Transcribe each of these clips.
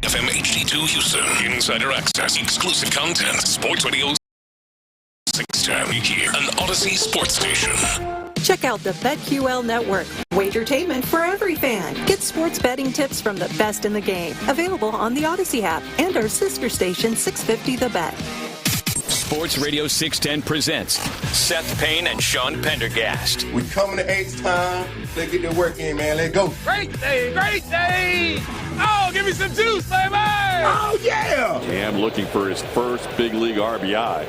FM HD2 Houston. Insider access, exclusive content. Sports Radio 610 here, an Odyssey sports station. Check out the BetQL Network. Wagertainment for every fan. Get sports betting tips from the best in the game. Available on the Odyssey app and our sister station 650 The Bet. Sports Radio 610 presents Seth Payne and Sean Pendergast. We coming to H-Town. Let's get the work in, man. Let's go. Great day, great day. Oh, give me some juice, baby. Oh, yeah. Cam looking for his first big league RBI.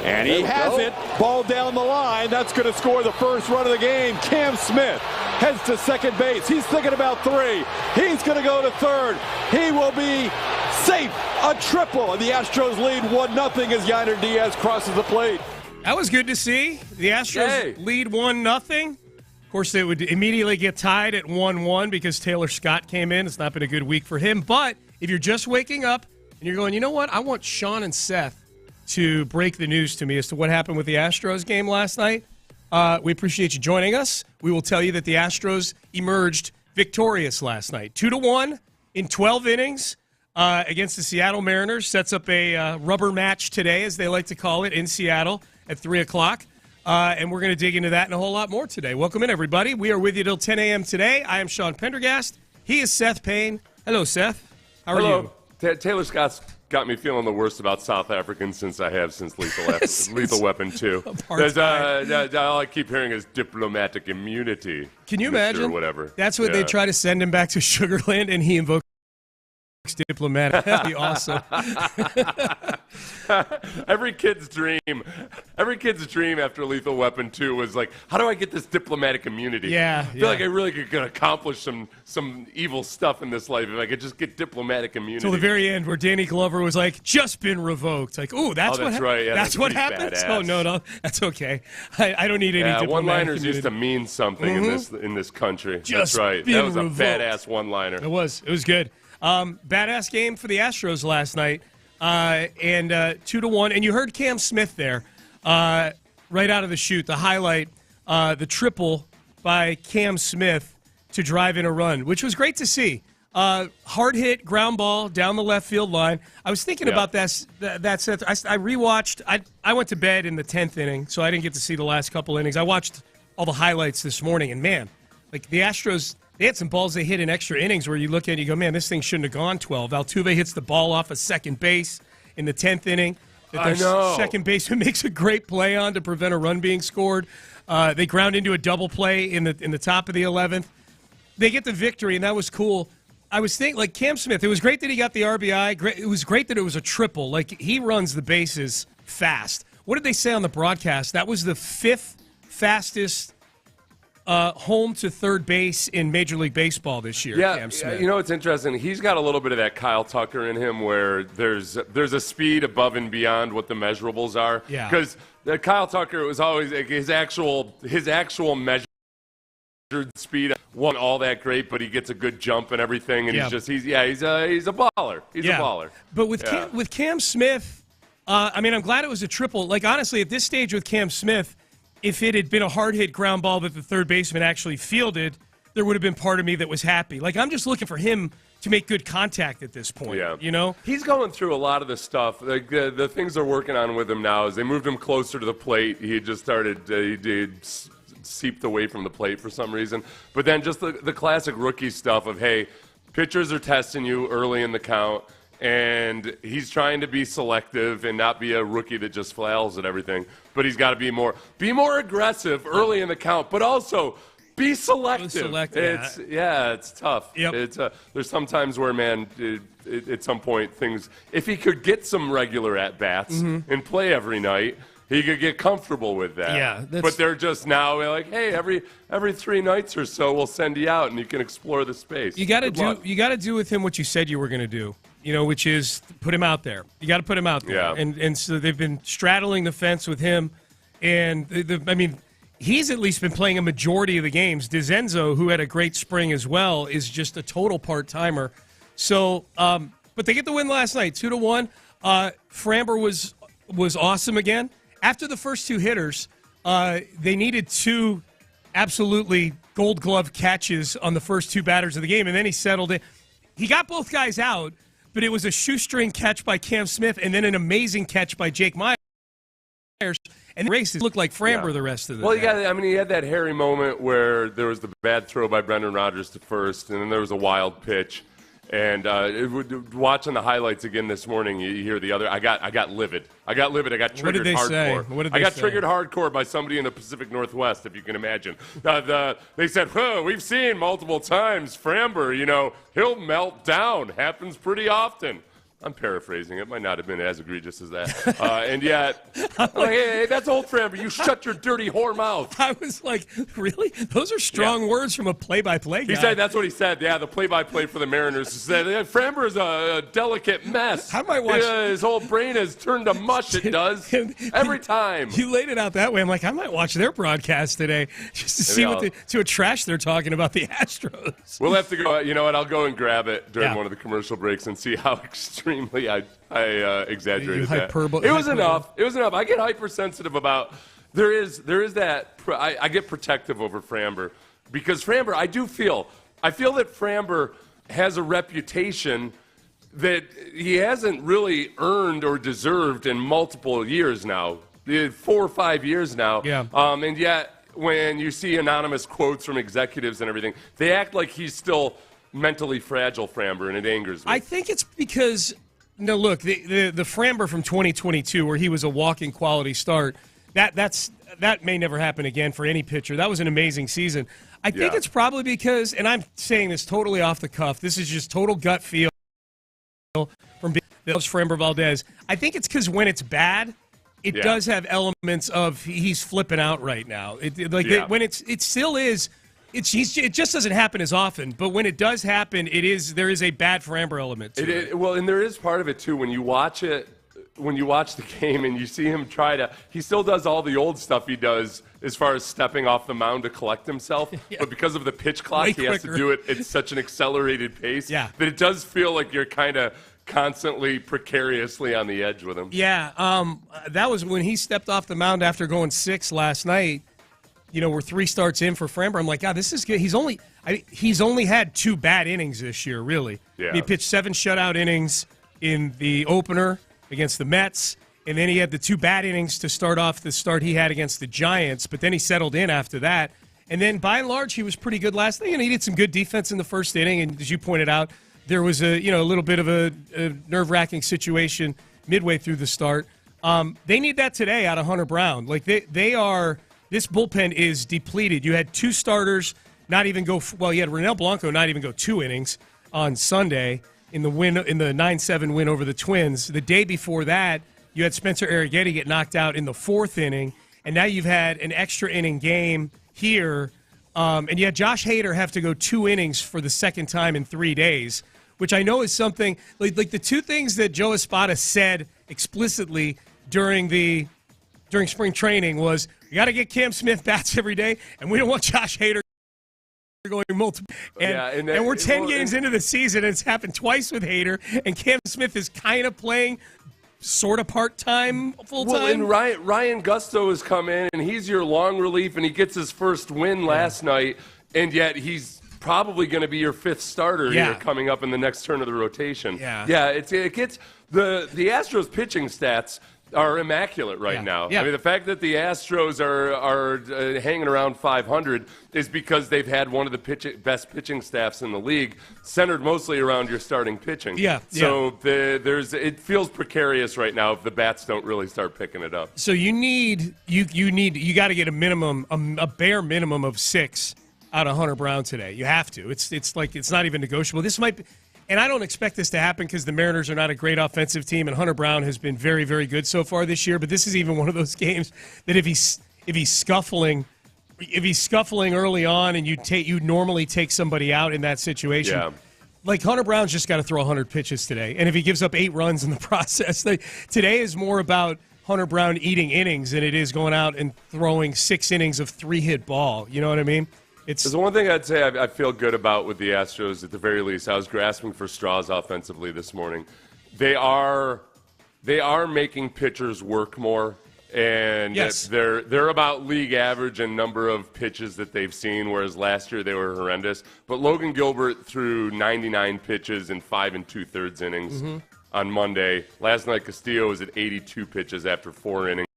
And he has it. Ball down the line. That's going to score the first run of the game. Cam Smith heads to second base. He's thinking about three. He's going to go to third. He will be safe. A triple. And the Astros lead 1-0 as Yainer Diaz crosses the plate. That was good to see. The Astros lead 1-0. Of course, they would immediately get tied at 1-1 because Taylor Scott came in. It's not been a good week for him. But if you're just waking up and you're going, you know what? I want Sean and Seth to break the news to me as to what happened with the Astros game last night. We appreciate you joining us. We will tell you that the Astros emerged victorious last night. 2-1 in 12 innings against the Seattle Mariners. Sets up a rubber match today, as they like to call it, in Seattle at 3 o'clock. And we're going to dig into that and a whole lot more today. Welcome in, everybody. We are with you till 10 a.m. today. I am Sean Pendergast. He is Seth Payne. Hello, Seth. How are you? Taylor Scott's got me feeling the worst about South Africans since Lethal Weapon 2. All I keep hearing is diplomatic immunity. Can you imagine? Or whatever. That's what they try to send him back to Sugarland, and he invokes diplomatic. That'd be awesome. Every kid's dream after Lethal Weapon 2 was like, how do I get this diplomatic immunity? Yeah. I feel like I really could accomplish some evil stuff in this life if I could just get diplomatic immunity. Till the very end, where Danny Glover was like, just been revoked. Like, ooh, that's right. Yeah, that's what happens. Oh no, that's okay. I don't need any diplomatic one-liners immunity. used to mean something in this country. Just that's right. been That was revoked. a badass one-liner. It was good. Badass game for the Astros last night, and 2-1. And you heard Cam Smith there, right out of the chute. The highlight, the triple by Cam Smith to drive in a run, which was great to see. Hard hit ground ball down the left field line. I was thinking about that set. I rewatched. I went to bed in the 10th inning, so I didn't get to see the last couple innings. I watched all the highlights this morning, and man, like the Astros. They had some balls they hit in extra innings where you look at it and you go, man, this thing shouldn't have gone 12. Altuve hits the ball off of second base in the 10th inning. I know. Second baseman makes a great play on to prevent a run being scored. They ground into a double play in the top of the 11th. They get the victory, and that was cool. I was thinking, like Cam Smith, it was great that he got the RBI. It was great that it was a triple. Like, he runs the bases fast. What did they say on the broadcast? That was the 5th fastest home to third base in Major League Baseball this year. Yeah, Cam Smith. you know what's interesting? He's got a little bit of that Kyle Tucker in him, where there's a speed above and beyond what the measurables are. Yeah, because Kyle Tucker was always his actual measured speed wasn't all that great, but he gets a good jump and everything, and he's a baller. He's a baller. But with Cam Smith, I mean, I'm glad it was a triple. Like, honestly, at this stage with Cam Smith, if it had been a hard-hit ground ball that the third baseman actually fielded, there would have been part of me that was happy. Like, I'm just looking for him to make good contact at this point, you know? He's going through a lot of the stuff. Like, the things they're working on with him now is they moved him closer to the plate. He just started seeped away from the plate for some reason. But then just the classic rookie stuff of, hey, pitchers are testing you early in the count, and he's trying to be selective and not be a rookie that just flails at everything. But he's got to be more aggressive early in the count, but also be selective. It's tough. Yep. There's some times where, man, at some point things, if he could get some regular at-bats and play every night, he could get comfortable with that. Yeah, but they're just now like, hey, every 3 nights or so we'll send you out and you can explore the space. You got to do with him what you said you were going to do. You know, which is put him out there. You got to put him out there. Yeah. And so they've been straddling the fence with him. And, I mean, he's at least been playing a majority of the games. DeZenzo, who had a great spring as well, is just a total part-timer. So, but they get the win last night, 2-1. Framber was awesome again. After the first 2 hitters, they needed 2 absolutely gold glove catches on the first 2 batters of the game, and then he settled it. he got both guys out, but it was a shoestring catch by Cam Smith and then an amazing catch by Jake Myers. And the races looked like Framber the rest of the day. He had that hairy moment where there was the bad throw by Brendan Rodgers to first, and then there was a wild pitch. And watching the highlights again this morning, you hear the other. I got livid. I got triggered hardcore. What did they I got say? triggered hardcore by somebody in the Pacific Northwest, if you can imagine. They said, we've seen multiple times Framber, he'll melt down. Happens pretty often. I'm paraphrasing. It might not have been as egregious as that. And yet, hey, that's old Framber. You shut your dirty whore mouth. I was like, really? Those are strong words from a play-by-play guy. He said that's what he said. Yeah, the play-by-play for the Mariners said Framber is a delicate mess. I might watch. His whole brain has turned to mush. It does every time. You laid it out that way. I'm like, I might watch their broadcast today just to see what trash they're talking about the Astros. We'll have to go. You know what? I'll go and grab it during one of the commercial breaks and see how extremely I exaggerated that. It was enough. It was enough. I get hypersensitive about. There is that. I get protective over Framber because Framber. I feel that Framber has a reputation that he hasn't really earned or deserved in multiple years now, 4 or 5 years now. Yeah. And yet, when you see anonymous quotes from executives and everything, they act like he's still mentally fragile, Framber, and it angers me. I think it's because, look, the Framber from 2022, where he was a walking quality start, that may never happen again for any pitcher. That was an amazing season. I think it's probably because, and I'm saying this totally off the cuff, this is just total gut feel from Framber Valdez. I think it's because when it's bad, it does have elements of he's flipping out right now. When it still is. It just doesn't happen as often, but when it does happen, there is a bad Framber element to it. Well, and there is part of it too. When you watch the game and you see him he still does all the old stuff he does as far as stepping off the mound to collect himself. But because of the pitch clock, he has to do it at such an accelerated pace that it does feel like you're kind of constantly precariously on the edge with him. Yeah, that was when he stepped off the mound after going 6 last night. We're 3 starts in for Framber. I'm like, God, this is good. He's only had 2 bad innings this year, really. Yeah. He pitched 7 shutout innings in the opener against the Mets, and then he had the 2 bad innings to start off the start he had against the Giants, but then he settled in after that. And then, by and large, he was pretty good last night. He did some good defense in the first inning, and as you pointed out, there was a little bit of a nerve-wracking situation midway through the start. They need that today out of Hunter Brown. Like, they are – this bullpen is depleted. You had 2 starters not even go – well, you had Ronel Blanco not even go 2 innings on Sunday in the 9-7 win over the Twins. The day before that, you had Spencer Arrighetti get knocked out in the 4th inning, and now you've had an extra inning game here, and you had Josh Hader have to go 2 innings for the second time in 3 days, which I know is something – like the 2 things that Joe Espada said explicitly during spring training was – you got to get Cam Smith bats every day, and we don't want Josh Hader going multiple. And we're 10 games into the season, and it's happened twice with Hader, and Cam Smith is kind of playing sort of part-time, full-time. Well, and Ryan Gusto has come in, and he's your long relief, and he gets his first win last night, and yet he's probably going to be your 5th starter here coming up in the next turn of the rotation. It gets the Astros pitching stats are immaculate right now. I mean, the fact that the Astros are hanging around 500 is because they've had one of the best pitching staffs in the league, centered mostly around your starting pitching. So it feels precarious right now if the bats don't really start picking it up. So you got to get a minimum, a bare minimum of 6 out of Hunter Brown today. You have to. It's like it's not even negotiable. This might be. And I don't expect this to happen because the Mariners are not a great offensive team, and Hunter Brown has been very, very good so far this year. But this is even one of those games that if he's scuffling early on, and you normally take somebody out in that situation, like Hunter Brown's just got to throw 100 pitches today. And if he gives up 8 runs in the process, today is more about Hunter Brown eating innings than it is going out and throwing 6 innings of 3-hit ball. You know what I mean? There's one thing I'd say I feel good about with the Astros, at the very least. I was grasping for straws offensively this morning. They are making pitchers work more. And Yes. they're about league average in number of pitches that they've seen, whereas last year they were horrendous. But Logan Gilbert threw 99 pitches in 5 2/3 innings on Monday. Last night Castillo was at 82 pitches after 4 innings.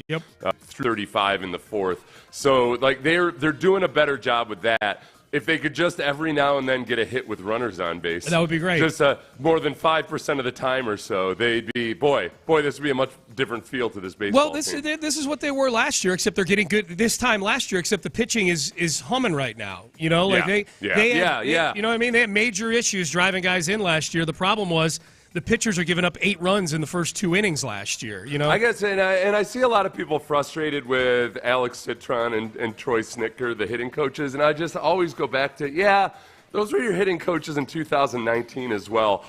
Yep. 35 in the fourth. So like they're doing a better job with that. If they could just every now and then get a hit with runners on base, that would be great. Just more than 5% of the time or so, they'd be boy. This would be a much different feel to this baseball. Well, this team. this is what they were last year, except they're getting good this time last year. Except the pitching is humming right now. You know, like they had, you know what I mean? They had major issues driving guys in last year. The problem was the pitchers are giving up 8 runs in the first 2 innings last year. You know, I guess, and I see a lot of people frustrated with Alex Citron and Troy Snitker, the hitting coaches, and I just always go back to, those were your hitting coaches in 2019 as well.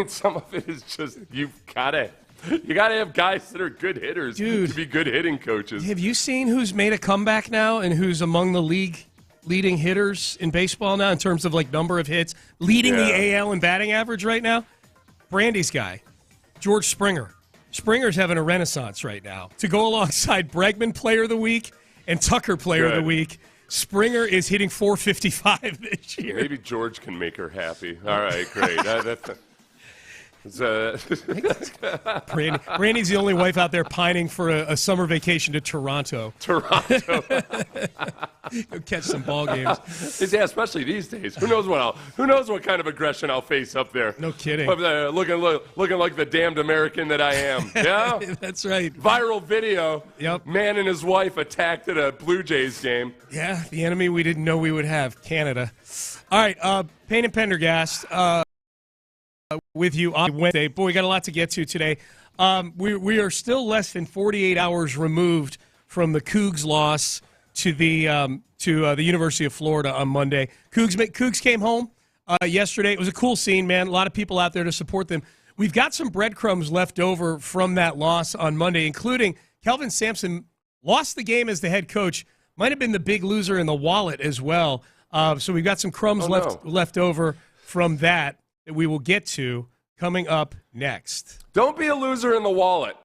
Some of it is just you gotta have guys that are good hitters to be good hitting coaches. Have you seen who's made a comeback now and who's among the league leading hitters in baseball now in terms of like number of hits, leading the AL in batting average right now? Brandy's guy, George Springer. Springer's having a renaissance right now. To go alongside Bregman Player of the Week and Tucker Player of the Week, Springer is hitting .455 this year. Maybe George can make her happy. All right, great. Brandy's the only wife out there pining for a summer vacation to Toronto. Go catch some ball games. Yeah, especially these days. Who knows what kind of aggression I'll face up there? No kidding. Up there, looking like the damned American that I am. Yeah, that's right. Viral video. Yep. Man and his wife attacked at a Blue Jays game. Yeah, the enemy we didn't know we would have, Canada. All right, Payne and Pendergast with you on Wednesday. Boy, we got a lot to get to today. We are still less than 48 hours removed from the Cougs loss to the University of Florida on Monday. Cougs came home yesterday. It was a cool scene, man. A lot of people out there to support them. We've got some breadcrumbs left over from that loss on Monday, including Kelvin Sampson lost the game as the head coach. Might have been the big loser in the wallet as well. So we've got some crumbs left over from that we will get to coming up next. Don't be a loser in the wallet.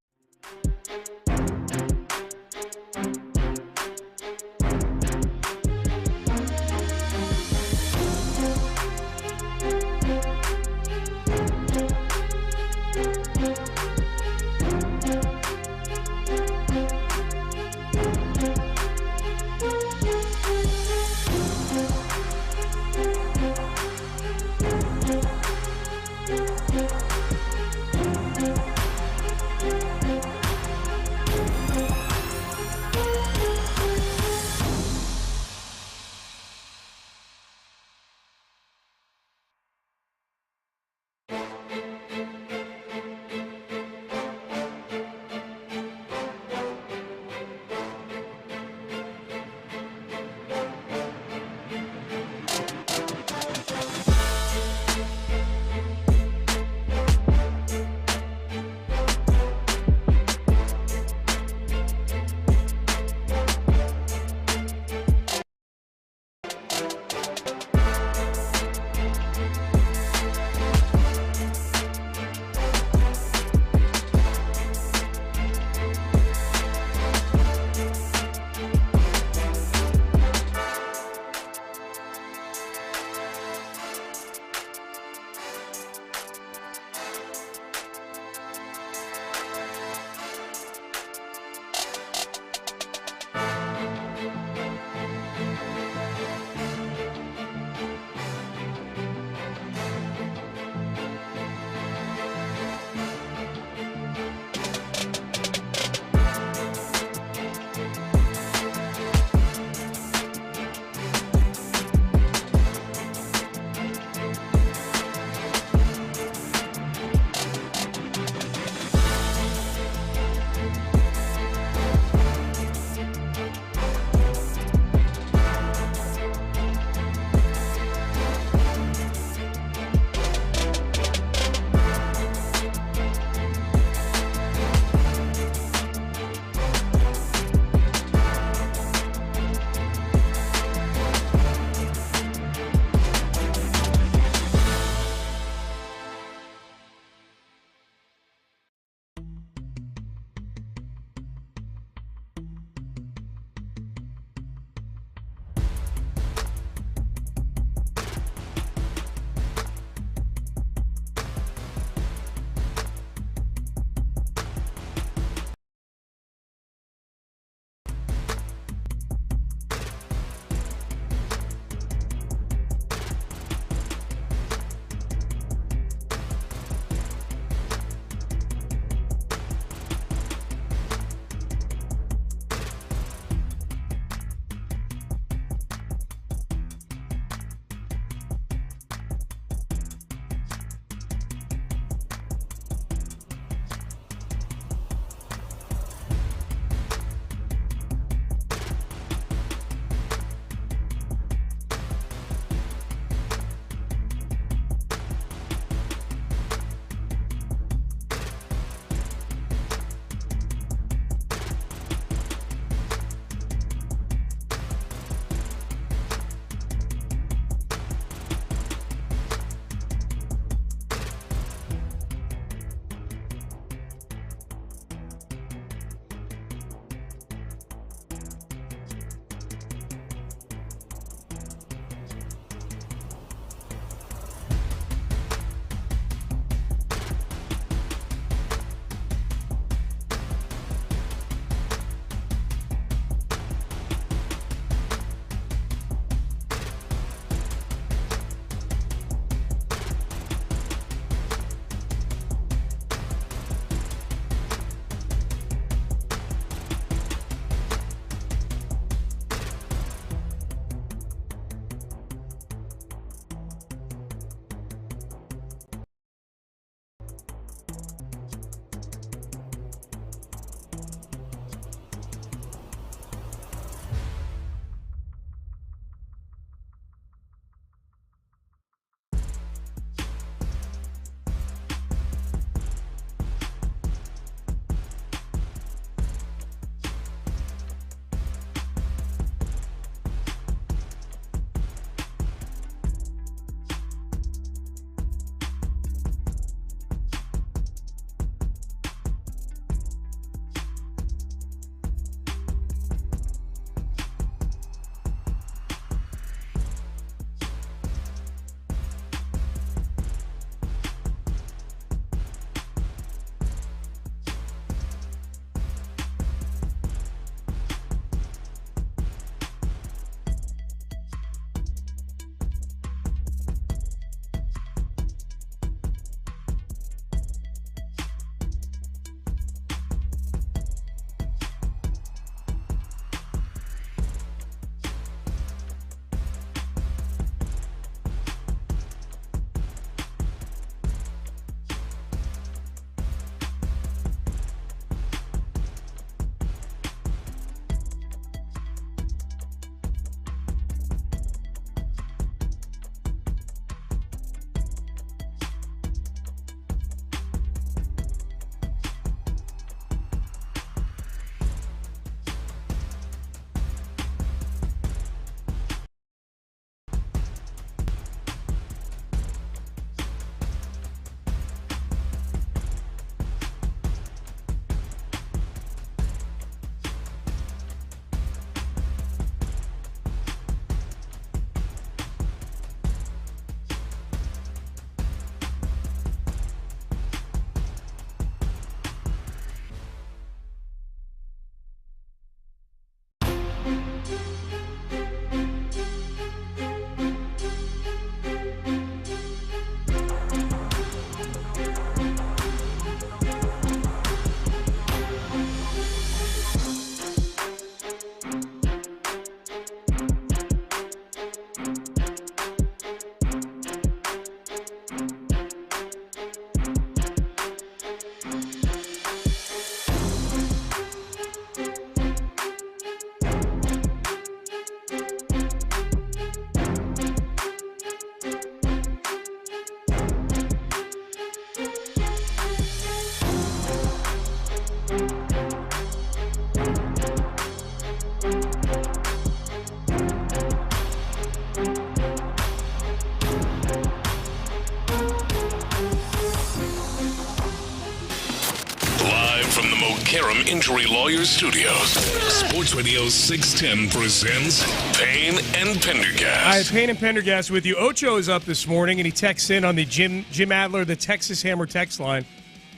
Karam Injury Lawyers Studios. Sports Radio 610 presents Payne and Pendergast. All right, Payne and Pendergast with you. Ocho is up this morning, and he texts in on the Jim Adler, the Texas Hammer text line.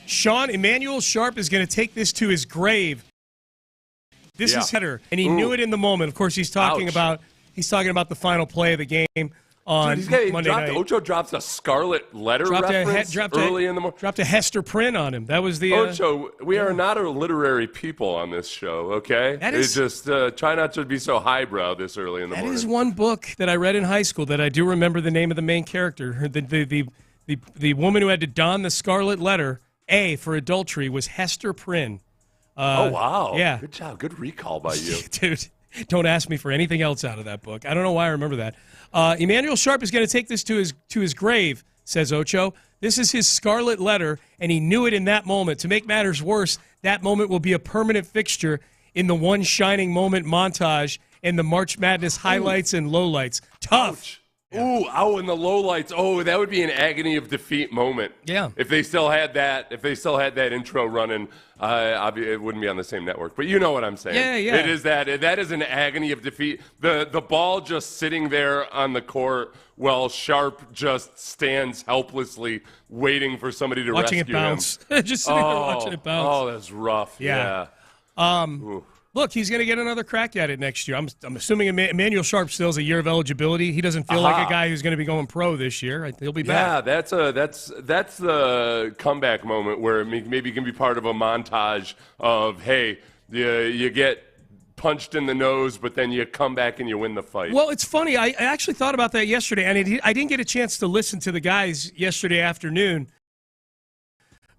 Sean, Emmanuel Sharp is going to take this to his grave. This is hitter, and he knew it in the moment. Of course, he's talking about the final play of the game on Monday night. Ocho drops a scarlet letter reference early in the morning. Dropped a Hester print on him. That was the Ocho. We are not a literary people on this show. Okay, it's just try not to be so highbrow this early in the morning. That is one book that I read in high school that I do remember the name of the main character. The woman who had to don the scarlet letter A for adultery was Hester Prynne. Oh, wow. Yeah. Good job. Good recall by you. Dude, don't ask me for anything else out of that book. I don't know why I remember that. Emmanuel Sharp is going to take this to his grave, says Ocho. This is his scarlet letter, and he knew it in that moment. To make matters worse, that moment will be a permanent fixture in the One Shining Moment montage and the March Madness highlights and lowlights. Tough. Ouch. Yeah. Ooh, and the lowlights. Oh, that would be an agony of defeat moment. Yeah. If they still had that intro running, it wouldn't be on the same network. But you know what I'm saying. Yeah. It is that is an agony of defeat. The ball just sitting there on the court while Sharp just stands helplessly waiting for somebody to watching rescue it bounce. Just sitting there watching it bounce. Oh, that's rough. Yeah. Look, he's going to get another crack at it next year. I'm assuming Emmanuel Sharp still has a year of eligibility. He doesn't feel like a guy who's going to be going pro this year. He'll be back. Yeah, that's the comeback moment where maybe can be part of a montage of, hey, you get punched in the nose, but then you come back and you win the fight. Well, it's funny. I actually thought about that yesterday, and I didn't get a chance to listen to the guys yesterday afternoon.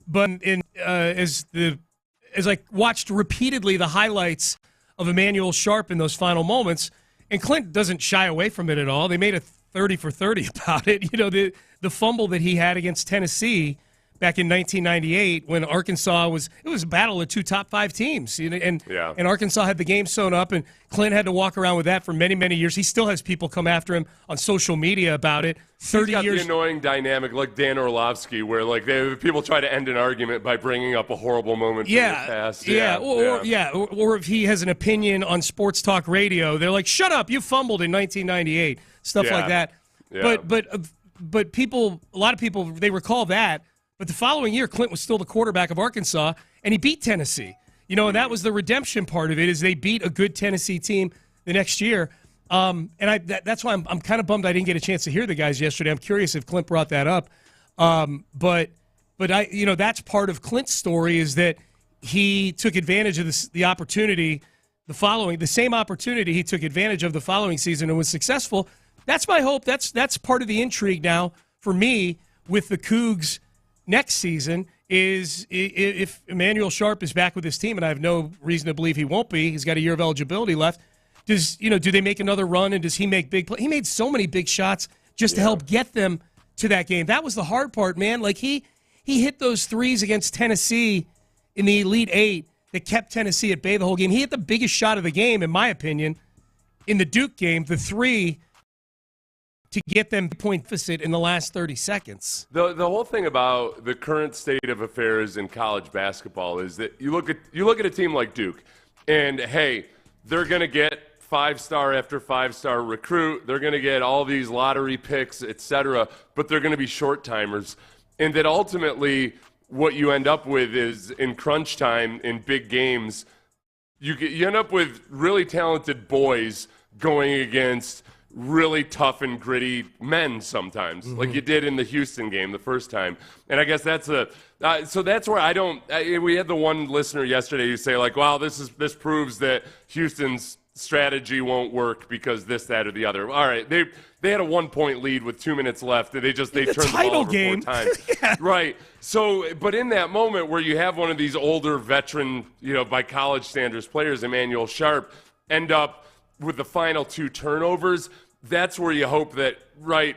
But as I watched repeatedly the highlights of Emmanuel Sharp in those final moments, and Clint doesn't shy away from it at all. They made a 30 for 30 about it. You know, the fumble that he had against Tennessee back in 1998 when Arkansas was a battle of two top 5 teams. And Arkansas had the game sewn up, and Clint had to walk around with that for many, many years. He still has people come after him on social media about it. 30 He's got years. The annoying dynamic like Dan Orlovsky, where people try to end an argument by bringing up a horrible moment from the past. Or if he has an opinion on sports talk radio, they're like, "Shut up! You fumbled in 1998." Stuff like that. Yeah. But a lot of people, they recall that. But the following year, Clint was still the quarterback of Arkansas, and he beat Tennessee. You know, and that was the redemption part of it, is they beat a good Tennessee team the next year. That's why I'm kind of bummed I didn't get a chance to hear the guys yesterday. I'm curious if Clint brought that up. But that's part of Clint's story, is that he took advantage of the opportunity, the same opportunity he took advantage of the following season and was successful. That's my hope. That's part of the intrigue now for me with the Cougs next season, is if Emmanuel Sharp is back with his team, and I have no reason to believe he won't be. He's got a year of eligibility left. Do they make another run, and does he make big plays? He made so many big shots just to help get them to that game. That was the hard part, man. Like he hit those threes against Tennessee in the Elite Eight that kept Tennessee at bay the whole game. He hit the biggest shot of the game, in my opinion, in the Duke game, the three to get them point deficit in the last 30 seconds. The whole thing about the current state of affairs in college basketball is that you look at a team like Duke, and hey, they're going to get 5-star after 5-star recruit. They're going to get all these lottery picks, etc., but they're going to be short-timers. And that ultimately what you end up with is, in crunch time, in big games, you end up with really talented boys going against really tough and gritty men sometimes, like you did in the Houston game the first time. And I guess that's so that's where we had the one listener yesterday who say, like, wow, this proves that Houston's strategy won't work because this, that, or the other. All right, they had a 1-point lead with 2 minutes left, and they turned the ball over 4 times. Right. So, but in that moment where you have one of these older veteran, by college standards players, Emmanuel Sharp, end up with the final 2 turnovers, that's where you hope that, right,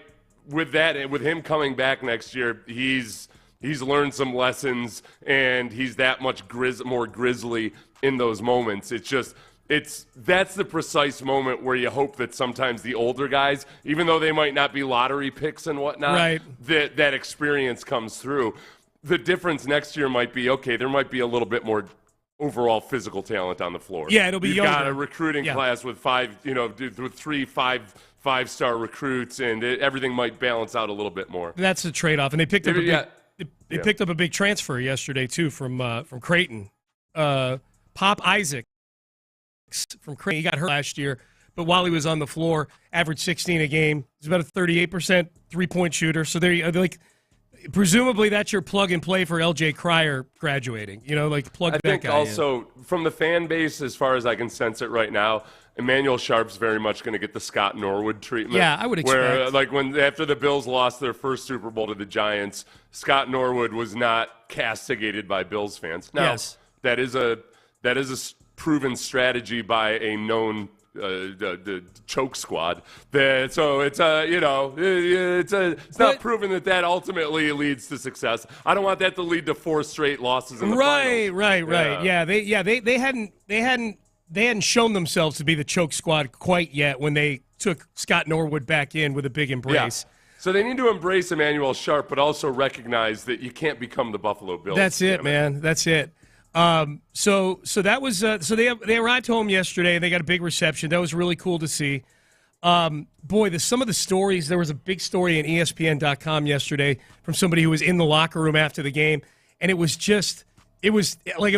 with him coming back next year, he's learned some lessons, and he's that much more grisly in those moments. That's the precise moment where you hope that sometimes the older guys, even though they might not be lottery picks and whatnot, right, that experience comes through. The difference next year might be, okay, there might be a little bit more overall physical talent on the floor. Yeah, it'll be You've younger. got a recruiting class with three five-star recruits, and everything might balance out a little bit more. That's the trade-off, and they picked up they picked up a big transfer yesterday too from Creighton. Pop Isaac from Creighton. He got hurt last year, but while he was on the floor, averaged 16 a game. He's about a 38% three-point shooter. So presumably that's your plug and play for LJ Cryer graduating. Plug that guy in. I think also from the fan base, as far as I can sense it right now, Emmanuel Sharp's very much going to get the Scott Norwood treatment. Yeah, I would expect. Where, after the Bills lost their first Super Bowl to the Giants, Scott Norwood was not castigated by Bills fans. Now, yes. that is a proven strategy by a known the choke squad. So it's not proven that ultimately leads to success. I don't want that to lead to 4 straight losses in the finals. Right. Yeah, they hadn't shown themselves to be the choke squad quite yet when they took Scott Norwood back in with a big embrace. Yeah. So they need to embrace Emmanuel Sharp, but also recognize that you can't become the Buffalo Bills. That's it, man. That's it. So that was they arrived home yesterday and they got a big reception. That was really cool to see. Some of the stories. There was a big story in ESPN.com yesterday from somebody who was in the locker room after the game, and it was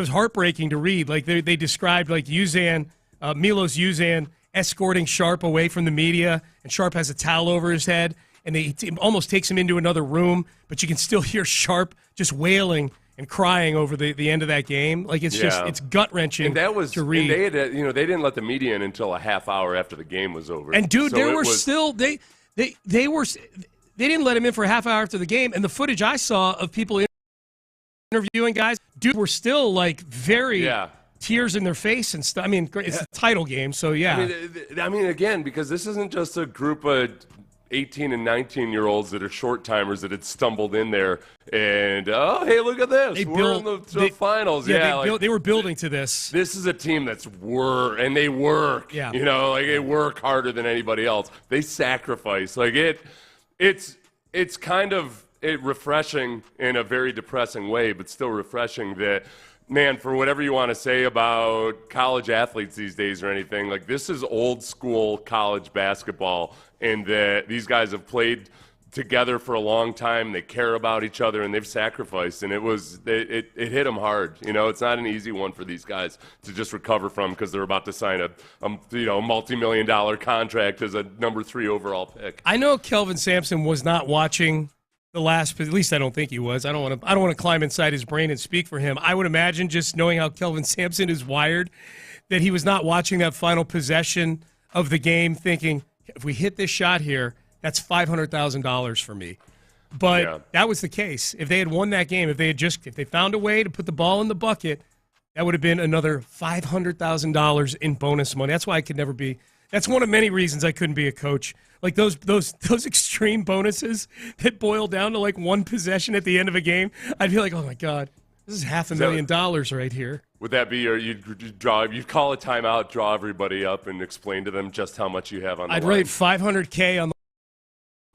heartbreaking to read. Like they described like Milos Uzan escorting Sharp away from the media, and Sharp has a towel over his head, and he almost takes him into another room, but you can still hear Sharp just wailing and crying over the end of that game. Like it's gut-wrenting to read. And they didn't let the media in until a half hour after the game was over. And dude, they didn't let him in for a half hour after the game, and the footage I saw of people interviewing guys, dude, were still like very tears in their face and stuff. I mean, it's a title game, so yeah. I mean, again, because this isn't just a group of 18 and 19-year-olds that are short-timers that had stumbled in there and, hey, look at this. We're in the finals. They were building to this. This is a team and they work. Yeah. They work harder than anybody else. They sacrifice. It's kind of refreshing in a very depressing way, but still refreshing that, man, for whatever you want to say about college athletes these days or anything, like this is old school college basketball, and that these guys have played together for a long time. They care about each other, and they've sacrificed, and it hit them hard. It's not an easy one for these guys to just recover from because they're about to sign a multi-million-dollar contract as a number 3 overall pick. I know Kelvin Sampson was not watching the last, at least I don't think he was. I don't want to climb inside his brain and speak for him. I would imagine, just knowing how Kelvin Sampson is wired, that he was not watching that final possession of the game thinking, if we hit this shot here, that's $500,000 for me. But that was the case. If they had won that game, if they found a way to put the ball in the bucket, that would have been another $500,000 in bonus money. That's why I could never be. That's one of many reasons I couldn't be a coach. Like those extreme bonuses that boil down to like one possession at the end of a game. I'd be like, oh my God, this is $500,000 right here. Would that be you'd call a timeout, draw everybody up, and explain to them just how much you have on the line? I'd write $500K on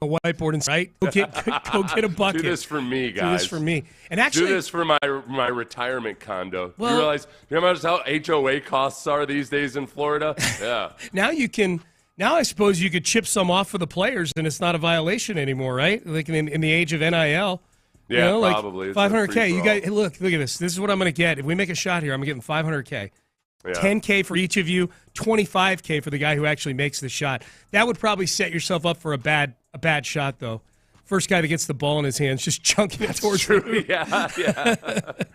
the whiteboard and right, go get a bucket. Do this for me, guys. Do this for me, and actually do this for my retirement condo. You realize how much HOA costs are these days in Florida? Yeah. Now I suppose you could chip some off for the players, and it's not a violation anymore, right? Like in the age of NIL. Yeah, probably. $500K. You guys, look at this. This is what I'm going to get. If we make a shot here, I'm getting $500K. Yeah. $10K for each of you, $25K for the guy who actually makes the shot. That would probably set yourself up for a bad shot, though. First guy that gets the ball in his hands, just chunking it towards you. Yeah.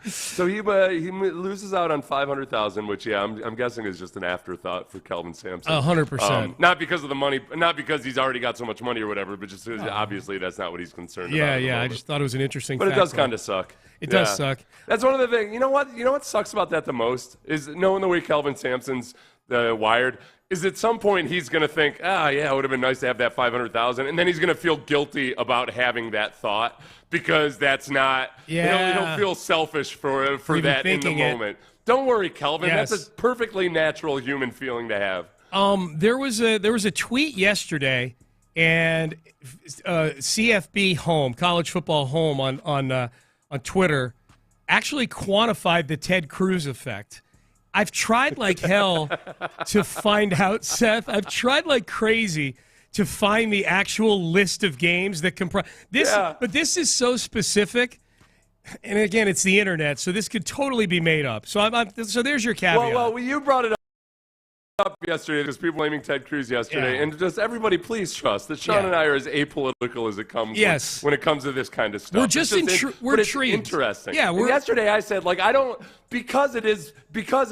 So he loses out on $500,000, which I'm guessing is just an afterthought for Kelvin Sampson. 100%. Not because of the money, not because he's already got so much money or whatever, but just obviously that's not what he's concerned about. Yeah. I just thought it was an interesting. But it does kind of suck. It does suck. That's one of the things. You know what sucks about that the most is knowing the way Kelvin Sampson's wired. Is at some point he's going to think, it would have been nice to have that $500,000, and then he's going to feel guilty about having that thought because that's not. He'll feel selfish for that in the moment. Don't worry, Kelvin. Yes. That's a perfectly natural human feeling to have. There was a tweet yesterday, and CFB Home, College Football Home on Twitter, actually quantified the Ted Cruz effect. I've tried like hell to find out, Seth. I've tried like crazy to find the actual list of games that comprise this. Yeah. But this is so specific. And again, it's the internet, so this could totally be made up. So so there's your caveat. Well, you brought it up yesterday. There's people blaming Ted Cruz yesterday, and just everybody, please trust that Sean and I are as apolitical as it comes. Yes. When it comes to this kind of stuff, we're just intrigued. It's interesting. Yeah. Yesterday I said I don't because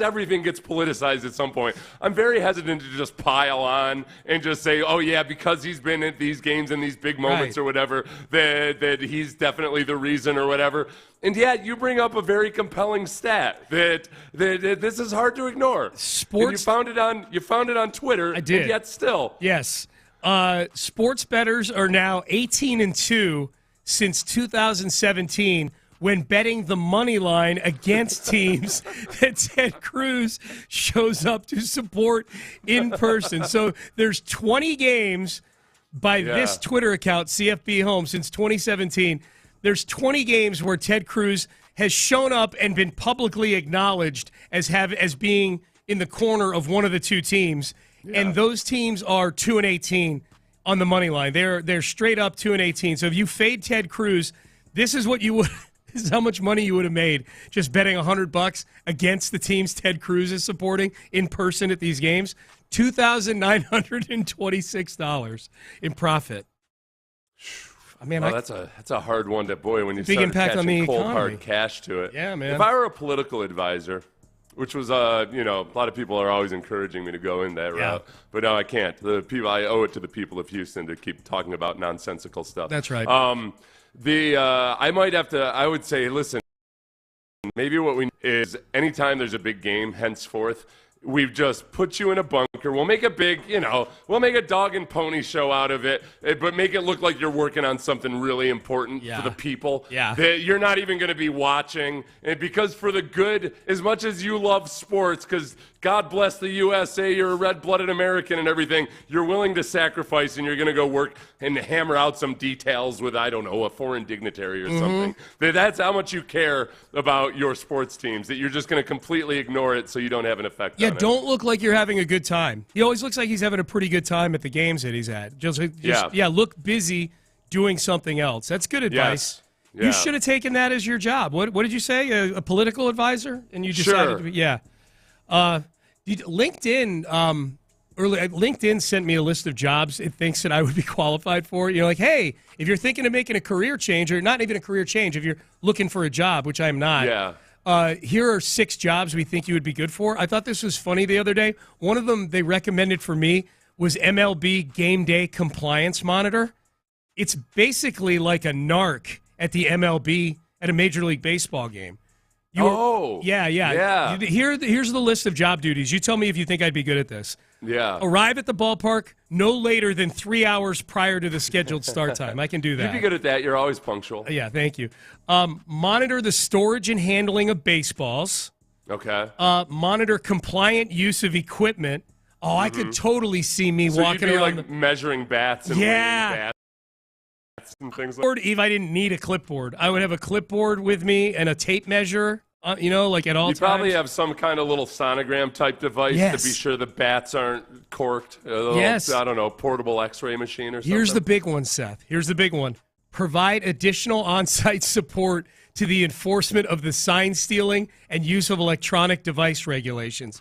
everything gets politicized at some point. I'm very hesitant to just pile on and just say, oh yeah, because he's been at these games and these big moments or whatever, that he's definitely the reason or whatever. And yet you bring up a very compelling stat that this is hard to ignore. Sports. And you found it on Twitter. I did. And yet still. Yes. Sports bettors are now 18-2 since 2017 when betting the money line against teams that Ted Cruz shows up to support in person. So there's 20 games by this Twitter account, CFB Home, since 2017. There's 20 games where Ted Cruz has shown up and been publicly acknowledged as being in the corner of one of the two teams, and those teams are 2-18 on the money line. They're straight up 2-18. So if you fade Ted Cruz, this is what you would. This is how much money you would have made just betting $100 against the teams Ted Cruz is supporting in person at these games. $2,926 in profit. I mean, that's a hard one to when you big start impact on the catching cold economy. hard cash to it. Yeah, man. If I were a political advisor, which was a lot of people are always encouraging me to go in that route, but no, I can't. I owe it to the people of Houston to keep talking about nonsensical stuff. That's right. I would say, listen, maybe what we need is anytime there's a big game, henceforth, we've just put you in a bunker. We'll make a big, we'll make a dog and pony show out of it, but make it look like you're working on something really important for the people that you're not even going to be watching. And because for the good, as much as you love sports, because God bless the USA, you're a red-blooded American and everything, you're willing to sacrifice and you're going to go work and hammer out some details with, I don't know, a foreign dignitary or something. That's how much you care about your sports teams, that you're just going to completely ignore it so you don't have an effect on it. Don't look like you're having a good time. He always looks like he's having a pretty good time at the games that he's at. Just look busy doing something else. That's good advice. You should have taken that as your job. What did you say? A political advisor? And you decided to LinkedIn LinkedIn sent me a list of jobs it thinks that I would be qualified for. Hey, if you're thinking of making a career change, or not even a career change, if you're looking for a job, which I'm not. Here are 6 jobs we think you would be good for. I thought this was funny the other day. One of them they recommended for me was MLB Game Day Compliance Monitor. It's basically like a narc at the MLB at a Major League Baseball game. Here's the list of job duties. You tell me if you think I'd be good at this. Arrive at the ballpark no later than 3 hours prior to the scheduled start time. I can do that. You'd be good at that. You're always punctual. Yeah, thank you. Monitor the storage and handling of baseballs. Okay. Monitor compliant use of equipment. Oh, I could totally see me walking around. Like measuring bats and weighing bats and things like that. If I didn't need a clipboard, I would have a clipboard with me and a tape measure. At all times. You probably have some kind of little sonogram type device to be sure the bats aren't corked. A little, I don't know, portable X-ray machine or something. Here's the big one, Seth. Here's the big one. Provide additional on-site support to the enforcement of the sign stealing and use of electronic device regulations.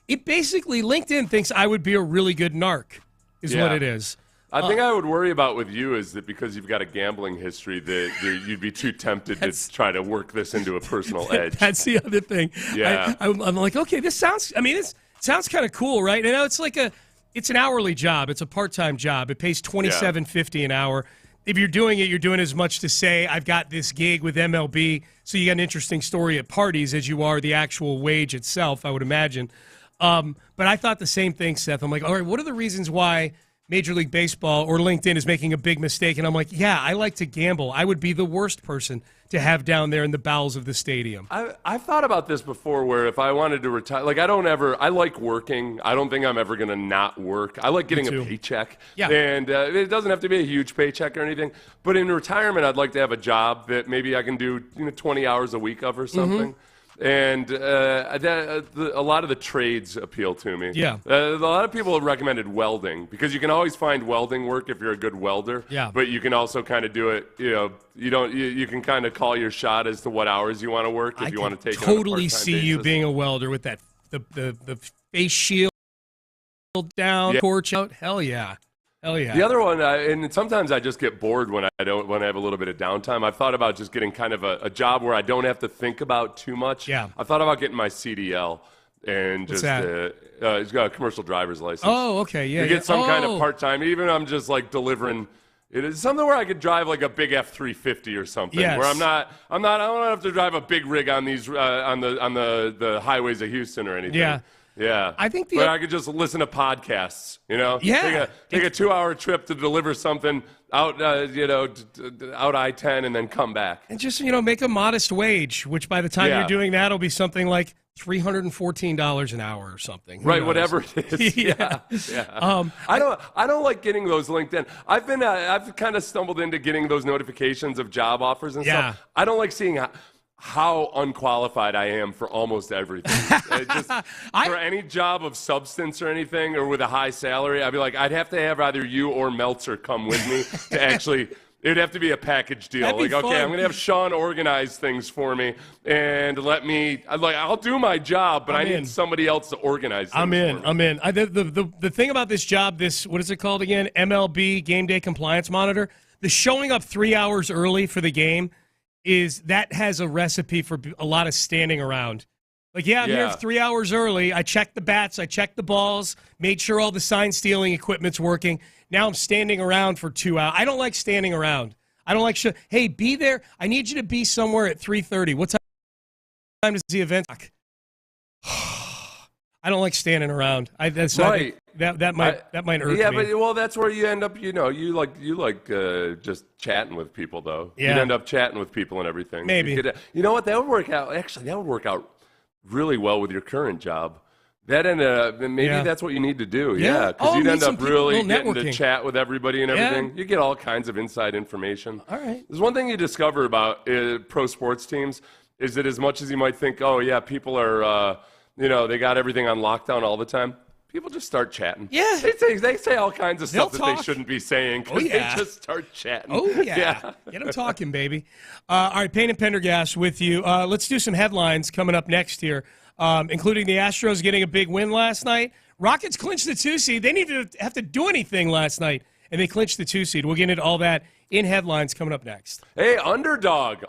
It basically, LinkedIn thinks I would be a really good narc, is what it is. I think I would worry about with you is that because you've got a gambling history that you'd be too tempted to try to work this into a personal edge. That's the other thing. Yeah. I'm like, okay, this sounds kind of cool, right? And it's an hourly job. It's a part-time job. It pays $27.50 an hour. If you're doing it, you're doing as much to say, I've got this gig with MLB, so you got an interesting story at parties as you are the actual wage itself, I would imagine. But I thought the same thing, Seth. I'm like, all right, what are the reasons why Major League Baseball or LinkedIn is making a big mistake? And I'm like, I like to gamble. I would be the worst person to have down there in the bowels of the stadium. I've thought about this before where if I wanted to retire, I like working. I don't think I'm ever going to not work. I like getting a paycheck. Yeah. And it doesn't have to be a huge paycheck or anything. But in retirement, I'd like to have a job that maybe I can do 20 hours a week of or something. And a lot of the trades appeal to me. Yeah. A lot of people have recommended welding because you can always find welding work if you're a good welder. Yeah. But you can also kind of do it, you can kind of call your shot as to what hours you want to work if you want to take it on a totally see you being a welder with that the face shield down, torch out. Hell yeah. The other one, and sometimes I just get bored when I have a little bit of downtime. I've thought about just getting kind of a job where I don't have to think about too much. Yeah. I've thought about getting my CDL and it's got a commercial driver's license. Oh, okay, yeah. You get some kind of part-time, even I'm just like delivering. It is something where I could drive like a big F-350 or something. Yes. Where I don't have to drive a big rig on these on the highways of Houston or anything. Yeah. Yeah, I think I could just listen to podcasts. Yeah, take a 2-hour trip to deliver something out, out I-10 and then come back. And just make a modest wage, which by the time you're doing that, will be something like $314 an hour or something. Right, whatever it is. Yeah. I don't like getting those LinkedIn. I've kind of stumbled into getting those notifications of job offers and stuff. I don't like seeing how unqualified I am for almost everything. For any job of substance or anything, or with a high salary, I'd be like, I'd have to have either you or Meltzer come with me to actually. It'd have to be a package deal. Like, okay, I'm going to have Sean organize things for me and I'll do my job, but I need somebody else to organize things I'm in. The thing about this job, what is it called again? MLB Game Day Compliance Monitor. The showing up 3 hours early for the game that has a recipe for a lot of standing around. Like, I'm here 3 hours early. I checked the bats. I checked the balls, made sure all the sign stealing equipment's working. Now I'm standing around for 2 hours. I don't like standing around. I don't like hey, be there. I need you to be somewhere at 3:30. What time does the event? I don't like standing around. That might irk me. Yeah, but that's where you end up. You like just chatting with people, though. Yeah. You'd end up chatting with people and everything. Maybe. You know what? That would work out. Actually, that would work out really well with your current job. That ended up, maybe that's what you need to do. Yeah, because you'd end up really getting to chat with everybody and everything. You get all kinds of inside information. All right. There's one thing you discover about pro sports teams is that as much as you might think, oh yeah, people are, they got everything on lockdown all the time. People just start chatting. Yeah. They say all kinds of stuff that they shouldn't be saying because they just start chatting. Oh, yeah. Get them talking, baby. All right, Payne and Pendergast with you. Let's do some headlines coming up next here, including the Astros getting a big win last night. Rockets clinched the 2 seed. They didn't have to do anything last night, and they clinched the 2 seed. We'll get into all that in headlines coming up next. Hey, underdog.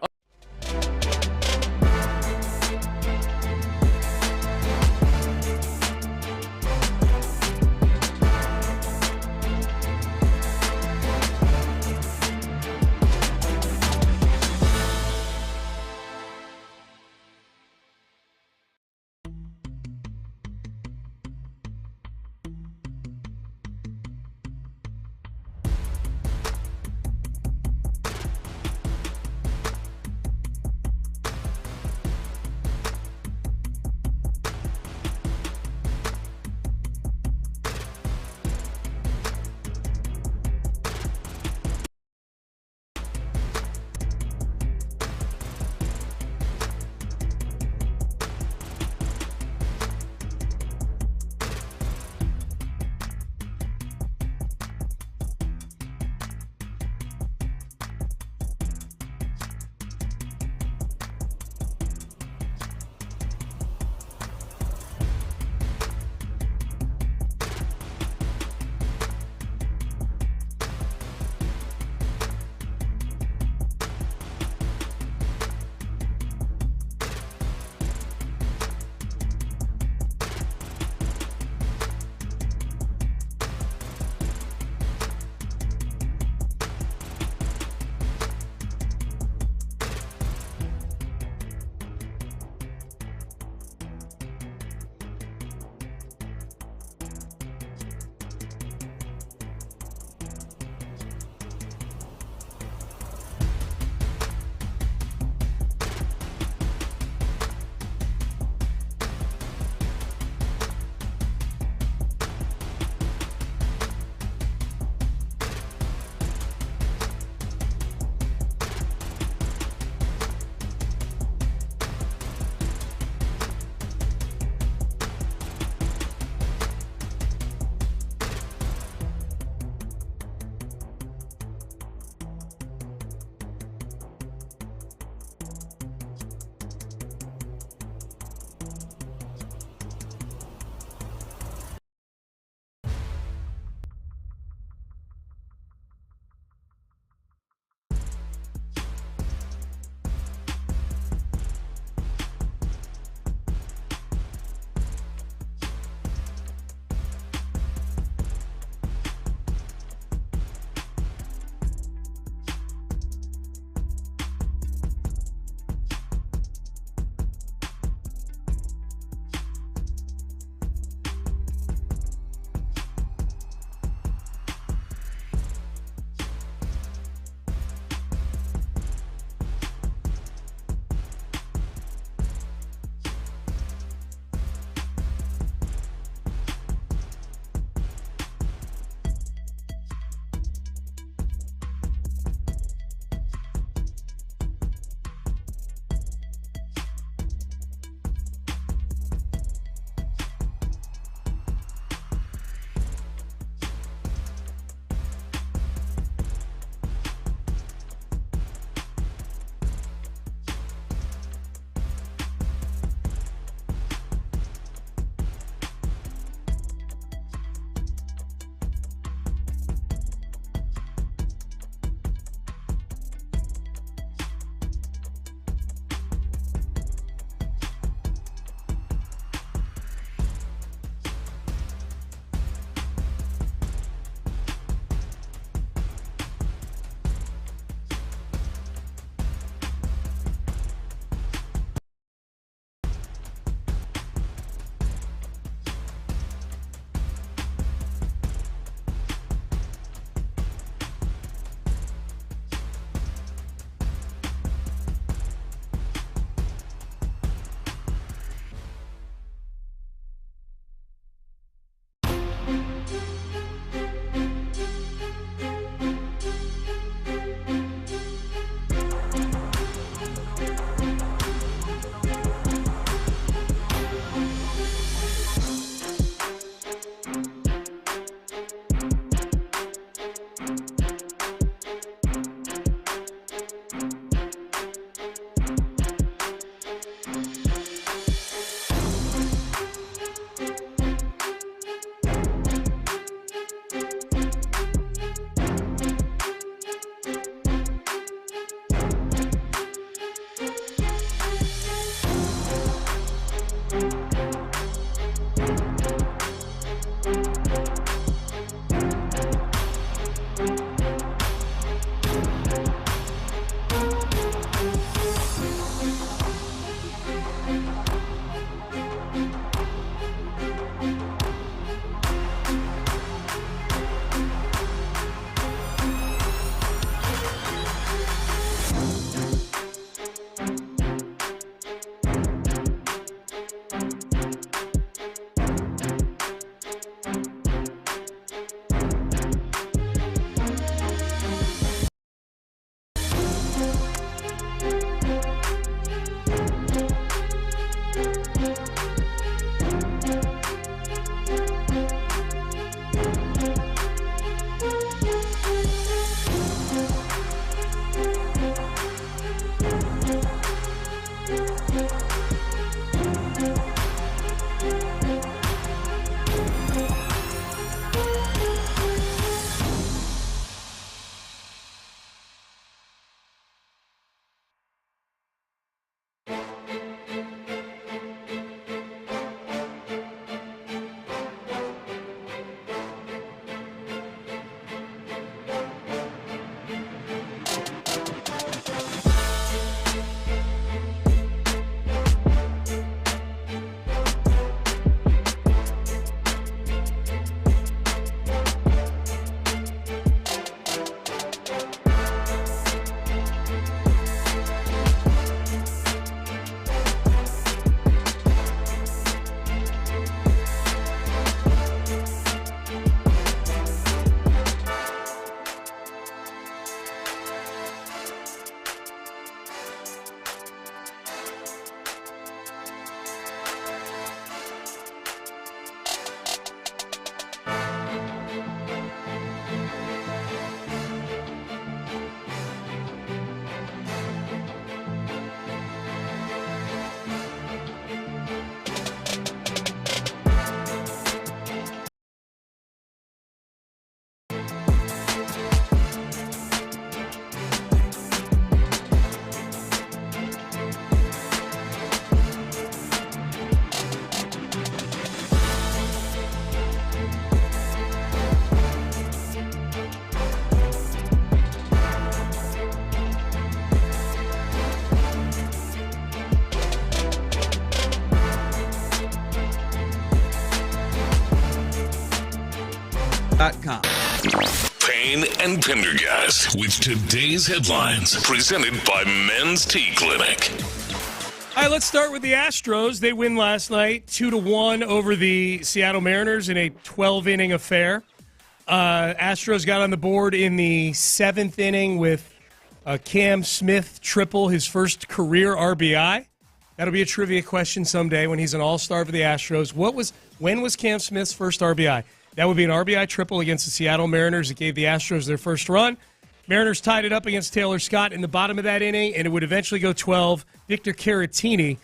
SportsRadio.com. Payne and Pendergast with today's headlines, presented by Men's Tea Clinic. All right, let's start with the Astros. They win last night 2-1 over the Seattle Mariners in a 12-inning affair. Astros got on the board in the 7th inning with Cam Smith triple, his first career RBI. That'll be a trivia question someday when he's an all-star for the Astros. When was Cam Smith's first RBI? That would be an RBI triple against the Seattle Mariners. It gave the Astros their first run. Mariners tied it up against Taylor Scott in the bottom of that inning, and it would eventually go 12. Victor Caratini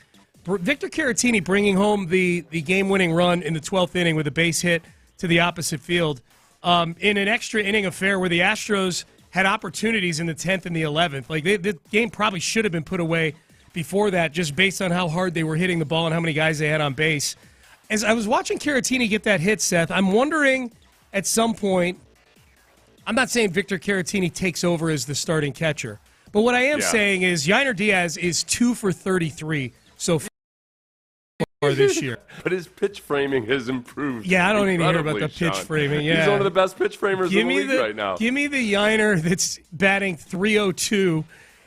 bringing home the game-winning run in the 12th inning with a base hit to the opposite field. In an extra inning affair where the Astros had opportunities in the 10th and the 11th. Like, the game probably should have been put away before that, just based on how hard they were hitting the ball and how many guys they had on base. As I was watching Caratini get that hit, Seth, I'm wondering at some point, I'm not saying Victor Caratini takes over as the starting catcher, but what I am saying is Yainer Diaz is 2 for 33 so far this year. But his pitch framing has improved. Yeah, I don't need to hear about the pitch framing. Yeah. He's one of the best pitch framers in the league right now. Give me the Yainer that's batting .302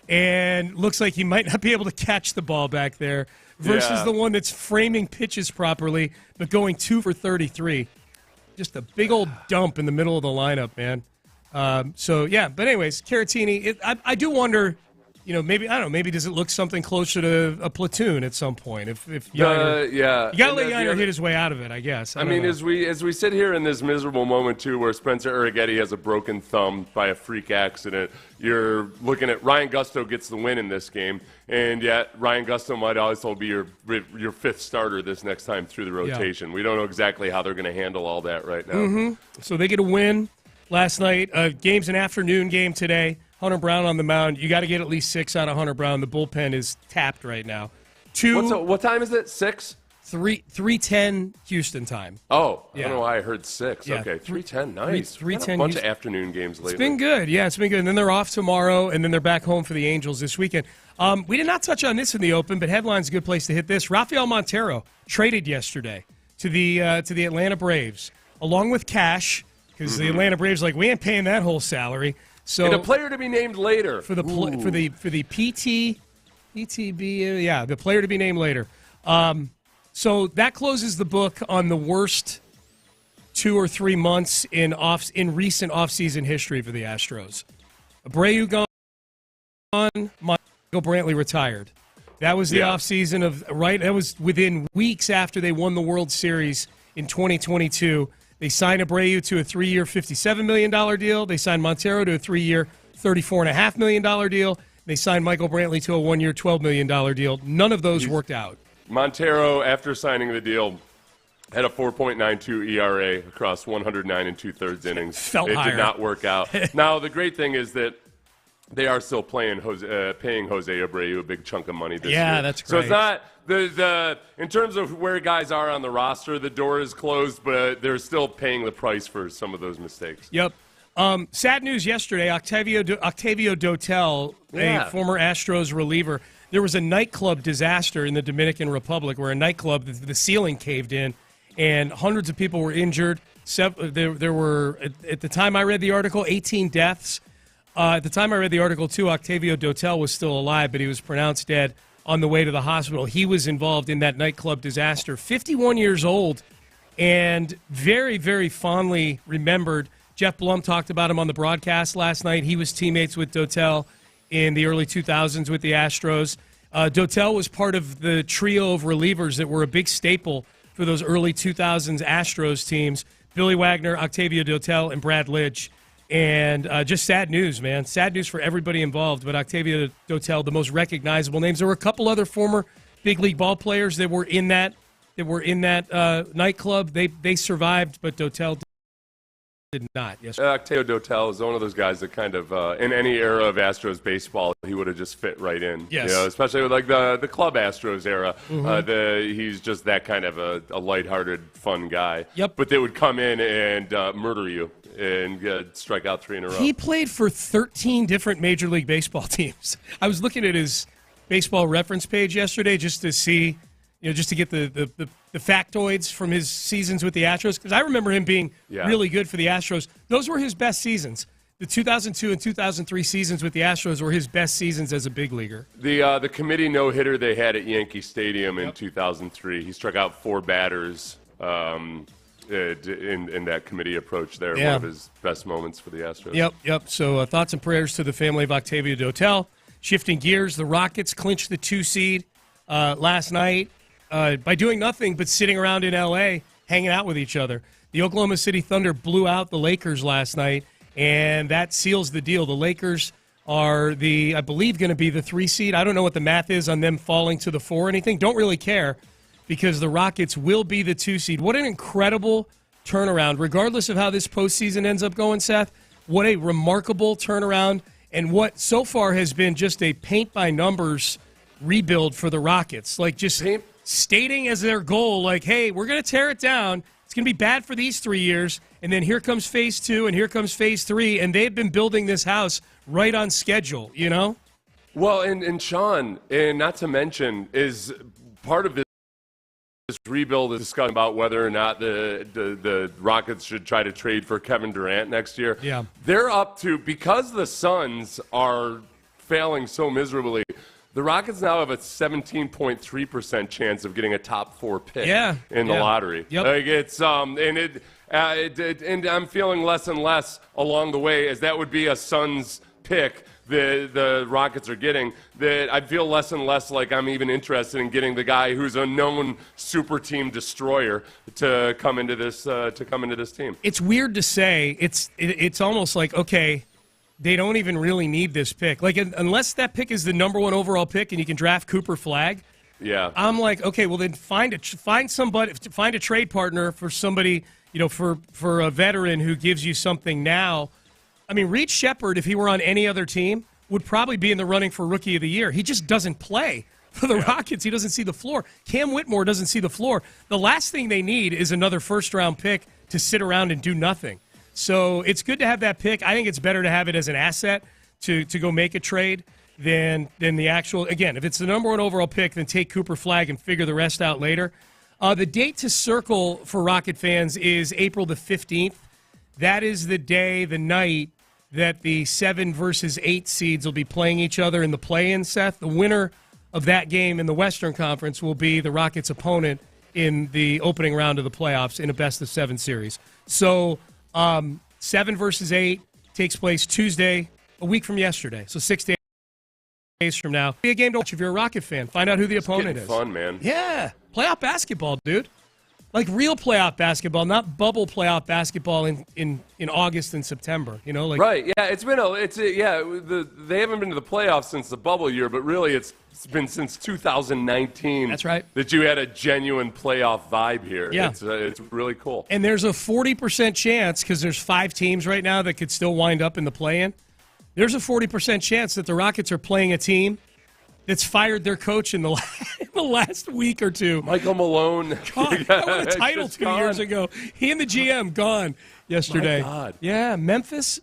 and looks like he might not be able to catch the ball back there versus the one that's framing pitches properly but going 2 for 33. Just a big old dump in the middle of the lineup, man. But anyways, Caratini, I do wonder, maybe does it look something closer to a platoon at some point? If Yainer, you gotta let Yainer hit his way out of it, I guess. I mean, as we sit here in this miserable moment too, where Spencer Arrighetti has a broken thumb by a freak accident, you're looking at Ryan Gusto gets the win in this game, and yet Ryan Gusto might also be your fifth starter this next time through the rotation. We don't know exactly how they're going to handle all that right now. Mm-hmm. So they get a win last night. Game's an afternoon game today. Hunter Brown on the mound. You got to get at least 6 out of Hunter Brown. The bullpen is tapped right now. What time is it? 6? 3:10 Houston time. Oh, I don't know why I heard 6. Yeah. Okay, 3:10. Nice. 3:10. A bunch of afternoon games lately. It's been good. Yeah, it's been good. And then they're off tomorrow, and then they're back home for the Angels this weekend. We did not touch on this in the open, but headline's a good place to hit this. Rafael Montero traded yesterday to the Atlanta Braves, along with cash, because the Atlanta Braves we ain't paying that whole salary. So and a player to be named later for the PTB. The player to be named later. So that closes the book on the worst 2 or 3 months in recent offseason history for the Astros. Abreu gone, Michael Brantley retired. That was the offseason that was within weeks after they won the World Series in 2022. They signed Abreu to a 3-year, $57 million deal. They signed Montero to a 3-year, $34.5 million deal. They signed Michael Brantley to a 1-year, $12 million deal. None of those worked out. Montero, after signing the deal, had a 4.92 ERA across 109 2/3 innings. It did not work out. Now, the great thing is that they are still paying Jose Abreu a big chunk of money this year. Yeah, that's great. So it's not in terms of where guys are on the roster, the door is closed, but they're still paying the price for some of those mistakes. Yep. Sad news yesterday. Octavio Dotel, a former Astros reliever, there was a nightclub disaster in the Dominican Republic where a nightclub, the ceiling caved in, and hundreds of people were injured. There were, at the time I read the article, 18 deaths. At the time I read the article, too, Octavio Dotel was still alive, but he was pronounced dead on the way to the hospital. He was involved in that nightclub disaster. 51 years old and very, very fondly remembered. Jeff Blum talked about him on the broadcast last night. He was teammates with Dotel in the early 2000s with the Astros. Dotel was part of the trio of relievers that were a big staple for those early 2000s Astros teams. Billy Wagner, Octavio Dotel, and Brad Lidge. And just sad news, man. Sad news for everybody involved. But Octavio Dotel, the most recognizable names. There were a couple other former big league ball players that were in that nightclub. They survived, but Dotel did not. Yes. Octavio Dotel is one of those guys that kind of, in any era of Astros baseball, he would have just fit right in. Yes. Especially with the club Astros era. He's just that kind of a lighthearted, fun guy. Yep. But they would come in and murder you and strike out 3 in a row. He played for 13 different Major League Baseball teams. I was looking at his baseball reference page yesterday just to see just to get the factoids from his seasons with the Astros, because I remember him being really good for the Astros. Those were his best seasons. The 2002 and 2003 seasons with the Astros were his best seasons as a big leaguer. The committee no-hitter they had at Yankee Stadium in 2003, he struck out 4 batters in that committee approach there. One of his best moments for the Astros. Yep. So thoughts and prayers to the family of Octavio Dotel. Shifting gears, the Rockets clinched the 2 seed last night by doing nothing but sitting around in L.A., hanging out with each other. The Oklahoma City Thunder blew out the Lakers last night, and that seals the deal. The Lakers are I believe, going to be the 3 seed. I don't know what the math is on them falling to the 4 or anything. Don't really care, because the Rockets will be the 2 seed. What an incredible turnaround, regardless of how this postseason ends up going, Seth. What a remarkable turnaround, and what so far has been just a paint-by-numbers rebuild for the Rockets. Like, just stating as their goal, like, hey, we're going to tear it down. It's going to be bad for these 3 years, and then here comes phase 2, and here comes phase 3, and they've been building this house right on schedule, you know? Well, and Sean, and not to mention, is part of this rebuild is discussing about whether or not the Rockets should try to trade for Kevin Durant next year. Yeah. They're up to, because the Suns are failing so miserably, the Rockets now have a 17.3% chance of getting a top 4 pick in the lottery. Yep. Like, it's and I'm feeling less and less along the way, as that would be a Suns pick the Rockets are getting, that I feel less and less like I'm even interested in getting the guy who's a known super team destroyer to come into this team. It's weird to say. It's almost like, okay, they don't even really need this pick. Like, unless that pick is the number 1 overall pick and you can draft Cooper Flagg. Yeah. I'm like, okay, well then find a trade partner for somebody, for a veteran who gives you something now. I mean, Reed Shepherd, if he were on any other team, would probably be in the running for Rookie of the Year. He just doesn't play for the Rockets. He doesn't see the floor. Cam Whitmore doesn't see the floor. The last thing they need is another first-round pick to sit around and do nothing. So it's good to have that pick. I think it's better to have it as an asset to go make a trade than the actual. Again, if it's the number 1 overall pick, then take Cooper Flagg and figure the rest out later. The date to circle for Rocket fans is April the 15th. That is the day, the night, that the 7 versus 8 seeds will be playing each other in the play-in, Seth. The winner of that game in the Western Conference will be the Rockets' opponent in the opening round of the playoffs in a best-of-7 series. So 7 versus 8 takes place Tuesday, a week from yesterday. So 6 days from now. Be a game to watch if you're a Rocket fan. Find out who the opponent is. Fun, man. Yeah. Playoff basketball, dude. Like real playoff basketball, not bubble playoff basketball in August and September. Right? Yeah, they haven't been to the playoffs since the bubble year, but really it's been since 2019. That's right. That you had a genuine playoff vibe here. Yeah, it's really cool. And there's a 40% chance, because there's 5 teams right now that could still wind up in the play-in. There's a 40% chance that the Rockets are playing a team that's fired their coach in the last week or two. Michael Malone. God, that won a title 2 years ago. He and the GM gone yesterday. My God. Yeah, Memphis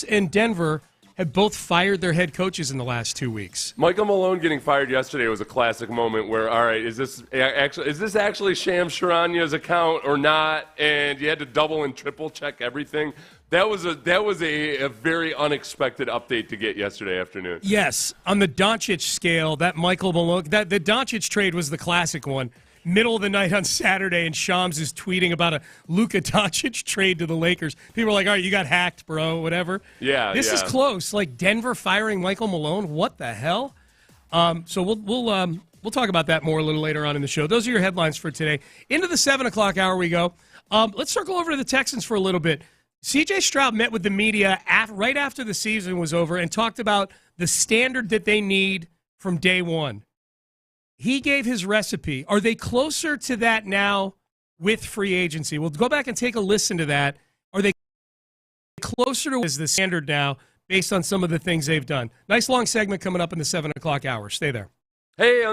and Denver have both fired their head coaches in the last 2 weeks. Michael Malone getting fired yesterday was a classic moment where, all right, is this actually Shams Charania's account or not? And you had to double and triple check everything. That was a very unexpected update to get yesterday afternoon. Yes, on the Doncic scale, that Michael Malone, the Doncic trade was the classic one. Middle of the night on Saturday, and Shams is tweeting about a Luka Doncic trade to the Lakers. People are like, all right, you got hacked, bro, whatever. Yeah, This is close. Like Denver firing Michael Malone, what the hell? So we'll talk about that more a little later on in the show. Those are your headlines for today. Into the 7 o'clock hour we go. Let's circle over to the Texans for a little bit. C.J. Stroud met with the media right after the season was over and talked about the standard that they need from day one. He gave his recipe. Are they closer to that now with free agency? We'll go back and take a listen to that. Are they closer to the standard now based on some of the things they've done? Nice long segment coming up in the 7 o'clock hour. Stay there. Hey,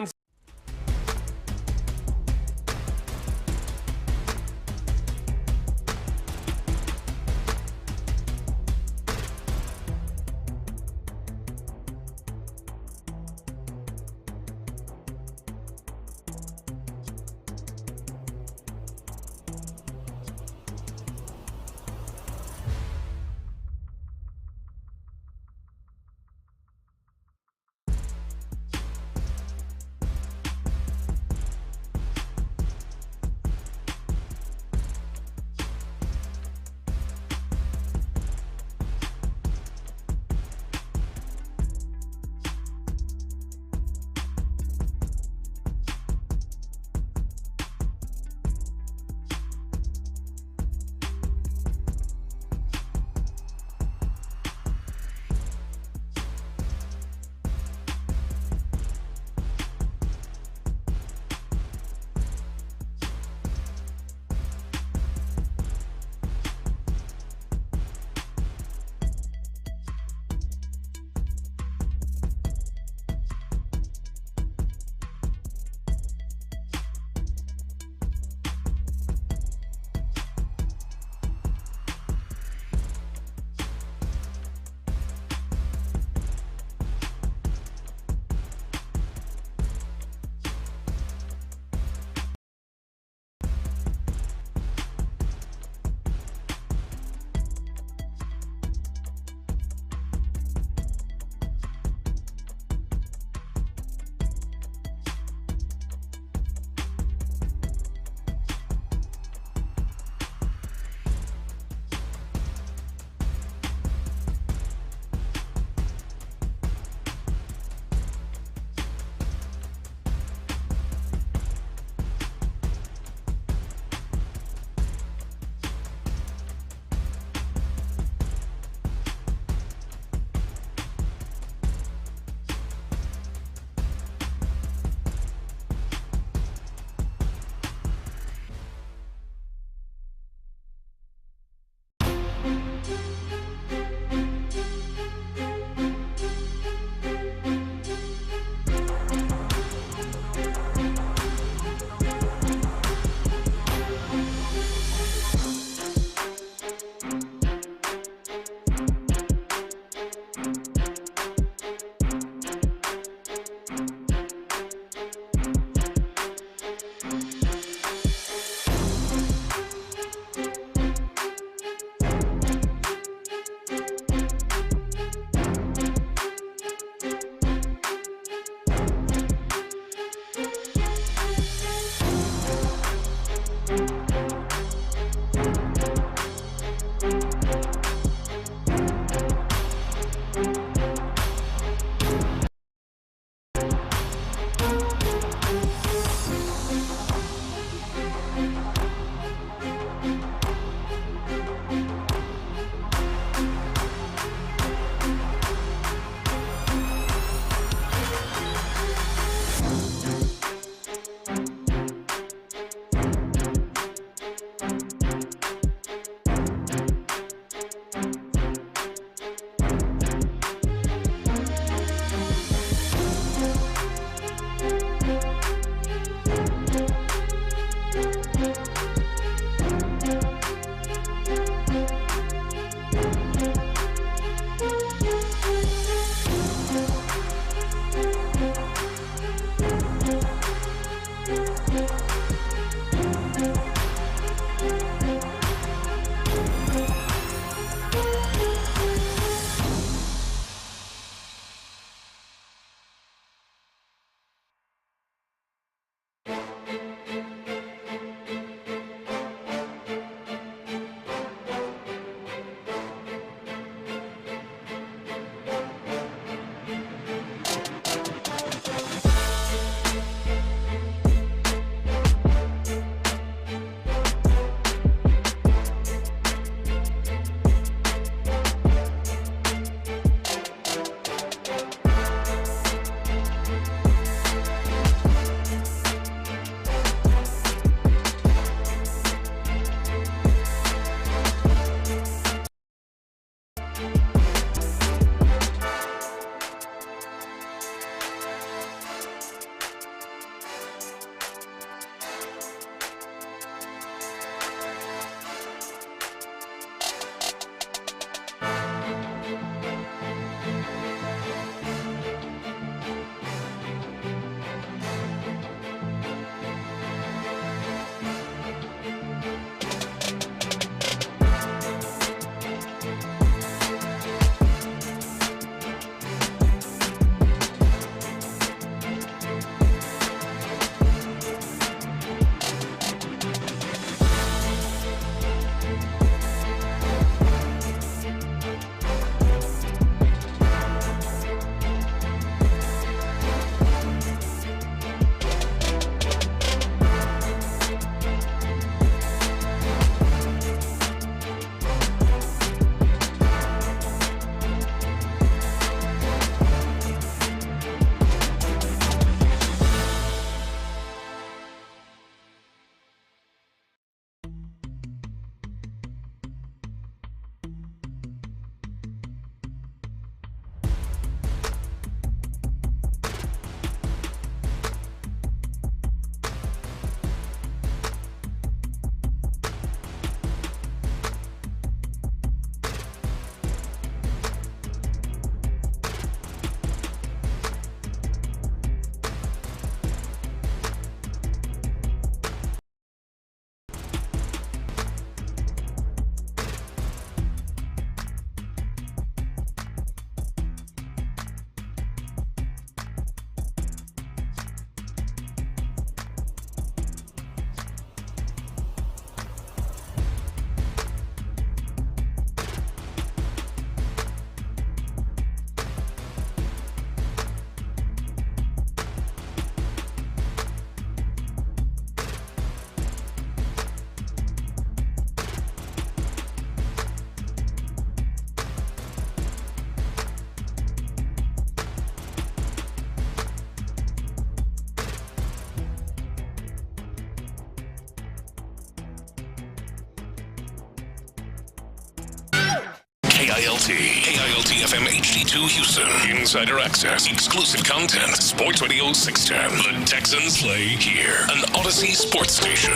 KILT. KILT FM HD2 Houston. Insider access. Exclusive content. Sports Radio 610. The Texans play here. An Odyssey sports station.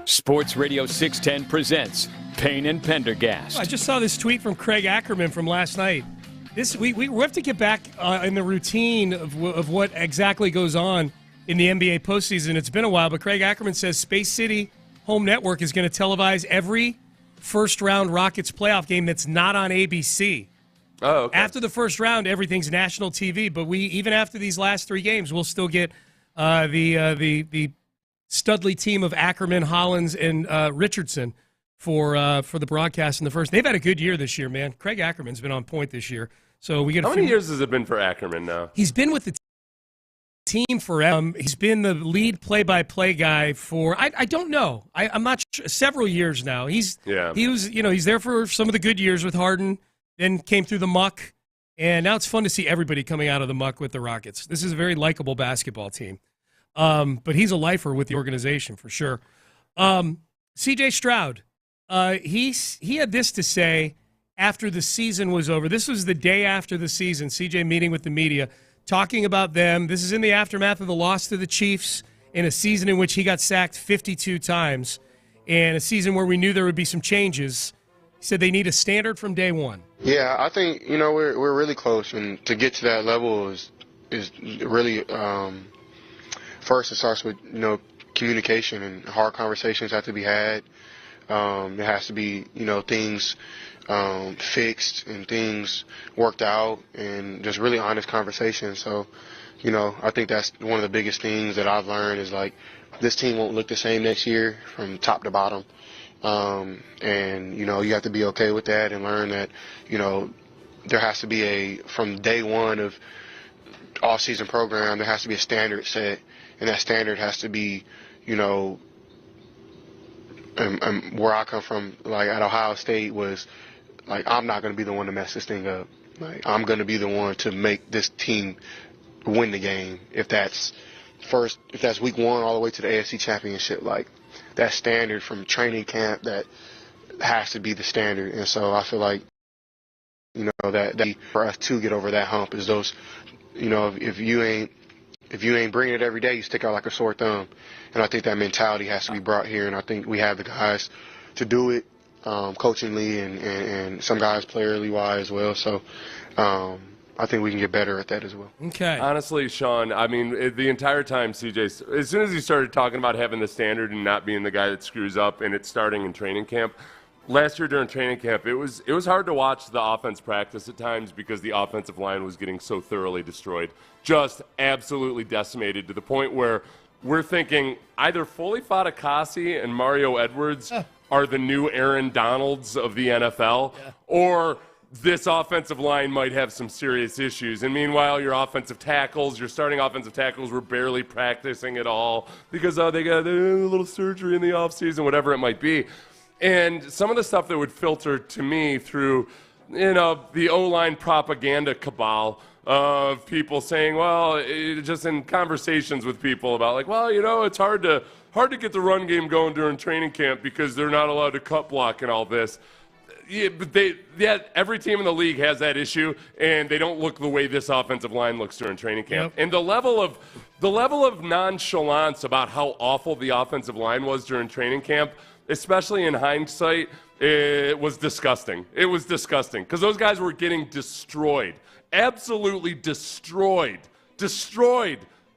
Sports Radio 610 presents Payne and Pendergast. I just saw this tweet from Craig Ackerman from last night. We have to get back in the routine of what exactly goes on in the NBA postseason. It's been a while, but Craig Ackerman says Space City Home Network is going to televise every first-round Rockets playoff game that's not on ABC. Oh, okay. After the first round, everything's national TV, but even after these last three games, we'll still get the Studley team of Ackerman, Hollins, and Richardson for the broadcast in the first. They've had a good year this year, man. Craig Ackerman's been on point this year. So we get. How many years has it been for Ackerman now? He's been with the team forever. He's been the lead play-by-play guy for I don't know. I'm not sure, several years now. He was he's there for some of the good years with Harden, then came through the muck, and now it's fun to see everybody coming out of the muck with the Rockets. This is a very likable basketball team. But he's a lifer with the organization for sure. C.J. Stroud, he had this to say after the season was over. This was the day after the season. C.J. meeting with the media, talking about them. This is in the aftermath of the loss to the Chiefs in a season in which he got sacked 52 times, and a season where we knew there would be some changes. He said they need a standard from day one. Yeah, I think we're really close, and to get to that level is really. First, it starts with communication, and hard conversations have to be had. There has to be things fixed and things worked out, and just really honest conversations. So, I think that's one of the biggest things that I've learned is this team won't look the same next year from top to bottom, and you have to be okay with that and learn that there has to be from day one of off-season program, there has to be a standard set. And that standard has to be, where I come from, at Ohio State was, I'm not going to be the one to mess this thing up. I'm going to be the one to make this team win the game. If that's week one all the way to the AFC Championship, that standard from training camp, that has to be the standard. And so I feel like, that for us to get over that hump is those, if you ain't bringing it every day, you stick out like a sore thumb. And I think that mentality has to be brought here, and I think we have the guys to do it, coachingly and some guys playerly-wise as well. So I think we can get better at that as well. Okay. Honestly, Sean, I mean, the entire time, CJ, as soon as he started talking about having the standard and not being the guy that screws up, and it's starting in training camp, last year during training camp, it was hard to watch the offense practice at times because the offensive line was getting so thoroughly destroyed, just absolutely decimated to the point where we're thinking either Foley Fatukasi and Mario Edwards are the new Aaron Donalds of the NFL, or this offensive line might have some serious issues. And meanwhile, your starting offensive tackles were barely practicing at all because they got a little surgery in the offseason, whatever it might be. And some of the stuff that would filter to me through, the O-line propaganda cabal of people saying, just in conversations with people about it's hard to get the run game going during training camp because they're not allowed to cut block and all this. Yeah, but every team in the league has that issue, and they don't look the way this offensive line looks during training camp. Yep. And the level of nonchalance about how awful the offensive line was during training camp, especially in hindsight, it was disgusting. It was disgusting because those guys were getting destroyed, absolutely destroyed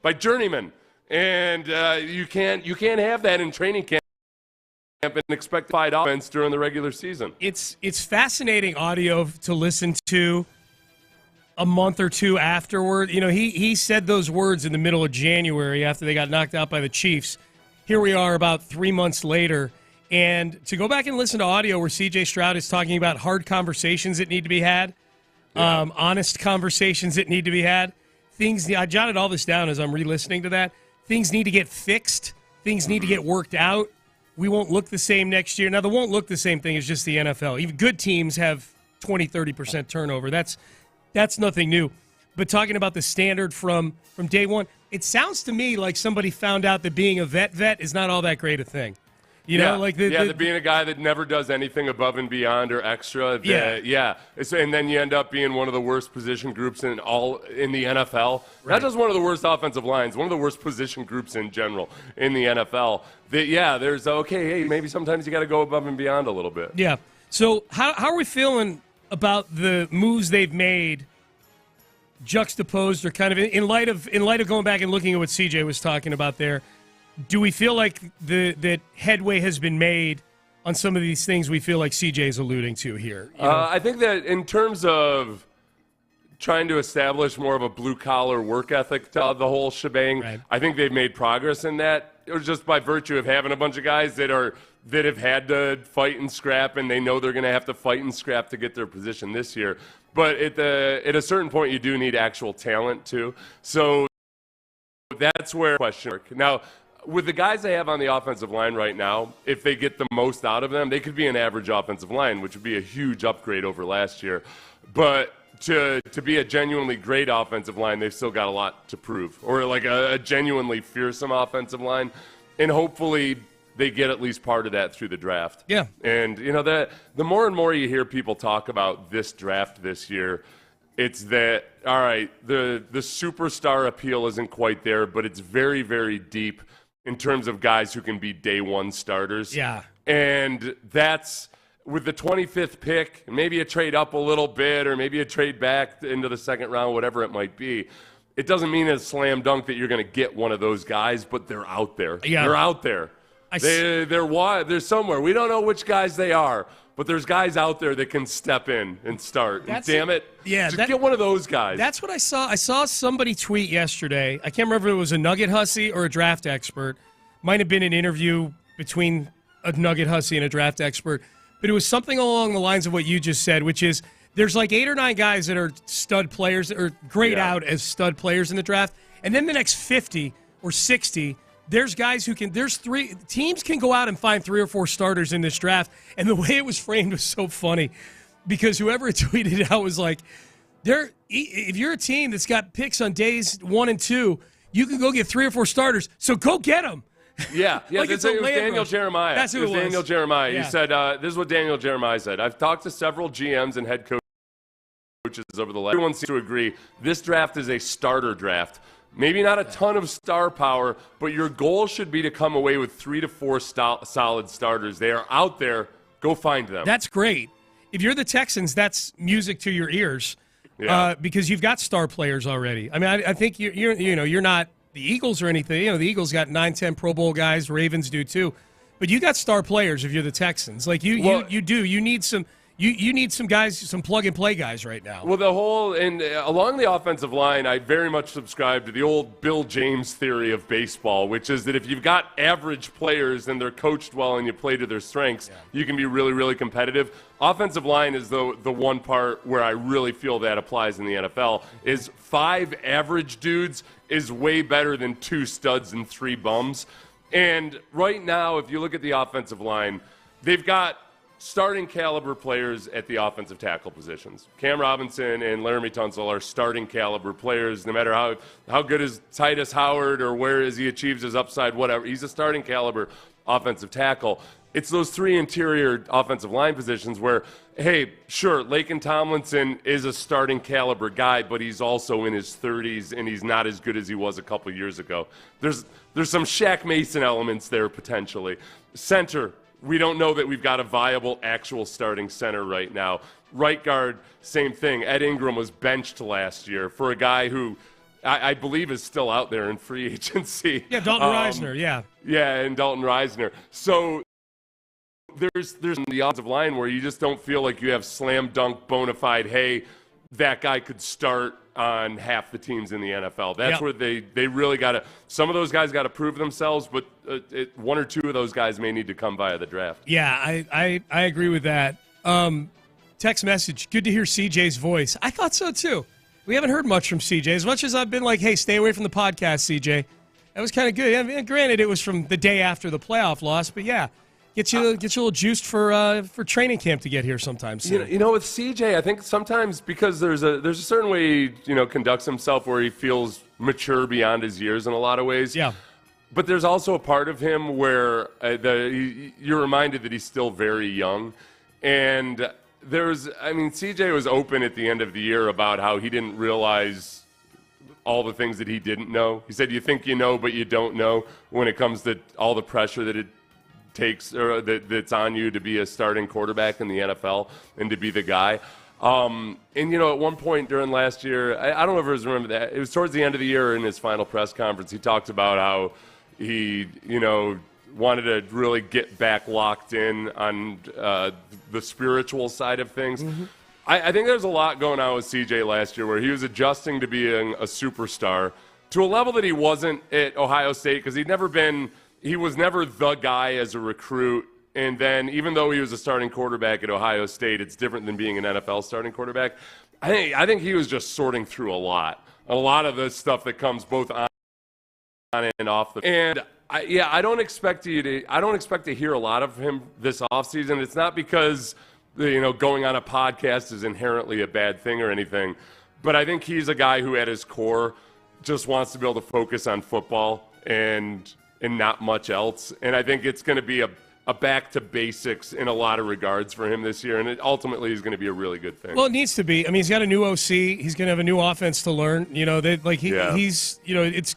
by journeymen, and you can't have that in training camp and expect fight offense during the regular season. It's fascinating audio to listen to a month or two afterward. He said those words in the middle of January after they got knocked out by the Chiefs. Here we are about 3 months later. And to go back and listen to audio where C.J. Stroud is talking about hard conversations that need to be had, honest conversations that need to be had, I jotted all this down as I'm re-listening to that. Things need to get fixed. Things need to get worked out. We won't look the same next year. Now, the won't look the same thing is just the NFL. Even good teams have 20, 30% turnover. That's nothing new. But talking about the standard from day one, it sounds to me like somebody found out that being a vet is not all that great a thing. You know, like being a guy that never does anything above and beyond or extra. And then you end up being one of the worst position groups in the NFL. Right. Not just one of the worst offensive lines, one of the worst position groups in general in the NFL. Maybe sometimes you got to go above and beyond a little bit. Yeah. So how are we feeling about the moves they've made, juxtaposed or kind of in light of going back and looking at what CJ was talking about there? Do we feel like that headway has been made on some of these things we feel like CJ is alluding to here? I think that in terms of trying to establish more of a blue-collar work ethic to the whole shebang, right. I think they've made progress in that. It was just by virtue of having a bunch of guys that have had to fight and scrap, and they know they're going to have to fight and scrap to get their position this year. But at a certain point, you do need actual talent, too. So that's where question mark. Now, with the guys they have on the offensive line right now, if they get the most out of them, they could be an average offensive line, which would be a huge upgrade over last year. But to be a genuinely great offensive line, they've still got a lot to prove, or like a genuinely fearsome offensive line. And hopefully they get at least part of that through the draft. Yeah. And, you know, the more and more you hear people talk about this draft this year, it's that, all right, the superstar appeal isn't quite there, but it's very, very deep in terms of guys who can be day one starters. Yeah. And that's with the 25th pick, maybe a trade up a little bit or maybe a trade back into the second round, whatever it might be. It doesn't mean it's a slam dunk that you're going to get one of those guys, but they're out there. Yeah. They're out there. They're somewhere. We don't know which guys they are, but there's guys out there that can step in and start. Damn it. Yeah, just get one of those guys. That's what I saw. I saw somebody tweet yesterday. I can't remember if it was a Nugget hussy or a draft expert. Might have been an interview between a Nugget hussy and a draft expert. But it was something along the lines of what you just said, which is there's like 8 or 9 guys that are stud players or grayed out as stud players in the draft. And then the next 50 or 60, there's guys who can – teams can go out and find 3 or 4 starters in this draft. And the way it was framed was so funny because whoever tweeted it out was like, if you're a team that's got picks on days 1 and 2, you can go get 3 or 4 starters. So go get them. Yeah, like it was Daniel Jeremiah. That's who it was. Daniel Jeremiah. Yeah. He said, this is what Daniel Jeremiah said. I've talked to several GMs and head coaches over the last. Everyone seems to agree this draft is a starter draft. Maybe not a ton of star power, but your goal should be to come away with 3 to 4 solid starters. They are out there. Go find them. That's great. If you're the Texans, that's music to your ears because you've got star players already. I mean, I think you're not the Eagles or anything. You know, the Eagles got 9-10 Pro Bowl guys. Ravens do too. But you got star players if you're the Texans. Like you do. You need some. You need some guys, some plug-and-play guys right now. Well, along the offensive line, I very much subscribe to the old Bill James theory of baseball, which is that if you've got average players and they're coached well and you play to their strengths, you can be really, really competitive. Offensive line is the one part where I really feel that applies in the NFL, is 5 average dudes is way better than 2 studs and 3 bums. And right now, if you look at the offensive line, they've got starting caliber players at the offensive tackle positions. Cam Robinson and Laramie Tunsil are starting caliber players, no matter how good is Titus Howard or where is he achieves his upside, whatever. He's a starting caliber offensive tackle. It's those 3 interior offensive line positions where, hey, sure, Laken Tomlinson is a starting caliber guy, but he's also in his 30s and he's not as good as he was a couple years ago. There's some Shaq Mason elements there potentially. Center, we don't know that we've got a viable actual starting center right now. Right guard, same thing. Ed Ingram was benched last year for a guy who I believe is still out there in free agency. Yeah, Dalton Reisner, yeah. Yeah, and Dalton Reisner. So there's the offensive line where you just don't feel like you have slam dunk bona fide, hey, that guy could start on half the teams in the NFL. That's where they really got to – some of those guys got to prove themselves, but 1 or 2 of those guys may need to come via the draft. Yeah, I agree with that. Text message, good to hear CJ's voice. I thought so too. We haven't heard much from CJ. As much as I've been like, hey, stay away from the podcast, CJ. That was kind of good. I mean, granted, it was from the day after the playoff loss, but yeah. Get you a little juiced for training camp to get here sometime soon. You know, with CJ, I think sometimes because there's a certain way he conducts himself where he feels mature beyond his years in a lot of ways. Yeah. But there's also a part of him where you're reminded that he's still very young. And CJ was open at the end of the year about how he didn't realize all the things that he didn't know. He said, you think you know, but you don't know when it comes to all the pressure that it takes or that's on you to be a starting quarterback in the NFL and to be the guy. At one point during last year, I don't know if you remember that, it was towards the end of the year in his final press conference, he talked about how he, wanted to really get back locked in on the spiritual side of things. Mm-hmm. I think there's a lot going on with CJ last year where he was adjusting to being a superstar to a level that he wasn't at Ohio State because he was never the guy as a recruit. And then even though he was a starting quarterback at Ohio State, it's different than being an NFL starting quarterback. I think he was just sorting through a lot of the stuff that comes both on and off the. And I don't expect to hear a lot of him this offseason. It's not because going on a podcast is inherently a bad thing or anything, but I think he's a guy who at his core just wants to be able to focus on football and not much else. And I think it's going to be a back to basics in a lot of regards for him this year, and it ultimately is going to be a really good thing. Well, it needs to be. I mean, he's got a new OC. He's going to have a new offense to learn. He's it's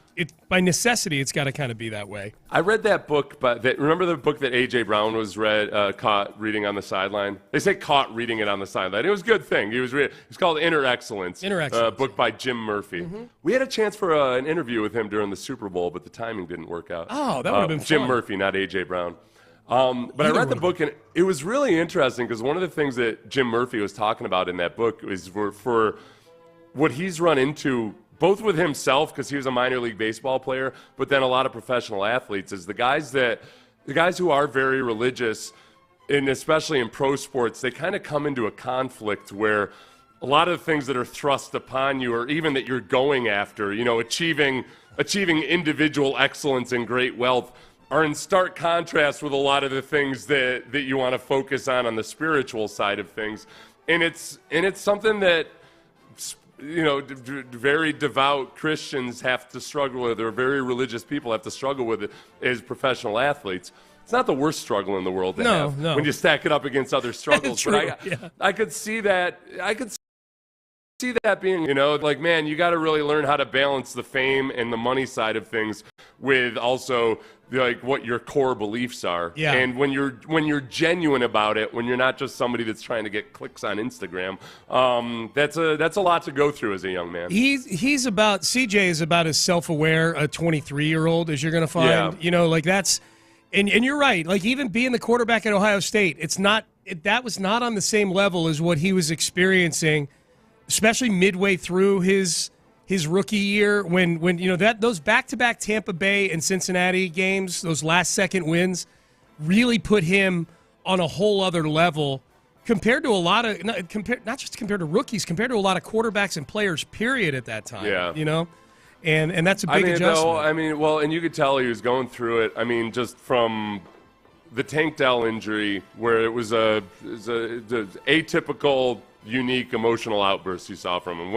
by necessity. It's got to kind of be that way. I read that book, remember the book that A.J. Brown was caught reading on the sideline? They say caught reading it on the sideline. It was a good thing. It's called Inner Excellence. Inner Excellence. Book by Jim Murphy. Mm-hmm. We had a chance for an interview with him during the Super Bowl, but the timing didn't work out. Oh, that would have been fun. Jim Murphy, not A.J. Brown. But I read the book, and it was really interesting because one of the things that Jim Murphy was talking about in that book is for what he's run into, both with himself because he was a minor league baseball player, but then a lot of professional athletes, is the guys who are very religious, and especially in pro sports, they kind of come into a conflict where a lot of the things that are thrust upon you, or even that you're going after, achieving individual excellence and great wealth, are in stark contrast with a lot of the things that you want to focus on the spiritual side of things. And it's something that, very devout Christians have to struggle with, or very religious people have to struggle with it as professional athletes. It's not the worst struggle in the world to have when you stack it up against other struggles. True, but I could see that. I could see that being, man, you got to really learn how to balance the fame and the money side of things with also what your core beliefs are. Yeah. And when you're genuine about it, when you're not just somebody that's trying to get clicks on Instagram, that's a lot to go through as a young man. CJ is about as self-aware a 23-year-old as you're going to find. Yeah. That's, and you're right. Even being the quarterback at Ohio State, that was not on the same level as what he was experiencing, especially midway through his rookie year when those back-to-back Tampa Bay and Cincinnati games, those last-second wins, really put him on a whole other level compared to a lot of not just compared to rookies, compared to a lot of quarterbacks and players. Period at that time. Yeah. And that's a big adjustment. And you could tell he was going through it. Just from the Tank Dell injury, where it was a atypical, unique emotional outbursts you saw from him.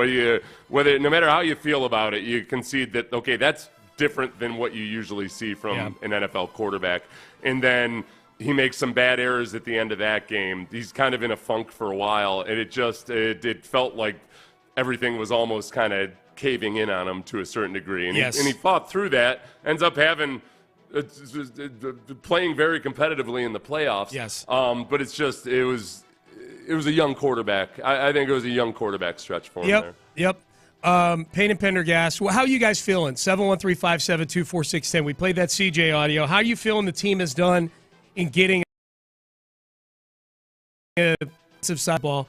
Whether no matter how you feel about it, you concede that that's different than what you usually see from an NFL quarterback. And then he makes some bad errors at the end of that game. He's kind of in a funk for a while, and it felt like everything was almost kind of caving in on him to a certain degree. And he fought through that. Ends up having playing very competitively in the playoffs. Yes. But it was a young quarterback. I think it was a young quarterback stretch for him there. Yep. Payne and Pendergast. Well, how are you guys feeling? 713-572-4610. We played that CJ audio. How are you feeling the team has done in getting a defensive side ball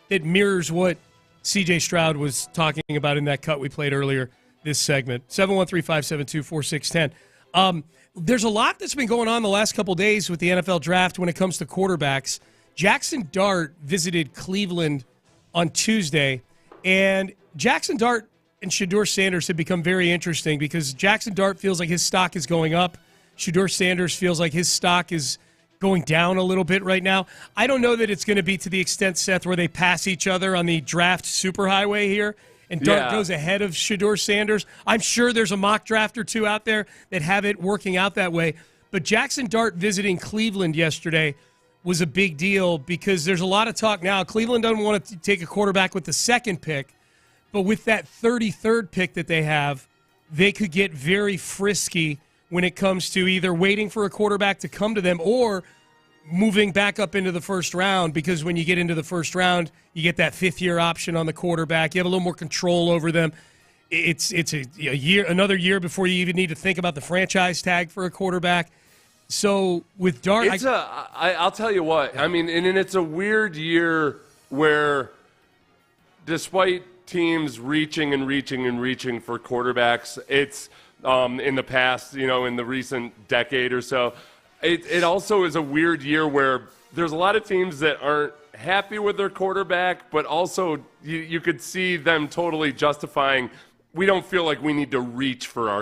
that mirrors what CJ Stroud was talking about in that cut we played earlier this segment? 713-572-4610. There's a lot that's been going on the last couple days with the NFL draft when it comes to quarterbacks. Jackson Dart visited Cleveland on Tuesday, and Jackson Dart and Shedeur Sanders have become very interesting because Jackson Dart feels like his stock is going up. Shedeur Sanders feels like his stock is going down a little bit right now. I don't know that it's going to be to the extent, Seth, where they pass each other on the draft superhighway here and Dart goes ahead of Shedeur Sanders. I'm sure there's a mock draft or two out there that have it working out that way. But Jackson Dart visiting Cleveland yesterday was a big deal because there's a lot of talk now. Cleveland doesn't want to take a quarterback with the second pick, but with that 33rd pick that they have, they could get very frisky when it comes to either waiting for a quarterback to come to them or moving back up into the first round, because when you get into the first round, you get that fifth-year option on the quarterback. You have a little more control over them. It's another year before you even need to think about the franchise tag for a quarterback. So with Dart, I'll tell you what. I mean, and it's a weird year where, despite teams reaching for quarterbacks, it's in the past, in the recent decade or so. It also is a weird year where there's a lot of teams that aren't happy with their quarterback, but also you could see them totally justifying, we don't feel like we need to reach for our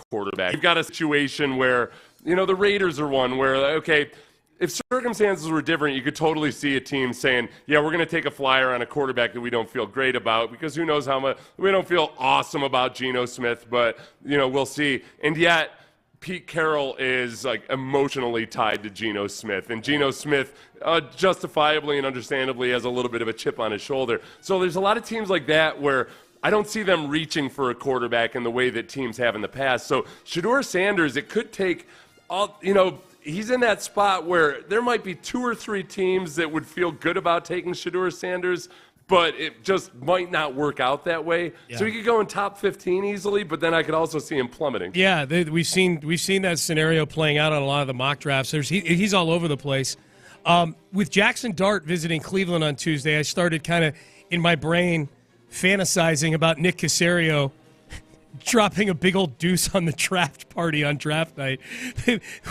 quarterback. You've got a situation where, the Raiders are one where, okay, if circumstances were different, you could totally see a team saying, yeah, we're going to take a flyer on a quarterback that we don't feel great about because who knows how much, we don't feel awesome about Geno Smith, but, we'll see. And yet, Pete Carroll is emotionally tied to Geno Smith, and Geno Smith justifiably and understandably has a little bit of a chip on his shoulder. So there's a lot of teams like that where I don't see them reaching for a quarterback in the way that teams have in the past. So Shedeur Sanders, it could take he's in that spot where there might be 2 or 3 teams that would feel good about taking Shedeur Sanders, but it just might not work out that way. Yeah. So he could go in top 15 easily, but then I could also see him plummeting. Yeah, we've seen that scenario playing out on a lot of the mock drafts. He's all over the place. With Jackson Dart visiting Cleveland on Tuesday, I started kind of in my brain fantasizing about Nick Caserio dropping a big old deuce on the draft party on draft night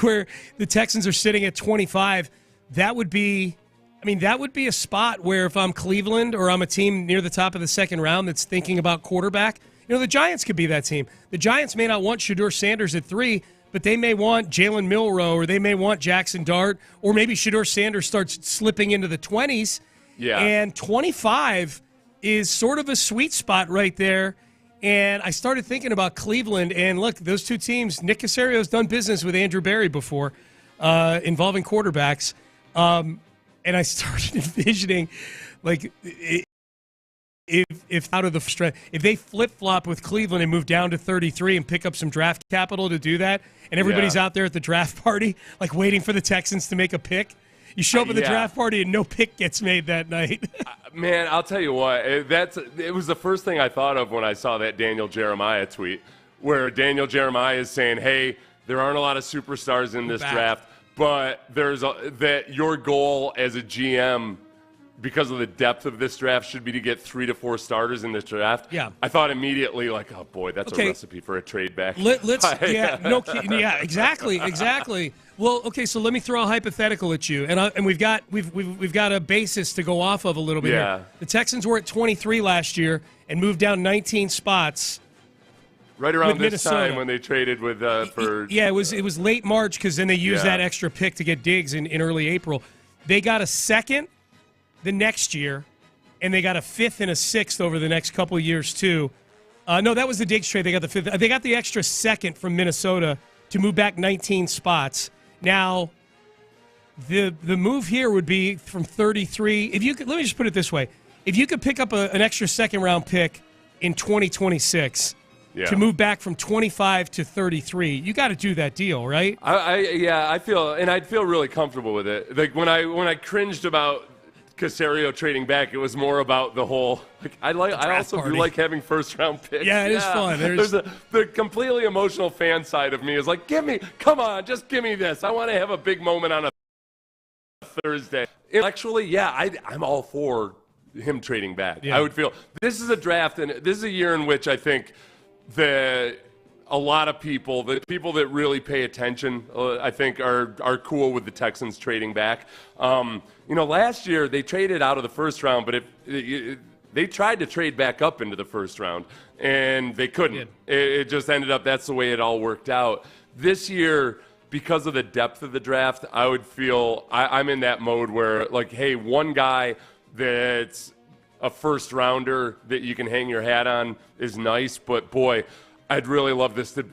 where the Texans are sitting at 25. That would be a spot where if I'm Cleveland or I'm a team near the top of the second round that's thinking about quarterback, the Giants could be that team. The Giants may not want Shedeur Sanders at 3, but they may want Jalen Milroe or they may want Jackson Dart, or maybe Shedeur Sanders starts slipping into the 20s. Yeah. And 25 is sort of a sweet spot right there. And I started thinking about Cleveland, and look, those two teams, Nick Caserio's done business with Andrew Berry before involving quarterbacks. And I started envisioning, if out of the stretch, if they flip-flop with Cleveland and move down to 33 and pick up some draft capital to do that, and everybody's out there at the draft party, waiting for the Texans to make a pick, you show up at the draft party and no pick gets made that night. Man, I'll tell you what, it was the first thing I thought of when I saw that Daniel Jeremiah tweet, where Daniel Jeremiah is saying, hey, there aren't a lot of superstars in this draft, but that your goal as a GM, because of the depth of this draft, should be to get 3 to 4 starters in this draft. Yeah, I thought immediately, oh boy, that's a recipe for a trade back. Exactly. Well, okay, so let me throw a hypothetical at you, and we've got a basis to go off of a little bit here. The Texans were at 23 last year and moved down 19 spots. Right around this time when they traded with for it was late March because then they used that extra pick to get Diggs in early April. They got a second the next year, and they got a 5th and a 6th over the next couple of years too. No, that was the Diggs trade. They got the 5th. They got the extra second from Minnesota to move back 19 spots. Now, the move here would be from 33. If you could, let me just put it this way: if you could pick up an extra second-round pick in 2026 to move back from 25 to 33, you got to do that deal, right? I'd feel really comfortable with it. When I cringed about Caserio trading back, it was more about the whole. I also do like having first-round picks. Yeah, it is fun. There's the completely emotional fan side of me is come on, just give me this. I want to have a big moment on a Thursday. Intellectually, I'm all for him trading back. Yeah. I would feel this is a draft, and this is a year in which I think a lot of people, the people that really pay attention, I think are cool with the Texans trading back. Last year they traded out of the first round, but they tried to trade back up into the first round, and they couldn't. It just ended up that's the way it all worked out. This year, because of the depth of the draft, I would feel I'm in that mode where, hey, one guy that's a first rounder that you can hang your hat on is nice, but boy, I'd really love this to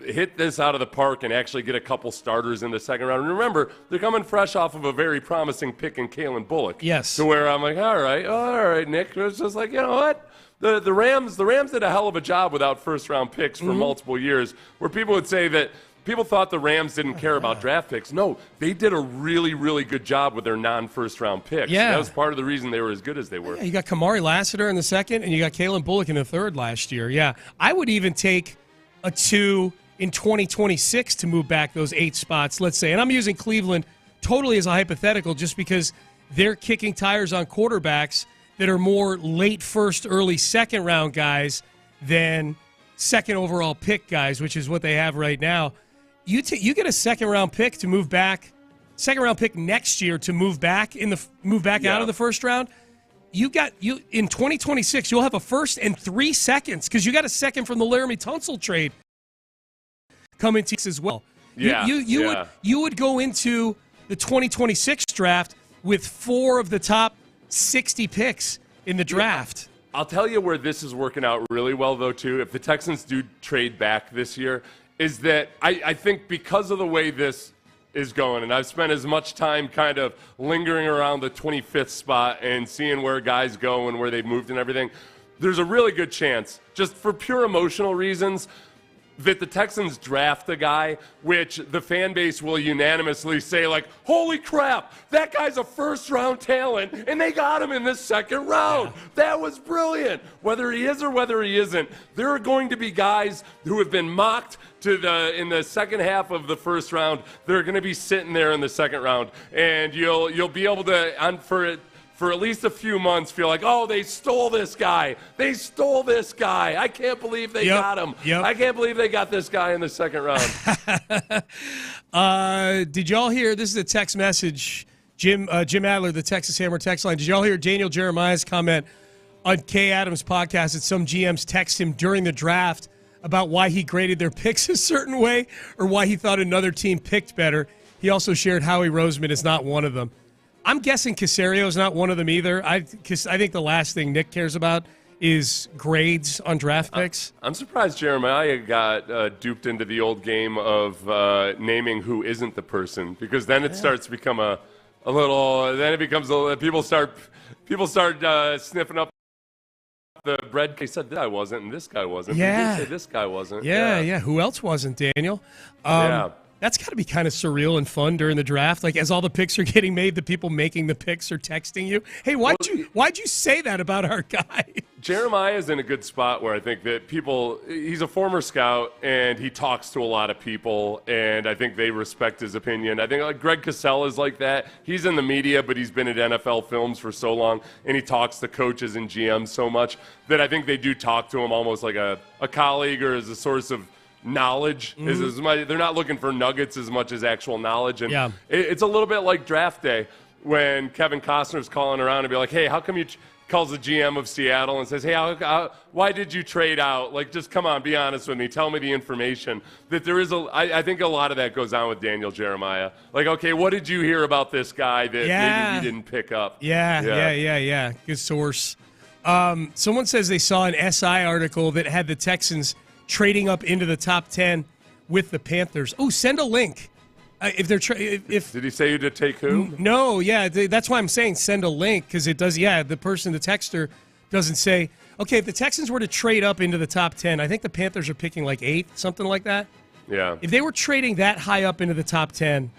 hit this out of the park and actually get a couple starters in the second round. And remember, they're coming fresh off of a very promising pick in Kalen Bullock. Yes. To where I'm like, all right, Nick. It's just like, you know what? The Rams did a hell of a job without first round picks for multiple years, where people would say that people thought the Rams didn't care about draft picks. No, they did a really, really good job with their non-first round picks. Yeah. That was part of the reason they were as good as they were. Yeah, you got Kamari Lassiter in the second, and you got Kalen Bullock in the third last year. Yeah, I would even take a 2 in 2026 to move back those 8 spots, let's say. And I'm using Cleveland totally as a hypothetical just because they're kicking tires on quarterbacks that are more late first, early second round guys than second overall pick guys, which is what they have right now. You get a second round pick to move back, second round pick next year to move back out of the first round. In 2026 you'll have a first and 3 seconds because you got a second from the Laramie Tunsil trade coming to as well. Yeah, you would go into the 2026 draft with 4 of the top 60 picks in the draft. I'll tell you where this is working out really well, though, too. If the Texans do trade back this year, is that I think because of the way this is going, and I've spent as much time kind of lingering around the 25th spot and seeing where guys go and where they've moved and everything, there's a really good chance, just for pure emotional reasons, that the Texans draft a guy, which the fan base will unanimously say, like, holy crap, that guy's a first-round talent, and they got him in the second round. Yeah. That was brilliant. Whether he is or whether he isn't, there are going to be guys who have been mocked in the second half of the first round. They're going to be sitting there in the second round, and you'll be able to, for at least a few months, feel like, oh, they stole this guy. They stole this guy. I can't believe they got him. Yep. I can't believe they got this guy in the second round. Did y'all hear, this is a text message, Jim Adler, the Texas Hammer text line. Did y'all hear Daniel Jeremiah's comment on Kay Adams' podcast that some GMs text him during the draft about why he graded their picks a certain way or why he thought another team picked better? He also shared Howie Roseman is not one of them. I'm guessing Caserio is not one of them either. Because I think the last thing Nick cares about is grades on draft picks. I'm surprised Jeremiah got duped into the old game of naming who isn't the person, because then it starts to become a little. Then it becomes people start sniffing up the bread. They said that guy wasn't, and this guy wasn't. Yeah. They did say this guy wasn't. Yeah. Who else wasn't, Daniel? Yeah. That's got to be kind of surreal and fun during the draft. Like, as all the picks are getting made, the people making the picks are texting you, hey, why'd you say that about our guy? Jeremiah is in a good spot where I think that he's a former scout, and he talks to a lot of people, and I think they respect his opinion. I think like Greg Cosell is like that. He's in the media, but he's been at NFL Films for so long, and he talks to coaches and GMs so much that I think they do talk to him almost like a colleague or as a source of knowledge. They're not looking for nuggets as much as actual knowledge. And it's a little bit like draft day when Kevin Costner's calling around and be like, hey, how come you calls the GM of Seattle and says, hey, why did you trade out? Like, just come on, be honest with me. Tell me the information. That there is I think a lot of that goes on with Daniel Jeremiah. Like, okay, what did you hear about this guy that maybe you didn't pick up? Yeah. Good source. Someone says they saw an SI article that had the Texans trading up into the top 10 with the Panthers. Oh, send a link. If they're did he say you to take who? No, that's why I'm saying send a link, because it does. Yeah, the texter doesn't say. Okay, if the Texans were to trade up into the top 10, I think the Panthers are picking like 8th, something like that. Yeah. If they were trading that high up into the top 10,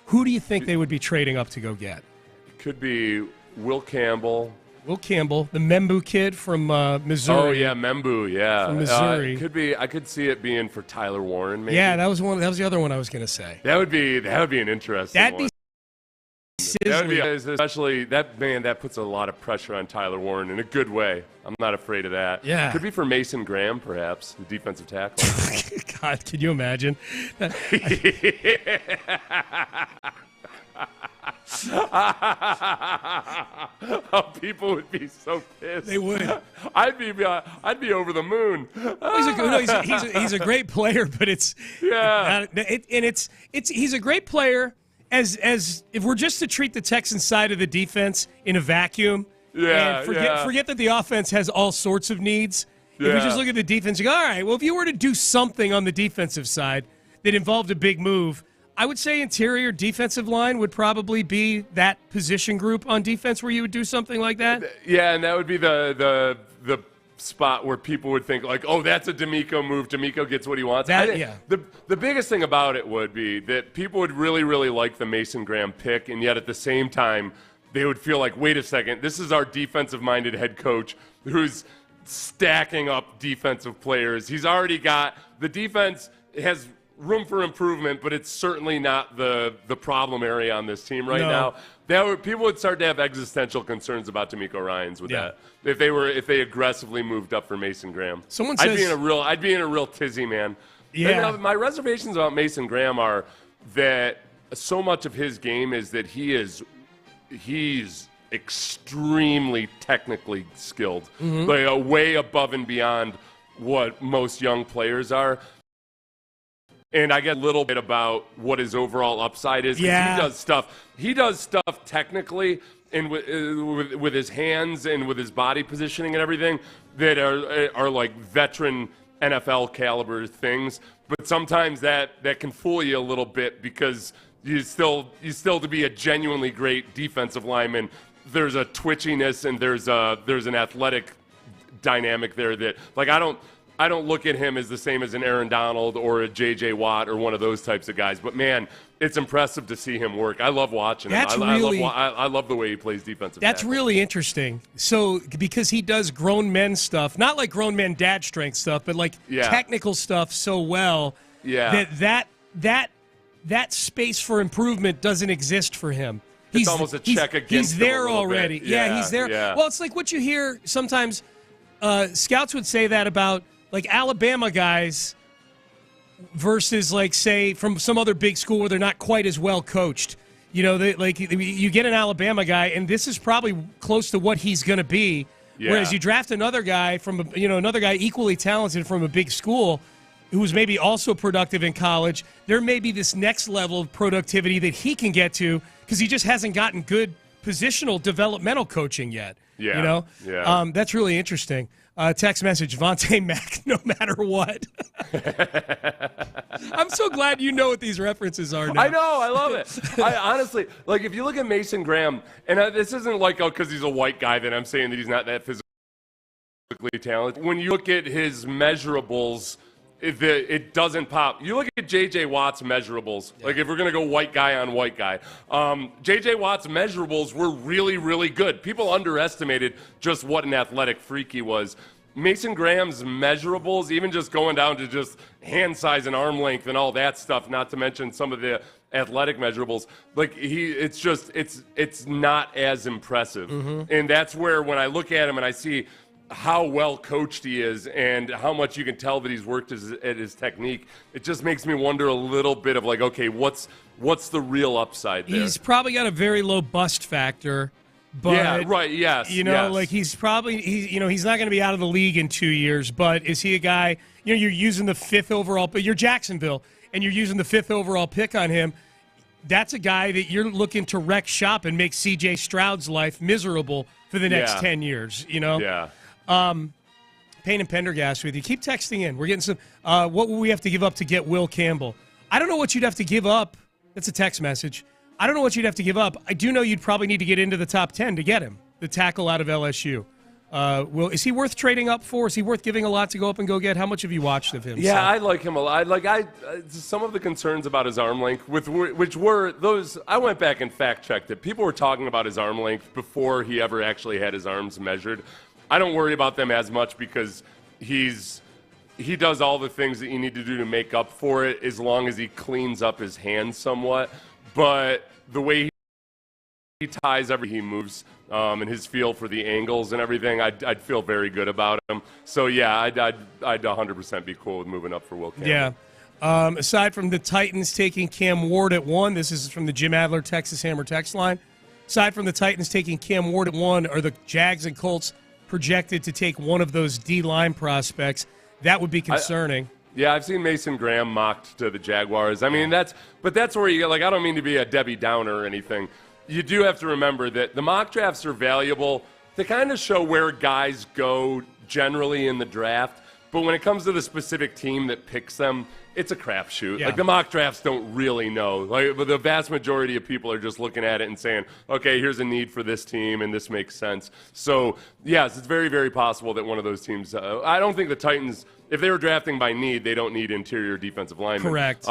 who do you think they would be trading up to go get? It could be Will Campbell, the Membu kid from Missouri. Oh yeah, Membu, yeah. From Missouri. It could be. I could see it being for Tyler Warren, maybe. Yeah, that was the other one I was going to say. That would be an interesting one. That'd be sizzling. Especially that puts a lot of pressure on Tyler Warren in a good way. I'm not afraid of that. Yeah. Could be for Mason Graham, perhaps, the defensive tackle. God, can you imagine? Oh, people would be so pissed. They would. I'd be over the moon. He's a great player, but he's a great player as if we're just to treat the Texans side of the defense in a vacuum, Yeah, and forget that the offense has all sorts of needs. Yeah. If you just look at the defense, you go, all right, well, if you were to do something on the defensive side that involved a big move, I would say interior defensive line would probably be that position group on defense where you would do something like that. Yeah, and that would be the spot where people would think like, oh, that's a D'Amico move. D'Amico gets what he wants. The biggest thing about it would be that people would really, really like the Mason Graham pick, and yet at the same time, they would feel like, wait a second, this is our defensive-minded head coach who's stacking up defensive players. He's already got the defense has room for improvement, but it's certainly not the problem area on this team right now. People would start to have existential concerns about D'Amico Ryans with that if they aggressively moved up for Mason Graham. I'd be in a real tizzy, man. Yeah. And, my reservations about Mason Graham are that so much of his game is that he's extremely technically skilled, like way above and beyond what most young players are. And I get a little bit about what his overall upside is. Yeah. He does stuff technically and with his hands and with his body positioning and everything that are like veteran NFL caliber things. But sometimes that can fool you a little bit because you still to be a genuinely great defensive lineman, there's a twitchiness and there's an athletic dynamic there that, like, I don't look at him as the same as an Aaron Donald or a J.J. Watt or one of those types of guys. But, man, it's impressive to see him work. I love watching him. I love the way he plays defensive That's tackle. really interesting. So because he does grown men stuff, not like grown men dad strength stuff, but like technical stuff so well that space for improvement doesn't exist for him. It's almost a check against him. He's there already. Yeah, he's there. Yeah. Well, it's like what you hear sometimes. Scouts would say that about like Alabama guys versus like say from some other big school where they're not quite as well coached. You know, you get an Alabama guy, and this is probably close to what he's going to be. Yeah. Whereas you draft another guy another guy equally talented from a big school who was maybe also productive in college. There may be this next level of productivity that he can get to because he just hasn't gotten good positional developmental coaching yet. Yeah. You know? Yeah. That's really interesting. Text message, Vontae Mack, no matter what. I'm so glad you know what these references are now. I know. I love it. I honestly, like, if you look at Mason Graham, and this isn't like, because he's a white guy that I'm saying that he's not that physically talented. When you look at his measurables, it doesn't pop. You look at J.J. Watt's measurables. Like, if we're going to go white guy on white guy, J.J. Watt's measurables were really, really good. People underestimated just what an athletic freak he was. Mason Graham's measurables, even just going down to just hand size and arm length and all that stuff, not to mention some of the athletic measurables, like it's not as impressive. And that's where when I look at him and I see how well coached he is and how much you can tell that he's worked at his technique, it just makes me wonder a little bit of like, okay, what's the real upside there? He's probably got a very low bust factor. But, yeah, right, yes. Like he's not going to be out of the league in 2 years, but is he a guy, you're using the 5th overall, but you're Jacksonville, and you're using the 5th overall pick on him. That's a guy that you're looking to wreck shop and make C.J. Stroud's life miserable for the next 10 years, you know? Yeah. Payne and Pendergast with you. Keep texting in. We're getting some. What will we have to give up to get Will Campbell? I don't know what you'd have to give up. That's a text message. I don't know what you'd have to give up. I do know you'd probably need to get into the top 10 to get him, the tackle out of LSU. Is he worth trading up for? Is he worth giving a lot to go up and go get? How much have you watched of him? Yeah, I like him a lot. Some of the concerns about his arm length, which were those, I went back and fact-checked it. People were talking about his arm length before he ever actually had his arms measured. I don't worry about them as much because he does all the things that you need to do to make up for it as long as he cleans up his hands somewhat. But the way he ties he moves and his feel for the angles and everything, I'd feel very good about him. So, yeah, I'd 100% be cool with moving up for Will Campbell. Yeah. Aside from the Titans taking Cam Ward at 1, this is from the Jim Adler Texas Hammer text line. Aside from the Titans taking Cam Ward at 1, are the Jags and Colts projected to take one of those D-line prospects? That would be concerning. I've seen Mason Graham mocked to the Jaguars. I mean, that's where you get, like, I don't mean to be a Debbie Downer or anything. You do have to remember that the mock drafts are valuable show where guys go generally in the draft. But when it comes to the specific team that picks them, it's a crapshoot. Yeah. Like, the mock drafts don't really know. Like, but the vast majority of people are just looking at it and saying, okay, here's a need for this team, and this makes sense. So, yes, it's very, very possible that one of those teams I don't think the Titans, if they were drafting by need, they don't need interior defensive linemen. Correct.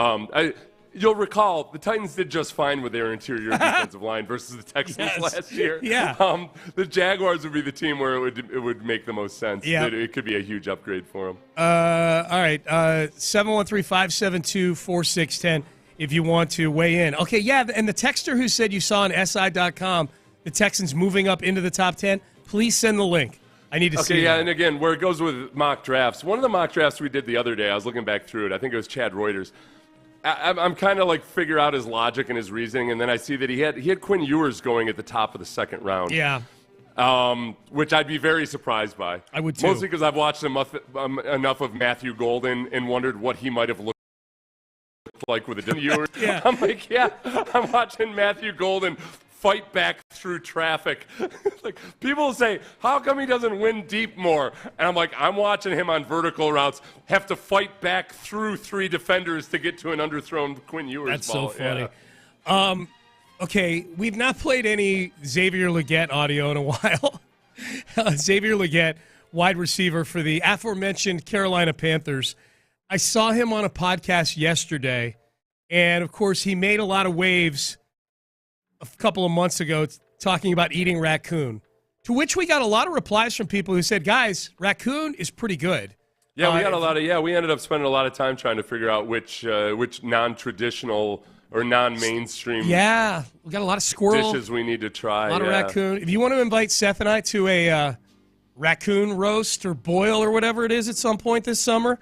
You'll recall the Titans did just fine with their interior defensive line versus the Texans last year. Yeah. The Jaguars would be the team where it would make the most sense. Yeah. It could be a huge upgrade for them. All right. 713-572-4610 if you want to weigh in. Okay, yeah, and the texter who said you saw on SI.com the Texans moving up into the top 10, please send the link. I need to see yeah, that. and again, where it goes with mock drafts, one of the mock drafts we did the other day, I was looking back through it. I think it was Chad Reuters. I'm kind of like figure out his logic and his reasoning, and then I see that he had Quinn Ewers going at the top of the second round. Yeah. Which I'd be very surprised by. I would too. Mostly because I've watched enough of Matthew Golden and wondered what he might have looked like with a different Ewers. Yeah. I'm like, I'm watching Matthew Golden fight back through traffic. Like, people say, how come he doesn't win deep more? And I'm like, I'm watching him on vertical routes have to fight back through three defenders to get to an underthrown Quinn Ewers That's ball. so funny. Yeah. Okay, we've not played any Xavier Legette audio in a while. Xavier Legette, wide receiver for the aforementioned Carolina Panthers. I saw him on a podcast yesterday, and, of course, he made a lot of waves a couple of months ago talking about eating raccoon, to which we got a lot of replies from people who said, guys, raccoon is pretty good. Yeah, we got a lot of, we ended up spending a lot of time trying to figure out which non-traditional or non-mainstream we got a lot of squirrel dishes we need to try. A lot of raccoon. If you want to invite Seth and I to a raccoon roast or boil or whatever it is at some point this summer,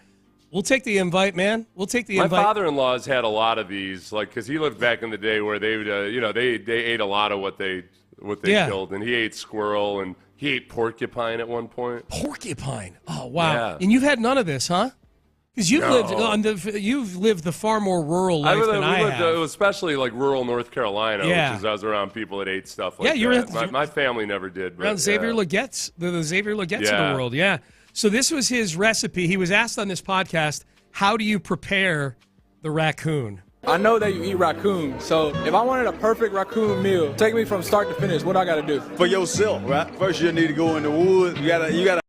we'll take the invite, man. We'll take the invite. My father-in-law's had a lot of these, like, because he lived back in the day where they would, they ate a lot of what they killed, and he ate squirrel and he ate porcupine at one point. Porcupine. Oh wow! Yeah. And you've had none of this, huh? Because you've lived the far more rural life than I have. Especially like rural North Carolina, which is I was around people that ate stuff like that. My family never did. But, around Xavier Legette's, the Xavier Legette's of the world, So this was his recipe. He was asked on this podcast, how do you prepare the raccoon? I know that you eat raccoon, so if I wanted a perfect raccoon meal, take me from start to finish, what I got to do? For yourself, right? First you need to go in the woods. You gotta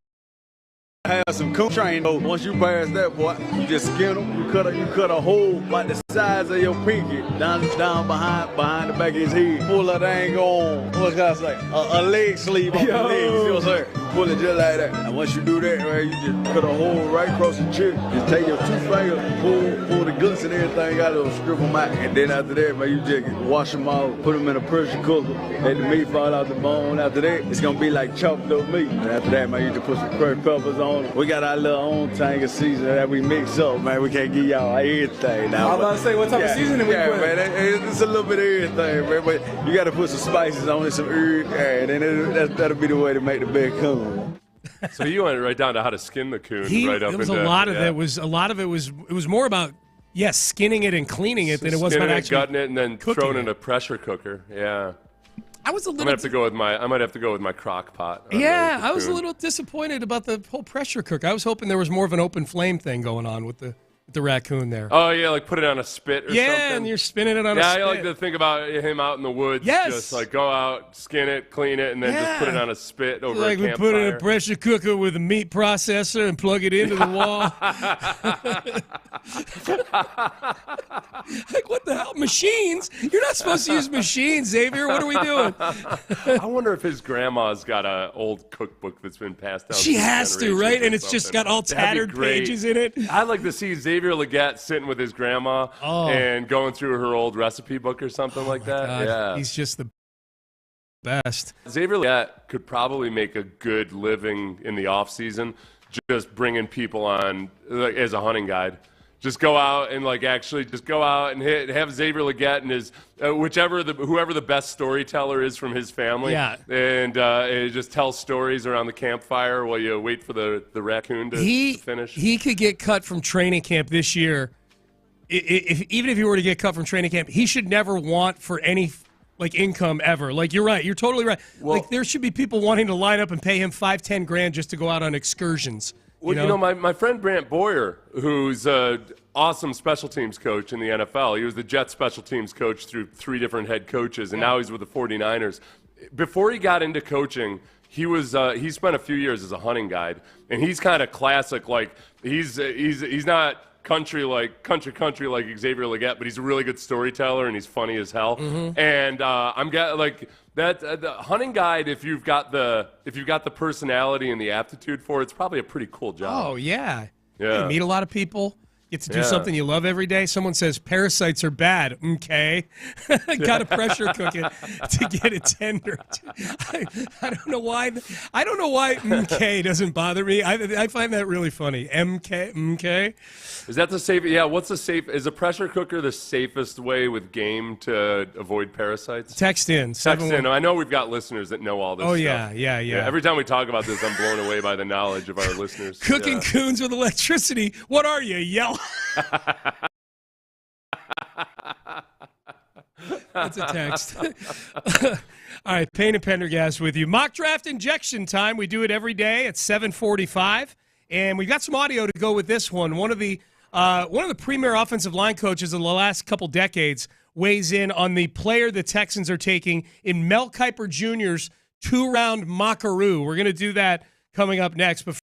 have some coon train. Once you pass that point, you just skin them. You cut a hole about the size of your pinky down behind the back of his head. Pull that thing on. What can I say? A leg sleeve on the leg. You see what I'm saying? Pull it just like that. And once you do that, right, you just cut a hole right across the chip. Just take your 2 fingers, pull the guts and everything out of them, strip them out. And then after that, man, you just wash them out, put them in a pressure cooker, let the meat fall out the bone. After that, it's gonna be like chopped up meat. And after that, man, you just put some crushed peppers on. We got our little own thing of seasoning that we mix up, man. We can't give y'all everything now. I was about to say, what type of seasoning we put? Man, it's a little bit of everything, man. But you got to put some spices on it, some herbs, and then that'll be the way to make the best coon. So you went right down to how to skin the coon. It was a lot of it was more about skinning it and cleaning it than it was about actually gutting it and then throwing it in a pressure cooker. Yeah. I might have to go with my crock pot. Yeah, I was a little disappointed about the whole pressure cooker. I was hoping there was more of an open flame thing going on with the raccoon there. Oh yeah, like put it on a spit or something. Yeah, and you're spinning it on a spit. Yeah, I like to think about him out in the woods. Yes. Just like go out, skin it, clean it, and then just put it on a spit over a campfire. Like we put it in a pressure cooker with a meat processor and plug it into the wall. Like, what the hell? Machines? You're not supposed to use machines, Xavier. What are we doing? I wonder if his grandma's got an old cookbook that's been passed down. She has to, right? And it's just got all tattered pages in it. I'd like to see Xavier Legette sitting with his grandma and going through her old recipe book or something like that. God. Yeah, he's just the best. Xavier Legette could probably make a good living in the off season, just bringing people on as a hunting guide. Just go out and go out and have Xavier Legette and his whoever the best storyteller is from his family. Yeah. And just tell stories around the campfire while you wait for the raccoon to finish. He could get cut from training camp this year. Even if he were to get cut from training camp, he should never want for any income ever. Like, you're right. You're totally right. Well, like, there should be people wanting to line up and pay him $5-10 grand just to go out on excursions. Well, my friend Brant Boyer, who's an awesome special teams coach in the NFL, he was the Jets special teams coach through 3 different head coaches, and now he's with the 49ers. Before he got into coaching, he spent a few years as a hunting guide, and he's kind of classic. Like, he's not country like Xavier Legette, but he's a really good storyteller and he's funny as hell. Mm-hmm. And I'm getting like that the hunting guide. If you've got the personality and the aptitude for it, it's probably a pretty cool job. Oh yeah. Yeah. You meet a lot of people. Get to do something you love every day. Someone says parasites are bad. Okay. Got to pressure cook it to get it tender. I don't know why. I don't know why MK doesn't bother me. I find that really funny. MK. Is that the safe? Yeah. What's the safe? Is a pressure cooker the safest way with game to avoid parasites? Text in. I know we've got listeners that know all this. Oh stuff. Yeah. Every time we talk about this, I'm blown away by the knowledge of our listeners. Cooking coons with electricity. What are you? Yell. That's a text. All right, Payne and Pendergast with you. Mock draft injection time. We do it every day at 7:45, and we've got some audio to go with this one. One of the premier offensive line coaches of the last couple decades weighs in on the player the Texans are taking in Mel Kiper Jr.'s 2-round mockaroo. We're going to do that coming up next. But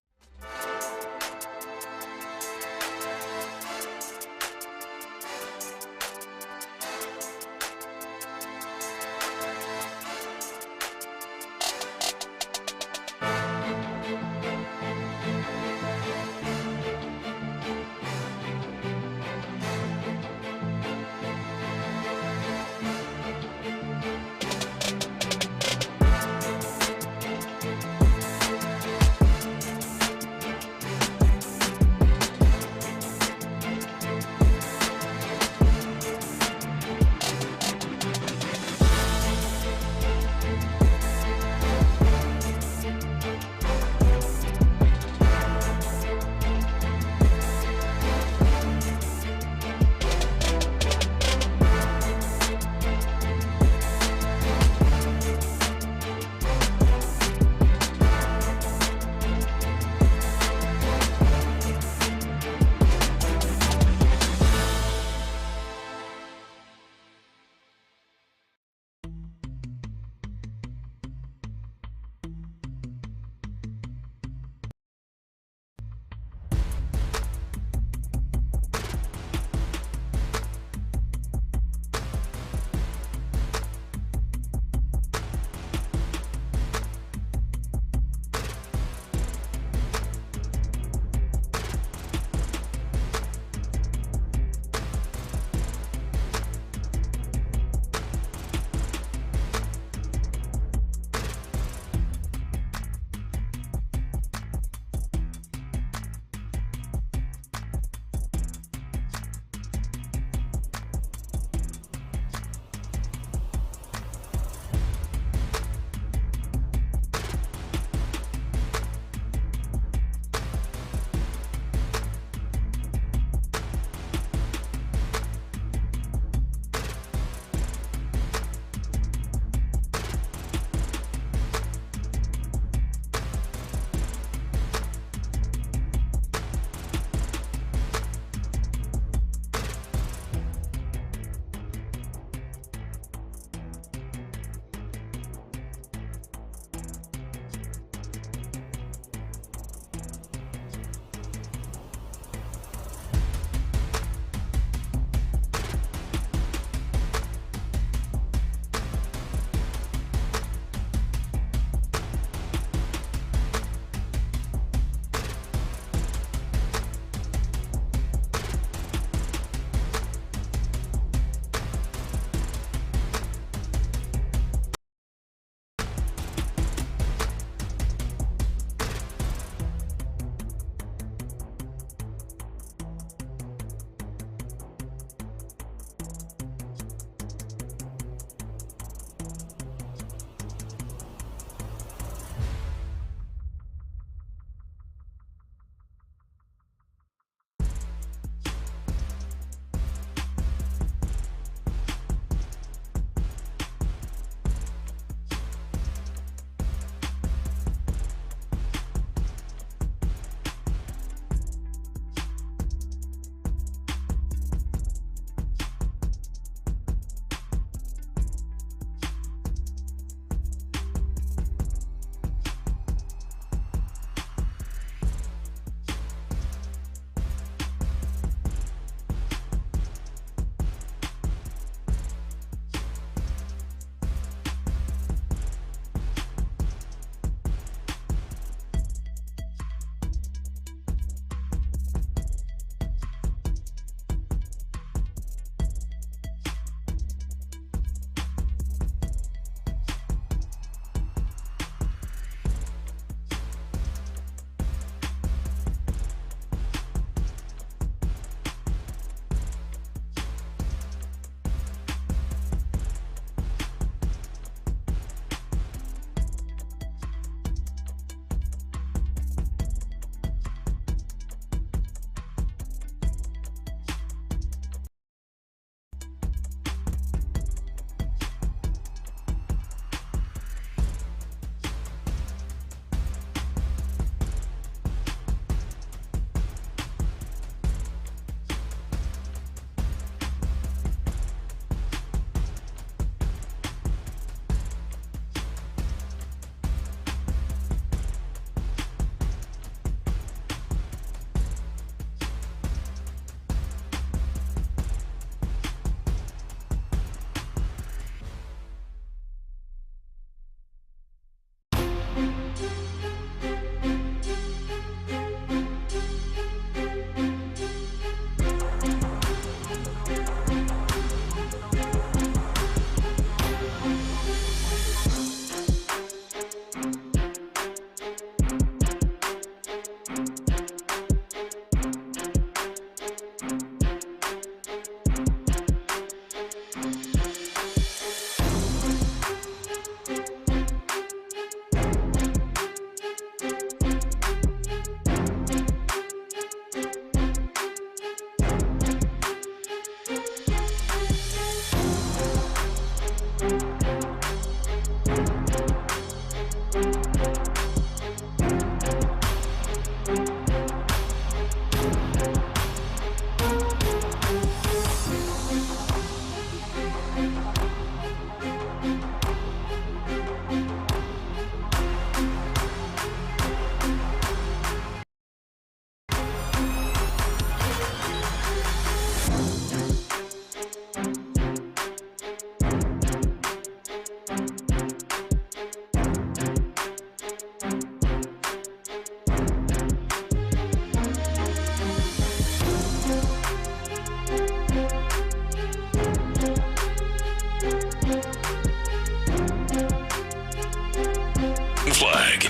Flag.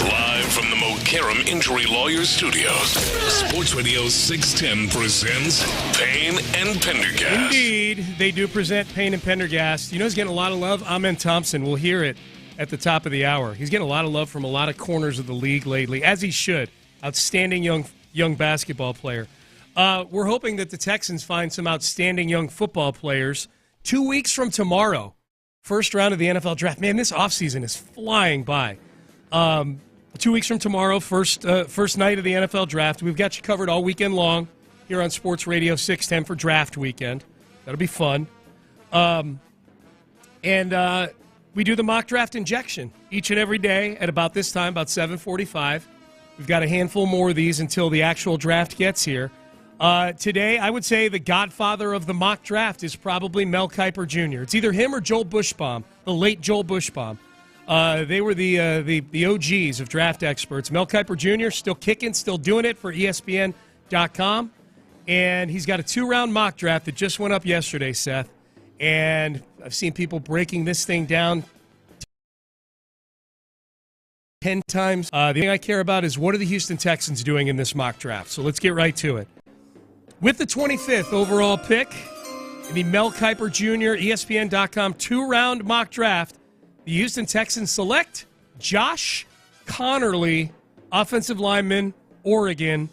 Live from the Montero Injury Lawyers Studios, Sports Radio 610 presents Payne and Pendergast. Indeed, they do present Payne and Pendergast. You know he's getting a lot of love? Amen Thompson. We'll hear it at the top of the hour. He's getting a lot of love from a lot of corners of the league lately, as he should. Outstanding young basketball player. We're hoping that the Texans find some outstanding young football players 2 weeks from tomorrow. First round of the NFL draft. Man, this offseason is flying by. 2 weeks from tomorrow, first night of the NFL draft. We've got you covered all weekend long here on Sports Radio 610 for draft weekend. That'll be fun. And we do the mock draft injection each and every day at about this time, about 7:45. We've got a handful more of these until the actual draft gets here. Today, I would say the godfather of the mock draft is probably Mel Kiper Jr. It's either him or Joel Bushbaum, the late Joel Bushbaum. They were the OGs of draft experts. Mel Kiper Jr. still kicking, still doing it for ESPN.com. And he's got a 2-round mock draft that just went up yesterday, Seth. And I've seen people breaking this thing down 10 times. The thing I care about is what are the Houston Texans doing in this mock draft? So let's get right to it. With the 25th overall pick in the Mel Kiper Jr. ESPN.com 2-round mock draft, the Houston Texans select Josh Conerly, offensive lineman, Oregon.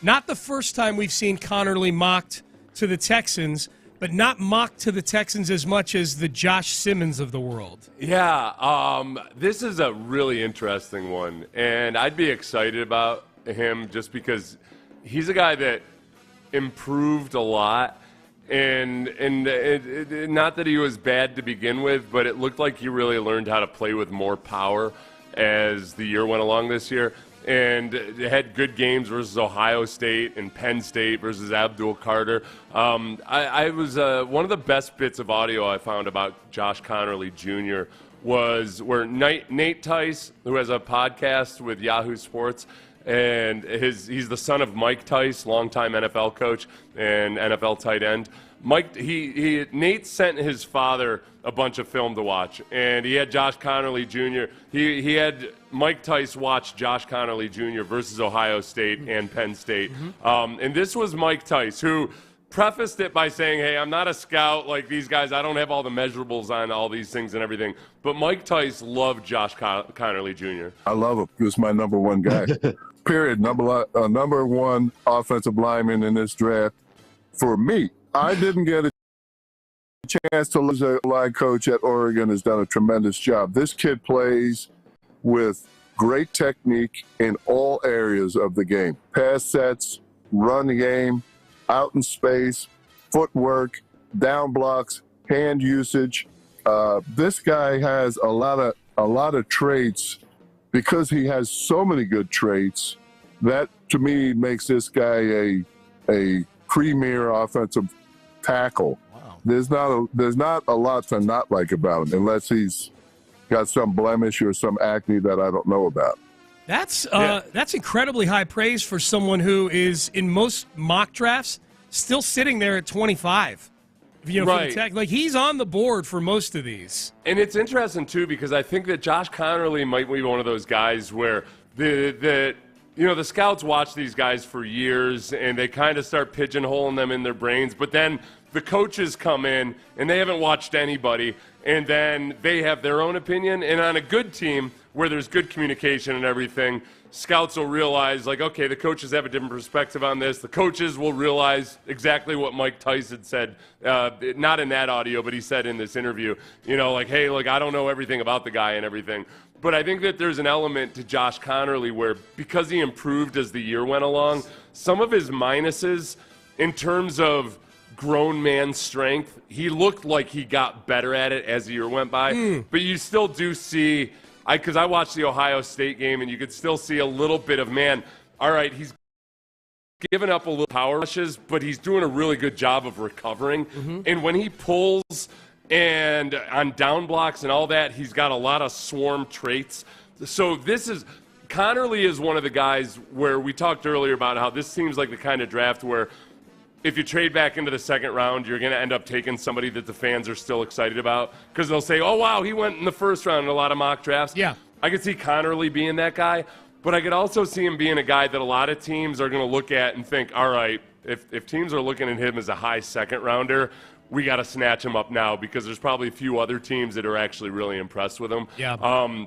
Not the first time we've seen Conerly mocked to the Texans, but not mocked to the Texans as much as the Josh Simmons of the world. Yeah, this is a really interesting one, and I'd be excited about him just because he's a guy that improved a lot, and not that he was bad to begin with, but it looked like he really learned how to play with more power as the year went along this year, and had good games versus Ohio State and Penn State versus Abdul Carter. I was one of the best bits of audio I found about Josh Conerly Jr. was where Nate Tice, who has a podcast with Yahoo Sports, and he's the son of Mike Tice, longtime NFL coach and NFL tight end. Nate sent his father a bunch of film to watch, and he had Josh Conerly Jr. He had Mike Tice watch Josh Conerly Jr. versus Ohio State and Penn State. And this was Mike Tice, who prefaced it by saying, hey, I'm not a scout like these guys. I don't have all the measurables on all these things and everything. But Mike Tice loved Josh Conerly Jr. I love him. He was my number one guy. Period. Number one offensive lineman in this draft for me. I didn't get a chance to lose. A line coach at Oregon has done a tremendous job. This kid plays with great technique in all areas of the game. Pass sets, run the game, out in space, footwork, down blocks, hand usage. This guy has a lot of traits. Because he has so many good traits, that to me makes this guy a premier offensive tackle. Wow. There's not a lot to not like about him, unless he's got some blemish or some acne that I don't know about. That's incredibly high praise for someone who is in most mock drafts still sitting there at 25. Right. Like, he's on the board for most of these. And it's interesting, too, because I think that Josh Conerly might be one of those guys where the scouts watch these guys for years, and they kind of start pigeonholing them in their brains. But then the coaches come in and they haven't watched anybody, and then they have their own opinion. And on a good team where there's good communication and everything, scouts will realize, like, okay, the coaches have a different perspective on this. The coaches will realize exactly what Mike Tyson said, not in that audio, but he said in this interview, like, hey, like, I don't know everything about the guy and everything. But I think that there's an element to Josh Connerly where, because he improved as the year went along, some of his minuses in terms of grown man strength, he looked like he got better at it as the year went by. But you still do see, because I watched the Ohio State game, and you could still see a little bit of, man, all right, he's given up a little power rushes, but he's doing a really good job of recovering. And when he pulls and on down blocks and all that, he's got a lot of swarm traits. So Connerly is one of the guys where we talked earlier about how this seems like the kind of draft where if you trade back into the second round, you're going to end up taking somebody that the fans are still excited about because they'll say, oh, wow, he went in the first round in a lot of mock drafts. Yeah. I could see Connerly being that guy, but I could also see him being a guy that a lot of teams are going to look at and think, all right, if teams are looking at him as a high second rounder, we got to snatch him up now because there's probably a few other teams that are actually really impressed with him. Yeah.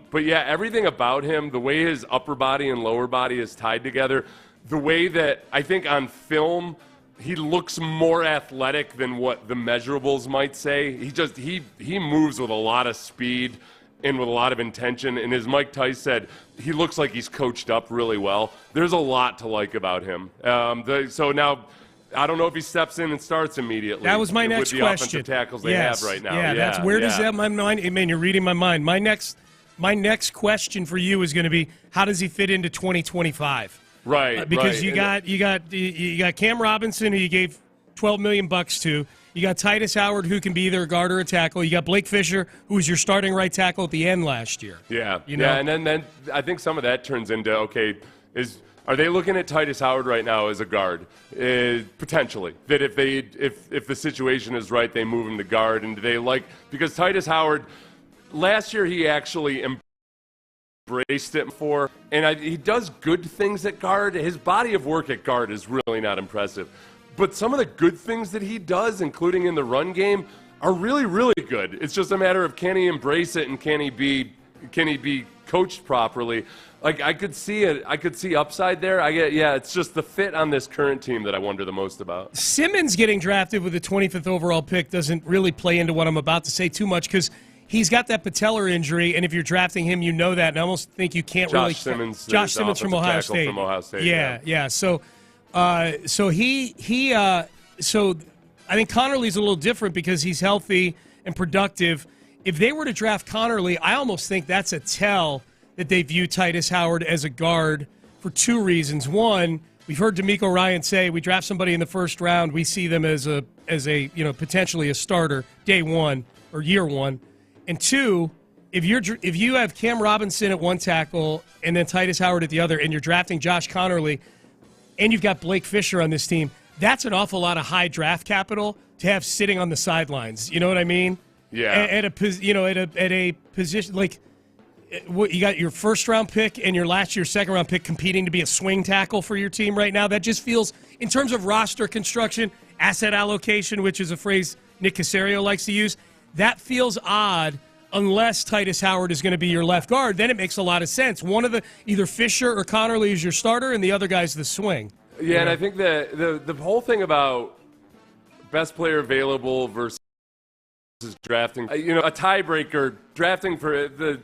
But, yeah, everything about him, the way his upper body and lower body is tied together, the way that I think on film he looks more athletic than what the measurables might say. He moves with a lot of speed and with a lot of intention. And as Mike Tice said, he looks like he's coached up really well. There's a lot to like about him. So now, I don't know if he steps in and starts immediately. That was my next with the question. Offensive tackles they have right now. Yeah, that's where does that my mind? Man, you're reading my mind. My next question for you is going to be, how does he fit into 2025? Right, because right. you got Cam Robinson, who you gave $12 million to. You got Titus Howard, who can be either a guard or a tackle. You got Blake Fisher, who was your starting right tackle at the end last year. Yeah, and then I think some of that turns into, okay, are they looking at Titus Howard right now as a guard? Potentially. That if the situation is right, they move him to guard. And because Titus Howard, last year he actually embraced it and he does good things at guard. His body of work at guard is really not impressive. But some of the good things that he does, including in the run game, are really, really good. It's just a matter of, can he embrace it and can he be coached properly? Like, I could see upside there. It's just the fit on this current team that I wonder the most about. Simmons getting drafted with the 25th overall pick doesn't really play into what I'm about to say too much because he's got that patellar injury, and if you're drafting him, you know that. And I almost think you can't Josh Simmons from Ohio State. From Ohio State. Yeah. So I think Connerly's a little different because he's healthy and productive. If they were to draft Connerly, I almost think that's a tell that they view Titus Howard as a guard for two reasons. One, we've heard D'Amico Ryan say, we draft somebody in the first round, we see them as a potentially a starter day one or year one. And two, if you have Cam Robinson at one tackle and then Titus Howard at the other, and you're drafting Josh Connerly, and you've got Blake Fisher on this team, that's an awful lot of high draft capital to have sitting on the sidelines. You know what I mean? Yeah. At a position like you got your first round pick and your last year's second round pick competing to be a swing tackle for your team right now. That just feels, in terms of roster construction, asset allocation, which is a phrase Nick Caserio likes to use, that feels odd unless Titus Howard is going to be your left guard. Then it makes a lot of sense. One of either Fisher or Connerly is your starter, and the other guy's the swing. Yeah, and I think that the whole thing about best player available versus drafting, a tiebreaker, drafting for the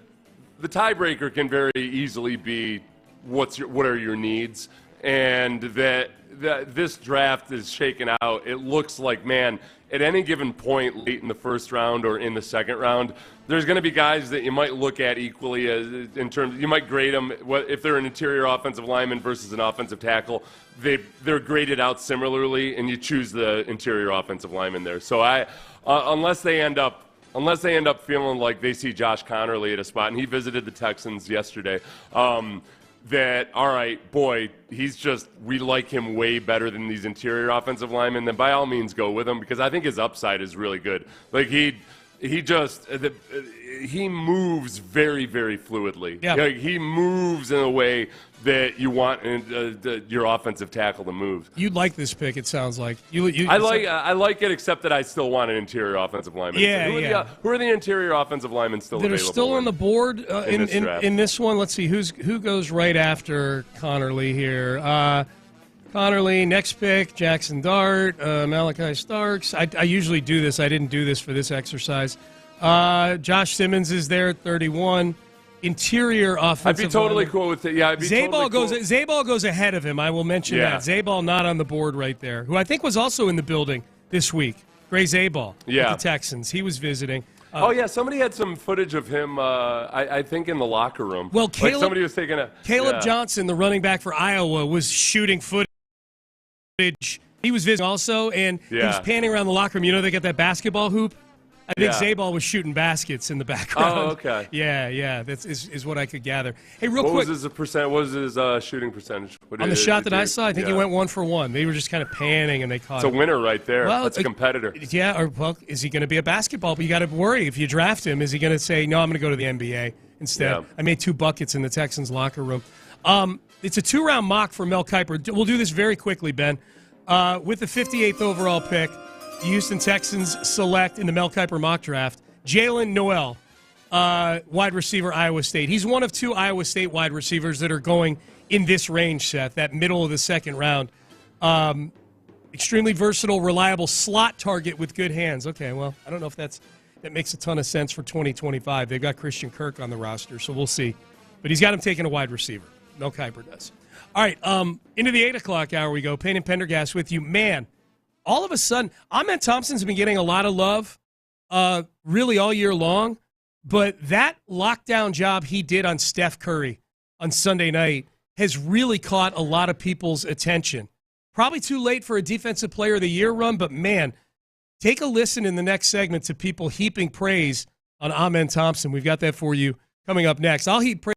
tiebreaker can very easily be what are your needs, and that this draft is shaken out. It looks like, man, at any given point late in the first round or in the second round, there's going to be guys that you might look at equally as in terms. You might grade them if they're an interior offensive lineman versus an offensive tackle. They're graded out similarly, and you choose the interior offensive lineman there. So unless they end up feeling like they see Josh Connerly at a spot, and he visited the Texans yesterday. That, all right, boy, we like him way better than these interior offensive linemen, then by all means go with him, because I think his upside is really good. Like, He moves very, very fluidly. Yeah. He moves in a way that you want your offensive tackle to move. You'd like this pick, it sounds like. I like it, except that I still want an interior offensive lineman. Yeah, Who are the interior offensive linemen still that available? are still on the board in this one? Let's see who goes right after Connerly here. Connerly, next pick, Jackson Dart, Malachi Starks. I usually do this. I didn't do this for this exercise. Josh Simmons is there at 31. Interior offensive. I'd be totally lineman. cool with it. Yeah, I'd be Zayball totally cool. Zayball goes ahead of him. I will mention that. Zayball not on the board right there, who I think was also in the building this week. Gray Zayball with the Texans. He was visiting. Somebody had some footage of him, I think, in the locker room. Well, somebody was taking Caleb Johnson, the running back for Iowa, was shooting footage. He was visiting also, and he was panning around the locker room. You know they got that basketball hoop? I think Zayball was shooting baskets in the background. Oh, okay. Yeah. That is what I could gather. Hey, real quick. What was his shooting percentage? On the shot that I saw, I think he went 1 for 1. They were just kind of panning, and they caught him. It's a winner right there. Well, that's a competitor. Yeah, is he going to be a basketball? But you got to worry. If you draft him, is he going to say, no, I'm going to go to the NBA instead? Yeah. I made 2 buckets in the Texans locker room. It's a 2-round mock for Mel Kiper. We'll do this very quickly, Ben. With the 58th overall pick, the Houston Texans select in the Mel Kiper mock draft Jalen Noel, wide receiver, Iowa State. He's one of 2 Iowa State wide receivers that are going in this range, Seth, that middle of the second round. Extremely versatile, reliable slot target with good hands. Okay, well, I don't know if that makes a ton of sense for 2025. They've got Christian Kirk on the roster, so we'll see. But he's got him taking a wide receiver. Mel Kiper does. All right, into the 8 o'clock hour we go. Payne and Pendergast with you. Man, all of a sudden, Ahmed Thompson's been getting a lot of love really all year long, but that lockdown job he did on Steph Curry on Sunday night has really caught a lot of people's attention. Probably too late for a Defensive Player of the Year run, but man, take a listen in the next segment to people heaping praise on Ahmed Thompson. We've got that for you coming up next. I'll heap praise.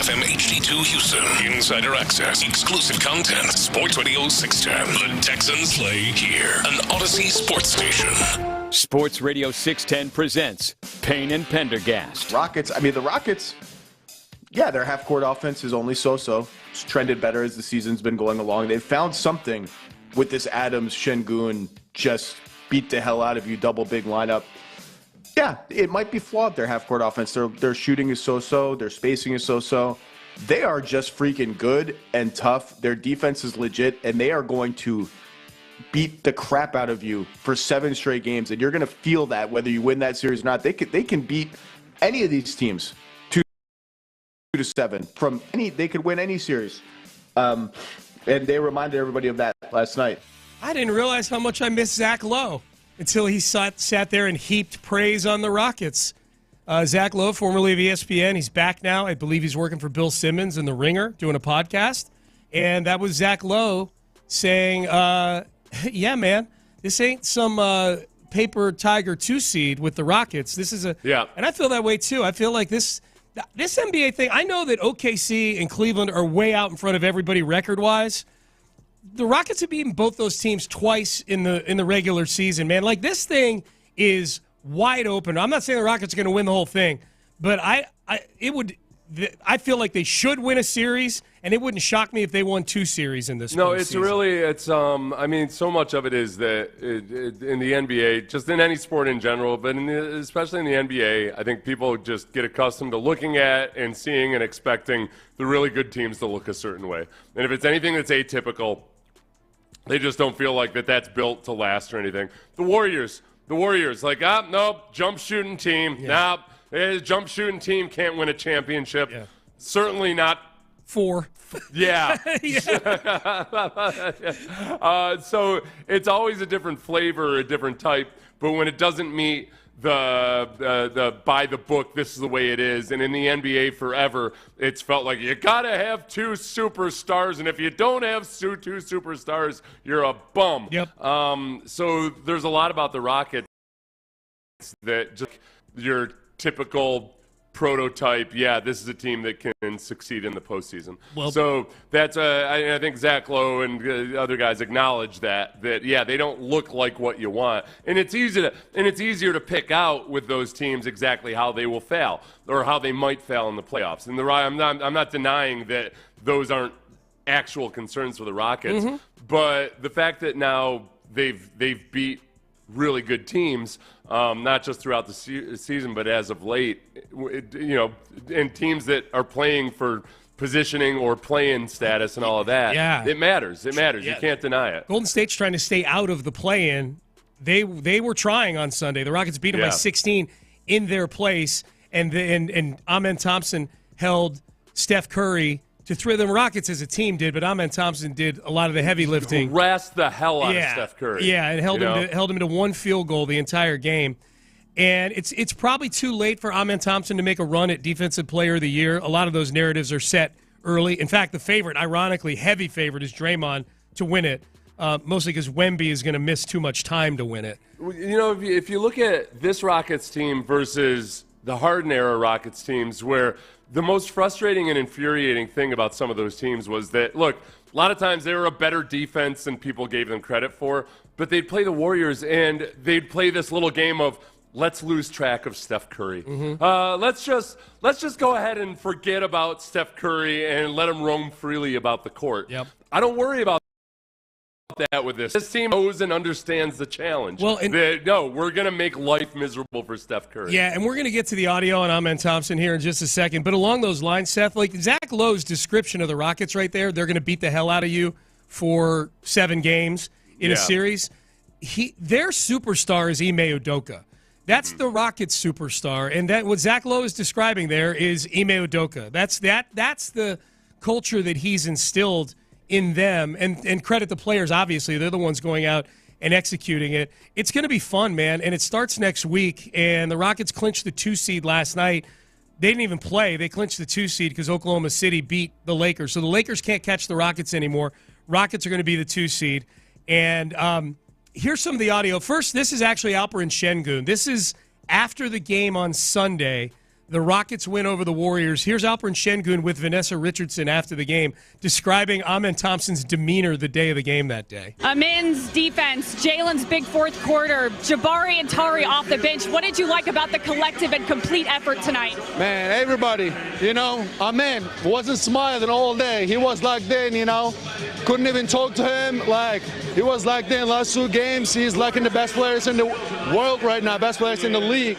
FM HD2 Houston. Insider access, exclusive content. Sports Radio 610. The Texans play here. An Odyssey sports station. Sports Radio 610 presents Payne and Pendergast. The Rockets, their half-court offense is only so-so. It's trended better as the season's been going along. They've found something with this Adams, Şengün, just beat the hell out of you, double big lineup. Yeah, it might be flawed, their half-court offense. Their shooting is so-so. Their spacing is so-so. They are just freaking good and tough. Their defense is legit, and they are going to beat the crap out of you for 7 straight games, and you're going to feel that whether you win that series or not. They can beat any of these teams 2-7 they could win any series. And they reminded everybody of that last night. I didn't realize how much I missed Zach Lowe until he sat there and heaped praise on the Rockets. Zach Lowe, formerly of ESPN, he's back now. I believe he's working for Bill Simmons in The Ringer doing a podcast. And that was Zach Lowe saying, yeah, man, this ain't some paper tiger 2 seed with the Rockets. This is and I feel that way too. I feel like this NBA thing, I know that OKC and Cleveland are way out in front of everybody record-wise. The Rockets have beaten both those teams twice in the regular season, man. Like, this thing is wide open. I'm not saying the Rockets are going to win the whole thing, but I feel like they should win a series, and it wouldn't shock me if they won 2 series in this. No, it's really, so much of it is that in the NBA, just in any sport in general, but especially in the NBA, I think people just get accustomed to looking at and seeing and expecting the really good teams to look a certain way. And if it's anything that's atypical, they just don't feel like that's built to last or anything. The Warriors, like, nope, jump shooting team. Yeah. Nope, jump shooting team can't win a championship. Yeah. Certainly not 4. Yeah. So it's always a different flavor, a different type. But when it doesn't meet the by the book, this is the way it is. And in the NBA forever, it's felt like you got to have 2 superstars. And if you don't have 2 superstars, you're a bum. Yep. So there's a lot about the Rockets that just your typical prototype, this is a team that can succeed in the postseason. Well, so that's I think Zach Lowe and other guys acknowledge that they don't look like what you want, and it's easier to pick out with those teams exactly how they will fail or how they might fail in the playoffs. And I'm not denying that those aren't actual concerns for the Rockets, but the fact that now they've beat really good teams, not just throughout the season, but as of late, and teams that are playing for positioning or play-in status and all of that. Yeah. It matters. Yeah. You can't deny it. Golden State's trying to stay out of the play-in. They were trying on Sunday. The Rockets beat them by 16 in their place, and Amen Thompson held Steph Curry to throw them. Rockets as a team did, but Amen Thompson did a lot of the heavy lifting. Harassed the hell out of Steph Curry. Yeah, and held him to 1 field goal the entire game. And it's probably too late for Amen Thompson to make a run at Defensive Player of the Year. A lot of those narratives are set early. In fact, the favorite, ironically, heavy favorite, is Draymond to win it, mostly because Wemby is going to miss too much time to win it. If you look at this Rockets team versus the Harden-era Rockets teams, where the most frustrating and infuriating thing about some of those teams was that, look, a lot of times they were a better defense than people gave them credit for, but they'd play the Warriors and they'd play this little game of let's lose track of Steph Curry. Let's just go ahead and forget about Steph Curry and let him roam freely about the court. Yep. I don't worry about that with this. This team knows and understands the challenge. Well, we're going to make life miserable for Steph Curry. Yeah, and we're going to get to the audio on Amen Thompson here in just a second. But along those lines, Seth, like Zach Lowe's description of the Rockets right there, they're going to beat the hell out of you for 7 games in a series. Their superstar is Ime Udoka. That's the Rockets' superstar, and that what Zach Lowe is describing there is Ime Udoka. That's the culture that he's instilled in them, and credit the players, obviously. They're the ones going out and executing it. It's going to be fun, man, and it starts next week, and the Rockets clinched the 2 seed last night. They didn't even play. They clinched the 2 seed because Oklahoma City beat the Lakers. So the Lakers can't catch the Rockets anymore. Rockets are going to be the 2 seed. And here's some of the audio. First, this is actually Alperen Şengün. This is after the game on Sunday. the Rockets win over the Warriors. Here's Alperen Şengün with Vanessa Richardson after the game describing Amen Thompson's demeanor the day of the game that day. Amen's defense, Jalen's big fourth quarter, Jabari and Tari off the bench. What did you like about the collective and complete effort tonight? Man, everybody, Amen wasn't smiling all day. He was like that, couldn't even talk to him. Like, he was like that in last 2 games. He's like in the best players in the world right now, best players in the league,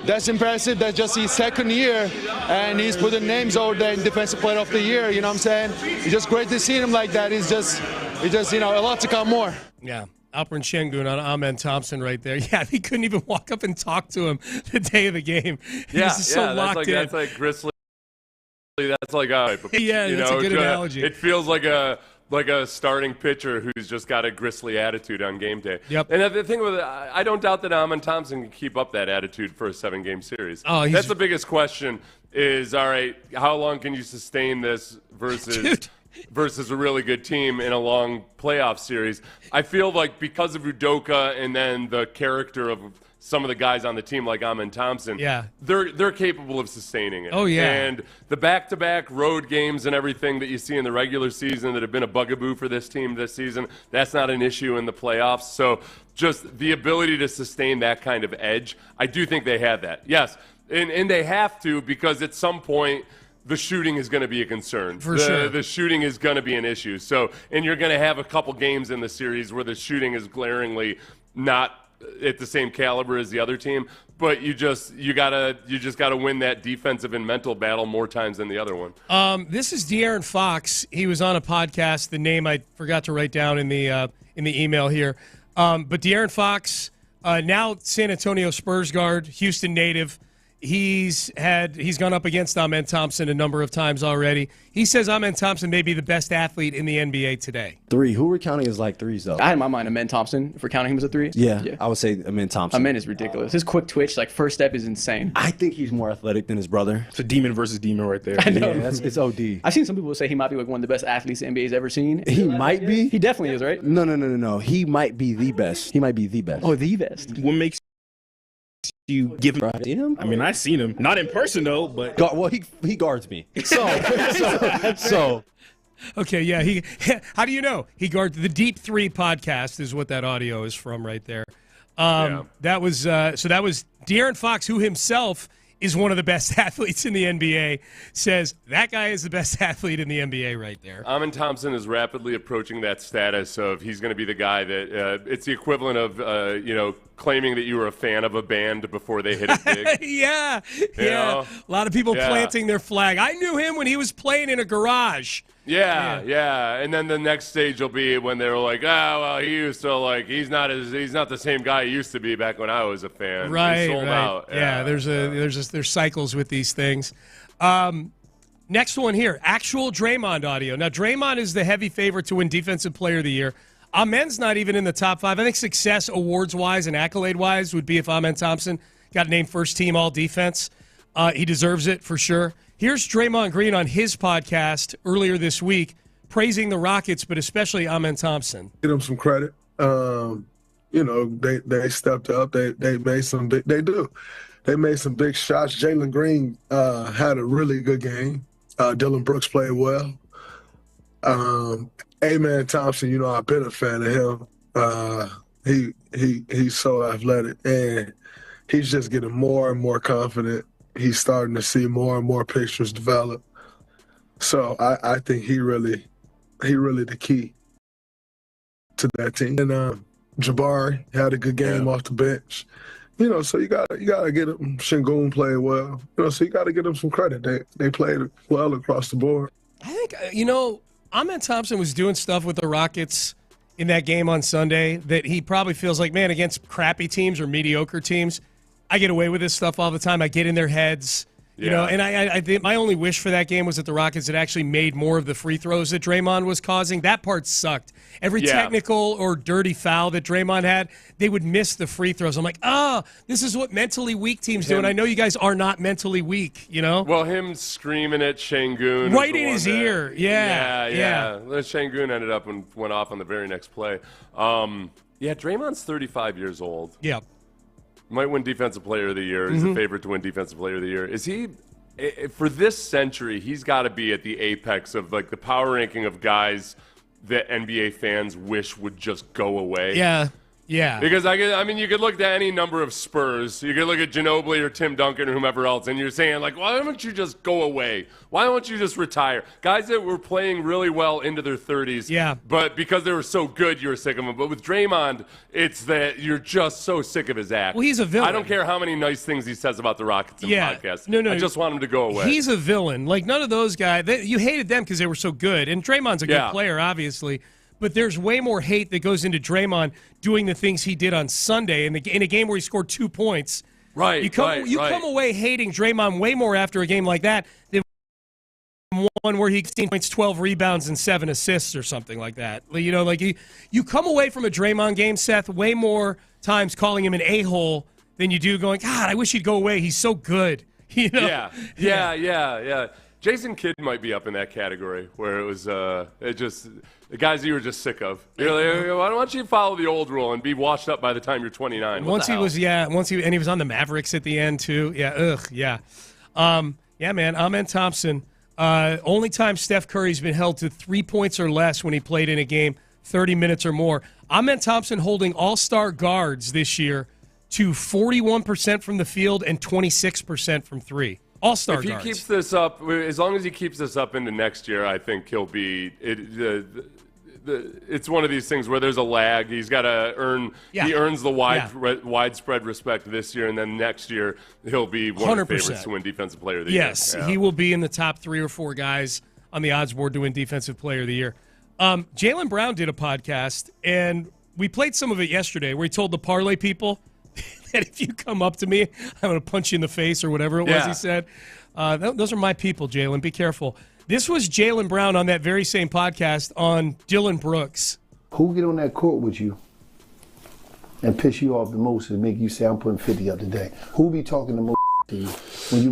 That's impressive. That's just his second year, and he's putting names over there in Defensive Player of the Year. You know what I'm saying? It's just great to see him like that. It's just a lot to come more. Yeah, Alperen Şengün on Amen Thompson right there. Yeah, he couldn't even walk up and talk to him the day of the game. He was just so locked in. That's like Grizzly. That's like a that's a good analogy. It feels like a starting pitcher who's just got a gristly attitude on game day. Yep. And the thing with it, I don't doubt that Amen Thompson can keep up that attitude for a 7-game series. Oh, that's the biggest question is, all right, how long can you sustain this versus a really good team in a long playoff series? I feel like because of Udoka and then the character of some of the guys on the team like Amen Thompson, they're capable of sustaining it. Oh, yeah. And the back-to-back road games and everything that you see in the regular season that have been a bugaboo for this team this season, that's not an issue in the playoffs. So just the ability to sustain that kind of edge, I do think they have that. Yes, and they have to, because at some point the shooting is going to be a concern. For sure. The shooting is going to be an issue. So, and you're going to have a couple games in the series where the shooting is glaringly not at the same caliber as the other team, but you just gotta win that defensive and mental battle more times than the other one. This is De'Aaron Fox. He was on a podcast. The name I forgot to write down in the email here. But De'Aaron Fox, now San Antonio Spurs guard, Houston native. He's gone up against Amen Thompson a number of times already. He says Amen Thompson may be the best athlete in the NBA today. 3. Who we're counting as like 3s, though? I had in my mind Amen Thompson, if we're counting him as a 3. Yeah, I would say Amen Thompson. Amen is ridiculous. His quick twitch, first step is insane. I think he's more athletic than his brother. It's a demon versus demon right there. I know. Yeah, it's OD. I've seen some people say he might be one of the best athletes the NBA's ever seen. He might be? He definitely is, right? No. He might be the best. He might be the best. Oh, the best. What makes you give him? I mean, I've seen him. Not in person, though, but... Well, he guards me. So... Okay, yeah. How do you know? He guards the Deep 3 podcast is what that audio is from right there. That was De'Aaron Fox, who himself is one of the best athletes in the NBA, says that guy is the best athlete in the NBA right there. Amen Thompson is rapidly approaching that status of he's going to be the guy that it's the equivalent of claiming that you were a fan of a band before they hit it big. Yeah. A lot of people planting their flag. I knew him when he was playing in a garage. Yeah. And then the next stage will be when they were like, he used to he's not the same guy he used to be back when I was a fan. Right. He sold out. Yeah. There's cycles with these things. Next one here, actual Draymond audio. Now Draymond is the heavy favorite to win Defensive Player of the Year. Amen's not even in the top 5. I think success awards-wise and accolade-wise would be if Amen Thompson got named first team all-defense. He deserves it for sure. Here's Draymond Green on his podcast earlier this week praising the Rockets, but especially Amen Thompson. Give them some credit. They stepped up. They made some big, They made some big shots. Jalen Green had a really good game. Dylan Brooks played well. Amen Thompson, I've been a fan of him. He's so athletic, and he's just getting more and more confident. He's starting to see more and more pictures develop. So I think he really the key to that team. And Jabari had a good game off the bench. So you gotta get him. Şengün played well. So you gotta give them some credit. They played well across the board. I think Amen Thompson was doing stuff with the Rockets in that game on Sunday that he probably feels like, man, against crappy teams or mediocre teams, I get away with this stuff all the time. I get in their heads. And I think my only wish for that game was that the Rockets had actually made more of the free throws that Draymond was causing. That part sucked. Every technical or dirty foul that Draymond had, they would miss the free throws. I'm like, this is what mentally weak teams do, and I know you guys are not mentally weak, Well, him screaming at Şengün. Right in his ear. Yeah. Şengün ended up and went off on the very next play. Draymond's 35 years old. Yeah. Might win Defensive Player of the Year. He's a favorite to win Defensive Player of the Year. Is he, for this century, he's got to be at the apex of like the power ranking of guys that NBA fans wish would just go away. Yeah. Yeah. Because, I mean, you could look at any number of Spurs. You could look at Ginobili or Tim Duncan or whomever else, and you're saying, like, why don't you just go away? Why don't you just retire? Guys that were playing really well into their 30s. Yeah. But because they were so good, you were sick of them. But with Draymond, it's that you're just so sick of his act. Well, he's a villain. I don't care how many nice things he says about the Rockets in podcasts. No. I just want him to go away. He's a villain. Like, none of those guys, you hated them because they were so good. And Draymond's a good player, obviously. But there's way more hate that goes into Draymond doing the things he did on Sunday in a game where he scored 2 points. Right, You come away hating Draymond way more after a game like that than one where he 16 points, 12 rebounds, and 7 assists or something like that. You know, like you come away from a Draymond game, Seth, way more times calling him an a-hole than you do going, God, I wish he'd go away. He's so good. You know? Yeah. Jason Kidd might be up in that category where it was the guys you were just sick of. You're like, why don't you follow the old rule and be washed up by the time you're 29? And he was on the Mavericks at the end too. Man, Amen Thompson. Only time Steph Curry's been held to 3 points or less when he played in a game 30 minutes or more. Amen Thompson holding all-star guards this year to 41% from the field and 26% from three. All-star guards. If he keeps this up, as long as he keeps this up into next year, I think he'll be. It's one of these things where there's a lag. He's got to earn. Yeah. He earns the widespread respect this year, and then next year he'll be one 100%. Of the favorites to win Defensive Player of the Year. Yes, he will be in the top 3 or 4 guys on the odds board to win Defensive Player of the Year. Jaylen Brown did a podcast, and we played some of it yesterday, where he told the parlay people that if you come up to me, I'm going to punch you in the face or whatever it was he said. Those are my people, Jaylen. Be careful. This was Jaylen Brown on that very same podcast on Dylan Brooks. Who get on that court with you and piss you off the most and make you say, I'm putting 50 up today? Who be talking the most to you?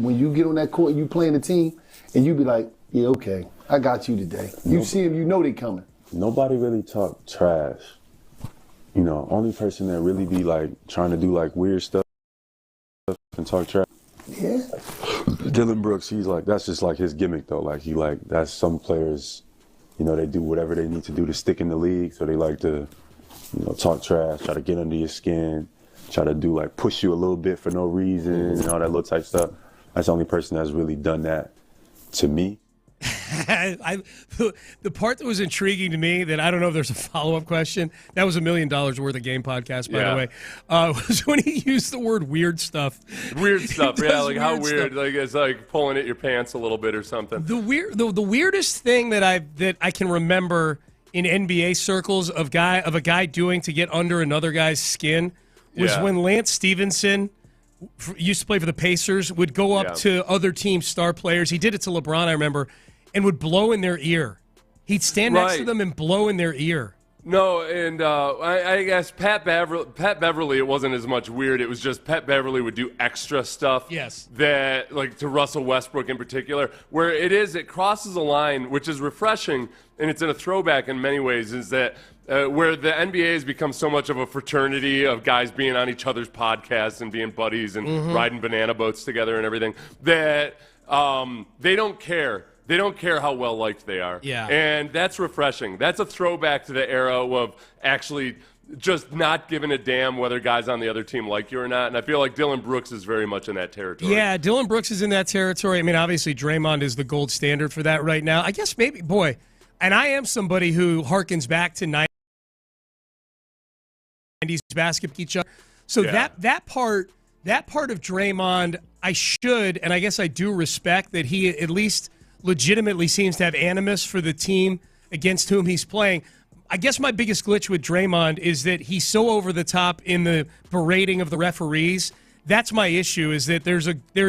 When you get on that court and you playing the team and you be like, yeah, okay, I got you today. You see them, you know they coming. Nobody really talk trash. You know, only person that really be like trying to do like weird stuff and talk trash. Yeah. Dylan Brooks, he's like, that's just like his gimmick though. Like that's some players, you know, they do whatever they need to do to stick in the league. So they like to, you know, talk trash, try to get under your skin, try to do like push you a little bit for no reason and all that little type stuff. That's the only person that's really done that to me. The part that was intriguing to me that I don't know if there's a follow-up question, that was $1 million worth of game podcast, by the way, was when he used the word weird stuff. Weird stuff, like how weird, like it's like pulling at your pants a little bit or something. The weirdest thing that I can remember in NBA circles of a guy doing to get under another guy's skin was when Lance Stevenson used to play for the Pacers, would go up to other team star players. He did it to LeBron, I remember, and would blow in their ear. He'd stand next to them and blow in their ear. No, and I guess Pat Beverly, it wasn't as much weird. It was just Pat Beverly would do extra stuff. Yes. That, like to Russell Westbrook in particular, where it crosses a line, which is refreshing, and it's in a throwback in many ways, is that where the NBA has become so much of a fraternity of guys being on each other's podcasts and being buddies and riding banana boats together and everything, that they don't care. They don't care how well liked they are. Yeah. And that's refreshing. That's a throwback to the era of actually just not giving a damn whether guys on the other team like you or not. And I feel like Dylan Brooks is very much in that territory. Yeah, Dylan Brooks is in that territory. I mean, obviously Draymond is the gold standard for that right now. I guess maybe, and I am somebody who harkens back to 90s basketball each other. So that part of Draymond, I should, and I guess I do respect that he at least legitimately seems to have animus for the team against whom he's playing. I guess my biggest glitch with Draymond is that he's so over the top in the berating of the referees. That's my issue, is that there's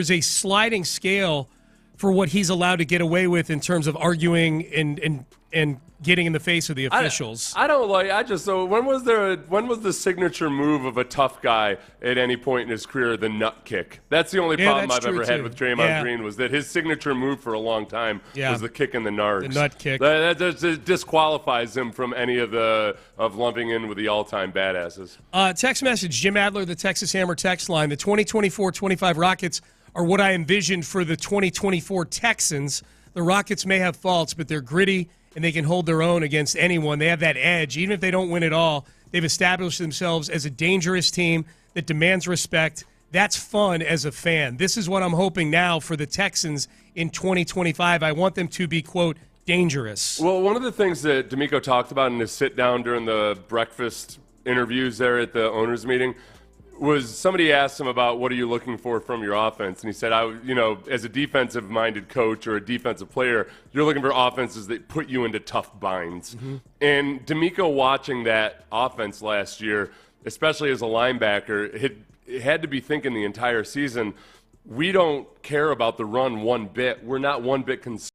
a sliding scale for what he's allowed to get away with in terms of arguing and and getting in the face of the officials. So when was the signature move of a tough guy at any point in his career the nut kick? That's the only problem I've ever had with Draymond Green, was that his signature move for a long time was the kick in the nards. The nut kick. That disqualifies him from any of lumping in with the all-time badasses. Text message, Jim Adler, the Texas Hammer text line. The 2024-25 Rockets are what I envisioned for the 2024 Texans. The Rockets may have faults, but they're gritty and they can hold their own against anyone. They have that edge. Even if they don't win it all, they've established themselves as a dangerous team that demands respect. That's fun as a fan. This is what I'm hoping now for the Texans in 2025. I want them to be, quote, dangerous. Well, one of the things that D'Amico talked about in his sit-down during the breakfast interviews there at the owners' meeting was somebody asked him about what are you looking for from your offense, and he said, as a defensive-minded coach or a defensive player, you're looking for offenses that put you into tough binds. Mm-hmm. And D'Amico watching that offense last year, especially as a linebacker, had to be thinking the entire season, we don't care about the run one bit. We're not one bit concerned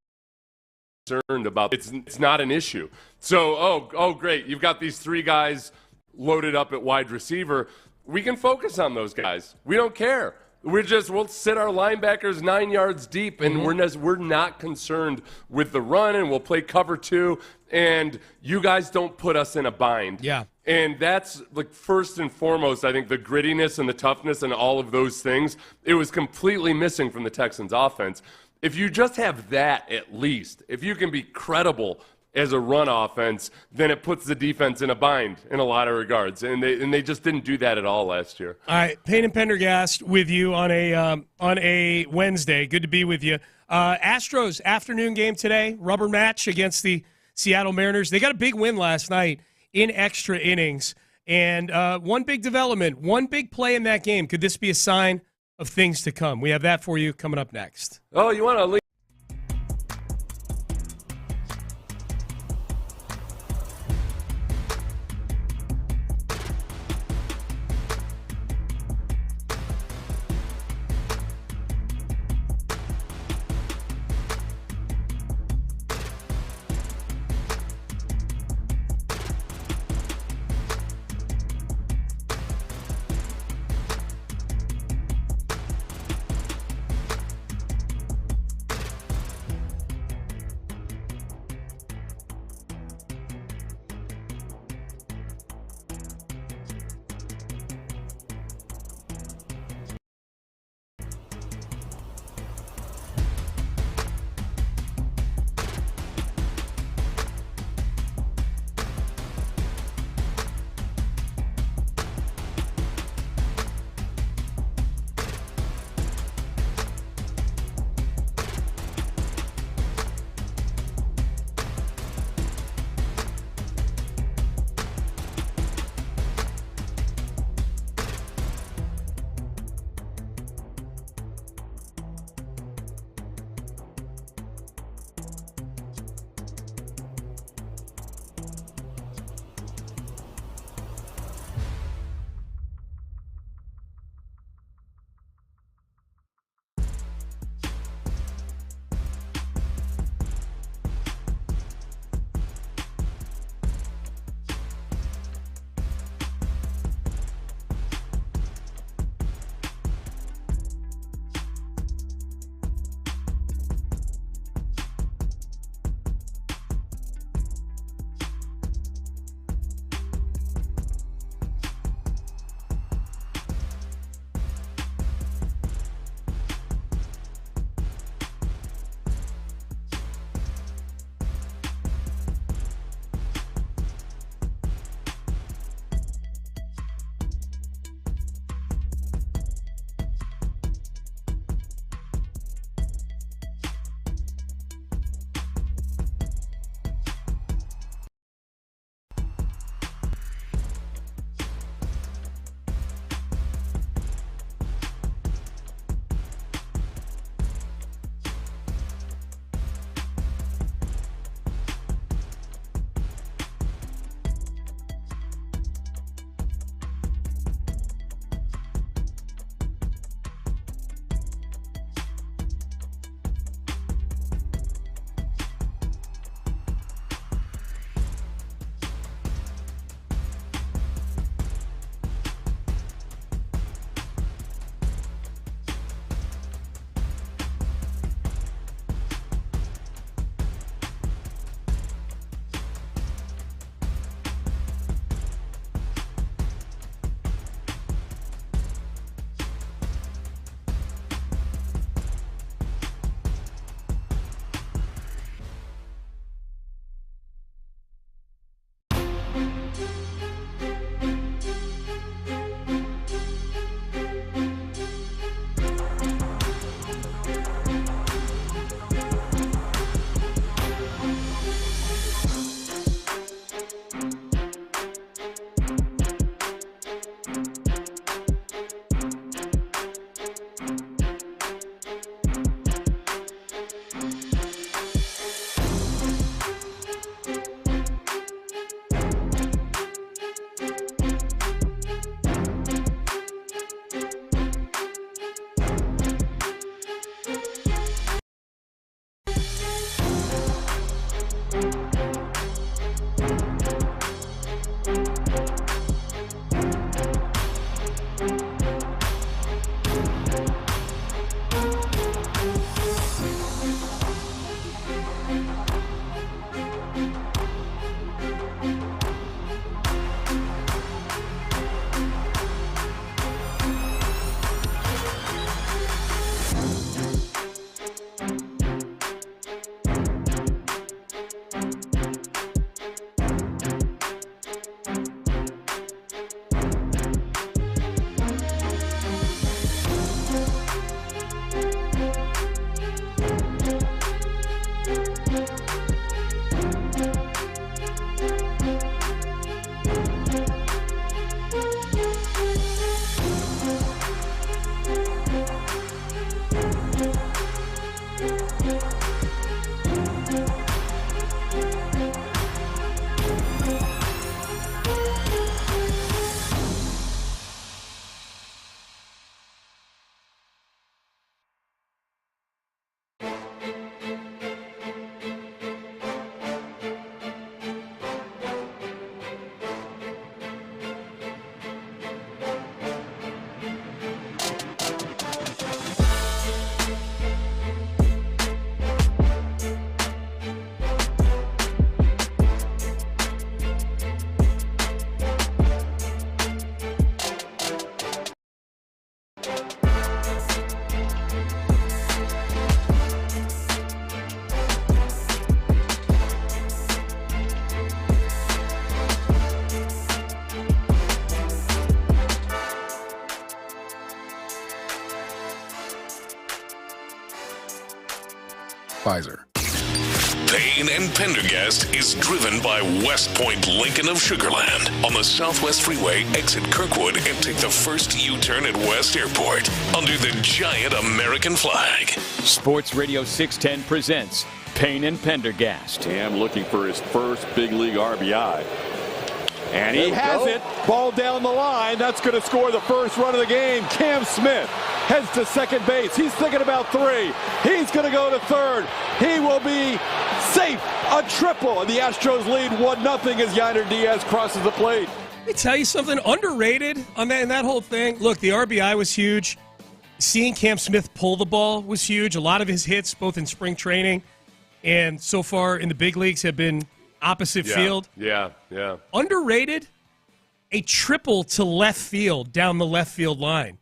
about it. It's not an issue. So, great, you've got these three guys loaded up at wide receiver. We can focus on those guys. We don't care. We'll sit our linebackers 9 yards deep, and we're not concerned with the run, and we'll play cover two, and you guys don't put us in a bind. Yeah. And that's, like, first and foremost, I think the grittiness and the toughness and all of those things, it was completely missing from the Texans offense. If you just have that at least, if you can be credible as a run offense, then it puts the defense in a bind in a lot of regards. And they just didn't do that at all last year. All right, Payne and Pendergast with you on a Wednesday. Good to be with you. Astros afternoon game today, rubber match against the Seattle Mariners. They got a big win last night in extra innings. And one big development, one big play in that game. Could this be a sign of things to come? We have that for you coming up next. Oh, you want to leave? Pfizer. Payne and Pendergast is driven by West Point Lincoln of Sugar Land on the Southwest Freeway. Exit Kirkwood and take the first U-turn at West Airport under the giant American flag. Sports Radio 610 presents Payne and Pendergast. Cam looking for his first big league RBI. And he has it. Ball down the line. That's going to score the first run of the game. Cam Smith heads to second base. He's thinking about three. He's going to go to third. He will be safe. A triple. And the Astros lead 1-0 as Yainer Diaz crosses the plate. Let me tell you something underrated on that whole thing. Look, the RBI was huge. Seeing Cam Smith pull the ball was huge. A lot of his hits, both in spring training and so far in the big leagues, have been opposite field. Yeah. Underrated, a triple to left field down the left field line.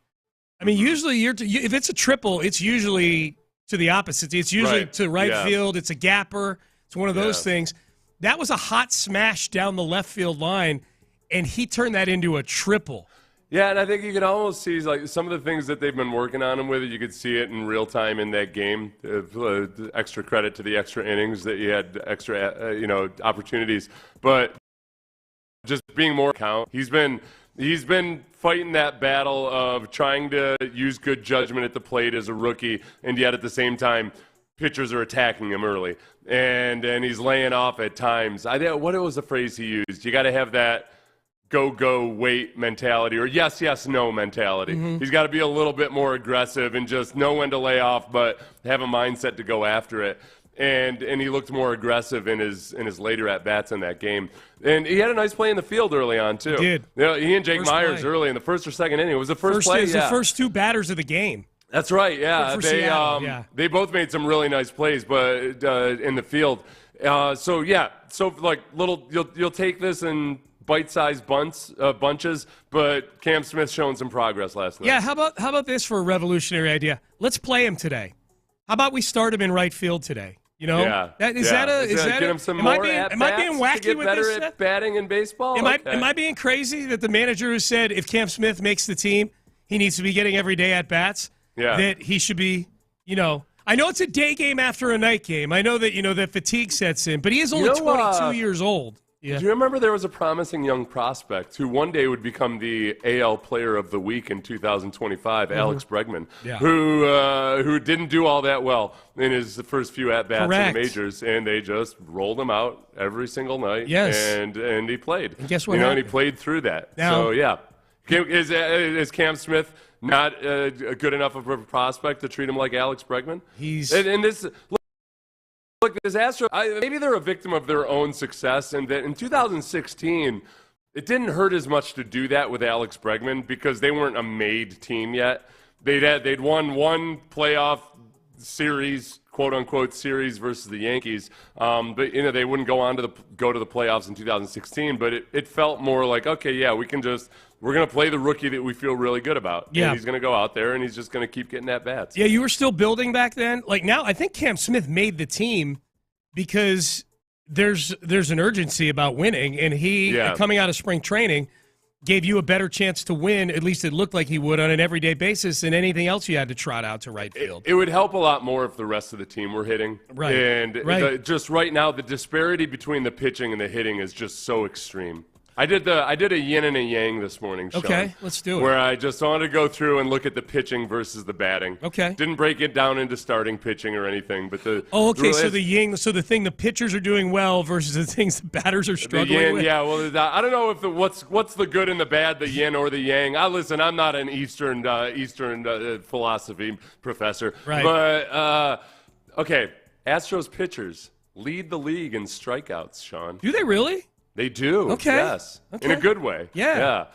I mean, usually if it's a triple, it's usually to the opposite. It's usually to right field. It's a gapper. It's one of those things. That was a hot smash down the left field line, and he turned that into a triple. Yeah, and I think you can almost see like some of the things that they've been working on him with. You could see it in real time in that game. Extra credit to the extra innings that you had extra, opportunities. But just being more count, he's been fighting that battle of trying to use good judgment at the plate as a rookie, and yet at the same time, pitchers are attacking him early, and he's laying off at times. What was the phrase he used? You got to have that go, wait mentality, or yes, no mentality. Mm-hmm. He's got to be a little bit more aggressive and just know when to lay off, but have a mindset to go after it. And he looked more aggressive in his later at-bats in that game. And he had a nice play in the field early on, too. He did. He and Jake Myers early in the first or second inning. It was the first play. It was the first two batters of the game. That's right, yeah. They both made some really nice plays but in the field. You'll take this in bite-sized bunches, but Cam Smith showing some progress last night. Yeah, how about this for a revolutionary idea? Let's play him today. How about we start him in right field today? You know, get him some more at-bats am I being wacky to get with better this? At batting in baseball? Am I being crazy that the manager who said if Cam Smith makes the team, he needs to be getting every day at bats? Yeah, that he should be. I know it's a day game after a night game. I know that that fatigue sets in, but he is only 22 years old. Yeah. Do you remember there was a promising young prospect who one day would become the AL Player of the Week in 2025, Alex Bregman, who didn't do all that well in his first few at-bats in the majors, and they just rolled him out every single night, and he played. And guess what and he played through that. Now, is Cam Smith not good enough of a prospect to treat him like Alex Bregman? Look, this Astros, maybe they're a victim of their own success, and that in 2016, it didn't hurt as much to do that with Alex Bregman because they weren't a made team yet. They'd won one playoff series, quote unquote series versus the Yankees, but they wouldn't go on to go to the playoffs in 2016. But it felt more like, okay, yeah, we're going to play the rookie that we feel really good about. Yeah. And he's going to go out there and he's just going to keep getting at bats. Yeah, you were still building back then. Like now, I think Cam Smith made the team because there's an urgency about winning, and he coming out of spring training gave you a better chance to win. At least it looked like he would on an everyday basis than anything else you had to trot out to right field. It would help a lot more if the rest of the team were hitting. Right. And just right now, the disparity between the pitching and the hitting is just so extreme. I did a yin and a yang this morning, Sean. Okay, let's do it. Where I just wanted to go through and look at the pitching versus the batting. Okay. Didn't break it down into starting pitching or anything, but the so the yin, so the thing the pitchers are doing well versus the things the batters are struggling yin, with. Yeah, well, I don't know if what's the good and the bad, the yin or the yang. Listen, I'm not an Eastern philosophy professor, right? But okay, Astros pitchers lead the league in strikeouts. Sean, do they really? They do. Okay. Yes. Okay. In a good way. Yeah.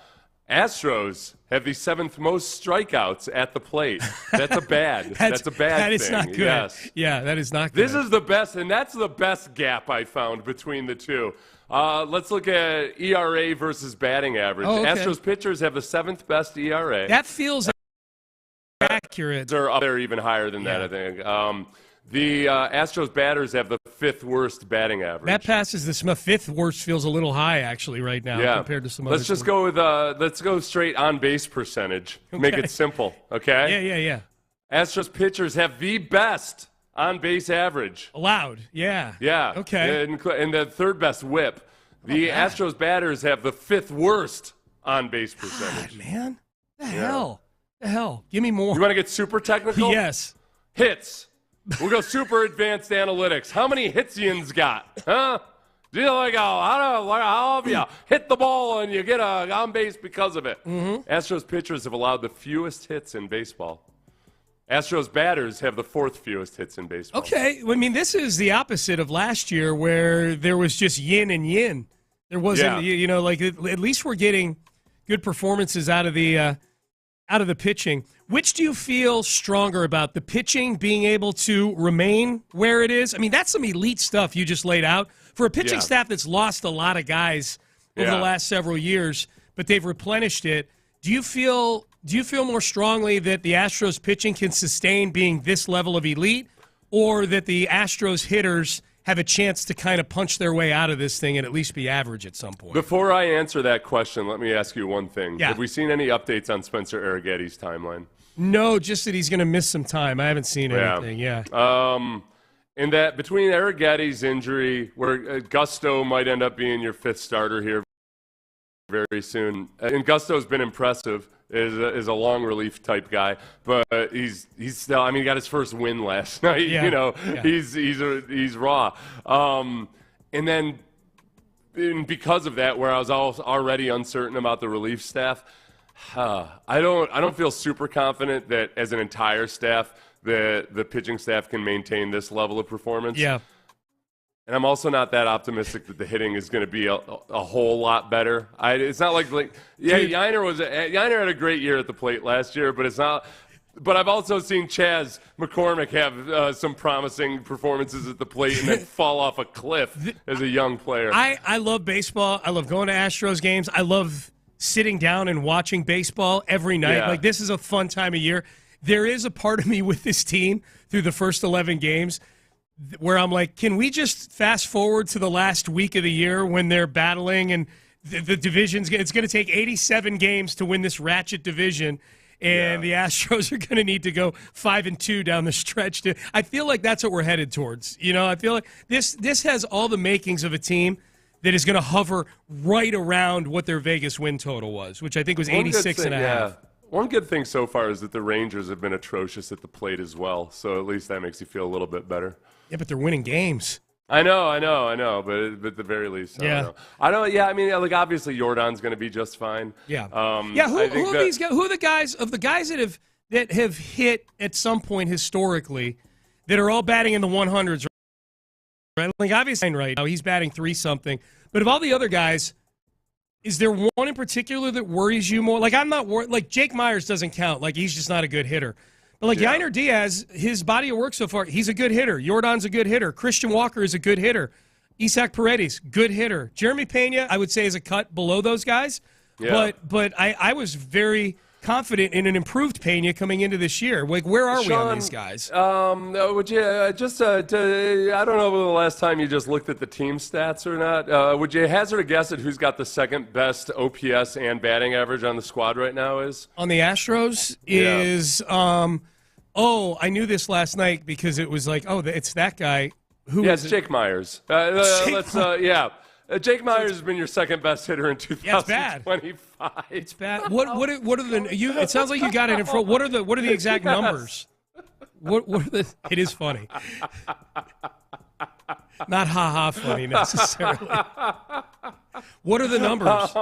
Astros have the 7th most strikeouts at the plate. That's a bad. that's a bad that thing. That is not good. Yes. Yeah, that is not good. This is the best, and that's the best gap I found between the two. Let's look at ERA versus batting average. Oh, okay. Astros pitchers have the 7th best ERA. That feels accurate. They're up there even higher than that, I think. The Astros batters have the 5th worst batting average. That passes the 5th worst feels a little high actually right now compared to some others. Let's just go with let's go straight on base percentage. Okay. Make it simple, okay? Yeah. Astros pitchers have the best on base average. Allowed, yeah. Yeah. Okay. And the third best whip. The Astros batters have the 5th worst on base percentage. God, man. The hell? Give me more. You want to get super technical? Yes. Hits. We'll go super advanced analytics. How many hitsians got? Huh? Do you like how you hit the ball and you get on base because of it? Mm-hmm. Astros pitchers have allowed the fewest hits in baseball. Astros batters have the 4th fewest hits in baseball. Okay. I mean, this is the opposite of last year where there was just yin and yin. There wasn't, at least we're getting good performances out of the pitching. Which do you feel stronger about? The pitching being able to remain where it is? I mean, that's some elite stuff you just laid out. For a pitching staff that's lost a lot of guys over the last several years, but they've replenished it, do you feel more strongly that the Astros pitching can sustain being this level of elite, or that the Astros hitters have a chance to kind of punch their way out of this thing and at least be average at some point? Before I answer that question, let me ask you one thing. Yeah. Have we seen any updates on Spencer Arrigetti's timeline? No, just that he's going to miss some time. I haven't seen anything, And that between Arrigetti's injury, where Gusto might end up being your 5th starter here very soon, and Gusto's been impressive, is a long relief type guy, but he's still. I mean, he got his first win last night. He's raw. And then because of that, where I was already uncertain about the relief staff, I don't feel super confident that as an entire staff the pitching staff can maintain this level of performance. Yeah. And I'm also not that optimistic that the hitting is going to be a whole lot better. It's not like Yainer had a great year at the plate last year, but it's not. But I've also seen Chas McCormick have some promising performances at the plate and then fall off a cliff as a young player. I love baseball. I love going to Astros games. I love sitting down and watching baseball every night. Yeah. Like, this is a fun time of year. There is a part of me with this team through the first 11 games where I'm like, can we just fast forward to the last week of the year when they're battling and the division's – it's going to take 87 games to win this ratchet division, and the Astros are going to need to go 5-2 down the stretch. I feel like that's what we're headed towards. I feel like this has all the makings of a team that is going to hover right around what their Vegas win total was, which I think was 86.5. Yeah. One good thing so far is that the Rangers have been atrocious at the plate as well, so at least that makes you feel a little bit better. Yeah, but they're winning games. I know, but at the very least, I don't know. Yeah, I mean, like, obviously Jordan's going to be just fine. Yeah. Who are the guys that have hit at some point historically that are all batting in the 100s? Right? Like, obviously, right now he's batting 3-something, but of all the other guys, is there one in particular that worries you more? Like, I'm not worried. Like, Jake Myers doesn't count. Like, he's just not a good hitter. But, like, Yainer Diaz, his body of work so far, he's a good hitter. Jordan's a good hitter. Christian Walker is a good hitter. Isaac Paredes, good hitter. Jeremy Pena, I would say, is a cut below those guys. Yeah. But I was very confident in an improved Pena coming into this year. Like, where are we on these guys? Would you I don't know the last time you just looked at the team stats or not. Would you hazard a guess at who's got the second best OPS and batting average on the squad right now? Is on the Astros is I knew this last night because it was like, it's that guy. It's Jake Myers. Jake Myers has been your second best hitter in 2025. It's bad. What are the? It sounds like you got it in front. What are the exact numbers? What are the? It is funny. Not funny necessarily. What are the numbers?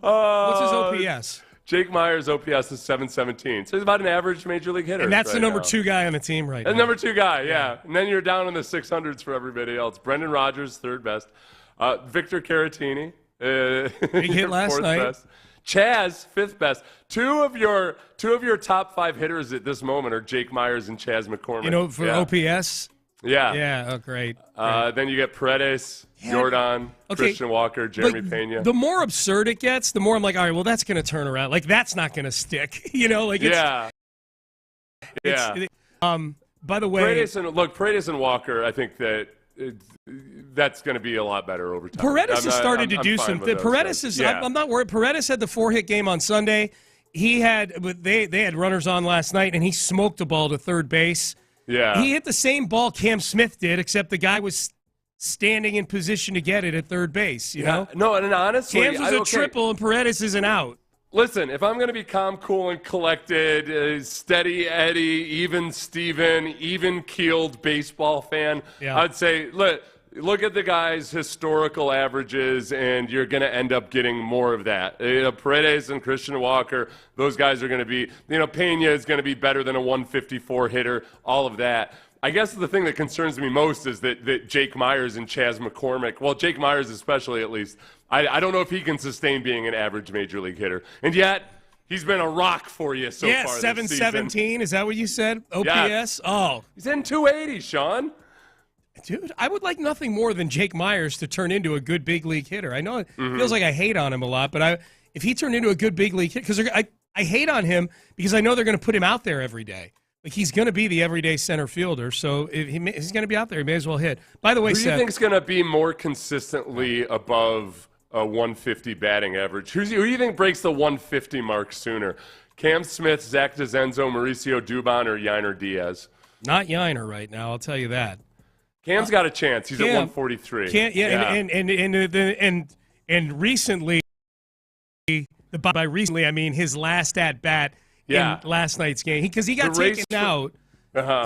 What's his OPS? Jake Myers' OPS is 717. So he's about an average major league hitter. And that's the number 2 guy on the team right now. And number 2 guy, yeah. And then you're down in the 600s for everybody else. Brendan Rodgers, third best. Victor Caratini, big hit last night. Best. Chas, fifth best. Two of your top 5 hitters at this moment are Jake Myers and Chas McCormick. For OPS. Yeah. Yeah. Oh, great. Then you get Paredes, Jordan, Christian Walker, Jeremy Pena. The more absurd it gets, the more I'm like, all right, well, that's going to turn around. Like, that's not going to stick. By the way, Paredes and Walker, I think that's going to be a lot better over time. Paredes has started to do something. Paredes is. Yeah. I'm not worried. Paredes had the 4-hit game on Sunday. They had runners on last night, and he smoked a ball to third base. Yeah. He hit the same ball Cam Smith did, except the guy was standing in position to get it at third base, you know? No, and honestly, Cam's was a triple, and Paredes isn't out. Listen, if I'm going to be calm, cool, and collected, steady Eddie, even Steven, even keeled baseball fan, I'd say, look at the guy's historical averages, and you're going to end up getting more of that. Paredes and Christian Walker, those guys are going to be, Pena is going to be better than a 154 hitter, all of that. I guess the thing that concerns me most is that Jake Myers and Chas McCormick, well, Jake Myers especially at least, I don't know if he can sustain being an average major league hitter. And yet, he's been a rock for you so far this season. 717, is that what you said? OPS? Yes. Oh. He's in 280, Sean. Dude, I would like nothing more than Jake Myers to turn into a good big league hitter. I know it feels like I hate on him a lot, but if he turned into a good big league hitter, because I hate on him because I know they're going to put him out there every day. Like, he's going to be the everyday center fielder, so if he's going to be out there. He may as well hit. By the way, who do you think is going to be more consistently above a 150 batting average? Who do you think breaks the 150 mark sooner? Cam Smith, Zach DeZenzo, Mauricio Dubon, or Yainer Diaz? Not Yainer right now, I'll tell you that. Cam's got a chance. He's at 143. And recently, by recently I mean his last at bat in last night's game, because he got taken out.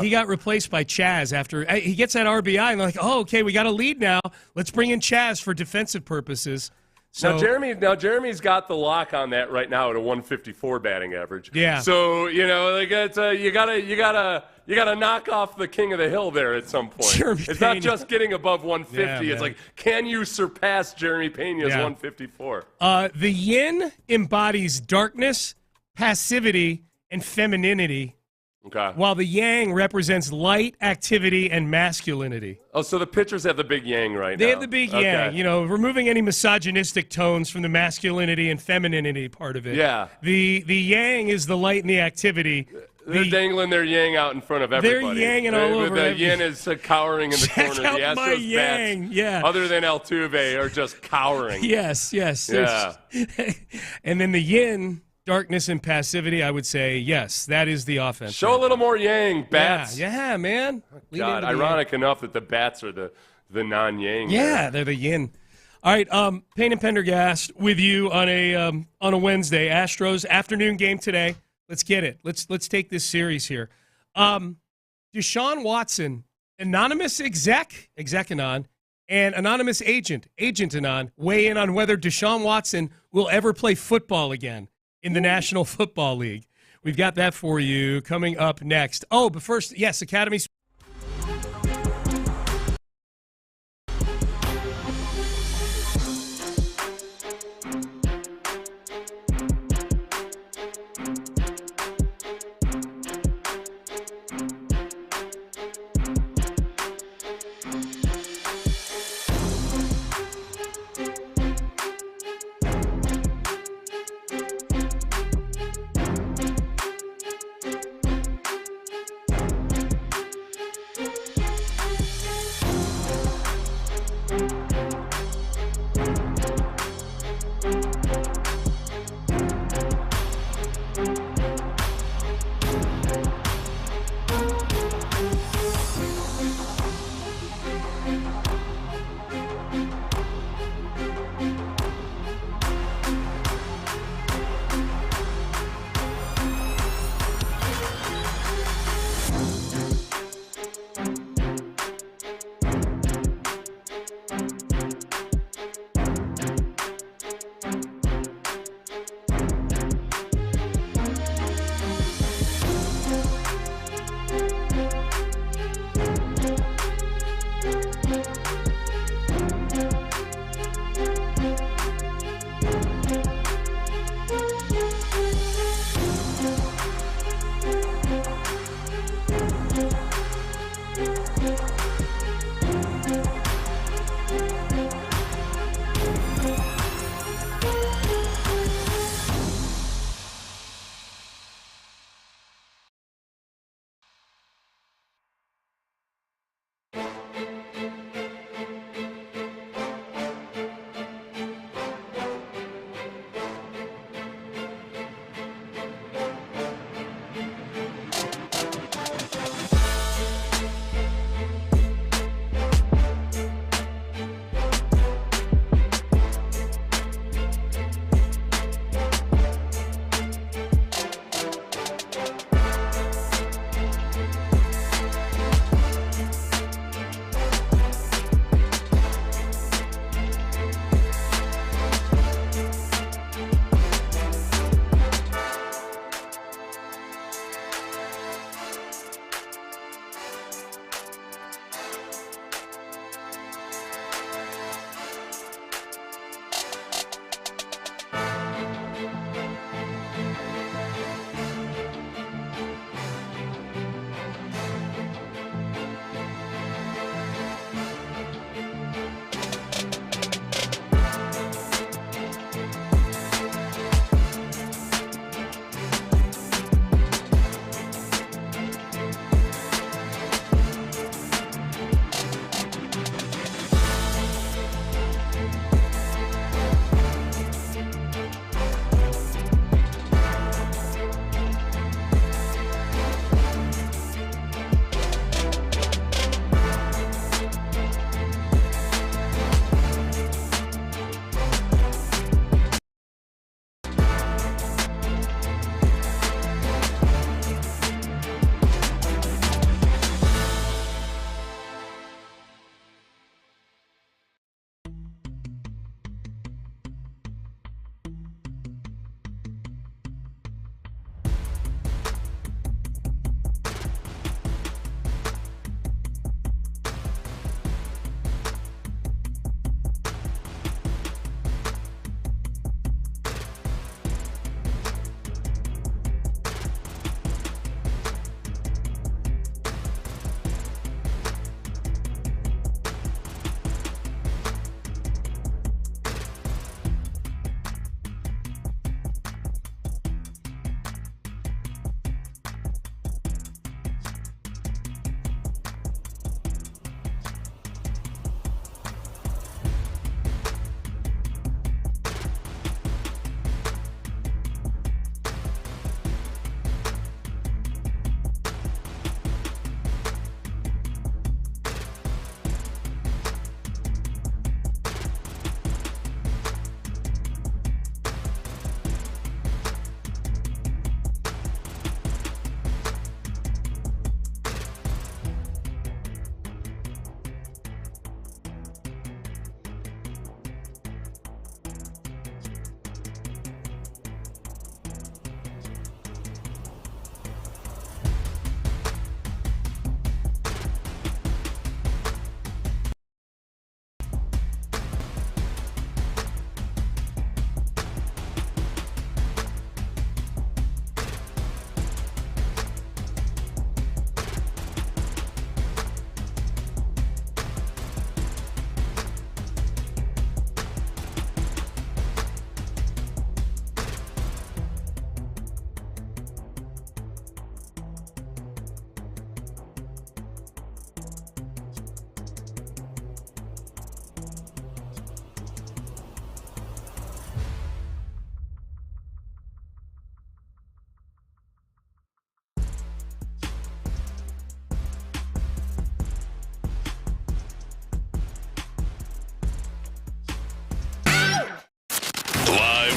He got replaced by Chas after he gets that RBI, and they're like, oh, okay, we got a lead now. Let's bring in Chas for defensive purposes. So, Jeremy's got the lock on that right now at a 154 batting average. Yeah. So it's, you gotta knock off the king of the hill there at some point. Jeremy it's Pena. Not just getting above 150. Yeah, it's like, can you surpass Jeremy Pena's 154? The yin embodies darkness, passivity, and femininity. Okay. While the yang represents light, activity, and masculinity. Oh, so the pitchers have the big yang right now. They have the big yang, removing any misogynistic tones from the masculinity and femininity part of it. Yeah. The yang is the light and the activity. They're dangling their yang out in front of everybody. They're yanging all over. The yin is cowering in the corner. Check out the Astros my yang. bats, Yeah. other than Altuve, are just cowering. Yes. Yeah. And then the yin, darkness and passivity, I would say, yes, that is the offense. Show a little more yang, bats. Yeah, man. God, ironic enough that the bats are the non-yang. Yeah, they're the yin. All right, Payne and Pendergast with you on a Wednesday. Astros afternoon game today. Let's get it. Let's take this series here. Deshaun Watson, anonymous exec Anon, and anonymous agent Anon, weigh in on whether Deshaun Watson will ever play football again in the National Football League. We've got that for you coming up next. Oh, but first, yes, Academy.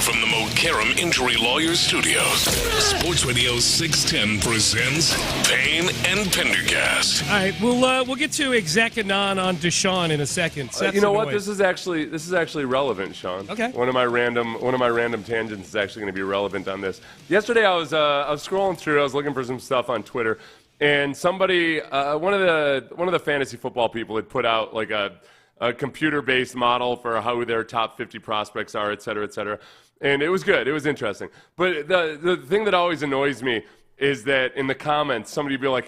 from the Montero Injury Lawyers Studios, Sports Radio 610 presents Payne and Pendergast. All right, we'll get to Execunon on Deshaun in a second. You know what? This is actually relevant, Sean. Okay. One of my random tangents is actually going to be relevant on this. Yesterday, I was scrolling through. I was looking for some stuff on Twitter, and somebody, one of the fantasy football people, had put out like a computer-based model for how their top 50 prospects are, et cetera, et cetera. And it was good. It was interesting. But the thing that always annoys me is that in the comments, somebody would be like,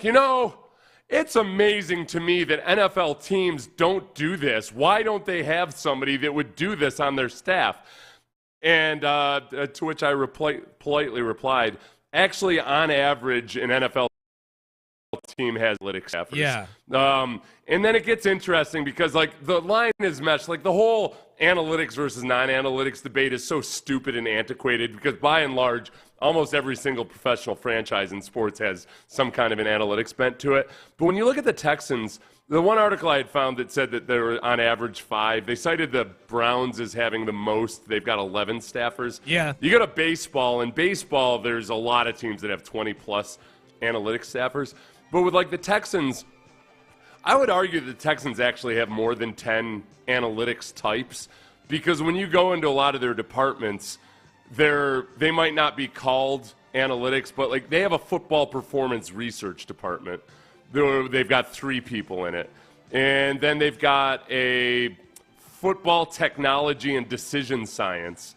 it's amazing to me that NFL teams don't do this. Why don't they have somebody that would do this on their staff? And to which I politely replied, actually, on average, an NFL team has analytics staffers. Yeah. And then it gets interesting because, like, the line is meshed. Like, the whole analytics versus non-analytics debate is so stupid and antiquated because, by and large, almost every single professional franchise in sports has some kind of an analytics bent to it. But when you look at the Texans, the one article I had found that said that they were on average 5. They cited the Browns as having the most. They've got 11 staffers. Yeah. You go to baseball. In baseball, there's a lot of teams that have 20-plus analytics staffers. But with, like, the Texans, I would argue that the Texans actually have more than 10 analytics types because when you go into a lot of their departments, they might not be called analytics, but, like, they have a football performance research department. They've got 3 people in it. And then they've got a football technology and decision science.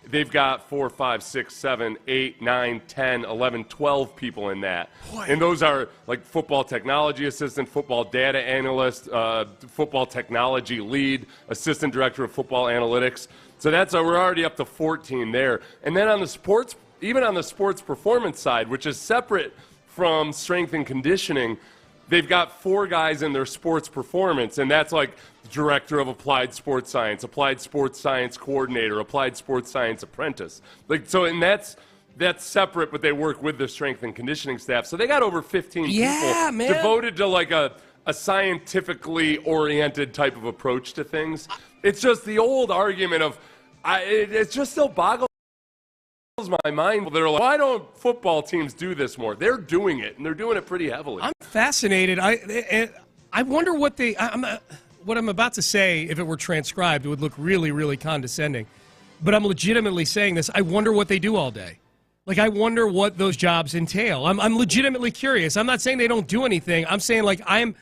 They've got 4, 5, 6, 7, 8, 9, 10, 11, 12 people in that. Boy. And those are like football technology assistant, football data analyst, football technology lead, assistant director of football analytics. So we're already up to 14 there. And then on the sports, even on the sports performance side, which is separate from strength and conditioning, they've got 4 guys in their sports performance, and that's like director of applied sports science coordinator, applied sports science apprentice. Like, so, and that's separate, but they work with the strength and conditioning staff. So they got over 15 people devoted to like a scientifically oriented type of approach to things. It's just the old argument of, it just still boggles my mind. They're like, why don't football teams do this more? They're doing it, and they're doing it pretty heavily. I'm fascinated. I wonder what what I'm about to say, if it were transcribed, it would look really, really condescending. But I'm legitimately saying this. I wonder what they do all day. Like, I wonder what those jobs entail. I'm legitimately curious. I'm not saying they don't do anything. I'm saying, like, I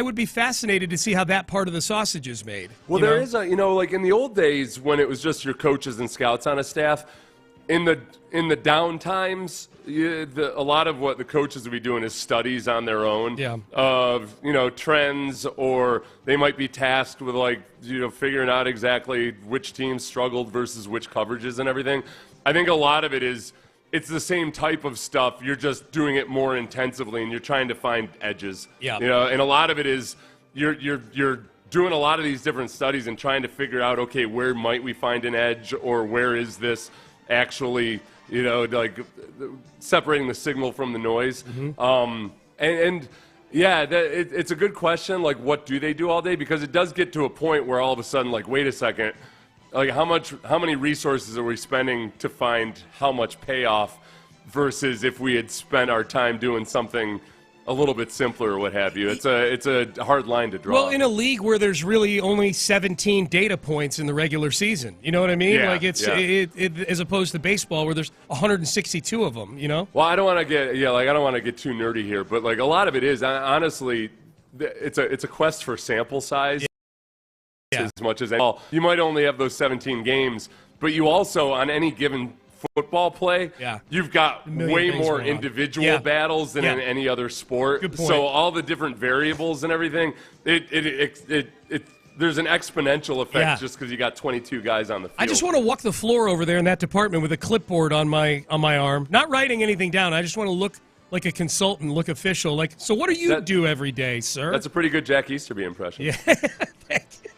would be fascinated to see how that part of the sausage is made. Well, there is like in the old days when it was just your coaches and scouts on a staff, in the down times, a lot of what the coaches would be doing is studies on their own of trends, or they might be tasked with figuring out exactly which teams struggled versus which coverages and everything. I think a lot of it is it's the same type of stuff. You're just doing it more intensively, and you're trying to find edges. Yeah. And a lot of it is you're doing a lot of these different studies and trying to figure out, okay, where might we find an edge, or where is this actually, separating the signal from the noise. Mm-hmm. It's a good question. Like, what do they do all day? Because it does get to a point where all of a sudden, like, wait a second, like, how many resources are we spending to find how much payoff versus if we had spent our time doing something a little bit simpler or what have you. It's a hard line to draw. Well, in a league where there's really only 17 data points in the regular season, you know what I mean? Yeah, like it's as opposed to baseball where there's 162 of them, Well, I don't want to get too nerdy here, but like a lot of it is honestly, it's a quest for sample size as much as anything. You might only have those 17 games, but you also on any given football play, you've got way more individual battles than in any other sport. Good point. So all the different variables and everything, there's an exponential effect just because you got 22 guys on the field. I just want to walk the floor over there in that department with a clipboard on my arm, not writing anything down. I just want to look like a consultant, look official. Like, so what do you do every day, sir? That's a pretty good Jack Easterby impression. Yeah, thank you.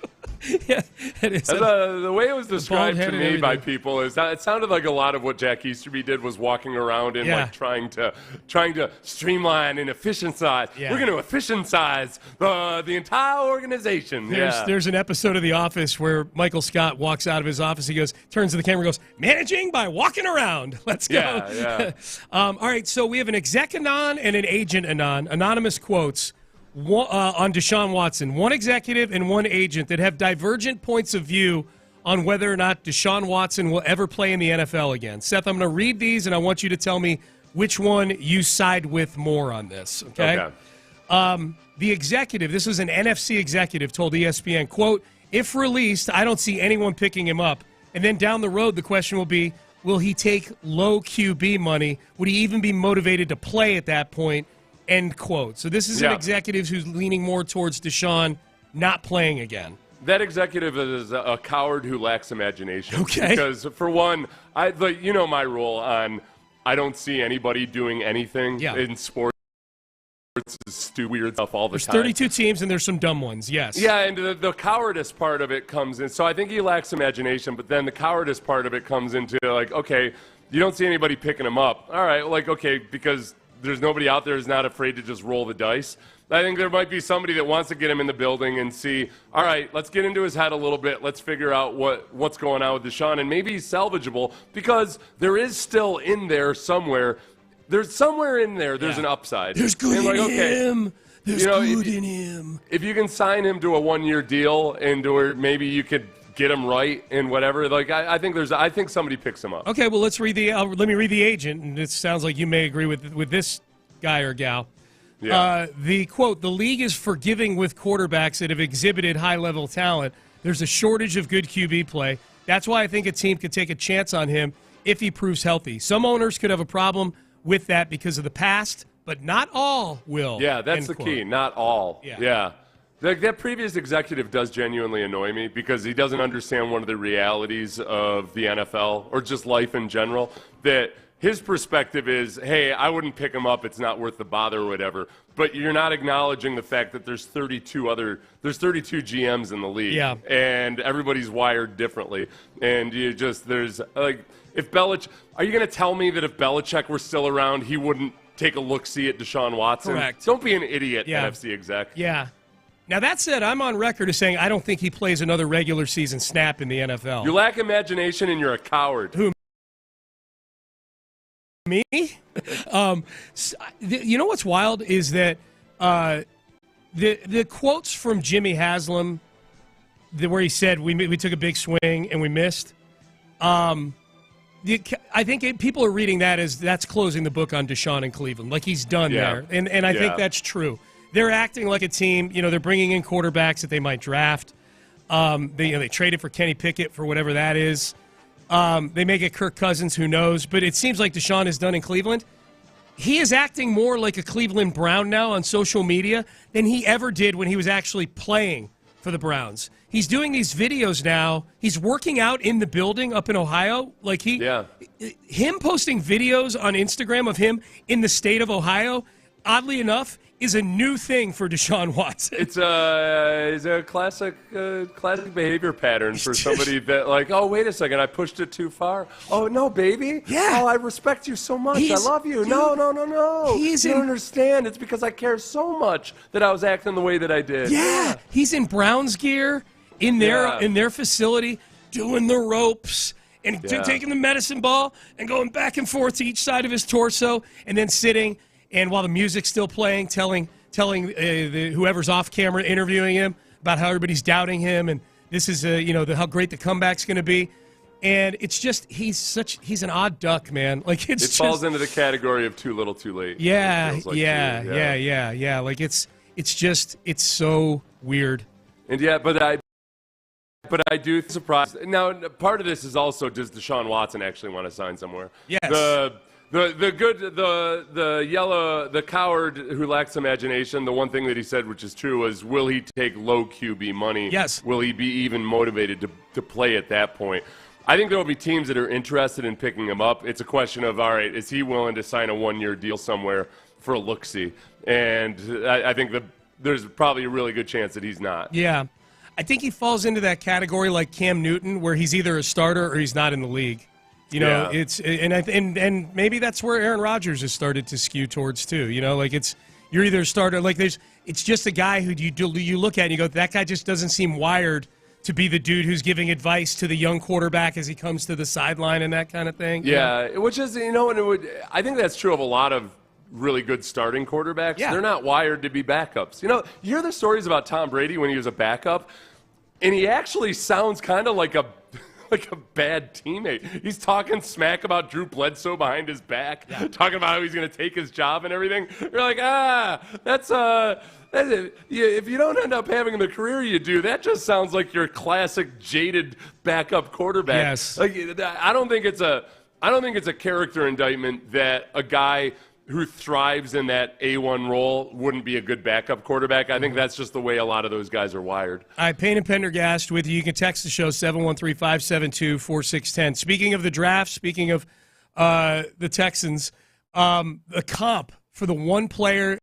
Yeah, it is. The way it was described to bald-headed me by everything. people is that it sounded like a lot of what Jack Easterby did was walking around and Yeah. like trying to streamline and efficientize. Yeah. We're going to efficientize the entire organization. There's an episode of The Office where Michael Scott walks out of his office. He turns to the camera and goes, managing by walking around. Let's go. Yeah. All right, so we have an exec anon and an agent anon, anonymous quotes on Deshaun Watson. One executive and one agent that have divergent points of view on whether or not Deshaun Watson will ever play in the NFL again. Seth, I'm going to read these, and I want you to tell me which one you side with more on this, okay? The executive, this was an NFC executive, told ESPN, quote, if released, I don't see anyone picking him up. And then down the road, the question will be, will he take low QB money? Would he even be motivated to play at that point? End quote. So this is an executive who's leaning more towards Deshaun not playing again. That executive is a coward who lacks imagination. Okay. Because for one, my rule on I don't see anybody doing anything in sports. It's weird stuff all the There's time. 32 teams and there's some dumb ones, yes. Yeah, and the cowardice part of it comes in. So I think he lacks imagination, but then the cowardice part of it comes into like, okay, you don't see anybody picking him up. All right, like, okay, because there's nobody out there who's not afraid to just roll the dice. I think there might be somebody that wants to get him in the building and see, all right, let's get into his head a little bit. Let's figure out what's going on with Deshaun, and maybe he's salvageable because there is still in there somewhere. There's somewhere in there, there's an upside. There's good in him. There's good in him. If you can sign him to a one-year deal and or maybe you could get him right and whatever, like I think somebody picks him up. Okay, well, let me read the agent, and it sounds like you may agree with this guy or gal. Yeah. The quote, the league is forgiving with quarterbacks that have exhibited high-level talent. There's a shortage of good QB play. That's why I think a team could take a chance on him if he proves healthy. Some owners could have a problem with that because of the past, but not all will. Yeah, that's the key. Not all. Yeah. That previous executive does genuinely annoy me because he doesn't understand one of the realities of the NFL or just life in general. That his perspective is, hey, I wouldn't pick him up. It's not worth the bother or whatever. But you're not acknowledging the fact that there's 32 GMs in the league. Yeah. And everybody's wired differently. And there's like, if Belichick, are you going to tell me that if Belichick were still around, he wouldn't take a look-see at Deshaun Watson? Correct. Don't be an idiot, Yeah. NFC exec. Yeah. Now, that said, I'm on record as saying I don't think he plays another regular season snap in the NFL. You lack imagination and you're a coward. Who? Me? You know what's wild is that the quotes from Jimmy Haslam, where he said we took a big swing and we missed. I think people are reading that as that's closing the book on Deshaun in Cleveland, like he's done there, and I think that's true. They're acting like a team. They're bringing in quarterbacks that they might draft. They traded for Kenny Pickett for whatever that is. They may get Kirk Cousins, who knows? But it seems like Deshaun is done in Cleveland. He is acting more like a Cleveland Brown now on social media than he ever did when he was actually playing for the Browns. He's doing these videos now. He's working out in the building up in Ohio. Like him posting videos on Instagram of him in the state of Ohio, oddly enough, is a new thing for Deshaun Watson. It's a classic behavior pattern for somebody that like, oh, wait a second, I pushed it too far. Oh, no, baby. Yeah. Oh, I respect you so much. I love you. Dude, no. You don't understand. It's because I care so much that I was acting the way that I did. Yeah. He's in Browns gear in their facility doing the ropes and taking the medicine ball and going back and forth to each side of his torso and then sitting. And while the music's still playing, telling whoever's off camera interviewing him about how everybody's doubting him, and this is how great the comeback's going to be, and it's just he's an odd duck, man. Like it falls into the category of too little, too late. Yeah. Like it's so weird. And but I do surprise. Now, part of this is also, does Deshaun Watson actually want to sign somewhere? Yes. The coward who lacks imagination, the one thing that he said, which is true, was will he take low QB money? Yes. Will he be even motivated to play at that point? I think there will be teams that are interested in picking him up. It's a question of, all right, is he willing to sign a one-year deal somewhere for a look-see? And I think there's probably a really good chance that he's not. Yeah. I think he falls into that category like Cam Newton, where he's either a starter or he's not in the league. You know, and maybe that's where Aaron Rodgers has started to skew towards too. You know, like you're either a starter, like it's just a guy who you look at and you go, that guy just doesn't seem wired to be the dude who's giving advice to the young quarterback as he comes to the sideline and that kind of thing. Yeah, which is, I think that's true of a lot of really good starting quarterbacks. Yeah. They're not wired to be backups. You hear the stories about Tom Brady when he was a backup, and he actually sounds kind of like a bad teammate. He's talking smack about Drew Bledsoe behind his back, talking about how he's going to take his job and everything. You're like, that's it. If you don't end up having the career you do, that just sounds like your classic jaded backup quarterback. Yes. Like, I don't think it's a character indictment that a guy who thrives in that A1 role wouldn't be a good backup quarterback. I think that's just the way a lot of those guys are wired. All right, Payne and Pendergast with you. You can text the show 713-572-4610. Speaking of the draft, speaking of the Texans, the comp for the one player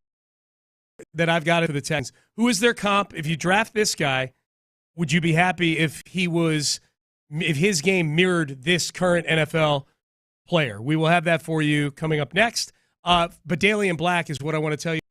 that I've got for the Texans, who is their comp? If you draft this guy, would you be happy if his game mirrored this current NFL player? We will have that for you coming up next. But Daily in Black is what I want to tell you.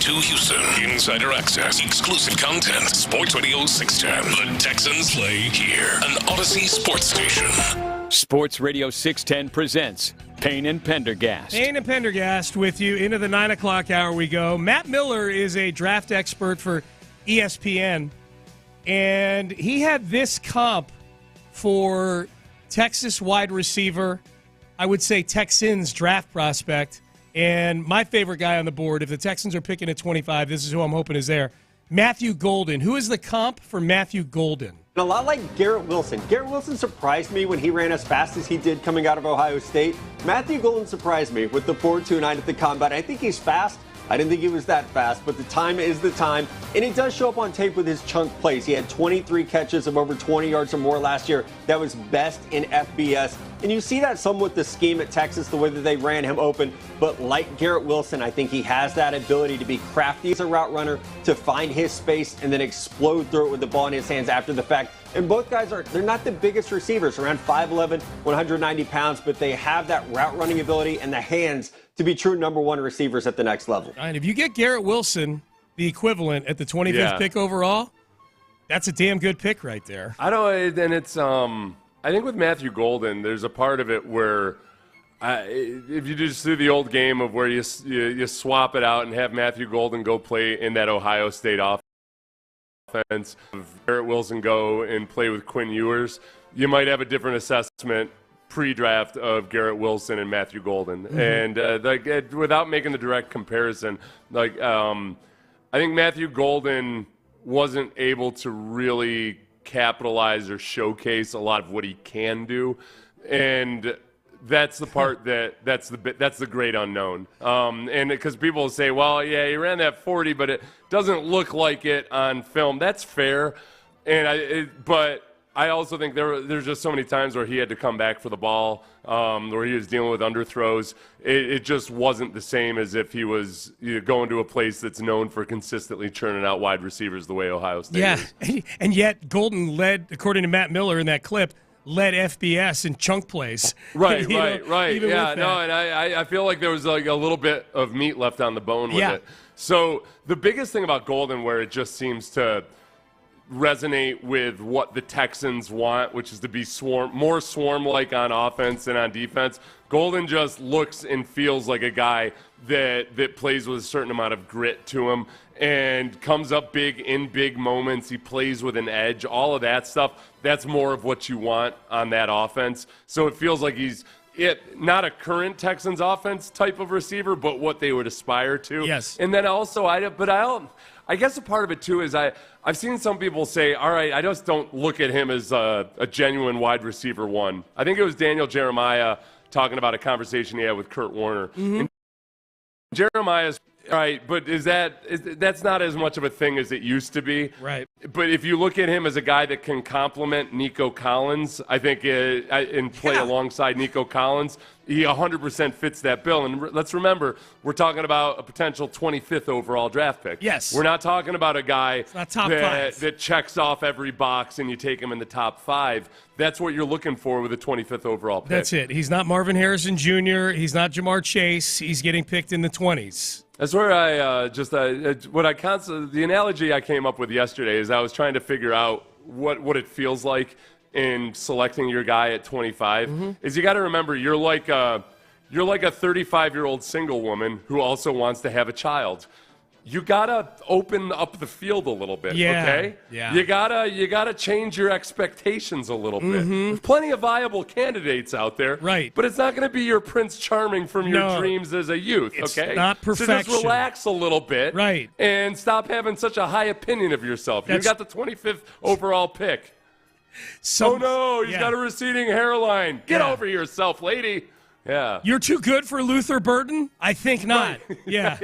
to Houston. Insider access, exclusive content. Sports Radio 610. The Texans play here. An Odyssey sports station. Sports Radio 610 presents Payne and Pendergast. Payne and Pendergast with you. Into the 9 o'clock hour we go. Matt Miller is a draft expert for ESPN, and he had this comp for Texas wide receiver, I would say Texans draft prospect, and my favorite guy on the board. If the Texans are picking at 25, this is who I'm hoping is there. Matthew Golden. Who is the comp for Matthew Golden? A lot like Garrett Wilson. Garrett Wilson surprised me when he ran as fast as he did coming out of Ohio State. Matthew Golden surprised me with the 4.29 at the combine. I think he's fast. I didn't think he was that fast, but the time is the time. And it does show up on tape with his chunk plays. He had 23 catches of over 20 yards or more last year. That was best in FBS. And you see that some with the scheme at Texas, the way that they ran him open. But like Garrett Wilson, I think he has that ability to be crafty as a route runner, to find his space and then explode through it with the ball in his hands after the fact. And both guys they're not the biggest receivers, around 5'11", 190 pounds, but they have that route running ability and the hands to be true number one receivers at the next level. And if you get Garrett Wilson, the equivalent at the 25th pick overall, that's a damn good pick right there. I think with Matthew Golden, there's a part of it where if you just do the old game of where you swap it out and have Matthew Golden go play in that Ohio State offense, Garrett Wilson go and play with Quinn Ewers, you might have a different assessment pre-draft of Garrett Wilson and Matthew Golden. Mm-hmm. And without making the direct comparison, I think Matthew Golden wasn't able to really capitalize or showcase a lot of what he can do, and that's the part that's the great unknown. And because people will say, well, yeah, he ran that 40, but it doesn't look like it on film. That's fair, but I also think there's just so many times where he had to come back for the ball, where he was dealing with underthrows. It just wasn't the same as if he was going to a place that's known for consistently churning out wide receivers the way Ohio State is. Yeah, and yet Golden led, according to Matt Miller in that clip, led FBS in chunk plays. Right. Yeah, no, and I feel like there was like a little bit of meat left on the bone with it. So the biggest thing about Golden, where it just seems to resonate with what the Texans want, which is to be more swarm-like on offense and on defense. Golden just looks and feels like a guy that plays with a certain amount of grit to him and comes up big in big moments. He plays with an edge. All of that stuff, that's more of what you want on that offense. So it feels like he's not a current Texans offense type of receiver, but what they would aspire to. Yes. And then also, I guess a part of it, too, is I've seen some people say, all right, I just don't look at him as a genuine wide receiver one. I think it was Daniel Jeremiah talking about a conversation he had with Kurt Warner. Mm-hmm. And Jeremiah's right, but that's not as much of a thing as it used to be. Right. But if you look at him as a guy that can complement Nico Collins, I think, and play alongside Nico Collins, he 100% fits that bill. And let's remember, we're talking about a potential 25th overall draft pick. Yes. We're not talking about a guy that checks off every box and you take him in the top 5. That's what you're looking for with a 25th overall pick. That's it. He's not Marvin Harrison Jr. He's not Jamar Chase. He's getting picked in the 20s. That's where the analogy I came up with yesterday is I was trying to figure out what it feels like in selecting your guy at 25. Mm-hmm. Is you got to remember you're like a 35-year-old single woman who also wants to have a child. You gotta open up the field a little bit, okay? Yeah. You gotta change your expectations a little bit. There's plenty of viable candidates out there, right? But it's not going to be your Prince Charming from your dreams as a youth, okay? It's not perfection. So just relax a little bit, right? And stop having such a high opinion of yourself. You got the 25th overall pick. Oh no, he's got a receding hairline. Get over yourself, lady. Yeah. You're too good for Luther Burden? I think not. Right. Yeah.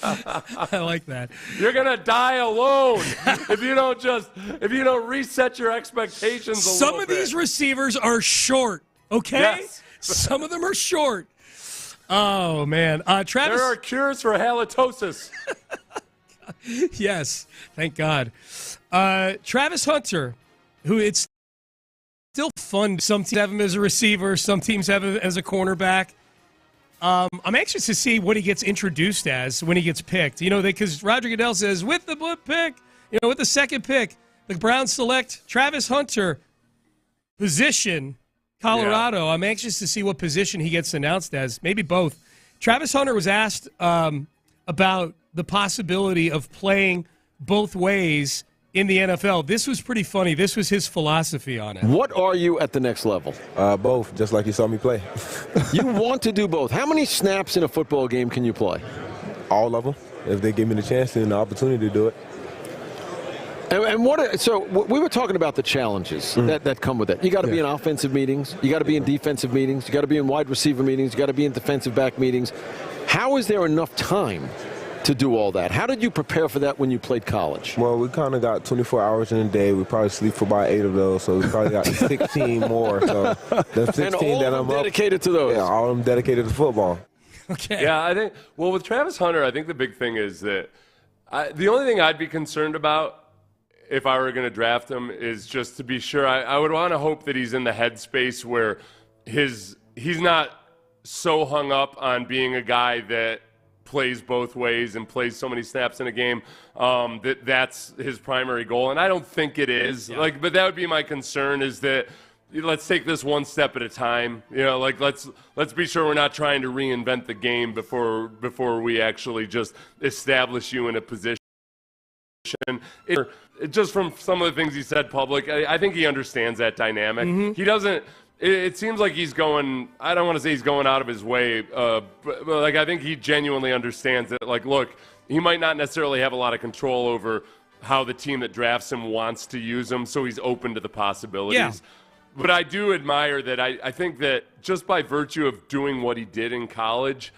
I like that. You're going to die alone if you don't reset your expectations a little bit. Some of these receivers are short, okay? Yes. Some of them are short. Oh, man. Travis. There are cures for halitosis. Yes. Thank God. Travis Hunter, who it's still fun. Some teams have him as a receiver. Some teams have him as a cornerback. I'm anxious to see what he gets introduced as when he gets picked. Because Roger Goodell says, with the pick, with the second pick, the Browns select Travis Hunter, position, Colorado. I'm anxious to see what position he gets announced as. Maybe both. Travis Hunter was asked about the possibility of playing both ways in the NFL. This was pretty funny. This was his philosophy on it. What are you at the next level? Both, just like you saw me play. You want to do both. How many snaps in a football game can you play? All of them, if they give me the chance and the opportunity to do it. And so we were talking about the challenges that come with it. You got to be in offensive meetings. You got to be in defensive meetings. You got to be in wide receiver meetings. You got to be in defensive back meetings. How is there enough time to do all that? How did you prepare for that when you played college? Well, we kind of got 24 hours in a day. We probably sleep for about 8 of those, so we probably got 16 more. So the 16 and all that I'm I'm dedicated to those. Yeah, all of them dedicated to football. Okay. Yeah, I think. Well, with Travis Hunter, I think the big thing is that the only thing I'd be concerned about if I were going to draft him is just to be sure. I would want to hope that he's in the headspace where he's not so hung up on being a guy that plays both ways and plays so many snaps in a game that's his primary goal. And I don't think it is. Yeah. But that would be my concern is that let's take this one step at a time. Let's be sure we're not trying to reinvent the game before we actually just establish you in a position. Just from some of the things he said public, I think he understands that dynamic. Mm-hmm. He doesn't. It seems like he's going. I don't want to say he's going out of his way, but I think he genuinely understands that. Look, he might not necessarily have a lot of control over how the team that drafts him wants to use him, so he's open to the possibilities. Yeah. But I do admire that. I think that just by virtue of doing what he did in college,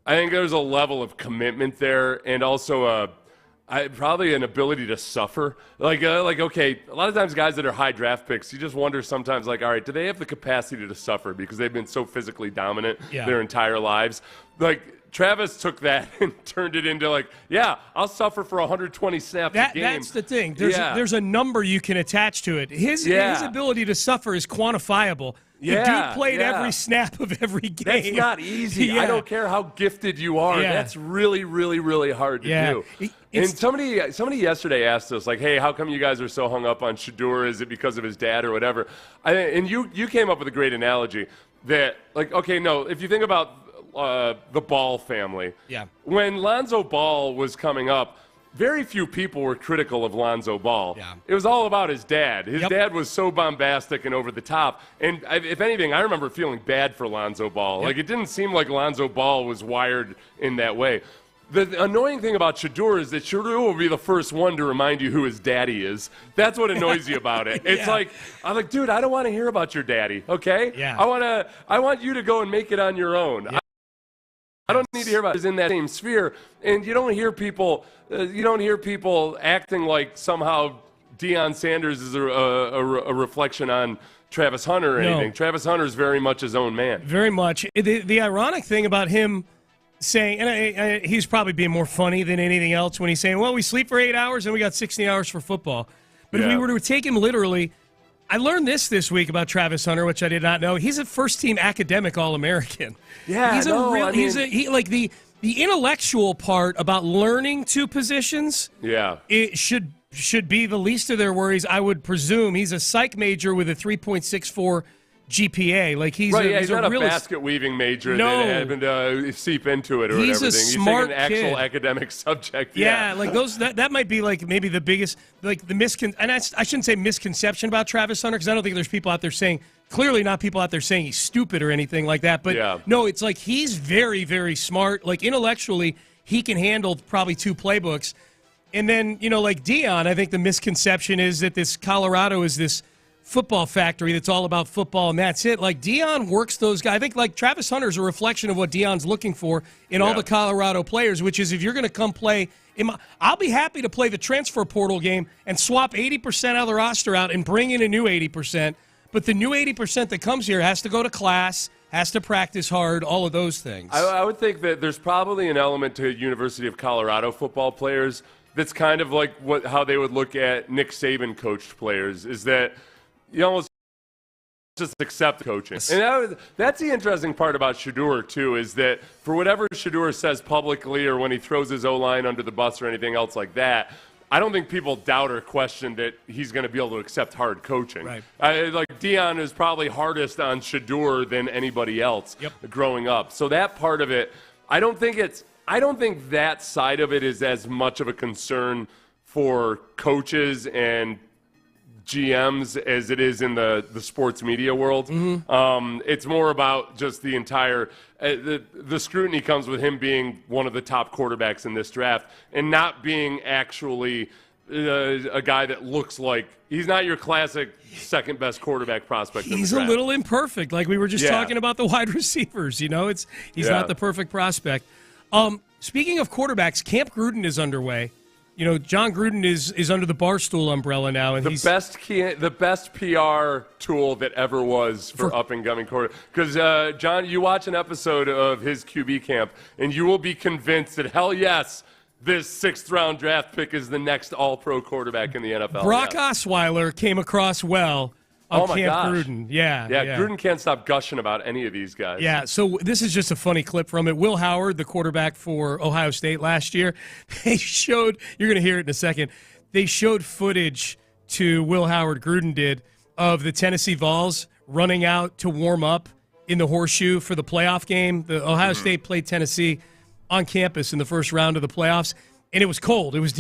I think there's a level of commitment there, and also probably an ability to suffer. Okay, a lot of times guys that are high draft picks, you just wonder sometimes, all right, do they have the capacity to suffer because they've been so physically dominant their entire lives? Travis took that and turned it into I'll suffer for 120 snaps a game. That's the thing. There's a number you can attach to it. His ability to suffer is quantifiable. The dude played every snap of every game. That's not easy. I don't care how gifted you are. That's really, really, really hard to do. And somebody yesterday asked us, hey, how come you guys are so hung up on Shedeur? Is it because of his dad or whatever? And you came up with a great analogy that, if you think about the Ball family. Yeah. When Lonzo Ball was coming up, very few people were critical of Lonzo Ball. Yeah. It was all about his dad. His dad was so bombastic and over the top. And if anything, I remember feeling bad for Lonzo Ball. It didn't seem like Lonzo Ball was wired in that way. The annoying thing about Shedeur is that Shedeur will be the first one to remind you who his daddy is. That's what annoys you about it. It's I'm like, dude, I don't want to hear about your daddy, okay? Yeah. I want you to go and make it on your own. Yeah. I don't need to hear about it in that same sphere. And you don't hear people acting like somehow Deion Sanders is a reflection on Travis Hunter or anything. No. Travis Hunter is very much his own man. Very much. The ironic thing about him saying, and he's probably being more funny than anything else when he's saying, well, we sleep for 8 hours and we got 16 hours for football. But if we were to take him literally, I learned this week about Travis Hunter, which I did not know. He's a first-team academic All-American. Yeah, the intellectual part about learning two positions. Yeah, it should be the least of their worries, I would presume. He's a psych major with a 3.64 GPA. He's not a basket weaving major that happened to seep into it or he's whatever. He's taking an actual kid. academic subject. Yeah, that might be maybe the biggest and I shouldn't say misconception about Travis Hunter because I don't think there's people out there saying clearly not people out there saying he's stupid or anything like that. But no, it's he's very, very smart. Intellectually, he can handle probably two playbooks. And then Deion, I think the misconception is that this Colorado is this football factory that's all about football and that's it. Deion works those guys. I think Travis Hunter is a reflection of what Deion's looking for in all the Colorado players, which is if you're going to come play, I'll be happy to play the transfer portal game and swap 80% of the roster out and bring in a new 80%. But the new 80% that comes here has to go to class, has to practice hard, all of those things. I would think that there's probably an element to University of Colorado football players that's kind of how they would look at Nick Saban coached players, is that you almost just accept coaching. And that's the interesting part about Shedeur, too, is that for whatever Shedeur says publicly or when he throws his O-line under the bus or anything else like that, I don't think people doubt or question that he's going to be able to accept hard coaching. Right. Like Deion is probably hardest on Shedeur than anybody else growing up. So that part of it, I don't think that side of it is as much of a concern for coaches and GMs as it is in the sports media world. It's more about just the entire the scrutiny comes with him being one of the top quarterbacks in this draft and not being actually a guy that looks like he's not your classic second best quarterback prospect. He's a little imperfect, like we were just talking about the wide receivers. He's not the perfect prospect. Speaking of quarterbacks, Camp Gruden is underway. John Gruden is under the Barstool umbrella now, and he's the best PR tool that ever was for up and coming quarterback. Because John, you watch an episode of his QB camp, and you will be convinced that hell yes, this 6th round draft pick is the next All-Pro quarterback in the NFL. Brock Osweiler came across well on Camp Gruden. Yeah. Gruden can't stop gushing about any of these guys. Yeah, so this is just a funny clip from it. Will Howard, the quarterback for Ohio State last year, they showed, you're going to hear it in a second, they showed footage to Will Howard, Gruden did, of the Tennessee Vols running out to warm up in the horseshoe for the playoff game. The Ohio State played Tennessee on campus in the first round of the playoffs, and it was cold. It was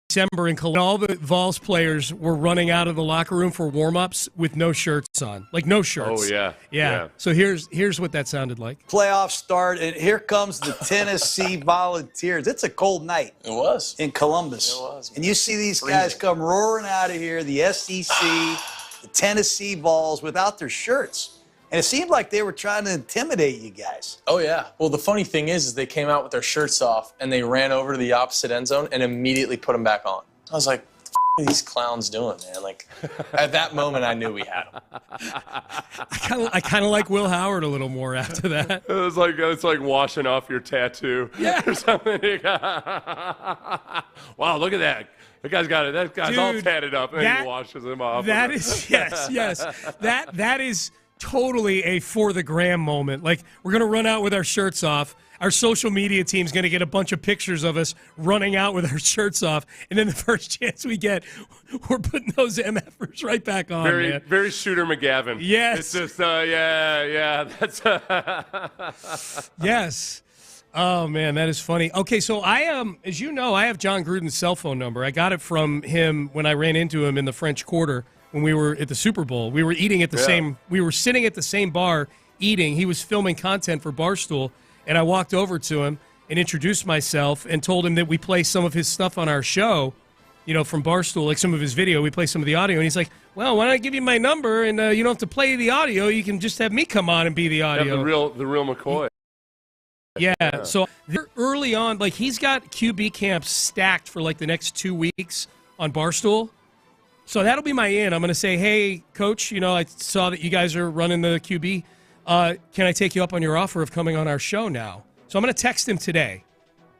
December in Cologne. All the Vols players were running out of the locker room for warm-ups with no shirts on. Like, no shirts. Oh, yeah. So here's what that sounded like. Playoffs start, and here comes the Tennessee Volunteers. It's a cold night. It was. In Columbus. It was. And you see these guys come roaring out of here, the SEC, the Tennessee Vols, without their shirts. And it seemed like they were trying to intimidate you guys. Oh, yeah. Well, the funny thing is they came out with their shirts off, and they ran over to the opposite end zone and immediately put them back on. I was like, what are these clowns doing, man? Like, at that moment, I knew we had them. I kind of like Will Howard a little more after that. It's like washing off your tattoo or something. Wow, look at that. That guy's got it. That guy's all tatted up, and he washes him off. That is, yes. That is totally a for the gram moment. Like, we're going to run out with our shirts off. Our social media team's going to get a bunch of pictures of us running out with our shirts off. And then the first chance we get, we're putting those MFers right back on, man. Very Shooter McGavin. Yes. It's just, that's... Yes. Oh, man, that is funny. Okay, so as you know, I have John Gruden's cell phone number. I got it from him when I ran into him in the French Quarter when we were at the Super Bowl. We were eating at we were sitting at the same bar eating. He was filming content for Barstool, and I walked over to him and introduced myself and told him that we play some of his stuff on our show, from Barstool, like some of his video. We play some of the audio, and he's like, well, why don't I give you my number, and you don't have to play the audio. You can just have me come on and be the audio. Yeah, the real McCoy. Yeah, so early on, like, he's got QB camps stacked for, like, the next 2 weeks on Barstool. So that'll be my in. I'm going to say, hey, Coach, I saw that you guys are running the QB. Can I take you up on your offer of coming on our show now? So I'm going to text him today.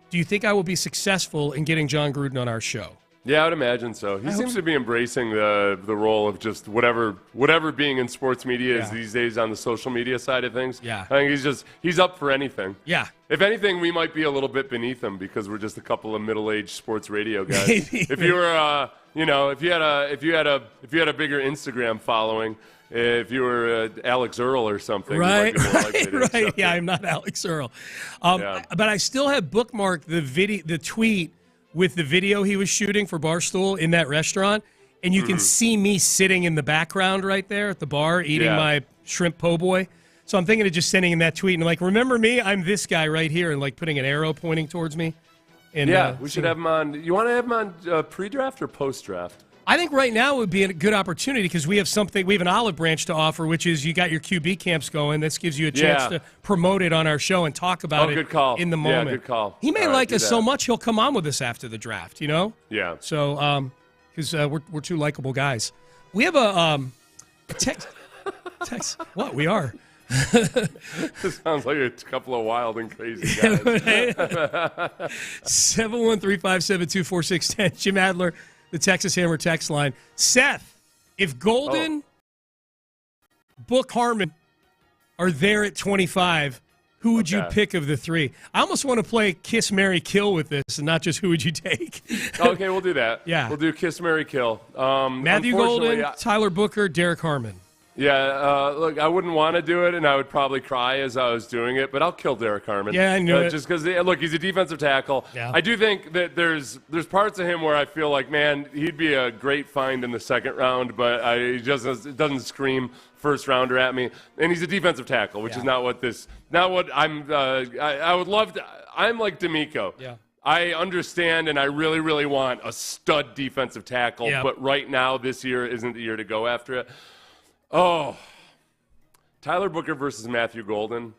Do you think I will be successful in getting John Gruden on our show? Yeah, I would imagine so. He seems to be embracing the role of just whatever being in sports media is these days on the social media side of things. Yeah. I think he's up for anything. Yeah. If anything, we might be a little bit beneath him because we're just a couple of middle-aged sports radio guys. Maybe. If you were, if you had a bigger Instagram following, if you were Alex Earl or something, right? Right. Yeah, I'm not Alex Earl, but I still have bookmarked the tweet with the video he was shooting for Barstool in that restaurant, and you can see me sitting in the background right there at the bar eating my shrimp po' boy. So I'm thinking of just sending him that tweet and like, remember me? I'm this guy right here, and like putting an arrow pointing towards me. And, we should have him on. You want to have him on pre-draft or post-draft? I think right now would be a good opportunity because we have an olive branch to offer, which is you got your QB camps going. This gives you a chance to promote it on our show and talk about it in the moment. Yeah, good call. He may like us so much he'll come on with us after the draft, Yeah. So, because we're two likable guys. We have a text. What? We are. This sounds like a couple of wild and crazy guys. 713-572-4610. Jim Adler, the Texas Hammer text line. Seth, if Golden Book, Harmon are there at 25. Who would you pick of the three? I almost want to play Kiss, Marry, Kill with this and not just who would you take. Okay, we'll do that. Yeah. We'll do Kiss, Marry, Kill. Matthew Golden, Tyler Booker, Derek Harmon. Yeah, look, I wouldn't want to do it, and I would probably cry as I was doing it, but I'll kill Derek Harmon. Yeah, I knew it. Just because, look, he's a defensive tackle. Yeah. I do think that there's parts of him where I feel like, man, he'd be a great find in the second round, but it doesn't scream first rounder at me. And he's a defensive tackle, which is not what I'm. I would love to. I'm like D'Amico. Yeah. I understand, and I really, really want a stud defensive tackle, but right now, this year isn't the year to go after it. Oh, Tyler Booker versus Matthew Golden.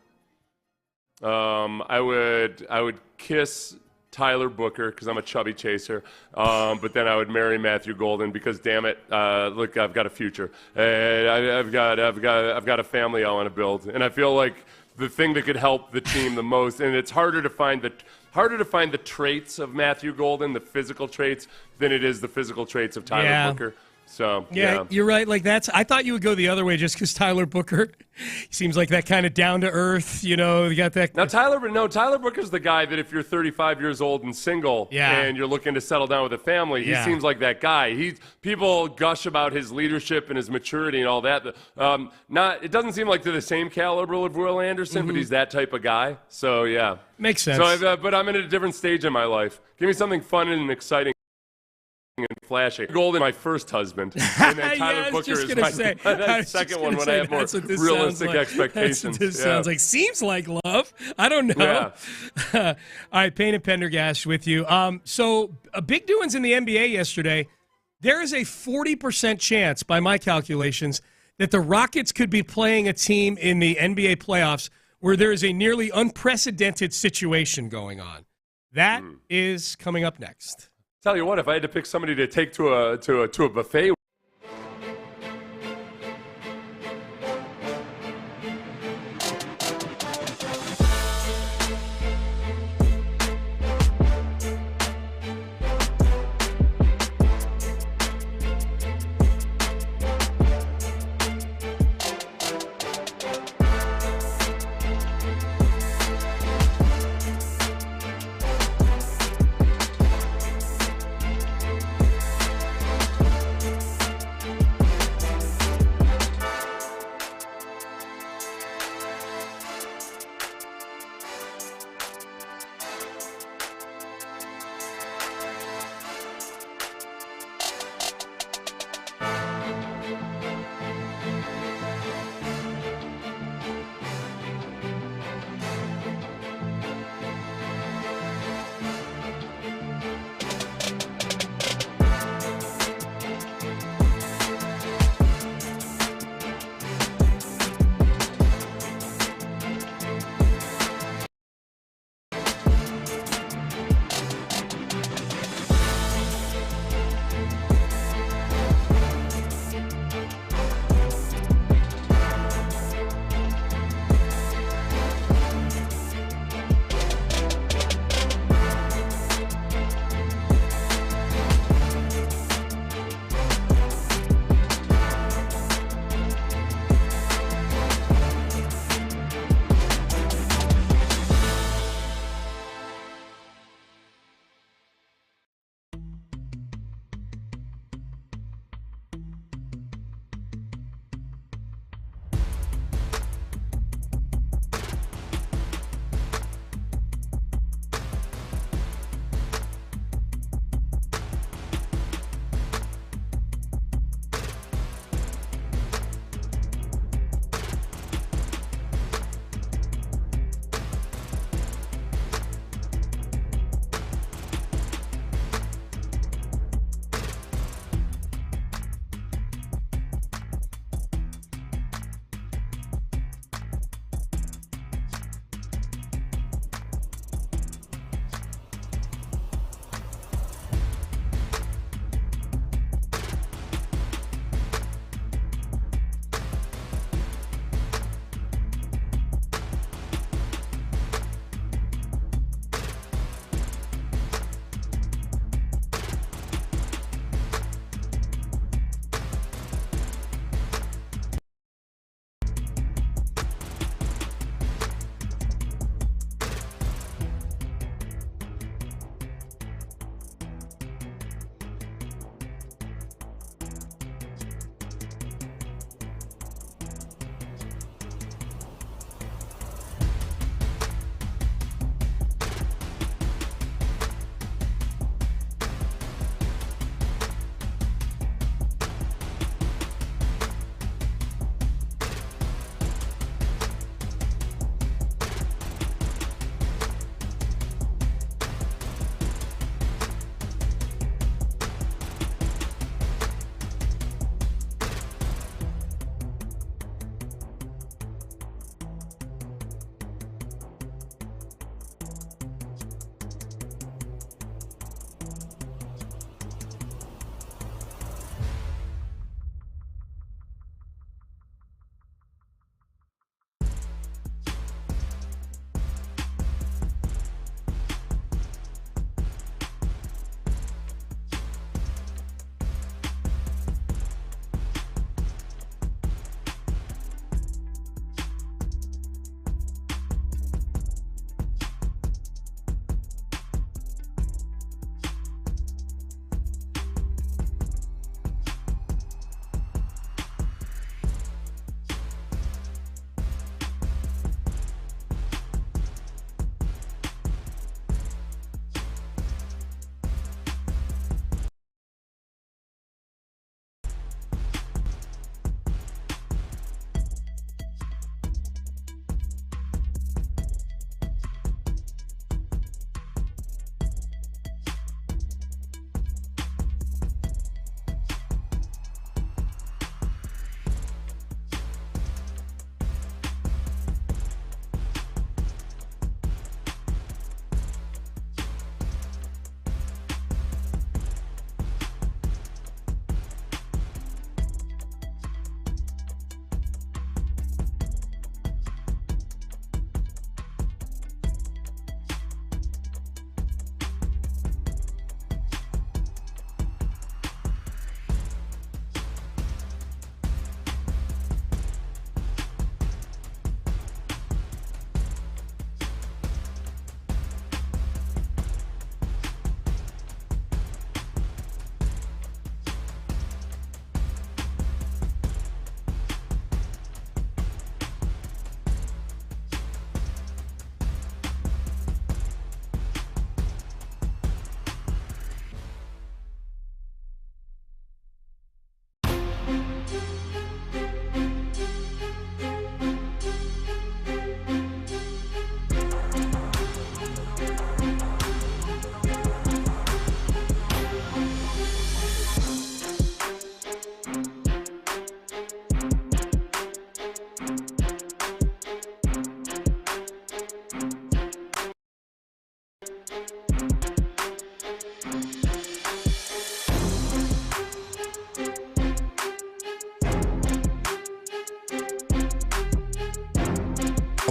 I would kiss Tyler Booker because I'm a chubby chaser, but then I would marry Matthew Golden because, damn it, look, I've got a future. I've got a family I want to build, and I feel like the thing that could help the team the most, and it's harder to find the traits of Matthew Golden, the physical traits, than it is the physical traits of Tyler Booker. So yeah, you're right. Like I thought you would go the other way just because Tyler Booker seems like that kind of down to earth. You know, you got that. Now Tyler Booker's the guy that if you're 35 years old and single and you're looking to settle down with a family, he seems like that guy. People gush about his leadership and his maturity and all that. It doesn't seem like they're the same caliber of Will Anderson, but he's that type of guy. So yeah, makes sense. So, but I'm in a different stage in my life. Give me something fun and exciting and flashy. Golden, my first husband, and then Tyler Booker is my second one when I have more realistic expectations. That's what this sounds like. Seems like love. I don't know. Yeah. All right, Payne and Pendergast with you. So big doings in the NBA yesterday. There is a 40% chance, by my calculations, that the Rockets could be playing a team in the NBA playoffs where there is a nearly unprecedented situation going on. That is coming up next. Tell you what, if I had to pick somebody to take to a buffet.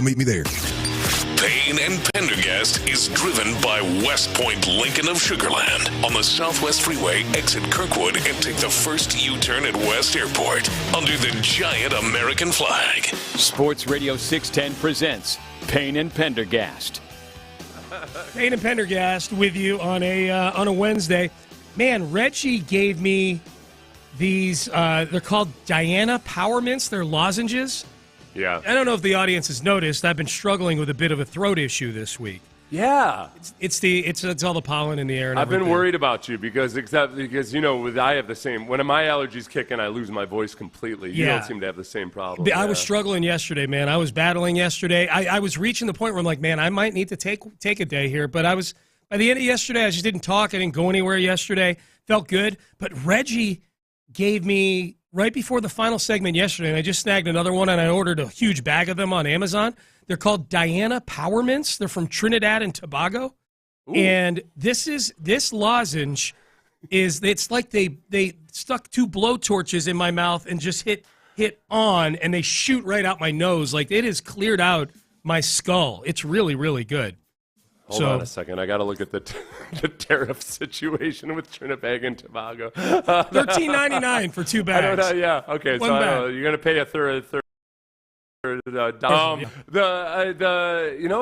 Meet me there. Payne and Pendergast is driven by West Point Lincoln of Sugarland on the Southwest Freeway. Exit Kirkwood and take the first U-turn at West Airport under the giant American flag. Sports Radio 610 presents Payne and Pendergast. Payne and Pendergast with you on a Wednesday. Man, Reggie gave me these. They're called Diana Power Mints. They're lozenges. Yeah. I don't know if the audience has noticed. I've been struggling with a bit of a throat issue this week. Yeah. It's all the pollen in the air. And I've been everything. worried about you because you know I have the same. When my allergies kick in, I lose my voice completely. You don't seem to have the same problem. I was struggling yesterday, man. I was battling yesterday. I was reaching the point where I'm like, man, I might need to take a day here. But I was by the end of yesterday, I just didn't talk. I didn't go anywhere yesterday. Felt good. But Reggie gave me right before the final segment yesterday, and I just snagged another one, and I ordered a huge bag of them on Amazon. They're called Diana Power Mints. They're from Trinidad and Tobago. Ooh. And this lozenge it's like they stuck two blowtorches in my mouth and just hit on, and they shoot right out my nose. Like it has cleared out my skull. It's really, really good. Hold on a second. I got to look at the tariff situation with Trinidad and Tobago. $13.99 for 2 bags. I don't know. Yeah. Okay. One so bag. you're going to pay a third. The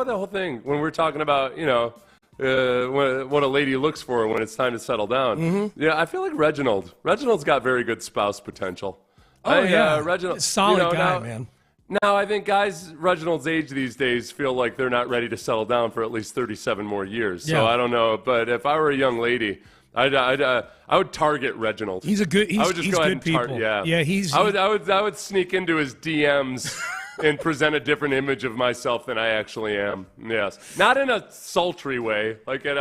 whole thing when we're talking about what a lady looks for when it's time to settle down. Mm-hmm. Yeah, I feel like Reginald's got very good spouse potential. Reginald, solid guy, man. Now, I think guys Reginald's age these days feel like they're not ready to settle down for at least 37 more years. So I don't know, but if I were a young lady, I would target Reginald. He's a good. I would just go ahead and people. Yeah. I would sneak into his DMs and present a different image of myself than I actually am. Yes, not in a sultry way, like at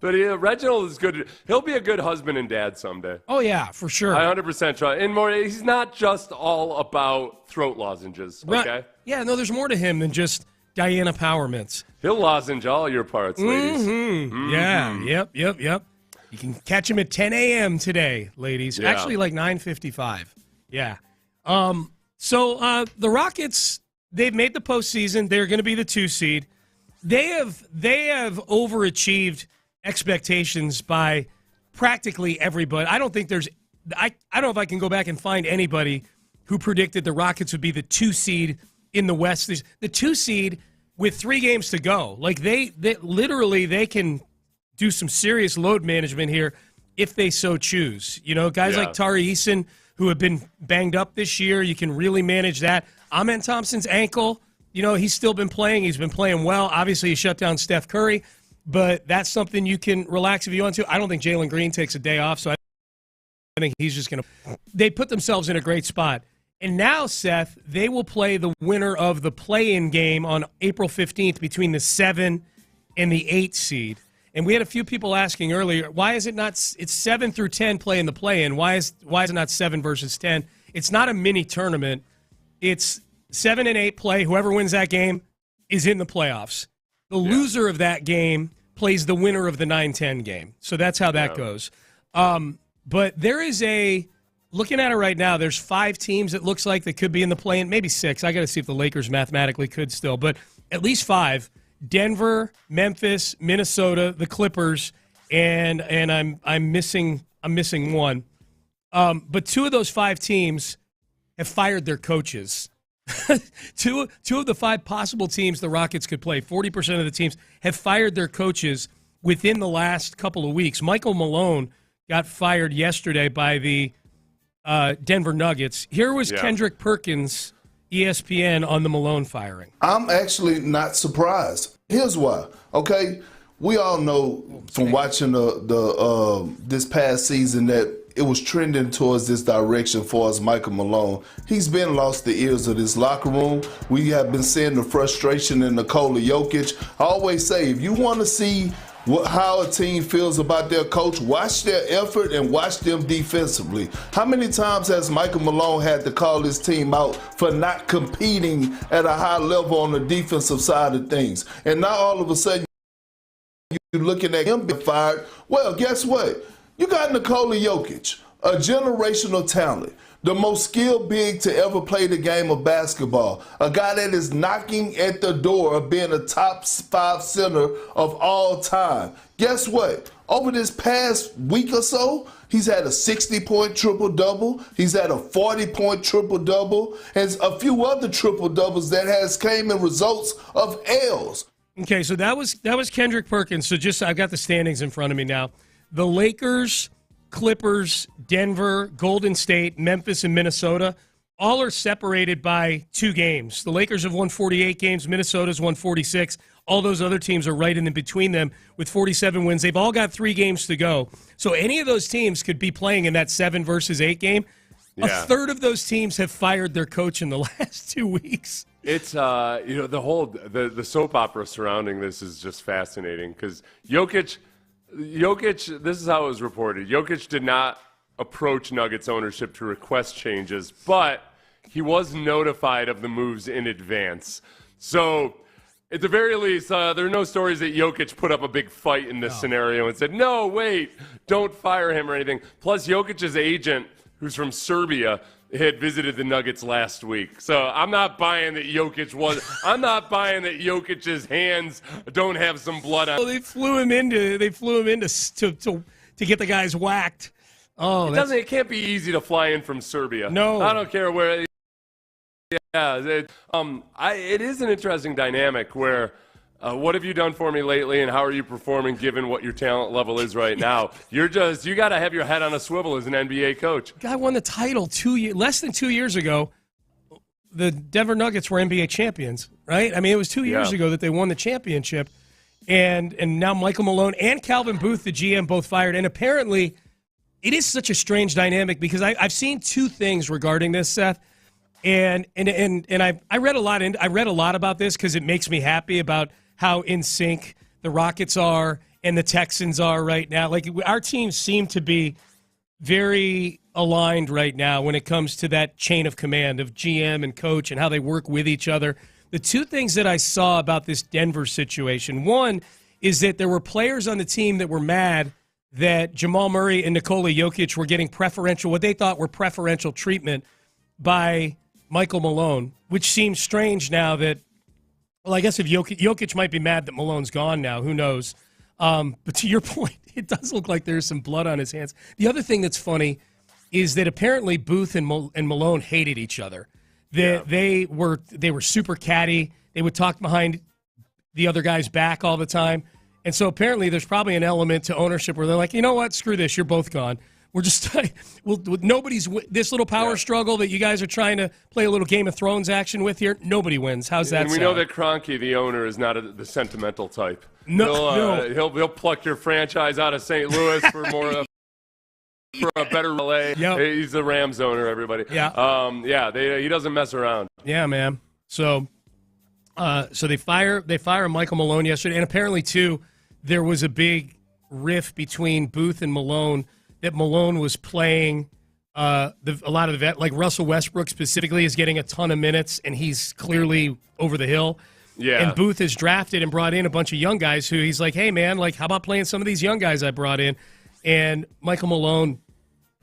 But Reginald is good. He'll be a good husband and dad someday. Oh, yeah, for sure. I 100% try. And more, he's not just all about throat lozenges, okay? Right. Yeah, no, there's more to him than just Diana Power Mints. He'll lozenge all your parts, ladies. Mm-hmm. Yeah, yep. You can catch him at 10 a.m. today, ladies. Yeah. Actually, like 9:55. Yeah. So the Rockets, they've made the postseason. They're going to be the 2 seed. They have overachieved expectations by practically everybody. I don't think there's I don't know if I can go back and find anybody who predicted the Rockets would be the 2 seed in the West. The 2 seed with 3 games to go. Like they literally they can do some serious load management here if they so choose. You know, guys like Tari Eason who have been banged up this year, you can really manage that. Amen Thompson's ankle, he's still been playing. He's been playing well. Obviously, he shut down Steph Curry. But that's something you can relax if you want to. I don't think Jalen Green takes a day off, so I think he's just going to – they put themselves in a great spot. And now, Seth, they will play the winner of the play-in game on April 15th between the 7 and the 8 seed. And we had a few people asking earlier, why is it not – it's 7 through 10 play in the play-in. Why is it not 7 versus 10? It's not a mini tournament. It's 7 and 8 play. Whoever wins that game is in the playoffs. The loser of that game plays the winner of the 9-10 game. So that's how that goes. But there is looking at it right now, there's 5 teams it looks like that could be in the play-in, maybe 6. I got to see if the Lakers mathematically could still, but at least 5. Denver, Memphis, Minnesota, the Clippers, and I'm missing one. But 2 of those 5 teams have fired their coaches. Two of the 5 possible teams the Rockets could play, 40% of the teams, have fired their coaches within the last couple of weeks. Michael Malone got fired yesterday by the Denver Nuggets. Here was Kendrick Perkins, ESPN, on the Malone firing. I'm actually not surprised. Here's why. Okay, we all know from watching the this past season that it was trending towards this direction for us, Michael Malone. He's been lost the ears of this locker room. We have been seeing the frustration in Nikola Jokic. I always say, if you want to see how a team feels about their coach, watch their effort and watch them defensively. How many times has Michael Malone had to call his team out for not competing at a high level on the defensive side of things? And now all of a sudden you're looking at him being fired. Well, guess what? You got Nikola Jokic, a generational talent, the most skilled big to ever play the game of basketball, a guy that is knocking at the door of being a top 5 center of all time. Guess what? Over this past week or so, he's had a 60-point triple-double. He's had a 40-point triple-double, and a few other triple-doubles that has came in results of L's. Okay, so that was Kendrick Perkins. So I've got the standings in front of me now. The Lakers, Clippers, Denver, Golden State, Memphis, and Minnesota all are separated by 2 games. The Lakers have won 48 games. Minnesota's won 46. All those other teams are right in between them with 47 wins. They've all got 3 games to go. So any of those teams could be playing in that 7 versus 8 game. Yeah. A third of those teams have fired their coach in the last 2 weeks. It's the whole the soap opera surrounding this is just fascinating because Jokic, this is how it was reported. Jokic did not approach Nuggets ownership to request changes, but he was notified of the moves in advance. So at the very least, there are no stories that Jokic put up a big fight in this scenario and said, no, wait, don't fire him or anything. Plus, Jokic's agent, who's from Serbia, had visited the Nuggets last week. So I'm not buying that I'm not buying that Jokic's hands don't have some blood on. Well, they flew him in to get the guys whacked. Oh, it can't be easy to fly in from Serbia. No. I don't care where. Yeah, it is an interesting dynamic where what have you done for me lately and how are you performing given what your talent level is right now? You got to have your head on a swivel as an NBA coach. Guy won the title less than 2 years ago. The Denver Nuggets were NBA champions, right? I mean, it was 2 years ago that they won the championship. And now Michael Malone and Calvin Booth, the GM, both fired. And apparently it is such a strange dynamic because I've seen 2 things regarding this, Seth. And I read a lot about this because it makes me happy about how in sync the Rockets are and the Texans are right now. Like our teams seem to be very aligned right now when it comes to that chain of command of GM and coach and how they work with each other. The 2 things that I saw about this Denver situation, one is that there were players on the team that were mad that Jamal Murray and Nikola Jokic were getting what they thought were preferential treatment by Michael Malone, which seems strange now that, well, I guess if Jokic might be mad that Malone's gone now, who knows? But to your point, it does look like there's some blood on his hands. The other thing that's funny is that apparently Booth and Malone hated each other. They were super catty. They would talk behind the other guy's back all the time. And so apparently there's probably an element to ownership where they're like, you know what, screw this, you're both gone. We're just this little power struggle that you guys are trying to play a little Game of Thrones action with here. Nobody wins. How's that? And we know that Kroenke, the owner, is not the sentimental type. No. He'll pluck your franchise out of St. Louis for a better LA. Yep. He's the Rams owner. Everybody. Yeah. He doesn't mess around. Yeah, man. So they fire Michael Malone yesterday, and apparently too, there was a big riff between Booth and Malone. That Malone was playing a lot of the like Russell Westbrook specifically is getting a ton of minutes, and he's clearly over the hill. Yeah. And Booth has drafted and brought in a bunch of young guys who he's like, hey, man, like, how about playing some of these young guys I brought in? And Michael Malone,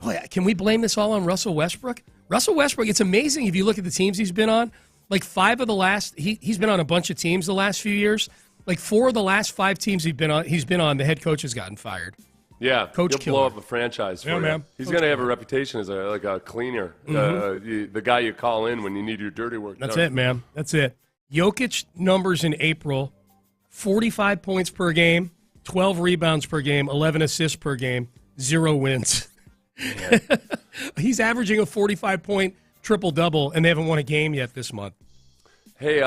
boy, can we blame this all on Russell Westbrook? Russell Westbrook, it's amazing if you look at the teams he's been on. Like 5 of the last, he's been on a bunch of teams the last few years. Like 4 of the last 5 teams he's been on, the head coach has gotten fired. Yeah, Coach he'll blow up a franchise for you. Man. He's going to have a reputation as a cleaner, the guy you call in when you need your dirty work done. That's it, man. That's it. Jokic numbers in April, 45 points per game, 12 rebounds per game, 11 assists per game, 0 wins. Yeah. He's averaging a 45-point triple-double, and they haven't won a game yet this month. Hey,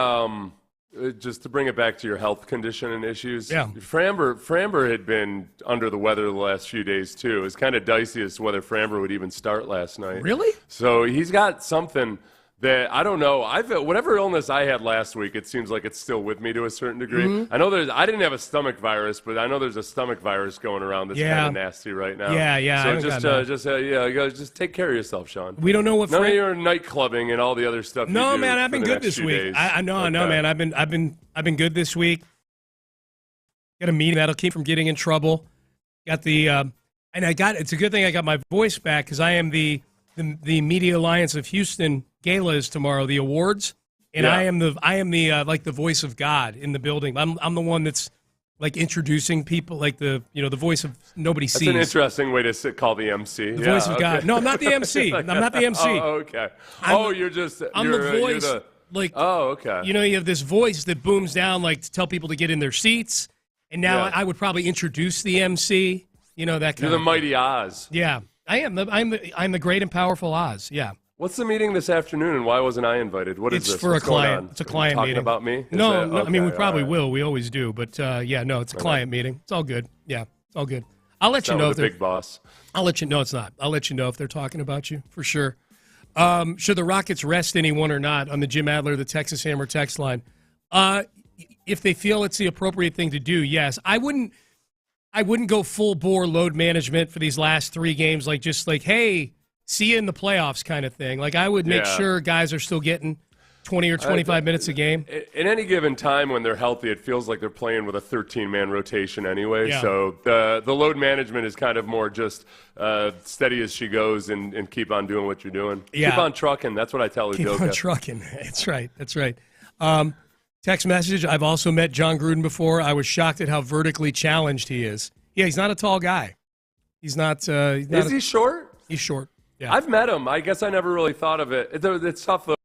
just to bring it back to your health condition and issues, yeah. Framber had been under the weather the last few days, too. It was kind of dicey as to whether Framber would even start last night. Really? So he's got something that, I don't know, whatever illness I had last week, it seems like it's still with me to a certain degree. Mm-hmm. I know I didn't have a stomach virus, but I know there's a stomach virus going around that's kind of nasty right now. Yeah. So just take care of yourself, Sean. We don't know what. None of your night clubbing and all the other stuff. No, man, I've been good this week. I know, man. I've been good this week. Got a meeting that'll keep from getting in trouble. Got the. And it's a good thing I got my voice back because I am the Media Alliance of Houston Gala is tomorrow, the awards, and I am the like the voice of God in the building. I'm the one that's like introducing people, like the voice of nobody sees. That's an interesting way to call the MC. The voice of God. No, I'm not the MC. I'm not the MC. Oh, okay. You're the voice. Oh, okay. You have this voice that booms down like to tell people to get in their seats, and now I would probably introduce the MC. That kind You're the mighty Oz. Yeah, I am. I'm the great and powerful Oz. Yeah. What's the meeting this afternoon, and why wasn't I invited? What is this? It's for What's a client. going on? It's a client talking meeting. About me? No, okay, I mean we probably right. will. We always do, but it's a client meeting. It's all good. Yeah, it's all good. I'll let you know if they're big boss. I'll let you know it's not. I'll let you know if they're talking about you for sure. Should the Rockets rest anyone or not on the Jim Adler, the Texas Hammer text line? If they feel it's the appropriate thing to do, yes. I wouldn't go full bore load management for these last 3 games, hey, see you in the playoffs kind of thing. Like I would make sure guys are still getting 20 or 25 minutes a game. At any given time when they're healthy, it feels like they're playing with a 13-man rotation anyway. Yeah. So the load management is kind of more just steady as she goes and keep on doing what you're doing. Yeah. Keep on trucking. That's what I tell Udoka. Keep on trucking. That's right. That's right. Text message, I've also met John Gruden before. I was shocked at how vertically challenged he is. Yeah, he's not a tall guy. He's not. Is he short? He's short. Yeah. I've met him. I guess I never really thought of it. It's tough, though.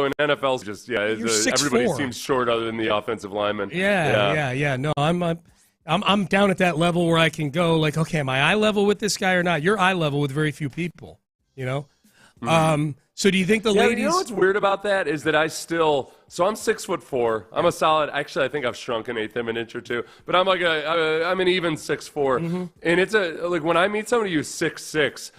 In NFL's just, everybody seems short other than the offensive lineman. Yeah. No, I'm down at that level where I can go like, okay, am I eye level with this guy or not? You're eye level with very few people, Mm-hmm. So do you think the ladies? You know what's weird about that is that I'm 6'4". I'm a solid. Actually, I think I've shrunk an eighth of an inch or two, but I'm like I'm an even 6'4", Mm-hmm. and it's when I meet somebody who's 6'6",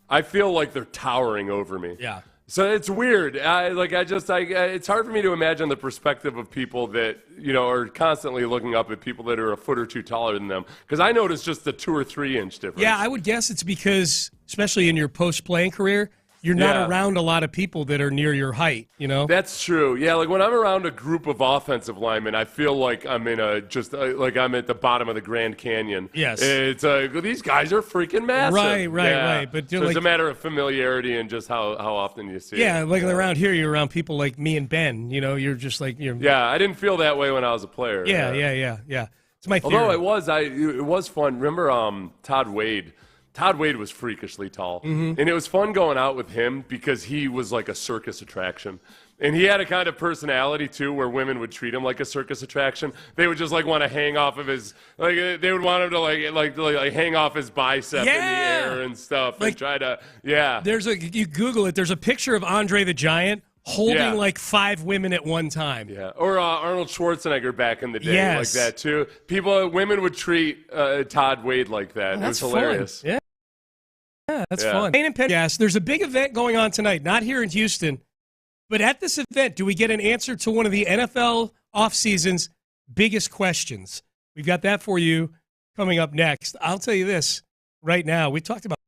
I feel like they're towering over me. Yeah. So it's weird. It's hard for me to imagine the perspective of people that are constantly looking up at people that are a foot or two taller than them. Because I notice just the 2 or 3 inch difference. Yeah, I would guess it's because, especially in your post-playing career, you're not around a lot of people that are near your height, That's true. Yeah, like when I'm around a group of offensive linemen, I feel like I'm in like I'm at the bottom of the Grand Canyon. Yes. It's these guys are freaking massive. Right. But so it's a matter of familiarity and just how often you see it. Yeah, like around here, you're around people like me and Ben. You're just like you're. Yeah, I didn't feel that way when I was a player. Yeah. It's my theory. Although it was fun. Remember Todd Wade? Todd Wade was freakishly tall. Mm-hmm. And it was fun going out with him because he was like a circus attraction. And he had a kind of personality, too, where women would treat him like a circus attraction. They would just, want to hang off of his – they would want him to, hang off his bicep in the air and stuff and try to – yeah. You Google it. There's a picture of Andre the Giant holding, 5 women at one time. Yeah. Or Arnold Schwarzenegger back in the day yes. like that, too. Women would treat Todd Wade like that. It was hilarious. Fun. Yeah, that's fun. Payne and Pendergast, there's a big event going on tonight, not here in Houston, but at this event, do we get an answer to one of the NFL offseason's biggest questions? We've got that for you coming up next. I'll tell you this right now. We talked about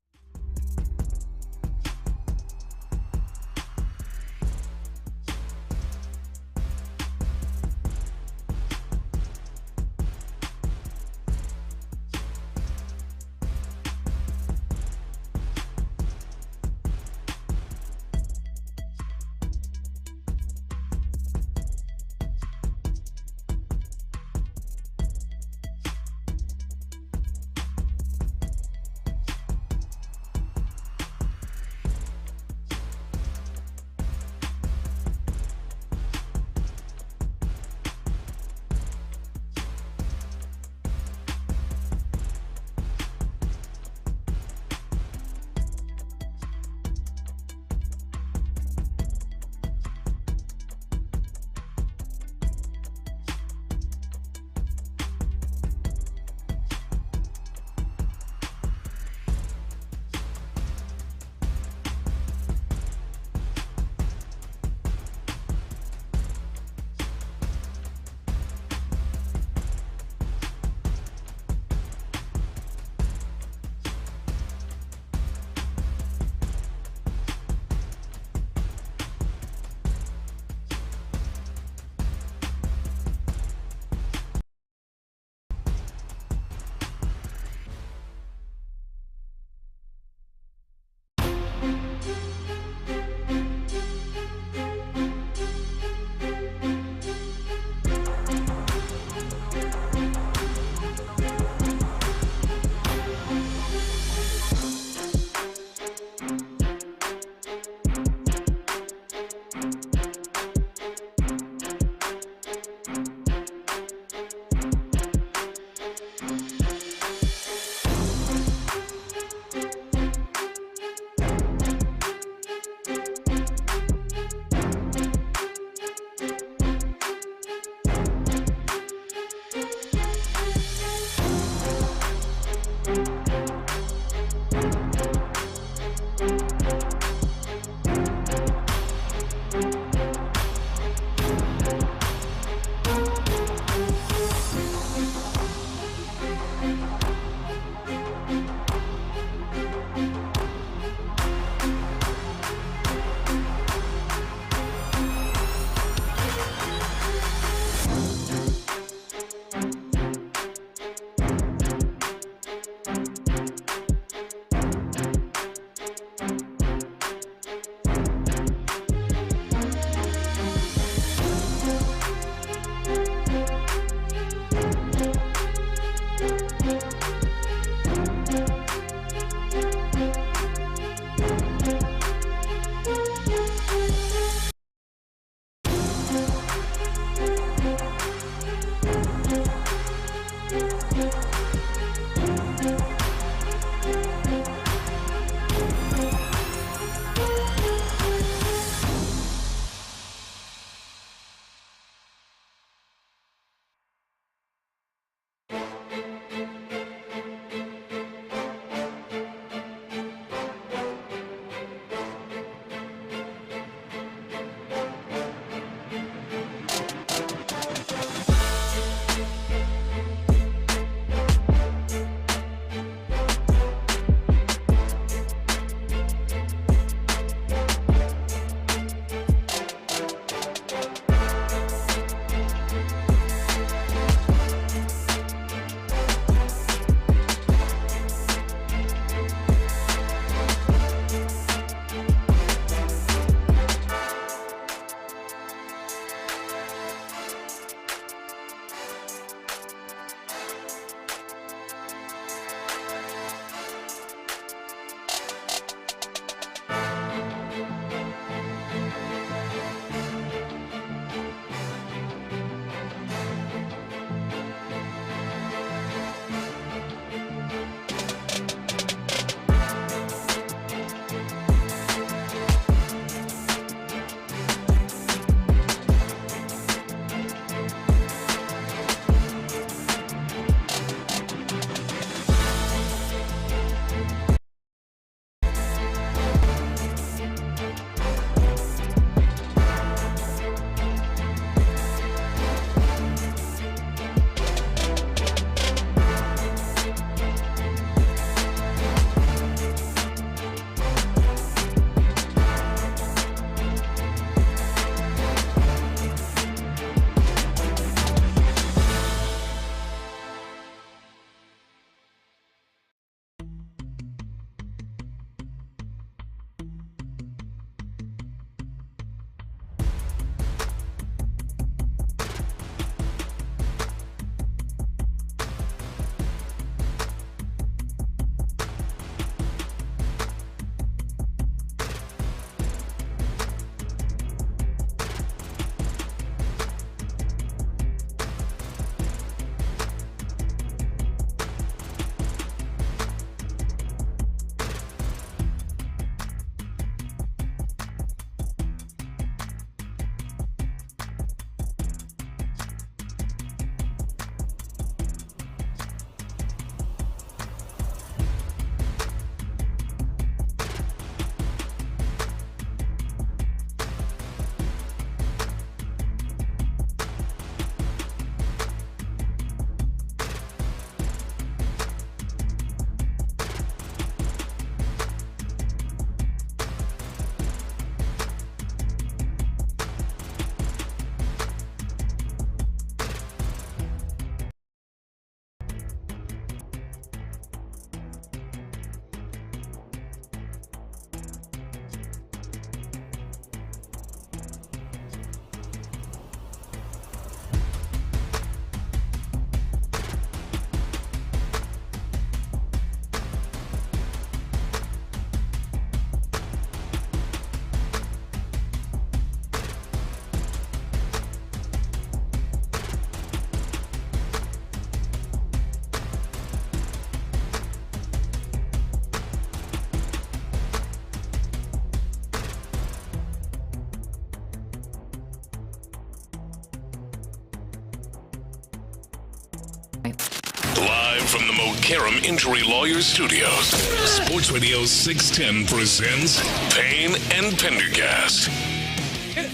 Live from the Montero Injury Lawyers Studios, Sports Radio 610 presents Payne and Pendergast.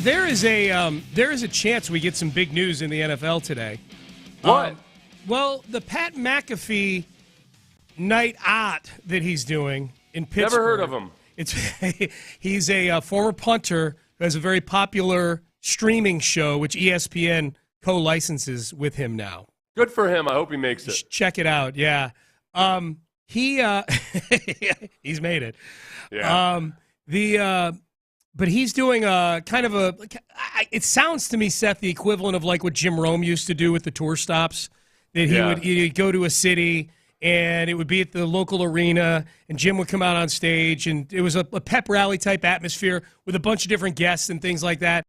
There is a chance we get some big news in the NFL today. What? Well, the Pat McAfee night out that he's doing in Pittsburgh. Never heard of him. He's a former punter who has a very popular streaming show, which ESPN co-licenses with him now. Good for him. I hope he makes it. Check it out. Yeah. He's made it. Yeah. But he's doing it sounds to me, Seth, the equivalent of like what Jim Rome used to do with the tour stops, that he'd go to a city and it would be at the local arena and Jim would come out on stage and it was a pep rally type atmosphere with a bunch of different guests and things like that.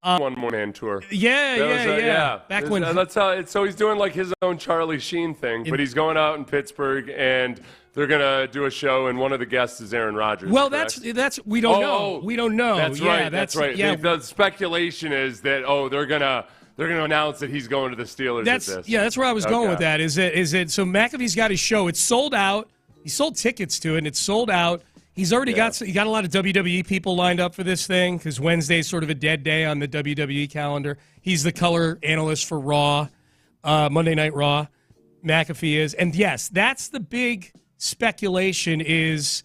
One more man tour. Yeah. Back when that's how it's. So he's doing like his own Charlie Sheen thing, but he's going out in Pittsburgh and they're gonna do a show, and one of the guests is Aaron Rodgers. Well, correct? that's we don't know. We don't know. That's right. That's right. Yeah. The speculation is that they're gonna announce that he's going to the Steelers. That's where I was going with that. Is it? So McAfee's got his show. It's sold out. He sold tickets to it, and it's sold out. He's already got a lot of WWE people lined up for this thing because Wednesday's sort of a dead day on the WWE calendar. He's the color analyst for Raw, Monday Night Raw. McAfee is. And, yes, that's the big speculation is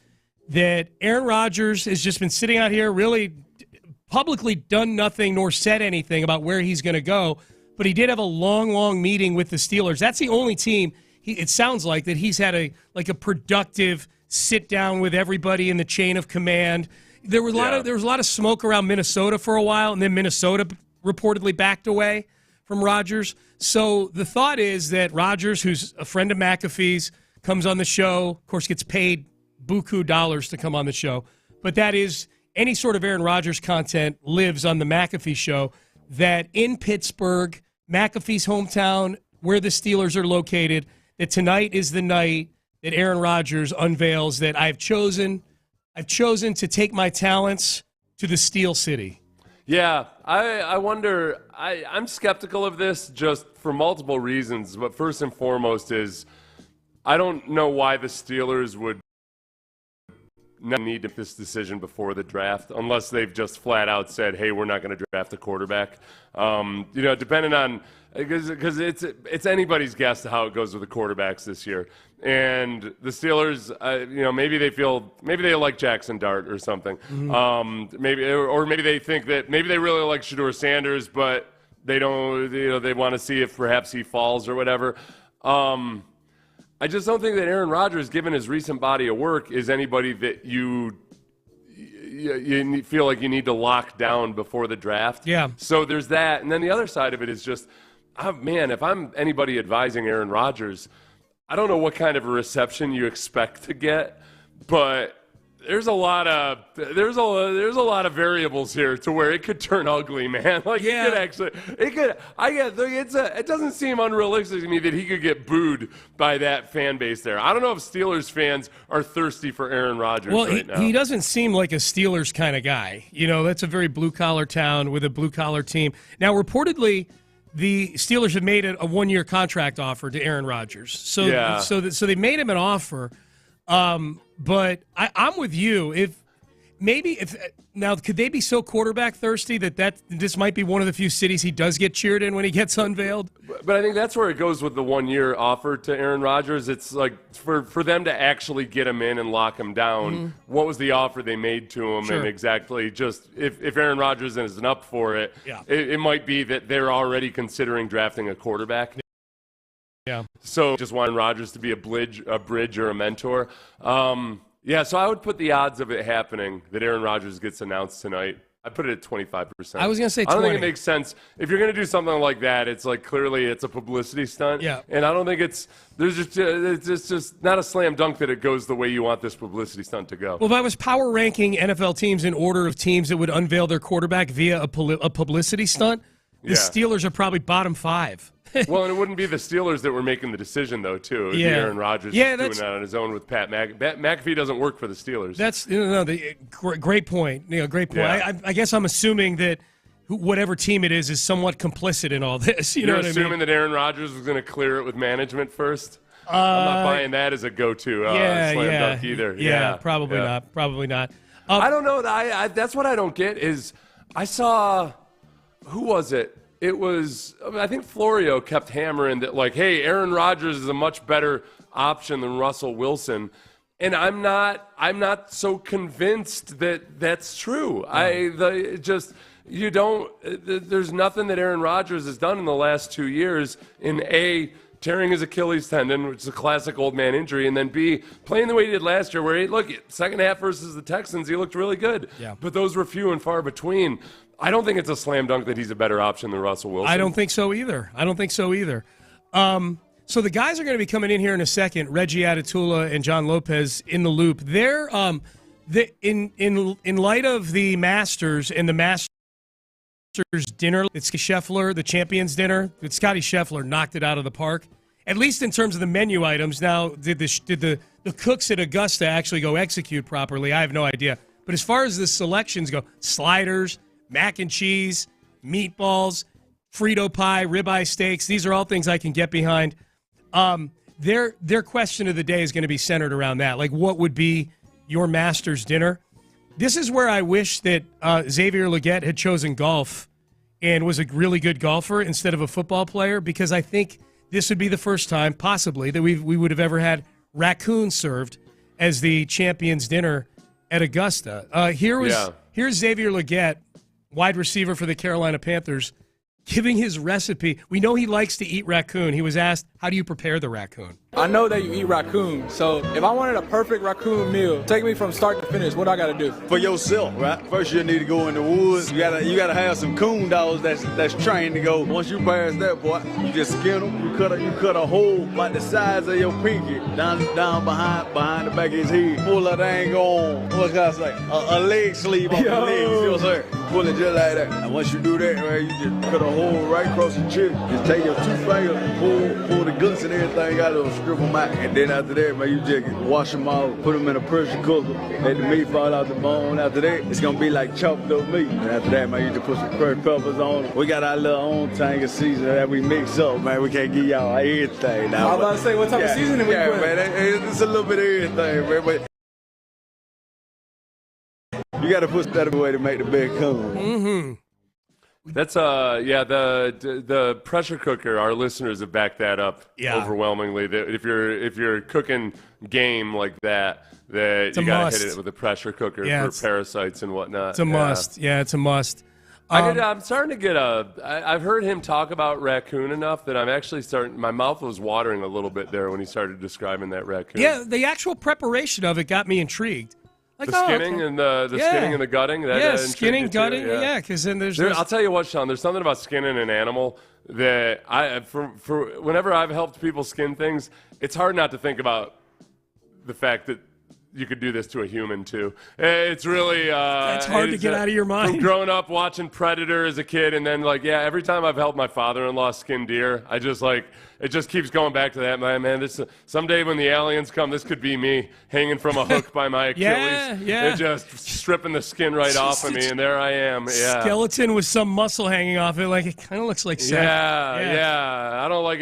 that Aaron Rodgers has just been sitting out here really publicly done nothing nor said anything about where he's going to go. But he did have a long, long meeting with the Steelers. That's the only team, it sounds like, that he's had a productive sit down with everybody in the chain of command. There was a lot of smoke around Minnesota for a while, and then Minnesota reportedly backed away from Rodgers. So the thought is that Rodgers, who's a friend of McAfee's, comes on the show, of course gets paid buku dollars to come on the show, but that is any sort of Aaron Rodgers content lives on the McAfee show, that in Pittsburgh, McAfee's hometown, where the Steelers are located, that tonight is the night that Aaron Rodgers unveils that I've chosen to take my talents to the Steel City. Yeah, I wonder. I'm skeptical of this just for multiple reasons. But first and foremost is I don't know why the Steelers would not need to make this decision before the draft unless they've just flat out said, hey, we're not going to draft a quarterback. Depending on because it's anybody's guess to how it goes with the quarterbacks this year. And the Steelers, maybe they like Jackson Dart or something. Mm-hmm. Maybe they think that maybe they really like Shedeur Sanders, but they don't. They want to see if perhaps he falls or whatever. I just don't think that Aaron Rodgers, given his recent body of work, is anybody that you feel like you need to lock down before the draft. Yeah. So there's that, and then the other side of it is just, if I'm anybody advising Aaron Rodgers, I don't know what kind of a reception you expect to get, but there's a lot of variables here to where it could turn ugly, man. It doesn't seem unrealistic to me that he could get booed by that fan base there. I don't know if Steelers fans are thirsty for Aaron Rodgers right now. He doesn't seem like a Steelers kind of guy. That's a very blue-collar town with a blue-collar team. Now, reportedly, the Steelers have made a one-year contract offer to Aaron Rodgers. So they made him an offer. But I'm with you. Now, could they be so quarterback thirsty that this might be one of the few cities he does get cheered in when he gets unveiled? But I think that's where it goes with the 1 year offer to Aaron Rodgers. It's like for them to actually get him in and lock him down. Mm-hmm. What was the offer they made to him? Sure. And exactly just if Aaron Rodgers isn't up for it, it might be that they're already considering drafting a quarterback. Yeah. So just wanting Rodgers to be a bridge or a mentor. So I would put the odds of it happening that Aaron Rodgers gets announced tonight. I put it at 25%. I was going to say 20. I don't think it makes sense. If you're going to do something like that, it's like clearly it's a publicity stunt. Yeah. And I don't think it's just not a slam dunk that it goes the way you want this publicity stunt to go. Well, if I was power ranking NFL teams in order of teams that would unveil their quarterback via a publicity stunt, the Steelers are probably bottom 5. Well, and it wouldn't be the Steelers that were making the decision, though, too. It would be Aaron Rodgers doing that on his own with Pat McAfee. McAfee doesn't work for the Steelers. That's great point. Great point. Yeah. I guess I'm assuming that whatever team it is somewhat complicit in all this. You know what I mean? You're assuming that Aaron Rodgers was going to clear it with management first? I'm not buying that as a go-to slam dunk either. Yeah, probably not. Probably not. I don't know. That's what I don't get is I saw – who was it? It was – I think Florio kept hammering that, like, hey, Aaron Rodgers is a much better option than Russell Wilson. And I'm not so convinced that that's true. There's nothing that Aaron Rodgers has done in the last 2 years in A, tearing his Achilles tendon, which is a classic old man injury, and then B, playing the way he did last year, where second half versus the Texans, he looked really good. Yeah. But those were few and far between. I don't think it's a slam dunk that he's a better option than Russell Wilson. I don't think so either. So the guys are going to be coming in here in a second. Reggie Atatula and John Lopez in the loop. They're in light of the Masters and the Masters dinner. It's Scheffler, the Champions dinner. Scotty Scheffler knocked it out of the park, at least in terms of the menu items. Now, did the cooks at Augusta actually go execute properly? I have no idea. But as far as the selections go, sliders, mac and cheese, meatballs, Frito pie, ribeye steaks. These are all things I can get behind. Their question of the day is going to be centered around that. Like, what would be your Masters dinner? This is where I wish that Xavier Leggett had chosen golf and was a really good golfer instead of a football player, because I think this would be the first time, possibly, that we would have ever had raccoon served as the Champions dinner at Augusta. Here's Xavier Leggett, wide receiver for the Carolina Panthers, giving his recipe. We know he likes to eat raccoon. He was asked, how do you prepare the raccoon? I know that you eat raccoon, so if I wanted a perfect raccoon meal, take me from start to finish, what I gotta do? For yourself, right? First you need to go in the woods. You gotta have some coon dogs that's trained to go. Once you pass that point, you just skin them. You cut a hole like the size of your pinky down behind the back of his head. Pull that thing on, what can I say? A leg sleeve on the leg, you know what I'm saying? Pull it just like that. And once you do that, right, you just cut a hole right across your chin. Just take your 2 fingers, pull the guts and everything out of them, strip them out. And then after that, man, you just wash them out, put them in a pressure cooker, let the meat fall out the bone. After that, it's gonna be like chopped up meat. And after that, man, you just put some crushed peppers on it. We got our little own thing of seasoning that we mix up, man. We can't give y'all everything now. I was about to say, what type of seasoning we put? Man, it's a little bit of everything, man. But you got to put that away to make the big come. Mm-hmm. That's the pressure cooker. Our listeners have backed that up overwhelmingly. That if you're cooking game like that you got to hit it with a pressure cooker for parasites and whatnot. It's a must. Yeah, it's a must. I'm starting to get I've heard him talk about raccoon enough that I'm actually my mouth was watering a little bit there when he started describing that raccoon. Yeah, the actual preparation of it got me intrigued. Like, the skinning and the skinning and the gutting. Skinning, gutting. Yeah, because then there's. I'll tell you what, Sean. There's something about skinning an animal that for whenever I've helped people skin things, it's hard not to think about the fact that you could do this to a human too. It's really it's hard to get out of your mind. From growing up watching Predator as a kid, and then every time I've helped my father-in-law skin deer, I just it just keeps going back to that. Man, this someday when the aliens come, this could be me hanging from a hook by my Achilles. Yeah. They're just stripping the skin right off of me, and there I am. Yeah. Skeleton with some muscle hanging off it, like it kind of looks like Seth. Yeah. I don't like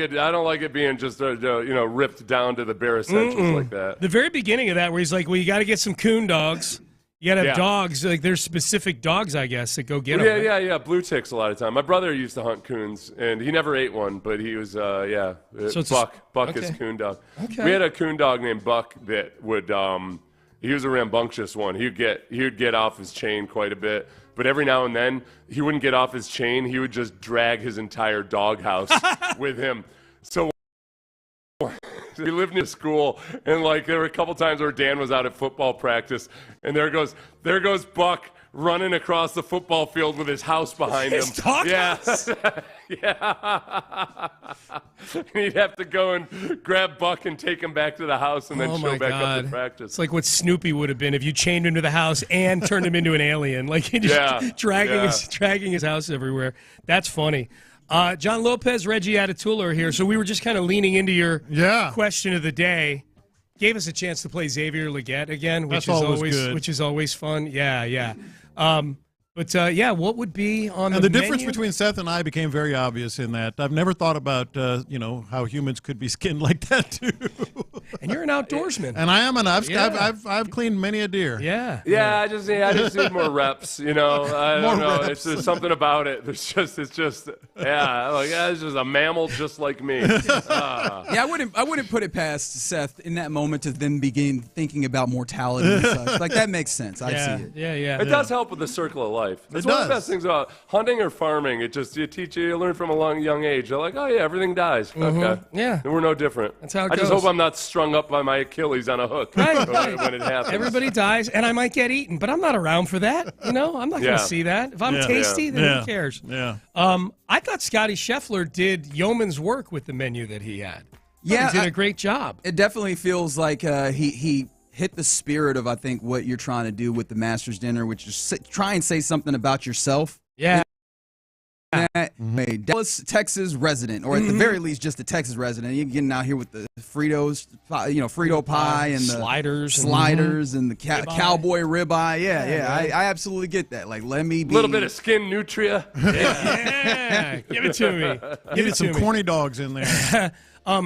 it being just ripped down to the bare essentials like that. The very beginning of that, where he's like, well, you got to get some coon dogs. You got to have dogs. Like, there's specific dogs, I guess, that go get them. Yeah. Blue ticks a lot of time. My brother used to hunt coons, and he never ate one, but he was, So Buck is coon dog. Okay. We had a coon dog named Buck that would, he was a rambunctious one. He would get off his chain quite a bit, but every now and then he wouldn't get off his chain. He would just drag his entire doghouse with him. So we lived near school, and there were a couple times where Dan was out at football practice, and there goes Buck running across the football field with his house behind him. Doghouse? Yeah. He'd have to go and grab Buck and take him back to the house and then show back up to practice. It's like what Snoopy would have been if you chained him to the house and turned him into an alien. Like, he just dragging his house everywhere. That's funny. John Lopez, Reggie Atatula are here, so we were just kind of leaning into your question of the day. Gave us a chance to play Xavier Leggett again, which is always fun. Yeah. But, what would be on and the difference menu? between Seth and I became very obvious in that I've never thought about, how humans could be skinned like that, too. And you're an outdoorsman. And I am I've cleaned many a deer. Yeah. Yeah, I just need more reps. I don't know. reps. It's just something about it. It's just it's just a mammal just like me. Yeah, I wouldn't put it past Seth in that moment to then begin thinking about mortality and such. Like that makes sense. I see it. Yeah. It does help with the circle of life. That's It one of the does. best things about hunting or farming. You teach you learn from a young age. You're like, oh yeah, everything dies. Okay. Yeah. And we're no different. That's how it I just goes. hope I'm not strung up by my Achilles on a hook Right. when it happens. Everybody dies, and I might get eaten, but I'm not around for that. I'm not going to see that. If I'm tasty, then who cares? Yeah. I thought Scotty Scheffler did yeoman's work with the menu that he had. Yeah, he did a great job. It definitely feels like he hit the spirit of, I think, what you're trying to do with the Masters dinner, which is try and say something about yourself. Yeah. A Dallas, Texas resident, or at the very least, just a Texas resident. You're getting out here with the Fritos, Frito pie and the sliders and the cowboy ribeye. Yeah. I absolutely get that. Like, let me be a little bit of skin nutria. Yeah. Give it to me. Give it some corny dogs in there.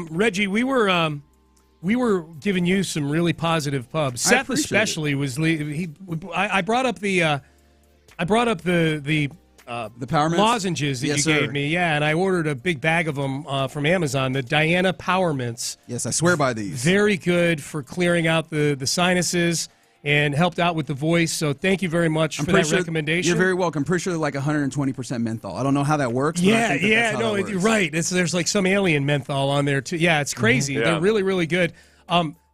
Reggie, we were giving you some really positive pubs. Seth appreciate especially was. I brought up the Power Mints? lozenges that Yes, you sir. gave me. Yeah, and I ordered a big bag of them from Amazon. The Diana Power Mints. Yes, I swear by these. Very good for clearing out the sinuses and helped out with the voice. So thank you very much for that recommendation. You're very welcome. Pretty sure they're like 120% menthol. I don't know how that works. But I think that's how that works. You're right. There's like some alien menthol on there too. Yeah, it's crazy. Yeah. They're really, really good.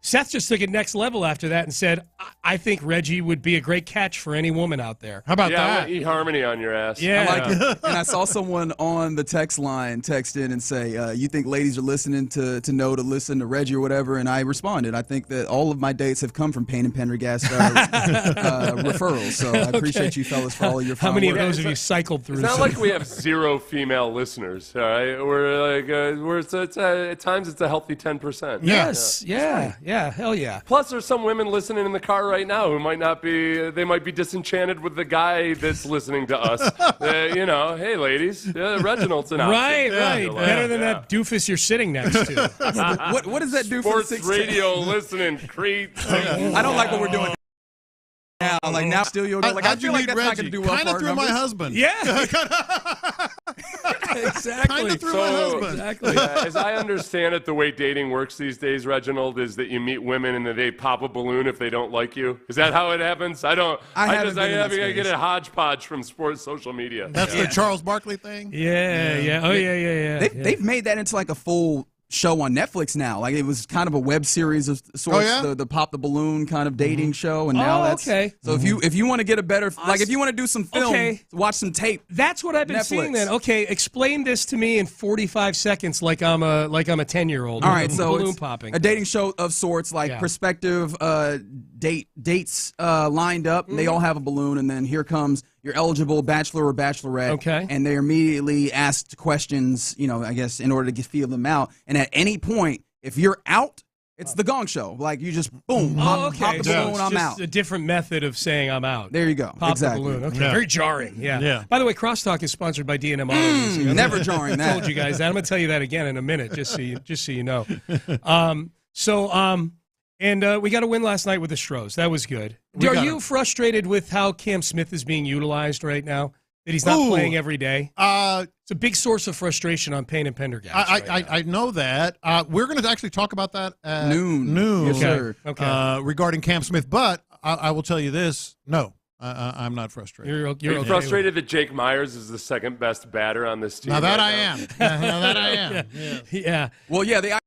Seth just took it next level after that and said, I think Reggie would be a great catch for any woman out there. How about I that? want eHarmony on your ass. Yeah. I like it. And I saw someone on the text line text in and say, you think ladies are listening to listen to Reggie or whatever? And I responded, I think that all of my dates have come from Payne and Pendergast referrals. So I appreciate you fellas for all of your How fine many work. of those have you cycled through? It's not like we have zero female listeners. All right, at times it's a healthy 10%. Yes. Yeah. Hell yeah. Plus, there's some women listening in the car right now who might not be. They might be disenchanted with the guy that's listening to us. Hey, ladies, Reginald's an option. Right. Like, Better than that doofus you're sitting next to. What does that do for the Sports radio listening, creep. I don't like what we're doing now. Like now, still you'll go. Like I How'd you feel like meet that's not Reggie? going to do well Kind for of our through my numbers. husband. Yeah. Exactly. Kind of through my husband. Exactly. As I understand it, the way dating works these days, Reginald, is that you meet women and then they pop a balloon if they don't like you. Is that how it happens? I haven't been in that get space. a hodgepodge from sports social media. That's the Charles Barkley thing? Yeah. Oh, yeah. They've made that into like a full show on Netflix now. Like it was kind of a web series of sorts. Oh, yeah? The pop the balloon kind of dating show, and now that's okay. So if you want to get a better if you want to do some film, watch some tape. That's what I've been Netflix. seeing then. Okay, explain this to me in 45 seconds like I'm a 10-year-old. All right, so balloon it's popping. a dating show of sorts, like prospective dates lined up. And they all have a balloon, and then here comes your eligible bachelor or bachelorette. Okay. And they're immediately asked questions, I guess, in order to feel them out. And at any point, if you're out, it's the gong show. Like you just boom, pop the balloon, So I'm it's out. just a different method of saying I'm out. There you go. Pop Exactly. the balloon. Okay, Yeah. very jarring. Yeah. By the way, Crosstalk is sponsored by D&M Auto. Never jarring I that. told you guys that. I'm going to tell you that again in a minute, just so you know. And we got a win last night with the Astros. That was good. Are you frustrated with how Cam Smith is being utilized right now? That he's not playing every day? It's a big source of frustration on Payne and Pendergast. I know that. We're going to actually talk about that at noon. Yes, sir. Okay. Regarding Cam Smith, but I will tell you this: no, I'm not frustrated. You're Are you okay frustrated that Jake Myers is the second best batter on this team? Now that right I am. Now that I am. Yeah. Well, yeah, the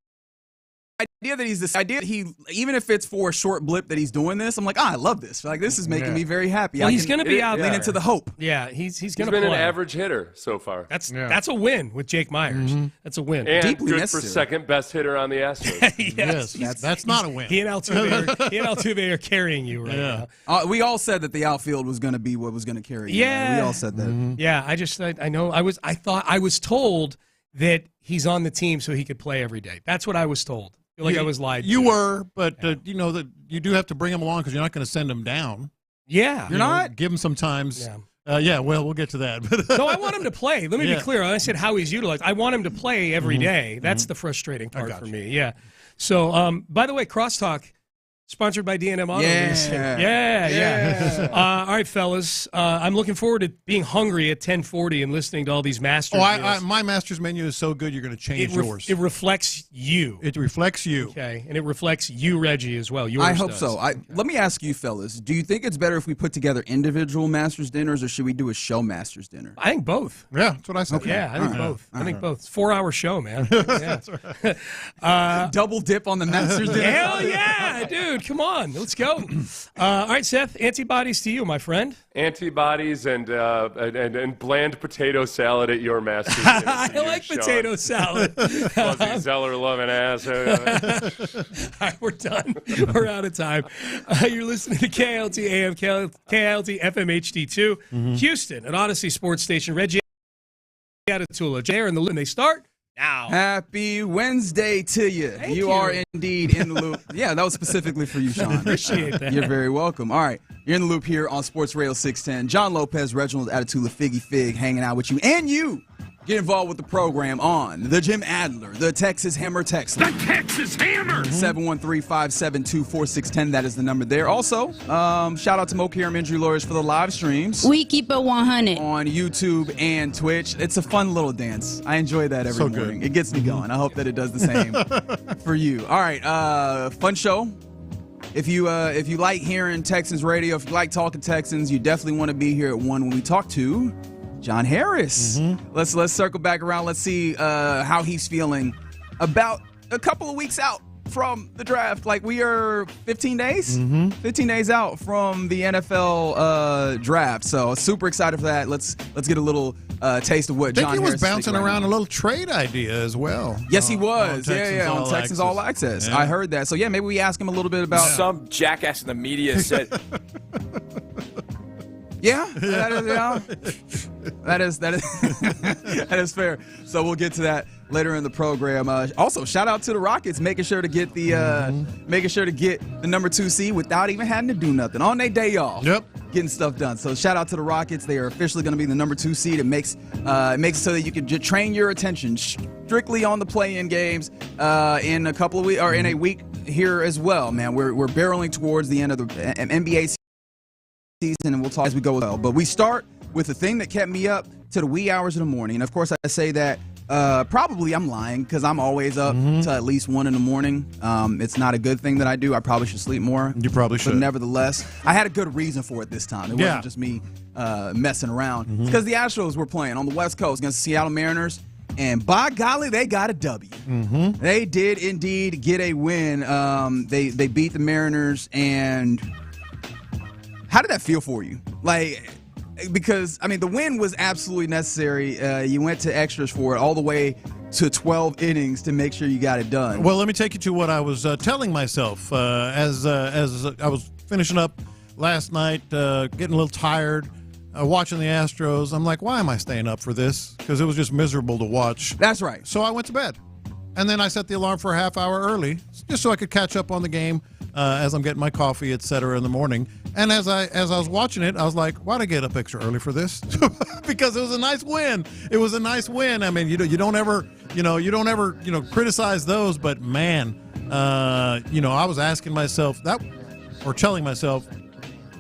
idea that he, even if it's for a short blip that he's doing this, I'm like, I love this. Like, this is making me very happy. Well, he's going to be out lean there. into the hope. Yeah, he's going to He's play. been an average hitter so far. That's a win with Jake Myers. That's a win. And Deeply good necessary. for second best hitter on the Astros. Yes, that's not a win. He and Altuve are carrying you right now. We all said that the outfield was going to be what was going to carry you. Yeah. We all said that. Yeah, I know. I was told that he's on the team so he could play every day. That's what I was told. I feel like I was lied to. You were, but that you do have to bring him along because you're not going to send him down. Yeah. You're not? Give him some times. Yeah. Yeah, well, we'll get to that. No, I want him to play. Let me be clear. I said how he's utilized. I want him to play every day. That's the frustrating part for me. Yeah. So, by the way, Crosstalk, sponsored by D&M Auto Leasing. Yeah. All right, fellas. I'm looking forward to being hungry at 10:40 and listening to all these Masters meals. My Masters menu is so good, you're going to change yours. It reflects you. It reflects you. Okay, and it reflects you, Reggie, as well. Yours I hope does. so. Let me ask you, fellas, do you think it's better if we put together individual Masters dinners, or should we do a show Masters dinner? I think both. Yeah, that's what I said. Okay. Yeah, I think both. I think both. It's a 4-hour show, man. Yeah. Double dip on the Masters dinner. Hell yeah, dude. Come on. Let's go. All right, Seth, antibodies to you, my friend. Antibodies and bland potato salad at your Masters dinner. I like potato salad. Fuzzy Zeller loving ass. All right, we're done. We're out of time. You're listening to KLT AM, KLT FM HD2, Houston, an Odyssey Sports Station. Reggie Atatula, Jay in the loop. And they start now. Happy Wednesday to you. Thank you you. are indeed in the loop. Yeah, that was specifically for you, Sean. Appreciate that. You're very welcome. All right, you're in the loop here on Sports Radio 610. John Lopez, Reginald Atatula, Figgy Fig, hanging out with you. And you get involved with the program on the Jim Adler, the Texas Hammer text line. The Texas Hammer. 713-572-4610. That is the number there. Also, shout out to Mo Karam Injury Lawyers for the live streams. We keep it 100 on YouTube and Twitch. It's a fun little dance. I enjoy that every morning. It gets me going. I hope that it does the same for you. All right, fun show. If you like hearing Texans radio, if you like talking Texans, you definitely want to be here at 1 when we talk to John Harris. Let's circle back around. Let's see how he's feeling about a couple of weeks out from the draft. Like, we are 15 days? 15 days out from the NFL draft. So super excited for that. Let's get a little taste of what John Harris I think he was bouncing around a little trade idea as well. Yes, he was. On Texans All Access. Yeah. I heard that. So, yeah, maybe we ask him a little bit about... Some jackass in the media said... Yeah, that is fair. So we'll get to that later in the program. Also, shout out to the Rockets making sure to get the number 2 seed without even having to do nothing on their day off. Yep, getting stuff done. So shout out to the Rockets. They are officially going to be the number 2 seed. It makes it so that you can train your attention strictly on the play-in games in a couple of weeks or in a week here as well. Man, we're barreling towards the end of the NBA season, and we'll talk as we go. But we start with the thing that kept me up to the wee hours of the morning. And of course, I say that probably I'm lying because I'm always up to at least 1 in the morning. It's not a good thing that I do. I probably should sleep more. You probably should. But nevertheless, I had a good reason for it this time. It wasn't just me messing around. It's because the Astros were playing on the West Coast against the Seattle Mariners. And by golly, they got a W. They did indeed get a win. They beat the Mariners. And how did that feel for you? Like, because, I mean, the win was absolutely necessary. You went to extras for it all the way to 12 innings to make sure you got it done. Well, let me take you to what I was telling myself as I was finishing up last night, getting a little tired, watching the Astros. I'm like, why am I staying up for this? Because it was just miserable to watch. That's right. So I went to bed. And then I set the alarm for a half hour early just so I could catch up on the game as I'm getting my coffee, et cetera, in the morning. And as I was watching it, I was like, why'd I get up extra early for this? Because it was a nice win. It was a nice win. I mean, you don't ever criticize those, but man, I was asking myself that, or telling myself,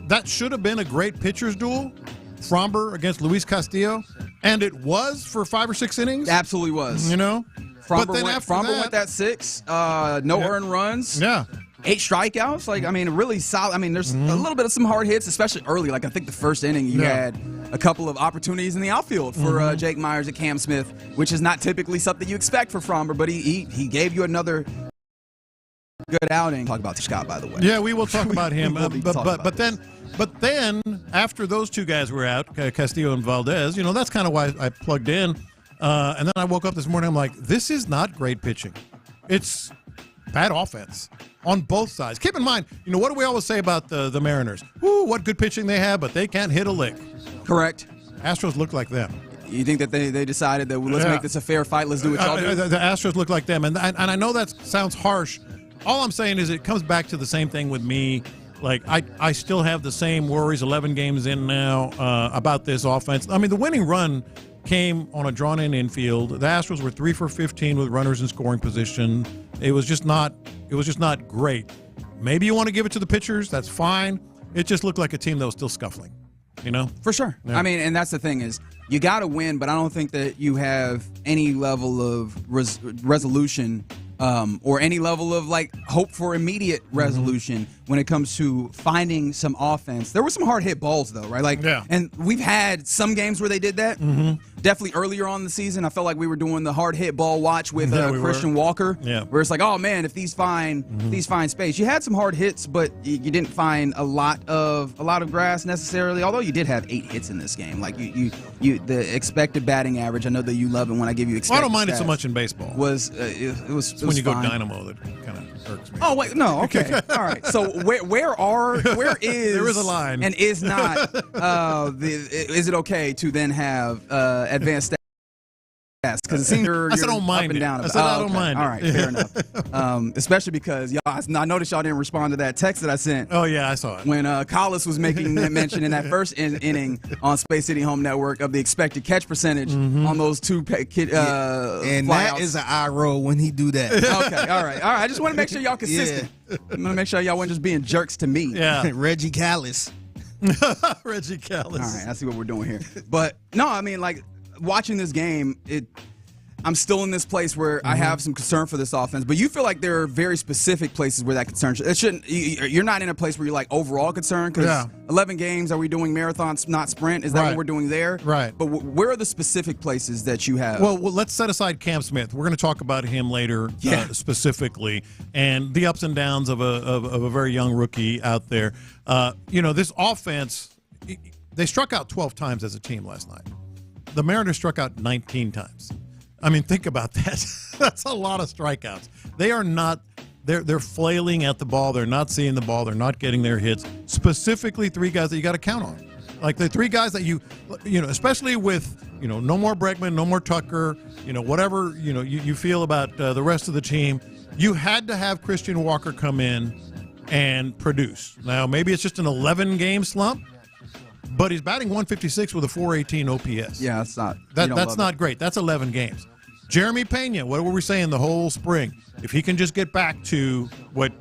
that should have been a great pitcher's duel. Fromber against Luis Castillo, and it was for 5 or 6 innings. Absolutely was. Fromber went that 6, no earned runs. Yeah. 8 strikeouts. Like, I mean, really solid. I mean, there's a little bit of some hard hits, especially early. Like, I think the first inning you had a couple of opportunities in the outfield for Jake Myers and Cam Smith, which is not typically something you expect for Fromber, but he gave you another good outing. Talk about Scott, by the way. Yeah, we will talk about him. But then after those 2 guys were out, Castillo and Valdez, that's kind of why I plugged in. And then I woke up this morning. I'm like, this is not great pitching. It's bad offense on both sides. Keep in mind, what do we always say about the Mariners? Ooh, what good pitching they have, but they can't hit a lick. Correct. Astros look like them. You think that they decided that let's make this a fair fight? Let's do what y'all do? The Astros look like them. And I know that sounds harsh. All I'm saying is it comes back to the same thing with me Like, I still have the same worries 11 games in now about this offense. I mean, the winning run came on a drawn-in infield. The Astros were 3 for 15 with runners in scoring position. It was just not great. Maybe you want to give it to the pitchers. That's fine. It just looked like a team that was still scuffling, you know? For sure. Yeah. I mean, and that's the thing is you got to win, but I don't think that you have any level of resolution or any level of like hope for immediate resolution when it comes to finding some offense. There were some hard hit balls though, right? Like, and we've had some games where they did that. Definitely earlier on in the season, I felt like we were doing the hard hit ball watch with Christian Walker, where it's like, oh man, if these find space. You had some hard hits, but you didn't find a lot of grass necessarily. Although you did have 8 hits in this game, like you the expected batting average. I know that you love it when I give you expected. I don't mind it so stats, much in baseball. It was when you fine. go dynamo that kind of irks me. Oh wait, no, okay, all right. So where is there is a line and is not is it okay to then have advanced stats? Because it seems you're I said I don't mind up and it. down. I said I don't mind it. All right, fair enough. Especially because I noticed y'all didn't respond to that text that I sent. Oh yeah, I saw it when Collis was making that mention in that first inning on Space City Home Network of the expected catch percentage on those two and flyouts. that is an eye roll when he do that. Okay, all right. I just want to make sure y'all consistent. I'm gonna make sure y'all weren't just being jerks to me. Yeah, Reggie Callis. Reggie Callis. All right, I see what we're doing here. But no, I mean, like watching this game, I'm still in this place where I have some concern for this offense. But you feel like there are very specific places where that concern. It shouldn't. You're not in a place where you're like overall concerned because 11 games. Are we doing marathons, not sprint? Is that what we're doing there? Right. But where are the specific places that you have? Well, let's set aside Cam Smith. We're going to talk about him later specifically, and the ups and downs of a very young rookie out there. This offense, they struck out 12 times as a team last night. The Mariners struck out 19 times. I mean, think about that. That's a lot of strikeouts. They are not they're flailing at the ball. They're not seeing the ball. They're not getting their hits. Specifically, 3 guys that you got to count on. Like the 3 guys that you especially with, no more Bregman, no more Tucker, whatever, you feel about the rest of the team, you had to have Christian Walker come in and produce. Now, maybe it's just an 11-game slump, but he's batting 156 with a 418 OPS. Yeah, that's not great. That's 11 games. Jeremy Pena, what were we saying the whole spring? If he can just get back to what,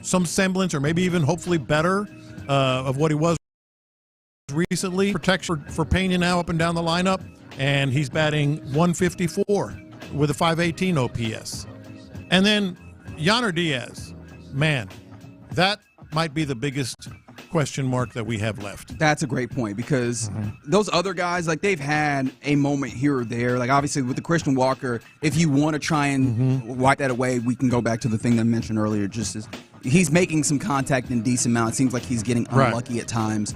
some semblance or maybe even hopefully better of what he was recently, protection for Pena now up and down the lineup, and he's batting 154 with a 518 OPS. And then Yainer Diaz, man, that might be the biggest question mark that we have left. That's a great point because those other guys, like they've had a moment here or there. Like obviously with the Christian Walker, if you want to try and wipe that away, we can go back to the thing that I mentioned earlier. Just as he's making some contact in decent amount. It seems like he's getting unlucky at times.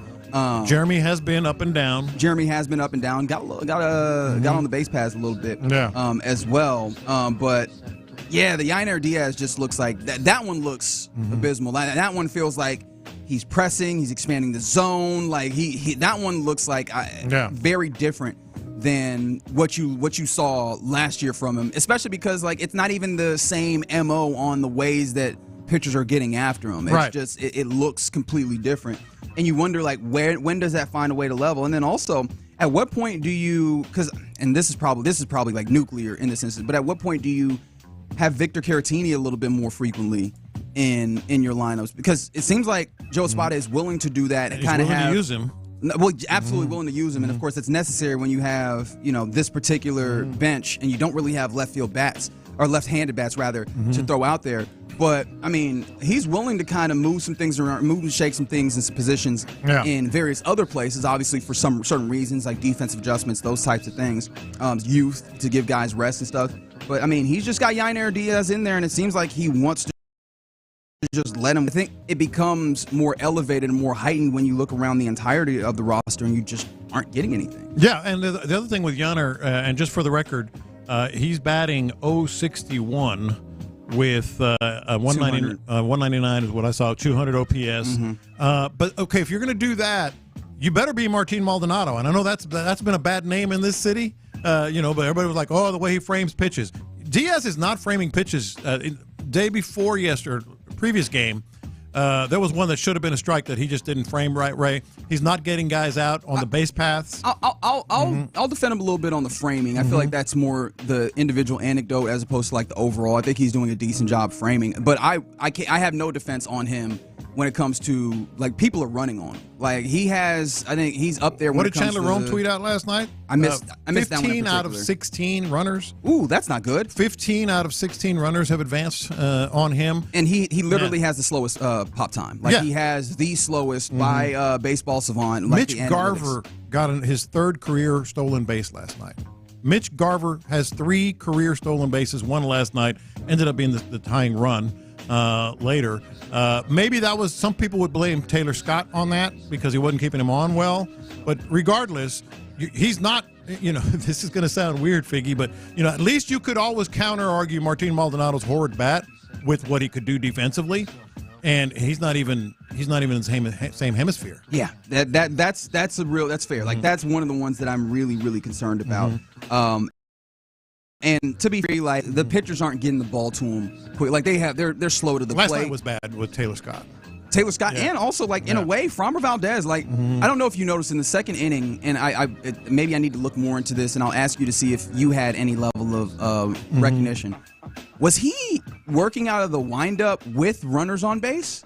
Jeremy has been up and down. Got on the base paths a little bit as well. But yeah, the Yainer Diaz just looks like that one looks abysmal. That one feels like he's pressing, he's expanding the zone. Like he that one looks like very different than what you saw last year from him, especially because like it's not even the same MO on the ways that pitchers are getting after him. It's just it looks completely different. And you wonder like when does that find a way to level? And then also at what point do you and this is probably like nuclear in this instance, but at what point do you have Victor Caratini a little bit more frequently in your lineups? Because it seems like Joe Espada is willing to do that and kind of to use him. Well, absolutely willing to use him, and of course it's necessary when you have this particular bench and you don't really have left field bats or left-handed bats rather to throw out there. But I mean, he's willing to kind of move some things around, move and shake some things in some positions in various other places. Obviously, for some certain reasons like defensive adjustments, those types of things, youth to give guys rest and stuff. But I mean, he's just got Yainer Diaz in there, and it seems like he wants to just let him. I think it becomes more elevated and more heightened when you look around the entirety of the roster and you just aren't getting anything. Yeah, and the other thing with Yainer, and just for the record, he's batting .061 with 199 is what I saw, 200 OPS. But okay, if you're going to do that, you better be Martin Maldonado. And I know that's been a bad name in this city, but everybody was like, oh, the way he frames pitches. Diaz is not framing pitches. Day before previous game, There was one that should have been a strike that he just didn't frame right, Ray. He's not getting guys out on the base paths. I'll defend him a little bit on the framing. I feel like that's more the individual anecdote as opposed to like the overall. I think he's doing a decent job framing. But I have no defense on him when it comes to, like, people are running on him. Like, I think he's up there when What it did comes Chandler Rome tweet out last night? I missed that one in 15 out of particular. 16 runners. Ooh, that's not good. 15 out of 16 runners have advanced on him. And he literally has the slowest pop time. Like, he has the slowest by Baseball Savant. Like Mitch Garver got his third career stolen base last night. Mitch Garver has 3 career stolen bases, one last night, ended up being the tying run later. Maybe that was, some people would blame Taylor Scott on that because he wasn't keeping him on well. But regardless, he's not, this is going to sound weird, Figgy, but, at least you could always counter-argue Martin Maldonado's horrid bat with what he could do defensively. And he's not even in the same hemisphere. Yeah, that's fair. Like, that's one of the ones that I'm really, really concerned about. And to be fair, like, the pitchers aren't getting the ball to him quick. Like, they're slow to the plate. Last night was bad with Taylor Scott. And also, like, in a way, Framber Valdez, like, I don't know if you noticed in the second inning, and maybe I need to look more into this, and I'll ask you to see if you had any level of recognition. Was he working out of the windup with runners on base?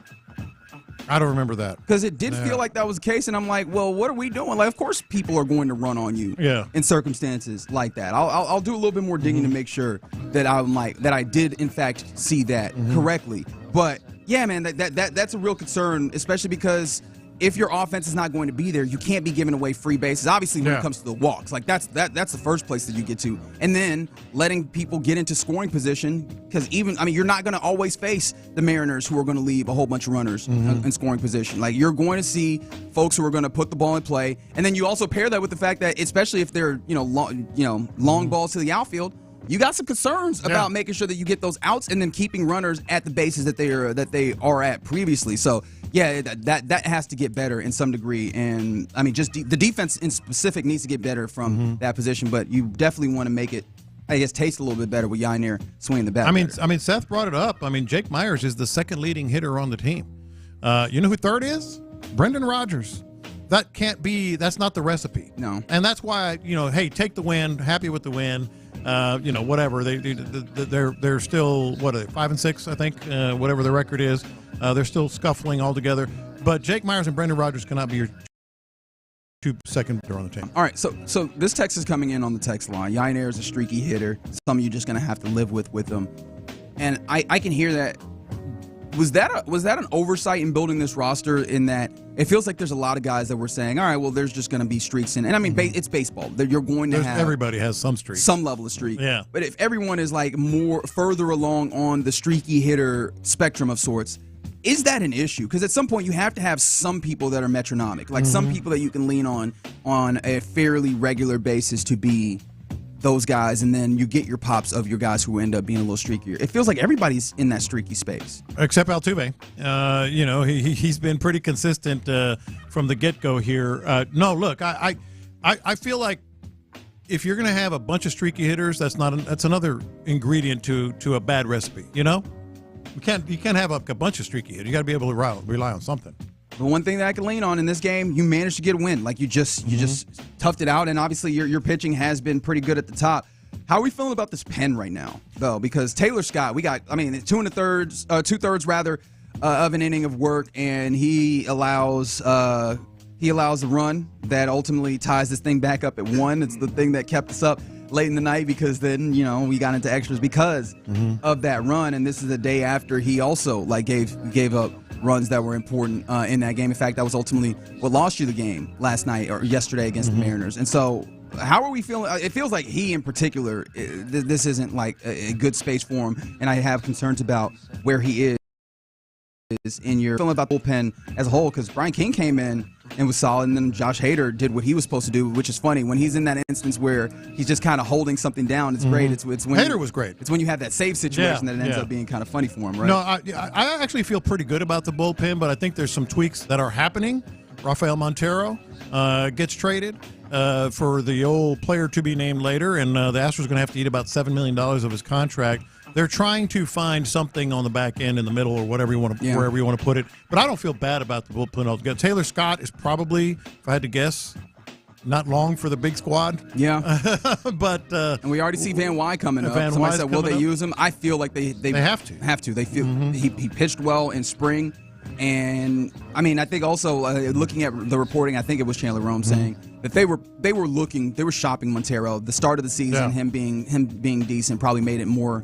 I don't remember that. Because it did feel like that was the case, and I'm like, well, what are we doing? Like, of course people are going to run on you in circumstances like that. I'll do a little bit more digging to make sure that I did, in fact, see that correctly. But, yeah, man, that's a real concern, especially because if your offense is not going to be there, you can't be giving away free bases. Obviously, when it comes to the walks, like that's the first place that you get to, and then letting people get into scoring position because you're not going to always face the Mariners who are going to leave a whole bunch of runners in scoring position. Like, you're going to see folks who are going to put the ball in play, and then you also pair that with the fact that, especially if they're long balls to the outfield, you got some concerns about making sure that you get those outs and then keeping runners at the bases that they are at previously. So. Yeah, that has to get better in some degree, and just the defense in specific needs to get better from that position. But you definitely want to make it, I guess, taste a little bit better with Yainer swinging the bat. Seth brought it up. Jake Myers is the second leading hitter on the team. You know who third is? Brendan Rodgers. That can't be. That's not the recipe. No, and that's why hey, take the win. Happy with the win. Whatever they're still, what are they, 5-6, I think, whatever the record is. They're still scuffling altogether. But Jake Myers and Brendan Rodgers cannot be your second hitter on the team. All right, so this text is coming in on the text line. Yainer is a streaky hitter. Some of you just going to have to live with him. And I can hear that. Was that an oversight in building this roster in that it feels like there's a lot of guys that were saying, all right, well, there's just going to be streaks in. And it's baseball. You're going to have. Everybody has some streak. Some level of streak. Yeah. But if everyone is like more further along on the streaky hitter spectrum of sorts, is that an issue? Because at some point you have to have some people that are metronomic, like some people that you can lean on a fairly regular basis to be those guys, and then you get your pops of your guys who end up being a little streakier. It feels like everybody's in that streaky space. Except Altuve. He's been pretty consistent from the get-go here. No, look, I feel like if you're going to have a bunch of streaky hitters, that's another ingredient to a bad recipe, You can't have a bunch of streaky hitters. You got to be able to rely on something. The one thing that I can lean on in this game, you managed to get a win. Like, you just toughed it out, and obviously your pitching has been pretty good at the top. How are we feeling about this pen right now, though? Because Taylor Scott, we got, 2 2/3 of an inning of work, and he allows a run that ultimately ties this thing back up at 1. It's the thing that kept us up late in the night because then, we got into extras because of that run, and this is the day after he also gave up runs that were important in that game. In fact, that was ultimately what lost you the game last night or yesterday against the Mariners. And so how are we feeling? It feels like he in particular, this isn't like a good space for him, and I have concerns about where he is in your feeling about the bullpen as a whole, because Brian King came in and was solid, and then Josh Hader did what he was supposed to do, which is funny. When he's in that instance where he's just kind of holding something down, it's great. It's when Hader was great. It's when you have that save situation that it ends up being kind of funny for him, right? No, I actually feel pretty good about the bullpen, but I think there's some tweaks that are happening. Rafael Montero gets traded for the old player to be named later, and the Astros are going to have to eat about $7 million of his contract. they're trying to find something on the back end, in the middle, or whatever you want to, wherever you want to put it. But I don't feel bad about the bullpen altogether. Taylor Scott is probably, if I had to guess, not long for the big squad. Yeah. But and we already see Van Wy coming up. Somebody said, will they use him? I feel like they have to. Have to. They feel he pitched well in spring. And I mean, I think also looking at the reporting, I think it was Chandler Rome saying that they were shopping Montero. The start of the season, him being decent, probably made it more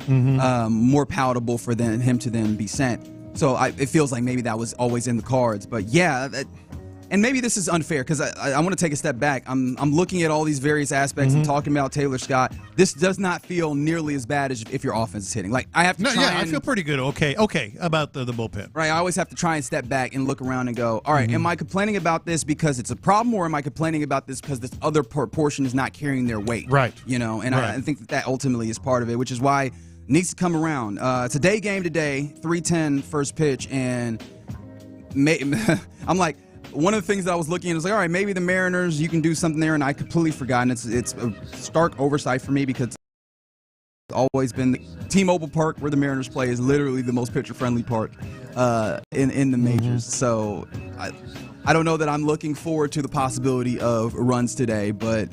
palatable for him to then be sent. So it feels like maybe that was always in the cards. But yeah. And maybe this is unfair because I want to take a step back. I'm looking at all these various aspects and talking about Taylor Scott. This does not feel nearly as bad as if your offense is hitting. Like I have to I feel pretty good. Okay, about the bullpen. Right, I always have to try and step back and look around and go, all right, am I complaining about this because it's a problem, or am I complaining about this because this other portion is not carrying their weight? Right. And I think that ultimately is part of it, which is why it needs to come around. It's a day game today, 3:10 first pitch, and I'm like, one of the things that I was looking at was like, all right, maybe the Mariners, you can do something there, and I completely forgot. And it's a stark oversight for me because it's always been the T-Mobile Park where the Mariners play is literally the most pitcher-friendly park in the majors. So I don't know that I'm looking forward to the possibility of runs today, but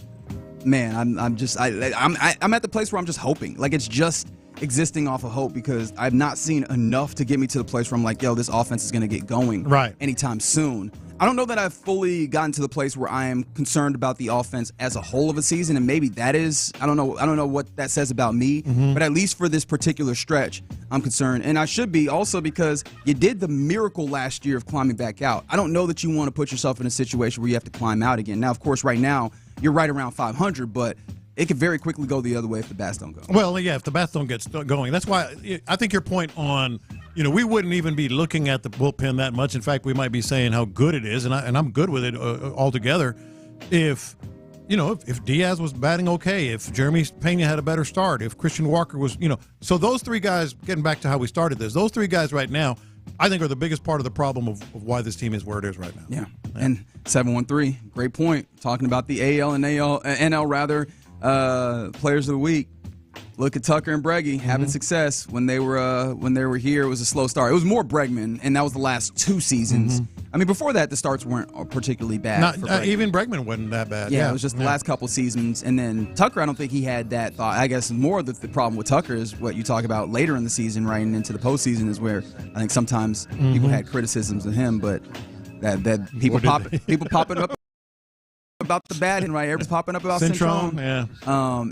man, I'm at the place where I'm just hoping. Like it's just existing off of hope because I've not seen enough to get me to the place where I'm like, yo, this offense is going to get going anytime soon. I don't know that I've fully gotten to the place where I am concerned about the offense as a whole of a season, and maybe that is, I don't know what that says about me, but at least for this particular stretch, I'm concerned. And I should be also because you did the miracle last year of climbing back out. I don't know that you want to put yourself in a situation where you have to climb out again. Now, of course, right now, you're right around 500, but it could very quickly go the other way if the bats don't go. Well, yeah, if the bats don't get going. That's why I think your point on, we wouldn't even be looking at the bullpen that much. In fact, we might be saying how good it is, and I'm good with it altogether. If Diaz was batting okay, if Jeremy Pena had a better start, if Christian Walker was, so those three guys, getting back to how we started this, those three guys right now, I think are the biggest part of the problem of why this team is where it is right now. Yeah. And 713, great point. Talking about the AL and NL rather. Players of the week. Look at Tucker and Breggy having success when they were here. It was a slow start. It was more Bregman, and that was the last 2 seasons. I mean, before that, the starts weren't particularly bad. Even Bregman wasn't that bad. Yeah, it was just the last couple seasons, and then Tucker. I don't think he had that thought. I guess more of the problem with Tucker is what you talk about later in the season, right, and into the postseason is where I think sometimes people had criticisms of him, but that people popping up about the bad and right, everybody's popping up about Centron.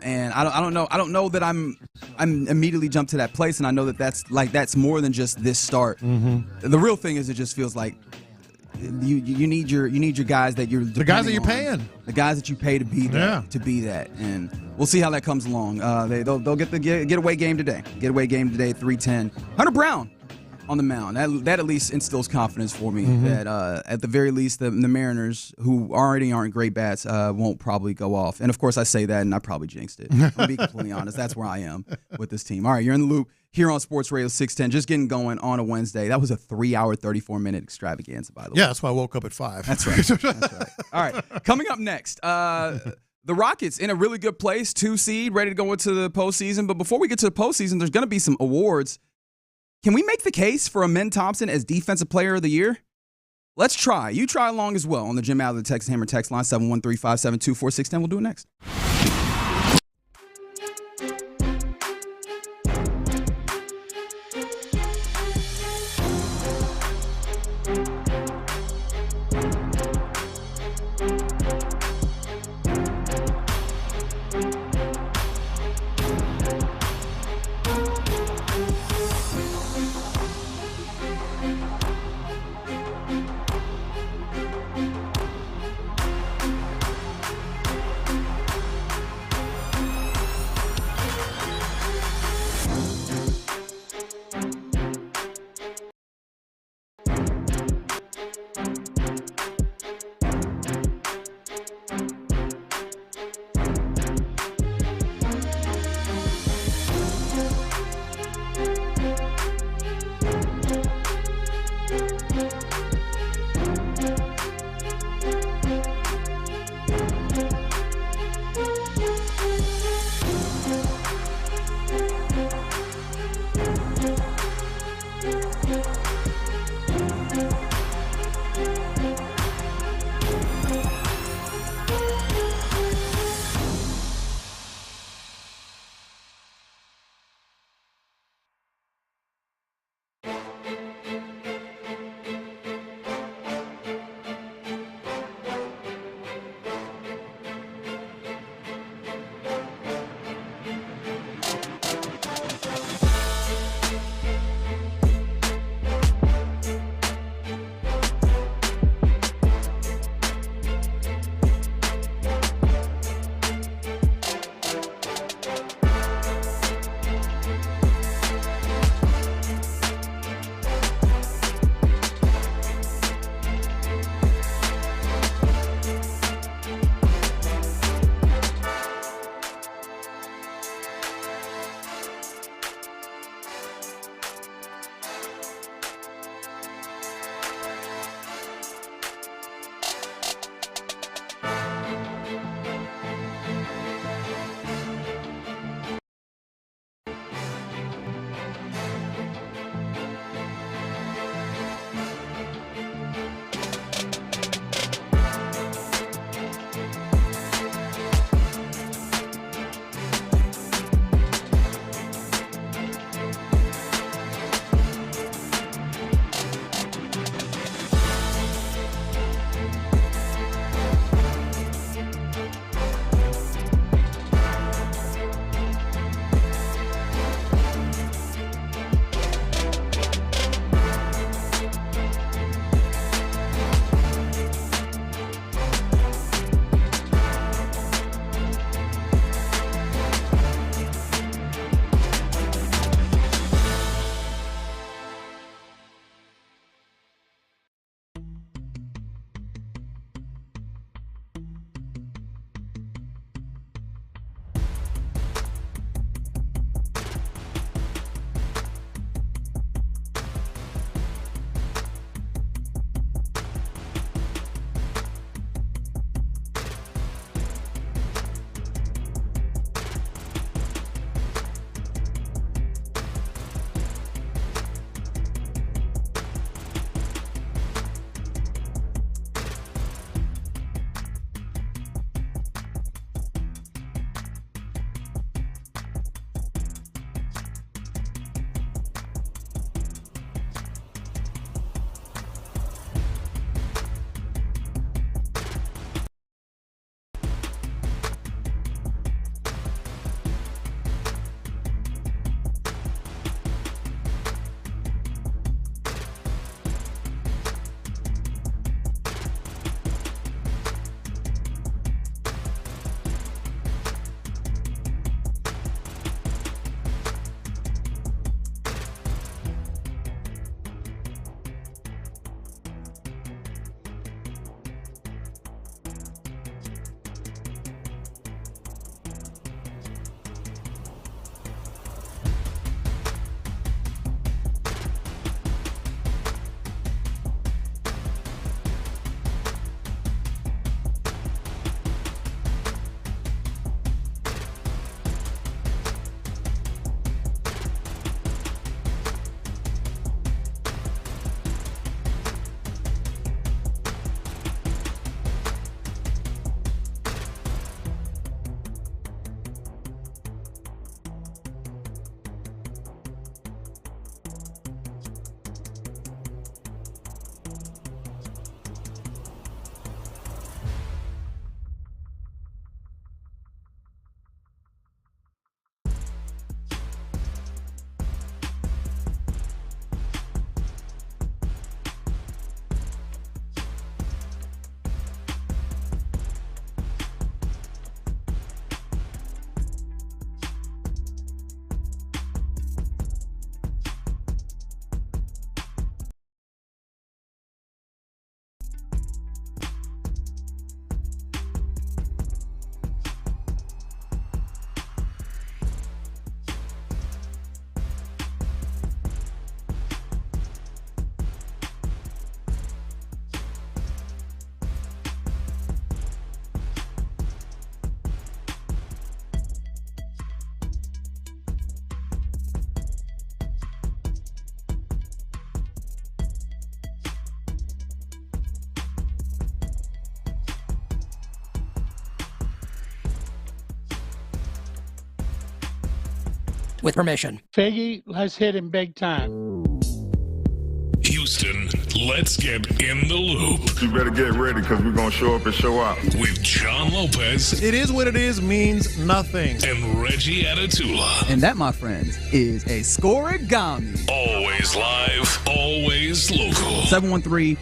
And I don't know that I'm immediately jumped to that place, and I know that's more than just this start. The real thing is it just feels like you need your guys that you're the guys that you're paying, the guys that you pay to be there, to be that, and we'll see how that comes along. They'll get the getaway game today. Getaway game today at 3:10. Hunter Brown on the mound. That at least instills confidence for me that at the very least the Mariners, who already aren't great bats, won't probably go off. And of course I say that and I probably jinxed it. I'll be completely honest. That's where I am with this team. All right, you're in the loop here on Sports Radio 610. Just getting going on a Wednesday. That was a 3-hour, 34-minute extravaganza, by the way. Yeah, that's why I woke up at 5. That's right. That's right. All right, coming up next, the Rockets in a really good place, 2 seed, ready to go into the postseason. But before we get to the postseason, there's going to be some awards. Can we make the case for Amen Thompson as Defensive Player of the Year? Let's try. You try along as well on the Jim Adler Texas Hammer text line, 713-572-4610. We'll do it next. with permission. Figgy has hit him big time. Houston, let's get in the loop. You better get ready because we're going to show up and show out. With John Lopez. It is what it is means nothing. And Reggie Atatula. And that, my friends, is a scoregami. Always live, always local. 713,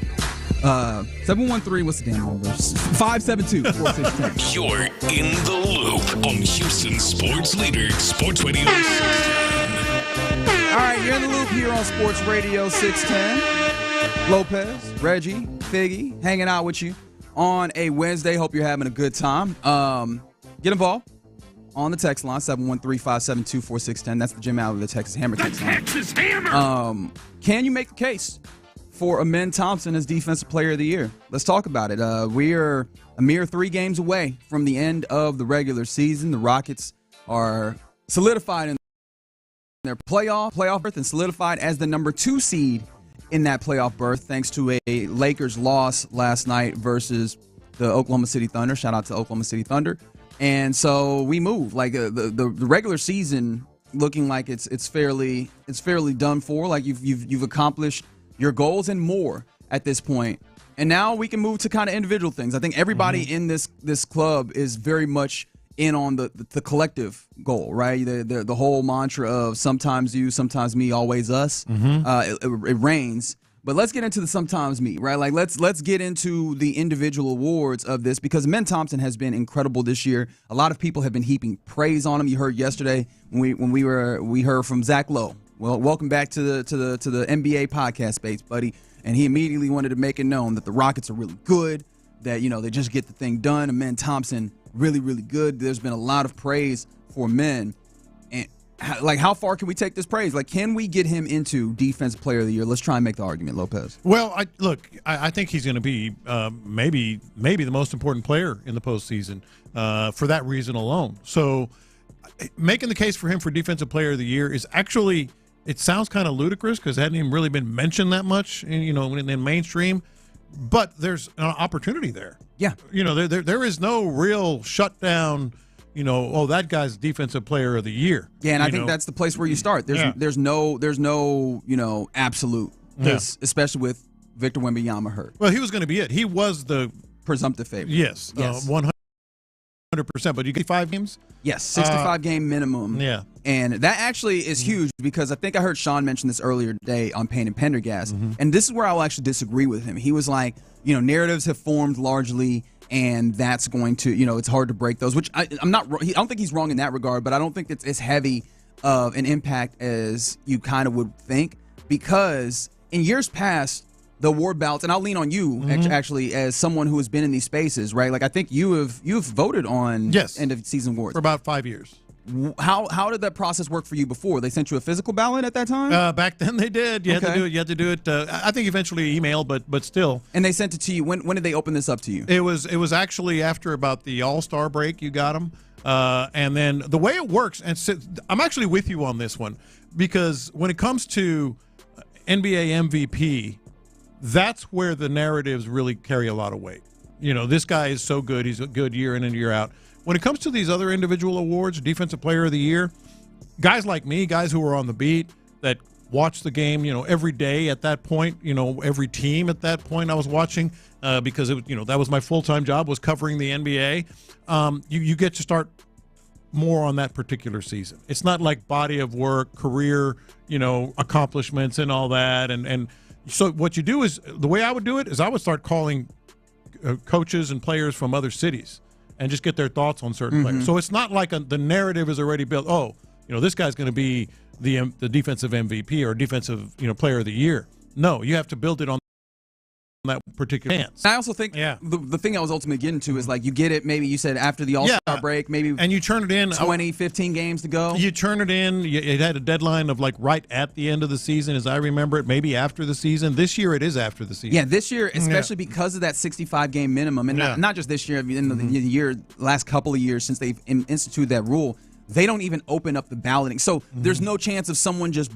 what's the damn number? 572-4610. You're in the loop on Houston Sports Leader, Sports Radio 610. All right, you're in the loop here on Sports Radio 610. Lopez, Reggie, Figgy, hanging out with you on a Wednesday. Hope you're having a good time. Get involved on the text line, 713-572-4610. That's the Jim Allen of the Texas Hammer text line. Texas Hammer! Can you make the case for Amen Thompson as Defensive Player of the Year? Let's talk about it. We are a mere 3 games away from the end of the regular season. The Rockets are solidified in their playoff berth and solidified as the number 2 seed in that playoff berth thanks to a Lakers loss last night versus the Oklahoma City Thunder. Shout out to Oklahoma City Thunder. And so we move. Like the regular season looking like it's fairly done for. Like you've accomplished your goals and more at this point. And now we can move to kind of individual things. I think everybody in this club is very much in on the collective goal, right? The whole mantra of sometimes you, sometimes me, always us. It reigns. But let's get into the sometimes me, right? Like let's get into the individual awards of this because Amen Thompson has been incredible this year. A lot of people have been heaping praise on him. You heard yesterday when we heard from Zach Lowe. Well, welcome back to the NBA podcast space, buddy. And he immediately wanted to make it known that the Rockets are really good, that they just get the thing done. Amen Thompson, really, really good. There's been a lot of praise for men. And how far can we take this praise? Like, can we get him into Defensive Player of the Year? Let's try and make the argument, Lopez. Well, I think he's going to be maybe the most important player in the postseason for that reason alone. So making the case for him for Defensive Player of the Year is actually, it sounds kind of ludicrous because it hadn't even really been mentioned that much, in mainstream. But there's an opportunity there. Yeah. There is no real shutdown. That guy's Defensive Player of the Year. Yeah, and I think that's the place where you start. There's no absolute. Yeah. Especially with Victor Wembanyama hurt. Well, he was going to be it. He was the presumptive favorite. Yes. 100%. But you get 5 games? Yes, 65 game minimum. Yeah. And that actually is huge because I think I heard Sean mention this earlier today on Payne and Pendergast. And this is where I'll actually disagree with him. He was like, narratives have formed largely, and that's going to, it's hard to break those, which I don't think he's wrong in that regard, but I don't think it's as heavy of an impact as you kind of would think because in years past, the award ballots, and I'll lean on you actually as someone who has been in these spaces, right? Like I think you've voted on end of season awards for about 5 years. How did that process work for you before? They sent you a physical ballot at that time? Back then they did. You had to do it. I think eventually email, but still. And they sent it to you. When did they open this up to you? It was actually after about the All-Star break. You got them, and then the way it works. And so, I'm actually with you on this one because when it comes to NBA MVP, that's where the narratives really carry a lot of weight. This guy is so good. He's a good year in and year out. When it comes to these other individual awards, Defensive Player of the Year, guys like me, guys who are on the beat that watch the game, every day at that point, every team at that point I was watching because that was my full-time job was covering the NBA. You get to start more on that particular season. It's not like body of work, career, accomplishments and all that. And so what you do is the way I would do it is I would start calling coaches and players from other cities and just get their thoughts on certain players. So it's not like the narrative is already built. Oh, this guy's going to be the defensive MVP or defensive player of the year. No, you have to build it on that particular chance. I also think the thing I was ultimately getting to is like you get it, maybe you said after the All-Star break, maybe and you turn it in 20, 15 games to go. You turn it in. It had a deadline of like right at the end of the season, as I remember it, maybe after the season. This year it is after the season. Yeah, this year, especially because of that 65-game minimum, and not just this year, in the last couple of years since they've instituted that rule, they don't even open up the balloting. So there's no chance of someone just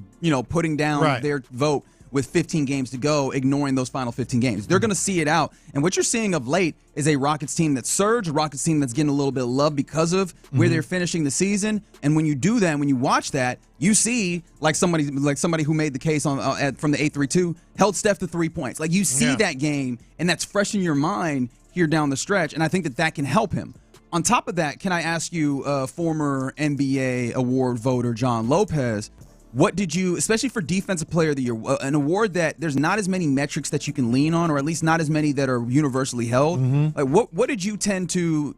putting down their vote. with 15 games to go, ignoring those final 15 games. They're going to see it out. And what you're seeing of late is a Rockets team that's surged, a Rockets team that's getting a little bit of love because of where they're finishing the season. And when you do that, when you watch that, you see like somebody who made the case on from the 8-3-2 held Steph to 3 points. Like you see that game, and that's fresh in your mind here down the stretch. And I think that can help him. On top of that, can I ask you, former NBA award voter John Lopez, what did you, especially for Defensive Player of the Year, an award that there's not as many metrics that you can lean on, or at least not as many that are universally held? Like what did you tend to,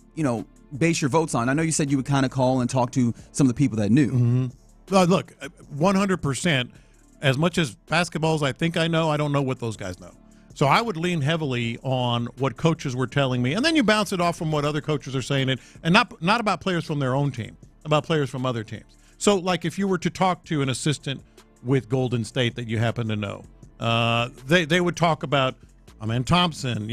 base your votes on? I know you said you would kind of call and talk to some of the people that knew. Look, 100%. As much as basketball as I think I know, I don't know what those guys know. So I would lean heavily on what coaches were telling me, and then you bounce it off from what other coaches are saying, and not about players from their own team, about players from other teams. So, like, if you were to talk to an assistant with Golden State that you happen to know, they would talk about Amen Thompson,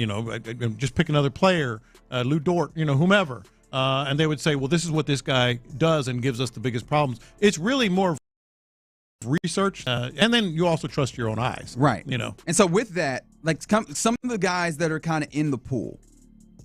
just pick another player, Lou Dort, whomever, and they would say, well, this is what this guy does and gives us the biggest problems. It's really more research, and then you also trust your own eyes, right? And so with that, like some of the guys that are kind of in the pool,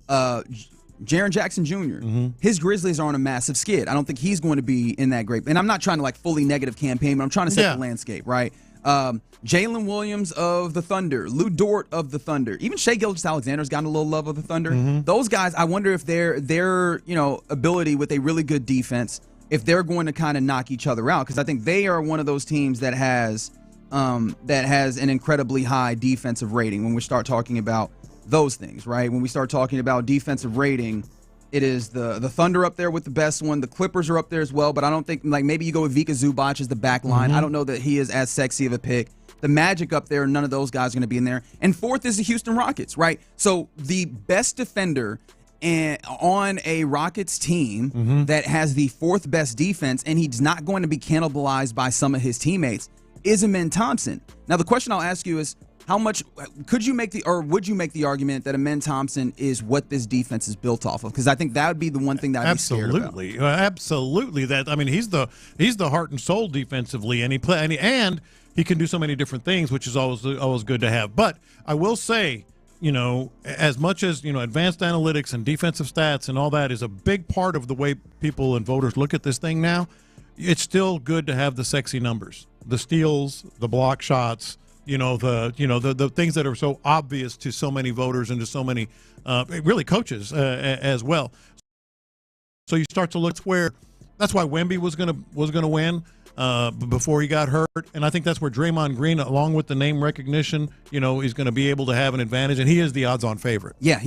Jaren Jackson Jr., his Grizzlies are on a massive skid. I don't think he's going to be in that great. And I'm not trying to fully negative campaign, but I'm trying to set the landscape, right? Jalen Williams of the Thunder, Lou Dort of the Thunder, even Shai Gilgeous-Alexander's gotten a little love of the Thunder. Those guys, I wonder if their ability with a really good defense, if they're going to kind of knock each other out, because I think they are one of those teams that has an incredibly high defensive rating when we start talking about those things, right? When we start talking about defensive rating, it is the Thunder up there with the best one. The Clippers are up there as well, but I don't think, maybe you go with Vika Zubac as the back line. I don't know that he is as sexy of a pick. The Magic up there, none of those guys are going to be in there. And fourth is the Houston Rockets, right? So the best defender on a Rockets team that has the fourth best defense, and he's not going to be cannibalized by some of his teammates, is Amen Thompson. Now, the question I'll ask you is, how much would you make the argument that Amen Thompson is what this defense is built off of? Because I think that would be the one thing that I'd be scared about. Absolutely. He's the heart and soul defensively, and he can do so many different things, which is always good to have. But I will say, as much as advanced analytics and defensive stats and all that is a big part of the way people and voters look at this thing now, it's still good to have the sexy numbers, the steals, the block shots. The things that are so obvious to so many voters and to so many really coaches as well. So you start to look where that's why Wemby was gonna win before he got hurt, and I think that's where Draymond Green, along with the name recognition, is going to be able to have an advantage, and he is the odds-on favorite. Yeah,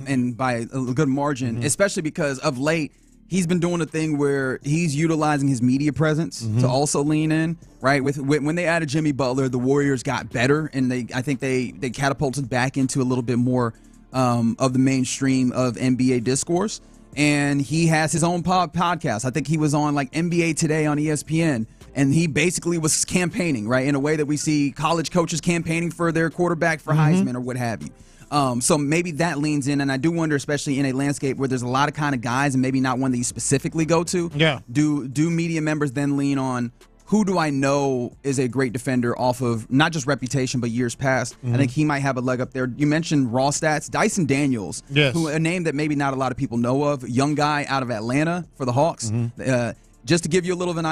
and by a good margin, especially because of late. He's been doing a thing where he's utilizing his media presence to also lean in, right? When they added Jimmy Butler, the Warriors got better, and I think they catapulted back into a little bit more of the mainstream of NBA discourse. And he has his own podcast. I think he was on NBA Today on ESPN, and he basically was campaigning, right, in a way that we see college coaches campaigning for their quarterback for Heisman or what have you. So maybe that leans in, and I do wonder, especially in a landscape where there's a lot of kind of guys and maybe not one that you specifically go to. Yeah. Do media members then lean on who do I know is a great defender off of not just reputation but years past? I think he might have a leg up there. You mentioned raw stats. Dyson Daniels, a name that maybe not a lot of people know of, young guy out of Atlanta for the Hawks. Just to give you a little bit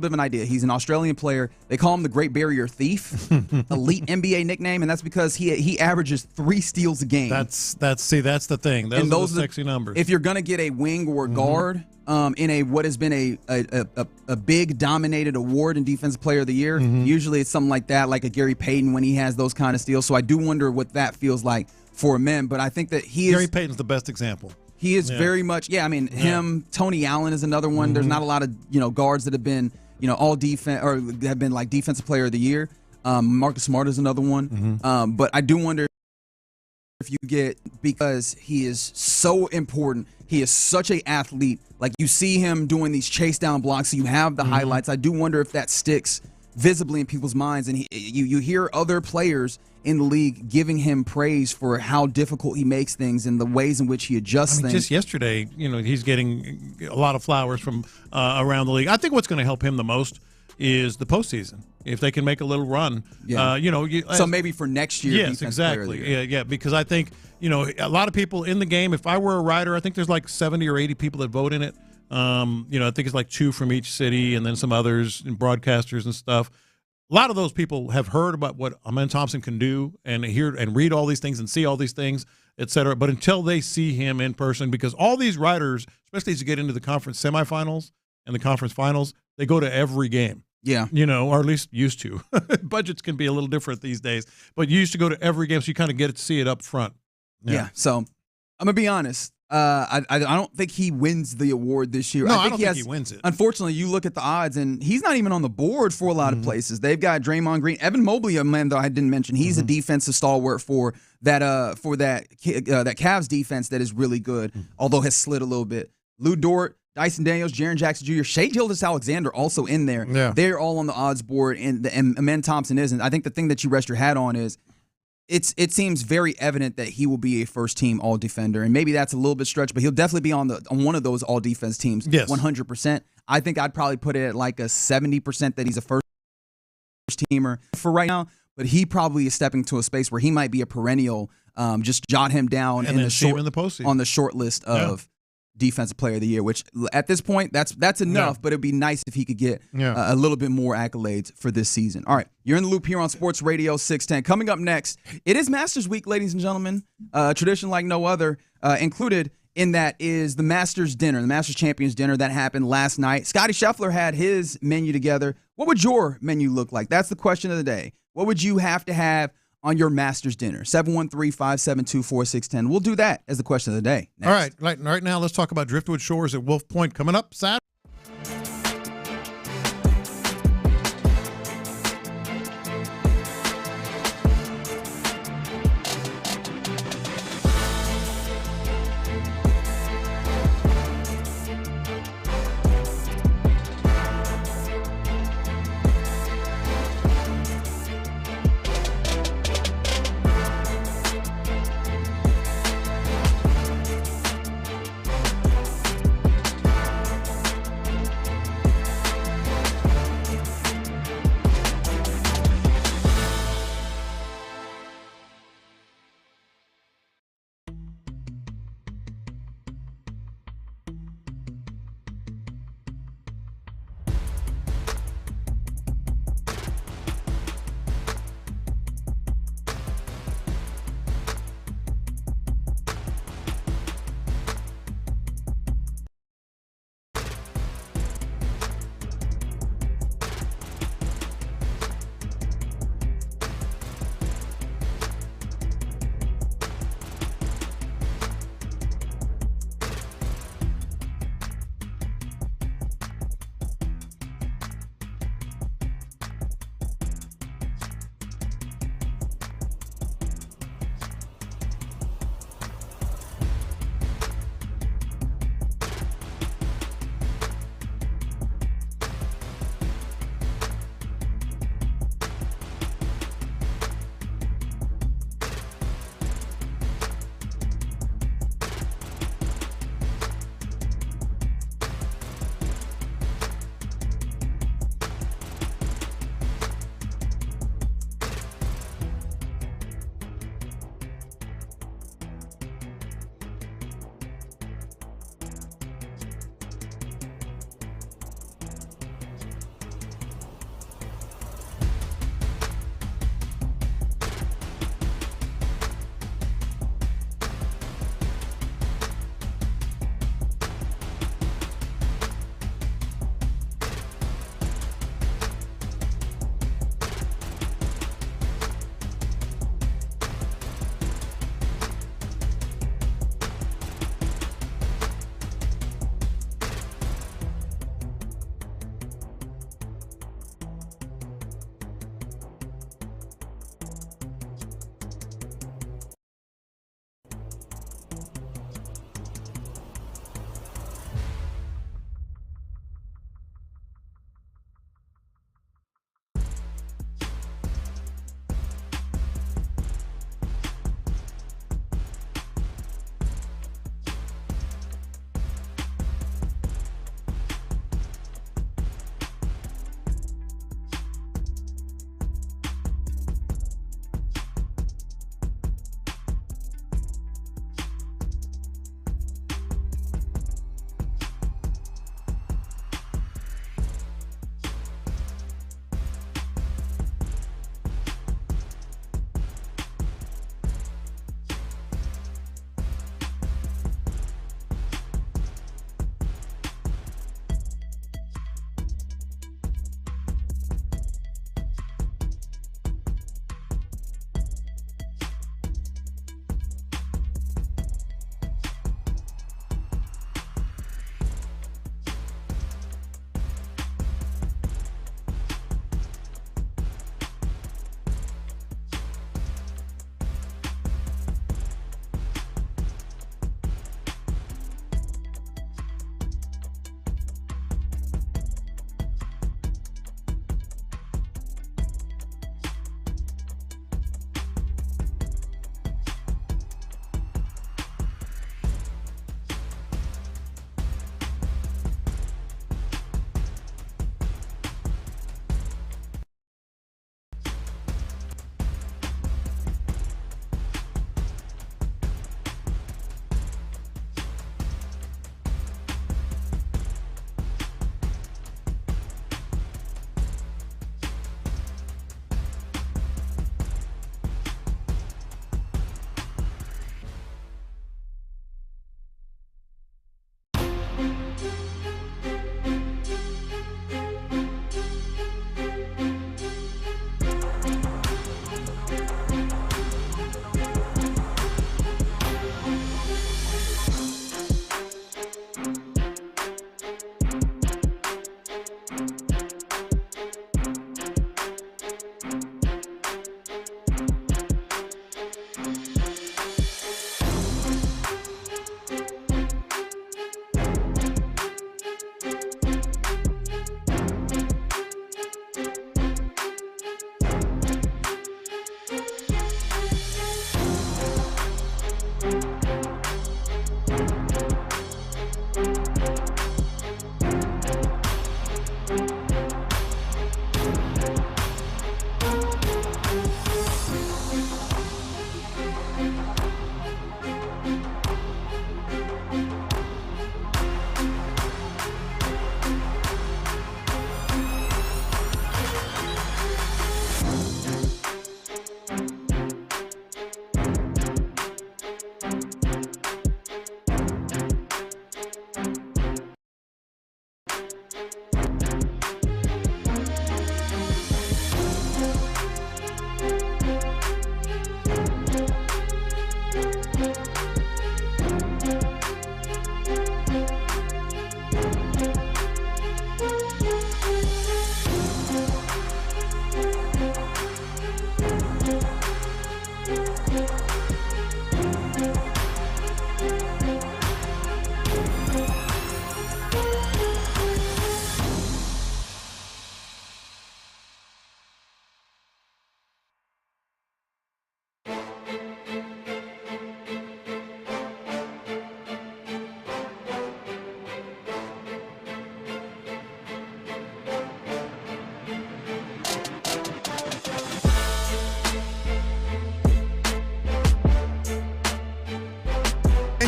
of an idea, he's an Australian player. They call him the Great Barrier Thief, elite NBA nickname, and that's because he averages 3 steals a game. That's the thing. Those are the sexy numbers. If you're gonna get a wing or a guard in a what has been a big dominated award in Defensive Player of the Year, usually it's something like that, like a Gary Payton when he has those kind of steals. So I do wonder what that feels like for men. But I think that Gary Payton's the best example. He is very much, him, Tony Allen is another one. There's not a lot of, guards that have been, all defense or have been like Defensive Player of the Year. Marcus Smart is another one. But I do wonder if you get, because he is so important, he is such an athlete. Like you see him doing these chase down blocks, so you have the highlights. I do wonder if that sticks visibly in people's minds. And you hear other players in the league giving him praise for how difficult he makes things and the ways in which he adjusts things. Just yesterday, he's getting a lot of flowers from around the league. I think what's going to help him the most is the postseason. if they can make a little run. Yeah. So maybe for next year. Yes, exactly. Yeah, because I think, a lot of people in the game, if I were a writer, I think there's like 70 or 80 people that vote in it. I think it's like 2 from each city and then some others and broadcasters and stuff. A lot of those people have heard about what Amen Thompson can do and hear and read all these things and see all these things, et cetera. But until they see him in person, because all these writers, especially as you get into the conference semifinals and the conference finals, they go to every game. Yeah. Or at least used to. Budgets can be a little different these days. But you used to go to every game, so you kind of get to see it up front. Yeah. So I'm going to be honest. I don't think he wins the award this year. No, I don't think he wins it. Unfortunately, you look at the odds, and he's not even on the board for a lot of places. They've got Draymond Green, Evan Mobley, a man that I didn't mention. He's a defensive stalwart for that Cavs defense that is really good, although has slid a little bit. Lou Dort, Dyson Daniels, Jaren Jackson Jr., Shai Gilgeous-Alexander also in there. Yeah. They're all on the odds board, and Amen Thompson isn't. I think the thing that you rest your hat on is it seems very evident that he will be a first-team all-defender, and maybe that's a little bit stretched, but he'll definitely be on one of those all-defense teams, yes. 100%. I think I'd probably put it at like a 70% that he's a first-teamer for right now, but he probably is stepping to a space where he might be a perennial, just jot him down and in the postseason on the short list of Defensive Player of the Year, which at this point, that's enough, but it'd be nice if he could get a little bit more accolades for this season. All right, you're in the loop here on Sports Radio 610. Coming up next, it is Masters Week, ladies and gentlemen. Tradition like no other. Included in that is the Masters dinner, the Masters Champions dinner that happened last night. Scotty Scheffler had his menu together. What would your menu look like? That's the question of the day. What would you have to have on your Masters dinner? 713-572-4610. We'll do that as the question of the day. Next. All right now let's talk about Driftwood Shores at Wolf Point coming up Saturday.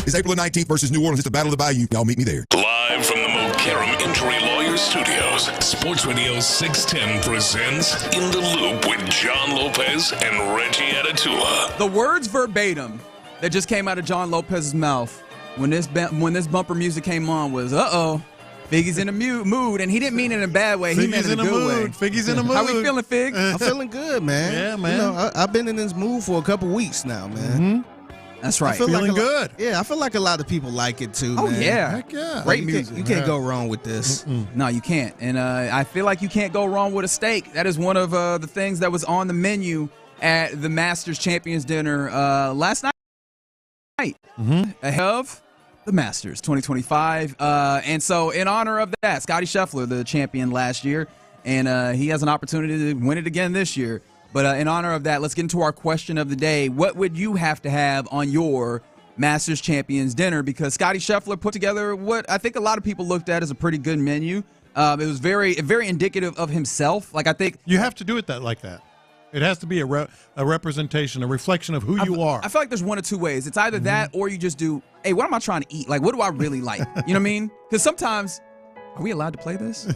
It's April 19th versus New Orleans. It's the Battle of the Bayou. Y'all meet me there. Live from the Montero Injury Lawyers Studios, Sports Radio 610 presents In the Loop with John Lopez and Reggie Atatula. The words verbatim that just came out of John Lopez's mouth when this bumper music came on was, Figgy's in a mood, and he didn't mean it in a bad way. He meant it in a good way. Figgy's in a mood. How we feeling, Fig? I'm feeling good, man. Yeah, man. You know, I've been in this mood for a couple weeks now, man. Mm-hmm. That's right. I feel Feeling like good. Yeah, I feel like a lot of people like it too, Oh, man. yeah. Heck yeah. Great You music. You can't go wrong with this. No, you can't. And I feel like you can't go wrong with a steak. That is one of the things that was on the menu at the Masters Champions Dinner last night. Ahead of the Masters 2025. And so in honor of that, Scotty Scheffler, the champion last year, and he has an opportunity to win it again this year. But in honor of that, let's get into our question of the day. What would you have to have on your Masters Champions Dinner? Because Scotty Scheffler put together what I think a lot of people looked at as a pretty good menu. It was very indicative of himself. Like, I think you have to do it like that. It has to be a representation, a reflection of who you are. I feel like there's one of two ways. It's either that or you just do, hey, what am I trying to eat? Like, what do I really like? You know what I mean? Because sometimes, are we allowed to play this?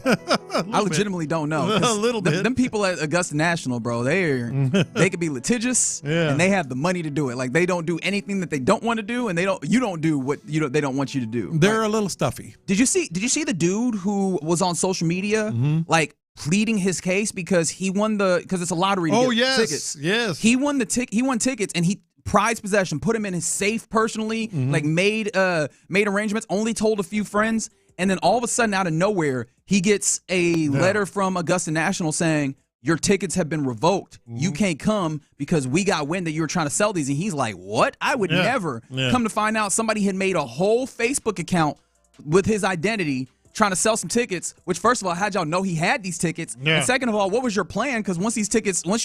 I legitimately don't know. A little bit. Them people at Augusta National, bro, they could be litigious, and they have the money to do it. Like, they don't do anything that they don't want to do, and you don't do what they don't want you to do. They're a little stuffy. Did you see the dude who was on social media, like, pleading his case because it's a lottery to get tickets. Yes. He won tickets, and he prized possession, put him in his safe personally, like made arrangements, only told a few friends, and then all of a sudden out of nowhere, he gets a letter from Augusta National saying, your tickets have been revoked. You can't come because we got wind that you were trying to sell these. And he's like, what? I would never. Come to find out, somebody had made a whole Facebook account with his identity trying to sell some tickets, which first of all, how'd y'all know he had these tickets? Yeah. And second of all, what was your plan? Because once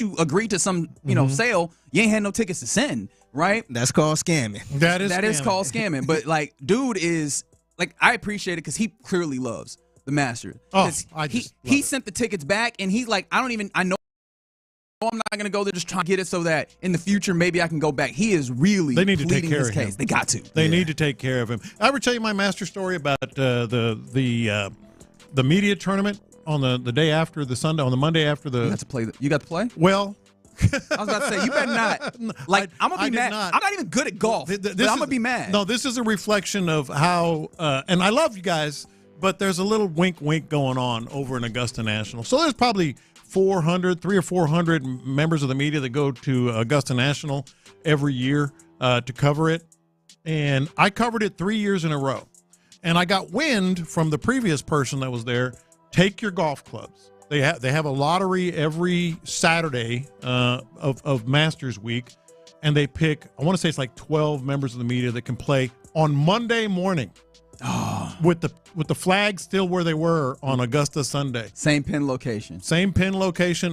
you agree to some, sale, you ain't had no tickets to send, right? That's called scamming. That is called scamming. But like, dude is like, I appreciate it because he clearly loves the Masters. He sent the tickets back, and he's like, I know I'm not gonna go there, just trying to get it so that in the future maybe I can go back. He is really they need to take pleading care his of case. him. They got to. They need to take care of him. I ever tell you my master story about the media tournament on the day after the Sunday, on the Monday after the. You got to play. Well, I was about to say, you better not. Like, I'm gonna be mad. I'm not even good at golf, but I'm gonna be mad. No, this is a reflection of how, and I love you guys, but there's a little wink going on over in Augusta National. So there's probably 300 or 400 members of the media that go to Augusta National every year to cover it. And I covered it 3 years in a row. And I got wind from the previous person that was there, take your golf clubs. They have a lottery every Saturday of Masters Week, and they pick, I want to say it's like 12 members of the media that can play on Monday morning. With the flags still where they were on Augusta Sunday. Same pin location,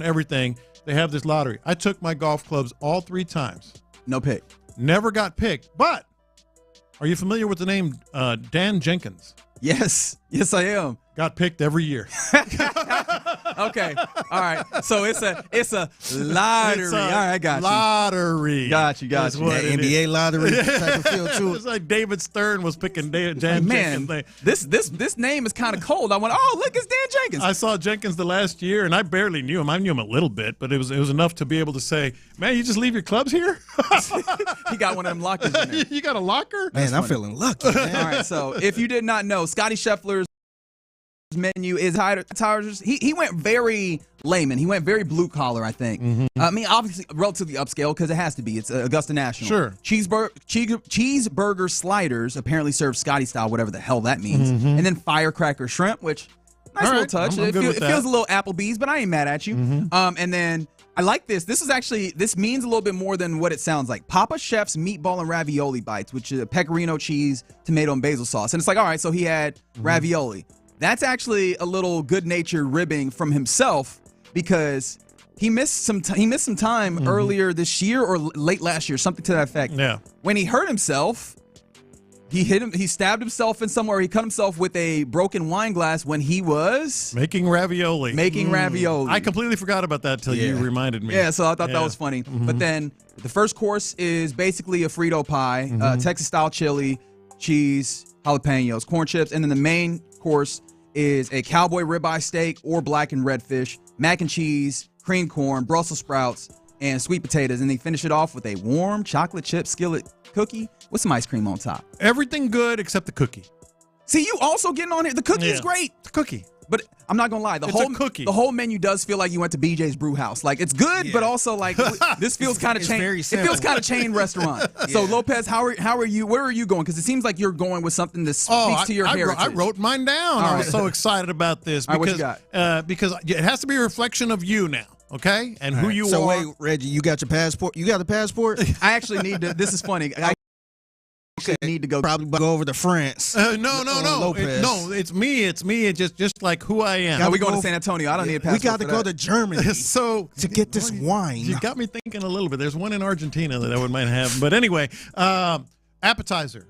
everything. They have this lottery. I took my golf clubs all 3 times. No pick. Never got picked. But are you familiar with the name Dan Jenkins? Yes, I am. Got picked every year. Okay, all right. So it's a lottery. All right, I got you. Lottery. Got you. That NBA lottery type of feel too. It's like David Stern was picking Dan Man, Jenkins. This name is kind of cold. I went, oh, look, it's Dan Jenkins. I saw Jenkins the last year, and I barely knew him. I knew him a little bit, but it was enough to be able to say, man, you just leave your clubs here? He got one of them lockers in there. You got a locker? Man, I'm feeling lucky. Man. All right, so if you did not know, Scotty Scheffler's menu is he went very layman. He went very blue collar, I think. I mean, obviously relatively upscale because it has to be. It's Augusta National. Sure. Cheeseburger sliders apparently serve Scotty style, whatever the hell that means. And then firecracker shrimp, which nice little touch. It feels a little Applebee's, but I ain't mad at you. And then I like this. This means a little bit more than what it sounds like. Papa Chef's meatball and ravioli bites, which is pecorino cheese, tomato, and basil sauce. And it's like, all right, so he had ravioli. That's actually a little good-natured ribbing from himself because he missed some time earlier this year or late last year, something to that effect. Yeah. When he hurt himself, he stabbed himself in somewhere. He cut himself with a broken wine glass when he was making ravioli. I completely forgot about that till you reminded me. Yeah, so I thought that was funny. But then the first course is basically a Frito pie, Texas-style chili, cheese, jalapenos, corn chips, and then the main course is a cowboy ribeye steak or black and red fish, mac and cheese, cream corn, Brussels sprouts, and sweet potatoes, and they finish it off with a warm chocolate chip skillet cookie with some ice cream on top. Everything good except the cookie. See, you also getting on it. The cookie is great. The cookie. But I'm not gonna lie, the whole menu does feel like you went to BJ's Brew House. Like it's good, but also like this feels kind of chain. It feels kind of chain restaurant. So Lopez, how are you? Where are you going? Because it seems like you're going with something that speaks to your heritage. I wrote mine down. I was so excited about this because what you got? Because it has to be a reflection of you now. Okay, and who you are. So wait, Reggie, you got your passport? You got the passport? I actually need to. This is funny. I need to go. Probably go over to France. No. It's me. It's just like who I am. Now we going to San Antonio. I don't need a passport. We got to go to Germany. So to get this wine. You got me thinking a little bit. There's one in Argentina that I might have. But anyway, appetizer,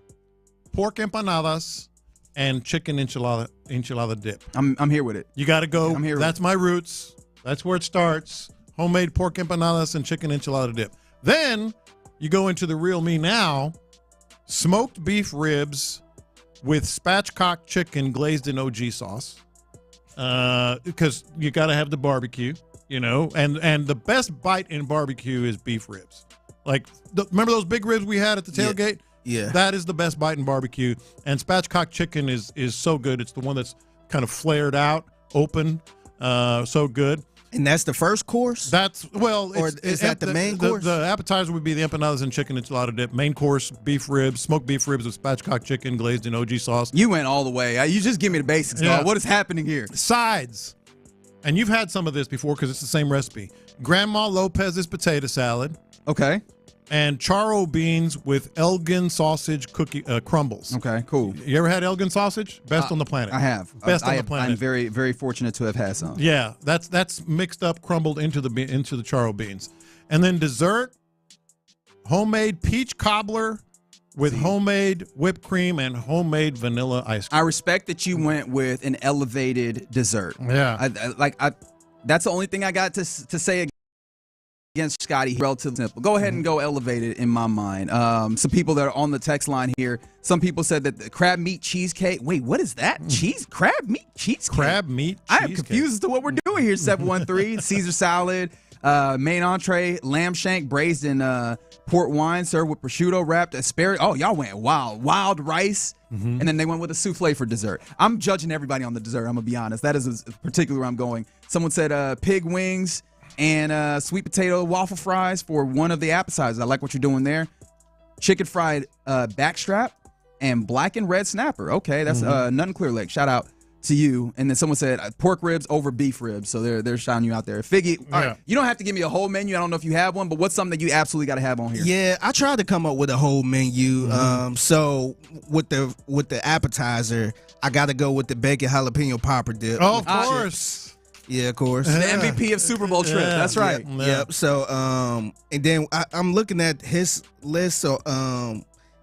pork empanadas, and chicken enchilada dip. I'm here with it. You got to go. I'm here. That's my roots. That's where it starts. Homemade pork empanadas and chicken enchilada dip. Then you go into the real me now. Smoked beef ribs with spatchcock chicken glazed in OG sauce. Because you got to have the barbecue, and the best bite in barbecue is beef ribs. Like, remember those big ribs we had at the tailgate? Yeah. That is the best bite in barbecue. And spatchcock chicken is so good. It's the one that's kind of flared out, open, so good. And that's the first course? Is that the main course? The appetizer would be the empanadas and chicken enchilada dip. Main course, beef ribs, smoked beef ribs with spatchcock chicken glazed in OG sauce. You went all the way. You just give me the basics, dog. What is happening here? Sides. And you've had some of this before because it's the same recipe. Grandma Lopez's potato salad. Okay. And charro beans with Elgin sausage cookie crumbles. Okay, cool. You ever had Elgin sausage? Best on the planet. I have. Best on the planet. I'm very, very fortunate to have had some. Yeah, that's mixed up, crumbled into the charro beans. And then dessert, homemade peach cobbler with homemade whipped cream and homemade vanilla ice cream. I respect that you went with an elevated dessert. Yeah. That's the only thing I got to say against Scotty. Relatively simple. Go ahead and go elevated in my mind. Some people that are on the text line here, some people said that the crab meat cheesecake. Wait, what is that? Crab meat cheesecake? Crab meat cheesecake. I am confused as to what we're doing here. 713, Caesar salad, main entree, lamb shank braised in port wine, served with prosciutto wrapped asparagus. Oh, y'all went wild rice. And then they went with a souffle for dessert. I'm judging everybody on the dessert. I'm going to be honest. That is particularly where I'm going. Someone said pig wings and sweet potato waffle fries for one of the appetizers. I like what you're doing there. Chicken fried backstrap and black and red snapper. Okay, that's Nuttin Clear Lake. Shout out to you. And then someone said pork ribs over beef ribs. So they're shouting you out there. Figgy, all right, you don't have to give me a whole menu. I don't know if you have one, but what's something that you absolutely got to have on here? Yeah, I tried to come up with a whole menu. So with the appetizer, I got to go with the bacon jalapeno popper dip. Oh, of course. Yeah, of course. The MVP of Super Bowl trip. That's right. Yep. So, and then I'm looking at his list. So,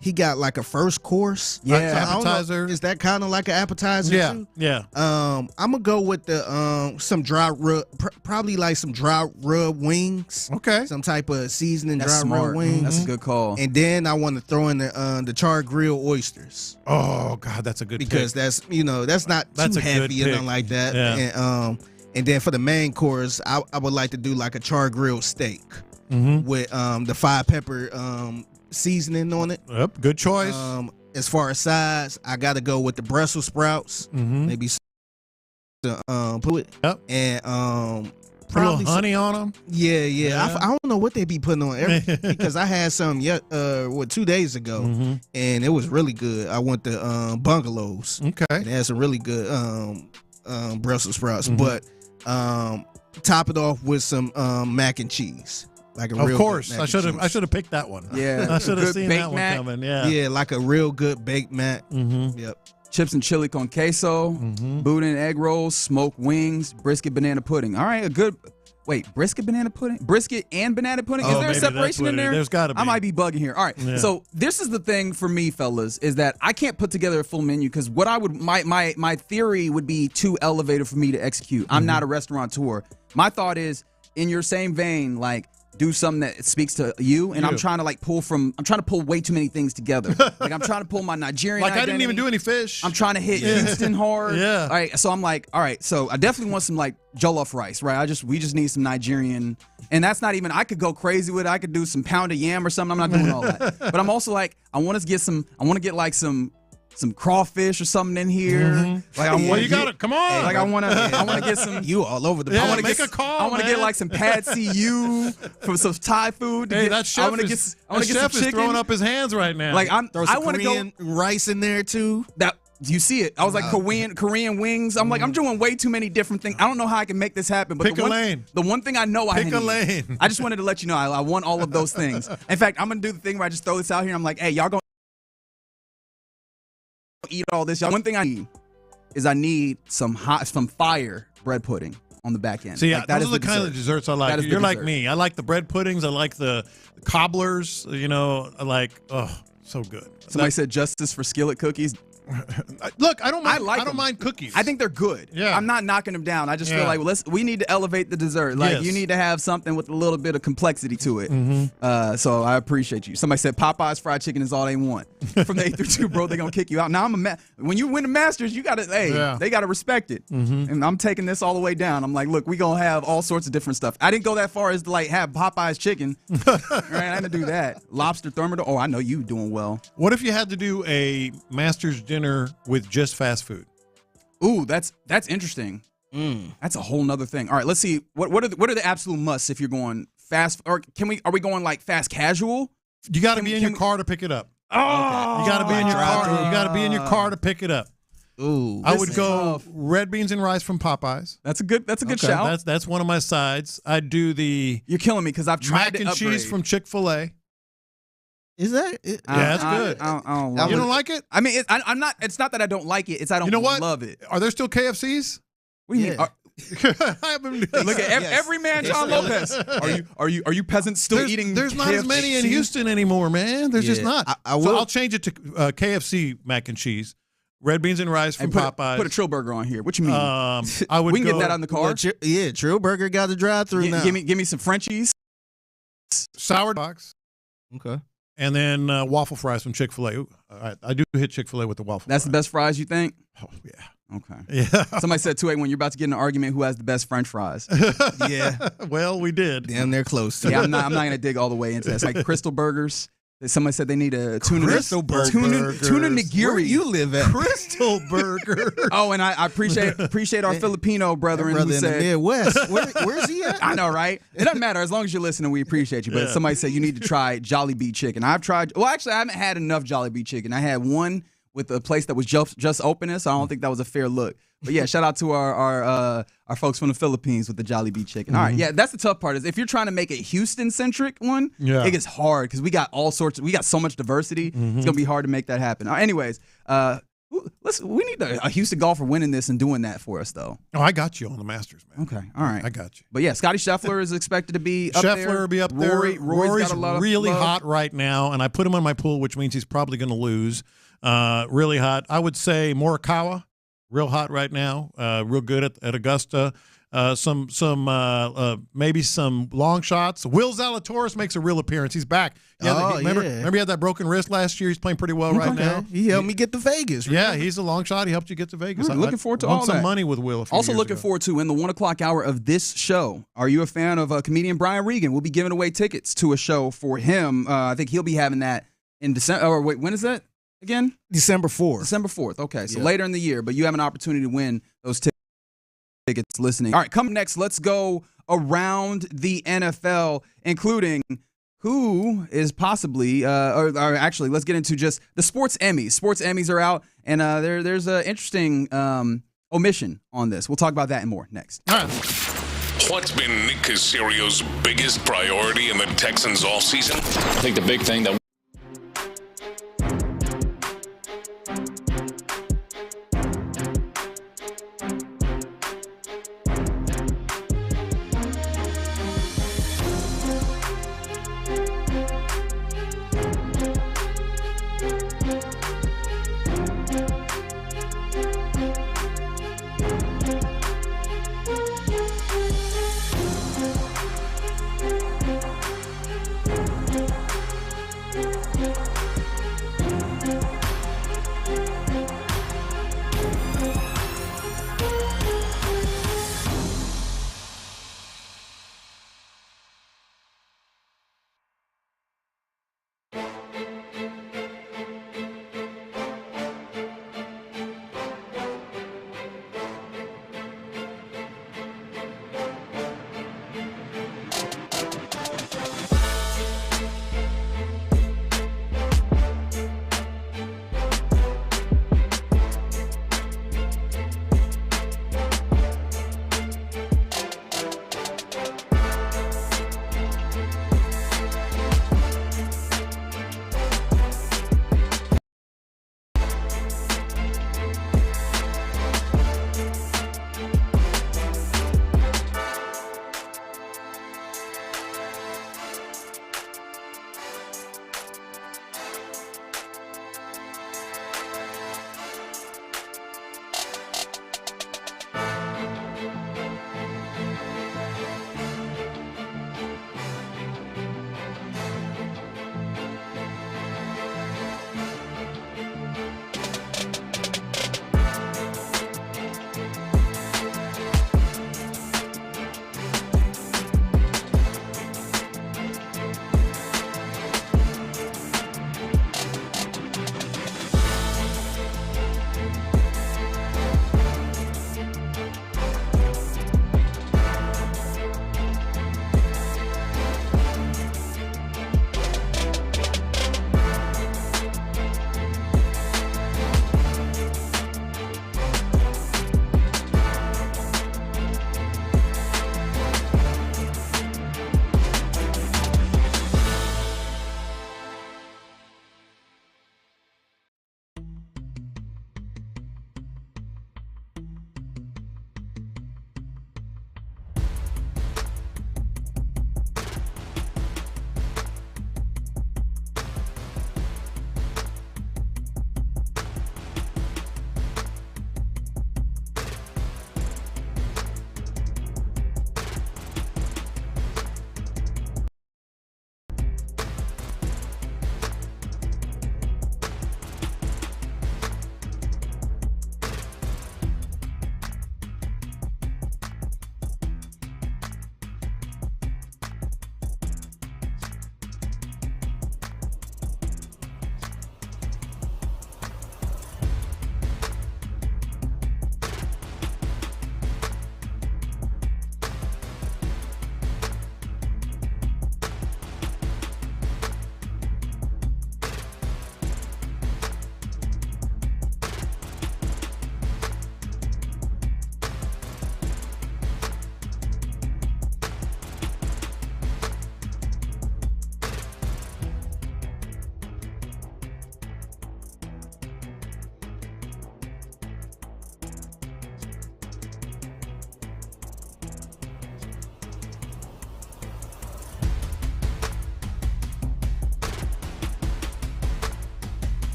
he got like a first course. Yeah. Appetizer. Is that kind of like an appetizer? Yeah. Too? Yeah. I'm gonna go with the some dry rub, probably like some dry rub wings. Okay. Some type of seasoning That's dry smart. rub wings. That's a good call. And then I want to throw in the charred grilled oysters. Oh God, that's a good because pick. that's not That's too a good heavy or pick. nothing like that. Yeah. And then for the main course, I would like to do like a char grilled steak with the 5 pepper seasoning on it. Yep, good choice. As far as size, I got to go with the Brussels sprouts, maybe put it, and probably some honey on them. Yeah. I don't know what they be putting on because I had some 2 days ago, and it was really good. I went to Bungalows. Okay, they had some really good Brussels sprouts, but top it off with some mac and cheese. Like a of real course, good I should have picked that one. Yeah, I should have seen that mac. one coming. Yeah, like a real good baked mac. Yep. Chips and chili con queso, boudin egg rolls, smoked wings, brisket banana pudding. All right, brisket banana pudding? Brisket and banana pudding? Is there a separation in there? There's got to be. I might be bugging here. All right, so this is the thing for me, fellas, is that I can't put together a full menu because what I would my theory would be too elevated for me to execute. I'm not a restaurateur. My thought is, in your same vein, like do something that speaks to you, and I'm trying to pull way too many things together. Like I'm trying to pull my Nigerian Like identity. I didn't even do any fish. I'm trying to hit Houston hard. Yeah. All right, so I'm like, all right, so I definitely want some like jollof rice, right? We just need some Nigerian, and that's not even. I could go crazy with it. I could do some pound of yam or something. I'm not doing all that. But I'm also like, I want to get like some crawfish or something in here. Mm-hmm. Like I want you got it. Come on. Like I want to get some. You all over the. Yeah, I want to make get. a call, I want to get like some pad see ew from some Thai food. Hey, that chef I want to get some chicken. is throwing up his hands right now. Like I want to go rice in there too. That you see it. I was like Korean wings. I'm like I'm doing way too many different things. I don't know how I can make this happen. But Pick a lane. The one thing I know Pick a lane. I just wanted to let you know I want all of those things. In fact, I'm gonna do the thing where I just throw this out here. I'm like, hey, y'all gonna eat all this. One thing I need some fire bread pudding on the back end. See, like, those are the kind of desserts I like. You're like me. I like the bread puddings. I like the cobblers. I like, so good. Somebody said justice for skillet cookies. Look, I don't mind cookies. I think they're good. Yeah. I'm not knocking them down. I just feel like we need to elevate the dessert. Like you need to have something with a little bit of complexity to it. So I appreciate you. Somebody said Popeye's fried chicken is all they want. From the 8-2, bro, they're gonna kick you out. Now when you win the Masters, you gotta they gotta respect it. And I'm taking this all the way down. I'm like, look, we gonna have all sorts of different stuff. I didn't go that far as to like have Popeye's chicken. Right? I didn't do that. Lobster thermidor. Oh, I know you doing well. What if you had to do a Masters dinner with just fast food? Ooh, that's interesting. That's a whole nother thing. All right, let's see. What are the absolute musts if you're going fast, or are we going like fast casual? You got to be in your car to pick it up. Oh, okay. You got to be in your car. You got to be in your car to pick it up. Ooh, I would go red beans and rice from Popeyes. That's a good shout. That's one of my sides. I'd do the. You're killing me because I've tried mac and cheese from Chick-fil-A. Is that? Yeah, that's good. I don't love you don't like it? I mean, I'm not. It's not that I don't like it. It's I don't love it. Are there still KFCs? What do you mean? Look at every man, John Lopez. Are you peasants still eating? There's not KFC? as many in Houston anymore, man. There's just not. So I'll change it to KFC mac and cheese, red beans and rice from Popeyes. Put a Trill Burger on here. What you mean? I would. We can get that on the car. Yeah, Trill Burger got the drive-through now. Give me some Frenchies. Sour box. Okay. And then waffle fries from Chick-fil-A. All right, I do hit Chick-fil-A with the waffle That's fries. the best fries, you think? Oh, yeah. Okay. Yeah. Somebody said 281, you're about to get in an argument who has the best French fries. Yeah. Well, we did. Damn, they're close to Yeah, I'm not going to dig all the way into that. It's like Crystal Burgers. Somebody said they need a tuna nigiri. Where you live at? Crystal Burger. Oh, and I appreciate our Filipino brethren who in said the Midwest. Where's he at? I know, right? It doesn't matter as long as you're listening. We appreciate you. But somebody said you need to try Jollibee chicken. I've tried. Well, actually, I haven't had enough Jollibee chicken. I had one with a place that was just opening, so I don't think that was a fair look. But yeah, shout out to our folks from the Philippines with the Jollibee chicken. All right, yeah, that's the tough part is if you're trying to make a Houston-centric one, it gets hard because we got we got so much diversity. It's gonna be hard to make that happen. Anyways, we need a Houston golfer winning this and doing that for us though. Oh, I got you on the Masters, man. Okay, all right, I got you. But yeah, Scotty Scheffler is expected to be up there. Scheffler will be up there. Rory's got a lot of really love. hot right now, and I put him on my pool, which means he's probably going to lose. Really hot. I would say Morikawa. Real hot right now, real good at Augusta. Maybe some long shots. Will Zalatoris makes a real appearance. He's back. Remember he had that broken wrist last year? He's playing pretty well right now. He helped me get to Vegas. Yeah, he's a long shot. He helped you get to Vegas. Looking forward to all that. some money with Will. Also looking forward to in the 1 o'clock hour of this show. Are you a fan of comedian Brian Regan? We'll be giving away tickets to a show for him. I think he'll be having that in December. Or wait, when is that? Again? December 4th. December 4th. Okay, so later in the year, but you have an opportunity to win those tickets listening. All right, coming next, let's go around the NFL, including who is possibly, or actually, let's get into just the sports Emmys. Sports Emmys are out, and there's an interesting omission on this. We'll talk about that and more next. All right. What's been Nick Casario's biggest priority in the Texans offseason? I think the big thing that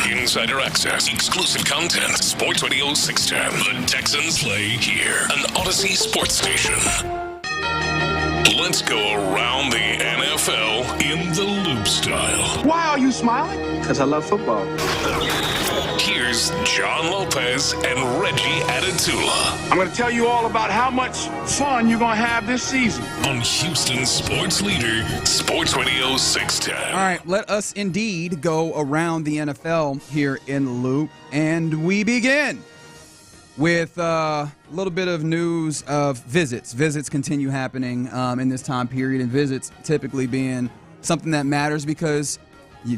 Insider access, exclusive content. Sports Radio 610. The Texans play here. An Odyssey sports station. Let's go around the NFL in the loop style. Why are you smiling? Because I love football. Here's John Lopez and Reggie Adatula. I'm going to tell you all about how much fun you're going to have this season. On Houston sports leader, Sports Radio 610. All right, let us indeed go around the NFL here in the loop. And we begin with a little bit of news of visits. Visits continue happening in this time period, and visits typically being something that matters because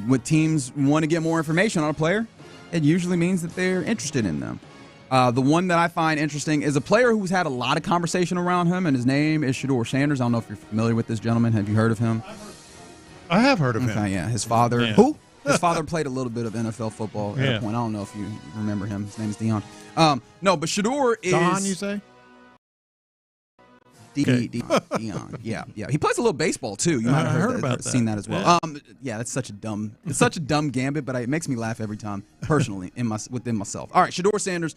when teams want to get more information on a player, it usually means that they're interested in them. The one that I find interesting is a player who's had a lot of conversation around him, and his name is Shedeur Sanders. I don't know if you're familiar with this gentleman. Have you heard of him? I have heard of him. Okay, yeah. His father. Yeah. Who? His father played a little bit of NFL football at a point. I don't know if you remember him. His name is Dion. No, but Shedeur is... Don, you say? Dion. Yeah. He plays a little baseball too. You might have heard about that. Seen that as well. Yeah, that's such a dumb. It's such a dumb gambit, but it makes me laugh every time personally within myself. All right, Shedeur Sanders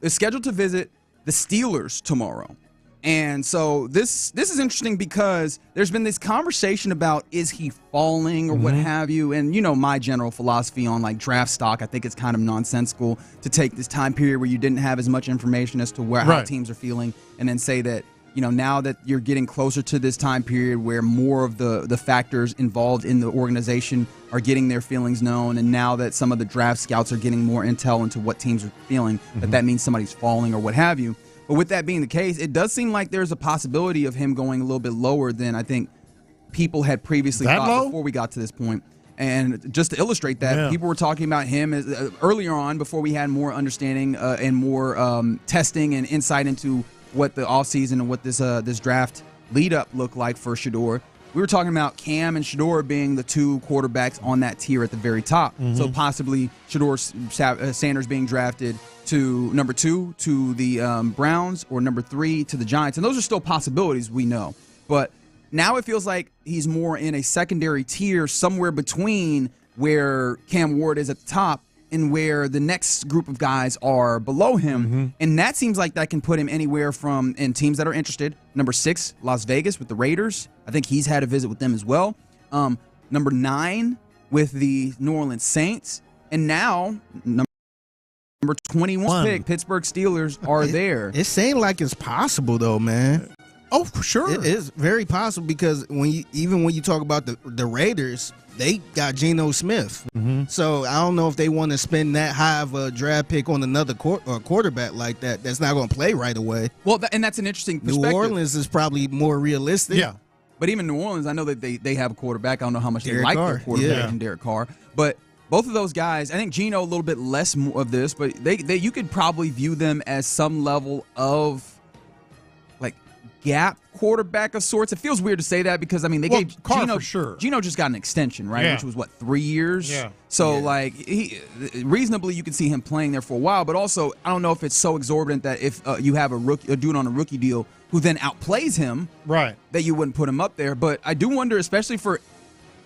is scheduled to visit the Steelers tomorrow, and so this is interesting because there's been this conversation about is he falling or what have you, and you know my general philosophy on like draft stock. I think it's kind of nonsensical to take this time period where you didn't have as much information as to how teams are feeling, and then say that. You know, now that you're getting closer to this time period where more of the factors involved in the organization are getting their feelings known, and now that some of the draft scouts are getting more intel into what teams are feeling, that means somebody's falling or what have you. But with that being the case, it does seem like there's a possibility of him going a little bit lower than I think people had previously thought before we got to this point. And just to illustrate that, people were talking about him as, earlier on before we had more understanding and more testing and insight into what the offseason and what this draft lead-up looked like for Shedeur. We were talking about Cam and Shedeur being the two quarterbacks on that tier at the very top. So possibly Shedeur Sanders being drafted to number 2 to the Browns or number 3 to the Giants. And those are still possibilities, we know. But now it feels like he's more in a secondary tier somewhere between where Cam Ward is at the top and where the next group of guys are below him. And that seems like that can put him anywhere from, in teams that are interested, number 6, Las Vegas with the Raiders. I think he's had a visit with them as well. Number 9 with the New Orleans Saints. And now, number 21 pick, Pittsburgh Steelers are there. It seems like it's possible, though, man. Oh, for sure. It is very possible because when you talk about the Raiders, they got Geno Smith. So I don't know if they want to spend that high of a draft pick on another quarterback like that. That's not going to play right away. Well, and that's an interesting perspective. New Orleans is probably more realistic. Yeah. But even New Orleans, I know that they have a quarterback. I don't know how much they like their quarterback in Derek Carr. But both of those guys, I think Geno a little bit less of this, but you could probably view them as some level of like gap quarterback of sorts. It feels weird to say that because, I mean, they gave Carr Geno, for sure. Geno just got an extension, right? Yeah. Which was, 3 years? Yeah. So, like, reasonably you can see him playing there for a while, but also I don't know if it's so exorbitant that if you have a dude on a rookie deal who then outplays him, right, that you wouldn't put him up there. But I do wonder, especially for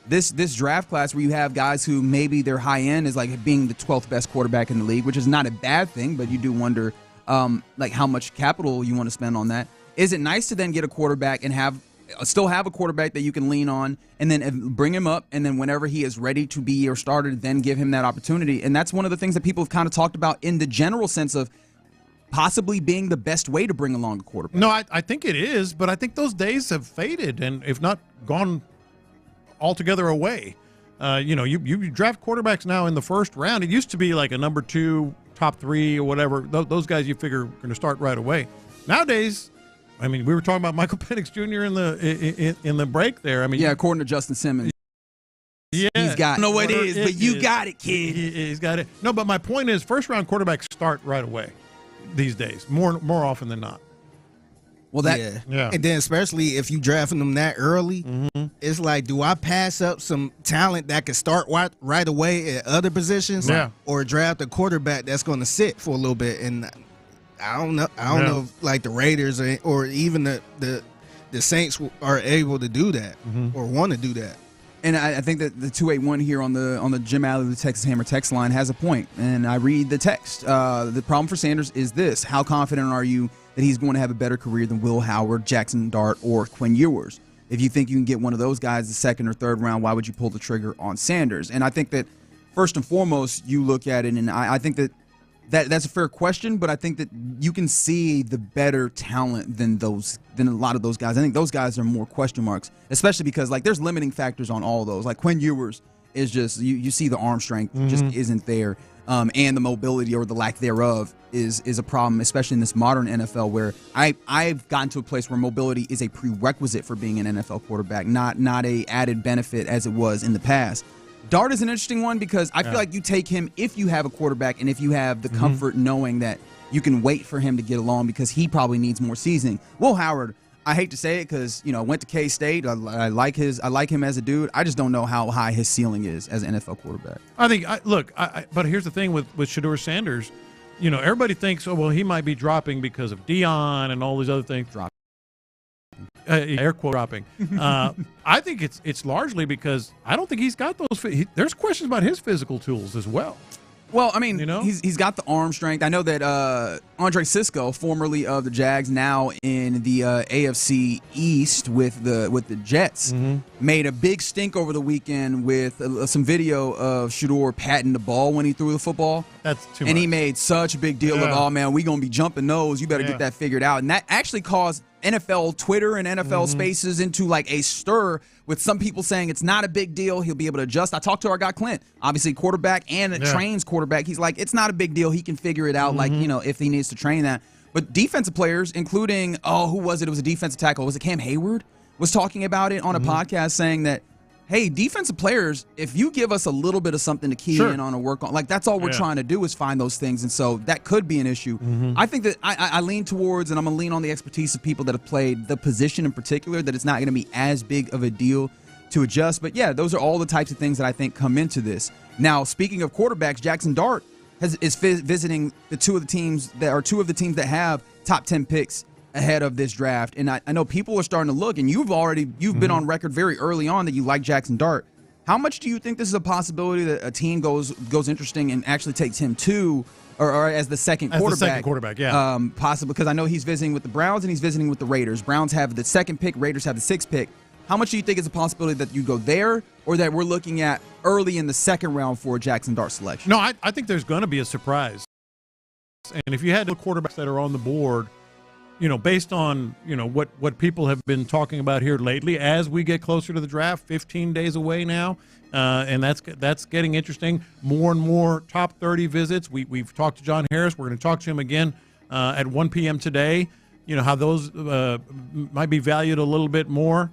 this draft class where you have guys who maybe their high end is like being the 12th best quarterback in the league, which is not a bad thing, but you do wonder like how much capital you want to spend on that. Is it nice to then get a quarterback and still have a quarterback that you can lean on and then bring him up, and then whenever he is ready to be your starter, then give him that opportunity? And that's one of the things that people have kind of talked about in the general sense of possibly being the best way to bring along a quarterback. No, I think it is, but I think those days have faded and if not gone altogether away. You draft quarterbacks now in the first round. It used to be like a number 2, top 3 or whatever. Those guys you figure are going to start right away. Nowadays, I mean, we were talking about Michael Penix Jr. in the break there. I mean, according to Justin Simmons. Yeah, he's got. I don't know what it is, but you got it, kid. He's got it. No, but my point is, first round quarterbacks start right away these days, more often than not. Well, and then especially if you drafting them that early, it's like, do I pass up some talent that could start right away at other positions, or draft a quarterback that's going to sit for a little bit? And I don't know. I don't know if like the Raiders or even the Saints are able to do that or want to do that. And I think that the 281 here on the Jim Alley, the Texas Hammer text line has a point. And I read the text. The problem for Sanders is this: how confident are you that he's going to have a better career than Will Howard, Jackson Dart, or Quinn Ewers? If you think you can get one of those guys the second or third round, why would you pull the trigger on Sanders? And I think that first and foremost, you look at it, and I think that's a fair question, but I think that you can see the better talent than a lot of those guys. I think those guys are more question marks, especially because like there's limiting factors on all those. Like Quinn Ewers is just you see the arm strength just isn't there, and the mobility or the lack thereof is a problem, especially in this modern NFL where I've gotten to a place where mobility is a prerequisite for being an NFL quarterback, not a added benefit as it was in the past. Dart is an interesting one because I feel like you take him if you have a quarterback and if you have the comfort knowing that you can wait for him to get along because he probably needs more seasoning. Will Howard, I hate to say it because went to K-State. I like him as a dude. I just don't know how high his ceiling is as an NFL quarterback. I think but here's the thing with Shedeur Sanders. Everybody thinks, oh well, he might be dropping because of Dion and all these other things. Air quote dropping. I think it's largely because I don't think he's got those. There's questions about his physical tools as well. Well, I mean, he's got the arm strength. I know that Andre Cisco, formerly of the Jags, now in the AFC East with the Jets, made a big stink over the weekend with some video of Shedeur patting the ball when he threw the football. That's too much. And he made such a big deal of, oh, man, we going to be jumping those. You better get that figured out. And that actually caused NFL Twitter and NFL Spaces into like a stir with some people saying it's not a big deal. He'll be able to adjust. I talked to our guy Clinch, obviously quarterback and trains quarterback. He's like, it's not a big deal. He can figure it out, if he needs to train that. But defensive players, including, who was it? It was a defensive tackle. Was it Cam Hayward? Was talking about it on a podcast saying that, hey, defensive players, if you give us a little bit of something to key in on or work on, like that's all we're trying to do is find those things. And so that could be an issue. I think that I lean towards, and I'm going to lean on the expertise of people that have played the position in particular, that it's not going to be as big of a deal to adjust. But yeah, those are all the types of things that I think come into this. Now, speaking of quarterbacks, Jackson Dart is visiting two of the teams that have top 10 picks ahead of this draft. And I know people are starting to look, and you've been on record very early on that you like Jackson Dart. How much do you think this is a possibility that a team goes interesting and actually takes him or as the second quarterback? As the second quarterback, yeah. Possibly, because I know he's visiting with the Browns and he's visiting with the Raiders. Browns have the second pick, Raiders have the sixth pick. How much do you think is a possibility that you go there, or that we're looking at early in the second round for a Jackson Dart selection? No, I think there's going to be a surprise. And if you had the quarterbacks that are on the board, based on, what people have been talking about here lately, as we get closer to the draft, 15 days away now, and that's getting interesting. More and more top 30 visits. We've talked to John Harris. We're going to talk to him again at 1 p.m. today. How those might be valued a little bit more.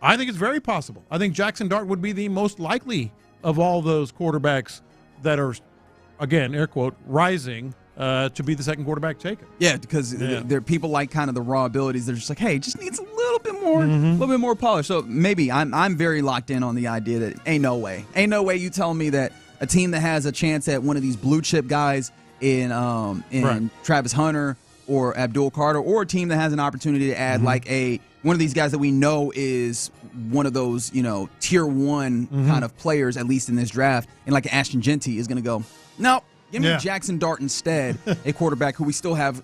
I think it's very possible. I think Jackson Dart would be the most likely of all those quarterbacks that are, again, air quote, rising to be the second quarterback taken. Yeah, because there are people like kind of the raw abilities. They're just like, hey, just needs a little bit more polish. So maybe I'm very locked in on the idea that ain't no way you telling me that a team that has a chance at one of these blue chip guys in Travis Hunter or Abdul Carter, or a team that has an opportunity to add like one of these guys that we know is one of those tier one kind of players, at least in this draft, and like Ashton Genty is going to go, nope. Give me Jackson Dart instead, a quarterback who we still have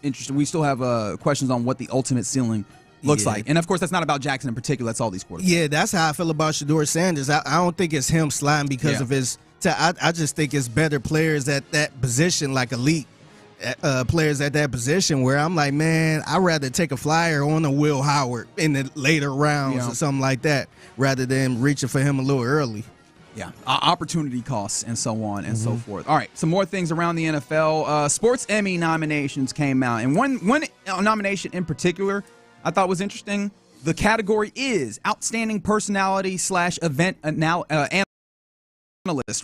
questions on what the ultimate ceiling looks like. And, of course, that's not about Jackson in particular. That's all these quarterbacks. Yeah, that's how I feel about Shedeur Sanders. I don't think it's him sliding because of his – I just think it's better players at that position, like elite players at that position, where I'm like, man, I'd rather take a flyer on a Will Howard in the later rounds or something like that rather than reaching for him a little early. Yeah, opportunity costs and so on and so forth. All right, some more things around the NFL. Sports Emmy nominations came out, and one nomination in particular I thought was interesting. The category is Outstanding Personality / Event Analyst,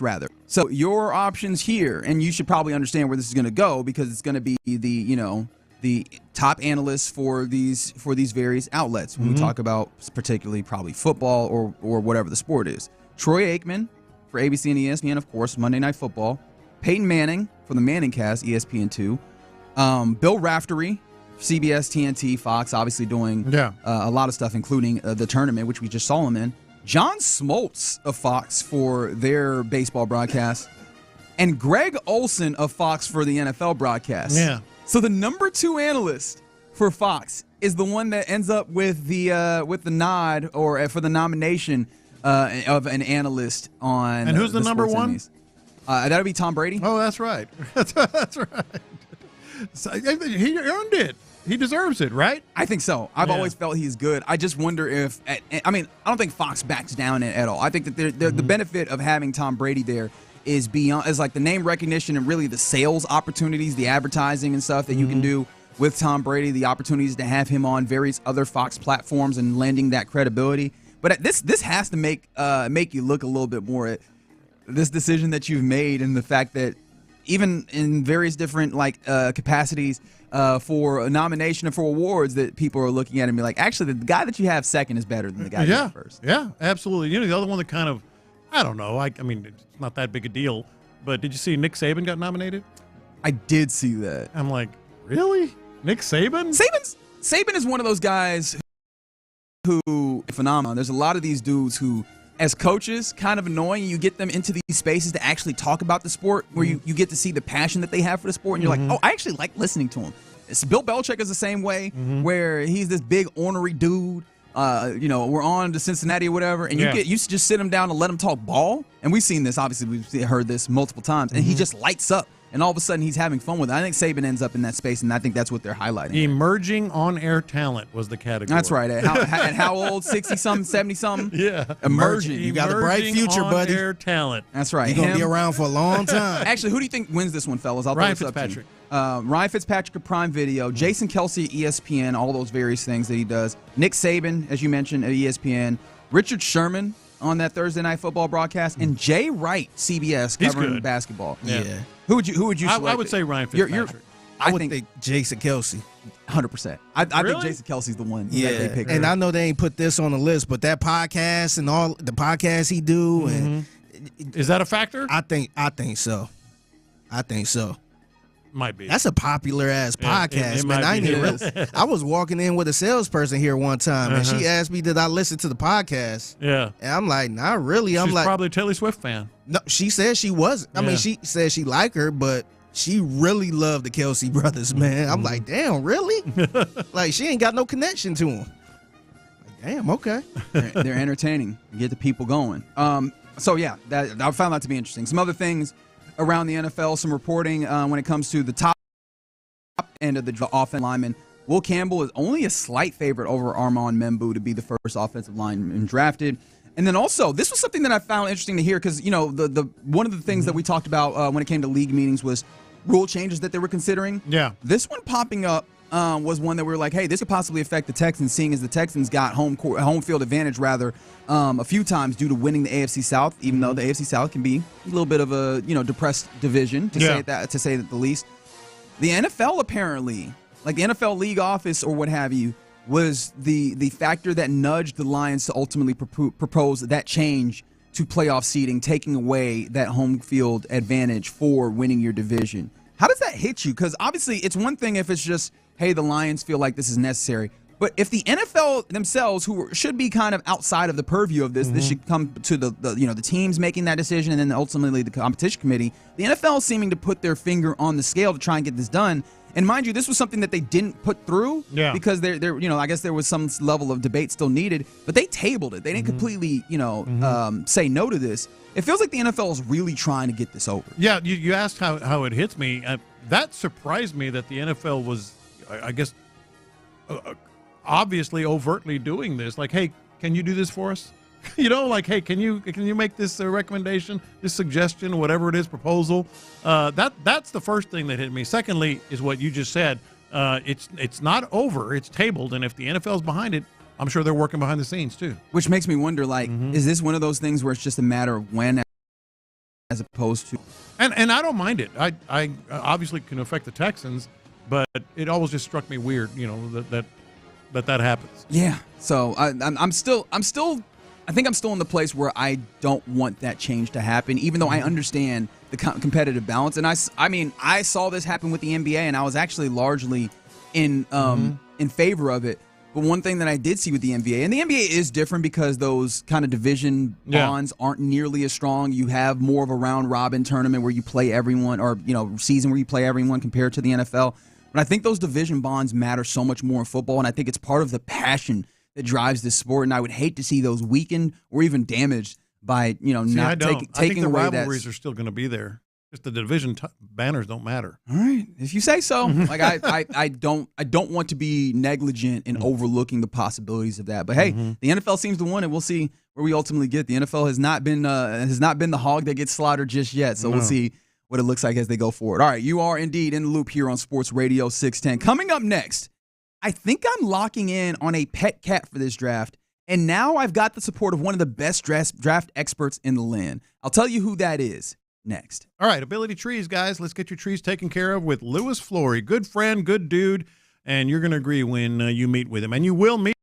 rather. So your options here, and you should probably understand where this is going to go because it's going to be the top analysts for these various outlets when we talk about particularly probably football or whatever the sport is. Troy Aikman for ABC and ESPN, of course, Monday Night Football. Peyton Manning for the Manning Cast, ESPN2. Bill Raftery, CBS, TNT, Fox, obviously doing a lot of stuff, including the tournament, which we just saw him in. John Smoltz of Fox for their baseball broadcast, and Greg Olson of Fox for the NFL broadcast. Yeah. So the number 2 analyst for Fox is the one that ends up with the nod or for the nomination of an analyst on. And who's the number Sports 1? Emmys. That'll be Tom Brady. Oh, that's right. That's right. So, he earned it. He deserves it, right? I think so. I've always felt he's good. I just wonder if I don't think Fox backs down at all. I think that the benefit of having Tom Brady there is like the name recognition and really the sales opportunities, the advertising and stuff that you can do with Tom Brady, the opportunities to have him on various other Fox platforms and lending that credibility. But this has to make you look a little bit more at this decision that you've made and the fact that even in various different capacities for a nomination and for awards that people are looking at and be like, actually, the guy that you have second is better than the guy you have first. Yeah, absolutely. You know, the other one that kind of, I don't know, I mean, it's not that big a deal, but did you see Nick Saban got nominated? I did see that. I'm like, really? Nick Saban? Saban is one of those guys who phenomenal. There's a lot of these dudes who, as coaches, kind of annoying. You get them into these spaces to actually talk about the sport where you get to see the passion that they have for the sport. And you're like, oh, I actually like listening to him. Bill Belichick is the same way, where he's this big ornery dude. We're on to Cincinnati or whatever, and you just sit him down and let him talk ball. And we've seen this, obviously, we've heard this multiple times, and he just lights up. And all of a sudden, he's having fun with it. I think Saban ends up in that space, and I think that's what they're highlighting. Emerging on-air talent was the category. That's right. At how old? 60-something, 70-something? Yeah. Emerging. You got a bright future, buddy. On-air talent. That's right. You're going to be around for a long time. Actually, who do you think wins this one, fellas? Ryan Fitzpatrick. Ryan Fitzpatrick of Prime Video, Jason Kelsey at ESPN, all those various things that he does. Nick Saban, as you mentioned, at ESPN. Richard Sherman on that Thursday Night Football broadcast, and Jay Wright, CBS, covering basketball. Yeah. Who would you select? I would say Ryan Fitzpatrick. I would think Jason Kelsey. 100%. I think Jason Kelsey's the one that they picked. And I know they ain't put this on the list, but that podcast and all the podcasts he do, and is that a factor? I think so. I think so. Might be. That's a popular ass podcast, man. I was walking in with a salesperson here one time, and she asked me, "Did I listen to the podcast?" Yeah, and I'm like, "Not really." She's probably a Taylor Swift fan. No, she said she wasn't. I mean, she said she liked her, but she really loved the Kelsey brothers, man. I'm like, damn, really? Like, she ain't got no connection to them. Like, damn, okay. They're entertaining. You get the people going. So yeah, I found that to be interesting. Some other things around the NFL, some reporting when it comes to the top end of the offensive lineman. Will Campbell is only a slight favorite over Armand Membu to be the first offensive lineman drafted. And then also, this was something that I found interesting to hear because, you know, the one of the things that we talked about when it came to league meetings was rule changes that they were considering. Yeah. This one popping up was one that we were like, hey, this could possibly affect the Texans, seeing as the Texans got home field advantage a few times due to winning the AFC South, even though the AFC South can be a little bit of a depressed division to say the least. The NFL apparently, like the NFL league office or what have you, was the factor that nudged the Lions to ultimately propose that change to playoff seeding, taking away that home field advantage for winning your division. How does that hit you? Because obviously it's one thing if it's just, hey, the Lions feel like this is necessary. But if the NFL themselves, who should be kind of outside of the purview of this, this should come to the teams making that decision and then ultimately the competition committee. The NFL seeming to put their finger on the scale to try and get this done. And mind you, this was something that they didn't put through because I guess there was some level of debate still needed, but they tabled it. They didn't completely, say no to this. It feels like the NFL is really trying to get this over. Yeah, you asked how it hits me. That surprised me that the NFL was, I guess, obviously overtly doing this. Like, hey, can you do this for us? Hey, can you make this recommendation, this suggestion, whatever it is, proposal? That's the first thing that hit me. Secondly, is what you just said. It's not over. It's tabled, and if the NFL's behind it, I'm sure they're working behind the scenes too. Which makes me wonder, is this one of those things where it's just a matter of when, as opposed to? And I don't mind it. I obviously can affect the Texans, but it always just struck me weird, that happens. Yeah. So I'm still. I think I'm still in the place where I don't want that change to happen, even though I understand the competitive balance. And I saw this happen with the NBA, and I was actually largely in favor of it. But one thing that I did see with the NBA, and the NBA is different because those kind of division bonds aren't nearly as strong. You have more of a round-robin tournament where you play everyone, or season where you play everyone compared to the NFL. But I think those division bonds matter so much more in football, and I think it's part of the passion that drives this sport. And I would hate to see those weakened or even damaged by not taking away that. I think the rivalries are still going to be there. Just the division banners don't matter. All right, if you say so. Like I don't want to be negligent in overlooking the possibilities of that. But hey, the NFL seems to want it. We'll see where we ultimately get. The NFL has not been the hog that gets slaughtered just yet. So we'll see what it looks like as they go forward. All right, you are indeed in the loop here on Sports Radio 610. Coming up next, I think I'm locking in on a pet cat for this draft. And now I've got the support of one of the best draft experts in the land. I'll tell you who that is next. All right, Ability Trees, guys. Let's get your trees taken care of with Louis Flory. Good friend, good dude, and you're going to agree when you meet with him. And you will meet.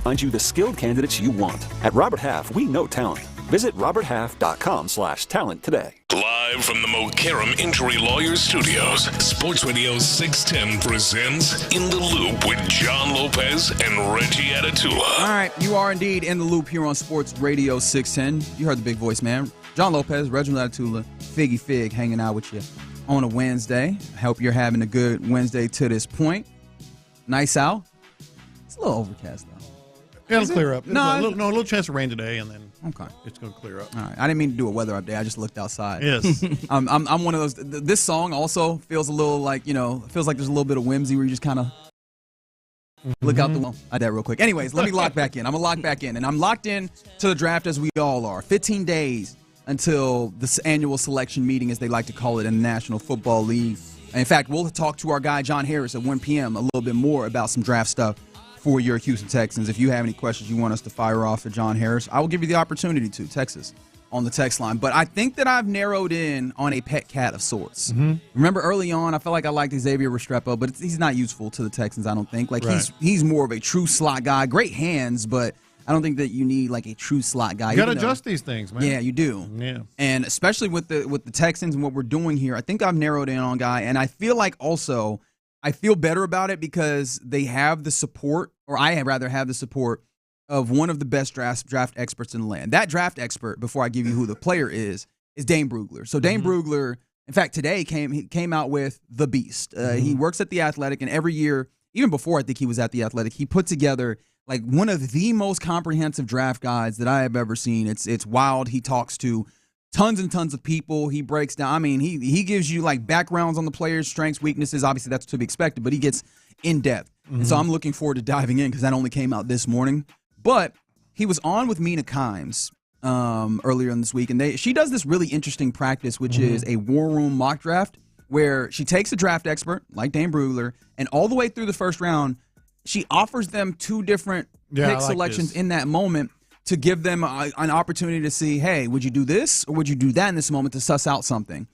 find you the skilled candidates you want. At Robert Half, we know talent. Visit roberthalf.com/talent today. Live from the Montero Injury Lawyers Studios, Sports Radio 610 presents In the Loop with John Lopez and Reggie Atatula. All right, you are indeed in the loop here on Sports Radio 610. You heard the big voice, man. John Lopez, Reggie Atatula, Figgy Fig hanging out with you on a Wednesday. I hope you're having a good Wednesday to this point. Nice out. It's a little overcast, though. Yeah, it'll clear up. No, a little chance of rain today, and then it's going to clear up. All right. I didn't mean to do a weather update. I just looked outside. Yes. I'm one of those. This song also feels a little like, feels like there's a little bit of whimsy where you just kind of look out the window. I did that real quick. Anyways, let me lock back in. I'm going to lock back in. And I'm locked in to the draft as we all are. 15 days until this annual selection meeting, as they like to call it, in the National Football League. And in fact, we'll talk to our guy, John Harris, at 1 p.m. a little bit more about some draft stuff for your Houston Texans. If you have any questions you want us to fire off at John Harris, I will give you the opportunity to text us on the text line. But I think that I've narrowed in on a pet cat of sorts. Mm-hmm. Remember early on, I felt like I liked Xavier Restrepo, but he's not useful to the Texans, I don't think. Like, right. he's more of a true slot guy. Great hands, but I don't think that you need like a true slot guy. You got to adjust these things, man. Yeah, you do. Yeah. And especially with the Texans and what we're doing here, I think I've narrowed in on a guy, and I feel like also I feel better about it because they have the support, or I rather have the support of one of the best draft experts in the land. That draft expert, before I give you who the player is Dane Brugler. So Dane Brugler, in fact, today came out with the Beast. He works at The Athletic, and every year, even before I think he was at The Athletic, he put together like one of the most comprehensive draft guides that I have ever seen. It's wild. He talks to tons and tons of people. He breaks down. I mean, he gives you like backgrounds on the players, strengths, weaknesses. Obviously, that's to be expected, but he gets in depth. And so I'm looking forward to diving in because that only came out this morning. But he was on with Mina Kimes earlier in this week, and she does this really interesting practice, which is a war room mock draft, where she takes a draft expert like Dane Brugler, and all the way through the first round, she offers them two different pick selections in that moment to give them an opportunity to see, hey, would you do this or would you do that in this moment to suss out something?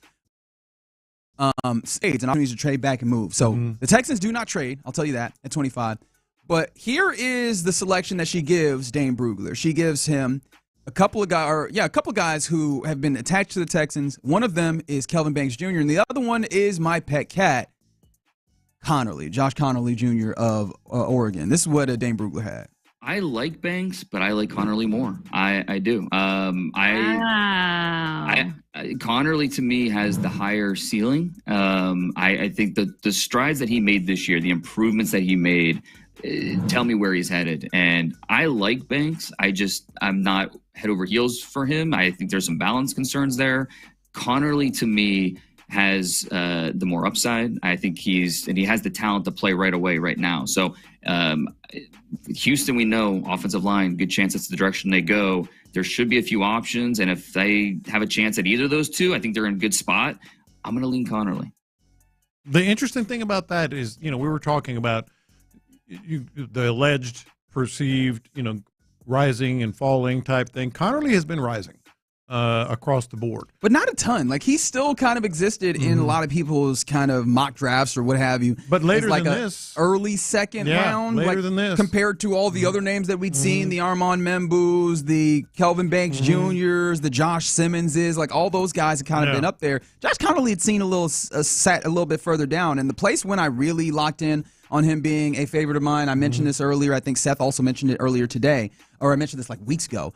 Spades and opportunities to trade back and move. So the Texans do not trade, I'll tell you that, at 25. But here is the selection that she gives Dane Brugler. She gives him a couple of guys who have been attached to the Texans. One of them is Kelvin Banks Jr., and the other one is my pet cat, Josh Connerly Jr. of Oregon. This is what Dane Brugler had. I like Banks, but I like Connerly more. I do. Connerly to me has the higher ceiling. I think the strides that he made this year, the improvements that he made, tell me where he's headed. And I like Banks. I'm not head over heels for him. I think there's some balance concerns there. Connerly to me has the more upside. I think he has the talent to play right away right now. So Houston, we know, offensive line, good chance that's the direction they go. There should be a few options, and if they have a chance at either of those two, I think they're in a good spot. I'm going to lean Connerly. The interesting thing about that is, we were talking about the alleged, perceived, rising and falling type thing. Connerly has been rising across the board. But not a ton. Like, he still kind of existed in a lot of people's kind of mock drafts or what have you. But later like than this. Early second round. Later than this. Compared to all the other names that we'd seen, the Armand Membous, the Kelvin Banks Jr.'s, the Josh Simmonses, like all those guys have kind of been up there. Josh Connerly had seen sat a little bit further down. And the place when I really locked in on him being a favorite of mine, I mentioned this earlier. I think Seth also mentioned it earlier today, or I mentioned this like weeks ago,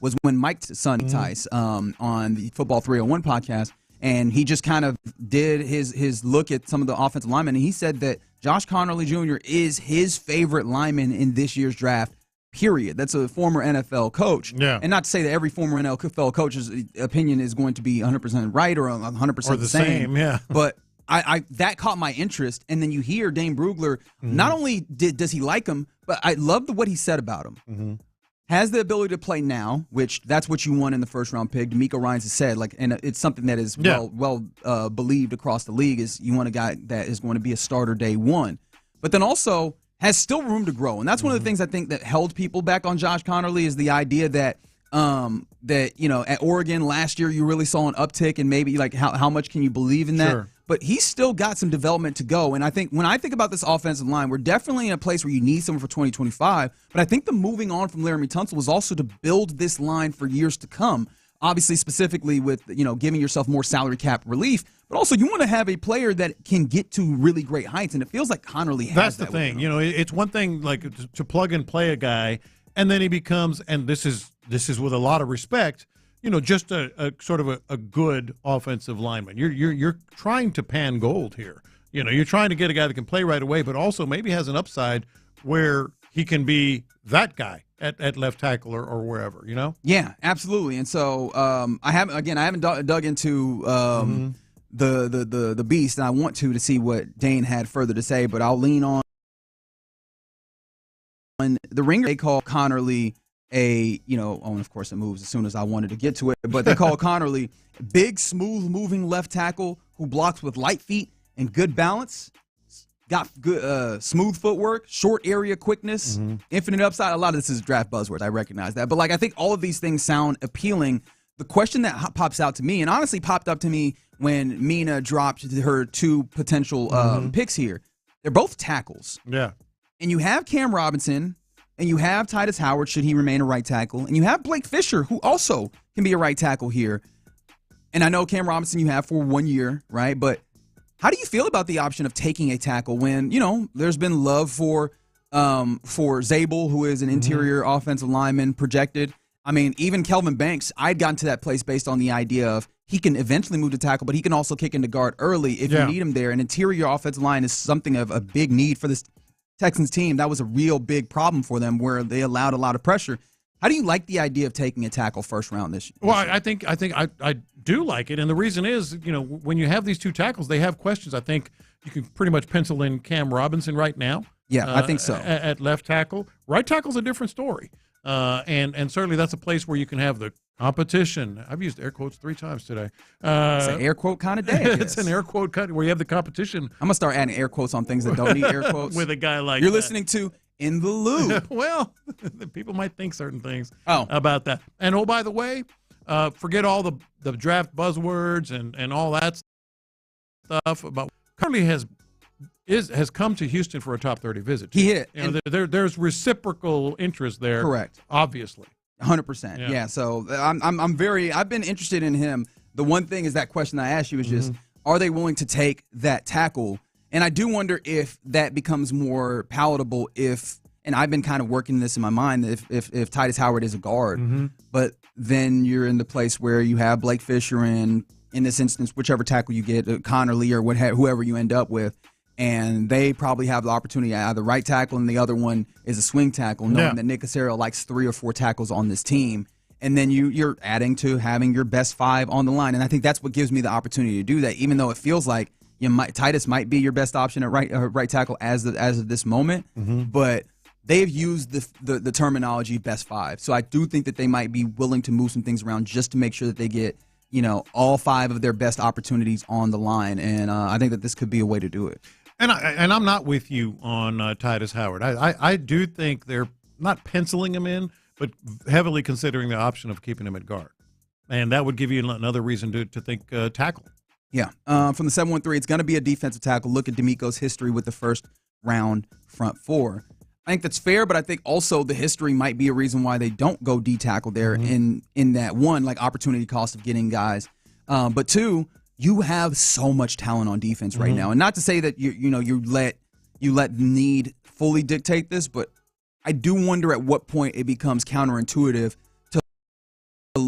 was when Mike's son Tice on the Football 301 podcast, and he just kind of did his look at some of the offensive linemen, and he said that Josh Connerly Jr. is his favorite lineman in this year's draft, period. That's a former NFL coach. Yeah. And not to say that every former NFL coach's opinion is going to be 100% right or 100% the same. Yeah. But I that caught my interest, and then you hear Dane Brugler, not only does he like him, but I love what he said about him. Has the ability to play now, which that's what you want in the first round pick. D'Amico Ryans has said, and it's something that is well believed across the league, is you want a guy that is going to be a starter day one. But then also has still room to grow. And that's one of the things I think that held people back on Josh Connerly is the idea that that, at Oregon last year you really saw an uptick, and maybe like how much can you believe in that? Sure. But he's still got some development to go. And I think when I think about this offensive line, we're definitely in a place where you need someone for 2025. But I think the moving on from Laramie Tunsil was also to build this line for years to come. Obviously, specifically with, giving yourself more salary cap relief. But also, you want to have a player that can get to really great heights. And it feels like Connerly has That's that. the thing. It's one thing like to plug and play a guy, and then he becomes, and this is with a lot of respect, just a sort of a good offensive lineman. You're trying to pan gold here. You're trying to get a guy that can play right away, but also maybe has an upside where he can be that guy at left tackle or wherever. Yeah, absolutely. And so I haven't dug into the beast, and I want to see what Dane had further to say, but I'll lean on the Ringer. They call Connerly and of course it moves as soon as I wanted to get to it, but they call Connerly big, smooth moving left tackle who blocks with light feet and good balance, got good smooth footwork, short area quickness, infinite upside. A lot of this is draft buzzwords, I recognize that, but I think all of these things sound appealing. The question that pops out to me, and honestly popped up to me when Mina dropped her two potential picks here, they're both tackles. Yeah. And you have Cam Robinson, and you have Titus Howard, should he remain a right tackle, and you have Blake Fisher, who also can be a right tackle here. And I know Cam Robinson you have for 1 year, right? But how do you feel about the option of taking a tackle when, there's been love for Zabel, who is an interior offensive lineman projected? I mean, even Kelvin Banks, I'd gotten to that place based on the idea of he can eventually move to tackle, but he can also kick into guard early if you need him there. An interior offensive line is something of a big need for this Texans team. That was a real big problem for them where they allowed a lot of pressure. How do you like the idea of taking a tackle first round this year? Well, I think I do like it, and the reason is, when you have these two tackles, they have questions. I think you can pretty much pencil in Cam Robinson right now. Yeah, I think so. At left tackle. Right tackle's a different story. And certainly that's a place where you can have the competition. I've used air quotes 3 times today. It's an air quote kind of day. It's an air quote cut where you have the competition. I'm going to start adding air quotes on things that don't need air quotes. With a guy like You're listening to In the Loop. Well, people might think certain things about that. And by the way, forget all the draft buzzwords and all that stuff about currently has come to Houston for a top 30 visit. He hit. There's reciprocal interest there. Correct. Obviously. 100%. Yeah. So I've been interested in him. The one thing is that question I asked you is just, are they willing to take that tackle? And I do wonder if that becomes more palatable and I've been kind of working this in my mind, if Titus Howard is a guard, but then you're in the place where you have Blake Fisher in this instance, whichever tackle you get, Connerly or whoever you end up with, and they probably have the opportunity at either right tackle and the other one is a swing tackle, knowing that Nick Caserio likes 3 or 4 tackles on this team. And then you're adding to having your best 5 on the line. And I think that's what gives me the opportunity to do that, even though it feels like Titus might be your best option at right tackle as of this moment. But they've used the terminology best 5. So I do think that they might be willing to move some things around just to make sure that they get all 5 of their best opportunities on the line. And I think that this could be a way to do it. And I'm not with you on Titus Howard. I do think they're not penciling him in, but heavily considering the option of keeping him at guard. And that would give you another reason to think tackle. Yeah. From the 713, it's going to be a defensive tackle. Look at D'Amico's history with the first round front 4. I think that's fair, but I think also the history might be a reason why they don't go D-tackle there in that, one, like opportunity cost of getting guys. But 2, you have so much talent on defense right now. And not to say that you let need fully dictate this, but I do wonder at what point it becomes counterintuitive to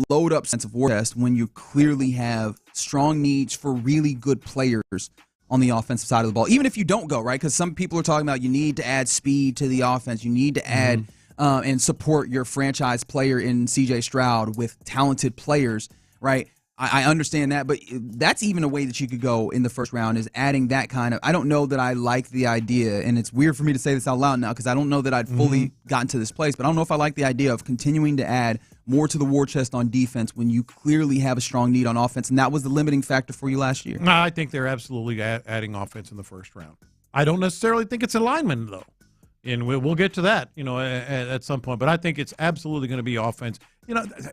load up sense of war test when you clearly have strong needs for really good players on the offensive side of the ball. Even if you don't go, right? Because some people are talking about you need to add speed to the offense. You need to add and support your franchise player in C.J. Stroud with talented players, right? I understand that, but that's even a way that you could go in the first round is adding that kind of – I don't know that I like the idea, and it's weird for me to say this out loud now because I don't know that I'd fully gotten to this place, but I don't know if I like the idea of continuing to add more to the war chest on defense when you clearly have a strong need on offense, and that was the limiting factor for you last year. I think they're absolutely adding offense in the first round. I don't necessarily think it's a lineman, though. And we'll get to that, at some point. But I think it's absolutely going to be offense.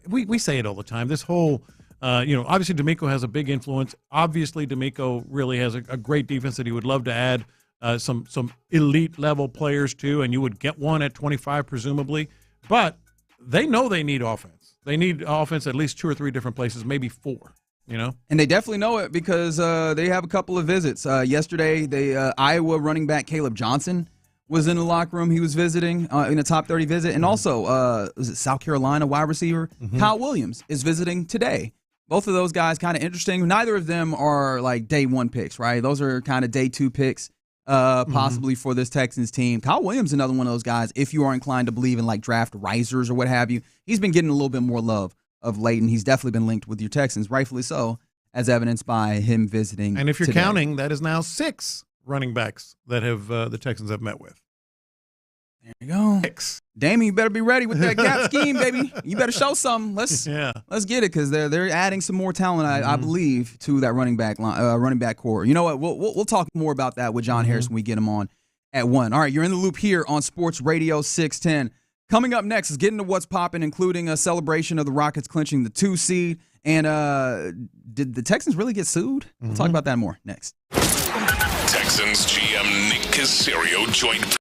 We say it all the time. This whole, obviously DeMeco has a big influence. Obviously DeMeco really has a great defense that he would love to add some elite level players to, and you would get one at 25 presumably. But they know they need offense. They need offense at least 2 or 3 different places, maybe 4. And they definitely know it because they have a couple of visits. Yesterday, Iowa running back Caleb Johnson was in the locker room. He was visiting in a top 30 visit. And also, was it South Carolina wide receiver? Kyle Williams is visiting today. Both of those guys kind of interesting. Neither of them are like day 1 picks, right? Those are kind of day 2 picks possibly for this Texans team. Kyle Williams, another one of those guys, if you are inclined to believe in like draft risers or what have you, he's been getting a little bit more love of late, and he's definitely been linked with your Texans, rightfully so, as evidenced by him visiting. And if you're today. counting, that is now 6 running backs that have the Texans have met with. There you go. 6. Damien, you better be ready with that gap scheme, baby. You better show something. Let's get it because they're adding some more talent, I believe, to that running back core. You know what? We'll talk more about that with John Harris when we get him on at 1. All right, you're in the loop here on Sports Radio 610. Coming up next is getting to what's popping, including a celebration of the Rockets clinching the 2 seed. And did the Texans really get sued? We'll talk about that more next. Texans GM Nick Caserio joined.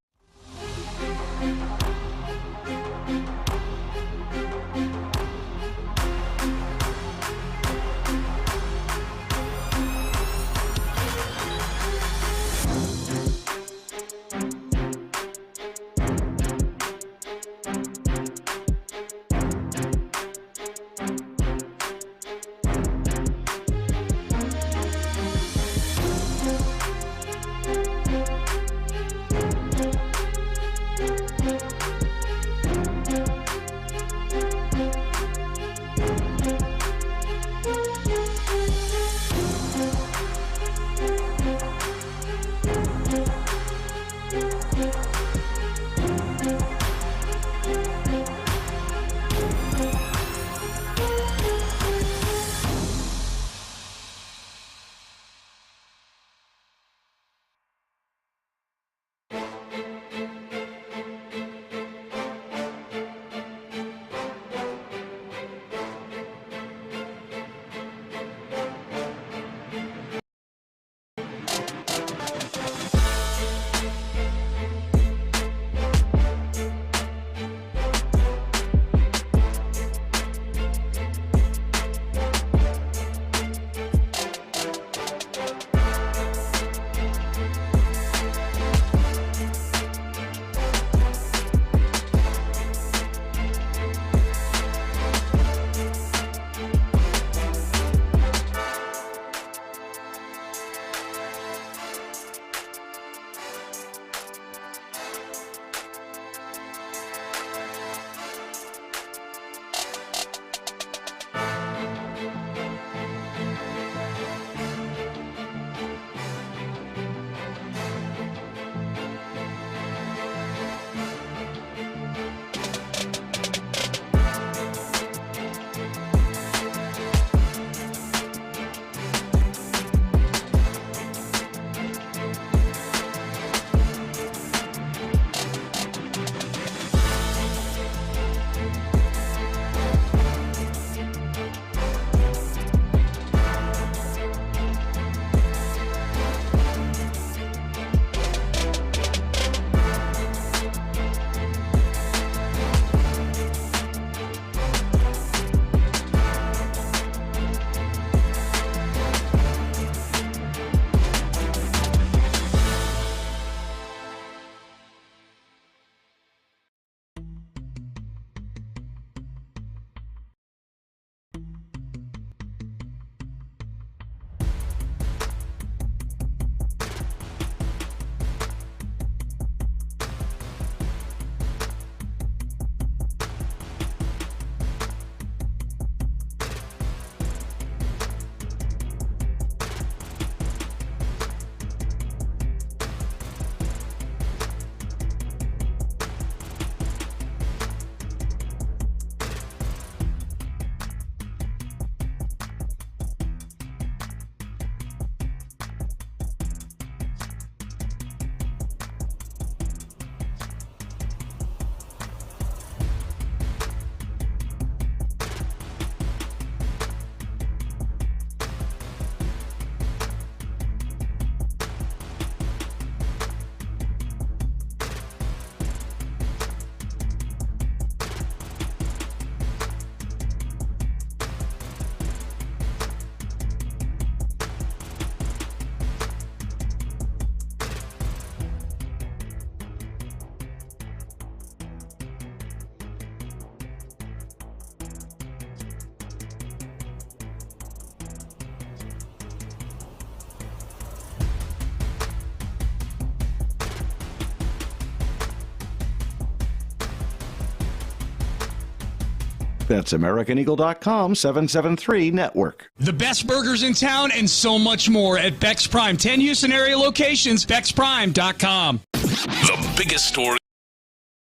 That's AmericanEagle.com 773-NETWORK. The best burgers in town and so much more at Beck's Prime. 10 Houston area locations, Beck'sPrime.com. The biggest stories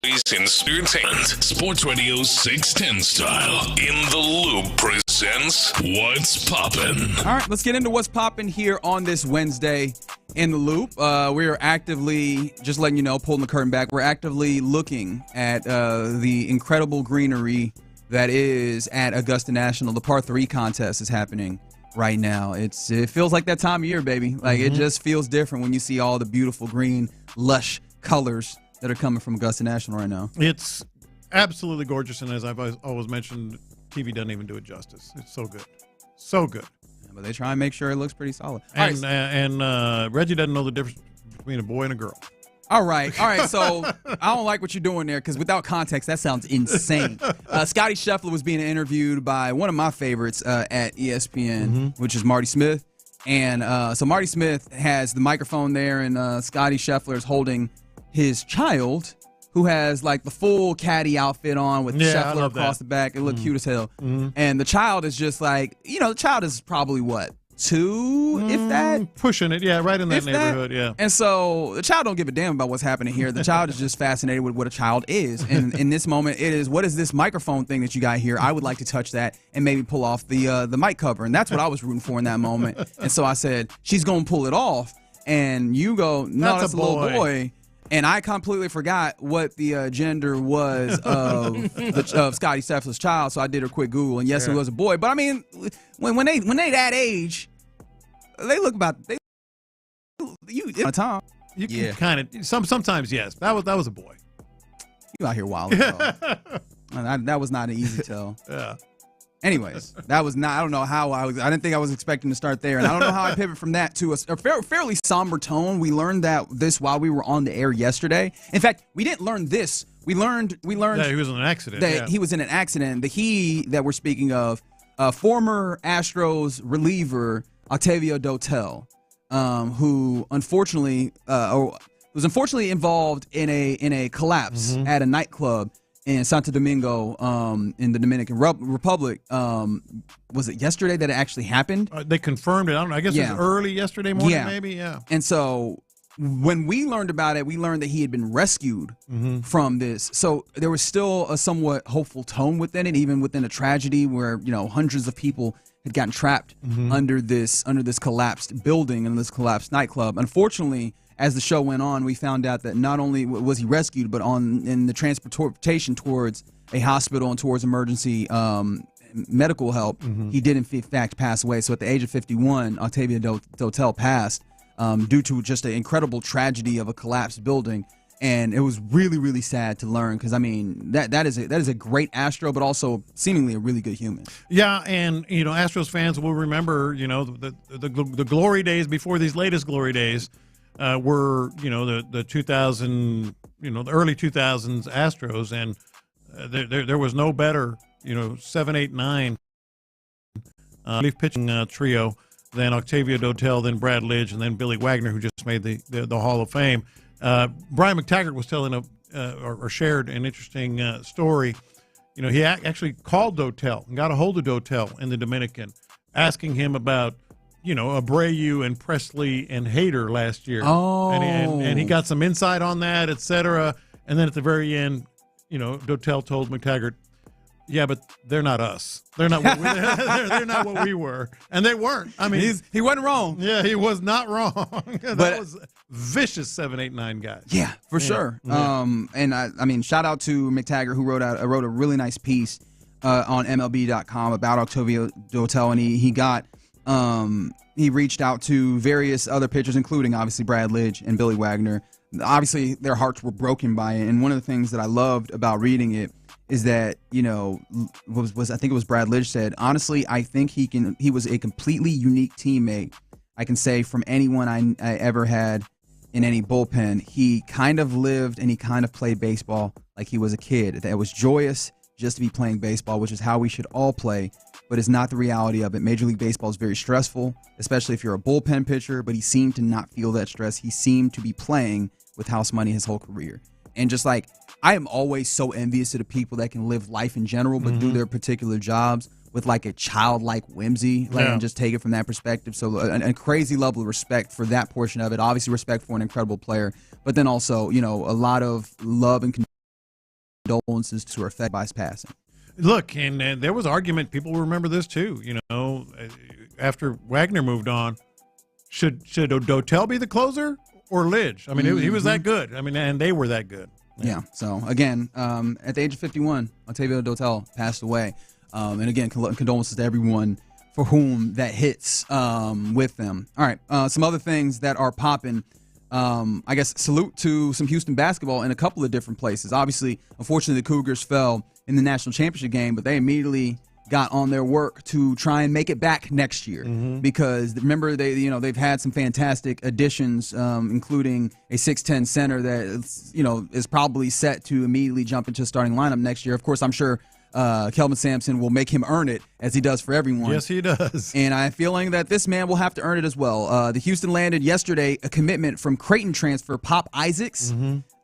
in entertainment. Sports Radio 610 style. In the Loop presents What's Poppin'. All right, let's get into what's poppin' here on this Wednesday in the Loop. We are actively, just letting you know, pulling the curtain back, we're actively looking at the incredible greenery that is at Augusta National. The Par 3 contest is happening right now. It feels like that time of year, baby. Like, it just feels different when you see all the beautiful green, lush colors that are coming from Augusta National right now. It's absolutely gorgeous, and as I've always mentioned, TV doesn't even do it justice. It's so good. So good. Yeah, but they try and make sure it looks pretty solid. And Reggie doesn't know the difference between a boy and a girl. All right. So I don't like what you're doing there because without context, that sounds insane. Scotty Scheffler was being interviewed by one of my favorites at ESPN, which is Marty Smith. And so Marty Smith has the microphone there, and Scotty Scheffler is holding his child, who has like the full caddy outfit on with Scheffler across the back. It looked cute as hell. And the child is just like, the child is probably what? 2, if that? Pushing it, right in that neighborhood, yeah. And so the child don't give a damn about what's happening here. The child is just fascinated with what a child is. And in this moment, it is, what is this microphone thing that you got here? I would like to touch that and maybe pull off the mic cover. And that's what I was rooting for in that moment. And so I said, she's going to pull it off. And you go, no, that's a little boy. And I completely forgot what the gender was of Scotty Scheffler's child, so I did a quick Google, and yes, it was a boy. But I mean, when they that age, they look about time. You can kind of sometimes yes. That was a boy. You out here wild. That was not an easy tell. Yeah. Anyways, that was not. I don't know how I didn't think I was expecting to start there, and I don't know how I pivot from that to a fairly somber tone. We learned this while we were on the air yesterday. In fact, we didn't learn this. We learned. Yeah, he was in an accident. That he was in an accident. The he that we're speaking of, former Astros reliever Octavio Dotel, who unfortunately was involved in a collapse at a nightclub in Santo Domingo, in the Dominican Republic. Was it yesterday that it actually happened? They confirmed it. I don't know. I guess it was early yesterday morning, maybe. Yeah. And so when we learned about it, we learned that he had been rescued from this. So there was still a somewhat hopeful tone within it, even within a tragedy where hundreds of people had gotten trapped under this collapsed building and this collapsed nightclub. Unfortunately, as the show went on, we found out that not only was he rescued, but in the transportation towards a hospital and towards emergency medical help, he did in fact pass away. So at the age of 51, Octavio Dotel passed due to just an incredible tragedy of a collapsed building. And it was really, really sad to learn because, I mean, that is a great Astro, but also seemingly a really good human. Yeah, and, Astros fans will remember, the glory days before these latest glory days. Were the 2000 the early 2000s Astros, and there was no better 7, 8, 9 relief pitching trio than Octavio Dotel, then Brad Lidge, and then Billy Wagner, who just made the Hall of Fame. Brian McTaggart was telling or shared an interesting story. He actually called Dotel and got a hold of Dotel in the Dominican, asking him about Abreu and Presley and Hader last year. Oh. And he got some insight on that, et cetera. And then at the very end, Dotel told McTaggart, yeah, but they're not us. They're not what they're not what we were. And they weren't. I mean, he wasn't wrong. Yeah, he was not wrong. That was vicious 7, 8, 9 guys. Yeah, for sure. Yeah. And I mean, shout out to McTaggart, who wrote a really nice piece on MLB.com about Octavio Dotel, and he reached out to various other pitchers, including obviously Brad Lidge and Billy Wagner. Obviously, their hearts were broken by it. And one of the things that I loved about reading it is that, I think it was Brad Lidge said, honestly, I think he was a completely unique teammate. I can say from anyone I ever had in any bullpen. He kind of lived and he kind of played baseball like he was a kid. That was joyous just to be playing baseball, which is how we should all play, but it's not the reality of it. Major League Baseball is very stressful, especially if you're a bullpen pitcher, but he seemed to not feel that stress. He seemed to be playing with house money his whole career. And just like, I am always so envious of the people that can live life in general, but do their particular jobs with like a childlike whimsy, and just take it from that perspective. So a crazy level of respect for that portion of it. Obviously, respect for an incredible player, but then also, a lot of love and condolences to her affected by his passing. Look, and there was argument. People remember this too. After Wagner moved on, should Dotel be the closer or Lidge? I mean, he was that good. I mean, and they were that good. Yeah. So again, at the age of 51, Octavio Dotel passed away. And again, condolences to everyone for whom that hits with them. All right, some other things that are popping. I guess salute to some Houston basketball in a couple of different places. Obviously, unfortunately, the Cougars fell in the national championship game, but they immediately got on their work to try and make it back next year. Because remember, they've had some fantastic additions, including a 6'10" center that is probably set to immediately jump into a starting lineup next year. Of course, I'm sure Kelvin Sampson will make him earn it, as he does for everyone. Yes, he does. And I'm feeling that this man will have to earn it as well. The Houston landed yesterday a commitment from Creighton transfer Pop Isaacs.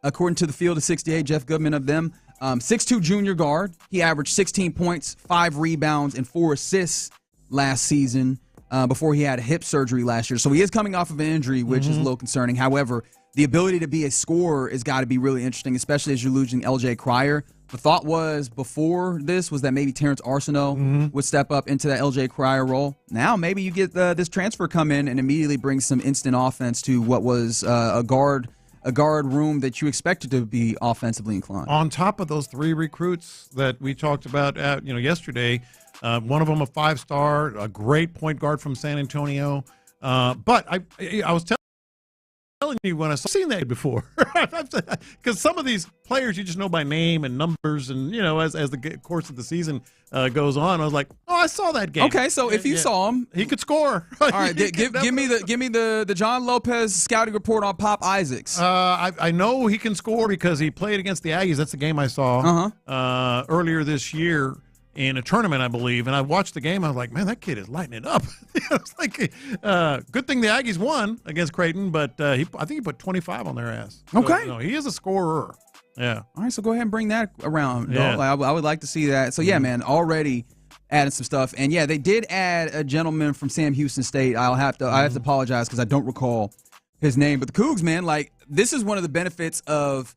According to the Field of 68, Jeff Goodman of them. 6'2" junior guard. He averaged 16 points, 5 rebounds, and 4 assists last season before he had a hip surgery last year. So he is coming off of an injury, which is a little concerning. However, the ability to be a scorer has got to be really interesting, especially as you're losing L.J. Cryer. The thought was before this was that maybe Terrence Arsenault would step up into that L.J. Cryer role. Now maybe you get this transfer come in and immediately bring some instant offense to what was a guard room that you expected to be offensively inclined. On top of those 3 recruits that we talked about yesterday, one of them a 5-star, a great point guard from San Antonio. But I was telling you when I've seen that before, because some of these players you just know by name and numbers, and as the course of the season goes on, I was like, oh, I saw that game. Okay, so if you saw him, he could score. All right, give me the John Lopez scouting report on Pop Isaacs. I know he can score because he played against the Aggies. That's the game I saw earlier this year in a tournament, I believe, and I watched the game. I was like, man, that kid is lighting it up. It's like, good thing the Aggies won against Creighton, but I think he put 25 on their ass. So, okay. He is a scorer. Yeah. All right, so go ahead and bring that around. Yeah. I would like to see that. So, yeah, man, already adding some stuff. And, yeah, they did add a gentleman from Sam Houston State. I have to apologize because I don't recall his name. But the Cougs, man, like, this is one of the benefits of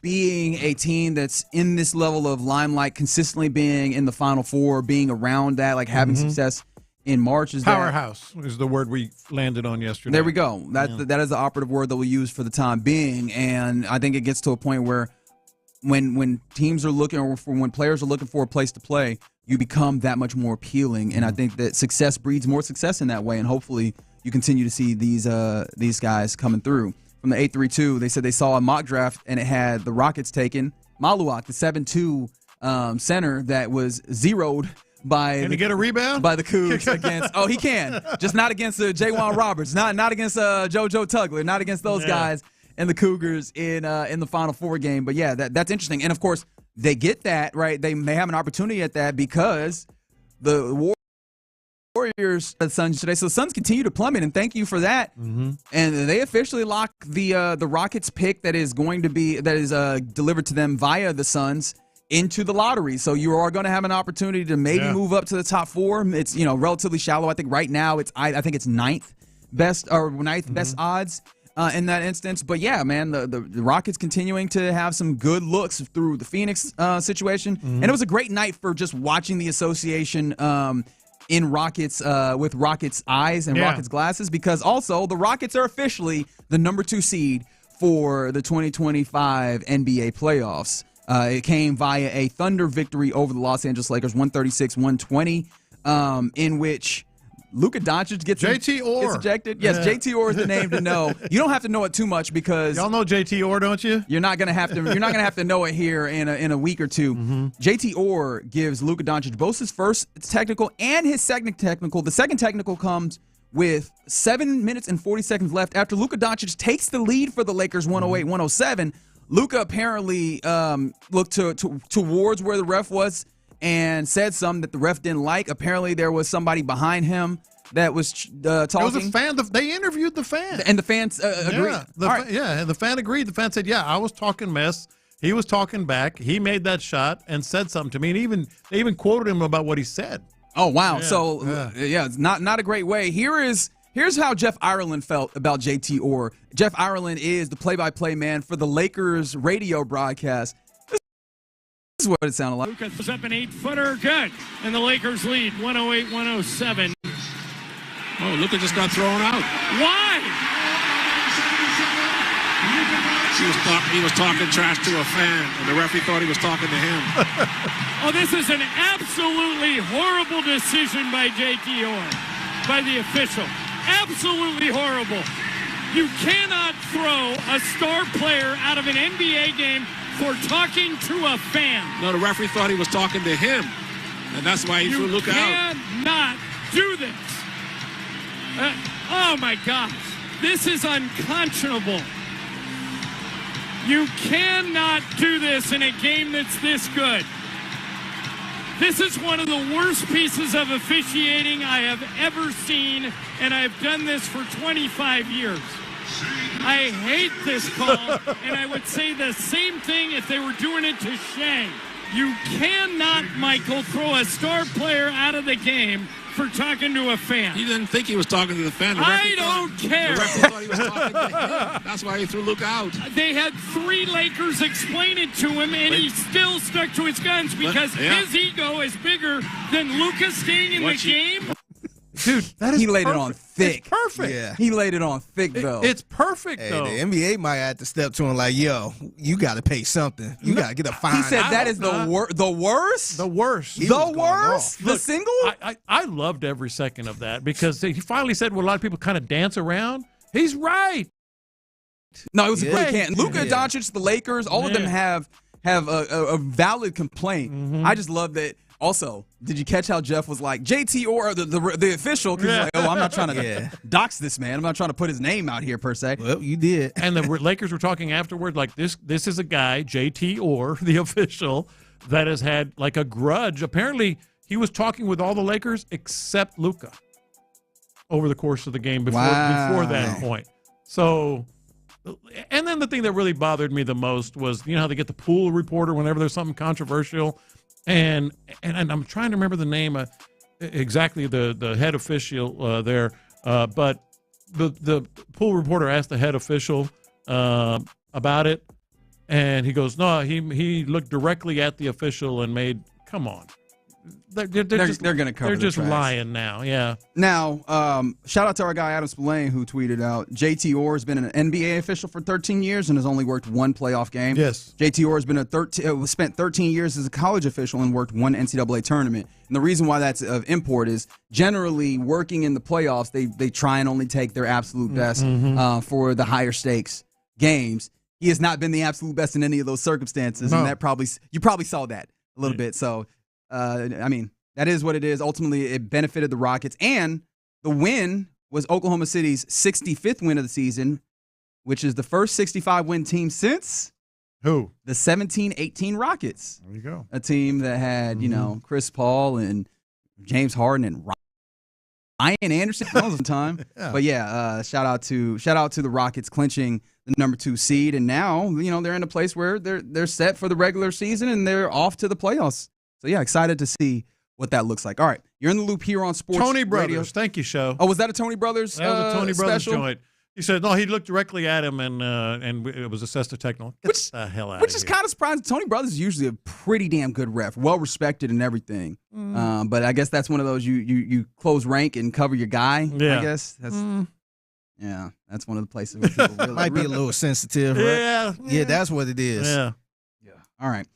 being a team that's in this level of limelight, consistently being in the Final Four, being around that, like having success in March. Powerhouse is the word we landed on yesterday. There we go. That is the operative word that we use for the time being. And I think it gets to a point where when teams are looking, or when players are looking for a place to play, you become that much more appealing. And I think that success breeds more success in that way. And hopefully you continue to see these guys coming through. From the 832, they said they saw a mock draft and it had the Rockets taken Maluak, the 7'2" center that was zeroed by. Can he get a rebound? By the Cougs against. Oh, he can. Just not against Jaywan Roberts. Not against JoJo Tugler. Not against those guys and the Cougars in the Final Four game. But yeah, that's interesting. And of course, they get that right. They may have an opportunity at that because the Warriors, the Suns today. So the Suns continue to plummet, and thank you for that. And they officially locked the Rockets pick that is delivered to them via the Suns into the lottery. So you are going to have an opportunity to maybe move up to the top 4. It's relatively shallow. I think right now I think it's ninth best odds in that instance. But yeah, man, the Rockets continuing to have some good looks through the Phoenix situation, and it was a great night for just watching the association. In Rockets, with Rockets eyes and Rockets glasses, because also the Rockets are officially the number 2 seed for the 2025 NBA playoffs. It came via a Thunder victory over the Los Angeles Lakers, 136-120, in which Luka Doncic gets ejected. Yes, JT Orr is the name to know. You don't have to know it too much because y'all know JT Orr, don't you? You're not gonna have to know it here in a week or two. JT Orr gives Luka Doncic both his first technical and his second technical. The second technical comes with 7 minutes and 40 seconds left after Luka Doncic takes the lead for the Lakers 108-107. Luka apparently looked towards where the ref was and said something that the ref didn't like. Apparently there was somebody behind him that was talking. It was a fan. They interviewed the fan, and the fans agreed. And the fan agreed. The fan said, "Yeah, I was talking mess. He was talking back. He made that shot and said something to me, and they even quoted him about what he said." Oh wow! It's not a great way. Here's how Jeff Ireland felt about JT Orr. Jeff Ireland is the play-by-play man for the Lakers radio broadcast. This is what it sounded like. Luka throws up an 8-footer, good, and the Lakers lead 108-107. Oh, Luka just got thrown out. Why? He was talking trash to a fan, and the referee thought he was talking to him. Oh, this is an absolutely horrible decision by JT Orr, by the official. Absolutely horrible. You cannot throw a star player out of an NBA game for talking to a fan. No, the referee thought he was talking to him, and that's why he threw Luka out. You cannot do this. Oh, my gosh. This is unconscionable. You cannot do this in a game that's this good. This is one of the worst pieces of officiating I have ever seen, and I've done this for 25 years. I hate this call, and I would say the same thing if they were doing it to Shea. You cannot, Michael, throw a star player out of the game for talking to a fan. He didn't think he was talking to the fan. I don't care. The referee thought he was talking to him. That's why he threw Luka out. They had 3 Lakers explain it to him, and he still stuck to his guns because his ego is bigger than Luka staying in the game. Dude, that is he laid perfect. it on thick. It's perfect. Yeah. He laid it on thick, though. It's perfect, though. The NBA might have to step to him like, yo, you got to pay something. You got to get a fine. He said that is the worst? The worst? The worst? The Look, single? I loved every second of that because he finally said what a lot of people kind of dance around. He's right. No, it was a great can. Luka Doncic, the Lakers, all of them have a valid complaint. Mm-hmm. I just love that. Also, did you catch how Jeff was like, JT or the official? Because he's like, oh, I'm not trying to dox this man. I'm not trying to put his name out here, per se. Well, you did. And the Lakers were talking afterward, like, this is a guy, JT Orr, the official, that has had, like, a grudge. Apparently, he was talking with all the Lakers except Luka over the course of the game before that point. So, and then the thing that really bothered me the most was, you know how they get the pool reporter whenever there's something controversial? And I'm trying to remember the name, exactly the head official there, but the pool reporter asked the head official about it, and he goes, no, he looked directly at the official and made, come on. They're going to cover. They're just lying now. Yeah. Now, shout out to our guy Adam Spillane who tweeted out JT Orr has been an NBA official for 13 years and has only worked 1 playoff game. Yes. JT Orr has been spent 13 years as a college official and worked 1 NCAA tournament. And the reason why that's of import is generally working in the playoffs, they try and only take their absolute best for the higher stakes games. He has not been the absolute best in any of those circumstances, and you probably saw that a little bit. So. I mean, that is what it is. Ultimately, it benefited the Rockets, and the win was Oklahoma City's 65th win of the season, which is the first 65-win team since who? The 17-18 Rockets. There you go. A team that had, Chris Paul and James Harden and Ryan Anderson all the time. But shout out to the Rockets clinching the number 2 seed, and now they're in a place where they're set for the regular season and they're off to the playoffs. So, excited to see what that looks like. All right, you're in the loop here on Sports Tony Brothers, Radio. Thank you, Show. Oh, was that a Tony Brothers That was a Tony Brothers special? joint. He said, no, he looked directly at him, and it was assessed a technical. Get the hell out of here. Which is kind of surprising. Tony Brothers is usually a pretty damn good ref, well-respected and everything. But I guess that's one of those you close rank and cover your guy, I guess. That's that's one of the places where people really might be a little sensitive, right? Yeah, that's what it is. Yeah. All right.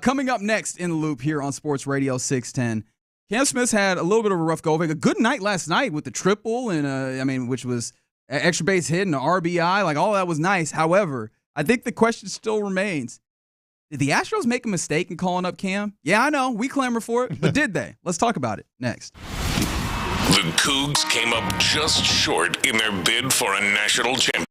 Coming up next in the loop here on Sports Radio 610, Cam Smith had a little bit of a rough go. A good night last night with the triple and which was an extra base hit and an RBI. Like all that was nice. However, I think the question still remains: did the Astros make a mistake in calling up Cam? Yeah, I know we clamor for it, but did they? Let's talk about it next. The Cougs came up just short in their bid for a national championship.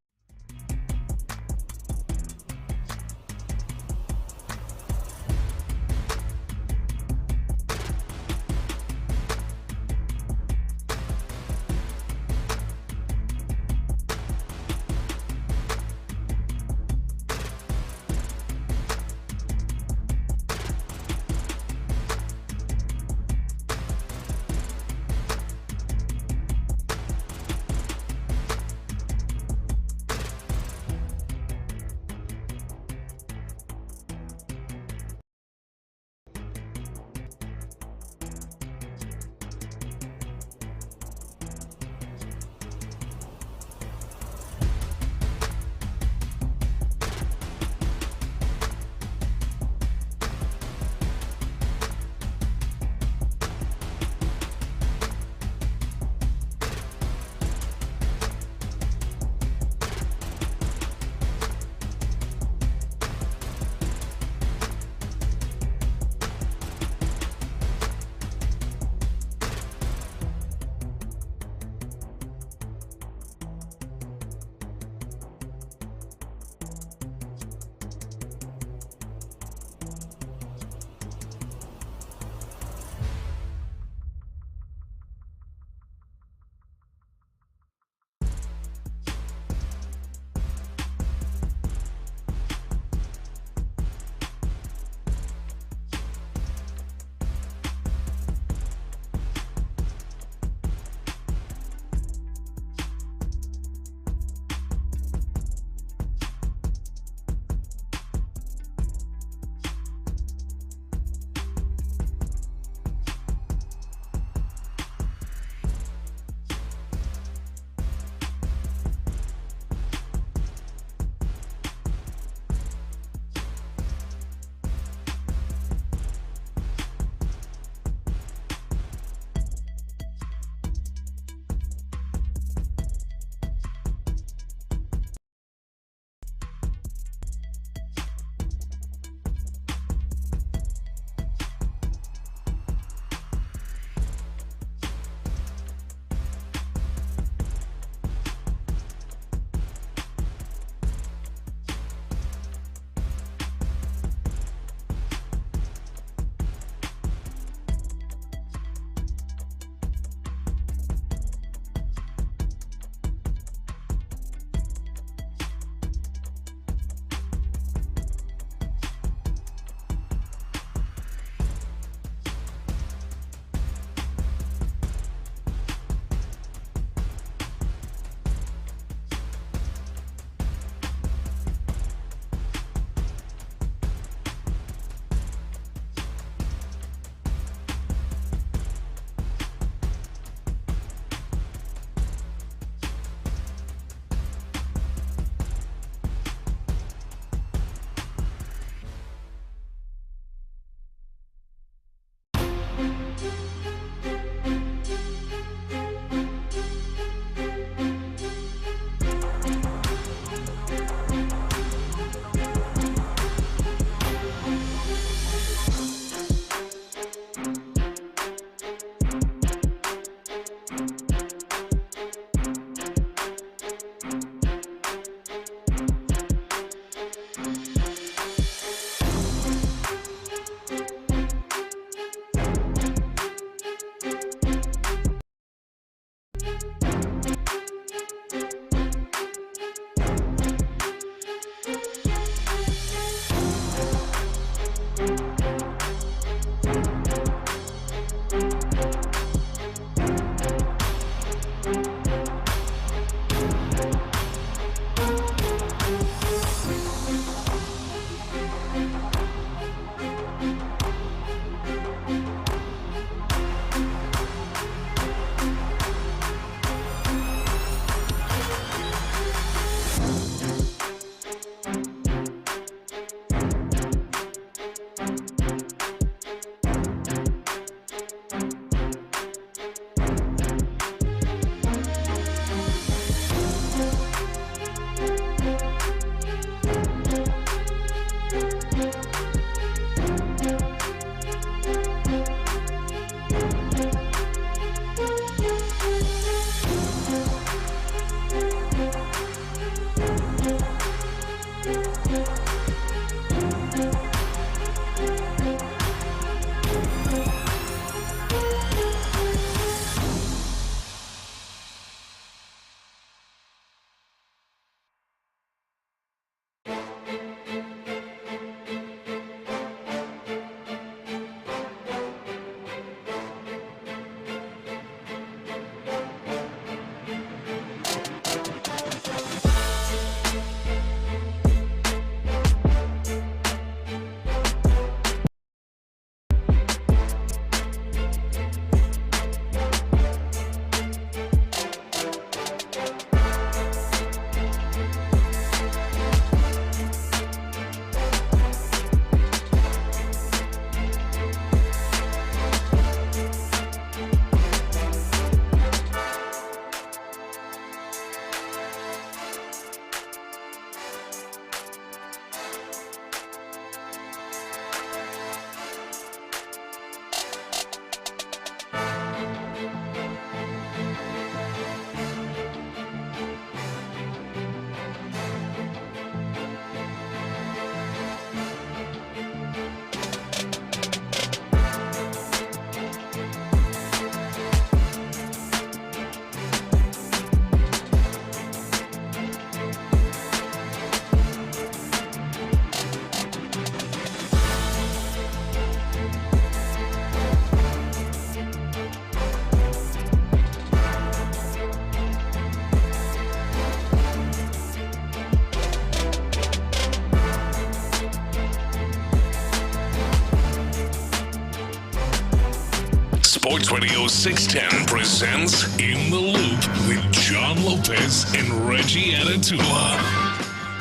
Sports Radio 610 presents In the Loop with John Lopez and Reggie Atatula.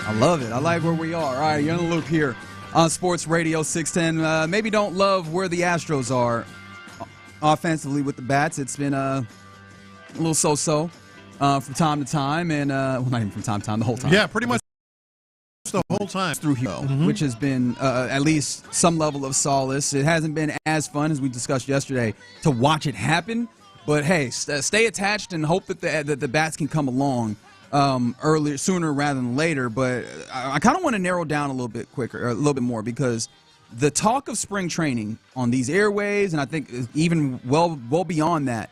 I love it. I like where we are. All right, you're in the loop here on Sports Radio 610. Maybe don't love where the Astros are offensively with the bats. It's been a little so-so from time to time, and well, not even from time to time, the whole time. Yeah, pretty much the whole time through here, which has been at least some level of solace. It hasn't been as fun as we discussed yesterday to watch it happen, but hey, stay attached and hope that the bats can come along earlier, sooner rather than later. But I kind of want to narrow down a little bit quicker, or a little bit more, because the talk of spring training on these airways, and I think even well beyond that,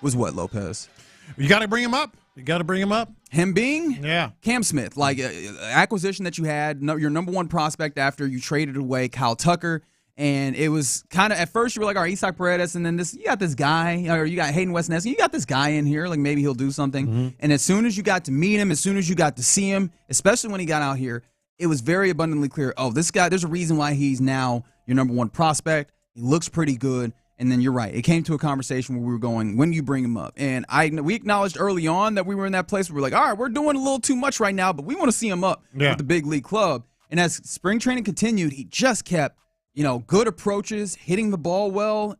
was what, Lopez? You got to bring him up. You got to bring him up. Him being? Yeah. Cam Smith, like acquisition that you had, your number one prospect after you traded away Kyle Tucker. And it was kind of, at first you were like, all right, Isaac Paredes, and then you got this guy, or you got Hayden Westnesky, you got this guy in here, like maybe he'll do something. And as soon as you got to meet him, as soon as you got to see him, especially when he got out here, it was very abundantly clear, oh, this guy, there's a reason why he's now your number one prospect. He looks pretty good. And then you're right. It came to a conversation where we were going, when do you bring him up? And we acknowledged early on that we were in that place where we were like, all right, we're doing a little too much right now, but we want to see him up with the big league club. And as spring training continued, he just kept, good approaches, hitting the ball well,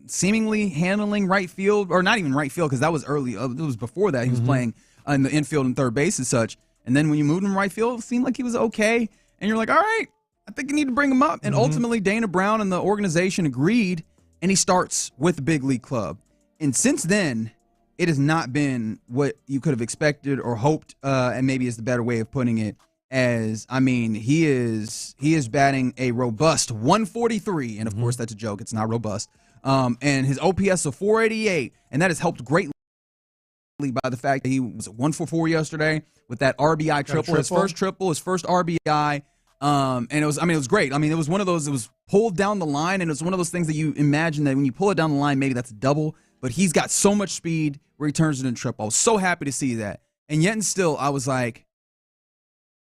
seemingly handling right field, or not even right field, because that was early. It was before that. He was playing in the infield and third base and such. And then when you moved him right field, it seemed like he was okay. And you're like, all right, I think you need to bring him up. And ultimately, Dana Brown and the organization agreed. And he starts with the big league club. And since then, it has not been what you could have expected or hoped, and maybe is the better way of putting it, as, he is batting a robust 143. And, of course, that's a joke. It's not robust. And his OPS of 488, and that has helped greatly by the fact that he was 144 yesterday with that RBI triple. His first triple, his first RBI. And it was great. It was one of those, it was pulled down the line, and it was one of those things that you imagine that when you pull it down the line, maybe that's a double, but he's got so much speed where he turns it into triple. I was so happy to see that. And yet and still, I was like,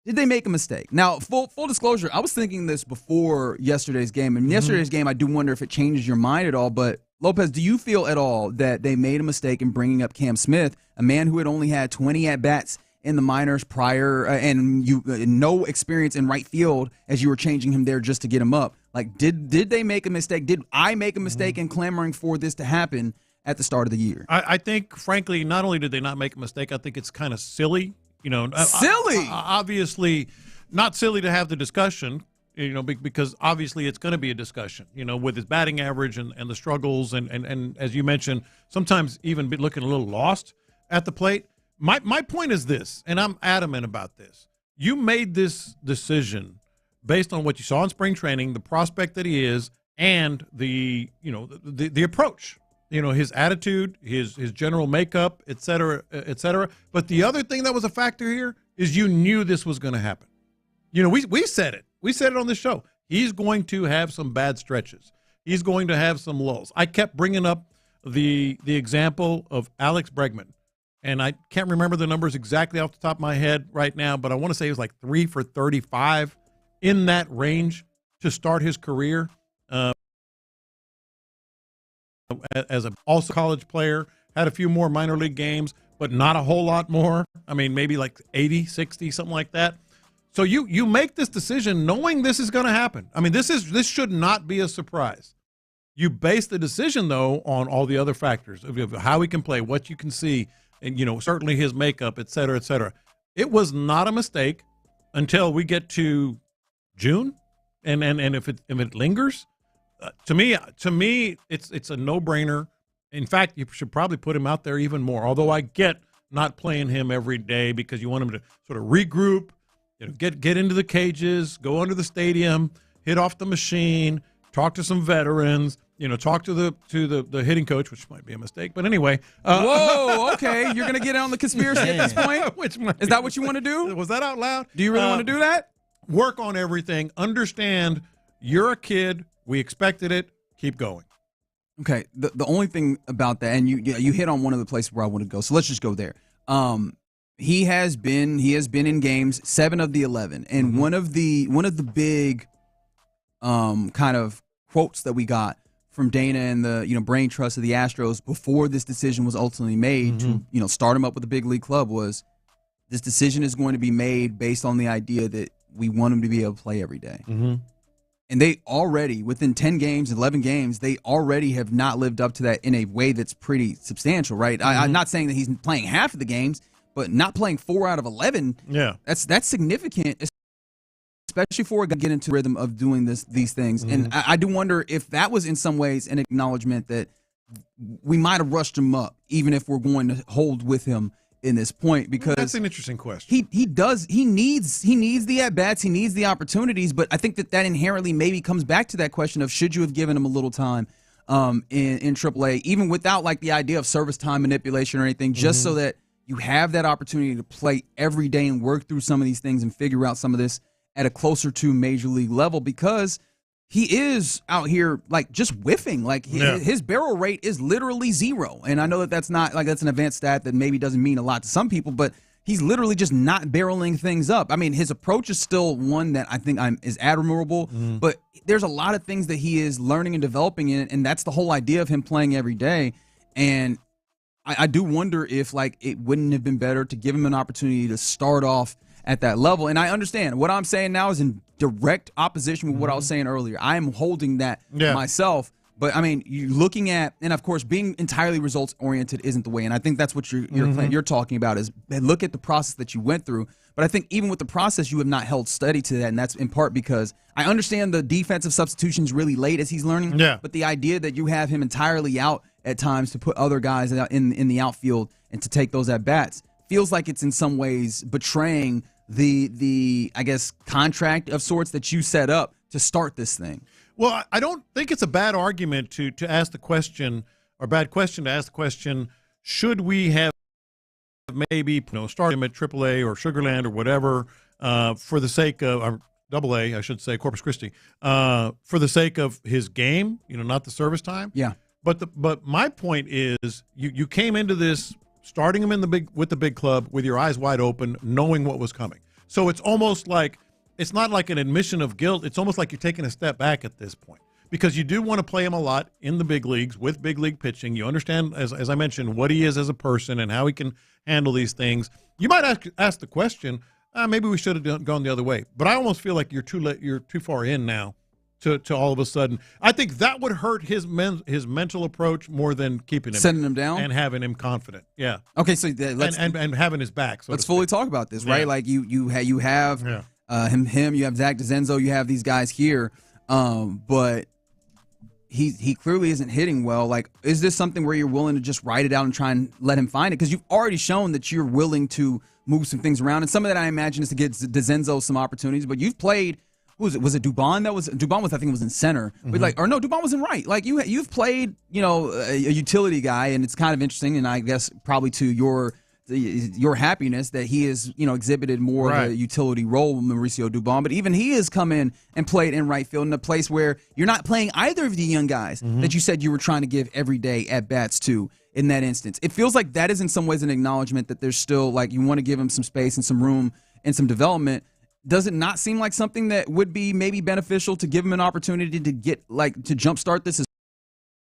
did they make a mistake? Now, full disclosure, I was thinking this before yesterday's game. And yesterday's game, I do wonder if it changes your mind at all. But, Lopez, do you feel at all that they made a mistake in bringing up Cam Smith, a man who had only had 20 at-bats in the minors prior, and you no experience in right field as you were changing him there just to get him up? Like, did they make a mistake? Did I make a mistake in clamoring for this to happen at the start of the year? I think, frankly, not only did they not make a mistake, I think it's kind of silly. Silly? Obviously, not silly to have the discussion, because obviously it's going to be a discussion, with his batting average and the struggles and as you mentioned, sometimes even looking a little lost at the plate. My point is this, and I'm adamant about this. You made this decision based on what you saw in spring training, the prospect that he is, and the approach, his attitude, his general makeup, et cetera, et cetera. But the other thing that was a factor here is you knew this was going to happen. We said it. We said it on the show. He's going to have some bad stretches. He's going to have some lulls. I kept bringing up the example of Alex Bregman. And I can't remember the numbers exactly off the top of my head right now, but I want to say it was like 3 for 35 in that range to start his career as an also college player. Had a few more minor league games, but not a whole lot more. Maybe like 80, 60, something like that. So you make this decision knowing this is going to happen. This should not be a surprise. You base the decision, though, on all the other factors of how he can play, what you can see, and, certainly his makeup, et cetera, et cetera. It was not a mistake until we get to June. And if it lingers, to me, it's a no-brainer. In fact, you should probably put him out there even more, although I get not playing him every day because you want him to sort of regroup, get into the cages, go under the stadium, hit off the machine, talk to some veterans, talk to the hitting coach, which might be a mistake. But anyway. Whoa, okay. You're going to get on the conspiracy at this point? Is that what you want to do? Was that out loud? Do you really want to do that? Work on everything. Understand you're a kid. We expected it. Keep going. Okay. The only thing about that, and you hit on one of the places where I want to go, so let's just go there. He has been in games 7 of the 11, and one of the big kind of quotes that we got from Dana and the brain trust of the Astros before this decision was ultimately made to start him up with a big league club was this decision is going to be made based on the idea that we want him to be able to play every day. And they already, within 10 games, 11 games, they already have not lived up to that in a way that's pretty substantial, right? I'm not saying that he's playing half of the games, but not playing 4 out of 11, that's significant, especially for a guy to get into the rhythm of doing these things. And I do wonder if that was in some ways an acknowledgement that we might have rushed him up, even if we're going to hold with him in this point, because that's an interesting question. He needs the at-bats, he needs the opportunities, but I think that inherently maybe comes back to that question of should you have given him a little time in AAA, even without like the idea of service time manipulation or anything, just so that you have that opportunity to play every day and work through some of these things and figure out some of this at a closer to major league level, because he is out here like just whiffing. Like his barrel rate is literally 0. And I know that's not like that's an advanced stat that maybe doesn't mean a lot to some people, but he's literally just not barreling things up. I mean, his approach is still one that I think is admirable, but there's a lot of things that he is learning and developing in, and that's the whole idea of him playing every day. And I do wonder if like it wouldn't have been better to give him an opportunity to start off at that level. And I understand what I'm saying now is in direct opposition with what I was saying earlier. I am holding that myself. But I mean, you're looking at, and of course, being entirely results oriented isn't the way. And I think that's what you're talking about is look at the process that you went through. But I think even with the process, you have not held steady to that. And that's in part because I understand the defensive substitutions really late as he's learning. But the idea that you have him entirely out at times to put other guys out in the outfield and to take those at bats feels like it's in some ways betraying the I guess contract of sorts that you set up to start this thing. Well, I don't think it's a bad argument to ask the question, or bad question to ask the question, should we have maybe start him at AAA or Sugarland or whatever for the sake of or AA, I should say, Corpus Christi, for the sake of his game, not the service time. But my point is you came into this starting him with the big club with your eyes wide open, knowing what was coming. So it's almost like it's not like an admission of guilt. It's almost like you're taking a step back at this point because you do want to play him a lot in the big leagues with big league pitching. You understand, as I mentioned, what he is as a person and how he can handle these things. You might ask the question, maybe we should have gone the other way. But I almost feel like you're too far in now to all of a sudden. I think that would hurt his mental approach more than keeping him sending him down and having him confident. Yeah. Okay, so and having his back. So let's fully talk about this, right? Like you have him, you have Zach DeZenzo, you have these guys here, but he clearly isn't hitting well. Like, is this something where you're willing to just write it out and try and let him find it? Because you've already shown that you're willing to move some things around, and some of that I imagine is to get DeZenzo some opportunities. But you've played. Was it Dubon? Dubon was I think was in center, but Dubon was in right. Like you've played a utility guy, and it's kind of interesting, and I guess probably to your happiness that he has exhibited more of a utility role with Mauricio Dubon. But even he has come in and played in right field in a place where you're not playing either of the young guys that you said you were trying to give every day at bats to. In that instance, it feels like that is in some ways an acknowledgement that there's still like you want to give him some space and some room and some development. Does it not seem like something that would be maybe beneficial to give him an opportunity to get to jumpstart this,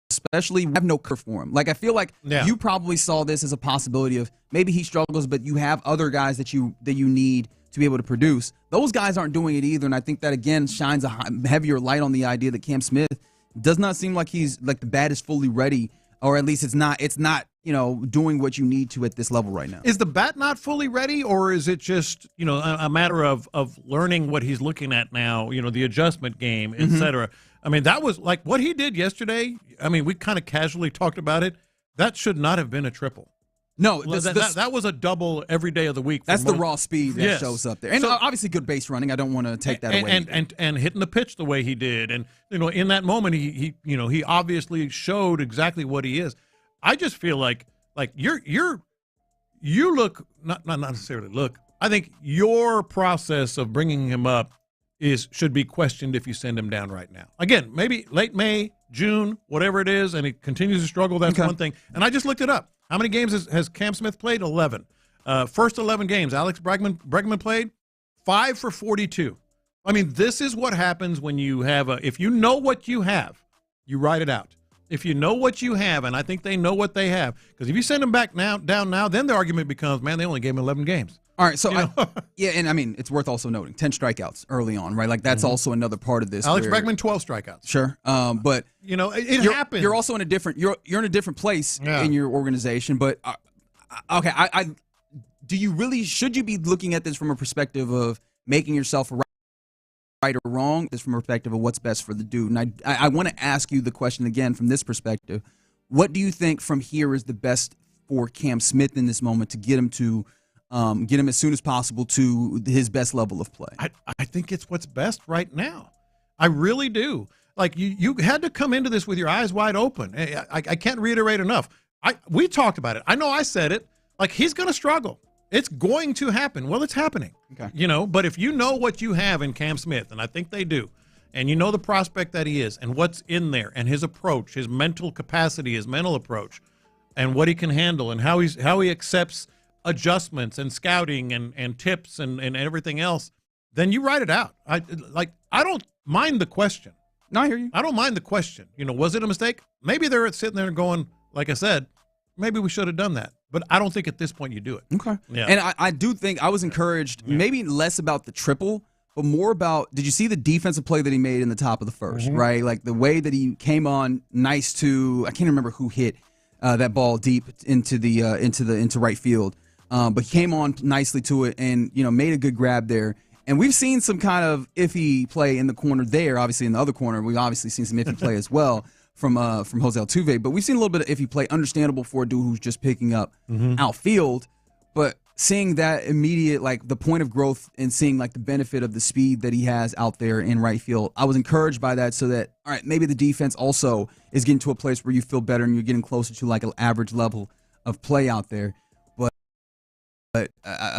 especially have no curve for him? Like I feel like you probably saw this as a possibility of maybe he struggles, but you have other guys that you need to be able to produce. Those guys aren't doing it either, and I think that again shines a heavier light on the idea that Cam Smith does not seem like he's like the bat is fully ready, or at least it's not doing what you need to at this level right now. Is the bat not fully ready, or is it just, a matter of learning what he's looking at now, the adjustment game, et cetera? I mean, that was like what he did yesterday. I mean, we kind of casually talked about it. That should not have been a triple. No, that was a double every day of the week. That's the raw speed that shows up there. And obviously good base running. I don't want to take that away. And hitting the pitch the way he did. And, in that moment, he obviously showed exactly what he is. I just feel like you look not necessarily look. I think your process of bringing him up should be questioned if you send him down right now. Again, maybe late May, June, whatever it is, and he continues to struggle. That's one thing. And I just looked it up. How many games has Cam Smith played? 11. First 11 games, Alex Bregman played 5 for 42. I mean, this is what happens when you have if you know what you have, you ride it out. If you know what you have, and I think they know what they have, because if you send them back down now, then the argument becomes, man, they only gave him 11 games. All right, so and I mean, it's worth also noting 10 strikeouts early on, right? Like that's also another part of this. Alex Bregman, 12 strikeouts. Sure, but it happens. You're also in a different you're in a different place in your organization. But okay, should you be looking at this from a perspective of making yourself right or wrong? Is from a perspective of what's best for the dude. And I want to ask you the question again from this perspective. What do you think from here is the best for Cam Smith in this moment to get him as soon as possible to his best level of play? I think it's what's best right now. I really do. Like you had to come into this with your eyes wide open. I can't reiterate enough. We talked about it. I know I said it. Like he's going to struggle. It's going to happen. Well, it's happening. Okay. But if you know what you have in Cam Smith, and I think they do, and you know the prospect that he is and what's in there and his approach, his mental capacity, his mental approach, and what he can handle and how he accepts adjustments and scouting and tips and everything else, then you write it out. I don't mind the question. No, I hear you. I don't mind the question. Was it a mistake? Maybe they're sitting there going, like I said, maybe we should have done that. But I don't think at this point you do it. Okay. Yeah. And I do think I was encouraged, maybe less about the triple, but more about, did you see the defensive play that he made in the top of the first, right? Like the way that he came on nice to, I can't remember who hit that ball deep into right field. But he came on nicely to it and, made a good grab there. And we've seen some kind of iffy play in the corner there. Obviously, in the other corner, we've obviously seen some iffy play as well from Jose Altuve. But we've seen a little bit of iffy play, understandable for a dude who's just picking up outfield. But seeing that immediate, like the point of growth and seeing like the benefit of the speed that he has out there in right field, I was encouraged by that so that, all right, maybe the defense also is getting to a place where you feel better and you're getting closer to like an average level of play out there. But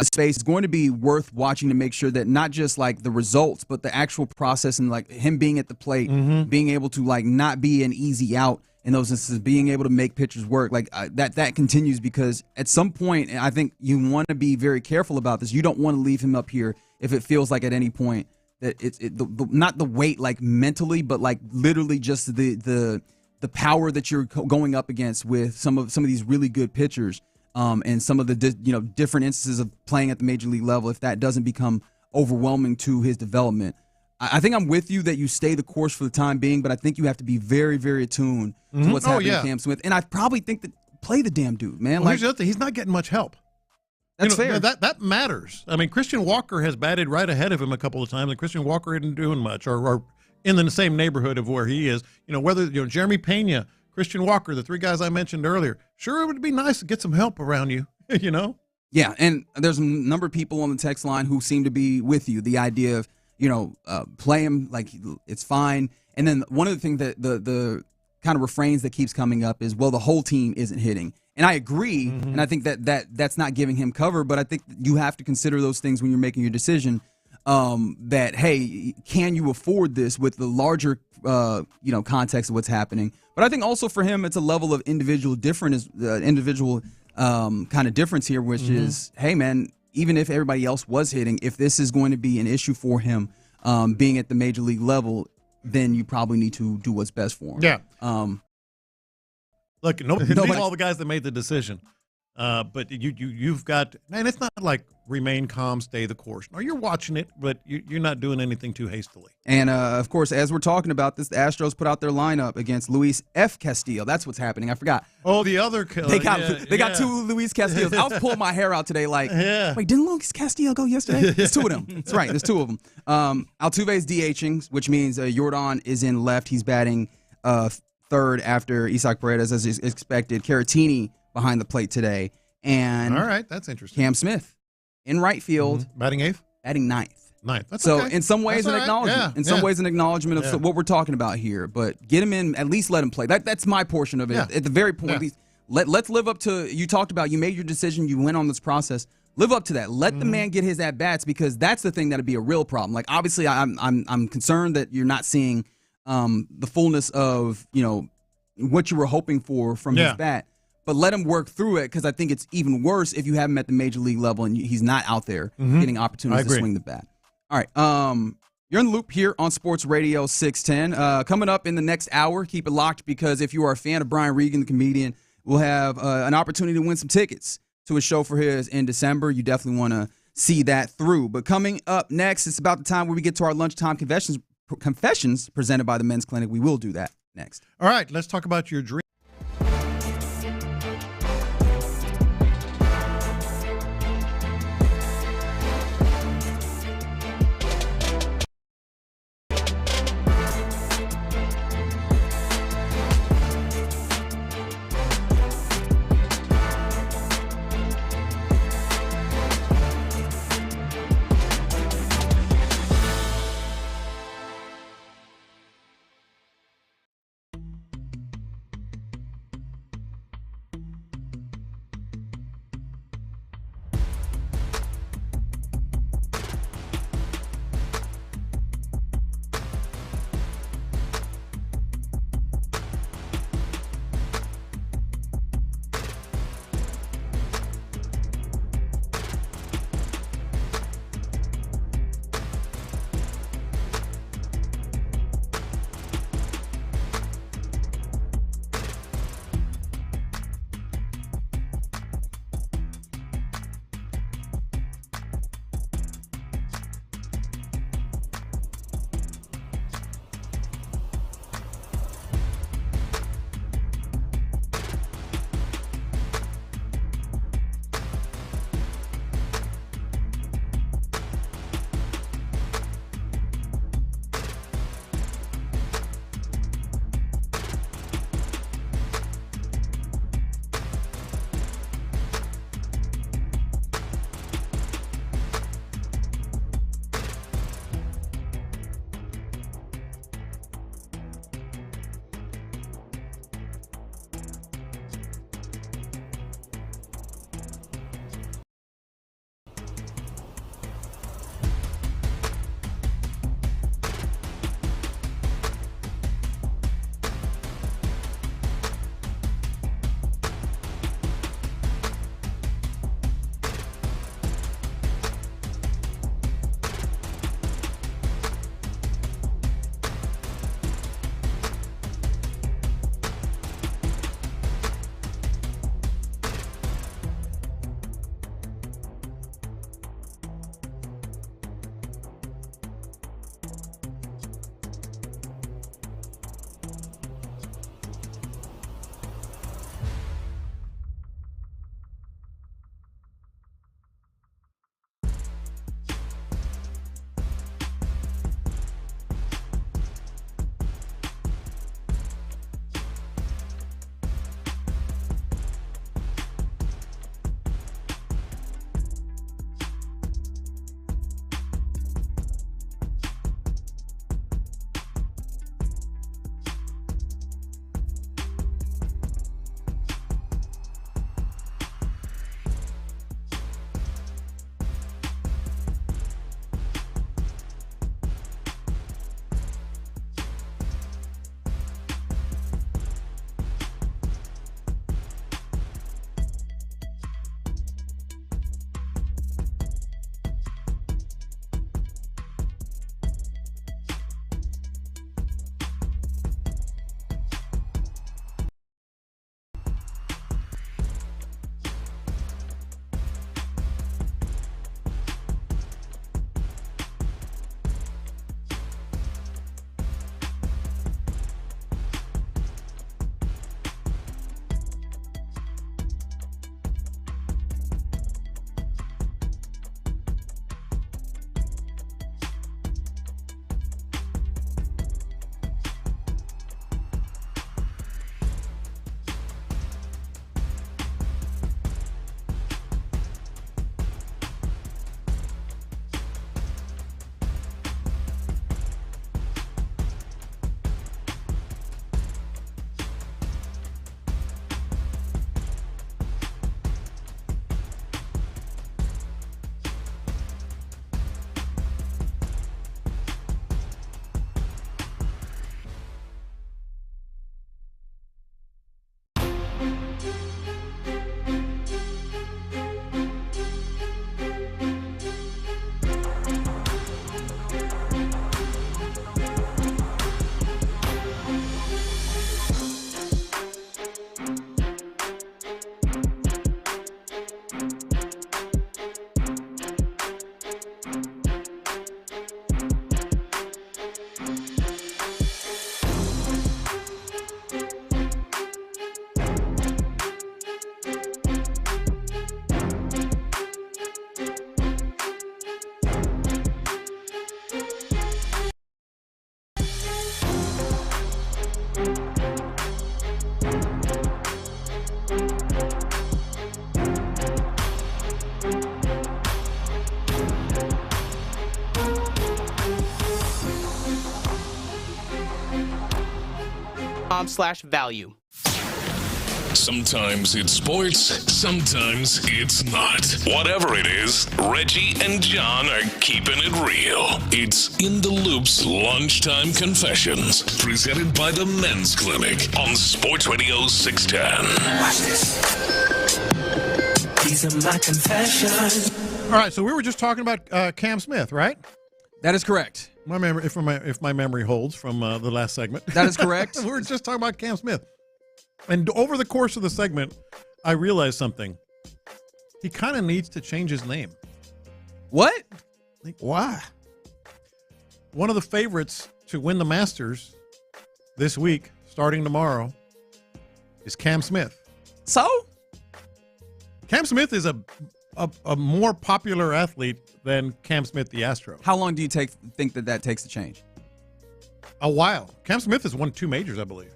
space is going to be worth watching to make sure that not just like the results, but the actual process and like him being at the plate, being able to like not be an easy out in those instances, being able to make pitchers work, like that continues because at some point, and I think you want to be very careful about this. You don't want to leave him up here if it feels like at any point that it's not the weight like mentally, but like literally just the power that you're going up against with some of these really good pitchers. And some of the different instances of playing at the major league level, if that doesn't become overwhelming to his development, I think I'm with you that you stay the course for the time being, but I think you have to be very, very attuned to what's happening to Cam Smith. And I probably think that play the damn dude, man. Well, here's the other thing. He's not getting much help. That's fair. That matters. I mean, Christian Walker has batted right ahead of him a couple of times, and Christian Walker isn't doing much or in the same neighborhood of where he is. Whether Jeremy Pena, Christian Walker, the three guys I mentioned earlier, sure, it would be nice to get some help around you, Yeah, and there's a number of people on the text line who seem to be with you. The idea of, play him like it's fine. And then one of the things that the kind of refrains that keeps coming up is, well, the whole team isn't hitting. And I agree, and I think that's not giving him cover, but I think you have to consider those things when you're making your decision. That, hey, can you afford this with the larger, context of what's happening? But I think also for him, it's a level of individual kind of difference here, which is, hey, man, even if everybody else was hitting, if this is going to be an issue for him being at the major league level, then you probably need to do what's best for him. Yeah. Look, nobody all the guys that made the decision. But you've got, man, it's not like remain calm, stay the course. No, you're watching it, but you're not doing anything too hastily. And, of course, as we're talking about this, the Astros put out their lineup against Luis F. Castillo. That's what's happening. I forgot. Oh, the other They got two Luis Castillos. I was pulling my hair out today like, wait, didn't Luis Castillo go yesterday? There's two of them. That's right. There's two of them. Altuve's DHing, which means Jordan is in left. He's batting third after Isaac Paredes, as is expected. Caratini behind the plate today. And all right, that's interesting. Cam Smith in right field. Batting eighth? Batting ninth. That's so okay. In some ways that's an acknowledgement. Right. Yeah. In some ways an acknowledgement of what we're talking about here. But get him in, at least let him play. That's my portion of it. At the very point, at least, let's live up to, you talked about, you made your decision, you went on this process. Live up to that. Let the man get his at-bats, because that's the thing that'd be a real problem. Like, obviously, I'm concerned that you're not seeing the fullness of, what you were hoping for from his bat. But let him work through it, because I think it's even worse if you have him at the major league level and he's not out there getting opportunities to swing the bat. All right. You're in the loop here on Sports Radio 610. Coming up in the next hour, keep it locked because if you are a fan of Brian Regan, the comedian, we'll have an opportunity to win some tickets to a show for his in December. You definitely want to see that through. But coming up next, it's about the time where we get to our lunchtime confessions presented by the Men's Clinic. We will do that next. All right, let's talk about your dream. .com/value. Sometimes it's sports, sometimes it's not. Whatever it is, Reggie and John are keeping it real. It's In the Loop's Lunchtime Confessions, presented by the Men's Clinic on Sports Radio 610. Watch this. These are my confessions. All right, so we were just talking about Cam Smith, right? That is correct. My memory, if my memory holds from the last segment. That is correct. We were just talking about Cam Smith. And over the course of the segment, I realized something. He kind of needs to change his name. What? Why? One of the favorites to win the Masters this week, starting tomorrow, is Cam Smith. So? Cam Smith is a more popular athlete than Cam Smith, the Astro. How long do you think that takes to change? A while. Cam Smith has won 2 majors, I believe.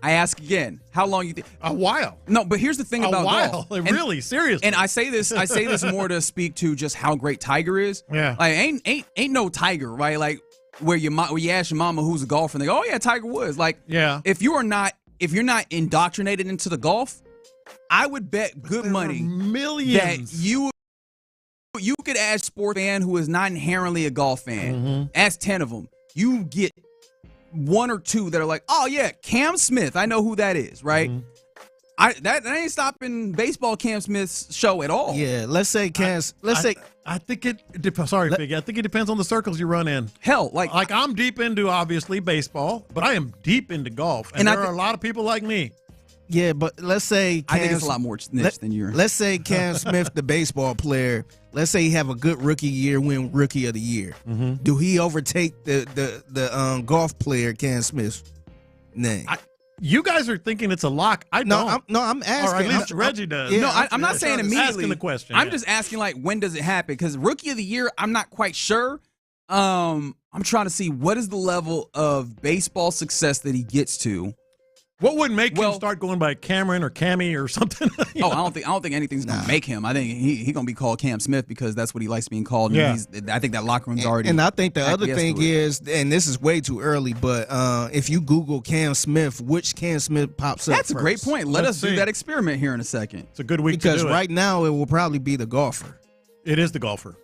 I ask again, how long you think? A while. No, but here's the thing about golf. Really, seriously. And I say this more to speak to just how great Tiger is. Yeah. Like ain't no Tiger, right? Like where you ask your mama who's a golfer and they go, "Oh yeah, Tiger Woods." Like, yeah. If you're not indoctrinated into the golf, I would bet good money millions that you could ask a sport fan who is not inherently a golf fan. Ask 10 of them. You get 1 or 2 that are like, oh yeah, Cam Smith. I know who that is, right? That ain't stopping baseball Cam Smith's show at all. Yeah, let's say I think it depends. Sorry, Figgy. I think it depends on the circles you run in. Hell, like I'm deep into obviously baseball, but I am deep into golf, and there are a lot of people like me. Yeah, but let's say I think it's a lot more niche than yours. Let's say Cam Smith, the baseball player. Let's say he have a good rookie year, win Rookie of the Year. Do he overtake the golf player Cam Smith? Name. You guys are thinking it's a lock. I'm asking. Or at least Reggie does. Yeah, no, I'm not saying immediately. Asking the question. I'm just asking, like, when does it happen? Because Rookie of the Year, I'm not quite sure. I'm trying to see what is the level of baseball success that he gets to. What would make him start going by Cameron or Cammy or something? I don't think anything's gonna make him. I think he gonna be called Cam Smith because that's what he likes being called. Yeah. I think that locker room's already. And I think the other thing is, and this is way too early, but if you Google Cam Smith, which Cam Smith pops up? That's a great point. Let us do that experiment here in a second. It's a good week because to do it. Right now it will probably be the golfer. It is the golfer.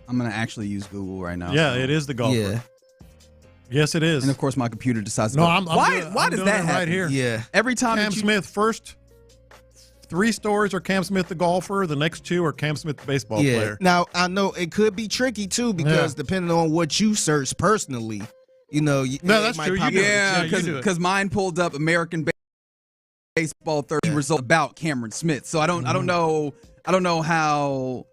I'm gonna actually use Google right now. Yeah, it is the golfer. Yeah. Yes, it is. And of course, my computer decides to No, go. I'm Why does that happen? Right here. Yeah. Every time Cam Smith, first 3 stories are Cam Smith the golfer. The next 2 are Cam Smith the baseball player. Now, I know it could be tricky, too, because depending on what you search personally, no, that's true. Because mine pulled up American Baseball 30 results about Cameron Smith. So I don't know how.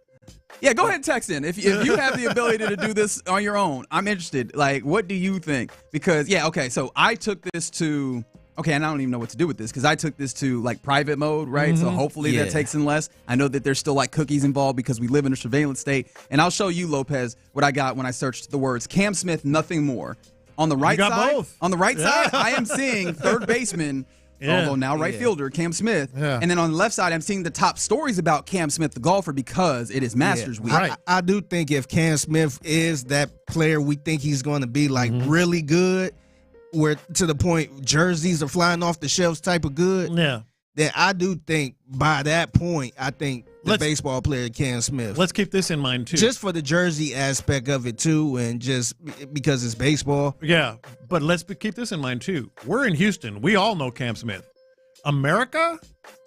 Yeah, go ahead and text in. If you have the ability to do this on your own, I'm interested. Like, what do you think? Because, so I took this to, and I don't even know what to do with this because I took this to, like, private mode, right? So hopefully that takes in less. I know that there's still, like, cookies involved because we live in a surveillance state. And I'll show you, Lopez, what I got when I searched the words Cam Smith, nothing more. On the right side, both. On the right side, I am seeing third baseman. Although now right fielder, Cam Smith. Yeah. And then on the left side, I'm seeing the top stories about Cam Smith, the golfer, because it is Masters week. Right. I do think if Cam Smith is that player we think he's going to be, like, really good, where to the point jerseys are flying off the shelves type of good, then I do think by that point, I think the baseball player Cam Smith. Let's keep this in mind, too. Just for the jersey aspect of it, too, and just because it's baseball. Yeah, but let's keep this in mind, too. We're in Houston. We all know Cam Smith. America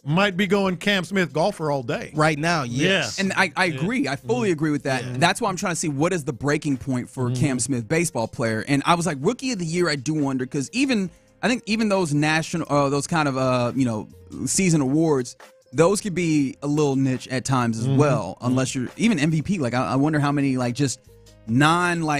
might be going Cam Smith golfer all day. Right now, yes. Yeah. And I agree. I fully agree with that. Yeah. That's why I'm trying to see what is the breaking point for Cam Smith, baseball player. And I was like, Rookie of the Year, I do wonder, because I think even those national, those kind of, season awards, those could be a little niche at times as well, unless you're even MVP. Like, I wonder how many, like, just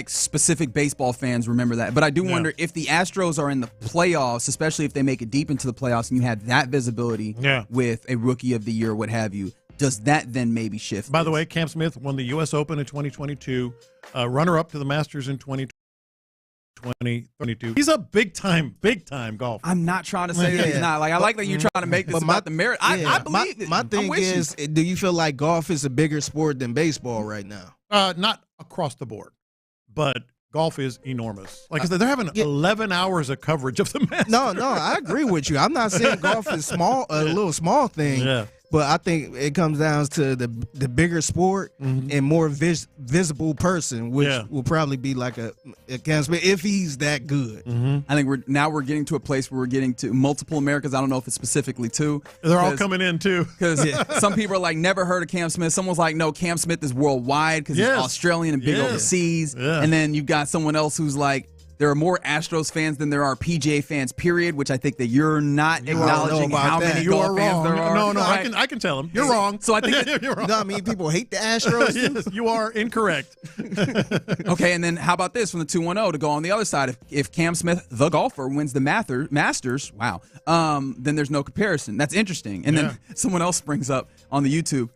specific baseball fans remember that. But I do wonder if the Astros are in the playoffs, especially if they make it deep into the playoffs and you have that visibility with a Rookie of the Year, what have you, does that then maybe shift? By the way, Cam Smith won the U.S. Open in 2022, runner-up to the Masters in 2022. He's a big-time golfer. I'm not trying to say that he's not. Like, I like that you're trying to make this about the merit. I believe it. My thing is, do you feel like golf is a bigger sport than baseball right now? Not across the board, but golf is enormous. Like I said, they're having 11 hours of coverage of the Masters. No, I agree with you. I'm not saying golf is a little small thing. Yeah. But I think it comes down to the bigger sport and more visible person, which will probably be like a Cam Smith if he's that good. I think we're getting to a place where we're getting to multiple Americas. I don't know if it's specifically two. They're all coming in too. Because some people are like, never heard of Cam Smith. Someone's like, no, Cam Smith is worldwide because he's Australian and big overseas. Yeah. And then you've got someone else who's like, there are more Astros fans than there are PGA fans, period, which I think that you're not acknowledging how many golf fans there are. No, right? I can tell them. You're wrong. So I think you're wrong. No, I mean, people hate the Astros. Yes, you are incorrect. Okay, and then how about this from the 210 to go on the other side? If Cam Smith, the golfer, wins the Masters, then there's no comparison. That's interesting. And then someone else springs up on the YouTube.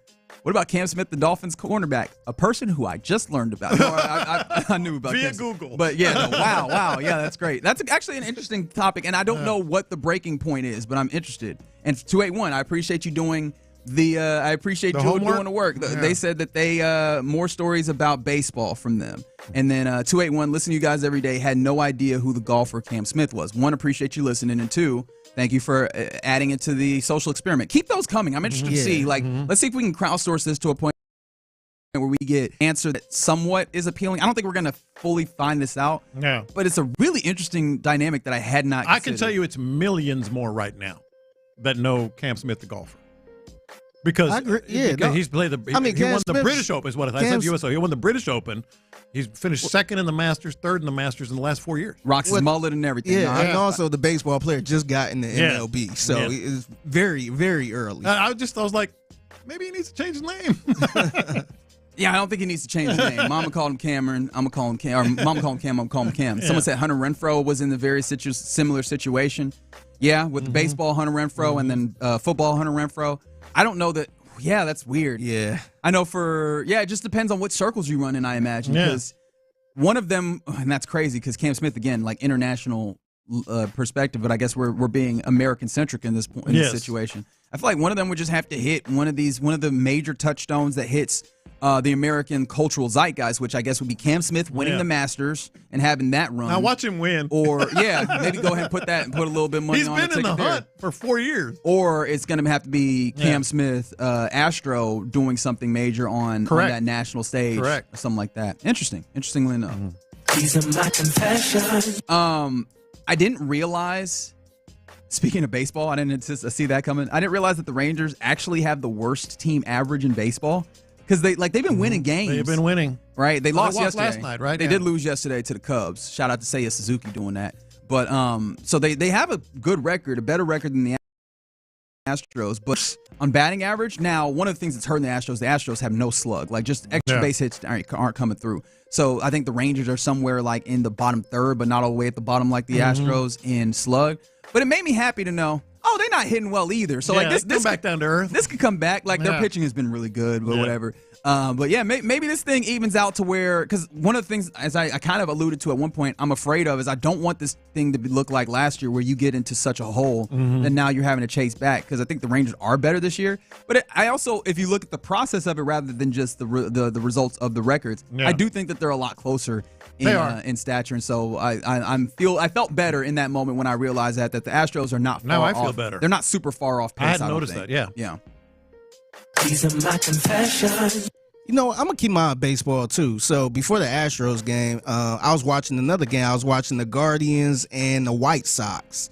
What about Cam Smith, the Dolphins cornerback? A person who I just learned about. No, I knew about via Cam Google. But wow. Yeah, that's great. That's actually an interesting topic, and I don't know what the breaking point is, but I'm interested. And 281, I appreciate you doing doing the work. They said that they more stories about baseball from them. And then 281, listen to you guys every day, had no idea who the golfer Cam Smith was. One, appreciate you listening, and two, thank you for adding it to the social experiment. Keep those coming. I'm interested to see. Let's see if we can crowdsource this to a point where we get an answer that somewhat is appealing. I don't think we're going to fully find this out. No. But it's a really interesting dynamic that I had not considered. I can tell you it's millions more right now that know Cam Smith, the golfer. Because he's played he won the British Open, is what I said. USO. He won the British Open. He's finished second in the Masters, third in the Masters in the last 4 years. Rocks his mullet and everything. Yeah, and also the baseball player just got in the MLB, so it's very, very early. I was like, maybe he needs to change his name. Yeah, I don't think he needs to change his name. Mama called him Cameron. I'm going to call him Cam. Or Mama called him Cam. I'm going to call him Cam. Someone said Hunter Renfroe was in the very similar situation. Yeah, with the baseball Hunter Renfroe and then football Hunter Renfroe. I don't know that. Yeah, that's weird. Yeah. I know it just depends on what circles you run in, I imagine. Because one of them, and that's crazy because Cam Smith, again, like international perspective, but I guess we're being American-centric in this point, in this situation. I feel like one of them would just have to hit one of the major touchstones that hits the American cultural zeitgeist, which I guess would be Cam Smith winning the Masters and having that run. Now watch him win. Or, maybe go ahead and put a little bit of money on it. He's been in the hunt for 4 years. Or it's going to have to be Cam Smith, Astro, doing something major on that national stage. Correct. Or something like that. Interestingly enough. These are my confessions. I didn't realize, speaking of baseball, I didn't see that coming. I didn't realize that the Rangers actually have the worst team average in baseball. Because they've been winning games. They've been winning. Right? They lost yesterday. Last night, right? They did lose yesterday to the Cubs. Shout out to Seiya Suzuki doing that. But so they have a good record, a better record than the Astros. But on batting average, now one of the things that's hurting the Astros have no slug. Like just extra base hits aren't coming through. So I think the Rangers are somewhere like in the bottom third, but not all the way at the bottom like the Astros in slug. But it made me happy to know, they're not hitting well either. So this come back down to earth. This could come back. Like their pitching has been really good, but whatever. But maybe this thing evens out to where, because one of the things, as I kind of alluded to at one point, I'm afraid of is I don't want this thing to look like last year where you get into such a hole that now you're having to chase back, because I think the Rangers are better this year. But I also, if you look at the process of it rather than just the results of the records, I do think that they're a lot closer in stature. And so I felt better in that moment when I realized that the Astros are not far off. I feel better. They're not super far off pace. I hadn't noticed that, Yeah. These are my confessions. I'm going to keep my eye on baseball, too. So before the Astros game, I was watching another game. I was watching the Guardians and the White Sox.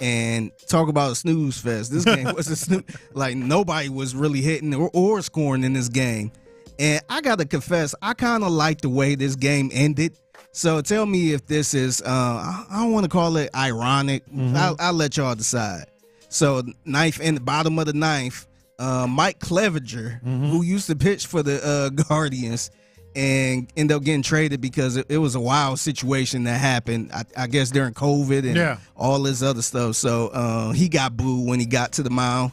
And talk about a snooze fest. This game was a snooze. Like, nobody was really hitting or scoring in this game. And I got to confess, I kind of like the way this game ended. So tell me if this is, I don't want to call it ironic. I'll let y'all decide. So ninth and the bottom of the ninth, Mike Clevenger, who used to pitch for the Guardians, and ended up getting traded because it was a wild situation that happened, I guess, during COVID and all this other stuff. So he got booed when he got to the mound.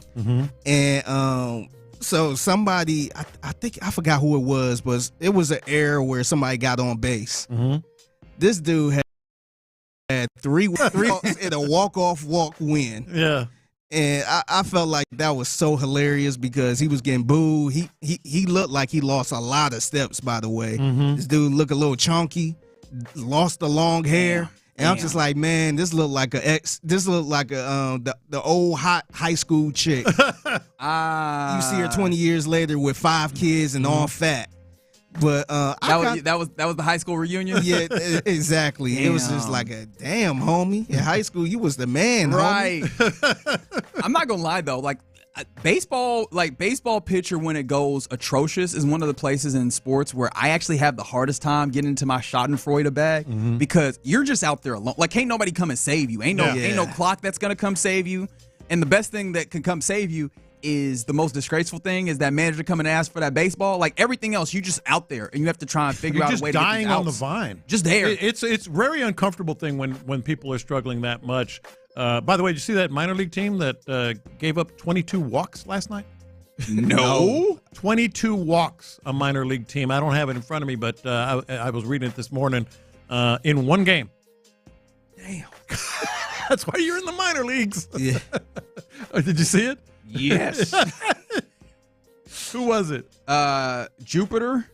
And so somebody, I think, I forgot who it was, but it was an error where somebody got on base. This dude had three in a walk-off walk win. Yeah. And I felt like that was so hilarious because he was getting booed. He looked like he lost a lot of steps, by the way. This dude looked a little chunky, lost the long hair. And I'm just like, man, this looked like the old hot high school chick. You see her 20 years later with 5 kids and all fat. But that was the high school reunion. Yeah, exactly. Damn. It was just like a damn homie. In high school, you was the man, right? Homie. I'm not gonna lie though, like baseball pitcher when it goes atrocious is one of the places in sports where I actually have the hardest time getting into my Schadenfreude bag because you're just out there alone. Like, ain't nobody come and save you. Ain't no clock that's gonna come save you. And the best thing that can come save you is the most disgraceful thing is that manager come and ask for that baseball. Like everything else, you just out there and you have to try and figure out a way to get these outs. Dying on the vine. Just there. It's a very uncomfortable thing when people are struggling that much. By the way, did you see that minor league team that gave up 22 walks last night? No. 22 walks, a minor league team. I don't have it in front of me, but I was reading it this morning in one game. Damn. That's why you're in the minor leagues. Yeah. Did you see it? Yes. Who was it? Jupiter,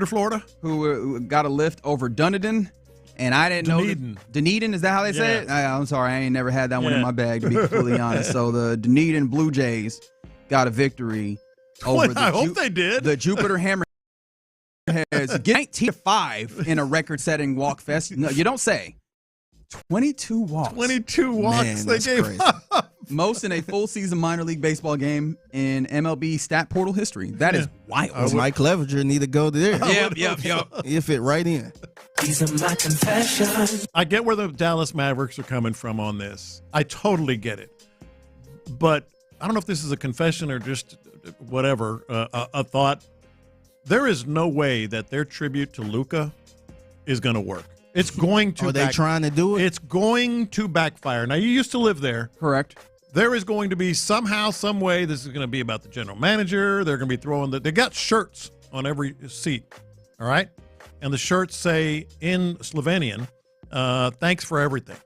Florida, who got a lift over Dunedin, and I didn't know. Dunedin, is that how they say it? I'm sorry, I ain't never had that one in my bag, to be completely honest. So the Dunedin Blue Jays got a victory over I hope they did. The Jupiter Hammerheads, 19-5 in a record-setting walk fest. No, you don't say. 22 walks. 22 walks. Man, they gave crazy. up. Most in a full season minor league baseball game in MLB stat portal history. That is wild. Mike Clevenger need to go there. Yep. He'll fit right in. These are my confessions. I get where the Dallas Mavericks are coming from on this. I totally get it. But I don't know if this is a confession or just whatever, a thought. There is no way that their tribute to Luka is going to work. It's going to. Are they trying to do it? It's going to backfire. Now, you used to live there. Correct. There is going to be somehow, some way, this is going to be about the general manager. They're going to be throwing they got shirts on every seat, all right? And the shirts say in Slovenian, thanks for everything.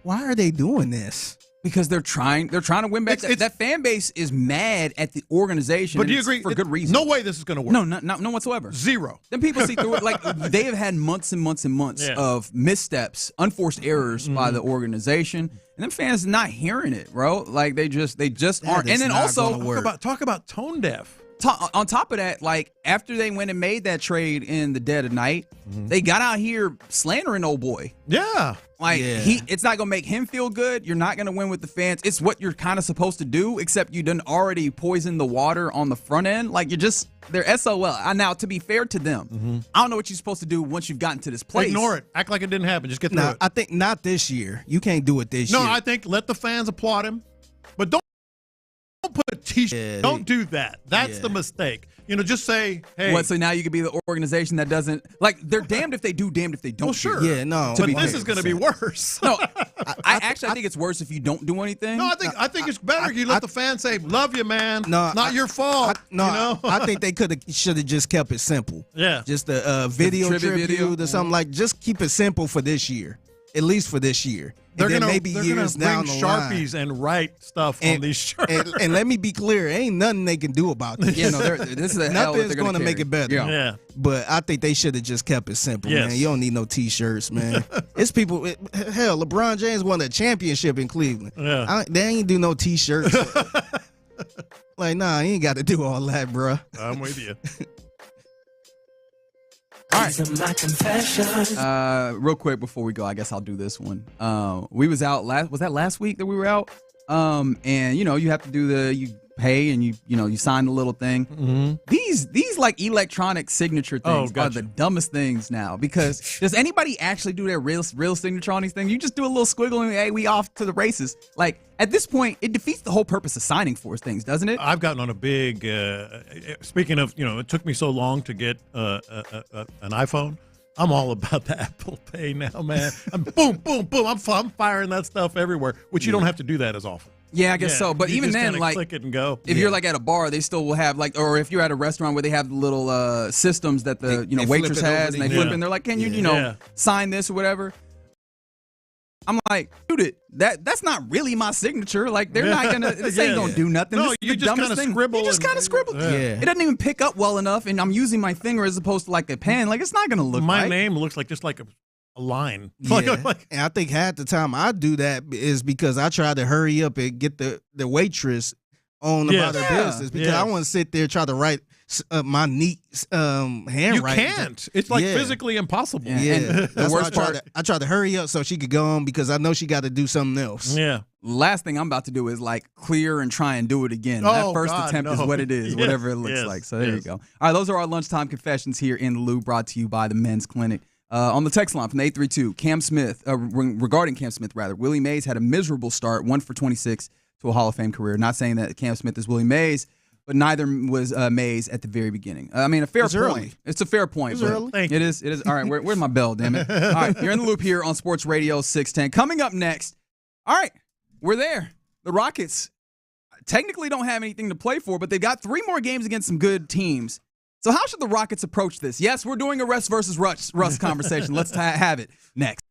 Why are they doing this? Because they're trying to win back. That fan base is mad at the organization. But do you agree? For good reason. No way this is going to work. No whatsoever. Zero. Then people see through it. Like, they have had months and months and months of missteps, unforced errors by the organization, and them fans not hearing it, bro. Like, they just aren't. And then also talk about tone deaf. On top of that, like, after they went and made that trade in the dead of night, they got out here slandering old boy. Yeah. It's not going to make him feel good. You're not going to win with the fans. It's what you're kind of supposed to do, except you done already poisoned the water on the front end. Like, they're SOL. Now, to be fair to them, I don't know what you're supposed to do once you've gotten to this place. Ignore it. Act like it didn't happen. Just get through it. I think not this year. You can't do it this year. No, I think let the fans applaud him, but don't put a T-shirt. Yeah, don't do that. That's the mistake. Just say, hey. What, so now you could be the organization that doesn't, like, they're damned if they do, damned if they don't. Well, sure. Yeah, no. But this is going to be worse. No, I think it's worse if you don't do anything. No, I think it's better. You let the fans say, love you, man. No, not your fault. I think they should have just kept it simple. Yeah. Just a video tribute or something like. Just keep it simple for this year. At least for this year. They're going to bring Sharpies and write stuff on these shirts. And let me be clear, ain't nothing they can do about this. Yeah, no, this is a nothing's going to make it better. Yeah. But I think they should have just kept it simple, man. You don't need no T-shirts, man. It's people. Hell, LeBron James won a championship in Cleveland. Yeah. They ain't do no T-shirts. Like, nah, you ain't got to do all that, bruh. I'm with you. All right. These are my confessions. Real quick before we go, I guess I'll do this one. We was out was that last week that we were out? And you have to do you pay and you sign the little thing. these like electronic signature things are the dumbest things now, because does anybody actually do their real signature on these things? You just do a little squiggle and hey, we off to the races. Like at this point, it defeats the whole purpose of signing for things, doesn't it? I've gotten on a big. Speaking of, it took me so long to get an iPhone. I'm all about the Apple Pay now, man. I'm boom, boom, boom. I'm firing that stuff everywhere, which you don't have to do that as often. Yeah, I guess so. But even then, like, click it and go. If you're like at a bar, they still will have like, or if you're at a restaurant where they have little systems that the waitress has, and they flip it, and they're like, "Can you sign this or whatever?" I'm like, dude, that's not really my signature. Like, they're not gonna. This ain't gonna do nothing. No, this you is the just dumbest thing. scribble. You just kind of scribble. Yeah. It doesn't even pick up well enough, and I'm using my finger as opposed to like a pen. Like, it's not gonna look. My right. name looks like just like a line. Yeah. And I think half the time I do that is because I try to hurry up and get the waitress on about their business, because I want to sit there try to write my neat handwriting. You can't. It's like physically impossible. Yeah. And the worst part, I tried to hurry up so she could go on because I know she got to do something else. Yeah. Last thing I'm about to do is like clear and try and do it again. That first attempt is what it is, whatever it looks like. So there you go. All right, those are our lunchtime confessions here in the Lou, brought to you by the Men's Clinic. On the text line from the 832, regarding Cam Smith, Willie Mays had a miserable start, 1 for 26 to a Hall of Fame career. Not saying that Cam Smith is Willie Mays, but neither was Mays at the very beginning. I mean, a fair point. Early. It's a fair point. It's early. It is. All right, where's my bell, damn it? All right, you're in the loop here on Sports Radio 610. Coming up next, all right, we're there. The Rockets technically don't have anything to play for, but they've got 3 more games against some good teams. So how should the Rockets approach this? Yes, we're doing a Russ versus Russ conversation. Let's have it next.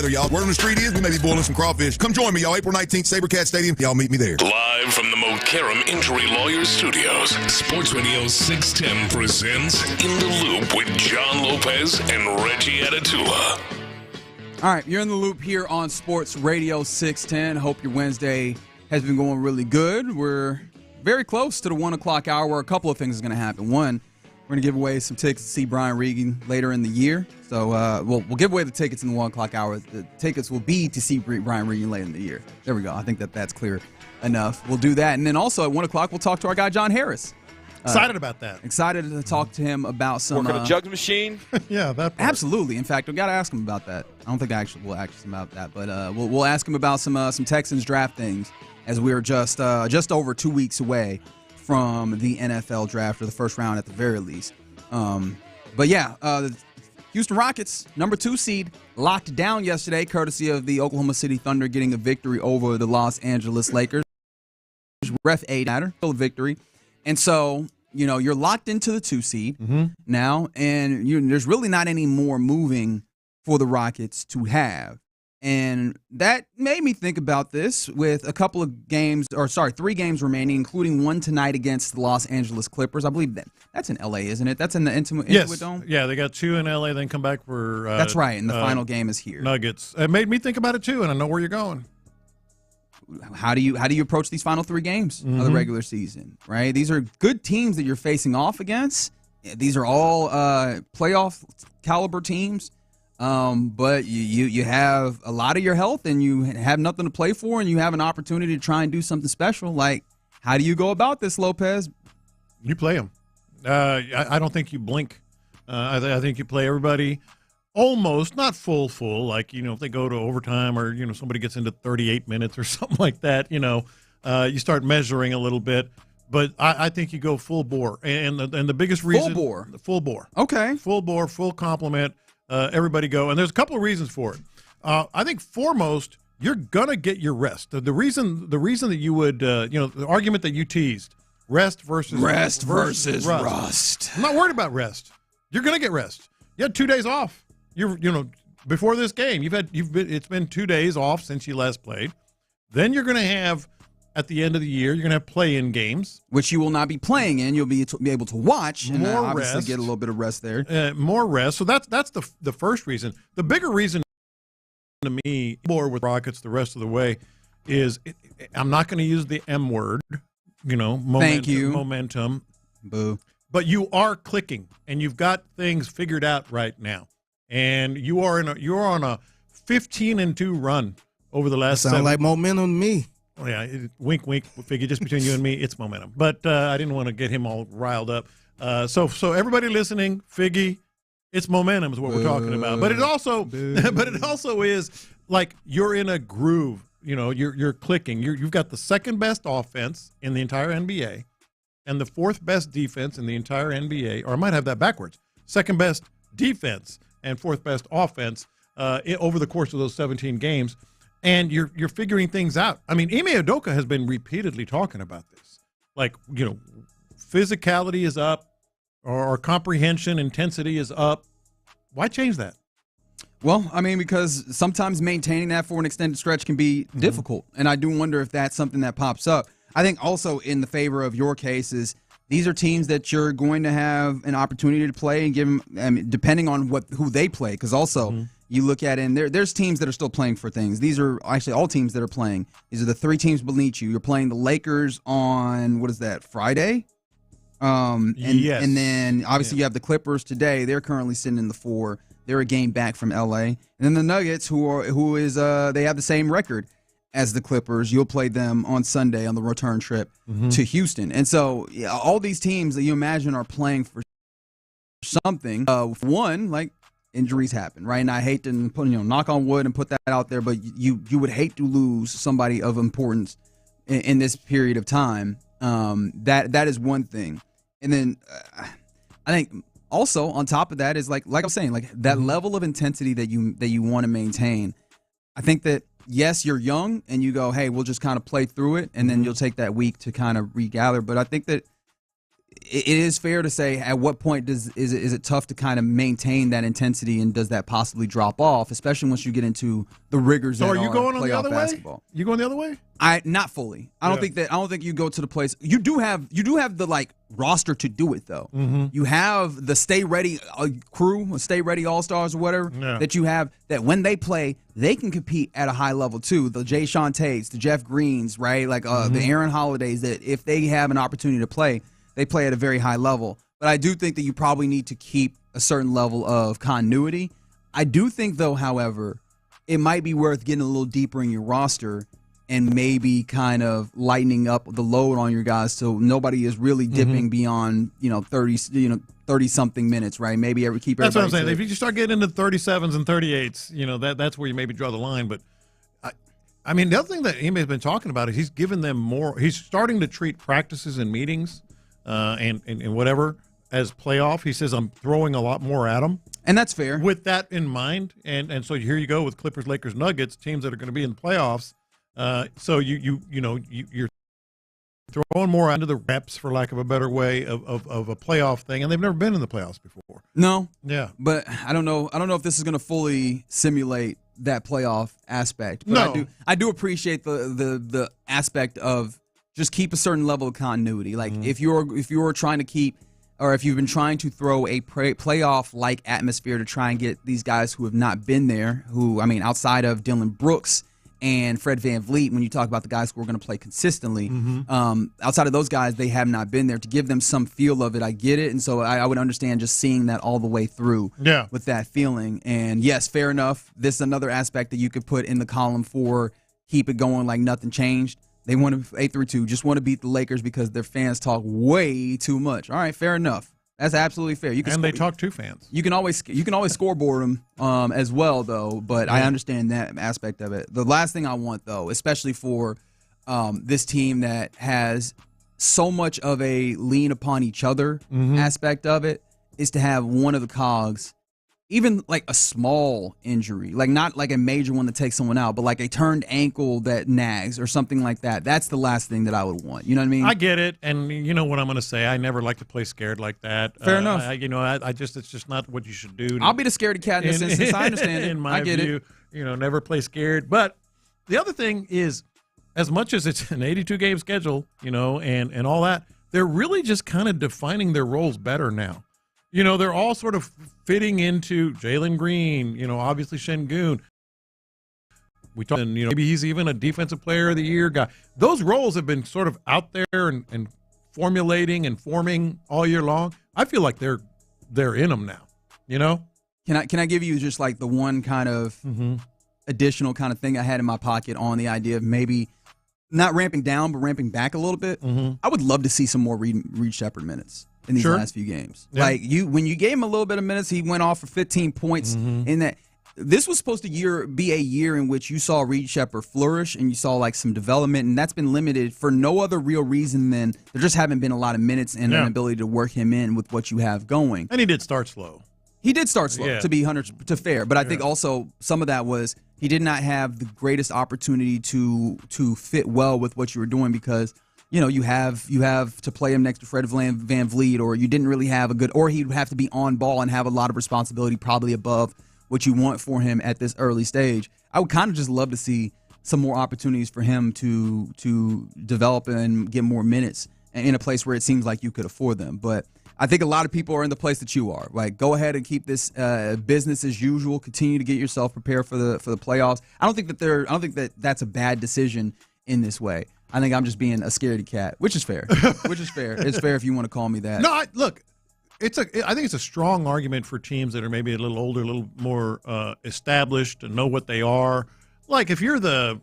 weather, y'all. Word on the street is we may be boiling some crawfish. Come join me, y'all. April 19th, SaberCat Stadium. Y'all meet me there. Live from the Montero Injury Lawyers Studios, Sports Radio 610 presents In the Loop with John Lopez and Reggie Atatula. All right, you're in the loop here on Sports Radio 610. Hope your Wednesday has been going really good. We're very close to the 1 o'clock hour where a couple of things are going to happen. One, we're going to give away some tickets to see Brian Regan later in the year. So we'll give away the tickets in the 1 o'clock hour. The tickets will be to see Brian Regan later in the year. There we go. I think that's clear enough. We'll do that. And then also at 1 o'clock, we'll talk to our guy, John Harris. Excited about that. Excited to talk to him about some... Work on a jugs machine? Yeah, that part. Absolutely. In fact, we've got to ask him about that. I don't think we'll ask him about that, but we'll ask him about some Texans draft things as we're just over 2 weeks away from the NFL draft, or the first round at the very least. But yeah, the Houston Rockets, number 2 seed, locked down yesterday, courtesy of the Oklahoma City Thunder getting a victory over the Los Angeles Lakers. Ref A matter, still a victory. And so, you're locked into the 2 seed now, and there's really not any more moving for the Rockets to have. And that made me think about this with a couple of games, 3 games remaining, including one tonight against the Los Angeles Clippers. I believe that's in L.A., isn't it? That's in the Intuit Dome? Yeah, they got 2 in L.A., then come back for... that's right, and the final game is here. Nuggets. It made me think about it, too, and I know where you're going. How do you approach these final 3 games of the regular season, right? These are good teams that you're facing off against. These are all playoff caliber teams. But you have a lot of your health and you have nothing to play for, and you have an opportunity to try and do something special. Like, how do you go about this, Lopez? You play them. I don't think you blink. I think you play everybody almost, not full, like, if they go to overtime or, somebody gets into 38 minutes or something like that, you start measuring a little bit. But I think you go full bore. And the biggest reason. Full bore. Okay. Full bore, full complement. Everybody go, and there's a couple of reasons for it. I think foremost, you're gonna get your rest. The reason that you would, the argument that you teased, rest versus rust. I'm not worried about rest. You're gonna get rest. You had 2 days off. Before this game, it's been 2 days off since you last played. Then you're gonna have, at the end of the year, you're going to have play-in games. Which you will not be playing in. You'll be able to watch and obviously get a little bit of rest there. More rest. So that's the first reason. The bigger reason to me, more with Rockets the rest of the way, is I'm not going to use the M word, Thank you. Momentum. Boo. But you are clicking, and you've got things figured out right now. And you're on a 15-2 run over the last Sound like momentum to me. Oh, yeah, wink, wink. Figure just between you and me, it's momentum. But I didn't want to get him all riled up. So everybody listening, Figgy, it's momentum is what we're talking about. But it also is like you're in a groove. You're clicking. You've got the second best offense in the entire NBA, and the 4th best defense in the entire NBA. Or I might have that backwards. Second best defense and 4th best offense over the course of those 17 games. And you're figuring things out. I mean, Ime Udoka has been repeatedly talking about this. Like, physicality is up, or comprehension, intensity is up. Why change that? Well, I mean, because sometimes maintaining that for an extended stretch can be difficult. And I do wonder if that's something that pops up. I think also in the favor of your case is these are teams that you're going to have an opportunity to play and give them, depending on who they play, because also you look at it, and there's teams that are still playing for things. These are actually all teams that are playing. These are the 3 teams beneath you. You're playing the Lakers on, Friday? Yes. And then obviously you have the Clippers today. They're currently sitting in the 4. They're a game back from LA. And then the Nuggets, they have the same record as the Clippers. You'll play them on Sunday on the return trip to Houston. And so all these teams that you imagine are playing for something. One, like, injuries happen, right? And I hate to put, knock on wood and put that out there, but you would hate to lose somebody of importance in this period of time. That is one thing. And then I think also on top of that is like I'm saying, like that level of intensity that you want to maintain. I think that yes, you're young and you go, hey, we'll just kind of play through it, and then you'll take that week to kind of regather. But I think that it is fair to say at what point is it tough to kind of maintain that intensity, and does that possibly drop off, especially once you get into the rigors So that are you going on the playoff other basketball? way? You going the other way? Not fully. I don't think you go to the place. You do have the like roster to do it though. Mm-hmm. You have the stay ready crew, stay ready all-stars or whatever that you have, that when they play, they can compete at a high level too. The Jay Sean Tates, the Jeff Greens, right? Like the Aaron Holidays, that if they have an opportunity to play, they play at a very high level. But I do think that you probably need to keep a certain level of continuity. I do think, though, however, it might be worth getting a little deeper in your roster and maybe kind of lightening up the load on your guys so nobody is really dipping beyond 30 something minutes, right? Maybe keep everybody. That's what I'm saying. If you start getting into 37s and 38s, that's where you maybe draw the line. But I mean, the other thing that Ime has been talking about is he's giving them more. He's starting to treat practices and meetings and whatever as playoff. He says, I'm throwing a lot more at them. And that's fair. With that in mind, and so here you go with Clippers, Lakers, Nuggets, teams that are going to be in the playoffs. So you're throwing more into the reps, for lack of a better way, of a playoff thing, and they've never been in the playoffs before. No. Yeah. But I don't know if this is going to fully simulate that playoff aspect. But No. I do appreciate the aspect of just keep a certain level of continuity. Like if you're trying to keep, or if you've been trying to throw a playoff-like atmosphere to try and get these guys who have not been there, outside of Dylan Brooks and Fred VanVleet, when you talk about the guys who are going to play consistently, outside of those guys, they have not been there. To give them some feel of it, I get it. And so I would understand just seeing that all the way through with that feeling. And yes, fair enough. This is another aspect that you could put in the column for keep it going like nothing changed. They want to 8-2, just want to beat the Lakers because their fans talk way too much. All right, fair enough. That's absolutely fair. They talk to fans. You can always scoreboard them as well, though. But I understand that aspect of it. The last thing I want, though, especially for this team that has so much of a lean upon each other aspect of it, is to have one of the cogs, even like a small injury, like not like a major one that takes someone out, but like a turned ankle that nags or something like that. That's the last thing that I would want. You know what I mean? I get it, and you know what I'm going to say. I never like to play scared like that. Fair enough. It's just not what you should do. I'll be the scaredy cat in this instance. I understand it. In my view, never play scared. But the other thing is, as much as it's an 82-game schedule, and all that, they're really just kind of defining their roles better now. They're all sort of fitting into Jalen Green, obviously Şengün. We talked, maybe he's even a defensive player of the year guy. Those roles have been sort of out there and formulating and forming all year long. I feel like they're in them now, Can I give you just like the one kind of additional kind of thing I had in my pocket on the idea of maybe not ramping down, but ramping back a little bit? I would love to see some more Reed Sheppard minutes in these last few games. Yeah. Like when you gave him a little bit of minutes, he went off for 15 points in that. This was supposed to be a year in which you saw Reed Sheppard flourish and you saw like some development, and that's been limited for no other real reason than there just haven't been a lot of minutes and an ability to work him in with what you have going. And he did start slow. He did start slow, to be 100 to fair, but I think also some of that was he did not have the greatest opportunity to fit well with what you were doing because you have to play him next to Fred VanVleet, or you didn't really have a good, or he'd have to be on ball and have a lot of responsibility, probably above what you want for him at this early stage. I would kind of just love to see some more opportunities for him to develop and get more minutes in a place where it seems like you could afford them. But I think a lot of people are in the place that you are. Like, go ahead and keep this business as usual. Continue to get yourself prepared for the playoffs. I don't think that that's a bad decision in this way. I think I'm just being a scaredy cat, which is fair. It's fair if you want to call me that. No, I think it's a strong argument for teams that are maybe a little older, a little more established and know what they are. Like if you're the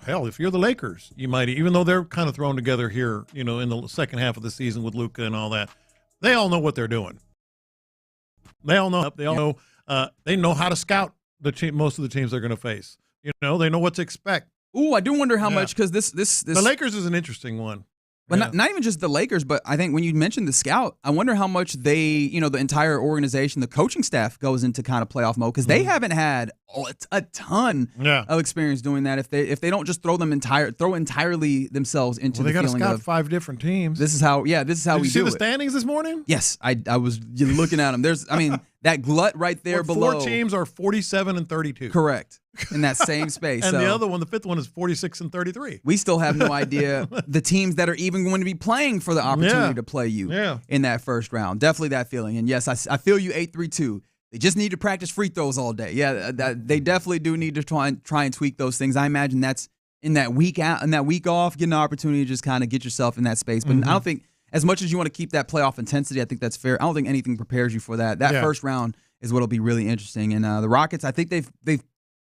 Lakers, you might, even though they're kind of thrown together here, in the second half of the season with Luka and all that, they all know what they're doing. They all know. They know how to scout most of the teams they're going to face. They know what to expect. Ooh, I do wonder how much, because this the Lakers is an interesting one. But not even just the Lakers, but I think when you mentioned the scout, I wonder how much the entire organization, the coaching staff goes into kind of playoff mode because they haven't had a ton of experience doing that. If they don't just throw entirely themselves into the feeling of. They got to scout 5 different teams. This is how we do it. Did you see the standings this morning? Yes, I was looking at them. That glut right there below. 4 teams are 47 and 32. Correct. In that same space. And the other one, the 5th one, is 46 and 33. We still have no idea the teams that are even going to be playing for the opportunity to play you in that first round. Definitely that feeling. And yes, I feel you 832. They just need to practice free throws all day. Yeah, they definitely do need to try and tweak those things. I imagine that's in that week off, getting an opportunity to just kind of get yourself in that space. But I don't think, as much as you want to keep that playoff intensity, I think that's fair. I don't think anything prepares you for that. That first round is what'll be really interesting. And the Rockets, I think they've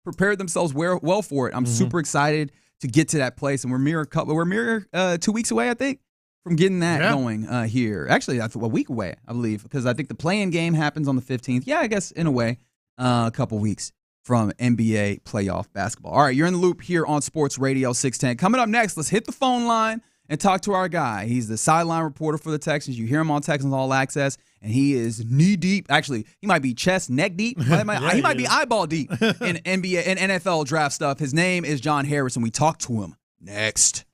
prepared themselves well for it. I'm super excited to get to that place, and we're mere 2 weeks away, I think, from getting that going here. Actually, a week away, I believe, because I think the play-in game happens on the 15th. Yeah, I guess in a way, a couple weeks from NBA playoff basketball. All right, you're in the loop here on Sports Radio 610. Coming up next, let's hit the phone line and talk to our guy. He's the sideline reporter for the Texans. You hear him on Texans All Access, and he is knee deep. Actually, he might be chest, neck deep. He might be eyeball deep in NBA and NFL draft stuff. His name is John Harris, and we talk to him next.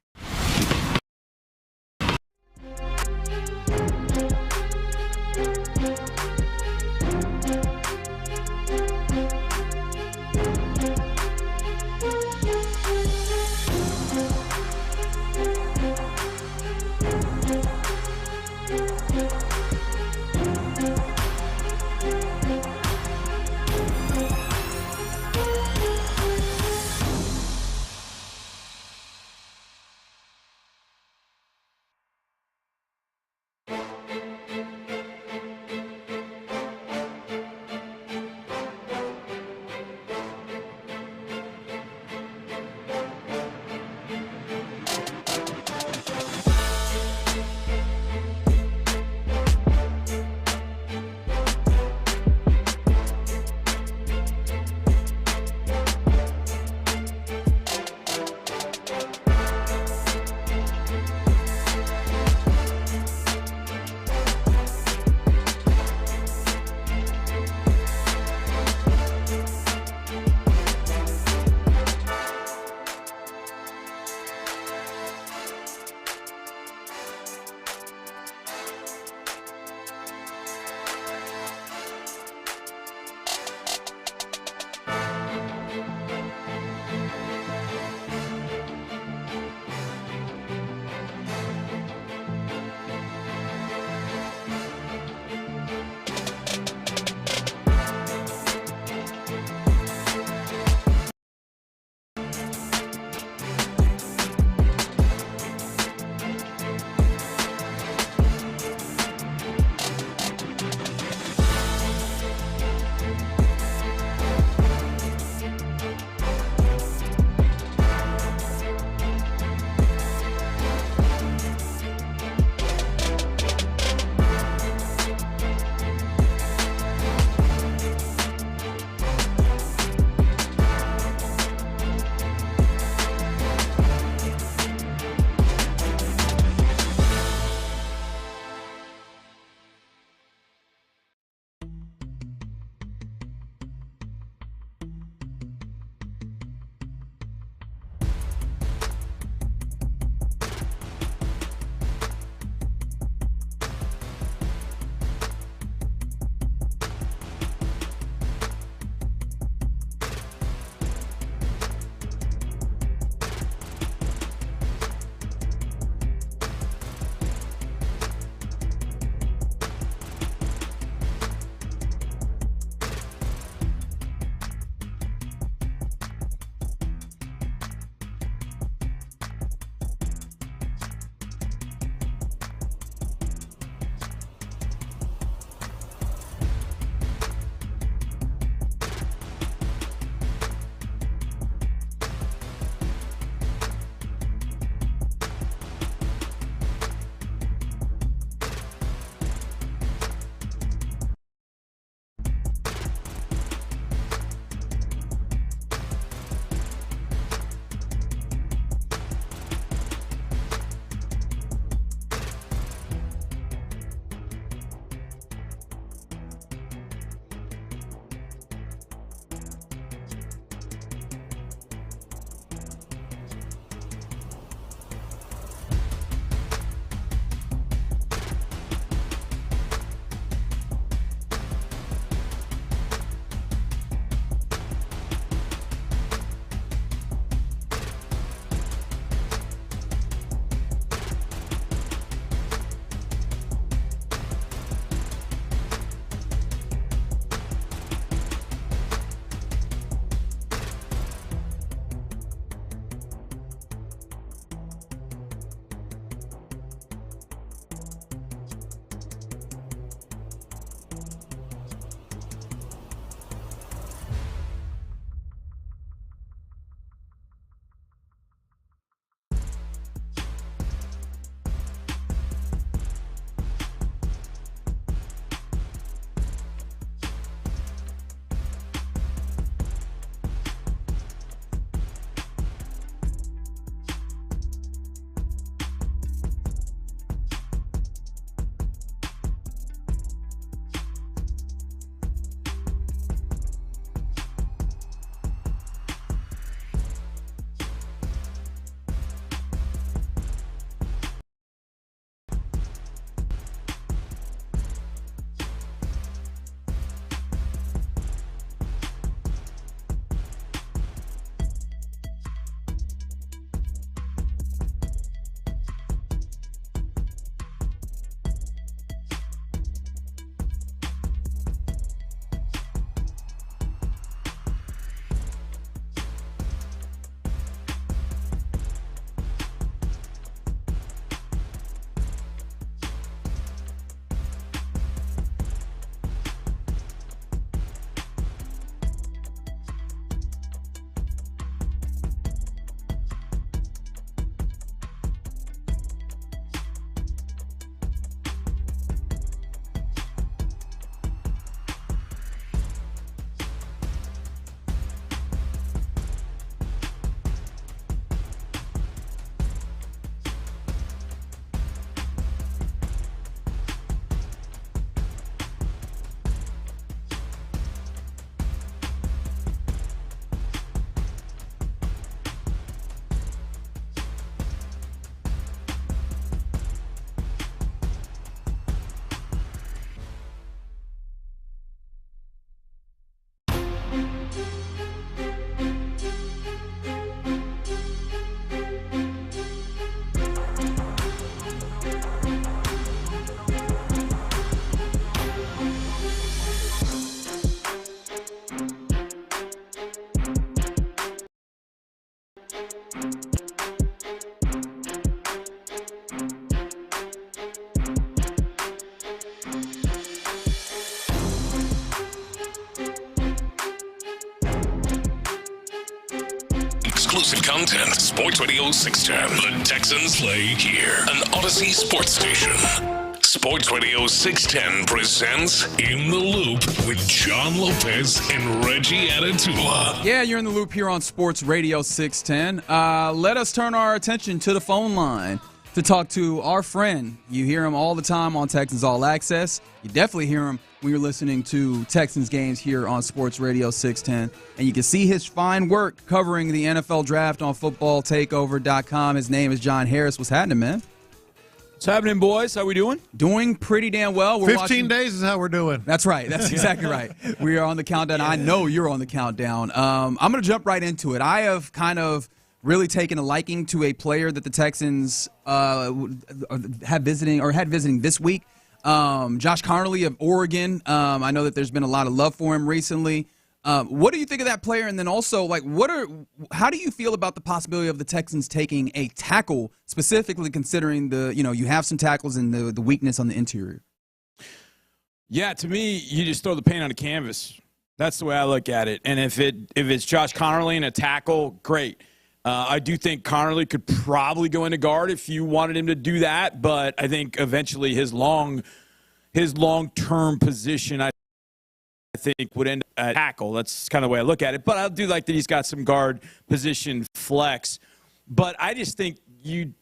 Exclusive content, Sports Radio 610. The Texans play here, an Odyssey sports station. Sports Radio 610 presents In the Loop with John Lopez and Reggie Atatula. Yeah, you're in the loop here on Sports Radio 610. Let us turn our attention to the phone line to talk to our friend. You hear him all the time on Texans All Access. You definitely hear him when you're listening to Texans games here on Sports Radio 610. And you can see his fine work covering the NFL Draft on footballtakeover.com. His name is John Harris. What's happening, man? What's happening, boys? How we doing? Doing pretty damn well. 15 days is how we're doing. That's right. That's exactly right. We are on the countdown. I know you're on the countdown. I'm going to jump right into it. I have kind of really taken a liking to a player that the Texans had visiting this week. Josh Conerly of Oregon. I know that there's been a lot of love for him recently. What do you think of that player? And then also, how do you feel about the possibility of the Texans taking a tackle, specifically considering you have some tackles and the weakness on the interior? Yeah, to me, you just throw the paint on the canvas. That's the way I look at it. And if it's Josh Conerly and a tackle, great. I do think Conerly could probably go into guard if you wanted him to do that, but I think eventually his long-term position, I think, would end up at tackle. That's kind of the way I look at it. But I do like that he's got some guard position flex. But I just think you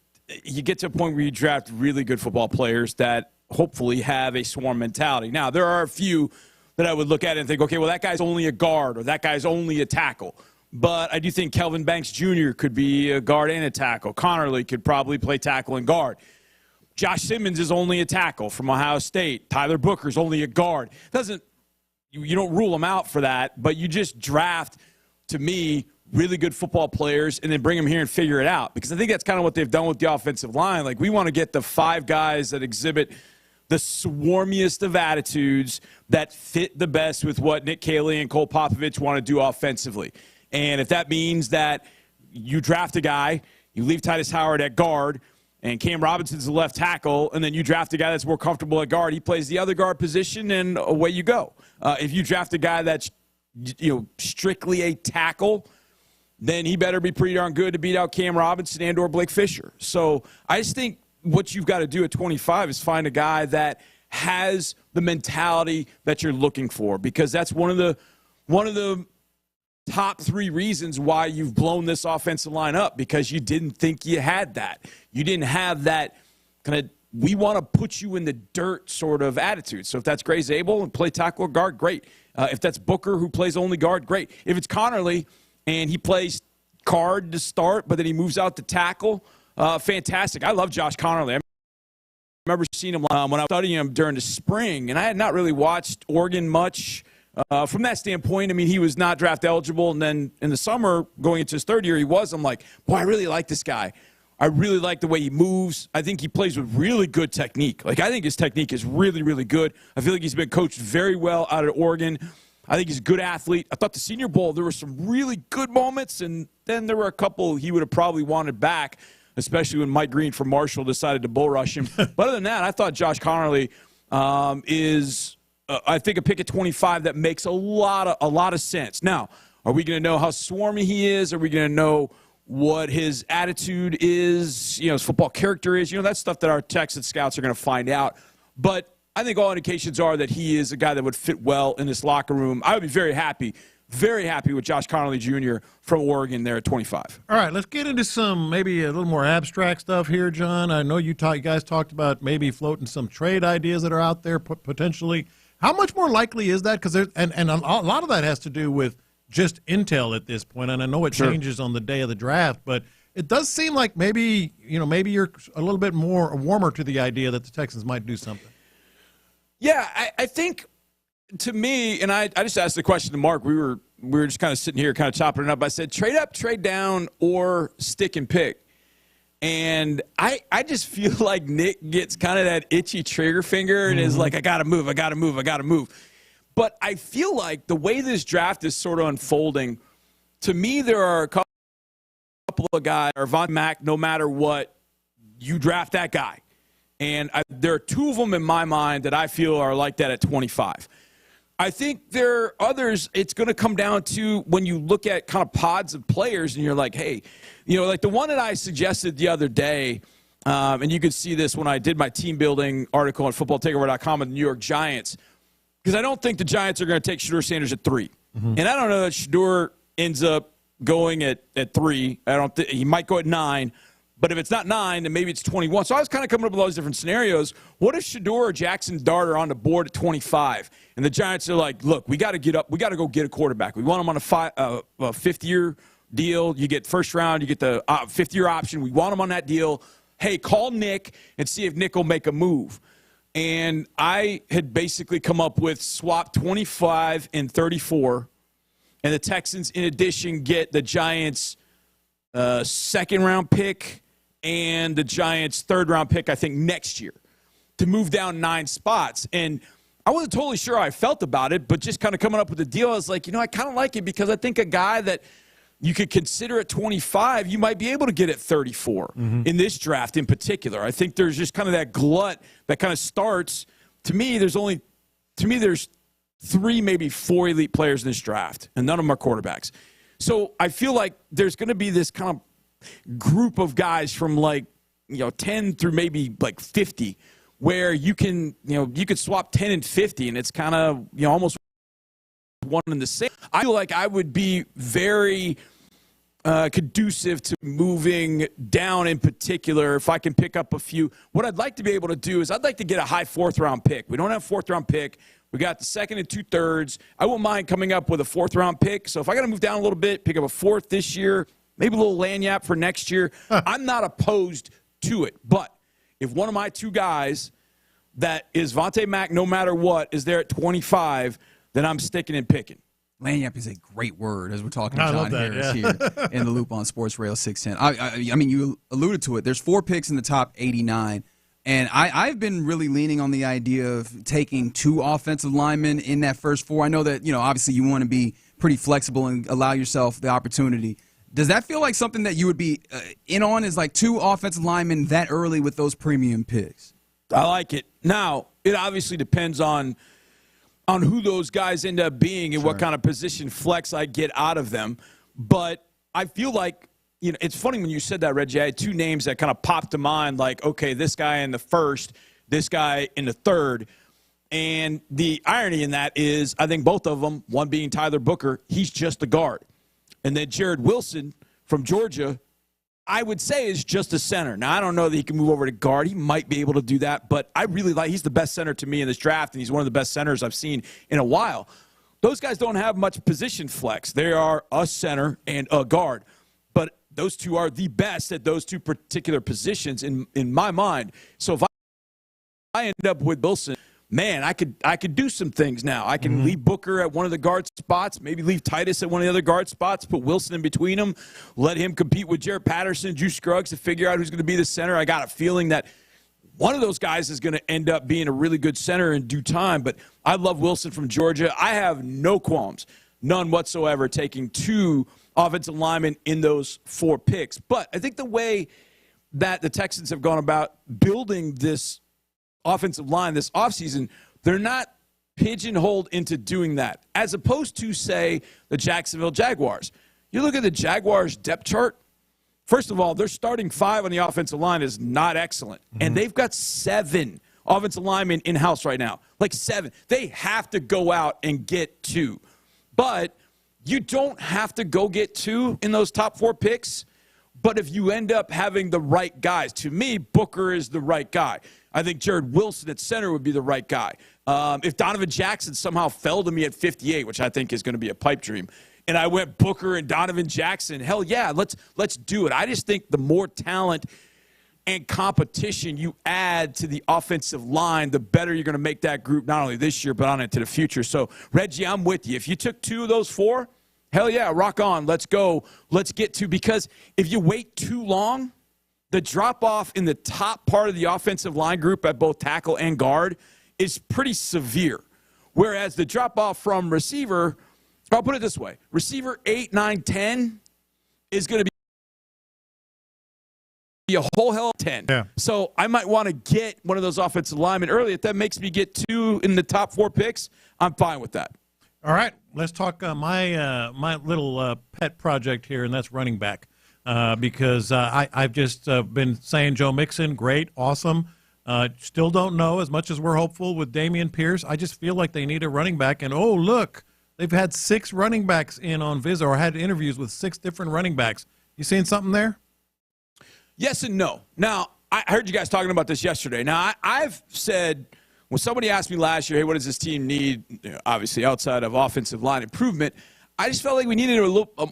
get to a point where you draft really good football players that hopefully have a swarm mentality. Now, there are a few that I would look at and think, okay, well, that guy's only a guard or that guy's only a tackle. But I do think Kelvin Banks Jr. could be a guard and a tackle. Conerly could probably play tackle and guard. Josh Simmons is only a tackle from Ohio State. Tyler Booker's only a guard. You don't rule them out for that, but you just draft, to me, really good football players and then bring them here and figure it out. Because I think that's kind of what they've done with the offensive line. Like, we want to get the 5 guys that exhibit the swarmiest of attitudes that fit the best with what Nick Caley and Cole Popovich want to do offensively. And if that means that you draft a guy, you leave Titus Howard at guard, and Cam Robinson's the left tackle, and then you draft a guy that's more comfortable at guard, he plays the other guard position, and away you go. If you draft a guy that's strictly a tackle, then he better be pretty darn good to beat out Cam Robinson and or Blake Fisher. So I just think what you've got to do at 25 is find a guy that has the mentality that you're looking for, because that's one of the top 3 reasons why you've blown this offensive line up, because you didn't think you had that. You didn't have that kind of we want to put you in the dirt sort of attitude. So if that's Gray Zabel and play tackle or guard, great. If that's Booker who plays only guard, great. If it's Conerly and he plays guard to start, but then he moves out to tackle, fantastic. I love Josh Conerly. I remember seeing him when I was studying him during the spring, and I had not really watched Oregon much. From that standpoint, I mean, he was not draft eligible, and then in the summer, going into his 3rd year, he was. I'm like, boy, I really like this guy. I really like the way he moves. I think he plays with really good technique. Like, I think his technique is really, really good. I feel like he's been coached very well out of Oregon. I think he's a good athlete. I thought the Senior Bowl, there were some really good moments, and then there were a couple he would have probably wanted back, especially when Mike Green from Marshall decided to bull rush him. But other than that, I thought Josh Conerly is I think a pick at 25 that makes a lot of sense. Now, are we going to know how swarmy he is? Are we going to know what his attitude is, his football character is? That's stuff that our Texas scouts are going to find out. But I think all indications are that he is a guy that would fit well in this locker room. I would be very happy with Josh Conerly Jr. from Oregon there at 25. All right, let's get into some maybe a little more abstract stuff here, John. I know you guys talked about maybe floating some trade ideas that are out there potentially. How much more likely is that? Because and a lot of that has to do with just intel at this point, and I know it changes on the day of the draft, but it does seem like maybe you're a little bit more warmer to the idea that the Texans might do something. Yeah, I think to me, and I just asked the question to Mark. We were just kind of sitting here, kind of chopping it up. I said, trade up, trade down, or stick and pick. And I just feel like Nick gets kind of that itchy trigger finger and is like, I got to move. But I feel like the way this draft is sort of unfolding, to me there are a couple couple of guys, or Von Mack, no matter what, you draft that guy. And there are two of them in my mind that I feel are like that at 25. I think there are others. It's going to come down to when you look at kind of pods of players and you're like, hey, like the one that I suggested the other day, and you could see this when I did my team building article on footballtakeover.com of the New York Giants, because I don't think the Giants are going to take Shedeur Sanders at 3. And I don't know that Shedeur ends up going at 3. He might go at 9. But if it's not 9, then maybe it's 21. So I was kind of coming up with all these different scenarios. What if Shedeur or Jackson Dart are on the board at 25, and the Giants are like, look, we got to get up. We got to go get a quarterback. We want him on a fifth-year deal. You get first round. You get the fifth-year option. We want him on that deal. Hey, call Nick and see if Nick will make a move. And I had basically come up with swap 25 and 34, and the Texans, in addition, get the Giants' second-round pick and the Giants' third-round pick, I think, next year to move down 9 spots. And I wasn't totally sure how I felt about it, but just kind of coming up with the deal, I was like, I kind of like it because I think a guy that you could consider at 25, you might be able to get at 34 in this draft in particular. I think there's just kind of that glut that kind of starts. To me, there's 3, maybe 4 elite players in this draft, and none of them are quarterbacks. So I feel like there's going to be this kind of group of guys from 10 through maybe 50 where you can, you could swap 10 and 50 and it's kind of, almost one and the same. I feel like I would be very conducive to moving down in particular if I can pick up a few. What I'd like to be able to do is I'd like to get a high 4th-round pick. We don't have a 4th-round pick. We got the 2nd and 2/3. I won't mind coming up with a 4th-round pick. So if I got to move down a little bit, pick up a 4th this year, maybe a little lanyap for next year, I'm not opposed to it. But if one of my 2 guys that is Vontae Mack, no matter what, is there at 25, then I'm sticking and picking. Lanyap is a great word, as we're talking to John Harris here in the loop on Sports Radio 610. I mean, you alluded to it. There's 4 picks in the top 89. And I've been really leaning on the idea of taking 2 offensive linemen in that first 4. I know that, obviously you want to be pretty flexible and allow yourself the opportunity. Does that feel like something that you would be in on, is like 2 offensive linemen that early with those premium picks? I like it. Now, it obviously depends on who those guys end up being and what kind of position flex I get out of them. But I feel like, it's funny when you said that, Reggie. I had 2 names that kind of popped to mind, like, okay, this guy in the 1st, this guy in the 3rd. And the irony in that is I think both of them, one being Tyler Booker, he's just a guard. And then Jared Wilson from Georgia, I would say is just a center. Now, I don't know that he can move over to guard. He might be able to do that, but I really he's the best center to me in this draft, and he's one of the best centers I've seen in a while. Those guys don't have much position flex. They are a center and a guard. But those 2 are the best at those 2 particular positions in my mind. So if I end up with Wilson, man, I could do some things now. I can leave Booker at one of the guard spots, maybe leave Titus at one of the other guard spots, put Wilson in between them, let him compete with Jared Patterson, Drew Scruggs to figure out who's going to be the center. I got a feeling that one of those guys is going to end up being a really good center in due time. But I love Wilson from Georgia. I have no qualms, none whatsoever, taking 2 offensive linemen in those 4 picks. But I think the way that the Texans have gone about building this offensive line this offseason, they're not pigeonholed into doing that, as opposed to, say, the Jacksonville Jaguars. You look at the Jaguars' depth chart, first of all, their starting 5 on the offensive line is not excellent, and they've got 7 offensive linemen in-house right now, 7. They have to go out and get 2. But you don't have to go get 2 in those top 4 picks, but if you end up having the right guys, to me, Booker is the right guy. I think Jared Wilson at center would be the right guy. If Donovan Jackson somehow fell to me at 58, which I think is going to be a pipe dream, and I went Booker and Donovan Jackson, hell yeah, let's do it. I just think the more talent and competition you add to the offensive line, the better you're going to make that group not only this year but on into the future. So, Reggie, I'm with you. If you took 2 of those 4, hell yeah, rock on. Let's go. Let's get to, because if you wait too long, the drop-off in the top part of the offensive line group at both tackle and guard is pretty severe. Whereas the drop-off from receiver, I'll put it this way, receiver 8, 9, 10 is going to be a whole hell of 10. Yeah. So I might want to get one of those offensive linemen early. If that makes me get 2 in the top 4 picks, I'm fine with that. All right, let's talk my little pet project here, and that's running back. Because I've just been saying Joe Mixon, great, awesome. Still don't know, as much as we're hopeful with Dameon Pierce. I just feel like they need a running back. And, oh, look, they've had 6 running backs in on Viz, or had interviews with 6 different running backs. You seeing something there? Yes and no. Now, I heard you guys talking about this yesterday. Now, I've said – when somebody asked me last year, hey, what does this team need, obviously outside of offensive line improvement, I just felt like we needed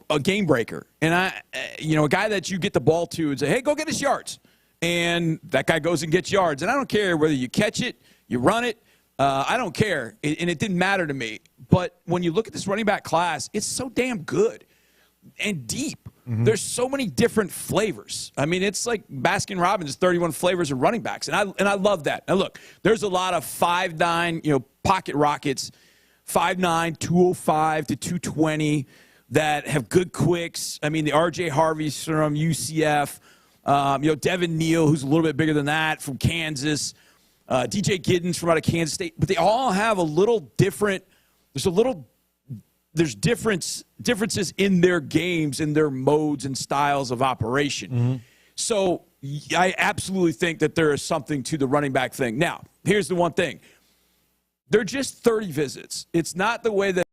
a game breaker. And, a guy that you get the ball to and say, hey, go get us yards. And that guy goes and gets yards. And I don't care whether you catch it, you run it. I don't care. And it didn't matter to me. But when you look at this running back class, it's so damn good and deep. Mm-hmm. There's so many different flavors. I mean, it's like Baskin-Robbins, 31 flavors of running backs, and I love that. Now, look, there's a lot of 5'9", pocket rockets, 5'9", 205 to 220 that have good quicks. I mean, the R.J. Harveys from UCF, Devin Neal, who's a little bit bigger than that, from Kansas, DJ Giddens from out of Kansas State, but they all have a little different. There's differences in their games, in their modes and styles of operation. Mm-hmm. So I absolutely think that there is something to the running back thing. Now, here's the one thing. They're just 30 visits. It's not the way that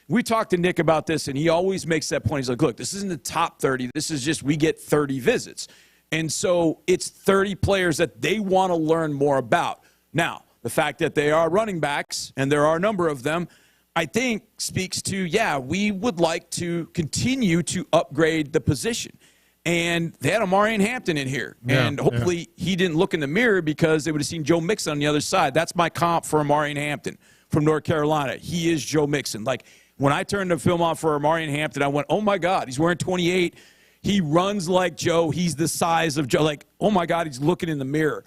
we talked to Nick about this, and he always makes that point. He's like, look, this isn't the top 30. This is just we get 30 visits. And so it's 30 players that they want to learn more about. Now, the fact that they are running backs, and there are a number of them, I think speaks to, we would like to continue to upgrade the position. And they had Omarion Hampton in here. Yeah, and hopefully he didn't look in the mirror because they would have seen Joe Mixon on the other side. That's my comp for Omarion Hampton from North Carolina. He is Joe Mixon. Like, when I turned the film on for Omarion Hampton, I went, oh, my God, he's wearing 28. He runs like Joe. He's the size of Joe. Like, oh, my God, he's looking in the mirror.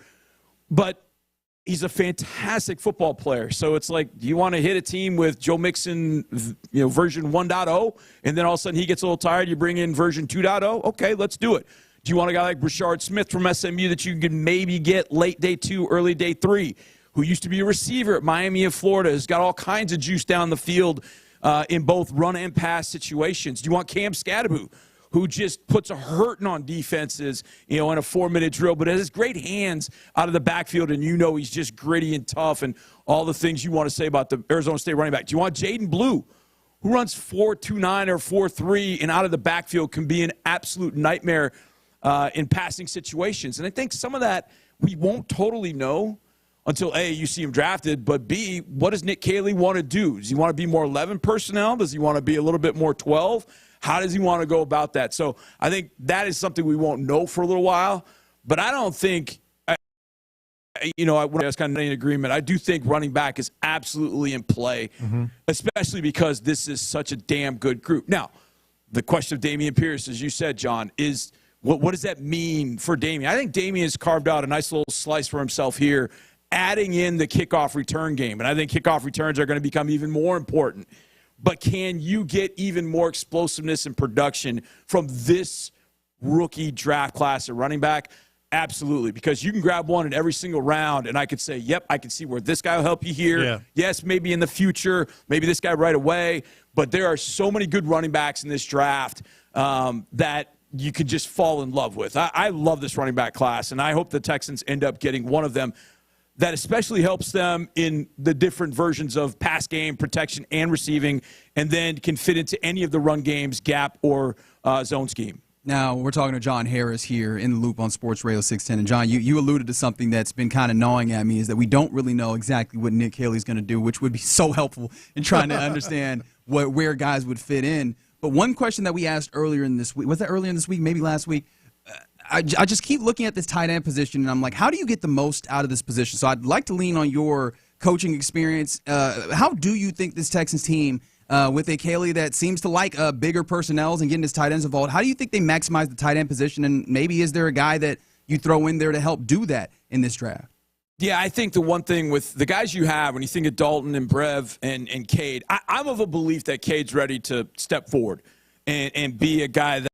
But he's a fantastic football player. So it's like, do you want to hit a team with Joe Mixon, version 1.0, and then all of a sudden he gets a little tired, you bring in version 2.0? Okay, let's do it. Do you want a guy like Rashard Smith from SMU that you can maybe get late day 2, early day 3, who used to be a receiver at Miami of Florida, has got all kinds of juice down the field in both run and pass situations? Do you want Cam Scadaboo, who just puts a hurting on defenses, in a 4-minute drill, but has great hands out of the backfield, and he's just gritty and tough and all the things you want to say about the Arizona State running back? Do you want Jaden Blue, who runs 4.29 or 4.3 and out of the backfield can be an absolute nightmare in passing situations? And I think some of that we won't totally know until, A, you see him drafted, but B, what does Nick Caley want to do? Does he want to be more 11 personnel? Does he want to be a little bit more 12? How does he want to go about that? So I think that is something we won't know for a little while. But I don't think, I was kind of in agreement. I do think running back is absolutely in play, especially because this is such a damn good group. Now, the question of Dameon Pierce, as you said, John, is what does that mean for Dameon? I think Dameon has carved out a nice little slice for himself here, adding in the kickoff return game. And I think kickoff returns are going to become even more important. But can you get even more explosiveness and production from this rookie draft class at running back? Absolutely, because you can grab one in every single round, and I could say, yep, I can see where this guy will help you here. Yeah. Yes, maybe in the future, maybe this guy right away. But there are so many good running backs in this draft that you could just fall in love with. I love this running back class, and I hope the Texans end up getting one of them that especially helps them in the different versions of pass game, protection, and receiving, and then can fit into any of the run games, gap, or zone scheme. Now, we're talking to John Harris here in the loop on Sports Radio 610. And, John, you alluded to something that's been kind of gnawing at me, is that we don't really know exactly what Nick Caley's going to do, which would be so helpful in trying to understand where guys would fit in. But one question that we asked earlier in this week, was that earlier in this week, maybe last week? I just keep looking at this tight end position, and I'm like, how do you get the most out of this position? So I'd like to lean on your coaching experience. How do you think this Texans team, with a Caley that seems to like bigger personnels and getting his tight ends involved, how do you think they maximize the tight end position? And maybe is there a guy that you throw in there to help do that in this draft? Yeah, I think the one thing with the guys you have, when you think of Dalton and Brev and Cade, I'm of a belief that Cade's ready to step forward and be a guy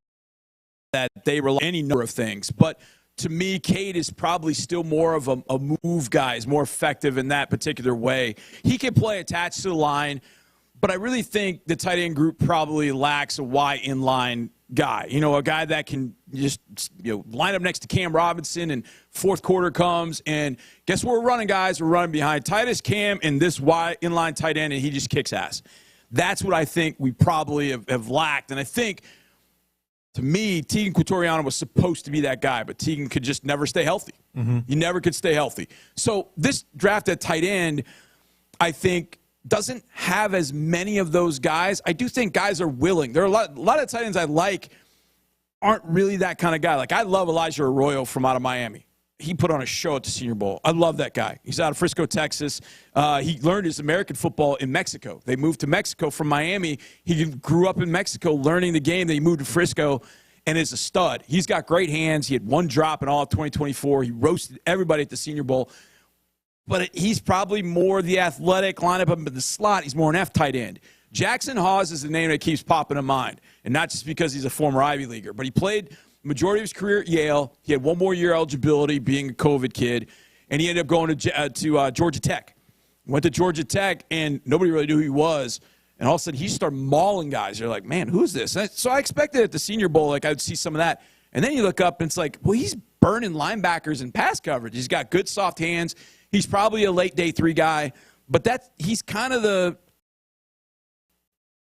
that they rely on any number of things. But to me, Cade is probably still more of a move guy, is more effective in that particular way. He can play attached to the line, but I really think the tight end group probably lacks a wide inline guy. A guy that can just line up next to Cam Robinson and fourth quarter comes and guess what we're running, guys? We're running behind Titus Cam and this wide inline tight end, and he just kicks ass. That's what I think we probably have lacked. And I think, to me, Tegan Quatoriano was supposed to be that guy, but Tegan could just never stay healthy. He never could stay healthy. So this draft at tight end, I think, doesn't have as many of those guys. I do think guys are willing. There are a lot of tight ends I like aren't really that kind of guy. Like, I love Elijah Arroyo from out of Miami. He put on a show at the Senior Bowl. I love that guy. He's out of Frisco, Texas. He learned his American football in Mexico. They moved to Mexico from Miami. He grew up in Mexico learning the game. Then he moved to Frisco and is a stud. He's got great hands. He had one drop in all of 2024. He roasted everybody at the Senior Bowl. But he's probably more the athletic lineup up in the slot. He's more an F tight end. Jackson Hawes is the name that keeps popping in mind, and not just because he's a former Ivy Leaguer, but he played majority of his career at Yale. He had one more year eligibility being a COVID kid, and he ended up going to Georgia Tech. Went to Georgia Tech, and nobody really knew who he was. And all of a sudden, he started mauling guys. You're like, man, who's this? So I expected at the Senior Bowl, like, I'd see some of that. And then you look up, and it's like, well, he's burning linebackers in pass coverage. He's got good soft hands. He's probably a late day 3 guy. But he's kind of the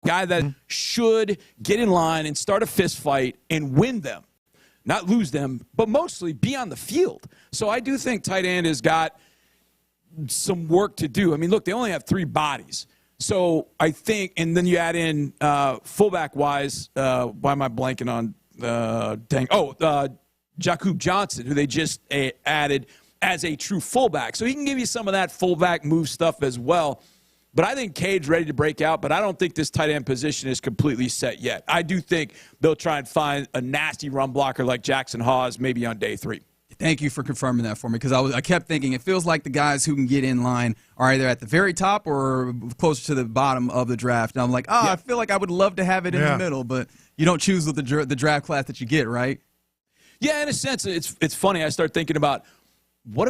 guy that should get in line and start a fist fight and win them. Not lose them, but mostly be on the field. So I do think tight end has got some work to do. I mean, look, they only have 3 bodies. So I think, and then you add in fullback-wise, why am I blanking on, Jakub Johnson, who they just added as a true fullback. So he can give you some of that fullback move stuff as well. But I think Cade's ready to break out, but I don't think this tight end position is completely set yet. I do think they'll try and find a nasty run blocker like Jackson Hawes maybe on day 3. Thank you for confirming that for me, because I kept thinking it feels like the guys who can get in line are either at the very top or closer to the bottom of the draft. And I'm like, I feel like I would love to have it in the middle, but you don't choose with the draft class that you get, right? Yeah, in a sense, it's funny. I start thinking about what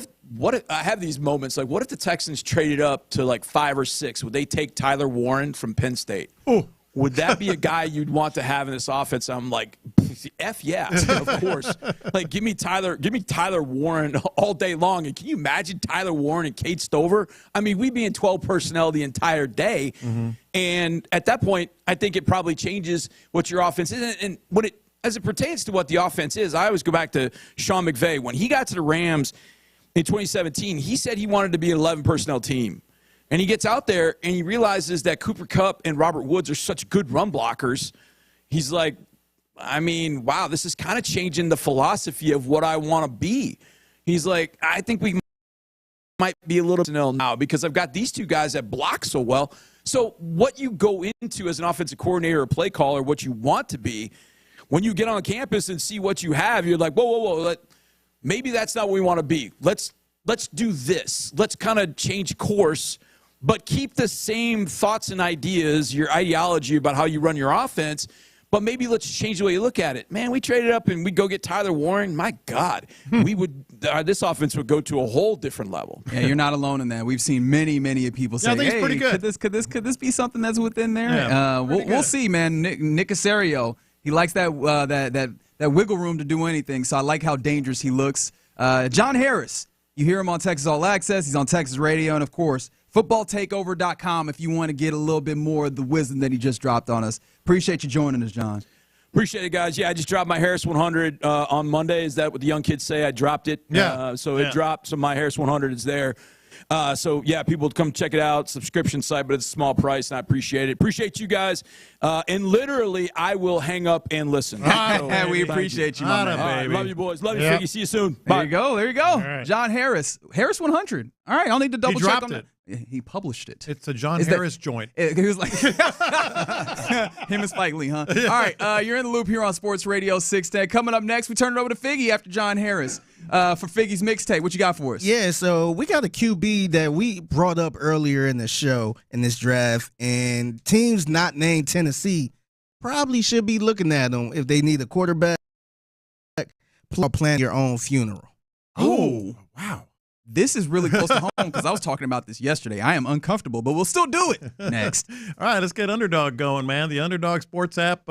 if I have these moments, like what if the Texans traded up to like 5 or 6? Would they take Tyler Warren from Penn State? Oh. Would that be a guy you'd want to have in this offense? I'm like, F yeah, of course. Like, give me Tyler Warren all day long. And can you imagine Tyler Warren and Kate Stover? I mean, we'd be in 12 personnel the entire day. And at that point, I think it probably changes what your offense is. And as it pertains to what the offense is, I always go back to Sean McVay. When he got to the Rams in 2017, he said he wanted to be an 11 personnel team. And he gets out there and he realizes that Cooper Kupp and Robert Woods are such good run blockers. He's like, I mean, wow, this is kind of changing the philosophy of what I want to be. He's like, I think we might be a little now because I've got these 2 guys that block so well. So what you go into as an offensive coordinator or play caller, what you want to be, when you get on campus and see what you have, you're like, whoa, maybe that's not what we want to be. Let's do this. Let's kind of change course, but keep the same thoughts and ideas, your ideology about how you run your offense, but maybe let's change the way you look at it. Man, we traded up and we go get Tyler Warren. My God, this offense would go to a whole different level. Yeah, you're not alone in that. We've seen many people say, I think it's pretty good. Could this be something that's within there? Yeah, we'll see, man. Nick Caserio, he likes that wiggle room to do anything, so I like how dangerous he looks. John Harris, you hear him on Texas All Access. He's on Texas Radio, and, of course, footballtakeover.com if you want to get a little bit more of the wisdom that he just dropped on us. Appreciate you joining us, John. Appreciate it, guys. Yeah, I just dropped my Harris 100 on Monday. Is that what the young kids say? I dropped it. Yeah. It dropped, so my Harris 100 is there. People come check it out. Subscription site, but it's a small price, and I appreciate it. Appreciate you guys. And literally, I will hang up and listen. We appreciate you, my man. Right, love you, boys. Love you, Figgy. See you soon. Bye. There you go. Right. John Harris. Harris 100. All right, I'll need to double check on that. He published it. It's a John Harris joint. He was like, him and Spike Lee, huh? Yeah. All right, you're in the loop here on Sports Radio 610. Coming up next, we turn it over to Figgy after John Harris for Figgy's mixtape. What you got for us? Yeah, so we got a QB that we brought up earlier in the show in this draft, and teams not named Tennessee probably should be looking at him if they need a quarterback. plan your own funeral. Oh, wow. This is really close to home because I was talking about this yesterday. I am uncomfortable, but we'll still do it next. All right, let's get Underdog going, man. The Underdog Sports app.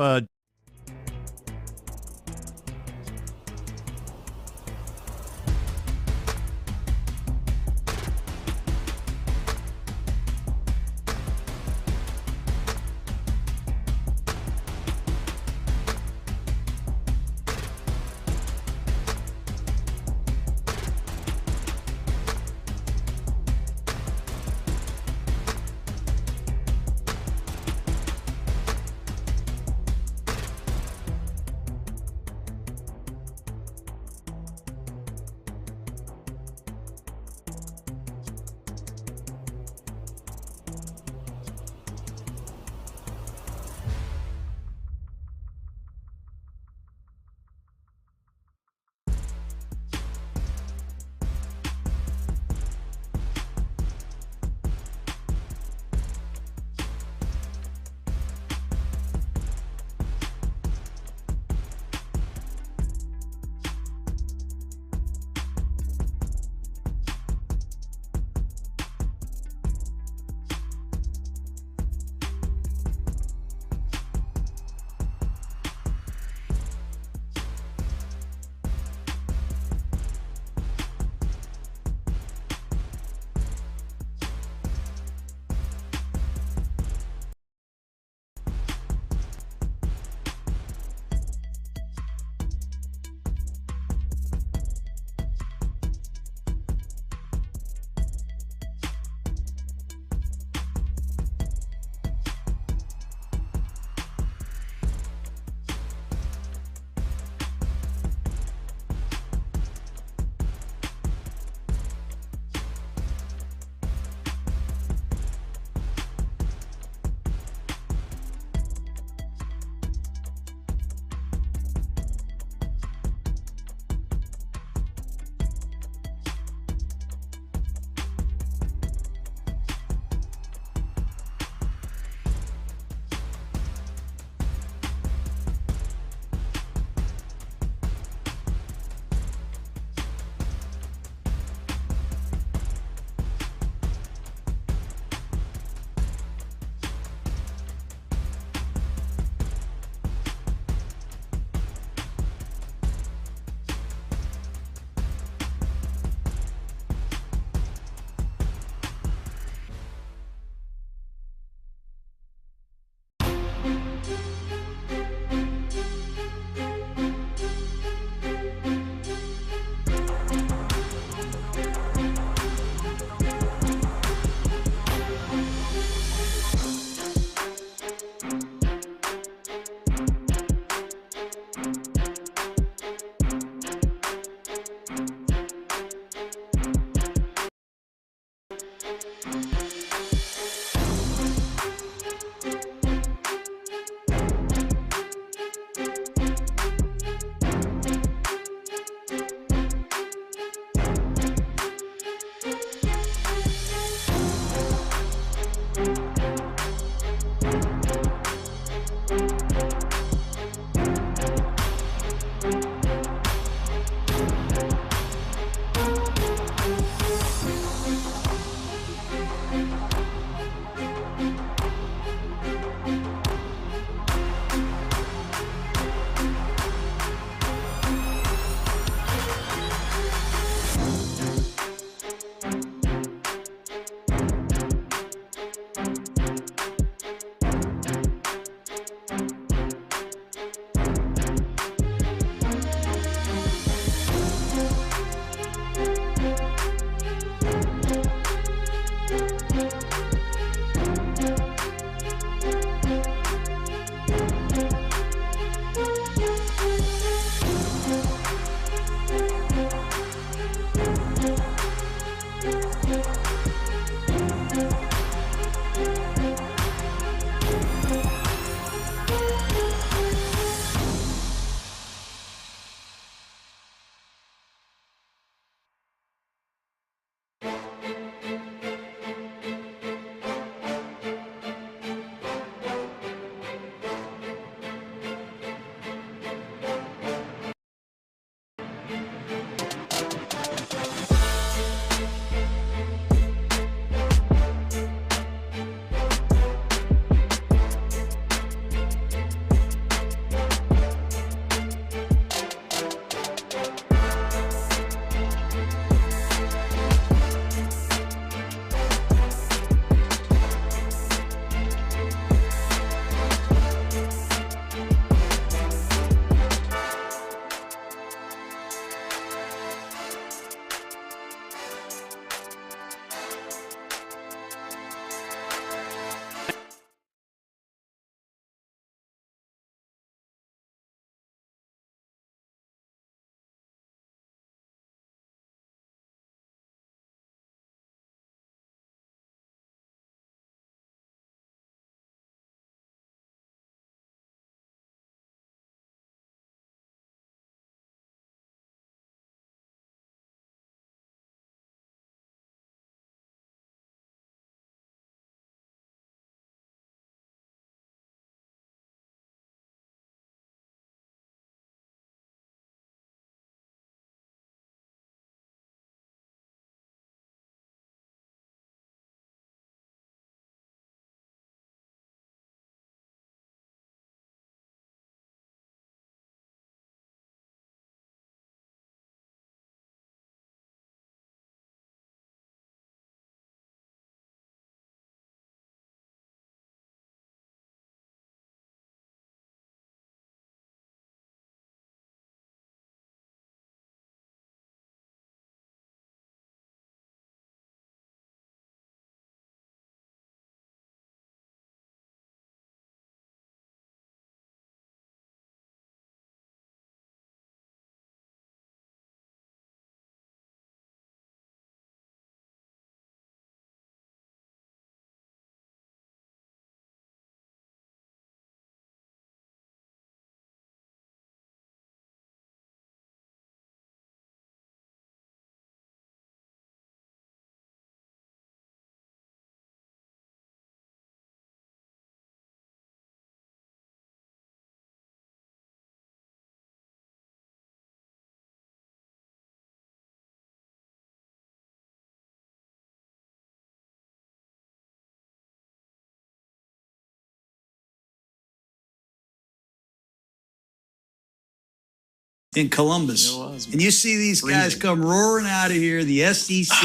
in Columbus. It was. And you see these guys come roaring out of here, the SEC,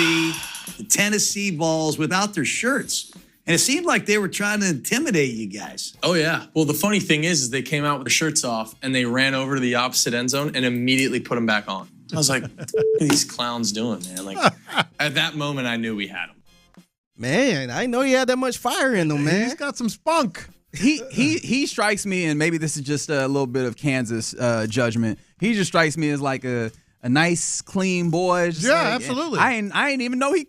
the Tennessee Vols, without their shirts. And it seemed like they were trying to intimidate you guys. Oh, yeah. Well, the funny thing is they came out with their shirts off and they ran over to the opposite end zone and immediately put them back on. I was like, what are these clowns doing, man? Like, at that moment, I knew we had them. Man, I didn't know he had that much fire in him, man. He's got some spunk. He strikes me, and maybe this is just a little bit of Kansas judgment. He just strikes me as like a nice, clean boy. Just absolutely. I ain't even know he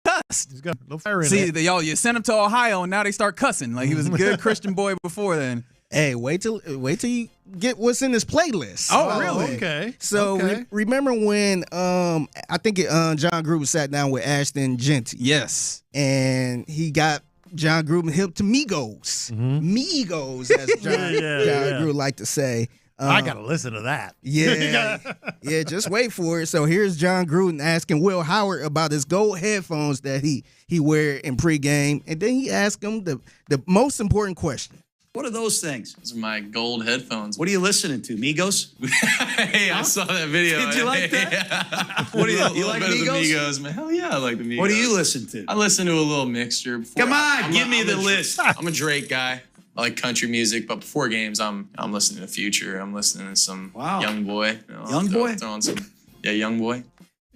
cussed. He's got no fire in it. You sent him to Ohio, and now they start cussing. Like, he was a good Christian boy before then. Hey, wait till you get what's in his playlist. Oh, really? Okay. So remember when I think John Gruden sat down with Ashton Genty. Yes. And he got John Gruden hip to Migos. Migos, as John Gruden like to say. I got to listen to that. Yeah. Yeah, just wait for it. So here's John Gruden asking Will Howard about his gold headphones that he wear in pregame. And then he asked him the most important question. What are those things? Those are my gold headphones. What are you listening to, Migos? Hey, I saw that video. Did you like that? Yeah. What do you like Migos? Migos? Migos, man. Hell yeah, I like the Migos. What do you listen to? I listen to a little mixture. Come on, give me the list. I'm a Drake guy. I like country music, but before games, I'm listening to Future. I'm listening to some Young Boy. Young Boy? Throwing some, Young Boy.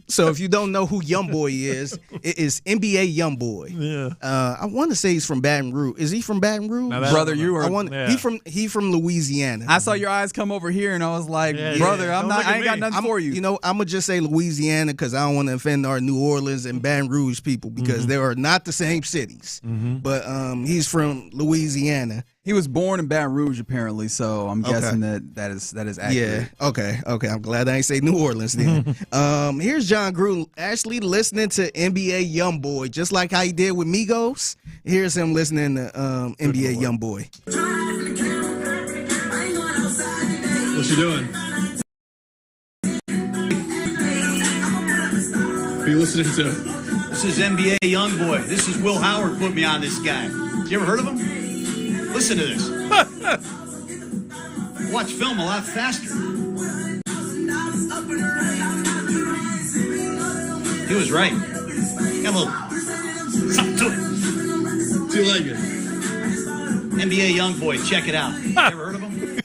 So if you don't know who Young Boy is, it is NBA Young Boy. Yeah. I want to say he's from Baton Rouge. Is he from Baton Rouge? Brother, you are. He from Louisiana. I saw your eyes come over here, and I was like, brother, I ain't got nothing for you. You know, I'm gonna just say Louisiana because I don't want to offend our New Orleans and Baton Rouge people because they are not the same cities. But he's from Louisiana. He was born in Baton Rouge, apparently, so I'm guessing that is accurate. Yeah. Okay. I'm glad I ain't say New Orleans then. Here's John Gruden actually listening to NBA YoungBoy, just like how he did with Migos. Here's him listening to NBA YoungBoy. What you doing? What are you listening to? This is NBA YoungBoy. This is Will Howard put me on this guy. You ever heard of him? Listen to this. Watch film a lot faster. He was right. Got a little something to it. Do you like it? NBA YoungBoy, check it out. You ever heard of him?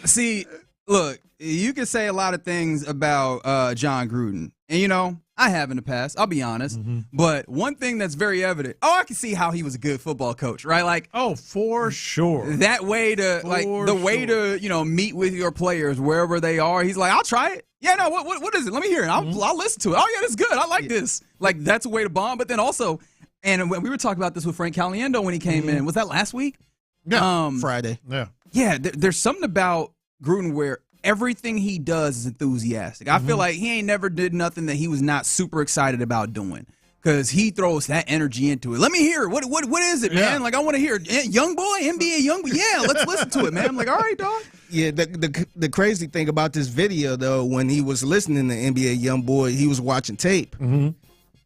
See, look, you can say a lot of things about John Gruden. And, you know, I have in the past, I'll be honest. But one thing that's very evident, I can see how he was a good football coach, right? Like, for sure. That way to, way to, you know, meet with your players wherever they are. He's like, I'll try it. Yeah, no, what is it? Let me hear it. I'll listen to it. Oh, yeah, that's good. I like this. Like, that's a way to bond. But then also, and when we were talking about this with Frank Caliendo when he came in, was that last week? Yeah, Friday. Yeah, there's something about Gruden where everything he does is enthusiastic. I feel like he ain't never did nothing that he was not super excited about doing because he throws that energy into it. Let me hear it. What is it, man? Like, I want to hear it. Young boy, NBA young boy. Yeah, let's listen to it, man. I'm like, all right, dog. Yeah, the crazy thing about this video, though, when he was listening to NBA YoungBoy, he was watching tape.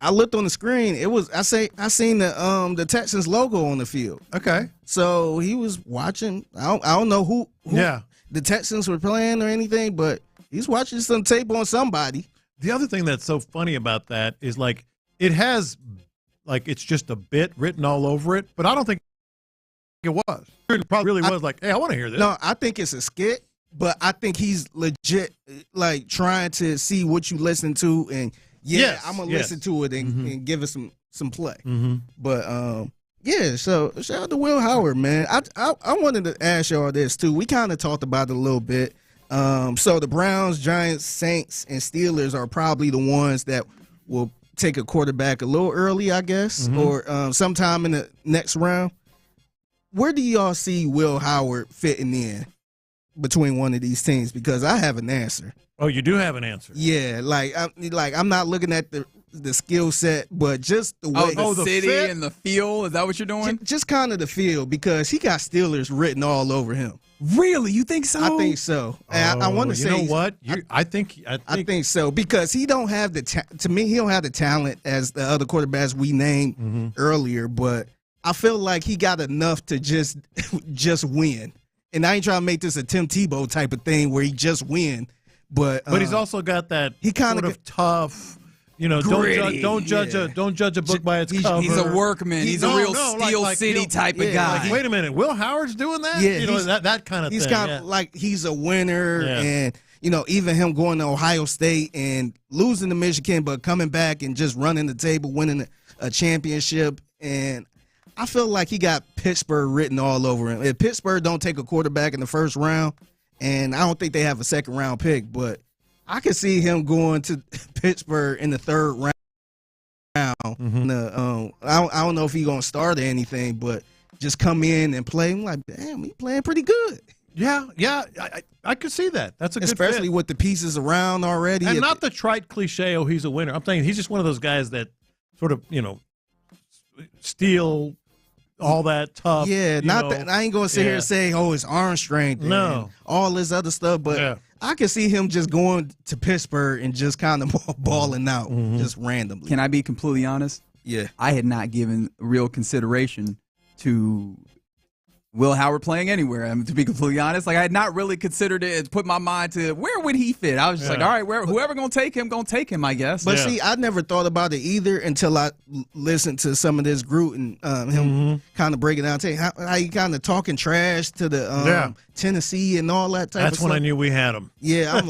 I looked on the screen. It was I seen the Texans logo on the field. Okay. So he was watching. I don't know who the Texans were playing or anything, but he's watching some tape on somebody. The other thing that's so funny about that is, like, it has, like, it's just a bit written all over it, but I don't think it was. It probably really was like, hey, I want to hear this. No, I think it's a skit, but I think he's legit, like, trying to see what you listen to, and I'm going to listen to it and give it some play. But, yeah, so shout out to Will Howard, man. I wanted to ask y'all this, too. We kind of talked about it a little bit. So the Browns, Giants, Saints, and Steelers are probably the ones that will take a quarterback a little early, I guess, or sometime in the next round. Where do y'all see Will Howard fitting in between one of these teams? Because I have an answer. Oh, you do have an answer? Yeah, I'm not looking at the skill set, but just the way the city fit and the feel. Is that what you're doing? Just kind of the feel, because he got Steelers written all over him. Really? You think so? I think so. And I want to say, you know what? I think so, because he don't have to me, he don't have the talent as the other quarterbacks we named earlier, but I feel like he got enough to just win. And I ain't trying to make this a Tim Tebow type of thing where he just win, but he's also got that he kind of tough. Don't judge a book by its cover. He's a workman. He's a real Steel City type of guy. Like, wait a minute, Will Howard's doing that? Yeah, that kind of thing. He's kind of like he's a winner, and even him going to Ohio State and losing to Michigan, but coming back and just running the table, winning a championship, and I feel like he got Pittsburgh written all over him. If Pittsburgh don't take a quarterback in the first round, and I don't think they have a second round pick, but I could see him going to Pittsburgh in the third round. I don't know if he's going to start or anything, but just come in and play. I'm like, damn, he's playing pretty good. Yeah, I could see that. That's a good fit. Especially with the pieces around already. And not the trite cliche, oh, he's a winner. I'm saying he's just one of those guys that sort of, steal all that tough. Yeah, that I ain't gonna sit here and say, oh, it's arm strength. No, all this other stuff. But I can see him just going to Pittsburgh and just kind of balling out just randomly. Can I be completely honest? Yeah, I had not given real consideration to Will Howard playing anywhere. I mean, to be completely honest, like I had not really considered it. Put my mind to where would he fit. I was just like, all right, whoever gonna take him, I guess. But see, I never thought about it either until I listened to some of this Gruden, him kind of breaking down, how he kind of talking trash to the Tennessee and all that type. That's of when stuff. I knew we had him. Yeah,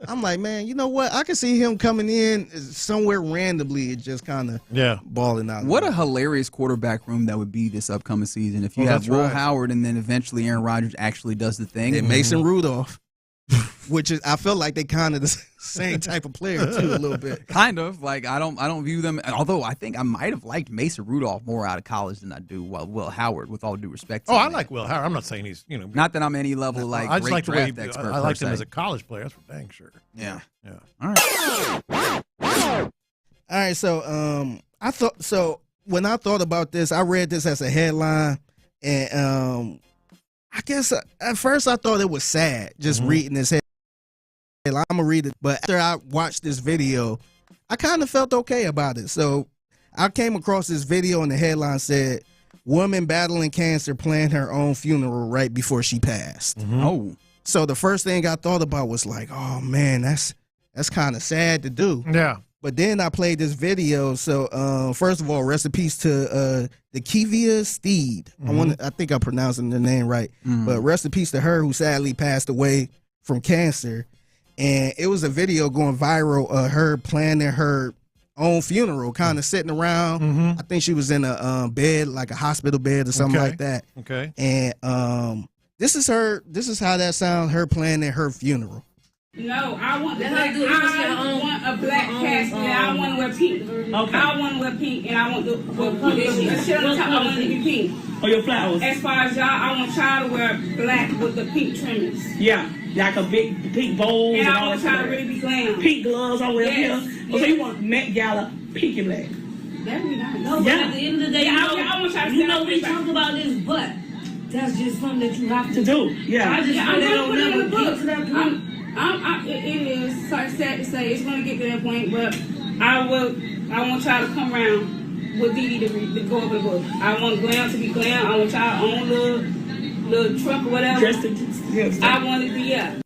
I'm like, man, you know what? I can see him coming in somewhere randomly and just kind of balling out. What a hilarious quarterback room that would be this upcoming season if you have Will Howard and then eventually Aaron Rodgers actually does the thing. And Mason Rudolph, which is I feel like they kind of the same type of player too, a little bit. Kind of like I don't view them. Although I think I might have liked Mason Rudolph more out of college than I do Will Howard. With all due respect. I like Will Howard. I'm not saying he's not that I'm any level like I just great like the way expert. I liked him as a college player. That's for dang sure. Yeah. All right. So when I thought about this, I read this as a headline, and I guess at first I thought it was sad just reading this headline. I'm gonna read it, but after I watched this video, I kind of felt okay about it. So I came across this video, and the headline said, "Woman battling cancer planned her own funeral right before she passed." Oh, so the first thing I thought about was like, "Oh man, that's kind of sad to do." Yeah. But then I played this video. So first of all, rest in peace to the Kivia Steed. I think I'm pronouncing the name right. But rest in peace to her, who sadly passed away from cancer. And it was a video going viral of her planning her own funeral, kind of sitting around. I think she was in a bed, like a hospital bed or something like that. Okay. And this is how that sounds, her planning her funeral. No, I want a black casket, and I want to wear pink. Okay. I want to wear pink, and I want to wear pink. I want to be pink. Oh, your flowers. As far as y'all, I want y'all to wear black with the pink trimmings. Yeah, like a big pink bowl. And I want y'all to really be glam. Pink gloves I wear here. Yes. Oh, so you want Met Gala pink and black? That'd be nice. No, but at the end of the day, I want y'all to we talk about this, but that's just something that you have to do. Yeah. I'm gonna put it in the book. It is sad to say it's going to get to that point, but I want y'all to come around with Dee Dee to go over the book. I want glam to be glam. I want y'all own little truck or whatever. I want it to be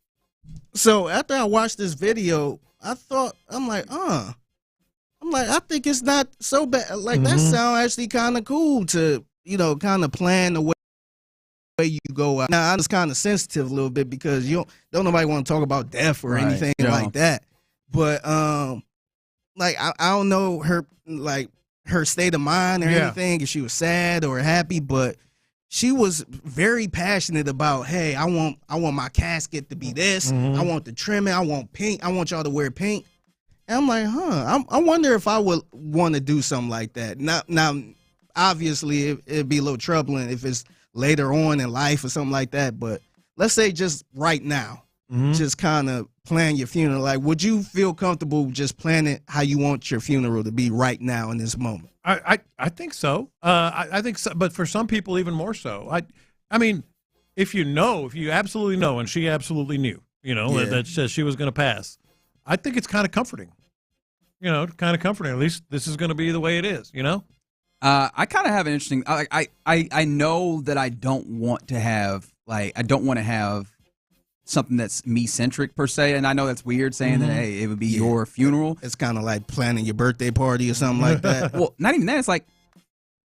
So after I watched this video, I'm like, I think it's not so bad. Like that sound actually kind of cool to, kind of plan the way you go out. Now I'm just kind of sensitive a little bit because don't nobody want to talk about death or anything like that. But like I don't know her state of mind or anything, if she was sad or happy, but she was very passionate about, hey, I want my casket to be this. I want the trimming. I want pink. I want y'all to wear pink. And I'm like, I wonder if I would want to do something like that. Now obviously it'd be a little troubling if it's later on in life or something like that, but let's say just right now, just kind of plan your funeral. Like, would you feel comfortable just planning how you want your funeral to be right now in this moment? I think so. I think so, but for some people even more so. I mean, if you absolutely know, and she absolutely knew, that she was going to pass, I think it's kind of comforting. At least this is going to be the way it is. I kind of have an interesting. I know that I don't want to have like I don't want to have something that's me-centric per se, and I know that's weird saying that, hey, it would be your funeral. It's kind of like planning your birthday party or something like that. Well, not even that. It's like,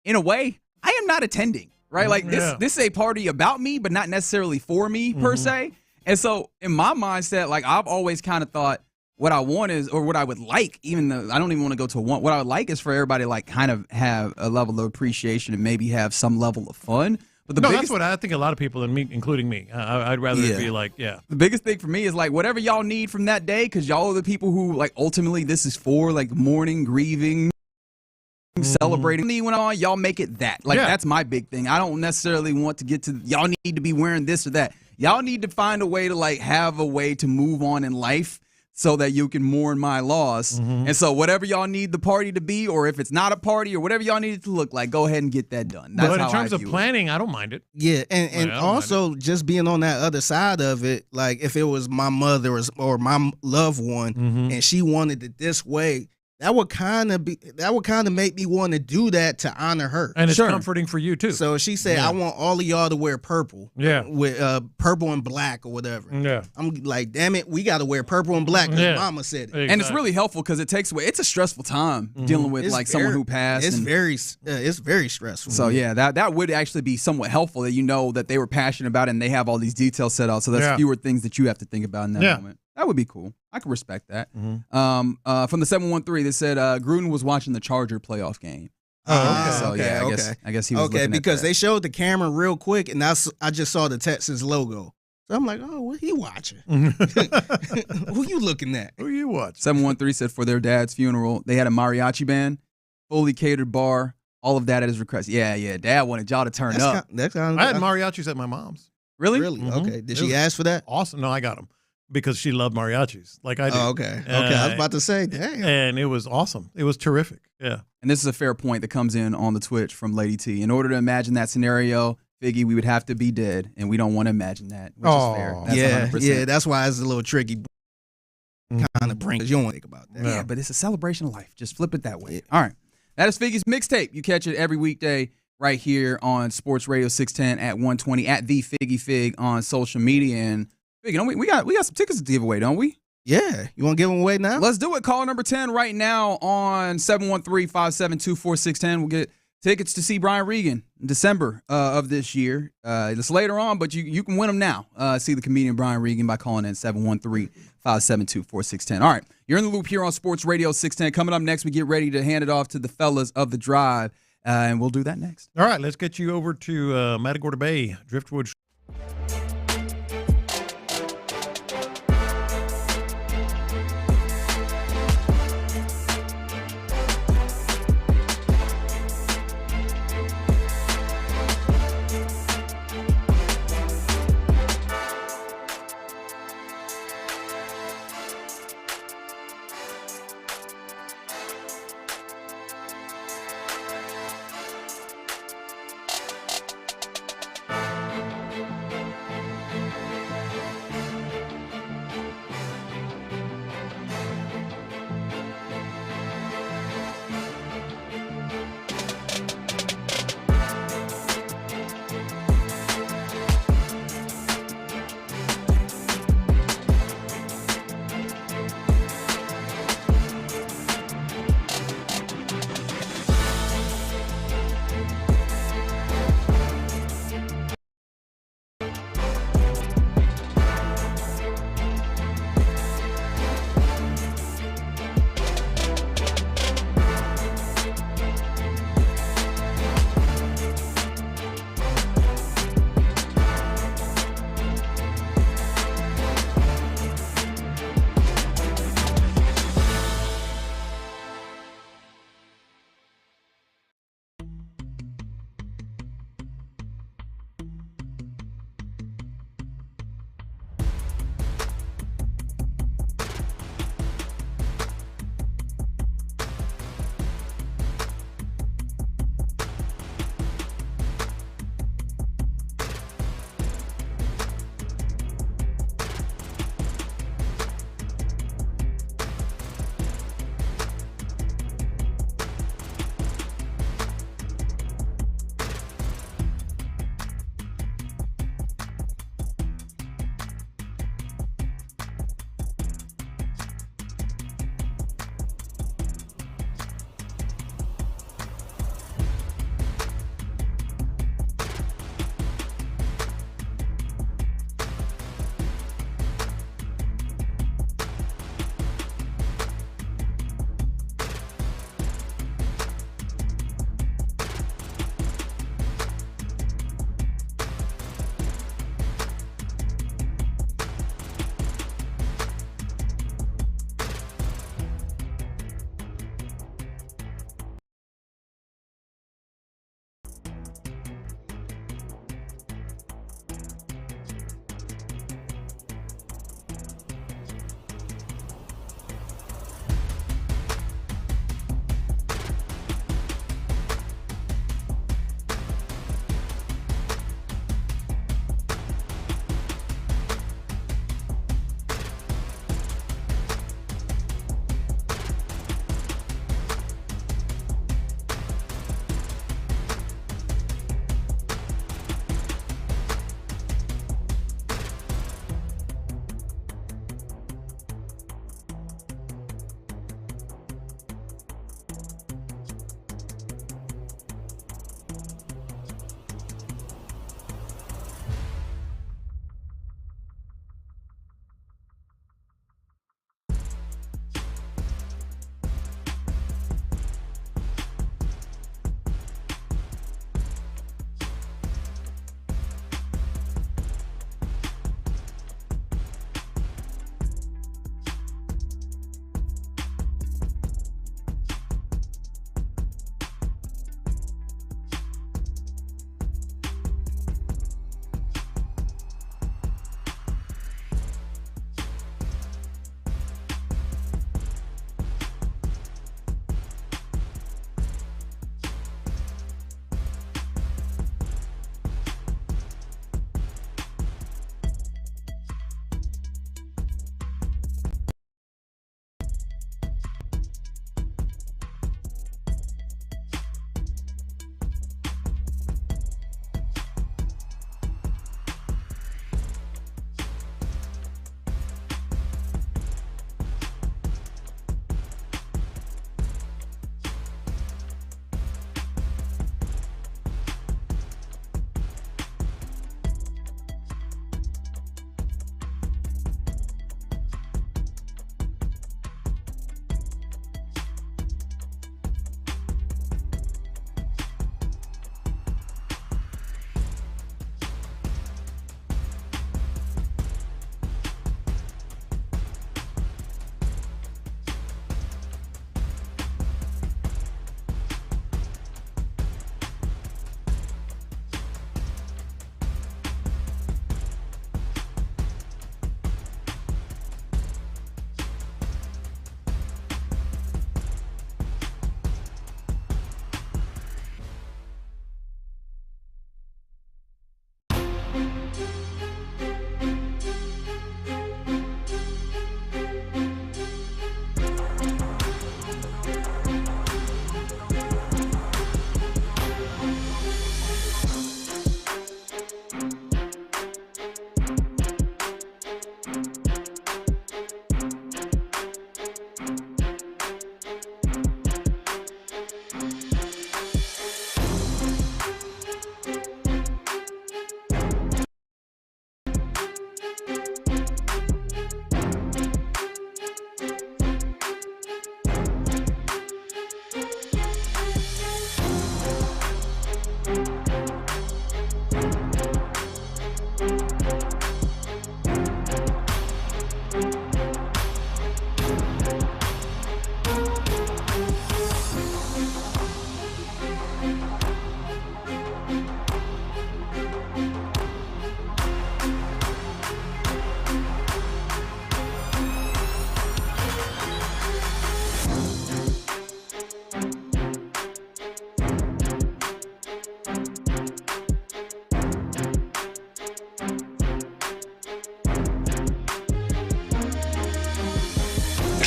in a way, I am not attending, right? Like, this is a party about me, but not necessarily for me per se. And so, in my mindset, like, I've always kind of thought what I want is, or what I would like, even though I don't even want to go to want, what I would like is for everybody to, like, kind of have a level of appreciation and maybe have some level of fun. But that's what I think a lot of people, including me, I'd rather it be like, The biggest thing for me is like whatever y'all need from that day, because y'all are the people who like ultimately this is for, like mourning, grieving, celebrating. When y'all make it that. Like that's my big thing. I don't necessarily want to get to y'all need to be wearing this or that. Y'all need to find a way to like have a way to move on in life, so that you can mourn my loss. And so whatever y'all need the party to be, or if it's not a party, or whatever y'all need it to look like, go ahead and get that done. That's but how in terms I of view planning, I don't mind it. Yeah, and also just being on that other side of it, like if it was my mother or my loved one and she wanted it this way, that would kind of make me want to do that to honor her. And it's comforting for you too. So she said, I want all of y'all to wear purple. Yeah. With purple and black or whatever. Yeah. I'm like, damn it, we got to wear purple and black because mama said it. Exactly. And it's really helpful because it takes away. It's a stressful time dealing with like someone who passed. It's very stressful. So yeah, that would actually be somewhat helpful that you know that they were passionate about it and they have all these details set out. So that's fewer things that you have to think about in that moment. That would be cool. I can respect that. From the 713, they said Gruden was watching the Charger playoff game. I guess he was looking because at that. they showed the camera real quick, and I just saw the Texans logo. So I'm like, oh, what he watching? Who you looking at? Who you watching? 713 said for their dad's funeral, they had a mariachi band, fully catered bar, all of that at his request. Yeah, Dad wanted y'all to turn up. I had mariachis at my mom's. Really? Really? Okay. Did she ask for that? Awesome. No, I got them. Because she loved mariachis, like I did. Oh, okay. I was about to say, damn. And it was awesome. It was terrific. Yeah. And this is a fair point that comes in on the Twitch from Lady T. In order to imagine that scenario, Figgy, we would have to be dead, and we don't want to imagine that, which is fair. That's 100%. Yeah, that's why it's a little tricky kind of bring, because you don't want to think about that. Yeah, but it's a celebration of life. Just flip it that way. All right. That is Figgy's Mixtape. You catch it every weekday right here on Sports Radio 610 at 120 at the Figgy Fig on social media. And Figgy, we got some tickets to give away, don't we? Yeah. You want to give them away now? Let's do it. Call number 10 right now on 713-572-4610. We'll get tickets to see Brian Regan in December of this year. It's later on, but you can win them now. See the comedian Brian Regan by calling in 713-572-4610. All right. You're in the loop here on Sports Radio 610. Coming up next, we get ready to hand it off to the fellas of the drive, and we'll do that next. All right. Let's get you over to Matagorda Bay, Driftwood.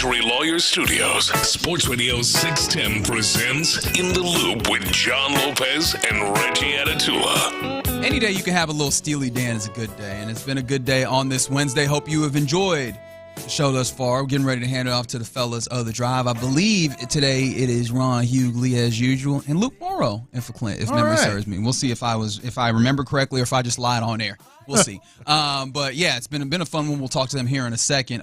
Luxury Lawyers Studios, Sports Radio 610 presents In the Loop with John Lopez and Reggie Atatula. Any day you can have a little Steely Dan is a good day, and it's been a good day on this Wednesday. Hope you have enjoyed the show thus far. We're getting ready to hand it off to the fellas of the drive. I believe today it is Ron Hughley as usual, and Luke Morrow in for Clint, if memory serves me. We'll see if I remember correctly or if I just lied on air. We'll see. But yeah, it's been a fun one. We'll talk to them here in a second.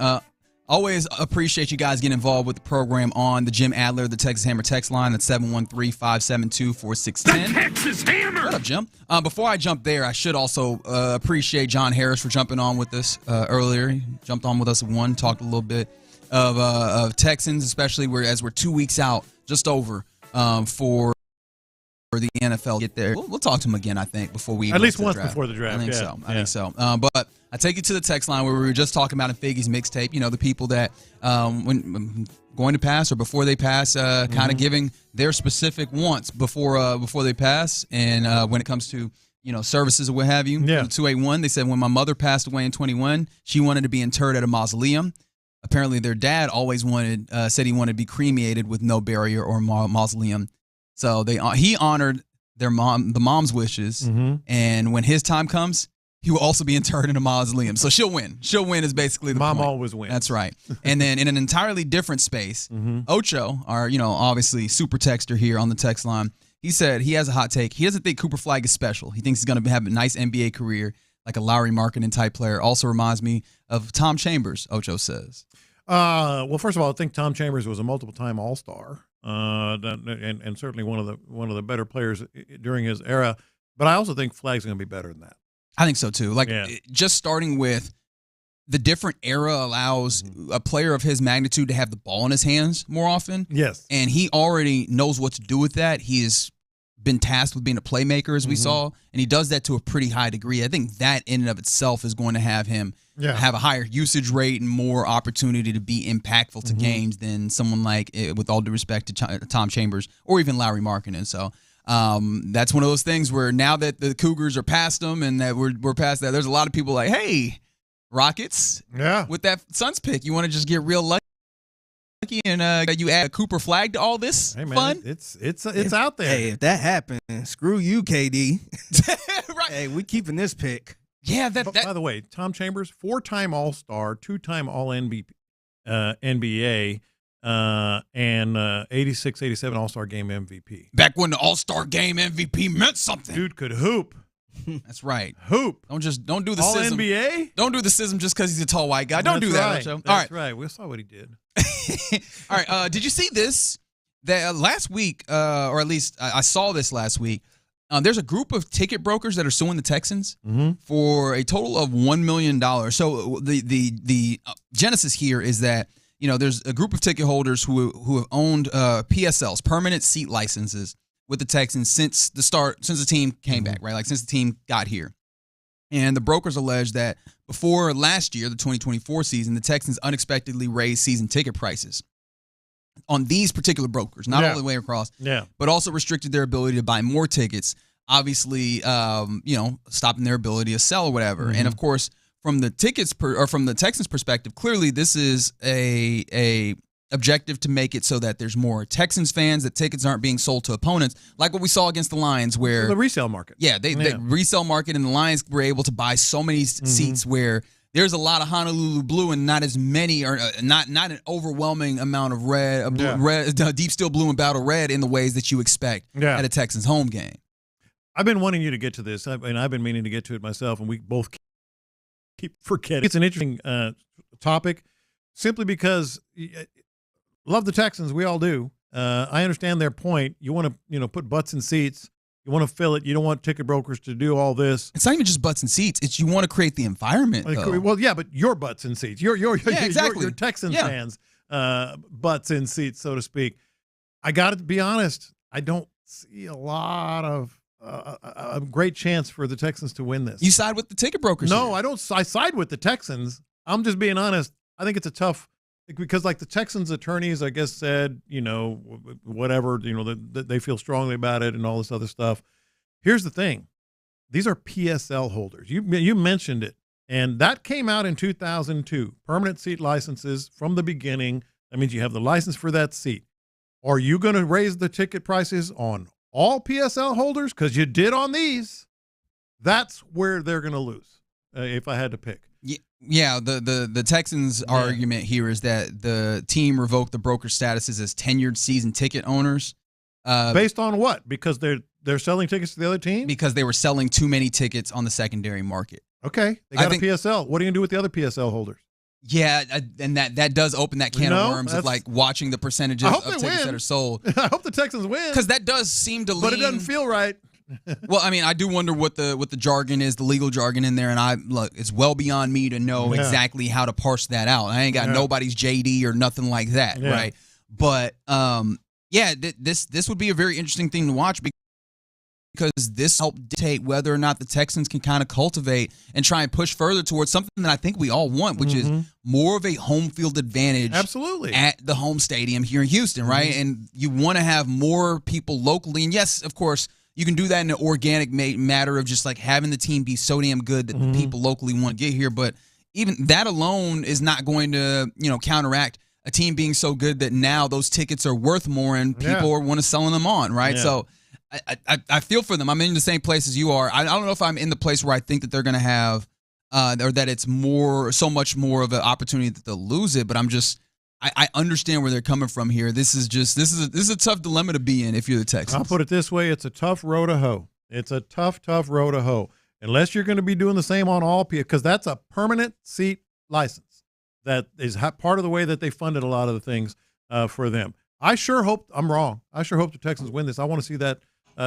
Always appreciate you guys getting involved with the program on the Jim Adler, the Texas Hammer text line. That's 713-572-4610. The Texas Hammer! What up, Jim? Before I jump there, I should also appreciate John Harris for jumping on with us earlier. He jumped on with us at 1, talked a little bit of Texans, especially as we're 2 weeks out, just over, for the NFL. Get there. We'll talk to him again, I think, before we at least once before the draft. I think so. But I take you to the text line where we were just talking about in Figgy's mixtape. You know, the people that when going to pass or before they pass, kind of giving their specific wants before they pass, and when it comes to services or what have you. Yeah. 281. They said when my mother passed away in 21, she wanted to be interred at a mausoleum. Apparently, their dad always said he wanted to be cremated with no barrier or mausoleum. So he honored the mom's wishes, and when his time comes, he will also be interred in a mausoleum. So she'll win. She'll win is basically the Mom point. always wins. That's right. And then in an entirely different space, Ocho, our obviously super texter here on the text line, he said he has a hot take. He doesn't think Cooper Flagg is special. He thinks he's going to have a nice NBA career, like a Lowry Markkanen type player. Also reminds me of Tom Chambers, Ocho says. Well, first of all, I think Tom Chambers was a multiple-time All-Star, and certainly one of the better players during his era. But I also think Flagg's going to be better than that. I think so too. Just starting with the different era allows a player of his magnitude to have the ball in his hands more often. Yes, and he already knows what to do with that. He has been tasked with being a playmaker, as we saw, and he does that to a pretty high degree. I think that in and of itself is going to have him have a higher usage rate and more opportunity to be impactful to games than someone like, with all due respect to Tom Chambers or even Lowry Markkanen. So that's one of those things where now that the Cougars are past them and that we're past that, there's a lot of people like, hey, Rockets, with that Suns pick, you want to just get real lucky and you add Cooper Flagg to all this fun? It's out there. Hey, if that happens, screw you, KD. Right. Hey, we keeping this pick. Yeah. By the way, Tom Chambers, 4-time All-Star, 2-time All-NBA, and 86, 87 All-Star Game MVP. Back when the All-Star Game MVP meant something. Dude could hoop. That's right. Hoop. Don't do the All schism. NBA? Don't do the schism just because he's a tall white guy. Don't do that. Right. All right. That's right. We saw what he did. All right. Did you see this? That last week, or at least I saw this last week. There's a group of ticket brokers that are suing the Texans for a total of $1 million. So the genesis here is that there's a group of ticket holders who have owned PSLs, permanent seat licenses, with the Texans since the team came back, right? Like since the team got here. And the brokers allege that before last year, the 2024 season, the Texans unexpectedly raised season ticket prices on these particular brokers, not all the way across, but also restricted their ability to buy more tickets, obviously, stopping their ability to sell or whatever. And of course, from the from the Texans' perspective, clearly this is a objective to make it so that there's more Texans fans, that tickets aren't being sold to opponents, like what we saw against the Lions, where the resale market. Yeah, the resale market, and the Lions were able to buy so many seats where there's a lot of Honolulu blue and not as many, or not an overwhelming amount of red, deep steel blue and battle red in the ways that you expect at a Texans home game. I've been wanting you to get to this, and I've been meaning to get to it myself, and we both keep forgetting. It's an interesting topic, simply because love the Texans, we all do. I understand their point. You want to, put butts in seats. You want to fill it. You don't want ticket brokers to do all this. It's not even just butts in seats. It's you want to create the environment. Well, yeah, but your butts in seats. Your Texans Yeah. fans, butts in seats, so to speak. I got to be honest. I don't see a lot of a great chance for the Texans to win this. You side with the ticket brokers? No, here. I don't. I side with the Texans. I'm just being honest. I think it's a tough. Because like the Texans attorneys, I guess, said, whatever, that they feel strongly about it and all this other stuff. Here's the thing. These are PSL holders. You mentioned it. And that came out in 2002. Permanent seat licenses from the beginning. That means you have the license for that seat. Are you going to raise the ticket prices on all PSL holders? Because you did on these. That's where they're going to lose, if I had to pick. Yeah, the Texans' argument here is that the team revoked the broker statuses as tenured season ticket owners. Based on what? Because they're selling tickets to the other team? Because they were selling too many tickets on the secondary market. Okay, they got a PSL. What are you going to do with the other PSL holders? Yeah, and that does open that can of worms of like watching the percentages of tickets that are sold. I hope the Texans win. Because that does seem to lean. But it doesn't feel right. Well, I mean, I do wonder what the jargon is, the legal jargon in there, and it's well beyond me to know exactly how to parse that out. I ain't got nobody's JD or nothing like that, right? But this would be a very interesting thing to watch because this helped dictate whether or not the Texans can kind of cultivate and try and push further towards something that I think we all want, which is more of a home field advantage. Absolutely. At the home stadium here in Houston, right? And you want to have more people locally, and yes, of course. You can do that in an organic matter of just like having the team be so damn good that the people locally want to get here. But even that alone is not going to, counteract a team being so good that now those tickets are worth more and people want to selling them on, right? So I feel for them. I'm in the same place as you are. I don't know if I'm in the place where I think that they're going to have or that it's so much more of an opportunity that they'll lose it. But I understand where they're coming from here. This is a tough dilemma to be in if you're the Texans. I'll put it this way: it's a tough row to hoe. It's a tough row to hoe. Unless you're going to be doing the same on all because that's a permanent seat license. That is part of the way that they funded a lot of the things for them. I sure hope I'm wrong. I sure hope the Texans win this. I want to see that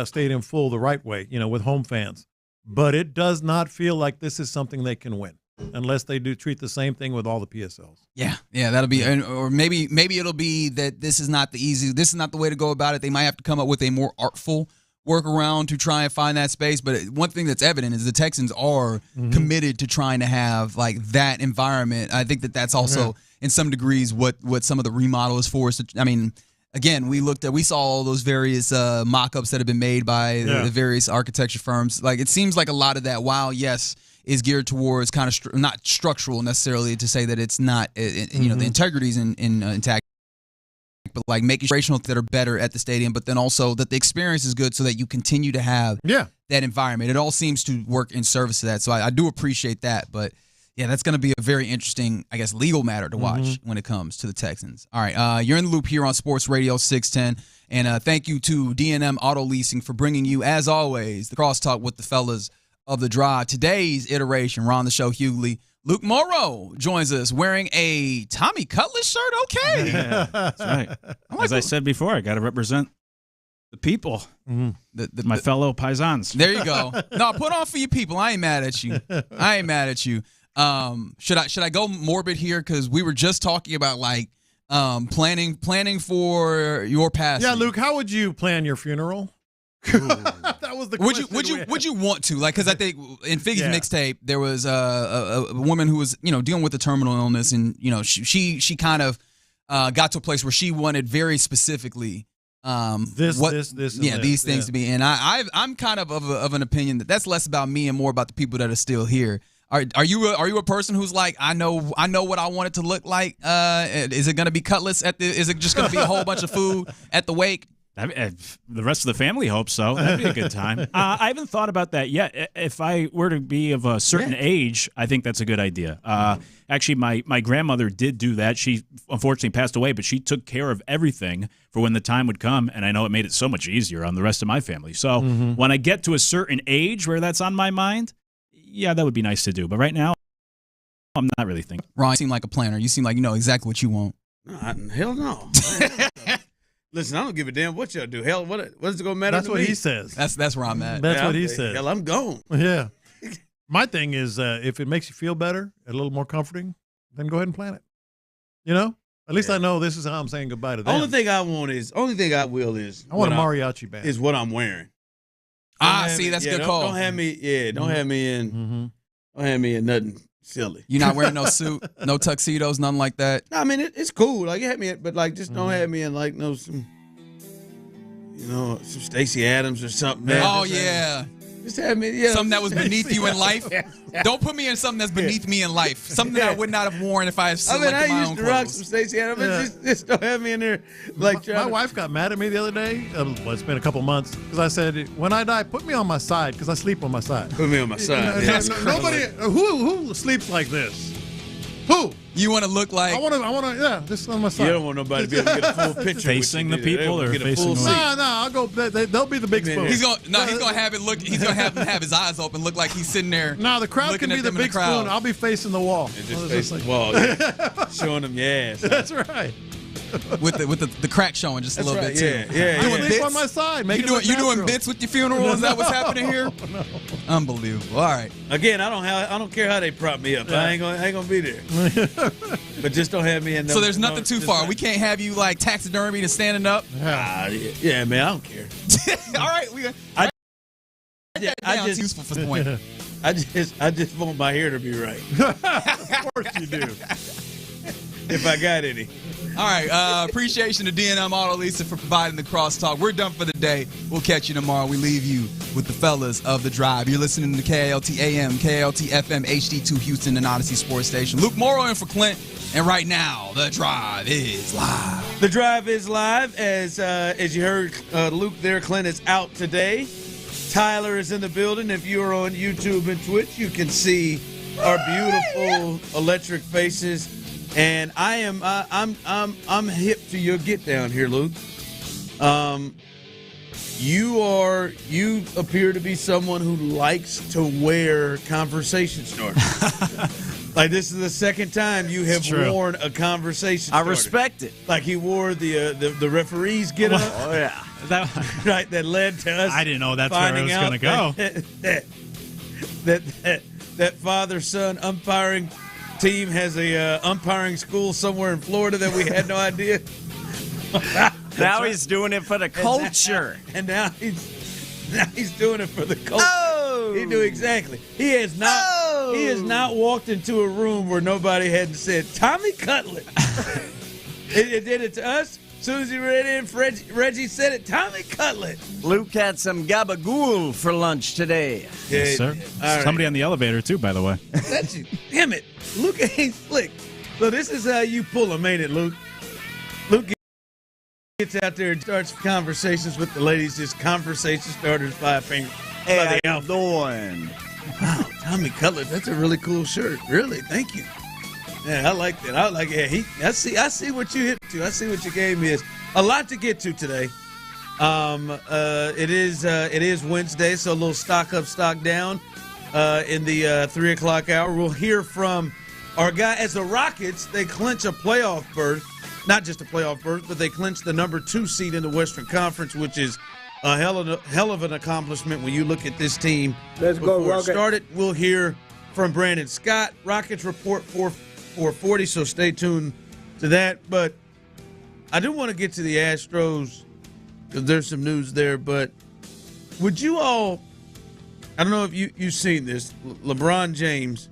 stadium full the right way, with home fans. But it does not feel like this is something they can win. Unless they do treat the same thing with all the PSLs. Yeah, that'll be, or maybe it'll be that this is not the way to go about it. They might have to come up with a more artful workaround to try and find that space. But one thing that's evident is the Texans are committed to trying to have like that environment. I think that's also in some degrees what some of the remodel is for. I mean, again, we saw all those various mock-ups that have been made by the various architecture firms. Like it seems like a lot of that, while yes, is geared towards kind of not structural necessarily to say that it's not, the integrity's intact, but like making operational that are better at the stadium, but then also that the experience is good so that you continue to have that environment. It all seems to work in service to that. So I do appreciate that. But yeah, that's going to be a very interesting, I guess, legal matter to watch when it comes to the Texans. All right, you're in the loop here on Sports Radio 610. And thank you to D&M Auto Leasing for bringing you, as always, the crosstalk with the fellas of the drive. Today's iteration, we're on the show, Hughley. Luke Morrow joins us wearing a Tommy Cutlass shirt. Okay. Yeah, that's right. As I said before, I got to represent the people, my fellow paisans. There you go. No, put on for your people. I ain't mad at you. Should I go morbid here? Because we were just talking about like planning for your passing. Yeah, Luke, how would you plan your funeral? That was the question. Would you want to, like, because I think in Figgy's mixtape there was a woman who was dealing with a terminal illness, and she kind of got to a place where she wanted very specifically these things to be. And I'm kind of an opinion that that's less about me and more about the people that are still here. Are you a person who's like, I know what I want it to look like? Is it going to be Cutlass is it just going to be a whole bunch of food at the wake? The rest of the family hopes so. That'd be a good time. I haven't thought about that yet. If I were to be of a certain age, I think that's a good idea. Actually, my grandmother did do that. She unfortunately passed away, but she took care of everything for when the time would come, and I know it made it so much easier on the rest of my family. So when I get to a certain age where that's on my mind, yeah, that would be nice to do. But right now, I'm not really thinking. Ron, you seem like a planner. You seem like you know exactly what you want. Hell no. Listen, I don't give a damn what y'all do. Hell, what is it gonna matter? That's to what me? He says. That's where I'm at. That's what he says. Hell, I'm gone. Yeah. My thing is, if it makes you feel better, a little more comforting, then go ahead and plan it. At least I know this is how I'm saying goodbye to them. Only thing I will is I want a mariachi band. Is what I'm wearing. See, that's a good call. Don't have me. Don't have me in. Don't have me in nothing silly. You're not wearing no suit, no tuxedos, nothing like that. No, I mean it's cool. Like you had me, but like just don't have me in like some Stacey Adams or something. Oh yeah. Just have me, yeah. Something that was beneath you in life. Don't put me in something that's beneath me in life. Something that I would not have worn if I had selected my own clothes. I used to rock some Stacey Adams. Just don't have me in there. Like my wife got mad at me the other day. Well, it's been a couple months because I said, when I die, put me on my side because I sleep on my side. Put me on my side. Nobody who sleeps like this. Who? You want to look like? I want to. Yeah, this is on my side. You don't want nobody to be able to get a full picture. Facing the people or facing the No, I'll go. They'll be the big spoon. He's gonna have it look. He's gonna have him have his eyes open, look like he's sitting there. No, the crowd can be the big spoon. I'll be facing the wall. Just facing the wall. Yeah. Showing them your ass. That's right. with the crack showing just a little bit too. Yeah. Doing bits on my side. You doing bits with your funeral? Is that what's happening here? No. Unbelievable. All right. Again, I don't care how they prop me up. Yeah. I ain't gonna be there. But just don't have me in. So there's nothing too far. We can't have you like taxidermy to standing up. Yeah, man. I don't care. All right. I just useful for the point. I just want my hair to be right. Of course you do. If I got any. All right. Appreciation to D&M Auto Leasing for providing the crosstalk. We're done for the day. We'll catch you tomorrow. We leave you with the fellas of The Drive. You're listening to KLT AM, KLT FM, HD2 Houston, and Odyssey Sports Station. Luke Morrow in for Clint. And right now, The Drive is live. The Drive is live. As you heard Luke there, Clint is out today. Tyler is in the building. If you are on YouTube and Twitch, you can see our beautiful electric faces. And I'm hip to your get down here, Luke. You appear to be someone who likes to wear conversation starters. Like this is the second time you have worn a conversation starter. I respect it. Like he wore the referees get up. Oh yeah. That led to us. I didn't know that's where I was going to go. That father-son umpiring team has a umpiring school somewhere in Florida that we had no idea. Now he's doing it for the culture. And now he's doing it for the culture. Oh! He knew exactly. He has not walked into a room where nobody hadn't said Tommy Cutlet. It did it to us. As soon as he read in, Reggie said it. Tommy Cutlet. Luke had some gabagool for lunch today. Yes, sir. Right. Somebody on the elevator too, by the way. That's you. Damn it. Luke ain't slick. So this is how you pull him, ain't it, Luke? Luke gets out there and starts conversations with the ladies, just conversation starters by the how you doing? Wow, Tommy Cutler, that's a really cool shirt. Really, thank you. Yeah, I like that. I like it. I see what you hit to. I see what your game is. A lot to get to today. It is Wednesday, so a little stock up, stock down in the 3 o'clock hour. We'll hear from our guy. As the Rockets, they clinch a playoff berth. Not just a playoff berth, but they clinch the number 2 seed in the Western Conference, which is a hell of an accomplishment when you look at this team. Let's go, Rockets. Started, we'll hear from Brandon Scott. Rockets report 440, so stay tuned to that. But I do want to get to the Astros because there's some news there. But would you all, I don't know if you've seen this, LeBron James.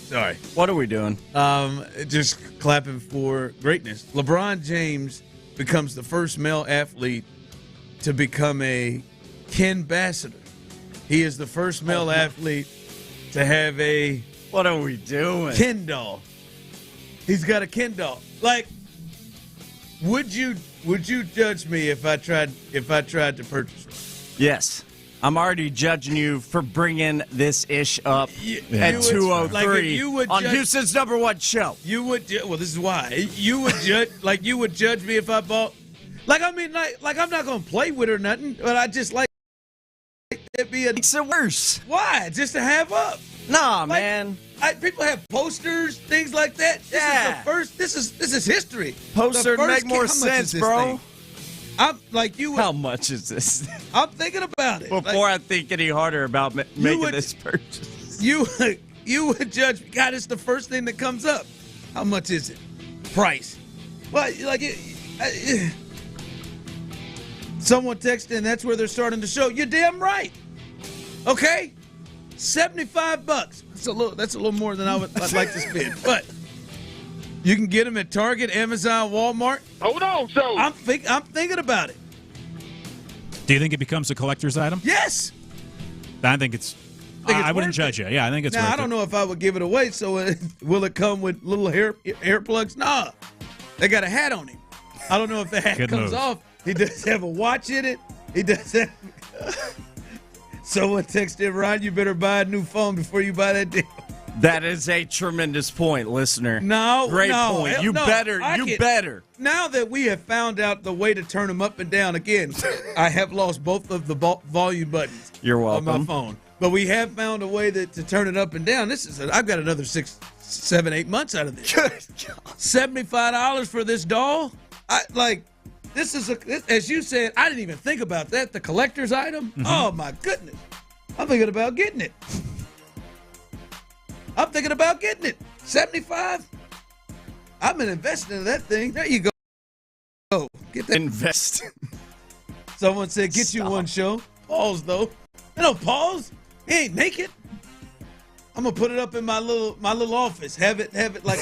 Sorry. What are we doing? Just clapping for greatness. LeBron James becomes the first male athlete to become a Ken ambassador. He is the first male athlete to have a What are we doing? Ken doll. He's got a Ken doll. Like, would you judge me if I tried to purchase one? Yes. I'm already judging you for bringing this ish up at 2:03 like on Houston's #1 show. You would. Well, this is why you would judge. Like you would judge me if I bought. Like I mean, like I'm not gonna play with her or nothing, but I just like it be a. Makes it worse. Why? Just to have up? Nah, man. People have posters, things like that. This is the first. This is history. Poster make more sense, bro. I'm like you. How much is this? I'm thinking about it before I think any harder about making this purchase. You would judge me. God, it's the first thing that comes up. How much is it? Price. Well, like someone texted, and that's where they're starting to show. You're damn right. Okay, $75. That's a little more than I'd like to spend. But You can get them at Target, Amazon, Walmart. Hold on, so I'm thinking about it. Do you think it becomes a collector's item? Yes. I think it's. I wouldn't judge you. Yeah, I think it's. Now worth I don't know if I would give it away. So will it come with little hair plugs? Nah, they got a hat on him. I don't know if the hat comes off. He does have a watch in it. He does have. Someone texted Ron, you better buy a new phone before you buy that deal. That is a tremendous point, listener. Great point. You better. Now that we have found out the way to turn them up and down, again, I have lost both of the volume buttons. You're welcome. On my phone. But we have found a way to turn it up and down. I've got another 6, 7, 8 months out of this. $75 for this doll? This is as you said, I didn't even think about that. The collector's item? Mm-hmm. Oh my goodness. I'm thinking about getting it. 75. I've been investing in that thing. There you go. Get that. Invest. Someone said, get you one show. Pause though. No pause. He ain't naked. I'm gonna put it up in my little office. Have it like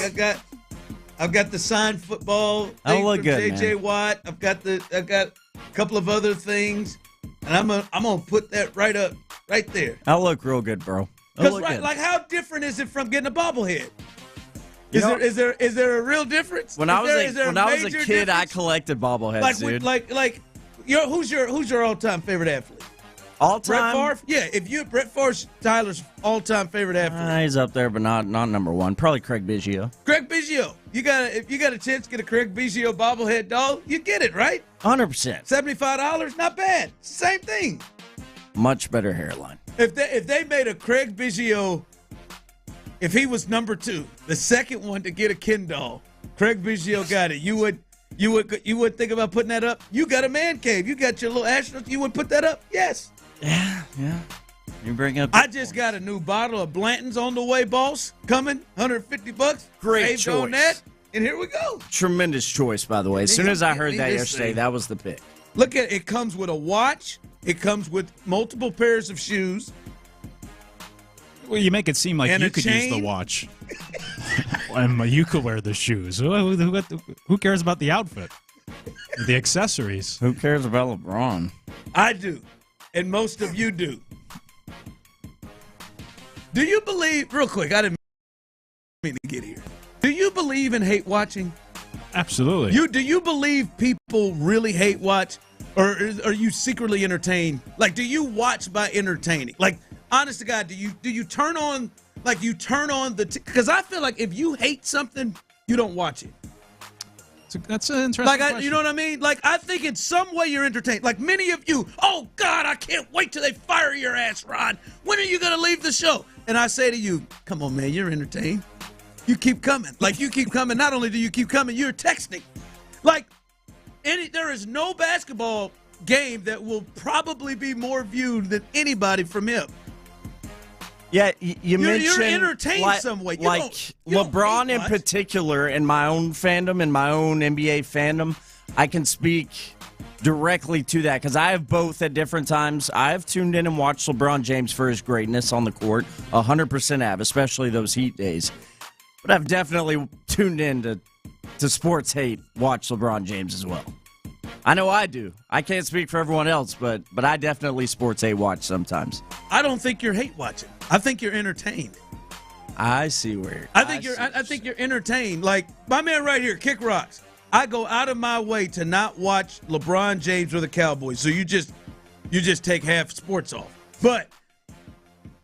I've got the signed football thing from JJ Watt. I've got a couple of other things, and I'm gonna put that right there. That'll look real good, bro. Because how different is it from getting a bobblehead? Is there a real difference? When I was a kid, I collected bobbleheads, dude. Who's your all-time favorite athlete? All time? Brett Favre? Yeah, Brett Favre's Tyler's all-time favorite athlete. He's up there, but not number one. Probably Craig Biggio. Craig Biggio. If you got a chance to get a Craig Biggio bobblehead doll, you get it, right? 100%. $75, not bad. Same thing. Much better hairline. If they made a Craig Biggio, if he was number 2, the second one to get a Ken doll, Craig Biggio got it. You would think about putting that up? You got a man cave. You got your little Astros. You would put that up? Yes. Yeah. You bring up. I just got a new bottle of Blanton's on the way, boss. Coming, $150. Great choice. On that, and here we go. Tremendous choice, by the way. As soon as I heard that yesterday, that was the pick. Look at it. It comes with a watch. It comes with multiple pairs of shoes. Well, you make it seem like you could use the watch. And you could wear the shoes. Who cares about the outfit? The accessories. Who cares about LeBron? I do. And most of you do. Do you believe, real quick, I didn't mean to get here. Do you believe in hate watching? Absolutely. Do you believe people really hate watch? Or are you secretly entertained? Like, do you watch by entertaining? Like, honest to God, do you turn on, because I feel like if you hate something, you don't watch it. That's an interesting question. You know what I mean? Like, I think in some way you're entertained. Like, many of you, oh, God, I can't wait till they fire your ass, Ron. When are you going to leave the show? And I say to you, come on, man, you're entertained. You keep coming. Like, you keep coming. Not only do you keep coming, you're texting. Like, there is no basketball game that will probably be more viewed than anybody from him. Yeah, you mentioned you're entertained some way. LeBron in particular, in my own fandom, in my own NBA fandom, I can speak directly to that because I have both at different times. I have tuned in and watched LeBron James for his greatness on the court. 100% have, especially those Heat days. But I've definitely tuned in to sports hate, watch LeBron James as well. I know I do. I can't speak for everyone else, but I definitely sports hate watch sometimes. I don't think you're hate watching. I think you're entertained. I see where I think you're entertained. Like my man right here, Kick Rocks. I go out of my way to not watch LeBron James or the Cowboys. So you just take half sports off. But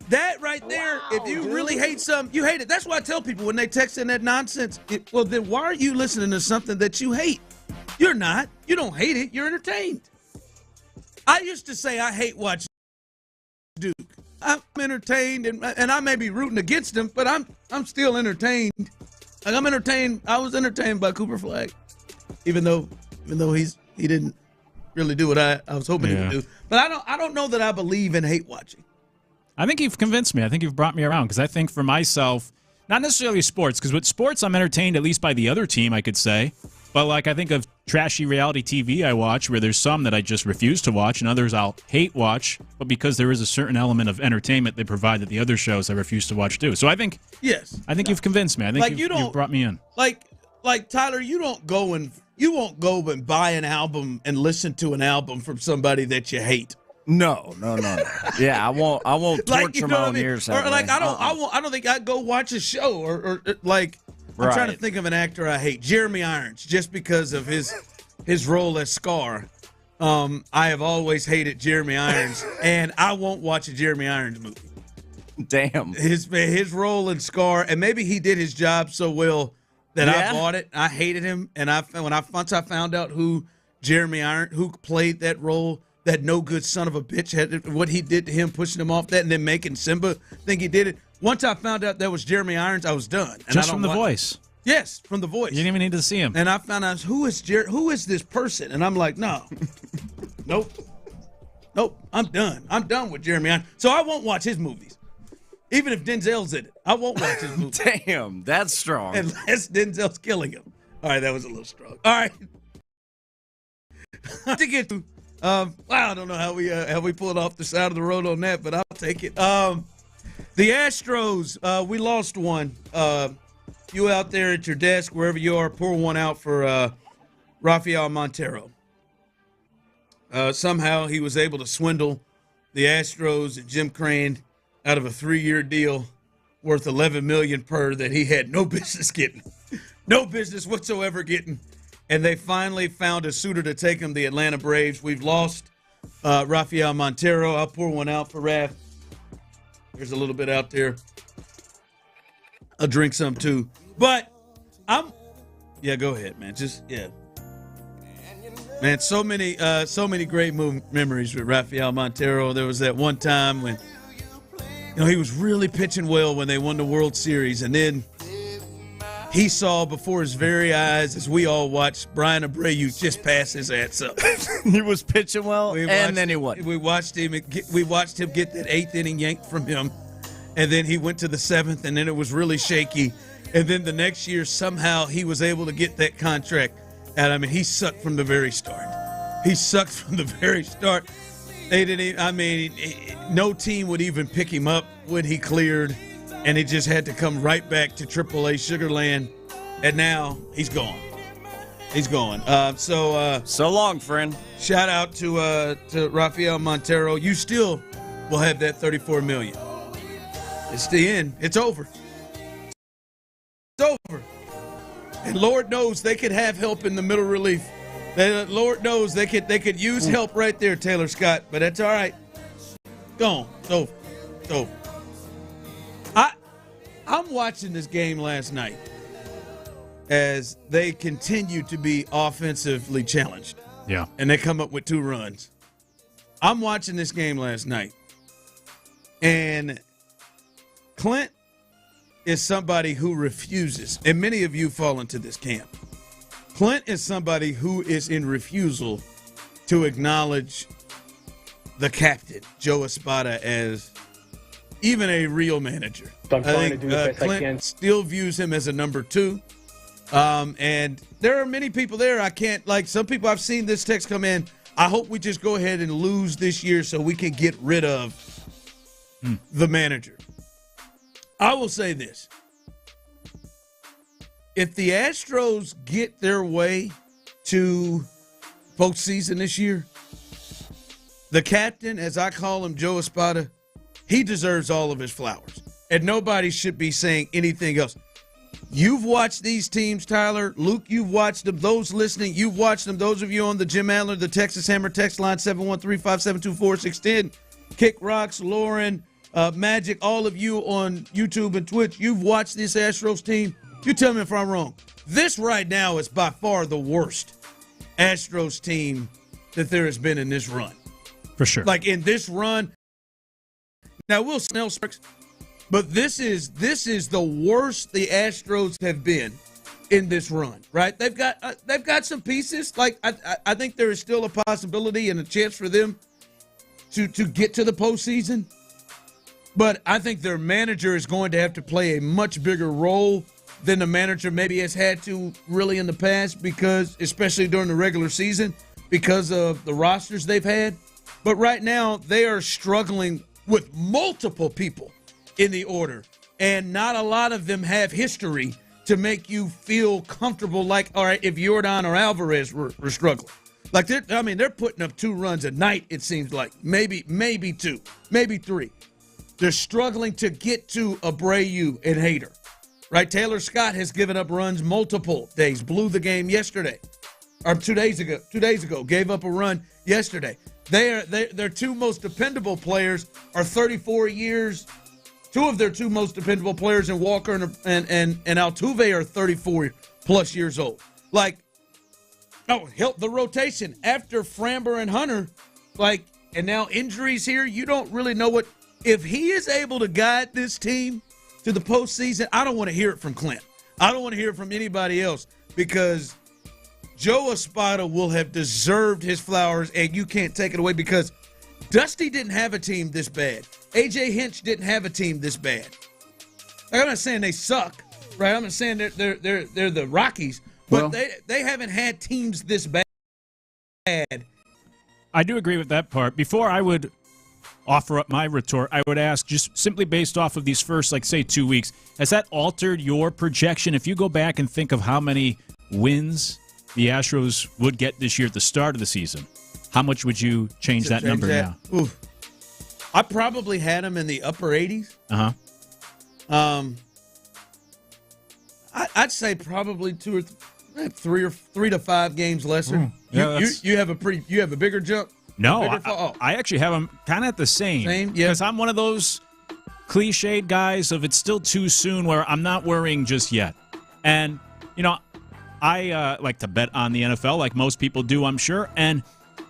that right there, if you really hate something, you hate it. That's why I tell people when they text in that nonsense, well, then why are you listening to something that you hate? You're not. You don't hate it. You're entertained. I used to say I hate watching Duke. I'm entertained, and I may be rooting against him, but I'm still entertained. Like I'm entertained. I was entertained by Cooper Flagg, even though he didn't really do what I was hoping he would do. But I don't know that I believe in hate watching. I think you've convinced me. I think you've brought me around because I think for myself, not necessarily sports, because with sports I'm entertained at least by the other team, I could say. But like I think of trashy reality TV I watch where there's some that I just refuse to watch and others I'll hate watch, but because there is a certain element of entertainment they provide that the other shows I refuse to watch do. So I think yes. I think you've convinced me. I think you've brought me in. Like like Tyler, you won't go and buy an album and listen to an album from somebody that you hate. No. Yeah, I won't Like, torture my own ears. Or like I don't think I'd go watch a show or like I'm trying to think of an actor I hate. Jeremy Irons, just because of his role as Scar. I have always hated Jeremy Irons, and I won't watch a Jeremy Irons movie. Damn. His role in Scar, and maybe he did his job so well that I bought it. I hated him, and once I found out who Jeremy Irons, who played that role, that no good son of a bitch, had what he did to him, pushing him off that, and then making Simba think he did it. Once I found out that was Jeremy Irons, I was done. And Just from The Voice. Yes, from The Voice. You didn't even need to see him. And I found out who is this person, and I'm like, no, nope, I'm done. I'm done with Jeremy Irons. So I won't watch his movies. Even if Denzel's in it, I won't watch his movies. Damn, that's strong. Unless Denzel's killing him. All right, that was a little strong. All right. To get to, wow, I don't know how we pulled off the side of the road on that, but I'll take it. The Astros, we lost one. You out there at your desk, wherever you are, pour one out for Rafael Montero. Somehow he was able to swindle the Astros and Jim Crane out of a 3-year deal worth $11 million per that he had no business getting. No business whatsoever getting. And they finally found a suitor to take him, the Atlanta Braves. We've lost Rafael Montero. I'll pour one out for Raf. There's a little bit out there. I'll drink some too. But yeah, go ahead, man. Man, so many great memories with Rafael Montero. There was that one time when he was really pitching well when they won the World Series, and then he saw before his very eyes, as we all watched, Brian Abreu just pass his ass up. He was pitching well, and then he won. We watched him get that 8th inning yanked from him, and then he went to the 7th, and then it was really shaky. And then the next year, somehow he was able to get that contract. And I mean, he sucked from the very start. They didn't even, no team would even pick him up when he cleared, and he just had to come right back to AAA Sugarland, and now he's gone. So long, friend. Shout out to Rafael Montero. You still will have that $34 million. It's the end. It's over. It's over. And Lord knows they could have help in the middle relief. Lord knows they could use help right there, Taylor Scott, but that's all right. Go on. It's over. I'm watching this game last night as they continue to be offensively challenged. Yeah. And they come up with 2 runs. I'm watching this game last night, and Clint is somebody who refuses, and many of you fall into this camp. Clint is somebody who is in refusal to acknowledge the captain, Joe Espada, as even a real manager. I'm trying to do the best I can. Clint still views him as a number 2. And there are many people there. I can't, like some people I've seen this text come in, I hope we just go ahead and lose this year so we can get rid of the manager. I will say this. If the Astros get their way to postseason this year, the captain, as I call him, Joe Espada, he deserves all of his flowers. And nobody should be saying anything else. You've watched these teams, Tyler. Luke, you've watched them. Those listening, you've watched them. Those of you on the Jim Adler, the Texas Hammer text line, 713-572-4610. Kick Rocks, Lauren, Magic, all of you on YouTube and Twitch, you've watched this Astros team. You tell me if I'm wrong. This right now is by far the worst Astros team that there has been in this run. For sure. Like in this run. Now, Will Snell sparks, but this is the worst the Astros have been in this run, right? They've got some pieces. Like I think there is still a possibility and a chance for them to get to the postseason. But I think their manager is going to have to play a much bigger role than the manager maybe has had to really in the past, because especially during the regular season, because of the rosters they've had. But right now they are struggling with multiple people in the order, and not a lot of them have history to make you feel comfortable. Like, all right, if Jordan or Alvarez were struggling, like they're putting up 2 runs a night. It seems like maybe 2, maybe 3. They're struggling to get to Abreu and Hader, right? Taylor Scott has given up runs multiple days. Blew the game yesterday, or 2 days ago. 2 days ago, gave up a run yesterday. Their 2 most dependable players are 34 years. 2 of their 2 most dependable players in Walker and Altuve are 34 plus years old. Like, help the rotation after Framber and Hunter. Like, and now injuries here. You don't really know what. If he is able to guide this team to the postseason, I don't want to hear it from Clint. I don't want to hear it from anybody else, because Joe Espada will have deserved his flowers, and you can't take it away, because Dusty didn't have a team this bad. A.J. Hinch didn't have a team this bad. Like, I'm not saying they suck, right? I'm not saying they're the Rockies, but they haven't had teams this bad. I do agree with that part. Before I would offer up my retort, I would ask, just simply based off of these first, like, say, 2 weeks, has that altered your projection? If you go back and think of how many wins the Astros would get this year at the start of the season, how much would you change that number now? Oof. I probably had them in the upper 80s. I'd say probably 2 or 3 to 5 games lesser. You have a bigger jump. No, I actually have them kind of at the same. Because I'm one of those cliched guys of it's still too soon, where I'm not worrying just yet. And, I like to bet on the NFL like most people do, I'm sure. And,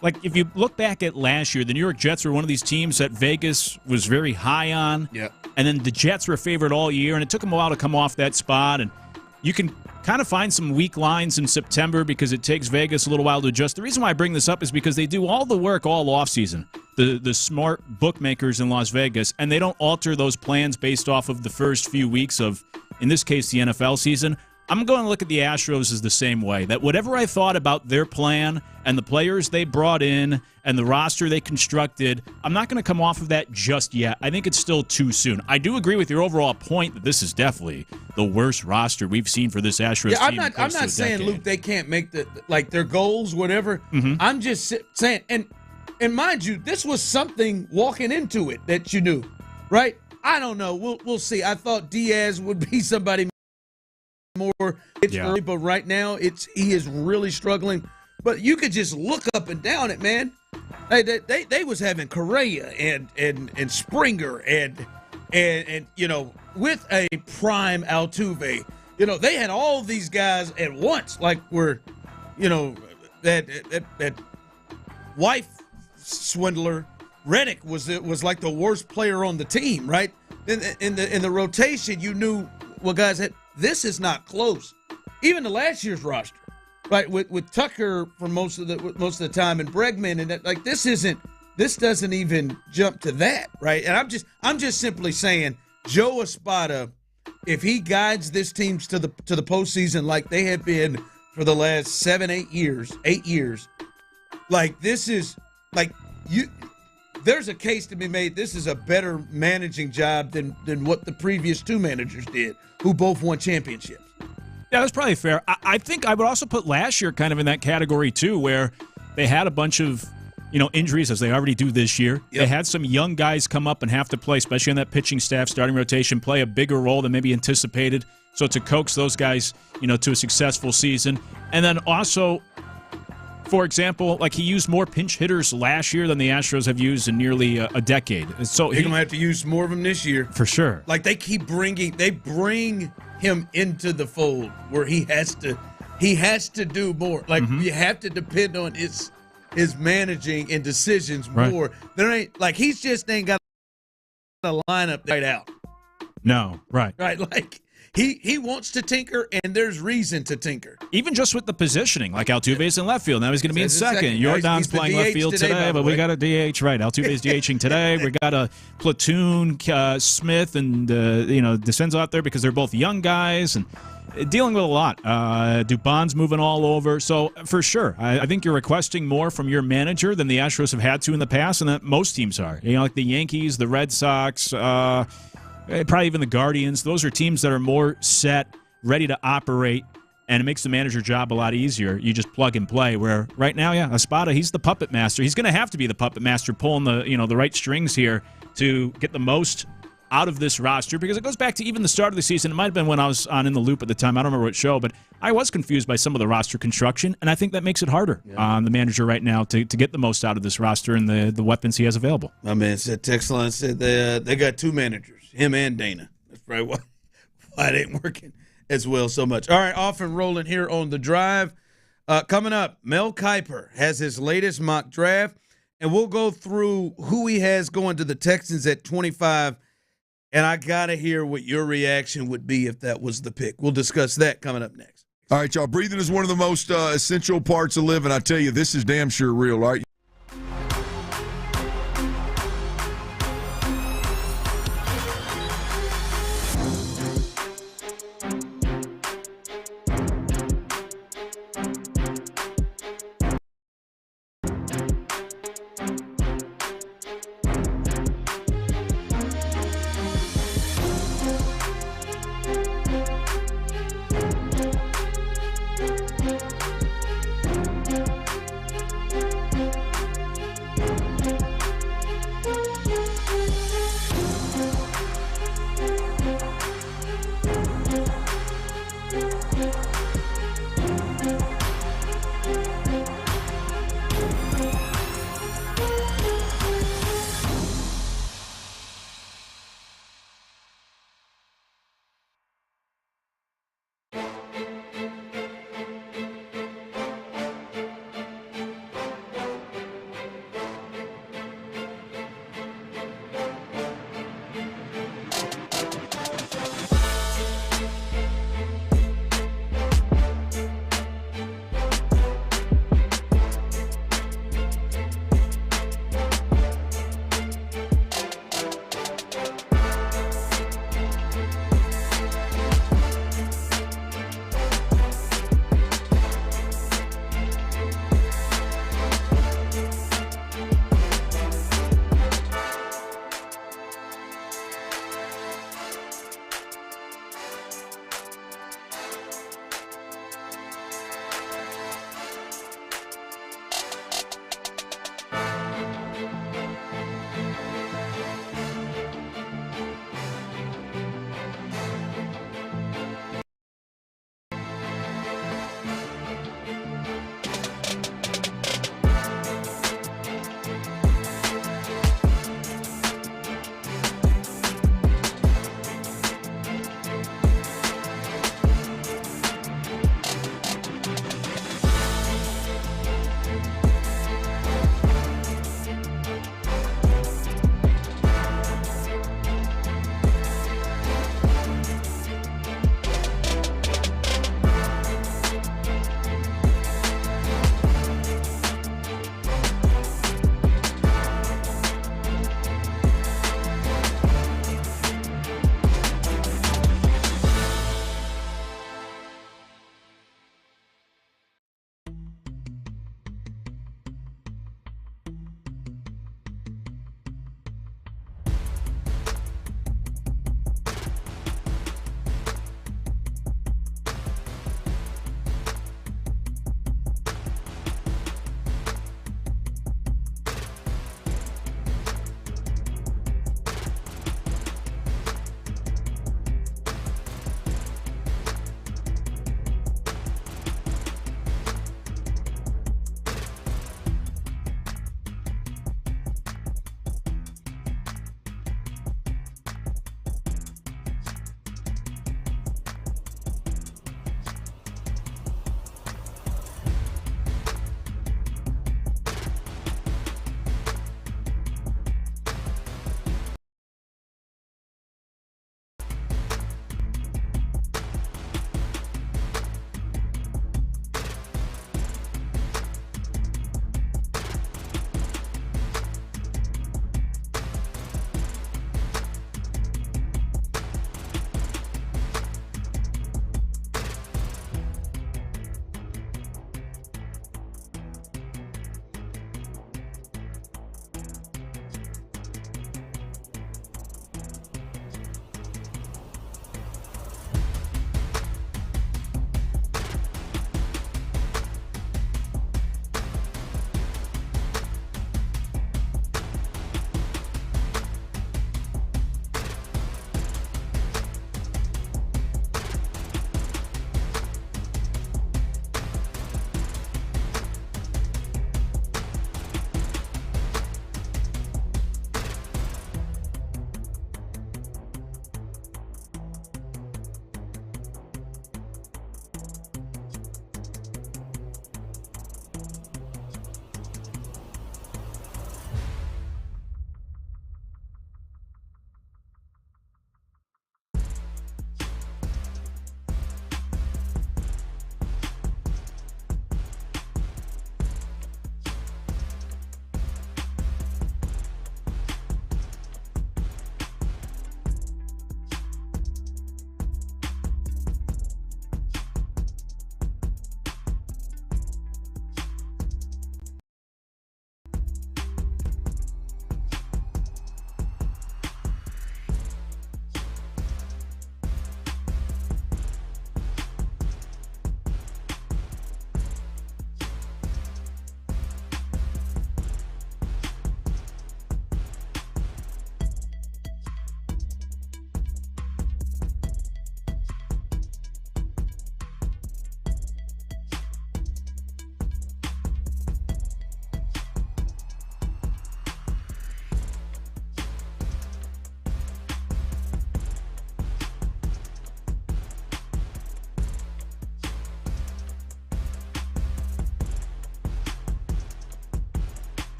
like, if you look back at last year, the New York Jets were one of these teams that Vegas was very high on. Yeah. And then the Jets were favored all year, and it took them a while to come off that spot. And you can kind of find some weak lines in September because it takes Vegas a little while to adjust. The reason why I bring this up is because they do all the work all offseason, the smart bookmakers in Las Vegas, and they don't alter those plans based off of the first few weeks of, in this case, the NFL season. I'm going to look at the Astros as the same way, that whatever I thought about their plan and the players they brought in and the roster they constructed, I'm not going to come off of that just yet. I think it's still too soon. I do agree with your overall point that this is definitely the worst roster we've seen for this Astros team. I'm not saying, Luke, they can't make their goals, whatever. I'm just saying, and mind you, this was something walking into it that you knew, right? I don't know. We'll see. I thought Diaz would be somebody more early, but right now he is really struggling. But you could just look up and down it, man. They was having Correa and Springer and with a prime Altuve. They had all of these guys at once, like that wife swindler Reddick was like the worst player on the team, right? In the rotation, you knew, well, guys, this is not close. Even the last year's roster, right? With Tucker for most of the time and Bregman, and that, like, this doesn't even jump to that, right? And I'm just simply saying, Joe Espada, if he guides this team to the postseason like they have been for the last 8 years, like, this is like there's a case to be made. This is a better managing job than what the previous 2 managers did, who both won championships. Yeah, that's probably fair. I think I would also put last year kind of in that category too, where they had a bunch of injuries, as they already do this year. Yep. They had some young guys come up and have to play, especially on that pitching staff, starting rotation, play a bigger role than maybe anticipated. So to coax those guys, to a successful season. And then also, for example, like, he used more pinch hitters last year than the Astros have used in nearly a decade. So he's going to have to use more of them this year. For sure. Like, they bring him into the fold where he has to do more. Like, you have to depend on his managing and decisions more. Right. There ain't, like, he's just ain't got a lineup right out. No, right. Right, like, He wants to tinker, and there's reason to tinker. Even just with the positioning, like Altuve's in left field. Now he's going to be in second. Jordan's playing left field today, but we got a DH, right. Altuve's DHing today. We got a platoon, Smith and, Descenzo out there because they're both young guys and dealing with a lot. Dubon's moving all over. So, for sure, I think you're requesting more from your manager than the Astros have had to in the past, and that most teams are. Like the Yankees, the Red Sox, probably even the Guardians. Those are teams that are more set ready to operate, and it makes the manager job a lot easier. You just plug and play. Where right now, Espada, he's the puppet master. He's going to have to be the puppet master, pulling the right strings here to get the most out of this roster, because it goes back to even the start of the season. It might have been when I was on In the Loop at the time. I don't remember what show, but I was confused by some of the roster construction, and I think that makes it harder on the manager right now to get the most out of this roster and the weapons he has available. My man said, text line said they got two managers, him and Dana. That's probably why it ain't working as well so much. All right, off and rolling here on The Drive. Coming up, Mel Kiper has his latest mock draft, and we'll go through who he has going to the Texans at 25. And I got to hear what your reaction would be if that was the pick. We'll discuss that coming up next. All right, y'all. Breathing is one of the most essential parts of living. I tell you, this is damn sure real, right?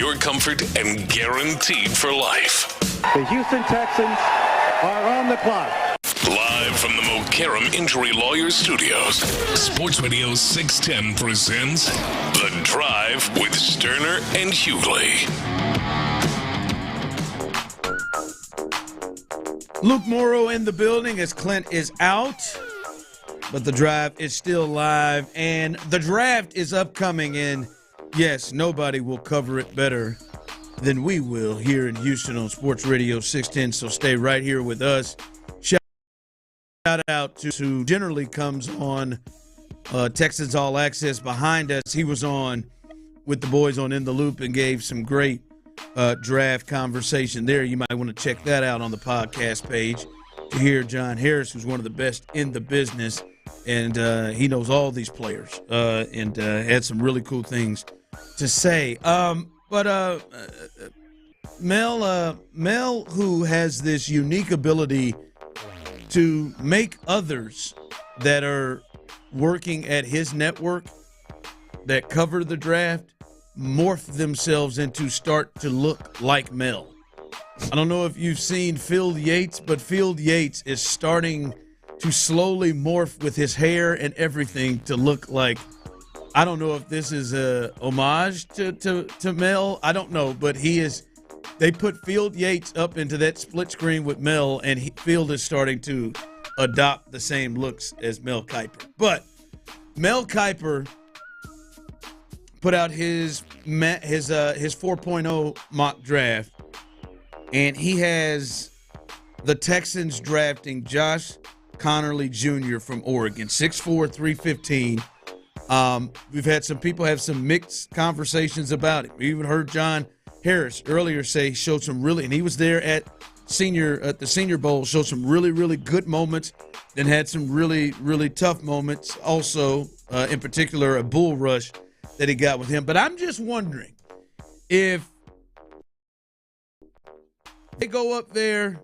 your comfort and guaranteed for life. The Houston Texans are on the clock. Live from the Montero Injury Lawyers Studios, Sports Radio 610 presents The Drive with Stoerner and Hughley. Luke Morrow in the building as Clint is out, but the drive is still live, and the draft is upcoming, and yes, nobody will cover it better than we will here in Houston on Sports Radio 610, so stay right here with us. Shout out to who generally comes on Texans All Access behind us. He was on with the boys on In the Loop and gave some great draft conversation there. You might want to check that out on the podcast page to hear John Harris, who's one of the best in the business, and he knows all these players and had some really cool things to say. But Mel, who has this unique ability to make others that are working at his network that cover the draft morph themselves into start to look like Mel. I don't know if you've seen Phil Yates, but Phil Yates is starting to slowly morph with his hair and everything to look like, I don't know if this is a homage to Mel. I don't know, but he is. They put Field Yates up into that split screen with Mel, and Field is starting to adopt the same looks as Mel Kiper. But Mel Kiper put out his 4.0 mock draft, and he has the Texans drafting Josh Connerly Jr. from Oregon, 6'4", 315. We've had some people have some mixed conversations about it. We even heard John Harris earlier say he showed some really, and he was there at the Senior Bowl, showed some really, really good moments, then had some really, really tough moments. Also, in particular, a bull rush that he got with him. But I'm just wondering if they go up there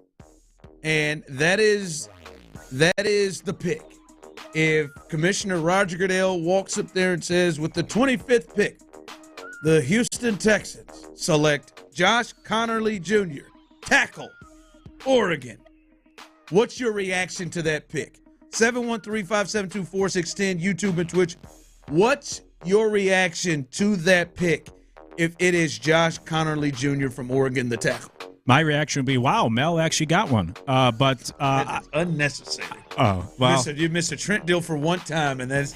and that is the pick. If Commissioner Roger Goodell walks up there and says, with the 25th pick, the Houston Texans select Josh Connerly Jr., tackle, Oregon. What's your reaction to that pick? 713-572-4610, YouTube and Twitch. What's your reaction to that pick if it is Josh Connerly Jr. from Oregon, the tackle? My reaction would be, wow, Mel actually got one. But that's unnecessary. Oh, well. You missed a Trent deal for one time, and that's...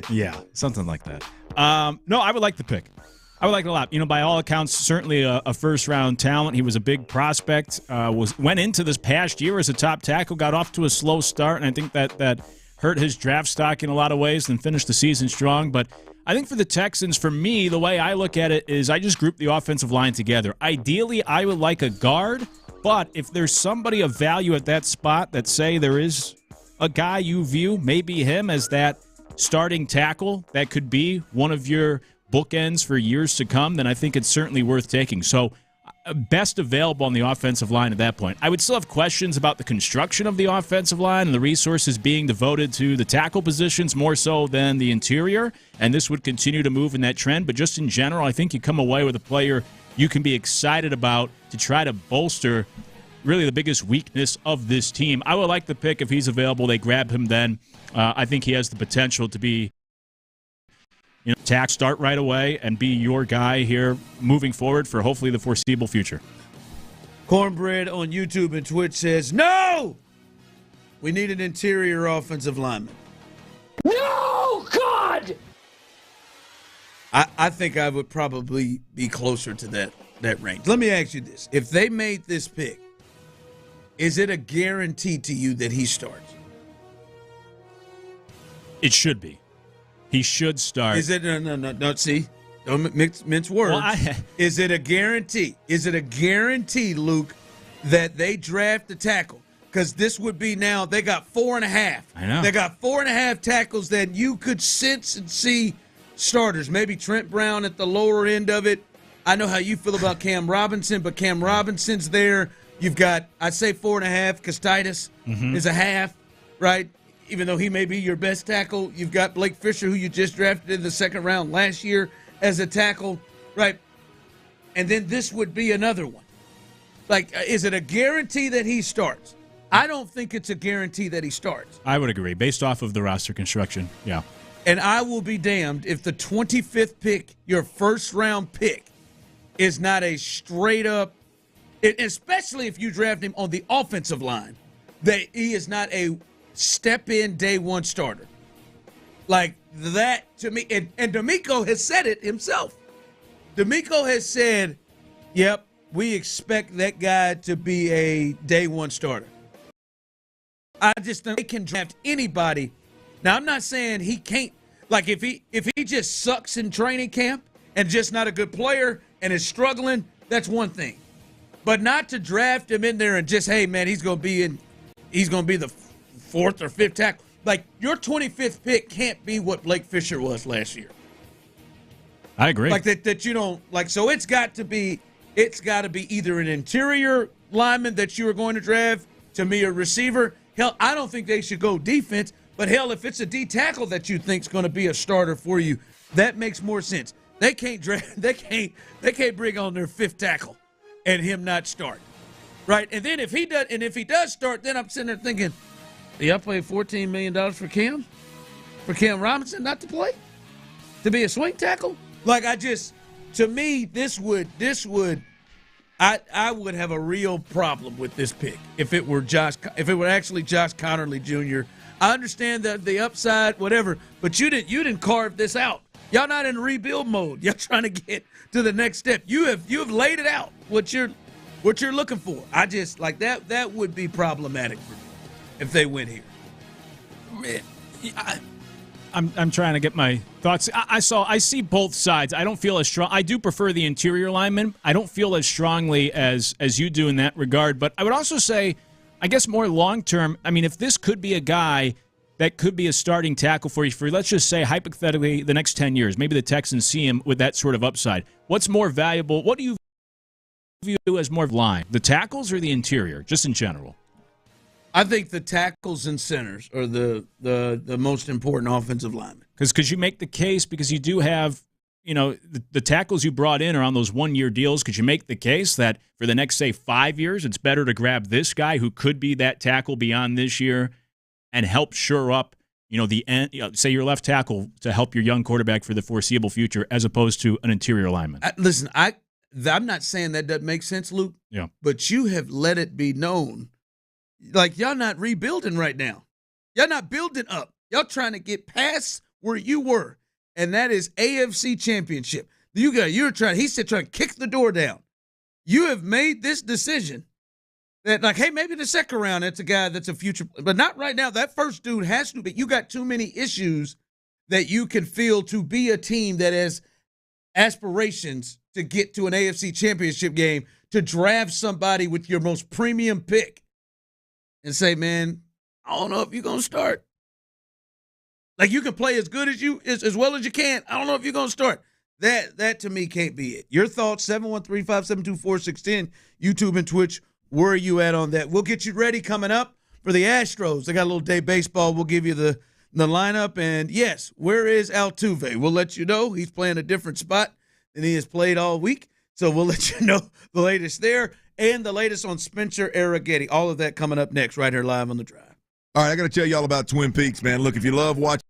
Yeah, something like that. No, I would like the pick. I would like it a lot. By all accounts, certainly a first-round talent. He was a big prospect. Went into this past year as a top tackle, got off to a slow start, and I think that hurt his draft stock in a lot of ways, and finished the season strong. But I think for the Texans, for me, the way I look at it is I just group the offensive line together. Ideally, I would like a guard, but if there's somebody of value at that spot that, say, there is a guy you view, maybe him as that starting tackle that could be one of your bookends for years to come, then I think it's certainly worth taking. So best available on the offensive line at that point. I would still have questions about the construction of the offensive line and the resources being devoted to the tackle positions more so than the interior, and this would continue to move in that trend. But just in general, I think you come away with a player you can be excited about to try to bolster really the biggest weakness of this team. I would like the pick if he's available. They grab him then. I think he has the potential to be start right away and be your guy here moving forward for hopefully the foreseeable future. Cornbread on YouTube and Twitch says, no! We need an interior offensive lineman. No, God! I think I would probably be closer to that range. Let me ask you this. If they made this pick, is it a guarantee to you that he starts? It should be. He should start. Is it no? See, don't mince words. Well, is it a guarantee? Is it a guarantee, Luke, that they draft the tackle? Because this would be now. They got 4.5. I know. They got 4.5 tackles that you could sense and see starters. Maybe Trent Brown at the lower end of it. I know how you feel about Cam Robinson, but Cam Robinson's there. You've got, I'd say 4.5, because Titus is a half, right? Even though he may be your best tackle. You've got Blake Fisher, who you just drafted in the second round last year as a tackle. right? And then this would be another one. Like, is it a guarantee that he starts? I don't think it's a guarantee that he starts. I would agree, based off of the roster construction. Yeah. And I will be damned if the 25th pick, your first-round pick, is not a straight-up, especially if you draft him on the offensive line, that he is not a step-in day one starter. Like, that to me, and D'Amico has said it himself. D'Amico has said, yep, we expect that guy to be a day one starter. I just think they can draft anybody. Now, I'm not saying he can't. Like, if he just sucks in training camp and just not a good player and is struggling, that's one thing. But not to draft him in there and just, hey, man, he's going to be the fourth or fifth tackle. Like, your 25th pick can't be what Blake Fisher was last year. I agree. Like that you don't like. So it's got to be either an interior lineman that you are going to draft, to me a receiver. Hell, I don't think they should go defense. But hell, if it's a D tackle that you think is going to be a starter for you, that makes more sense. They can't draft. They can't bring on their fifth tackle and him not start, right? And then if he does start, then I'm sitting there thinking, y'all pay $14 million for Cam Robinson not to play, to be a swing tackle. Like, to me, this would I would have a real problem with this pick if it were actually Josh Connerly Jr. I understand the upside, whatever, but you didn't carve this out. Y'all not in rebuild mode. Y'all trying to get to the next step. You have laid it out what you're looking for. I just like that would be problematic for me if they went here. Man, I'm trying to get my thoughts. I see both sides. I don't feel as strong. I do prefer the interior lineman. I don't feel as strongly as you do in that regard. But I would also say, I guess more long term. I mean, if this could be a guy that could be a starting tackle for you for, let's just say, hypothetically, the next 10 years, maybe the Texans see him with that sort of upside. What's more valuable? What do you view as more line, the tackles or the interior, just in general? I think the tackles and centers are the most important offensive linemen. Because you make the case, because you do have, the tackles you brought in are on those one-year deals. Could you make the case that for the next, say, 5 years, it's better to grab this guy who could be that tackle beyond this year and help shore up, the end, say your left tackle to help your young quarterback for the foreseeable future, as opposed to an interior lineman? Listen, I'm not saying that doesn't make sense, Luke. Yeah. But you have let it be known, like, y'all not rebuilding right now. Y'all not building up. Y'all trying to get past where you were, and that is AFC Championship. He's still trying to kick the door down. You have made this decision that, like, hey, maybe the second round, that's a guy that's a future, but not right now. That first dude has to be. You got too many issues that you can feel to be a team that has aspirations to get to an AFC Championship game, to draft somebody with your most premium pick and say, man, I don't know if you're going to start. Like, you can play as good as as well as you can. I don't know if you're going to start. That to me can't be it. Your thoughts, 713-572-4610, YouTube and Twitch. Where are you at on that? We'll get you ready coming up for the Astros. They got a little day baseball. We'll give you the lineup. And, yes, where is Altuve? We'll let you know. He's playing a different spot than he has played all week. So we'll let you know the latest there and the latest on Spencer Arrighetti. All of that coming up next right here live on The Drive. All right, I got to tell y'all about Twin Peaks, man. Look, if you love watching.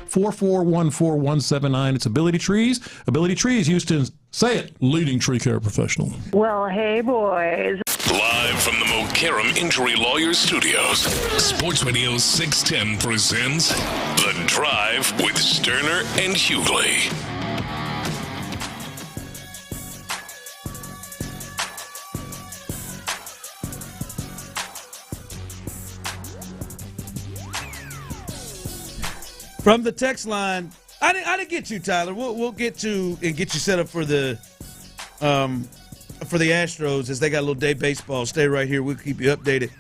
4414179. It's Ability Trees. Ability Trees, Houston's, say it, leading tree care professional. Well, hey, boys. Live from the Montero Injury Lawyers Studios, Sports Radio 610 presents The Drive with Stoerner and Hughley. From the text line, I didn't get you, Tyler. We'll get to and get you set up for the Astros as they got a little day baseball. Stay right here. We'll keep you updated.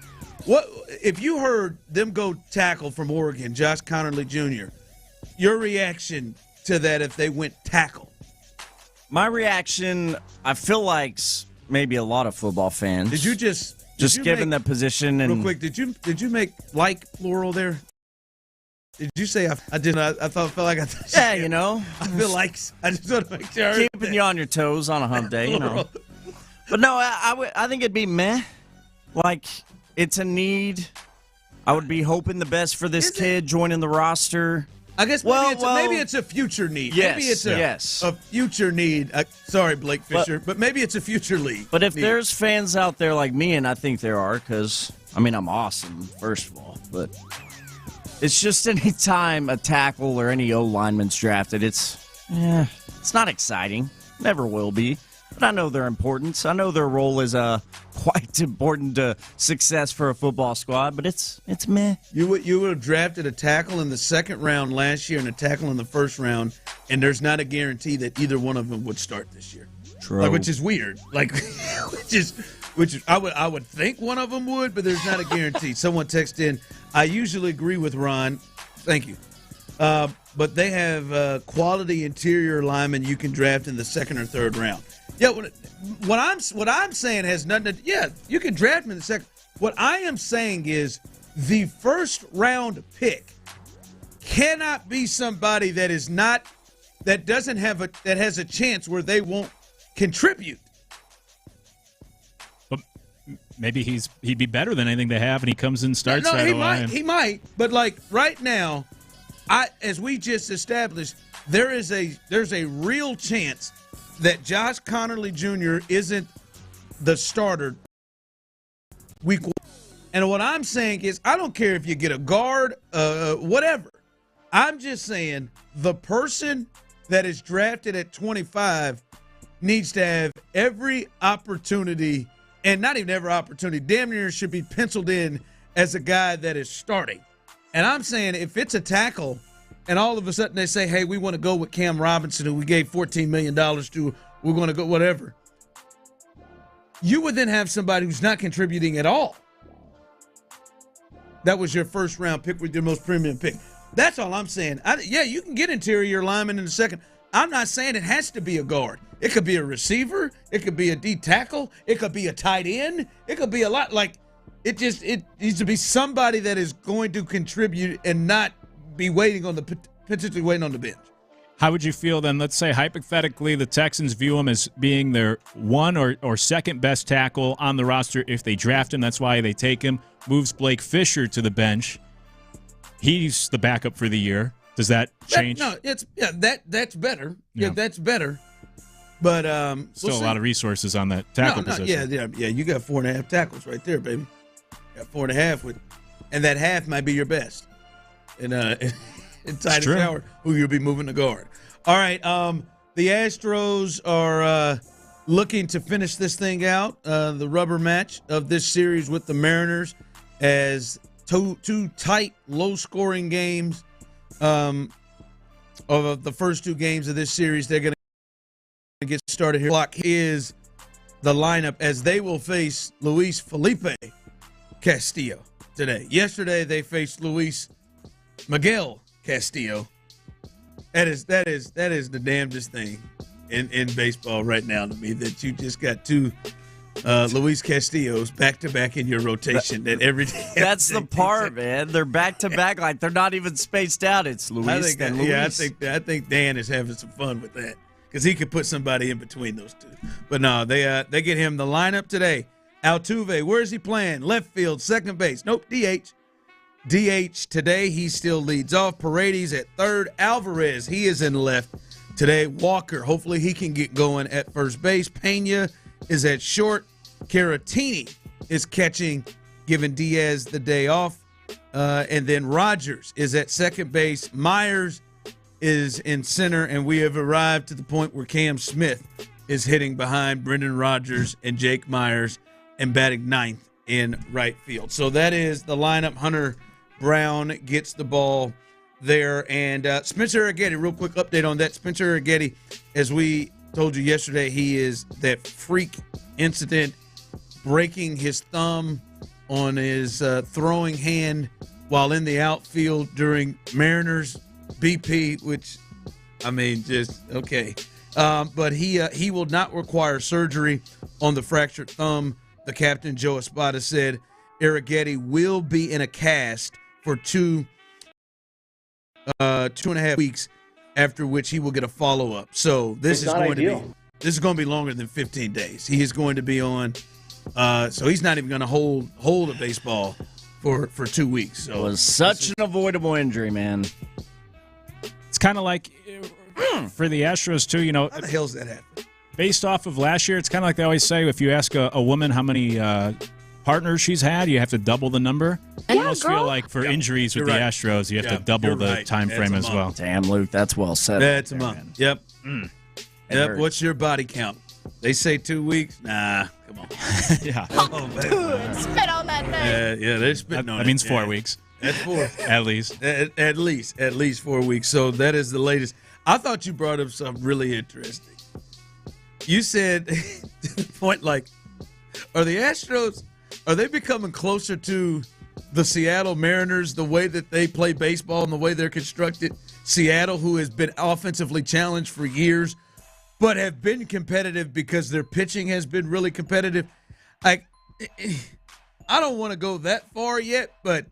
What if you heard them go tackle from Oregon, Josh Connerly Jr.? Your reaction to that if they went tackle? My reaction, I feel like maybe a lot of football fans. Did you given the position and real quick? Did you make like plural there? Did you say I didn't? I felt like I thought. Yeah, you know. I feel like I just want to make sure. Keeping you on your toes on a hump day, you know. But no, I think it'd be meh. Like, it's a need. I would be hoping the best for this kid joining the roster. I guess maybe it's a future need. Yes, maybe it's a future need. Sorry, Blake Fisher, but maybe it's a future league. But if there's fans out there like me, and I think there are, because, I mean, I'm awesome, first of all, but it's just any time a tackle or any O-lineman's drafted, it's not exciting. Never will be. But I know their importance. I know their role is quite important to success for a football squad, but it's meh. You would have drafted a tackle in the second round last year and a tackle in the first round, and there's not a guarantee that either one of them would start this year. True. Which is weird. Which I would think one of them would, but there's not a guarantee. Someone texted in, I usually agree with Ron. Thank you. But they have quality interior linemen you can draft in the second or third round. Yeah, what I'm saying has nothing to. Yeah, you can draft them in the second. What I am saying is the first round pick cannot be somebody that has a chance where they won't contribute. But maybe he'd be better than anything they have, and he comes in and starts. He might. But like right now, as we just established, there's a real chance that Josh Connerly Jr. isn't the starter week one. And what I'm saying is I don't care if you get a guard, whatever. I'm just saying the person that is drafted at 25 needs to have every opportunity, and not even every opportunity, damn near should be penciled in as a guy that is starting. And I'm saying if it's a tackle, and all of a sudden they say, hey, we want to go with Cam Robinson, who we gave $14 million to, we're going to go whatever. You would then have somebody who's not contributing at all. That was your first round pick with your most premium pick. That's all I'm saying. You can get interior lineman in a second. I'm not saying it has to be a guard. It could be a receiver. It could be a D tackle. It could be a tight end. It could be a lot. It needs to be somebody that is going to contribute and not be potentially waiting on the bench. How would you feel then? Let's say hypothetically the Texans view him as being their one or second best tackle on the roster if they draft him. That's why they take him. Moves Blake Fisher to the bench. He's the backup for the year. Does that change? That's better. Yeah, that's better. But still a lot of resources on that tackle position. Yeah. You got 4.5 tackles right there, baby. You got 4.5 and that half might be your best. In Titus Howard, who you'll be moving to guard. All right, the Astros are looking to finish this thing out, the rubber match of this series with the Mariners, as two tight, low-scoring games of the first two games of this series. They're going to get started here. Clock is the lineup as they will face Luis Felipe Castillo today. Yesterday, they faced Luis Miguel Castillo. That is the damnedest thing in baseball right now to me, that you just got two Luis Castillos back to back in your rotation. That's the part, man. They're back to back, like they're not even spaced out. It's Luis. I think Dan is having some fun with that because he could put somebody in between those two. But no, they get him the lineup today. Altuve, where is he playing? Left field, second base. Nope, DH. DH today. He still leads off. Paredes at third. Alvarez, he is in left today. Walker, hopefully he can get going at first base. Pena is at short. Caratini is catching, giving Diaz the day off. And then Rogers is at second base. Myers is in center, and we have arrived to the point where Cam Smith is hitting behind Brendan Rodgers and Jake Myers and batting ninth in right field. So that is the lineup. Hunter Brown gets the ball there. And Spencer Arrighetti, real quick update on that. Spencer Arrighetti, as we told you yesterday, he is that freak incident, breaking his thumb on his throwing hand while in the outfield during Mariners BP, which, I mean, just okay. But he will not require surgery on the fractured thumb. The captain, Joe Espada, said Arrighetti will be in a cast for 2.5 weeks, after which he will get a follow-up. So this is going to be longer than 15 days. He is going to be on. So he's not even going to hold a baseball for 2 weeks. So it was such an avoidable injury, man. It's kind of like for the Astros too. You know, how the hell's that happen? Based off of last year, it's kind of like they always say: if you ask a woman how many partners she's had, you have to double the number. I almost feel like for injuries with the Astros, you have to double the time frame as well. Damn, Luke, that's well said. That's a month. Yep. Yep. What's your body count? They say 2 weeks. Nah, come on. Yeah. Spit on that name. Yeah, they're spitting on it. That means 4 weeks. That's 4. At least. At least 4 weeks. So that is the latest. I thought you brought up something really interesting. You said to the point, like, are the Astros, are they becoming closer to the Seattle Mariners, the way that they play baseball and the way they're constructed? Seattle, who has been offensively challenged for years, but have been competitive because their pitching has been really competitive. I don't want to go that far yet, but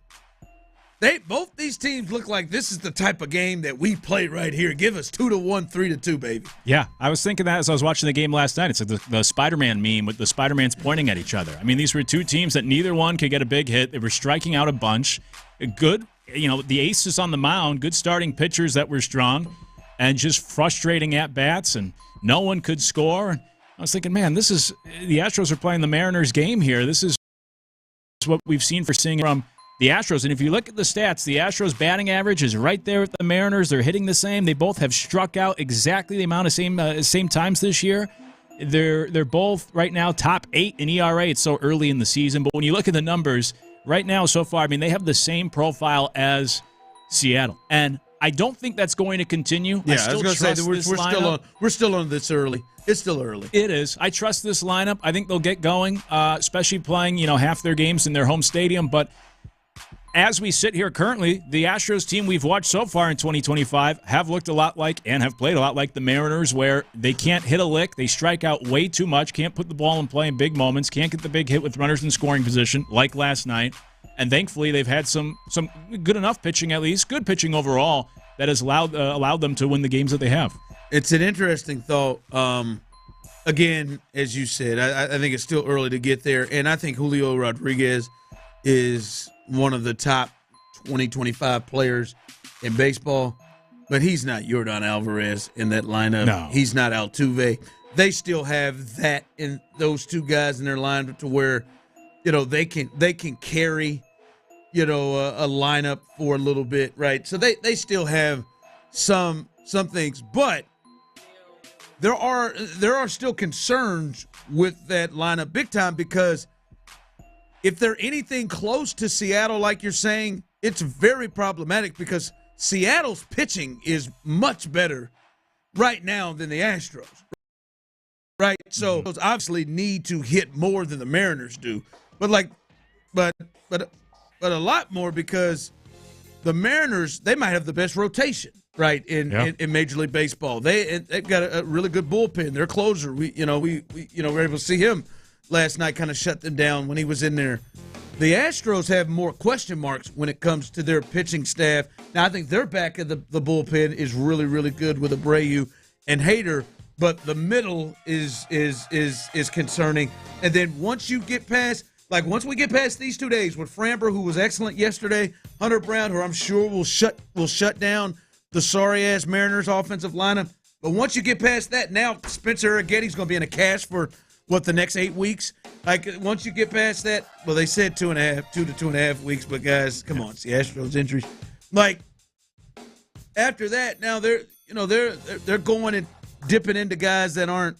both these teams look like this is the type of game that we play right here. Give us 2-1, 3-2, baby. Yeah, I was thinking that as I was watching the game last night. It's like the Spider-Man meme with the Spider-Mans pointing at each other. I mean, these were two teams that neither one could get a big hit. They were striking out a bunch. Good, the aces on the mound, good starting pitchers that were strong, and just frustrating at-bats, and no one could score. I was thinking, man, the Astros are playing the Mariners game here. This is what we've seen from the Astros. And if you look at the stats, the Astros batting average is right there with the Mariners. They're hitting the same. They both have struck out exactly the amount of same times this year. They're both right now top 8 in ERA. It's so early in the season. But when you look at the numbers right now so far, I mean, they have the same profile as Seattle. And I don't think that's going to continue. Yeah, I was going to say that we're still on this early. It's still early. It is. I trust this lineup. I think they'll get going, especially playing, half their games in their home stadium. But as we sit here currently, the Astros team we've watched so far in 2025 have looked a lot like and have played a lot like the Mariners, where they can't hit a lick. They strike out way too much, can't put the ball in play in big moments, can't get the big hit with runners in scoring position like last night. And thankfully, they've had some good enough pitching, at least good pitching overall, that has allowed them to win the games that they have. It's an interesting thought. Again, as you said, I think it's still early to get there. And I think Julio Rodriguez is one of the top 20-25 players in baseball. But he's not Yordan Alvarez in that lineup. No. He's not Altuve. They still have that in those two guys in their lineup to where, they can carry, a lineup for a little bit, right? So they still have some things, but there are still concerns with that lineup big time, because if they're anything close to Seattle, like you're saying, it's very problematic because Seattle's pitching is much better right now than the Astros, right? So those obviously need to hit more than the Mariners do, but a lot more, because the Mariners, they might have the best rotation, right, in Major League Baseball. They've got a really good bullpen. Their closer, we were able to see him last night kind of shut them down when he was in there. The Astros have more question marks when it comes to their pitching staff. Now, I think their back of the bullpen is really, really good with Abreu and Hader, but the middle is concerning. And then once you get past, Like, once we get past these 2 days with Framber, who was excellent yesterday, Hunter Brown, who I'm sure will shut down the sorry-ass Mariners offensive lineup. But once you get past that, now Spencer Arrigetti's going to be in a cast for, the next 8 weeks? Like, once you get past that, well, they said 2 to 2.5 weeks, but guys, come on, it's the Astros injuries. Like, after that, now they're going and dipping into guys that aren't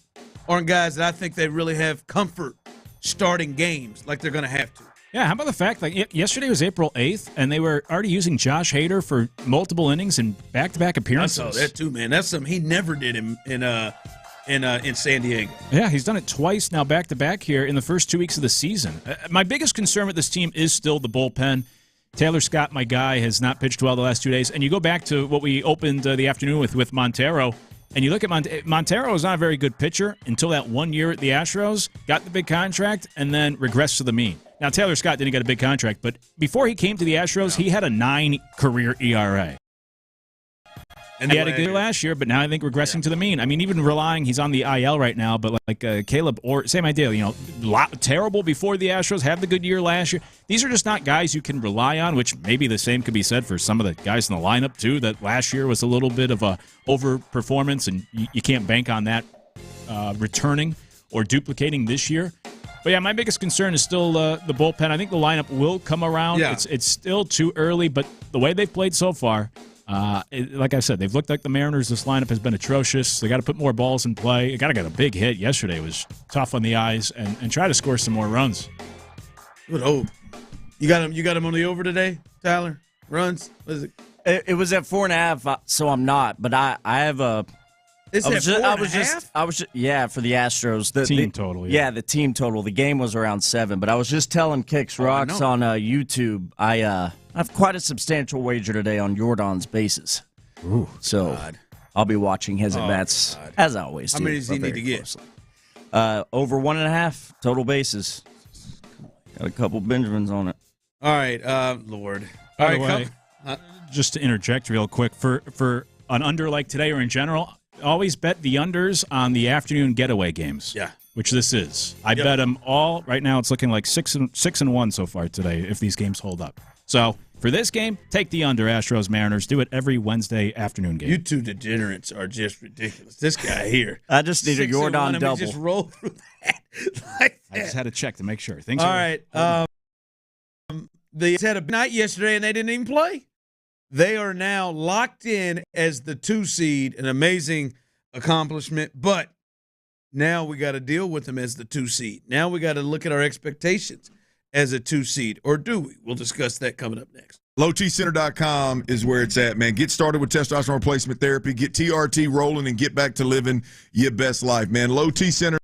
guys that I think they really have comfort starting games like they're going to have to. Yeah, how about the fact that yesterday was April 8th, and they were already using Josh Hader for multiple innings and back-to-back appearances. I saw that too, man. That's something he never did in San Diego. Yeah, he's done it twice now back-to-back here in the first 2 weeks of the season. My biggest concern with this team is still the bullpen. Taylor Scott, my guy, has not pitched well the last 2 days. And you go back to what we opened the afternoon with Montero, and you look at Montero is not a very good pitcher until that 1 year at the Astros, got the big contract, and then regressed to the mean. Now, Taylor Scott didn't get a big contract, but before he came to the Astros, he had a 9 career ERA. And he had a good year last year, but now I think regressing to the mean. I mean, even he's on the IL right now, but like Caleb, or same idea, terrible before the Astros, had the good year last year. These are just not guys you can rely on, which maybe the same could be said for some of the guys in the lineup, too, that last year was a little bit of a overperformance, and you can't bank on that returning or duplicating this year. But, yeah, my biggest concern is still the bullpen. I think the lineup will come around. Yeah. It's still too early, but the way they've played so far, like I said, they've looked like the Mariners. This lineup has been atrocious. They got to put more balls in play. They got to get a big hit yesterday. It was tough on the eyes, and try to score some more runs. Good hope. You got him on the over today, Tyler? Runs? What is it? It was at 4.5, so I'm not. But I have a. It's at 4.5? Yeah, for the Astros. The team total. Yeah, the team total. The game was around 7. But I was just telling Kicks Rocks on YouTube. I have quite a substantial wager today on Jordan's bases. Ooh, so God. I'll be watching his at bats as I always do. How many does he need to get? Over 1.5 total bases. Got a couple Benjamins on it. All right, Lord. By the way, just to interject real quick, for an under like today or in general, always bet the unders on the afternoon getaway games. Yeah. Which this is. I bet them all. Right now it's looking like 6-1 so far today if these games hold up. So for this game, take the under, Astros Mariners. Do it every Wednesday afternoon game. You two degenerates are just ridiculous. This guy here. I just need a Jordan double. Just roll through that like that. I just had to check to make sure. All right. They had a night yesterday and they didn't even play. They are now locked in as the 2 seed, an amazing accomplishment. But now we got to deal with them as the 2 seed. Now we got to look at our expectations as a 2 seed, or do we? We'll discuss that coming up next. LowTCenter.com is where it's at, man. Get started with testosterone replacement therapy. Get TRT rolling and get back to living your best life, man. Low T Center.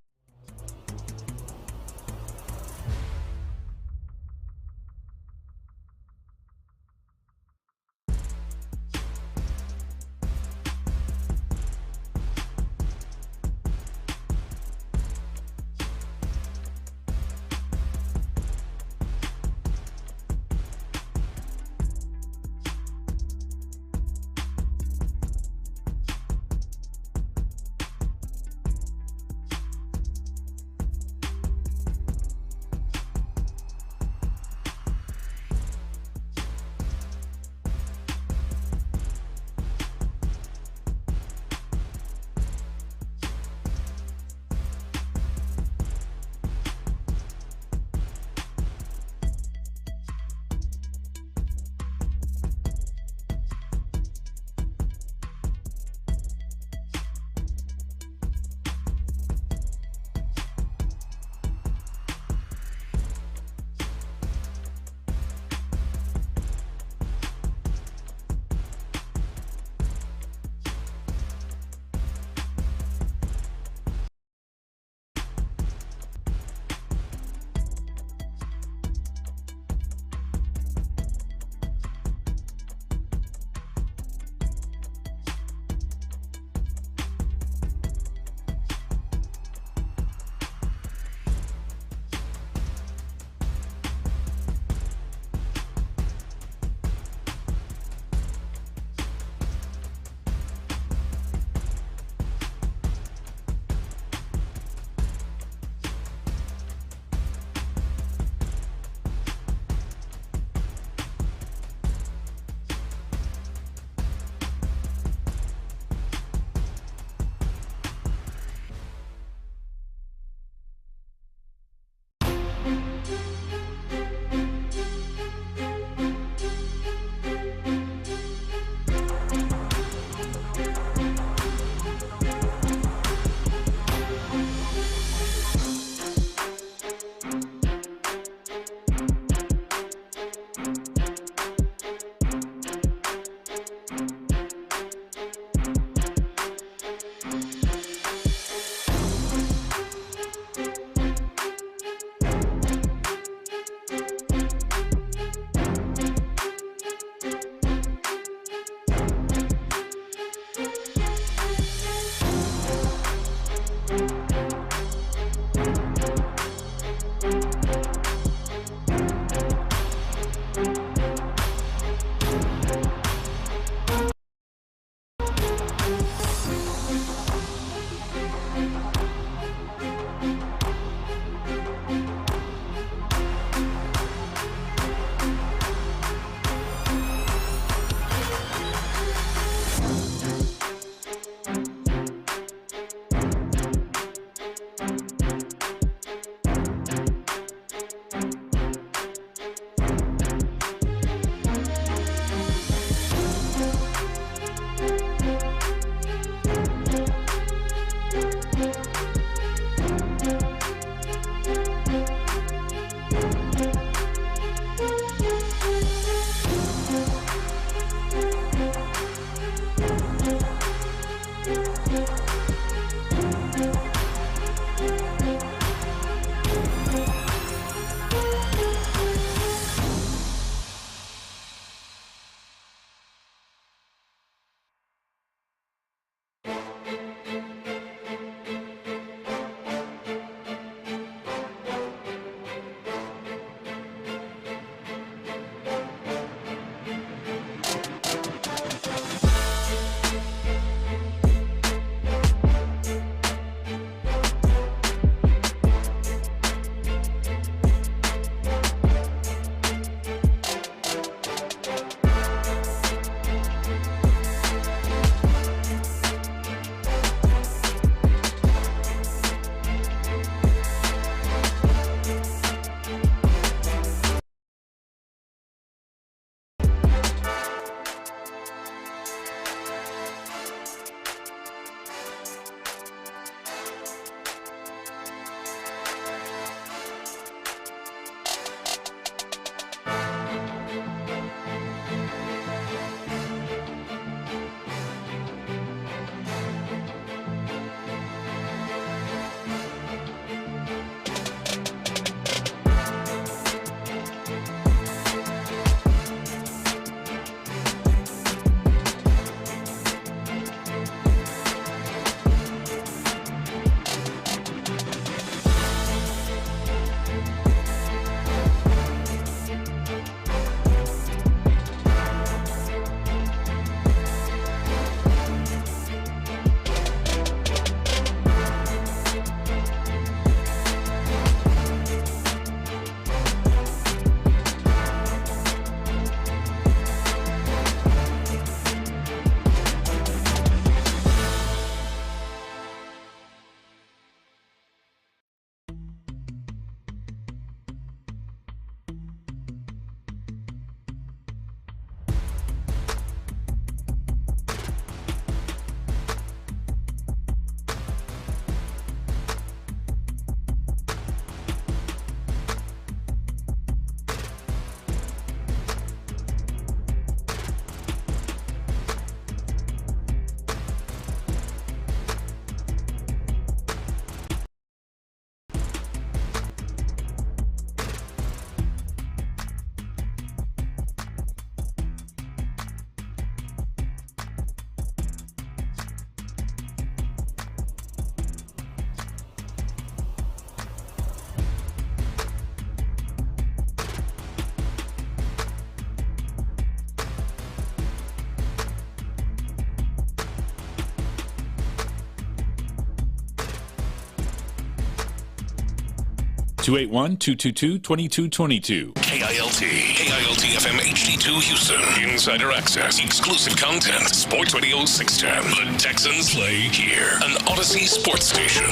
281-222-2222. KILT FM HD2 Houston. Insider access, exclusive content. Sports Radio 610. The Texans play here. An Odyssey sports station.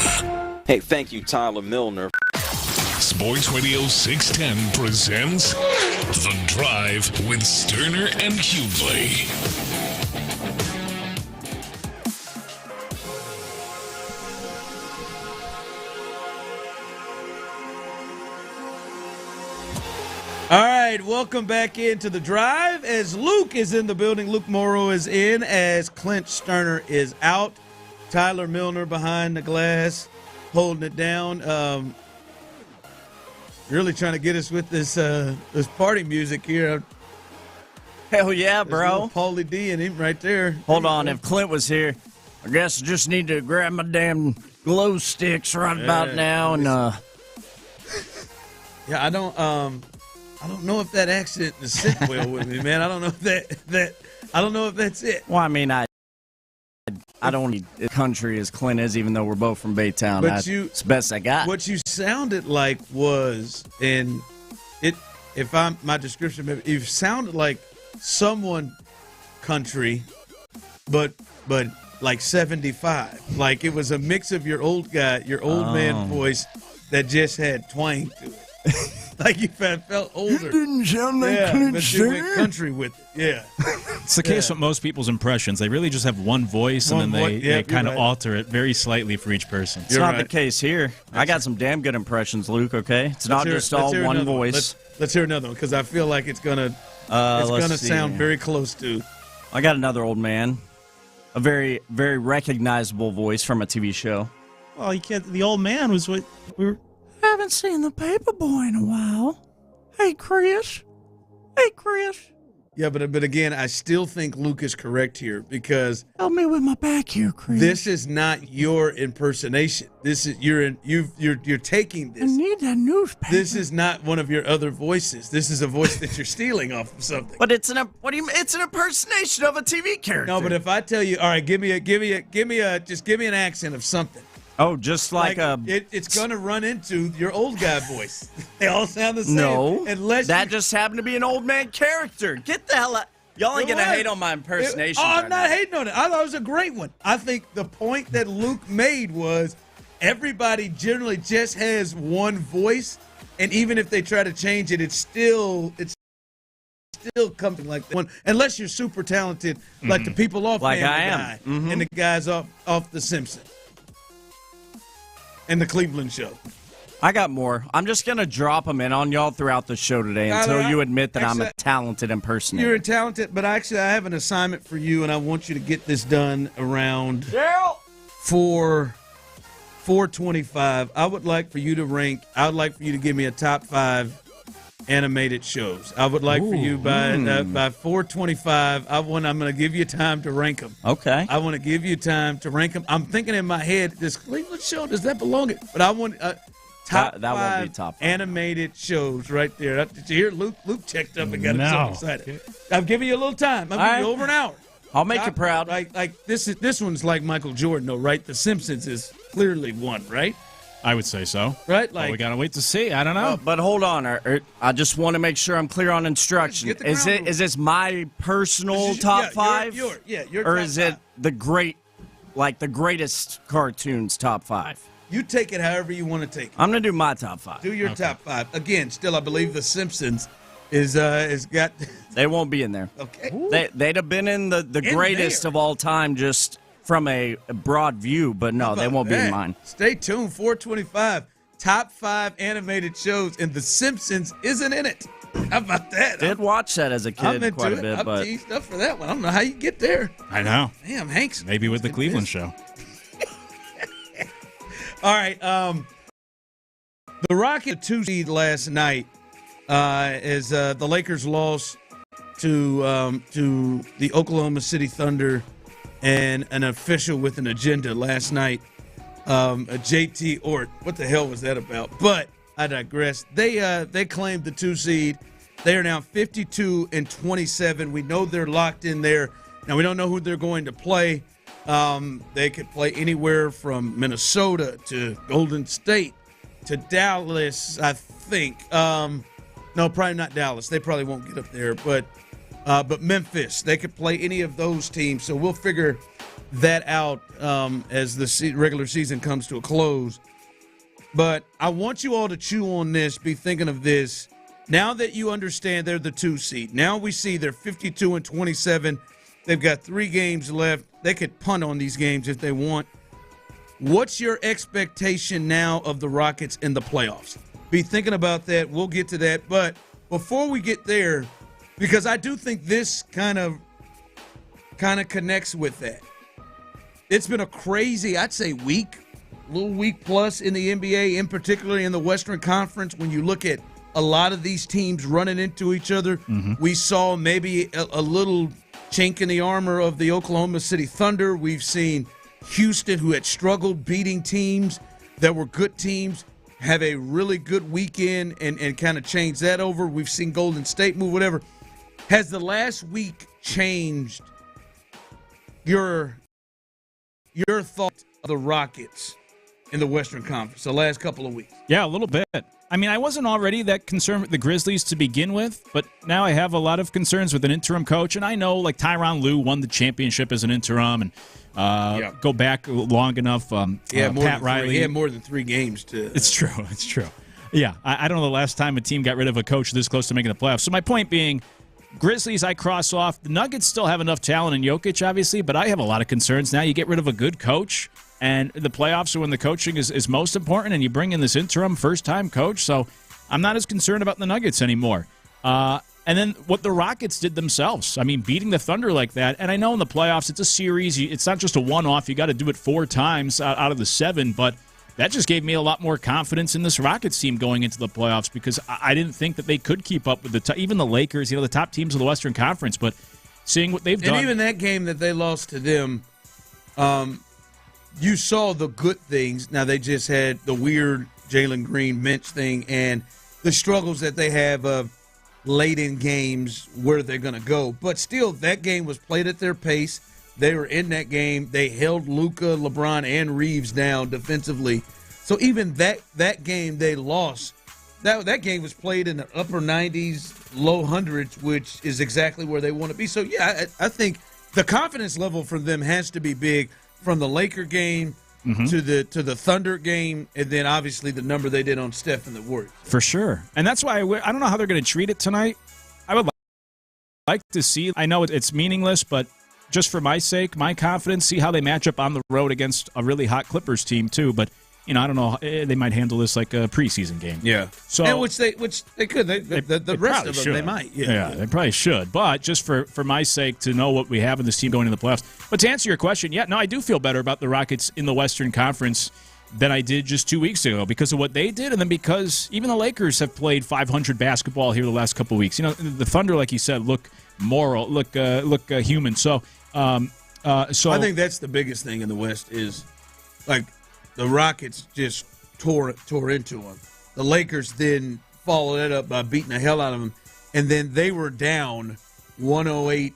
Hey, thank you, Tyler Milner. Sports Radio 610 presents The Drive with Stoerner and Hughley. All right, welcome back into The Drive as Luke is in the building. Luke Morrow is in as Clinch Stoerner is out. Tyler Milner behind the glass, holding it down. Really trying to get us with this party music here. Hell yeah, bro. Paulie D and him right there. Hold on, if Clint was here, I guess I just need to grab my damn glow sticks right about now and Yeah, I don't know if that accent is sitting well with me, man. I don't know if I don't know if that's it. Well, I mean, I don't need a country as Clint is, even though we're both from Baytown. But it's the best I got. What you sounded like was, my description, you sounded like someone country, but like 75. Like it was a mix of your old man voice that just had twang to it. Like you felt older. You didn't sound like Clint but you went country with it. Yeah. It's the case with most people's impressions. They really just have one voice, and then they kind of alter it very slightly for each person. It's not the case here. I got some damn good impressions, Luke, okay? It's not just all one voice. Let's hear another one, because I feel like it's going to sound very close to. I got another old man. A very, very recognizable voice from a TV show. Well, you can't. The old man was what we were. Haven't seen the paper boy in a while. Hey, Chris. Hey, Chris. Yeah, but again, I still think Luke is correct here because help me with my back here, Chris. This is not your impersonation. This is you're taking this. I need that newspaper. This is not one of your other voices. This is a voice that you're stealing off of something. But it's an impersonation of a TV character. No, but if I tell you, all right, give me an accent of something. Oh, just like it's going to run into your old guy voice. They all sound the same. No, that just happened to be an old man character. Get the hell out. Y'all ain't going to hate on my impersonation. I'm not hating on it. I thought it was a great one. I think the point that Luke made was everybody generally just has one voice, and even if they try to change it, it's still something like that. Unless you're super talented, like the people off like Family I am. Guy Mm-hmm. and the guys off The Simpsons. And the Cleveland Show. I got more. I'm just going to drop them in on y'all throughout the show today until you admit that I'm a talented impersonator. You're talented, but actually I have an assignment for you, and I want you to get this done around 4:25. I would like for you to give me a top 5 animated shows. I would like for you by 4:25. I'm going to give you time to rank them. Okay. I want to give you time to rank them. I'm thinking in my head, this Cleveland show, does that belong? But I want top that 5 won't be top 5. animated shows right there. Did you hear Luke? Luke checked up and got himself excited. I'm giving you a little time. I'm giving you over an hour. I'll make you proud. Like this one's like Michael Jordan, though, right? The Simpsons is clearly one, right? I would say so. Right? Like, we got to wait to see. I don't know. But hold on. I just want to make sure I'm clear on instruction. Is this my personal top 5? Your or top is it 5. the greatest cartoons top 5? You take it however you want to take it. I'm going to do my top 5. Do your top 5. Again, still, I believe The Simpsons is got. They won't be in there. Okay. They'd have been in the greatest of all time just from a broad view, but no, they won't be in mine. Stay tuned. 4:25. Top 5 animated shows, and The Simpsons isn't in it. How about that? Did watch that as a kid quite a bit, I'm but teased up for that one. I don't know how you get there. I know. Damn, Hanks. Maybe with the Cleveland show. All right. The Rockets 2 seed last night as the Lakers lost to the Oklahoma City Thunder, and an official with an agenda last night, a JT Ort. What the hell was that about? But I digress. They claimed the 2 seed. They are now 52-27. We know they're locked in there. Now we don't know who they're going to play. They could play anywhere from Minnesota to Golden State to Dallas, I think. No, probably not Dallas. They probably won't get up there. But Memphis, they could play any of those teams. So we'll figure that out as the regular season comes to a close. But I want you all to chew on this, be thinking of this. Now that you understand they're the 2 seed, now we see they're 52-27. They've got 3 games left. They could punt on these games if they want. What's your expectation now of the Rockets in the playoffs? Be thinking about that. We'll get to that. But before we get there, because I do think this kind of connects with that. It's been a crazy, I'd say, week, a little week plus in the NBA, in particular in the Western Conference. When you look at a lot of these teams running into each other, we saw maybe a little chink in the armor of the Oklahoma City Thunder. We've seen Houston, who had struggled beating teams that were good teams, have a really good weekend and kind of change that over. We've seen Golden State move, whatever. Has the last week changed your thought of the Rockets in the Western Conference the last couple of weeks? Yeah, a little bit. I mean, I wasn't already that concerned with the Grizzlies to begin with, but now I have a lot of concerns with an interim coach. And I know, like, Tyronn Lue won the championship as an interim, and go back long enough. Pat Riley. He had more than 3 games to. It's true. It's true. Yeah, I don't know the last time a team got rid of a coach this close to making the playoffs. So my point being, Grizzlies, I cross off. The Nuggets still have enough talent in Jokic, obviously, but I have a lot of concerns. Now you get rid of a good coach, and the playoffs are when the coaching is most important, and you bring in this interim first-time coach. So I'm not as concerned about the Nuggets anymore. And then what the Rockets did themselves. I mean, beating the Thunder like that. And I know in the playoffs it's a series. It's not just a one-off. You got to do it 4 times out of the 7, but that just gave me a lot more confidence in this Rockets team going into the playoffs because I didn't think that they could keep up with even the Lakers, the top teams of the Western Conference. But seeing what they've done. And even that game that they lost to them, you saw the good things. Now, they just had the weird Jalen Green bench thing and the struggles that they have of late in games where they're going to go. But still, that game was played at their pace. They were in that game. They held Luka, LeBron, and Reeves down defensively. So even that game they lost, that game was played in the upper 90s, low hundreds, which is exactly where they want to be. So, yeah, I think the confidence level for them has to be big from the Laker game to the Thunder game, and then obviously the number they did on Steph and the Warriors. For sure. And that's why I don't know how they're going to treat it tonight. I would like to see. I know it's meaningless, but just for my sake, my confidence, see how they match up on the road against a really hot Clippers team too. But I don't know. They might handle this like a preseason game. Yeah. So and which they could. The rest of them should. They might. Yeah, they probably should. But just for my sake to know what we have in this team going into the playoffs. But to answer your question, I do feel better about the Rockets in the Western Conference than I did just 2 weeks ago because of what they did, and then because even the Lakers have played 500 basketball here the last couple of weeks. The Thunder, like you said, look moral, look human. So I think that's the biggest thing in the West is like the Rockets just tore into them. The Lakers then followed that up by beating the hell out of them, and then they were down 108,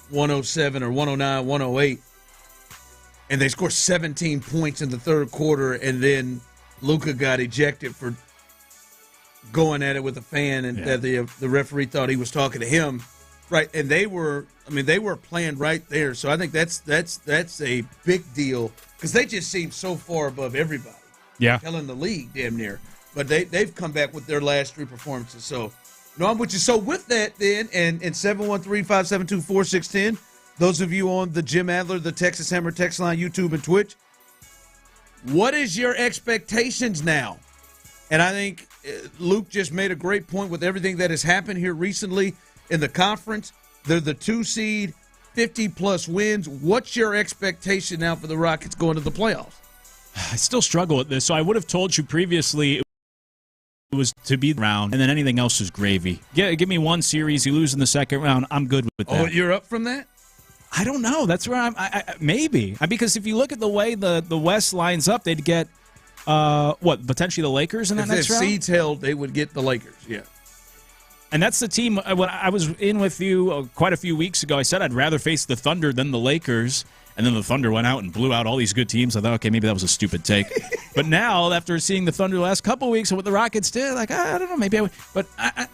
107, or 109, 108, and they scored 17 points in the third quarter, and then Luka got ejected for going at it with a fan, and the referee thought he was talking to him. Right, and they were playing right there. So I think that's a big deal because they just seem so far above everybody. Yeah. Telling the league damn near. But they've come back with their last 3 performances. So, no, I'm with you. So with that then, and 713-572-4610, those of you on the Jim Adler, the Texas Hammer text line, YouTube, and Twitch, what is your expectations now? And I think Luke just made a great point with everything that has happened here recently in the conference. They're the 2 seed, 50-plus wins. What's your expectation now for the Rockets going to the playoffs? I still struggle with this. So I would have told you previously it was to be round, and then anything else is gravy. Give me one series, you lose in the second round, I'm good with that. Oh, you're up from that? I don't know. That's where maybe. Because if you look at the way the West lines up, they'd get, potentially the Lakers in that next round? If seeds held, they would get the Lakers, yeah. And that's the team, when I was in with you quite a few weeks ago, I said I'd rather face the Thunder than the Lakers. And then the Thunder went out and blew out all these good teams. I thought, okay, maybe that was a stupid take. But now, after seeing the Thunder the last couple of weeks and what the Rockets did, like, I don't know, maybe I would. But I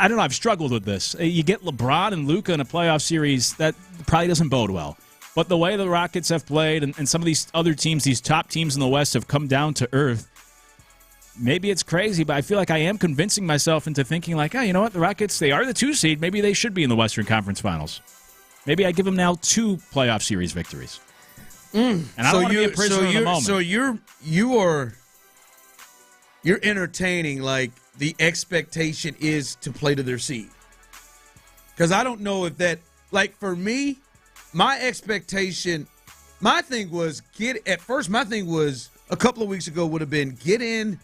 don't know. I've struggled with this. You get LeBron and Luka in a playoff series, that probably doesn't bode well. But the way the Rockets have played and some of these other teams, these top teams in the West have come down to earth, maybe it's crazy, but I feel like I am convincing myself into thinking like, you know what, the Rockets, they are the 2 seed. Maybe they should be in the Western Conference Finals. Maybe I give them now 2 playoff series victories. And I don't want to be a prisoner of the moment. So you're entertaining like the expectation is to play to their seed. Because I don't know if that, like for me, my expectation, my thing was a couple of weeks ago would have been get in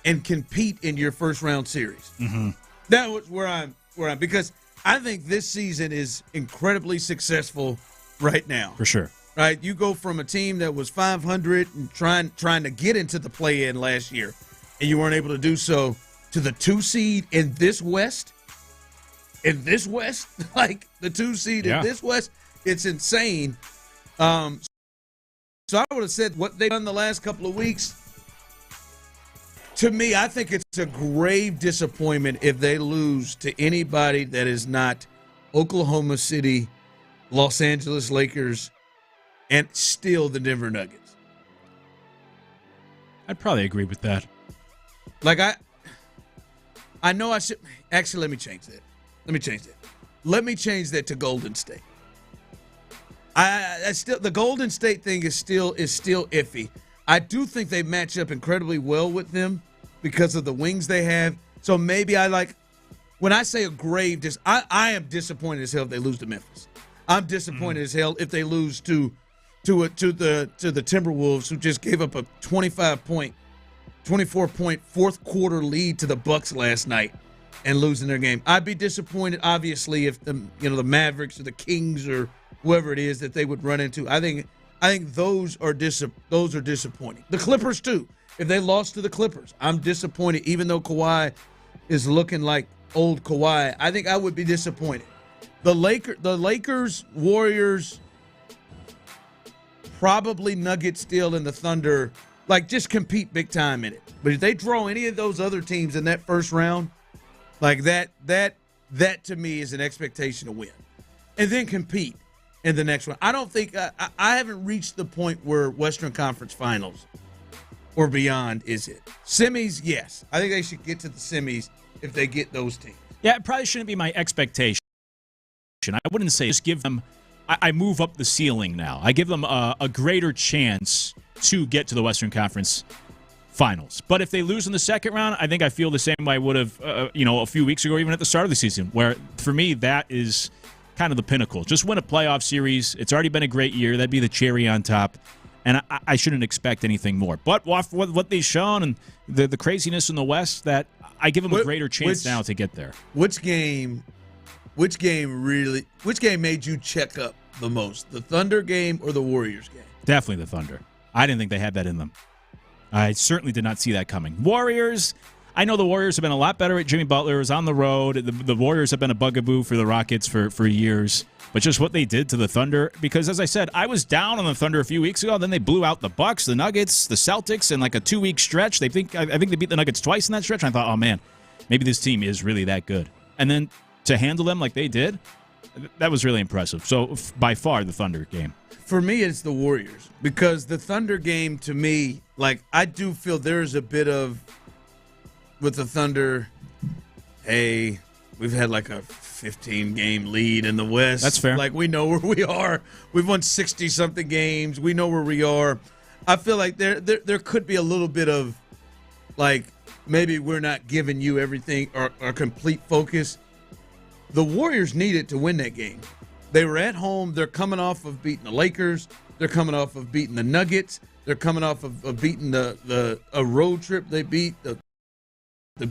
and compete in your first round series. Mm-hmm. That was where I'm because I think this season is incredibly successful right now. For sure. Right? You go from a team that was 500 and trying to get into the play-in last year, and you weren't able to do so, to the 2 seed in this West. In this West, like the 2 seed in this West, it's insane. So I would have said what they've done the last couple of weeks. To me, I think it's a grave disappointment if they lose to anybody that is not Oklahoma City, Los Angeles Lakers, and still the Denver Nuggets. I'd probably agree with that. Like I know I should actually let me change that. Let me change that to Golden State. I still the Golden State thing is still iffy. I do think they match up incredibly well with them because of the wings they have. So maybe when I say a grave I am disappointed as hell if they lose to Memphis. I'm disappointed as hell if they lose to the Timberwolves, who just gave up a 24-point fourth quarter lead to the Bucks last night and losing their game. I'd be disappointed, obviously, if the Mavericks or the Kings or whoever it is that they would run into. I think those are disappointing. The Clippers too. If they lost to the Clippers, I'm disappointed. Even though Kawhi is looking like old Kawhi, I think I would be disappointed. The Lakers, Warriors, probably Nuggets still, and the Thunder, like, just compete big time in it. But if they draw any of those other teams in that first round, like that to me is an expectation to win, and then compete in the next one. I don't think I haven't reached the point where Western Conference Finals or beyond is it. Semis, yes. I think they should get to the semis if they get those teams. Yeah, it probably shouldn't be my expectation. I wouldn't say just give them – I move up the ceiling now. I give them a greater chance to get to the Western Conference Finals. But if they lose in the second round, I think I feel the same way I would have a few weeks ago, even at the start of the season, where for me that is kind of the pinnacle. Just win a playoff series. It's already been a great year. That'd be the cherry on top. And I shouldn't expect anything more. But what they've shown and the craziness in the West, that I give them a greater chance now to get there. Which game made you check up the most? The Thunder game or the Warriors game? Definitely the Thunder. I didn't think they had that in them. I certainly did not see that coming. Warriors, I know the Warriors have been a lot better at Jimmy Butler. Is on the road. The Warriors have been a bugaboo for the Rockets for years. But just what they did to the Thunder, because as I said, I was down on the Thunder a few weeks ago. Then they blew out the Bucks, the Nuggets, the Celtics in like a 2-week stretch. I think they beat the Nuggets twice in that stretch. And I thought, oh man, maybe this team is really that good. And then to handle them like they did, that was really impressive. So by far the Thunder game. For me, it's the Warriors, because the Thunder game, to me, like, I do feel there's a bit of, with the Thunder, hey, we've had like a 15-game lead in the West. That's fair. Like, we know where we are. We've won 60-something games. We know where we are. I feel like there could be a little bit of, like, maybe we're not giving you everything or complete focus. The Warriors needed to win that game. They were at home. They're coming off of beating the Lakers. They're coming off of beating the Nuggets. They're coming off of beating a road trip. They beat the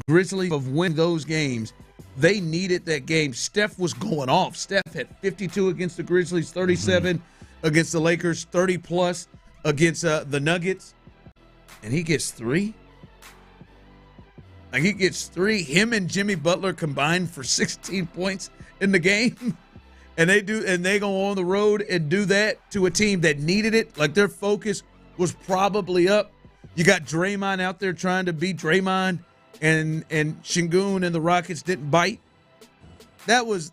Grizzlies. Of winning those games, they needed that game. Steph was going off. Steph had 52 against the Grizzlies, 37 against the Lakers, 30-plus against the Nuggets. And he gets 3? Like, he gets 3. Him and Jimmy Butler combined for 16 points in the game. And they go on the road and do that to a team that needed it. Like, their focus was probably up You got Draymond out there trying to be Draymond, and Şengün and the Rockets didn't bite. That was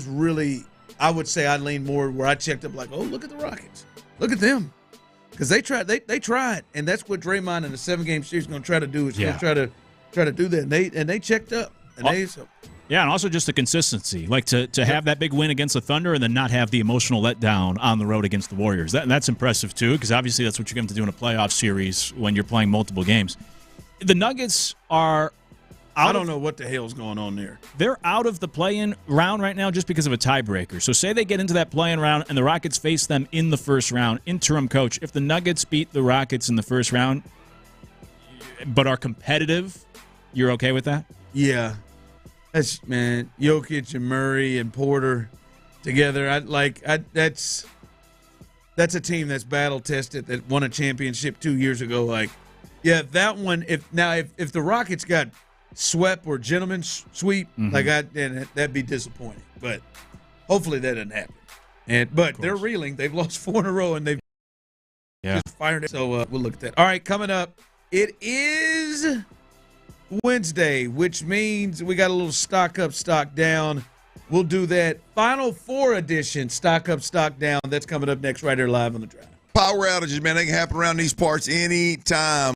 really, I would say I leaned more where I checked up like, oh, look at the Rockets. Look at them. Because they tried, and that's what Draymond in the 7-game series is going to try to do. Is going to try to do that, and they checked up. Yeah, and also just the consistency, like to have that big win against the Thunder and then not have the emotional letdown on the road against the Warriors. That's impressive too, because obviously that's what you're going to do in a playoff series when you're playing multiple games. The Nuggets are I don't know what the hell's going on there. They're out of the play-in round right now just because of a tiebreaker. So say they get into that play-in round and the Rockets face them in the first round. Interim coach, if the Nuggets beat the Rockets in the first round but are competitive, you're okay with that? Yeah. Jokic and Murray and Porter together. That's a team that's battle tested that won a championship 2 years ago. That one. If the Rockets got swept or gentleman's sweep, then that'd be disappointing. But hopefully that doesn't happen. But they're reeling. They've lost 4 in a row and they've just fired it. So we'll look at that. All right, coming up, it is Wednesday, which means we got a little stock up, stock down. We'll do that. Final Four edition, stock up, stock down. That's coming up next right here live on The Drive. Power outages, man, they can happen around these parts anytime.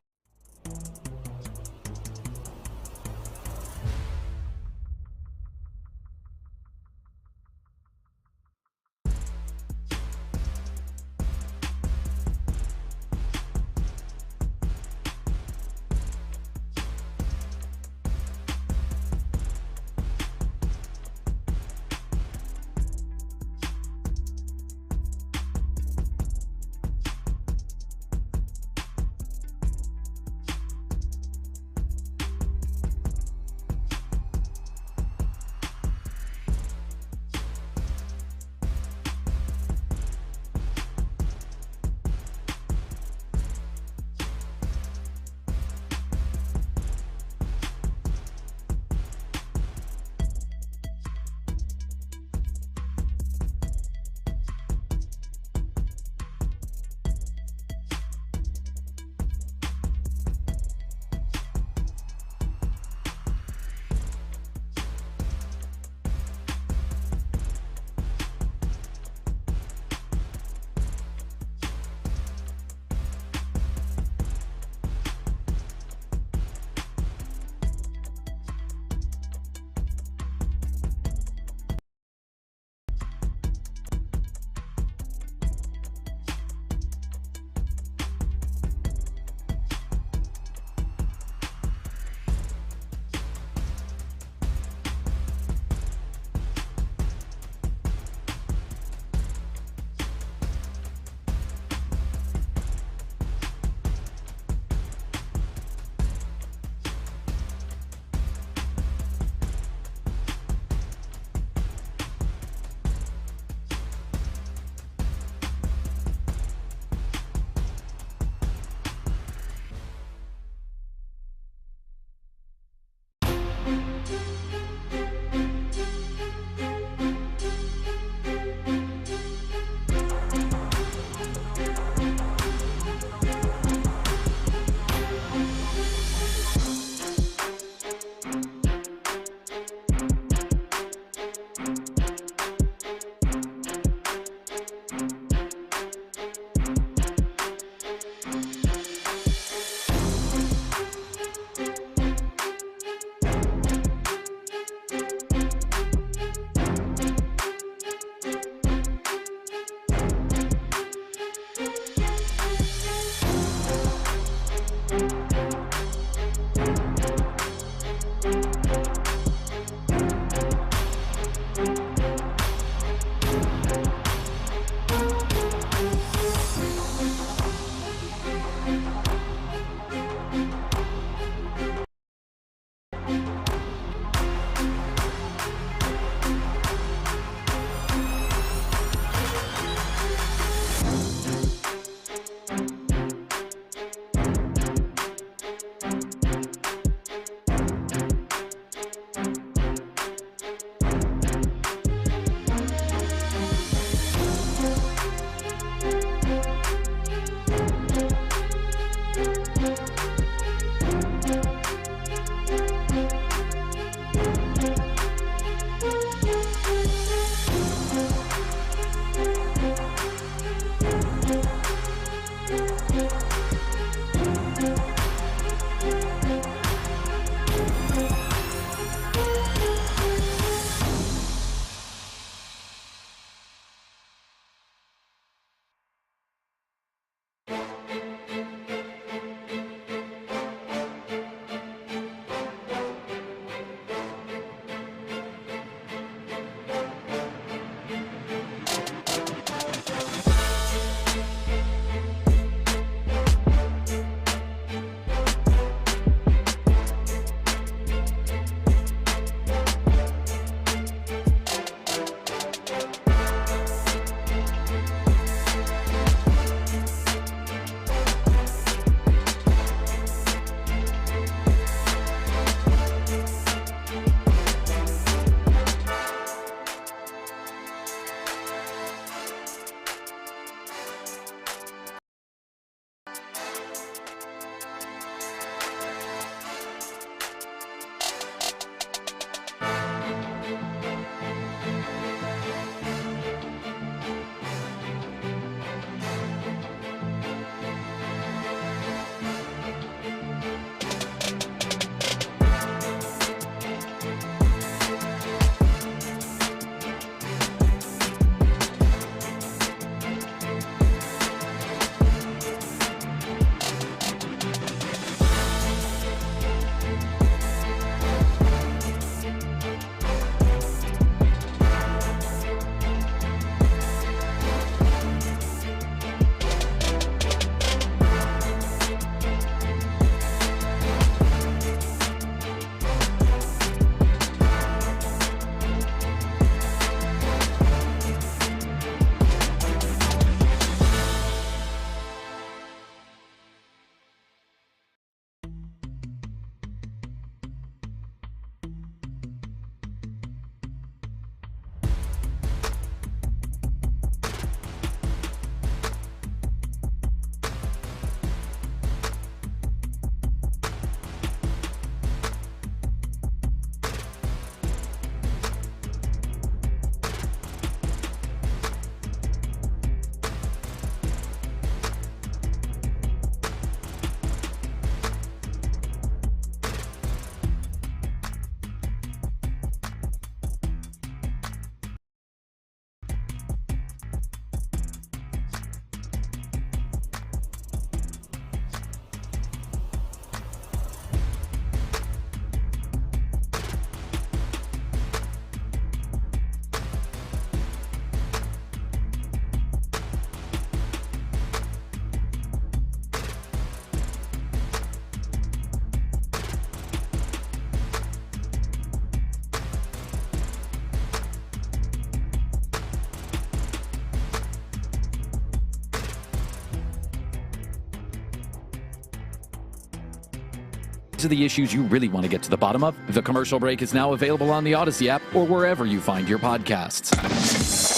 are the issues you really want to get to the bottom of. The Commercial Break is now available on the Odyssey app or wherever you find your podcasts.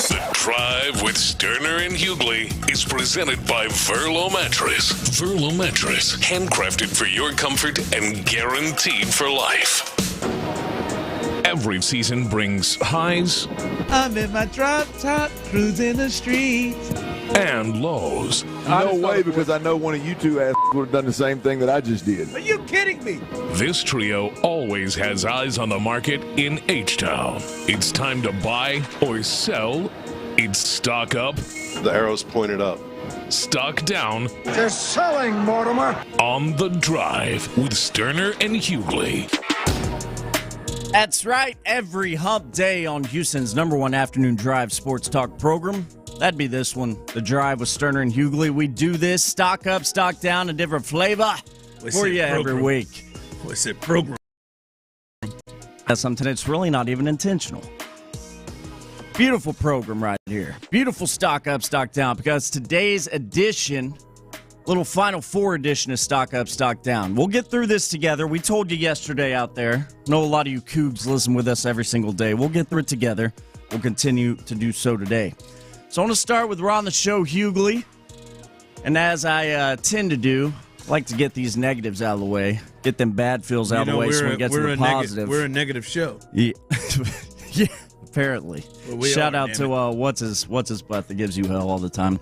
The Drive with Stoerner and Hughley is presented by Verlo Mattress. Verlo Mattress, handcrafted for your comfort and guaranteed for life. Every season brings highs. I'm in my drop top, cruising the streets. And lows. No way, because I know one of you two ass would have done the same thing that I just did. Are you kidding me? This trio always has eyes on the market in H-Town. It's time to buy or sell. It's stock up. The arrow's pointed up. Stock down. They're selling, Mortimer. On the Drive with Stoerner and Hughley. That's right. Every hump day on Houston's #1 afternoon drive sports talk program. That'd be this one, The Drive with Stoerner and Hughley. We do this stock up, stock down, a different flavor for you every week. What's it, program? Something that's really not even intentional. Beautiful program right here. Beautiful stock up, stock down, because today's edition, little Final Four edition of Stock Up, Stock Down. We'll get through this together. We told you yesterday out there. Know a lot of you Cougs listen with us every single day. We'll get through it together. We'll continue to do so today. So I want to start with Ron the Show, Hughley. And as I tend to do, I like to get these negatives out of the way. Get them bad feels out of the way so we get to the positive. We're a negative show. Yeah, yeah, apparently. Well, Shout out to what's his butt that gives you hell all the time.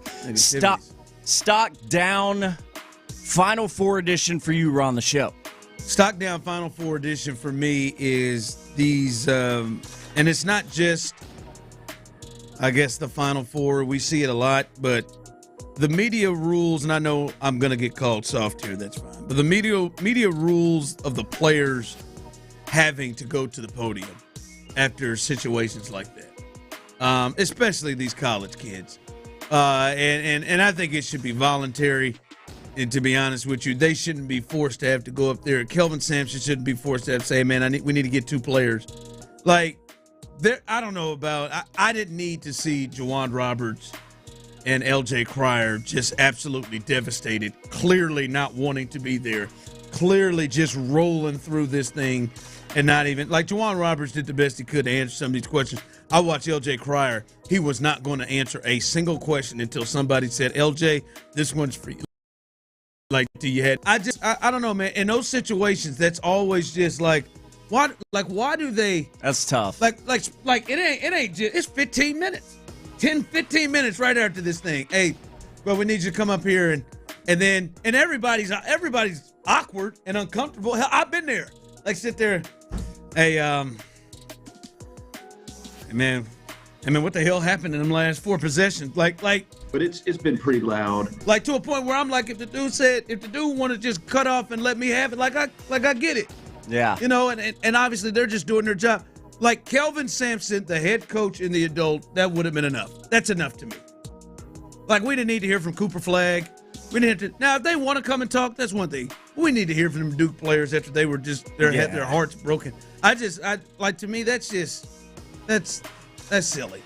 Stock down, Final Four edition for you, Ron the Show. Stock down Final Four edition for me is these, and it's not just, I guess, the Final Four. We see it a lot, but the media rules, and I know I'm going to get called soft here, that's fine, but the media rules of the players having to go to the podium after situations like that, especially these college kids. And I think it should be voluntary. And to be honest with you, they shouldn't be forced to have to go up there. Kelvin Sampson shouldn't be forced to have to say, man, we need to get 2 players. Like, I don't know about – I didn't need to see Juwan Roberts and L.J. Cryer just absolutely devastated, clearly not wanting to be there, clearly just rolling through this thing and not even – like, Juwan Roberts did the best he could to answer some of these questions. I watched L.J. Cryer. He was not going to answer a single question until somebody said, L.J., this one's for you. Like, do you have – I don't know, man. In those situations, that's always just like – why do they? That's tough. Like it ain't just, it's 15 minutes. 15 minutes right after this thing. Hey, well, we need you to come up here and everybody's awkward and uncomfortable. Hell, I've been there. Like, sit there. Hey, man, what the hell happened in them last 4 possessions? Like but it's been pretty loud. Like, to a point where I'm like, if the dude want to just cut off and let me have it, like I get it. Yeah. You know, and obviously they're just doing their job. Like Kelvin Sampson, the head coach and the adult, that would have been enough. That's enough to me. Like, we didn't need to hear from Cooper Flagg. We didn't have to. Now, if they want to come and talk, that's one thing. We need to hear from them Duke players after they were just had their hearts broken. To me, that's silly.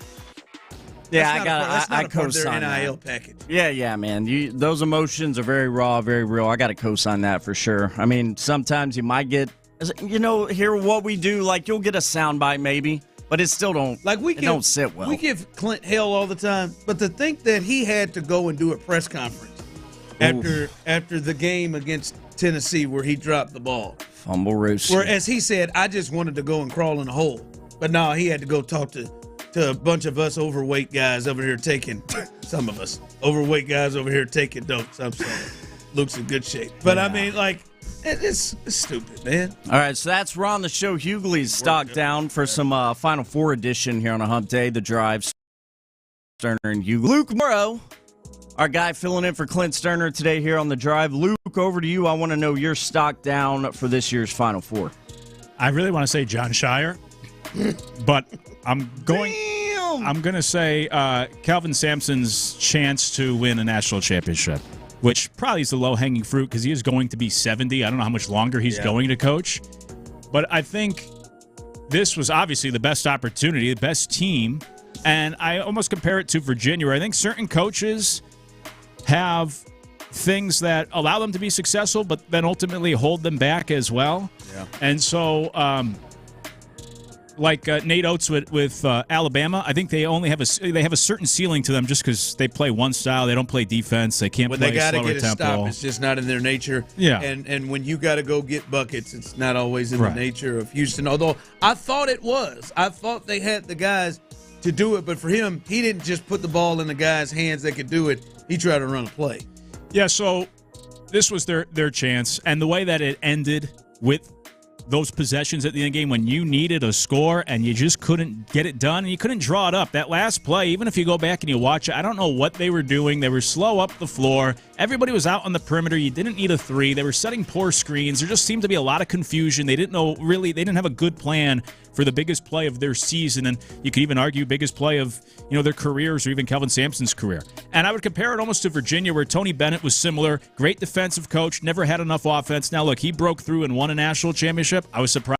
Yeah, I their co-sign NIL that. package. Yeah, man. Those emotions are very raw, very real. I got to co-sign that for sure. I mean, sometimes you might get, hear what we do. Like, you'll get a soundbite maybe, but it still don't don't sit well. We give Clint hell all the time, but to think that he had to go and do a press conference after the game against Tennessee where he dropped the ball. Fumble roast. Where, as he said, I just wanted to go and crawl in a hole. But no, he had to go talk to a bunch of us overweight guys over here taking – some of us overweight guys over here taking notes. I'm sorry. Luke's in good shape. But, I mean, like, it's stupid, man. All right, so that's Ron the Show. Hughley's stock down for some Final Four edition here on a hump day. The Drive, Stoerner and Hughley. Luke Morrow, our guy filling in for Clint Stoerner today here on The Drive. Luke, over to you. I want to know your stock down for this year's Final Four. I really want to say John Shire, but I'm going to say Kelvin Sampson's chance to win a national championship, which probably is the low-hanging fruit because he is going to be 70. I don't know how much longer he's going to coach. But I think this was obviously the best opportunity, the best team. And I almost compare it to Virginia, where I think certain coaches have things that allow them to be successful, but then ultimately hold them back as well. Yeah. And so, like Nate Oates with Alabama, I think they only have a certain ceiling to them just because they play one style. They don't play defense. They can't play they got to slower get a tempo. stop. It's just not in their nature. Yeah. And when you got to go get buckets, it's not always in Right. the nature of Houston. Although I thought it was. I thought they had the guys to do it. But for him, he didn't just put the ball in the guys' hands that could do it. He tried to run a play. Yeah, so this was their chance. And the way that it ended with those possessions at the end of the game when you needed a score and you just couldn't get it done and you couldn't draw it up. That last play, even if you go back and you watch it, I don't know what they were doing. They were slow up the floor. Everybody was out on the perimeter. You didn't need a three. They were setting poor screens. There just seemed to be a lot of confusion. They didn't have a good plan for the biggest play of their season, and you could even argue biggest play of their careers or even Kelvin Sampson's career. And I would compare it almost to Virginia, where Tony Bennett was similar. Great defensive coach, never had enough offense. Now, look, he broke through and won a national championship. I was surprised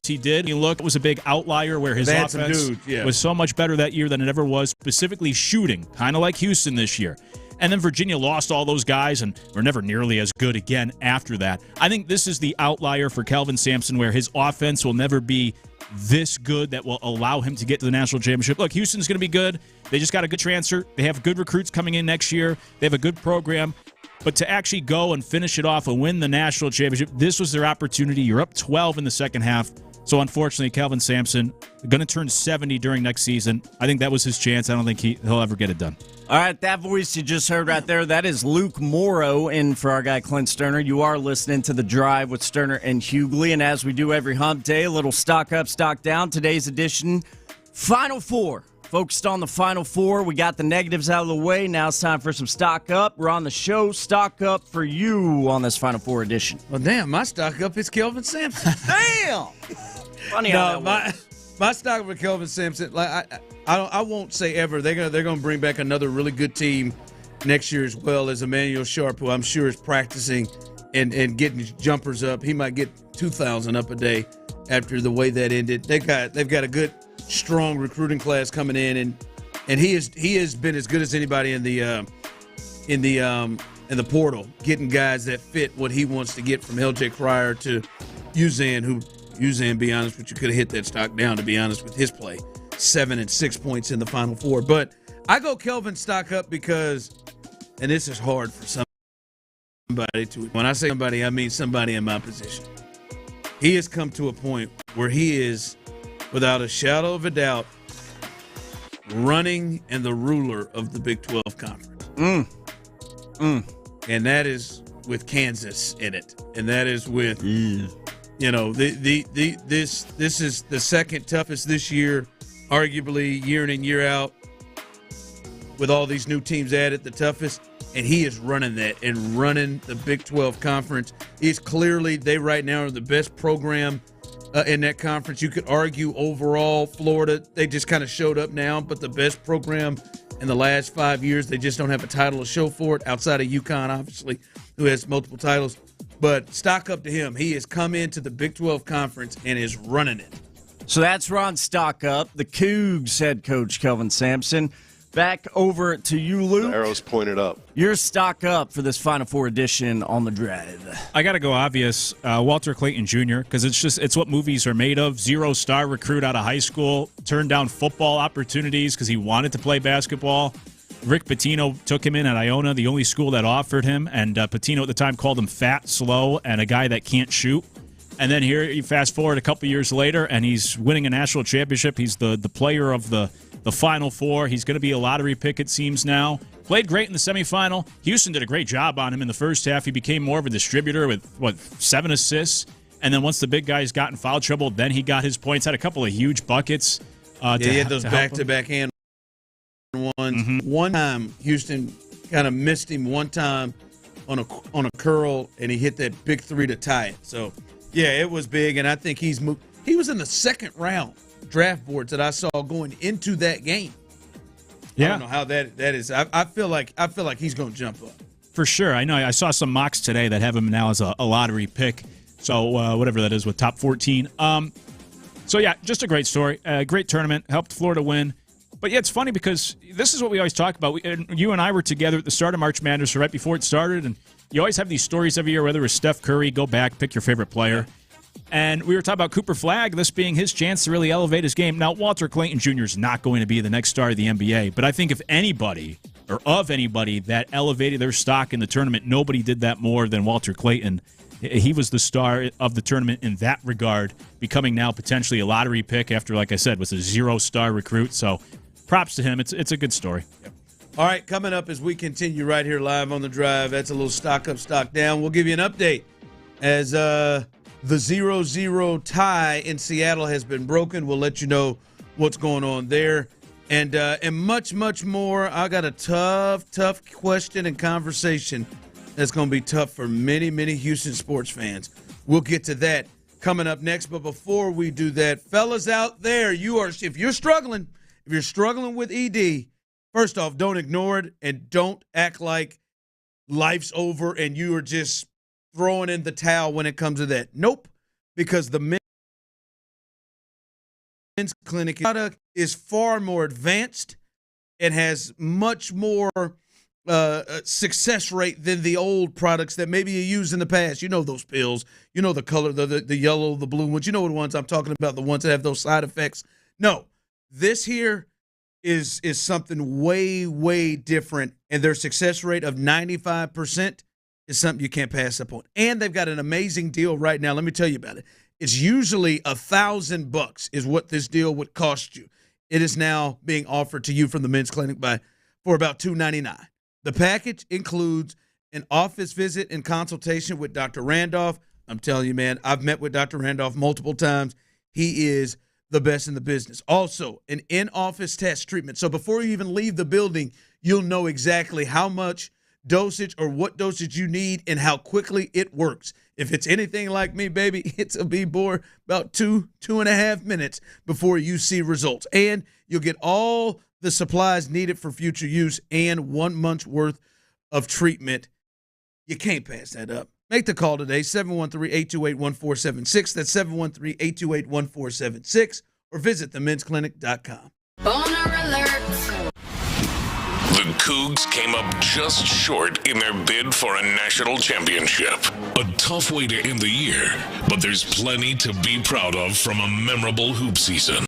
he did. You look, it was a big outlier where his offense was so much better that year than it ever was, specifically shooting, kind of like Houston this year. And then Virginia lost all those guys and were never nearly as good again after that. I think this is the outlier for Kelvin Sampson, where his offense will never be this good that will allow him to get to the national championship. Look, Houston's going to be good. They just got a good transfer. They have good recruits coming in next year. They have a good program. But to actually go and finish it off and win the national championship, this was their opportunity. You're up 12 in the second half. So, unfortunately, Kelvin Sampson going to turn 70 during next season. I think that was his chance. I don't think he'll ever get it done. All right, that voice you just heard right there, that is Luke Morrow in for our guy Clint Stoerner. You are listening to The Drive with Stoerner and Hughley. And as we do every hump day, a little stock up, stock down. Today's edition, Final Four. Focused on the Final Four. We got the negatives out of the way. Now it's time for some stock up. We're on the show. Stock up for you on this Final Four edition. Well, damn, my stock up is Kelvin Sampson. Damn! Funny how that works. My stock for Kelvin Sampson, I won't say ever. They're gonna bring back another really good team next year, as well as Emmanuel Sharp, who I'm sure is practicing and getting jumpers up. He might get 2,000 up a day after the way that ended. They've got a good, strong recruiting class coming in, and he has been as good as anybody in the portal, getting guys that fit what he wants to get, from LJ Cryer to Uzan, be honest with you, could have hit that stock down, to be honest, with his play. 7 and 6 points in the Final Four. But I go Kelvin stock up because, and this is hard for somebody to, when I say somebody, I mean somebody in my position. He has come to a point where he is, without a shadow of a doubt, running and the ruler of the Big 12 Conference. And that is with Kansas in it. And that is with, this is the second toughest this year, arguably year in and year out, with all these new teams added, the toughest. And he is running that and running the Big 12 Conference. He's clearly, they right now are the best program in that conference. You could argue overall, Florida, they just kind of showed up now, but the best program in the last 5 years, they just don't have a title to show for it, outside of UConn, obviously, who has multiple titles. But stock up to him. He has come into the Big 12 Conference and is running it. So that's Ron Stock Up, the Cougs head coach, Kelvin Sampson. Back over to you, Luke. The arrow's pointed up. Your stock up for this Final Four edition on The Drive. I got to go obvious. Walter Clayton Jr., because it's what movies are made of. 0-star recruit out of high school, turned down football opportunities because he wanted to play basketball. Rick Pitino took him in at Iona, the only school that offered him, and Pitino at the time called him fat, slow, and a guy that can't shoot. And then here, you fast forward a couple years later, and he's winning a national championship. He's the player of the Final Four. He's going to be a lottery pick, it seems now. Played great in the semifinal. Houston did a great job on him in the first half. He became more of a distributor with, 7 assists. And then once the big guys got in foul trouble, then he got his points, had a couple of huge buckets. He had those back-to-back hand ones. Mm-hmm. One time, Houston kind of missed him one time on a curl, and he hit that big three to tie it. So, yeah, it was big, and I think he's moved. He was in the second round draft boards that I saw going into that game. Yeah. I don't know how that is. I feel like he's going to jump up. For sure. I know. I saw some mocks today that have him now as a lottery pick. So whatever that is with top 14. So, yeah, just a great story. Great tournament. Helped Florida win. But yeah, it's funny because this is what we always talk about. You and I were together at the start of March Madness, right before it started, and you always have these stories every year, whether it's Steph Curry, go back, pick your favorite player. And we were talking about Cooper Flagg, this being his chance to really elevate his game. Now, Walter Clayton Jr. is not going to be the next star of the NBA, but I think if anybody, or of anybody, that elevated their stock in the tournament, nobody did that more than Walter Clayton. He was the star of the tournament in that regard, becoming now potentially a lottery pick after, like I said, was a 0-star recruit. So props to him. It's a good story. Yep. All right, coming up as we continue right here live on The Drive, that's a little stock up, stock down. We'll give you an update as the 0-0 tie in Seattle has been broken. We'll let you know what's going on there. And much, much more. I got a tough question and conversation that's going to be tough for many, many Houston sports fans. We'll get to that coming up next. But before we do that, fellas out there, if you're struggling with ED, first off, don't ignore it and don't act like life's over and you are just throwing in the towel when it comes to that. Nope, because the men's clinic product is far more advanced and has much more success rate than the old products that maybe you used in the past. You know those pills. You know the color, the yellow, the blue ones. You know the ones I'm talking about, the ones that have those side effects. No, this here is something way, way different, and their success rate of 95% is something you can't pass up on. And they've got an amazing deal right now. Let me tell you about it. It's usually $1,000 is what this deal would cost you. It is now being offered to you from the men's clinic for about $299. The package includes an office visit and consultation with Dr. Randolph. I'm telling you, man, I've met with Dr. Randolph multiple times. He is the best in the business. Also, an in-office test treatment. So before you even leave the building, you'll know exactly how much dosage or what dosage you need and how quickly it works. If it's anything like me, baby, it'll be about 2.5 minutes before you see results. And you'll get all the supplies needed for future use and 1 month's worth of treatment. You can't pass that up. Make the call today, 713-828-1476. That's 713-828-1476. Or visit themensclinic.com. Boner alert. The Cougs came up just short in their bid for a national championship. A tough way to end the year, but there's plenty to be proud of from a memorable hoop season.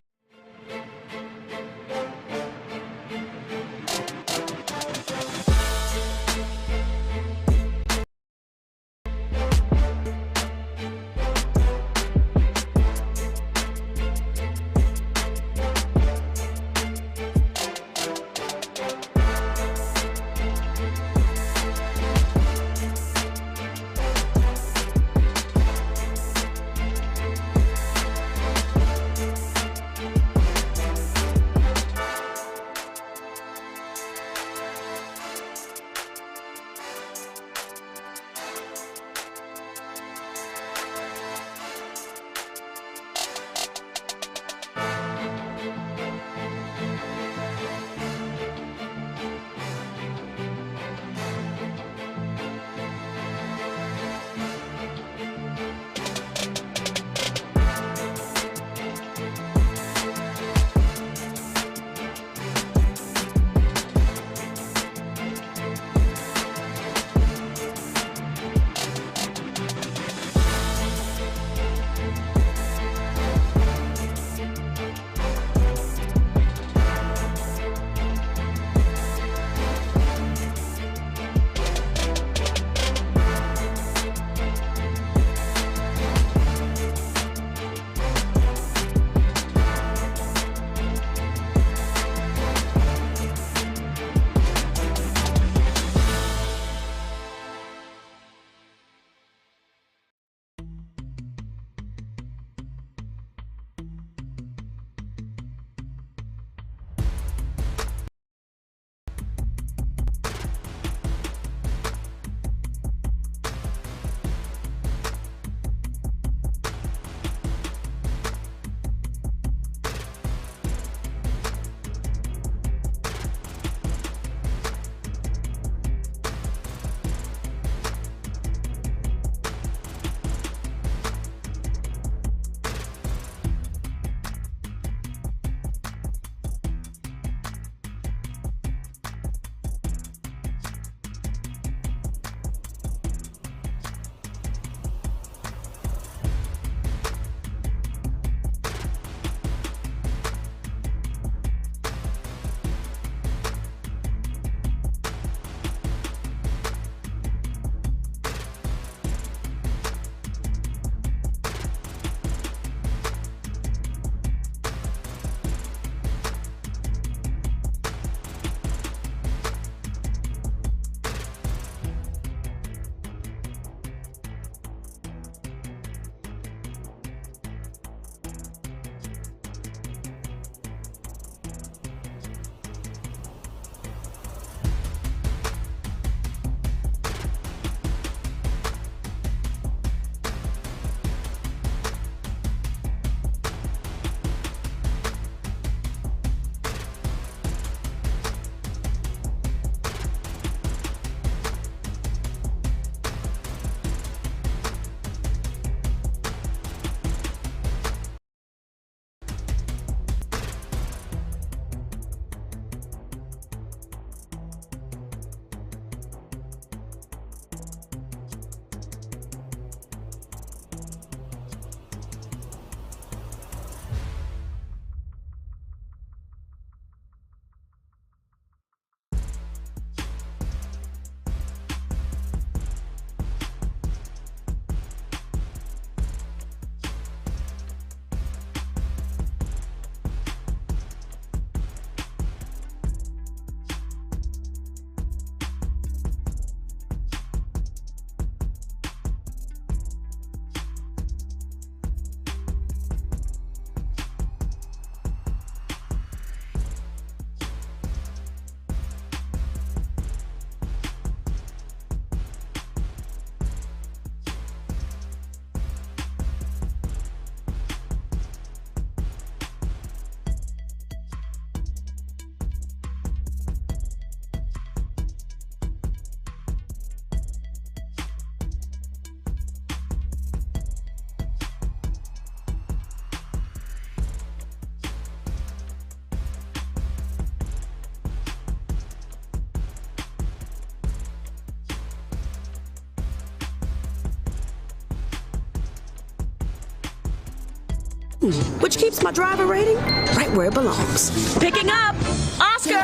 which keeps my driver rating right where it belongs. Picking up Oscar.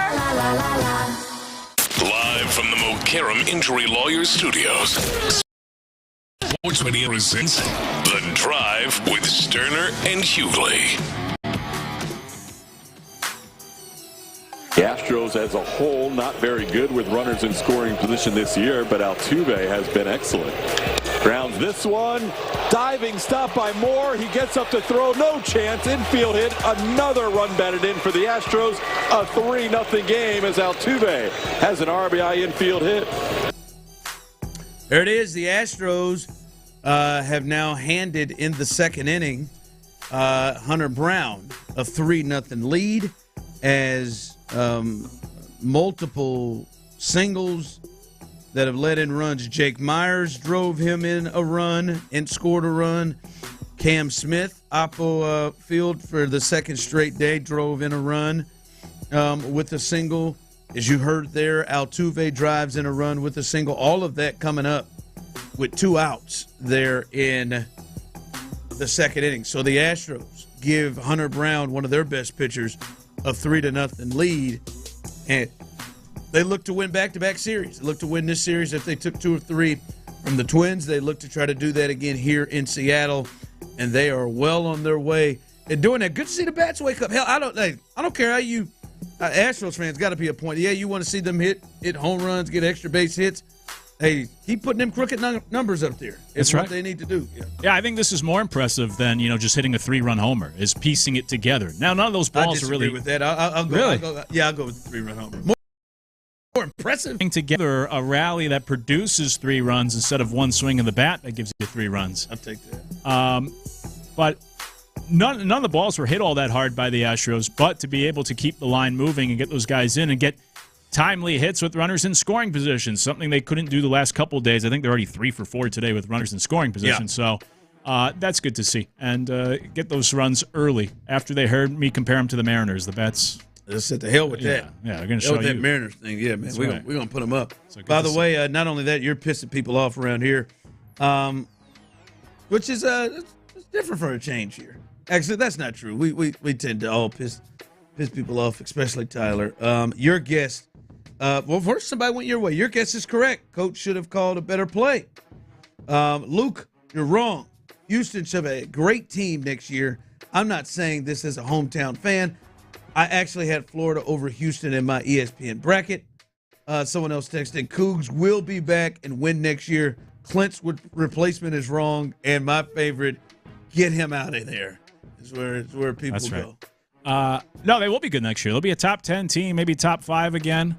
Live from the Mokaram Injury Lawyers Studios. Sports Radio presents The Drive with Stoerner and Hughley. The Astros as a whole not very good with runners in scoring position this year, but Altuve has been excellent. Grounds this one. Diving stop by Moore. He gets up to throw. No chance. Infield hit. Another run batted in for the Astros. A 3-0 game as Altuve has an RBI infield hit. There it is. The Astros have now handed in the second inning Hunter Brown a 3-0 lead as multiple singles that have led in runs. Jake Myers drove him in a run and scored a run. Cam Smith, Oppo Field for the second straight day, drove in a run with a single. As you heard there, Altuve drives in a run with a single. All of that coming up with 2 outs there in the second inning. So the Astros give Hunter Brown, one of their best pitchers, a 3-0 lead, and they look to win back-to-back series. They look to win this series. If they took 2 or 3 from the Twins, they look to try to do that again here in Seattle, and they are well on their way in doing that. Good to see the bats wake up. Hell, I don't care how you Astros fans got to be a point. Yeah, you want to see them hit home runs, get extra base hits. Hey, keep putting them crooked numbers up there. It's That's right. What they need to do. Yeah, I think this is more impressive than just hitting a 3-run homer. Is piecing it together. Now, none of those balls are really with that. I'll go. Really? I'll go with the 3-run homer. More impressive. Putting together a rally that produces 3 runs instead of one swing of the bat that gives you 3 runs. I'll take that. But none of the balls were hit all that hard by the Astros. But to be able to keep the line moving and get those guys in and get timely hits with runners in scoring position, something they couldn't do the last couple of days. I think they're already 3 for 4 today with runners in scoring position. Yeah. So that's good to see. And get those runs early after they heard me compare them to the Mariners. The bats. Let's set the hell with that. Yeah, they're going to show you. That Mariners thing. Yeah, man. We're going to put them up. So by the way, not only that, you're pissing people off around here, which is it's different for a change here. Actually, that's not true. We tend to all piss people off, especially Tyler. Your guess. Well, first, somebody went your way. Your guess is correct. Coach should have called a better play. Luke, you're wrong. Houston should have a great team next year. I'm not saying this as a hometown fan. I actually had Florida over Houston in my ESPN bracket. Someone else texted, Cougs will be back and win next year. Clinch replacement is wrong. And my favorite, get him out of there. Is where people go. No, they will be good next year. They'll be a top 10 team, maybe top 5 again.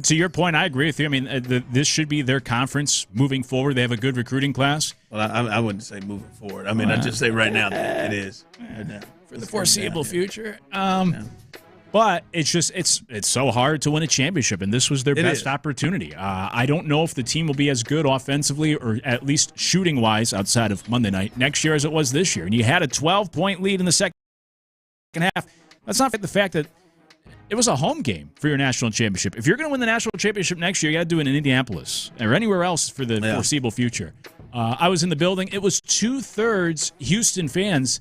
To your point, I agree with you. I mean, this should be their conference moving forward. They have a good recruiting class. Well, I wouldn't say moving forward. I mean, I'd just say right now it is. Right now. For the foreseeable future. But it's so hard to win a championship, and this was their best opportunity. I don't know if the team will be as good offensively or at least shooting-wise outside of Monday night next year as it was this year. And you had a 12-point lead in the second half. Let's not forget the fact that it was a home game for your national championship. If you're going to win the national championship next year, you got to do it in Indianapolis or anywhere else for the foreseeable future. I was in the building. It was 2/3 Houston fans.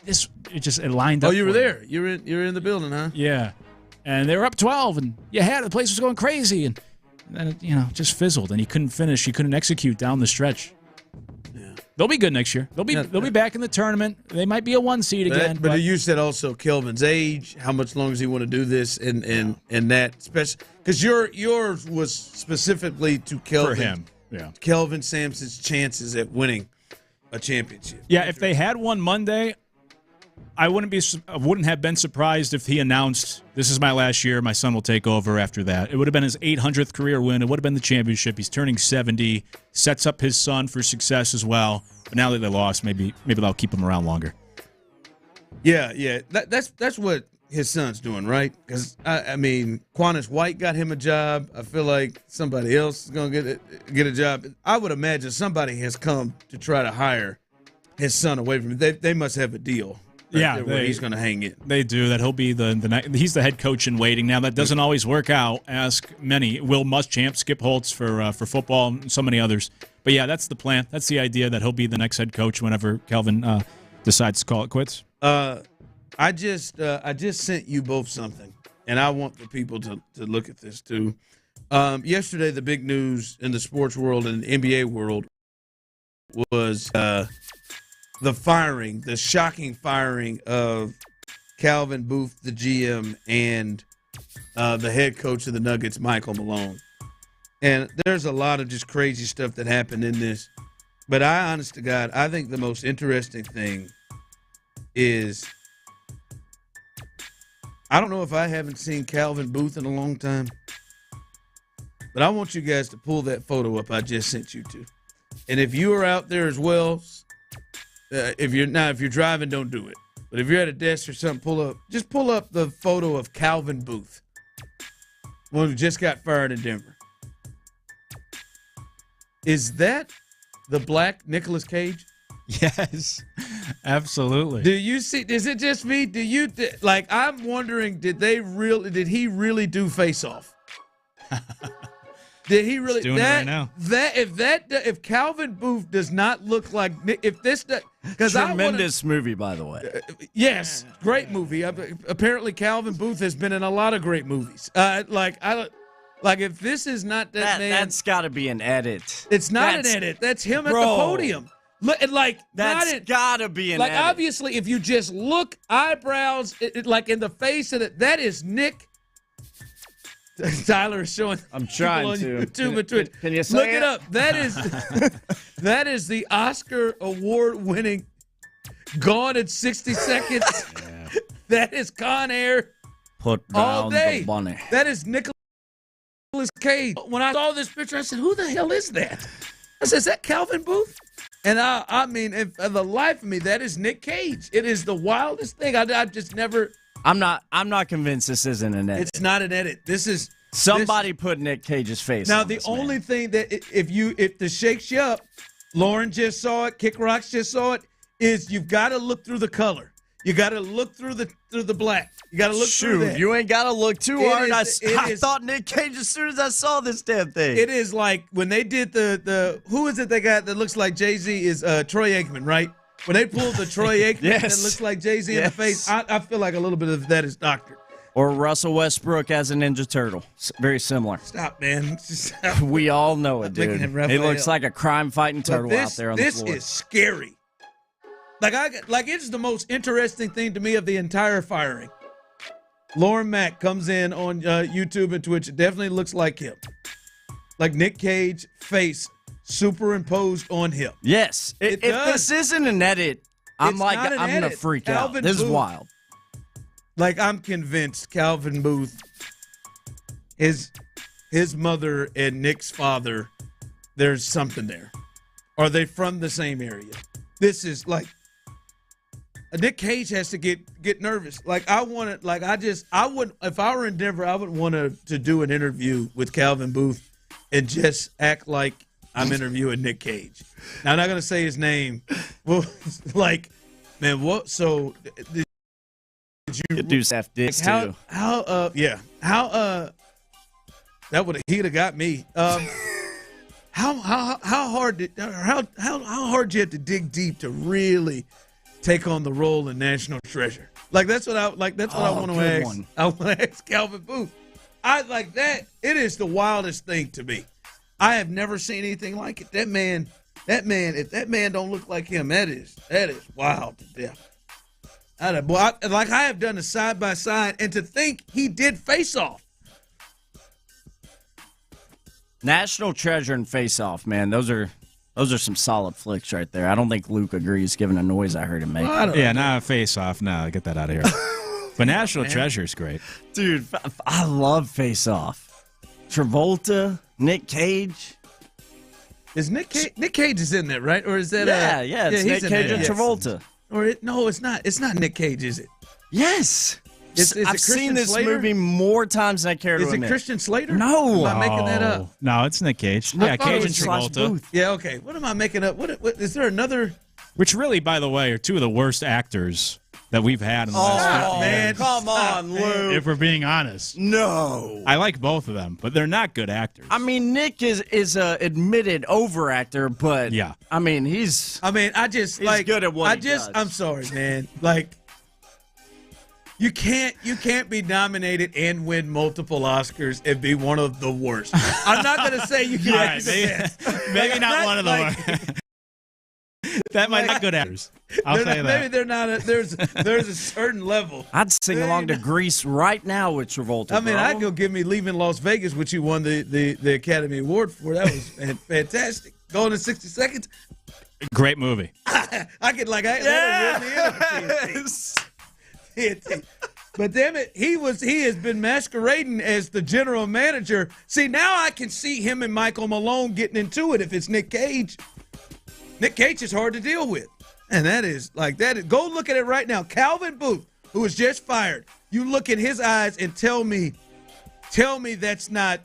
It lined up. Oh, you were there. You were in the building, huh? Yeah, and they were up 12, and the place was going crazy, and then it just fizzled, and he couldn't finish. He couldn't execute down the stretch. Yeah, they'll be good next year. They'll be back in the tournament. They might be a 1 seed again. But you said also Kelvin's age. How much longer does he want to do this? And that special because yours was specifically to Kelvin. For him, yeah. Kelvin Sampson's chances at winning a championship. Yeah, if they had won Monday, I wouldn't have been surprised if he announced, this is my last year, my son will take over after that. It would have been his 800th career win. It would have been the championship. He's turning 70, sets up his son for success as well. But now that they lost, maybe they'll keep him around longer. Yeah. That's what his son's doing, right? Because, I mean, Quantas White got him a job. I feel like somebody else is going to get a job. I would imagine somebody has come to try to hire his son away from him. They must have a deal. Where he's going to hang it. They do. That he'll be he's the head coach in waiting. Now that doesn't always work out. Ask many. Will Muschamp, Skip Holtz for football, and so many others. But yeah, that's the plan. That's the idea that he'll be the next head coach whenever Kelvin decides to call it quits? I just sent you both something, and I want the people to look at this too. Yesterday, the big news in the sports world and the NBA world was the shocking firing of Calvin Booth, the GM, and the head coach of the Nuggets, Michael Malone. And there's a lot of just crazy stuff that happened in this. But honest to God, I think the most interesting thing is, I don't know if I haven't seen Calvin Booth in a long time, but I want you guys to pull that photo up I just sent you to. And if you are out there as well, if you're driving, don't do it. But if you're at a desk or something, pull up the photo of Calvin Booth, one who just got fired in Denver. Is that the black Nicolas Cage? Yes, absolutely. Do you see? Is it just me? I'm wondering, did he really do Face Off? Did he really? He's doing it right now. If Calvin Booth does not look like, tremendous movie, by the way. Yes, great movie. Apparently, Calvin Booth has been in a lot of great movies. If this is not that man, that's got to be an edit. It's not an edit. That's him at the podium. That's gotta be an edit. Obviously, if you just look, eyebrows, in the face of it, that is Nick. Tyler is showing. I'm trying on to. YouTube and Twitch. Can you say look it up? That is the Oscar award-winning Gone in 60 Seconds. Yeah. That is Con Air. Put down all day. The bunny. That is Nicolas Cage. When I saw this picture, I said, "Who the hell is that?" I said, "Is that Calvin Booth?" And I mean, for the life of me, that is Nick Cage. It is the wildest thing. I just never. I'm not convinced this isn't an edit. It's not an edit. This is somebody put Nick Cage's face. Now on the this, only man. thing that if this shakes you up, Lauren just saw it, Kick Rocks just saw it, is you've got to look through the color. You got to look through the black. You got to look through that. You ain't got to look too hard. I thought Nick Cage as soon as I saw this damn thing. It is like when they did the who is it they got that looks like Jay-Z is Troy Aikman, right? When they pulled the Troy Aikman that looks like Jay-Z in the face, I feel like a little bit of that is doctored. Or Russell Westbrook as a Ninja Turtle. Very similar. Stop, man. Stop. We all know it, dude. He looks like a crime-fighting turtle out there on the floor. This is scary. It's the most interesting thing to me of the entire firing. Lauren Mack comes in on YouTube and Twitch. It definitely looks like him. Like Nick Cage face superimposed on him. Yes. If this isn't an edit, I'm going to freak out. This is wild. I'm convinced Calvin Booth, his mother and Nick's father, there's something there. Are they from the same area? This is Nick Cage has to get nervous. I wouldn't, if I were in Denver, I would want to do an interview with Calvin Booth and just act like I'm interviewing Nick Cage. Now, I'm not going to say his name. Well, man, what? So, did you do this too? He'd have got me. How hard did you have to dig deep to really take on the role in National Treasure? That's what I want to ask. One. I want to ask Calvin Booth. I like that. It is the wildest thing to me. I have never seen anything like it. That man, if that man don't look like him, that is wild to death. I have done a side by side, and to think he did Face Off. National Treasure and Face Off, man. Those are some solid flicks right there. I don't think Luke agrees, given the noise I heard him make. Not Face Off. No, get that out of here. But National Treasure is great, dude. I love Face Off. Travolta, Nick Cage. Is Nick Cage is in there, right? Or is that it's Nick Cage and Travolta. No, it's not. It's not Nick Cage, is it? Yes. I've seen this Slater? movie more times than I care to admit. Is it Christian Slater? No. Am I making that up? No, it's Nick Cage. Cage and Travolta. Yeah, okay. What am I making up? What is there another? Which really, by the way, are two of the worst actors that we've had in the last 50 years. Come on, Lou. If we're being honest. No. I like both of them, but they're not good actors. I mean, Nick is a admitted overactor, but yeah. I mean, I just he's like good at what he does. I'm sorry, man. Like you can't be nominated and win multiple Oscars and be one of the worst. I'm not going to say you can't. Maybe not one of the worst. That might not good actors. I'll say that. Maybe they're not. There's a certain level. I'd sing along to Grease right now with Travolta. I mean, I'd go give me Leaving Las Vegas, which you won the Academy Award for. That was fantastic. Going in 60 Seconds. Great movie. I could TNT. But damn it, he has been masquerading as the general manager. See, now I can see him and Michael Malone getting into it if it's Nick Cage. Nick Cage is hard to deal with. And that is. Go look at it right now. Calvin Booth, who was just fired. You look in his eyes and tell me that's not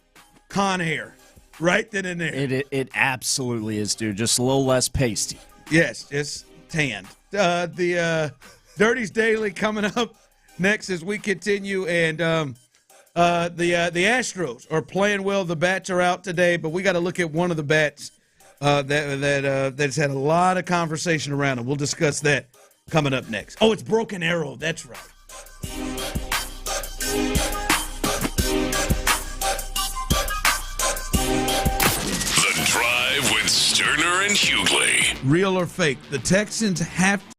Con Air right then and there. It absolutely is, dude. Just a little less pasty. Yes, just tanned. The Dirty's Daily coming up next as we continue. And the Astros are playing well. The bats are out today, but we got to look at one of the bats that's had a lot of conversation around it. We'll discuss that coming up next. Oh, it's Broken Arrow. That's right. The Drive with Stoerner and Hughley. Real or fake? The Texans have to.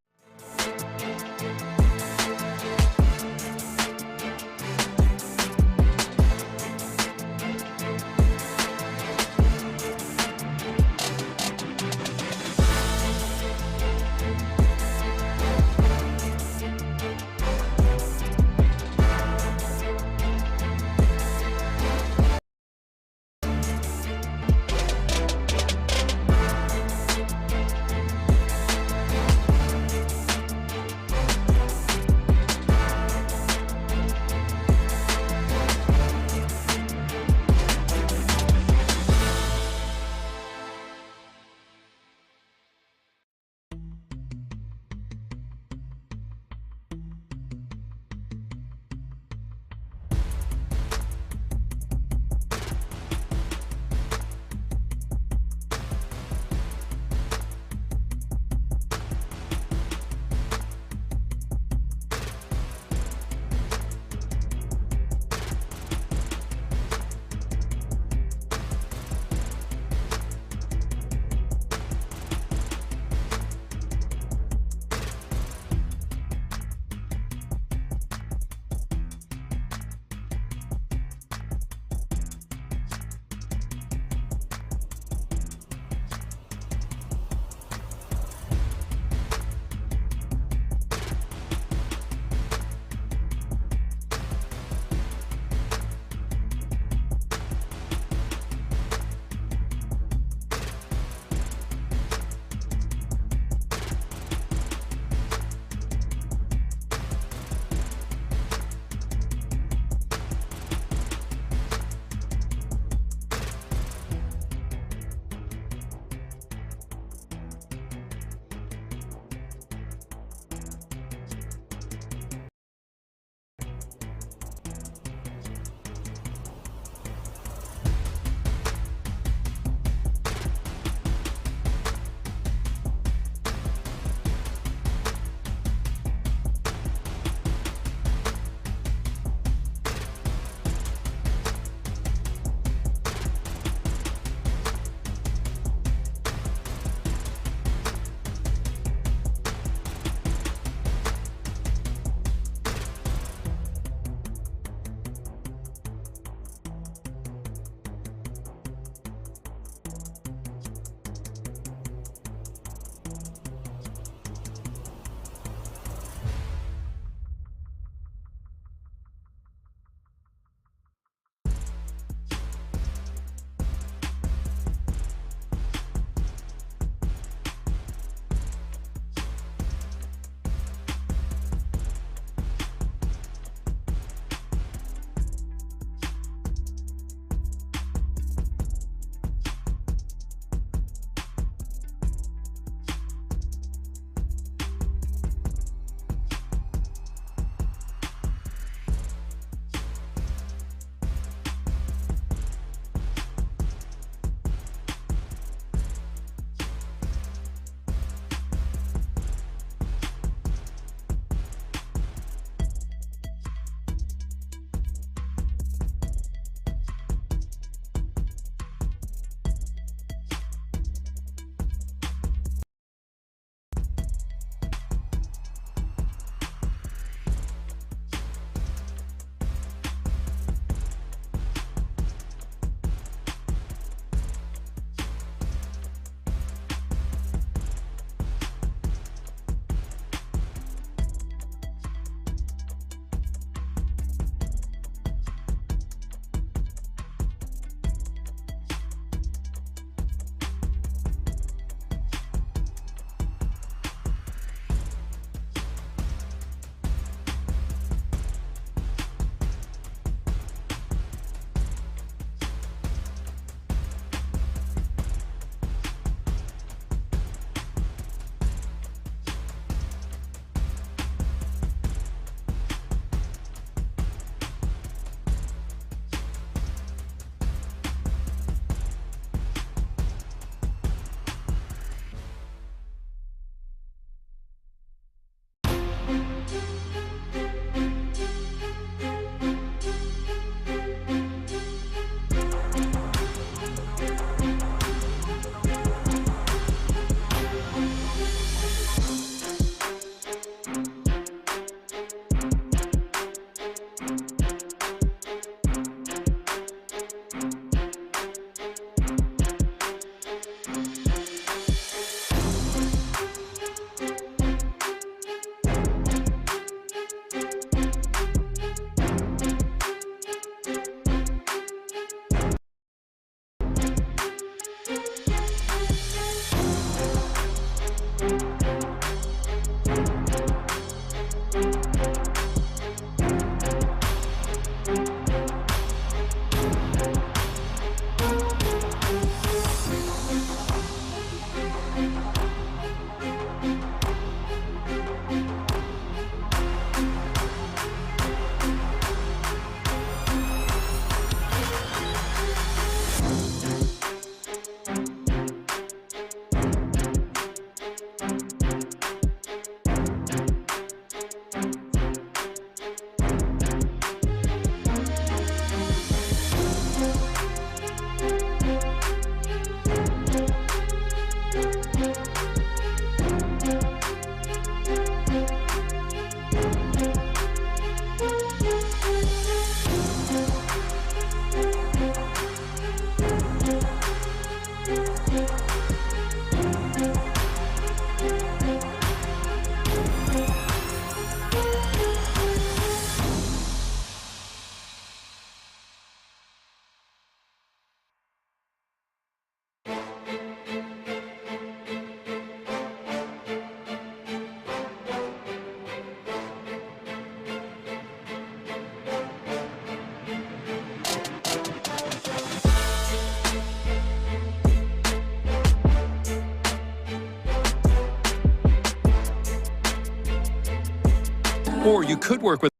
Or you could work with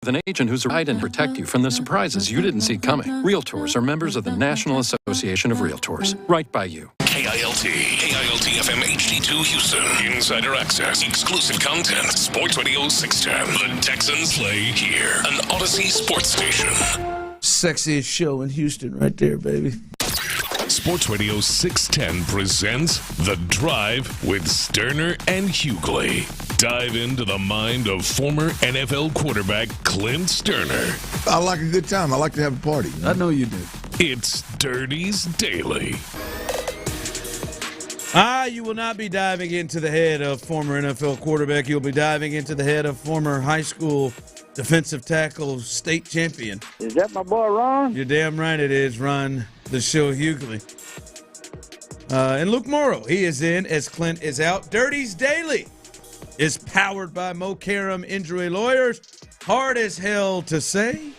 an agent who's right and protect you from the surprises you didn't see coming. Realtors are members of the National Association of Realtors. Right by you. KILT FM HD2 Houston. Insider access, exclusive content. Sports Radio 610. The Texans play here. An Odyssey sports station. Sexiest show in Houston right there, baby. Sports Radio 610 presents The Drive with Stoerner and Hughley. Dive into the mind of former NFL quarterback Clint Stoerner. I like a good time. I like to have a party. I know you do. It's Dirty's Daily. You will not be diving into the head of former NFL quarterback. You'll be diving into the head of former high school defensive tackle state champion. Is that my boy Ron? You're damn right it is, Ron, the show Hughley. And Luke Morrow, he is in as Clint is out. Dirty's Daily is powered by Mo Karam Injury Lawyers. Hard as hell to say,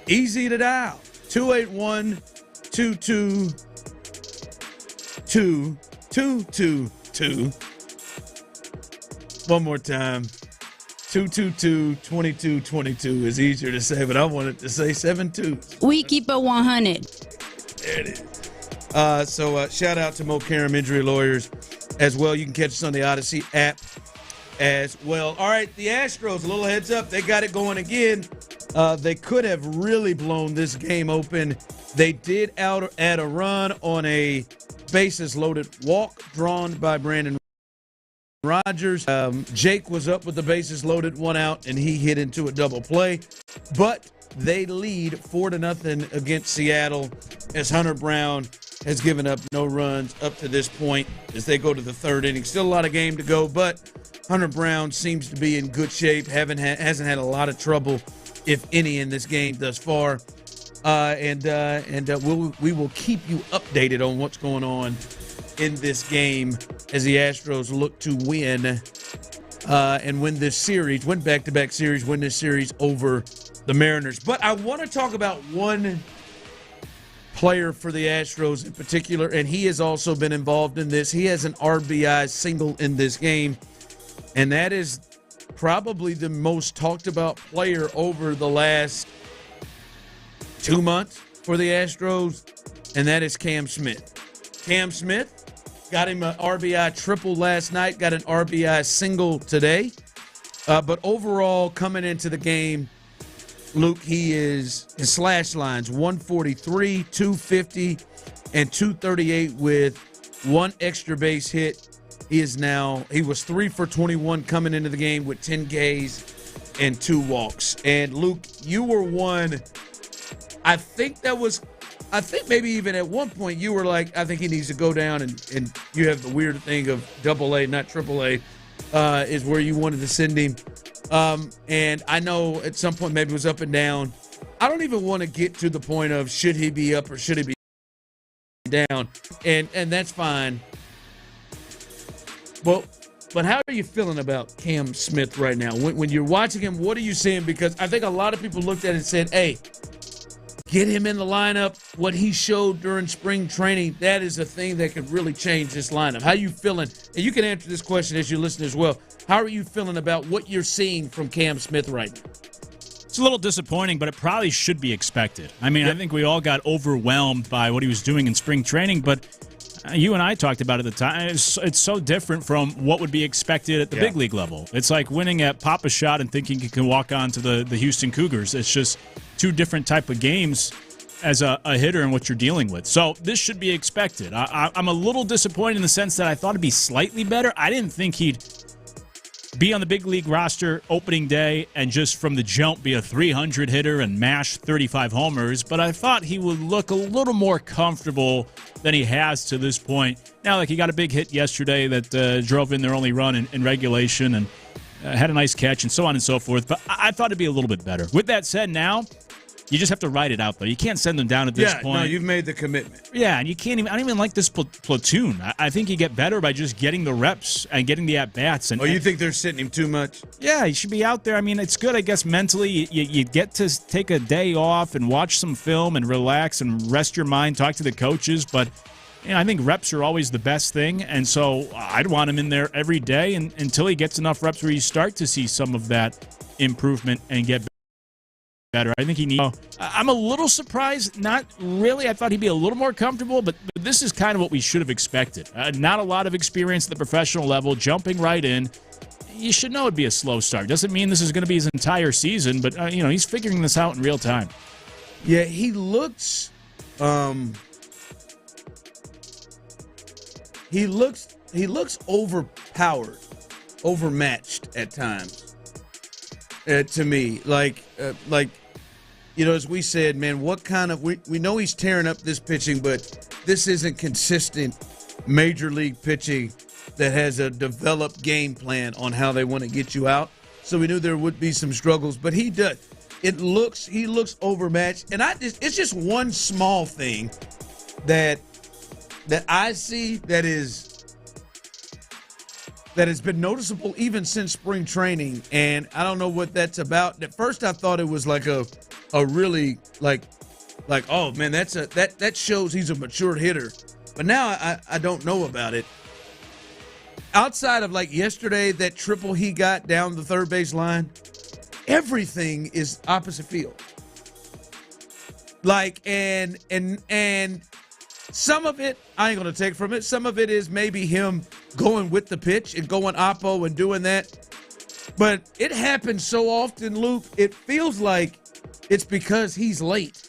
easy to dial. 281-222-2222. One more time. 222-2222 is easier to say, but I wanted to say 72. We keep it 100. There it is. So shout out to Mo Karam Injury Lawyers as well. You can catch us on the Odyssey app as well. All right, the Astros, a little heads up. They got it going again. They could have really blown this game open. They did add a run on a bases-loaded walk drawn by Brandon Rogers. Jake was up with the bases loaded, one out, and he hit into a double play. But they lead 4-0 against Seattle as Hunter Brown has given up no runs up to this point as they go to the third inning. Still a lot of game to go, but Hunter Brown seems to be in good shape. Hasn't had a lot of trouble, if any, in this game thus far. We will keep you updated on what's going on in this game as the Astros look to win and win this series, win back-to-back series, win this series over the Mariners. But I want to talk about one player for the Astros in particular, and he has also been involved in this. He has an RBI single in this game, and that is probably the most talked about player over the last 2 months for the Astros, and that is Cam Smith. Cam Smith got him an RBI triple last night, got an RBI single today. But overall, coming into the game, Luke, his slash lines 143, 250, and 238 with one extra base hit. He was 3 for 21 coming into the game with 10 Ks and 2 walks. And Luke, you were one. I think maybe even at one point you were like, I think he needs to go down, and you have the weird thing of AA, not AAA, is where you wanted to send him. And I know at some point maybe it was up and down. I don't even want to get to the point of should he be up or should he be down, and that's fine. Well, but how are you feeling about Cam Smith right now? When you're watching him, what are you seeing? Because I think a lot of people looked at it and said, hey, get him in the lineup. What he showed during spring training, that is a thing that could really change this lineup. How are you feeling? And you can answer this question as you listen as well. How are you feeling about what you're seeing from Cam Smith right now? It's a little disappointing, but it probably should be expected. I mean, I think we all got overwhelmed by what he was doing in spring training, but you and I talked about it at the time. It's so different from what would be expected at the big league level. It's like winning at Pop-A-Shot and thinking you can walk on to the Houston Cougars. It's just two different type of games as a hitter and what you're dealing with. So this should be expected. I'm a little disappointed in the sense that I thought it'd be slightly better. I didn't think he'd be on the big league roster opening day and just from the jump be a 300 hitter and mash 35 homers, but I thought he would look a little more comfortable than he has to this point. Now, like, he got a big hit yesterday that drove in their only run in regulation and had a nice catch and so on and so forth. But I thought it'd be a little bit better. With that said, now you just have to ride it out, though. You can't send them down at this point. No, you've made the commitment. Yeah, and you can't even. I don't even like this platoon. I think you get better by just getting the reps and getting the at bats. And you think they're sitting him too much? Yeah, he should be out there. I mean, it's good, I guess, mentally. You get to take a day off and watch some film and relax and rest your mind, talk to the coaches. But I think reps are always the best thing, and so I'd want him in there every day until he gets enough reps where you start to see some of that improvement and get better. I think he needs. I'm a little surprised. Not really. I thought he'd be a little more comfortable, but this is kind of what we should have expected. Not a lot of experience at the professional level, jumping right in. You should know it'd be a slow start. Doesn't mean this is going to be his entire season, but he's figuring this out in real time. Yeah, he looks. He looks overpowered, overmatched at times. To me, as we said, man, what kind of we know he's tearing up this pitching, but this isn't consistent major league pitching that has a developed game plan on how they want to get you out. So we knew there would be some struggles, but he does. He looks overmatched, and it's just one small thing that I see that has been noticeable even since spring training, and I don't know what that's about. At first, I thought it was like a really like oh man, that shows he's a mature hitter. But now I don't know about it. Outside of like yesterday, that triple he got down the third base line, everything is opposite field. And some of it, I ain't going to take from it. Some of it is maybe him going with the pitch and going oppo and doing that. But it happens so often, Luke, it feels like it's because he's late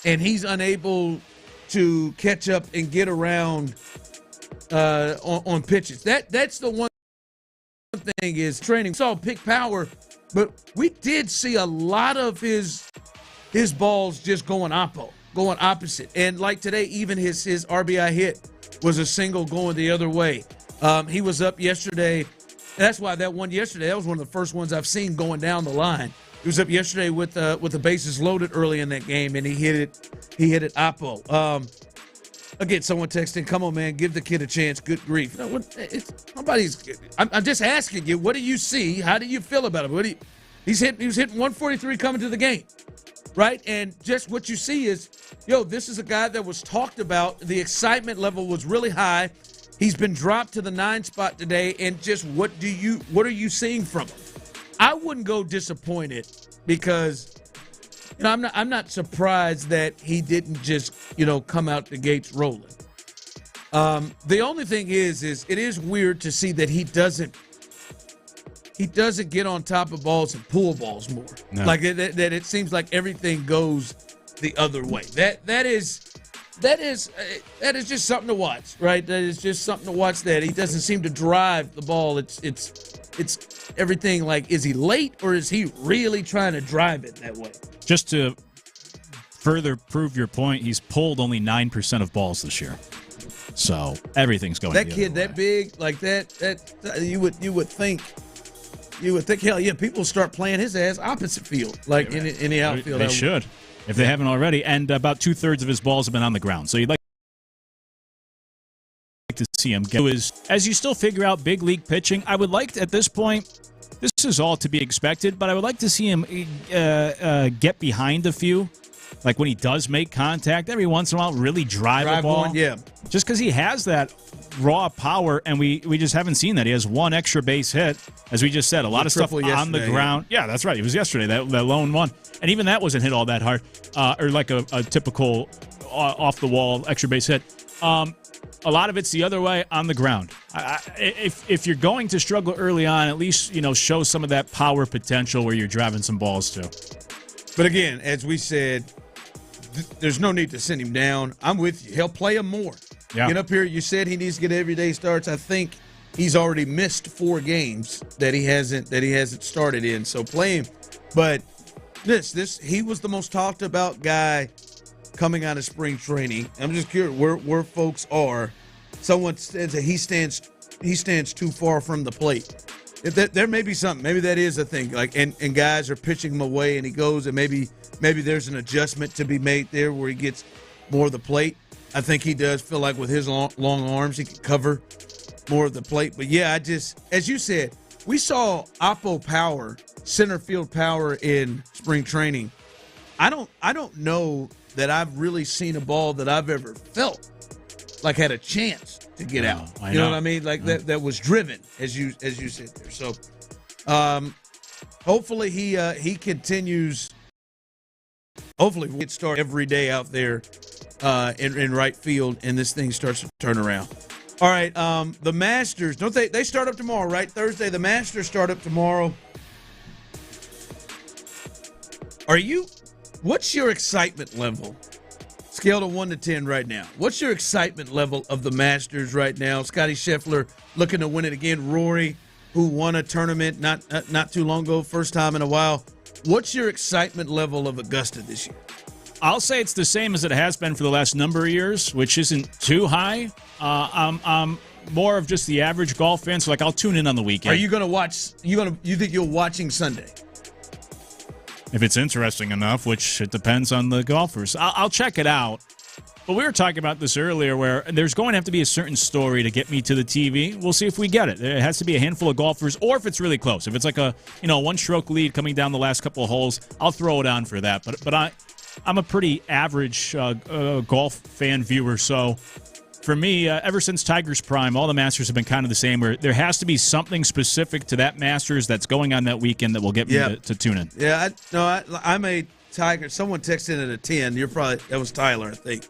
and he's unable to catch up and get around on pitches. That's the one thing is training. We saw pick power, but we did see a lot of his balls just going oppo. Going opposite. And like today, even his RBI hit was a single going the other way. He was up yesterday. That's why that one yesterday, that was one of the first ones I've seen going down the line. He was up yesterday with the bases loaded early in that game, and he hit it oppo. Again, someone texting, come on, man, give the kid a chance. Good grief. No, I'm just asking you, what do you see? How do you feel about him? He was hitting 143 coming to the game. Right? And just what you see is, this is a guy that was talked about. The excitement level was really high. He's been dropped to the 9 spot today. And just what are you seeing from him? I wouldn't go disappointed because, I'm not surprised that he didn't just, come out the gates rolling. The only thing is it is weird to see that he doesn't get on top of balls and pull balls more. No. Like that it seems like everything goes the other way. That is just something to watch, right? That is just something to watch. That he doesn't seem to drive the ball. It's everything. Like, is he late or is he really trying to drive it that way? Just to further prove your point, he's pulled only 9% of balls this year. So everything's going. That kid that big like that you would think. You would think, hell yeah, people start playing his ass opposite field, like in the outfield. They should, if they haven't already. And about 2/3 of his balls have been on the ground. So you'd like to see him get to his. As you still figure out big league pitching, I would like to, at this point, this is all to be expected, but I would like to see him get behind a few. Like when he does make contact, every once in a while, really drive a ball. One, yeah. Just because he has that raw power, and we just haven't seen that. He has one extra base hit, as we just said. A lot of stuff on the ground. Yeah, that's right. It was yesterday, that lone one. And even that wasn't hit all that hard, or like a typical off-the-wall extra base hit. A lot of it's the other way on the ground. If you're going to struggle early on, at least show some of that power potential where you're driving some balls too. But again, as we said, there's no need to send him down. I'm with you. He'll play him more. Yeah. Get up here. You said he needs to get everyday starts. I think he's already missed 4 games that he hasn't started in. So play him. But he was the most talked about guy coming out of spring training. I'm just curious where folks are. Someone says that he stands too far from the plate. There may be something. Maybe that is a thing. Like and guys are pitching him away, and he goes, and maybe there's an adjustment to be made there where he gets more of the plate. I think he does feel like with his long arms, he can cover more of the plate. But yeah, as you said, we saw Oppo power, center field power in spring training. I don't know that I've really seen a ball that I've ever felt like had a chance to get out. You know what I mean? Like that was driven, as you said there. So hopefully he continues. Hopefully we get started every day out there in right field, and this thing starts to turn around. All right, the Masters, don't they start up tomorrow, right? Thursday, the Masters start up tomorrow. What's your excitement level? Scale of 1 to 10 right now. What's your excitement level of the Masters right now? Scotty Scheffler looking to win it again. Rory, who won a tournament not too long ago, first time in a while. What's your excitement level of Augusta this year? I'll say it's the same as it has been for the last number of years, which isn't too high. I'm more of just the average golf fan, so I'll tune in on the weekend. Are you going to watch? You think you're watching Sunday? If it's interesting enough, which it depends on the golfers. I'll check it out. But we were talking about this earlier where there's going to have to be a certain story to get me to the TV. We'll see if we get it. It has to be a handful of golfers, or if it's really close. If it's like a one-stroke lead coming down the last couple of holes, I'll throw it on for that. But I'm a pretty average golf fan viewer, so for me, ever since Tiger's prime, all the Masters have been kind of the same, where there has to be something specific to that Masters that's going on that weekend that will get me to tune in. Yeah, I'm a Tiger. Someone texted in at a 10. That was Tyler, I think.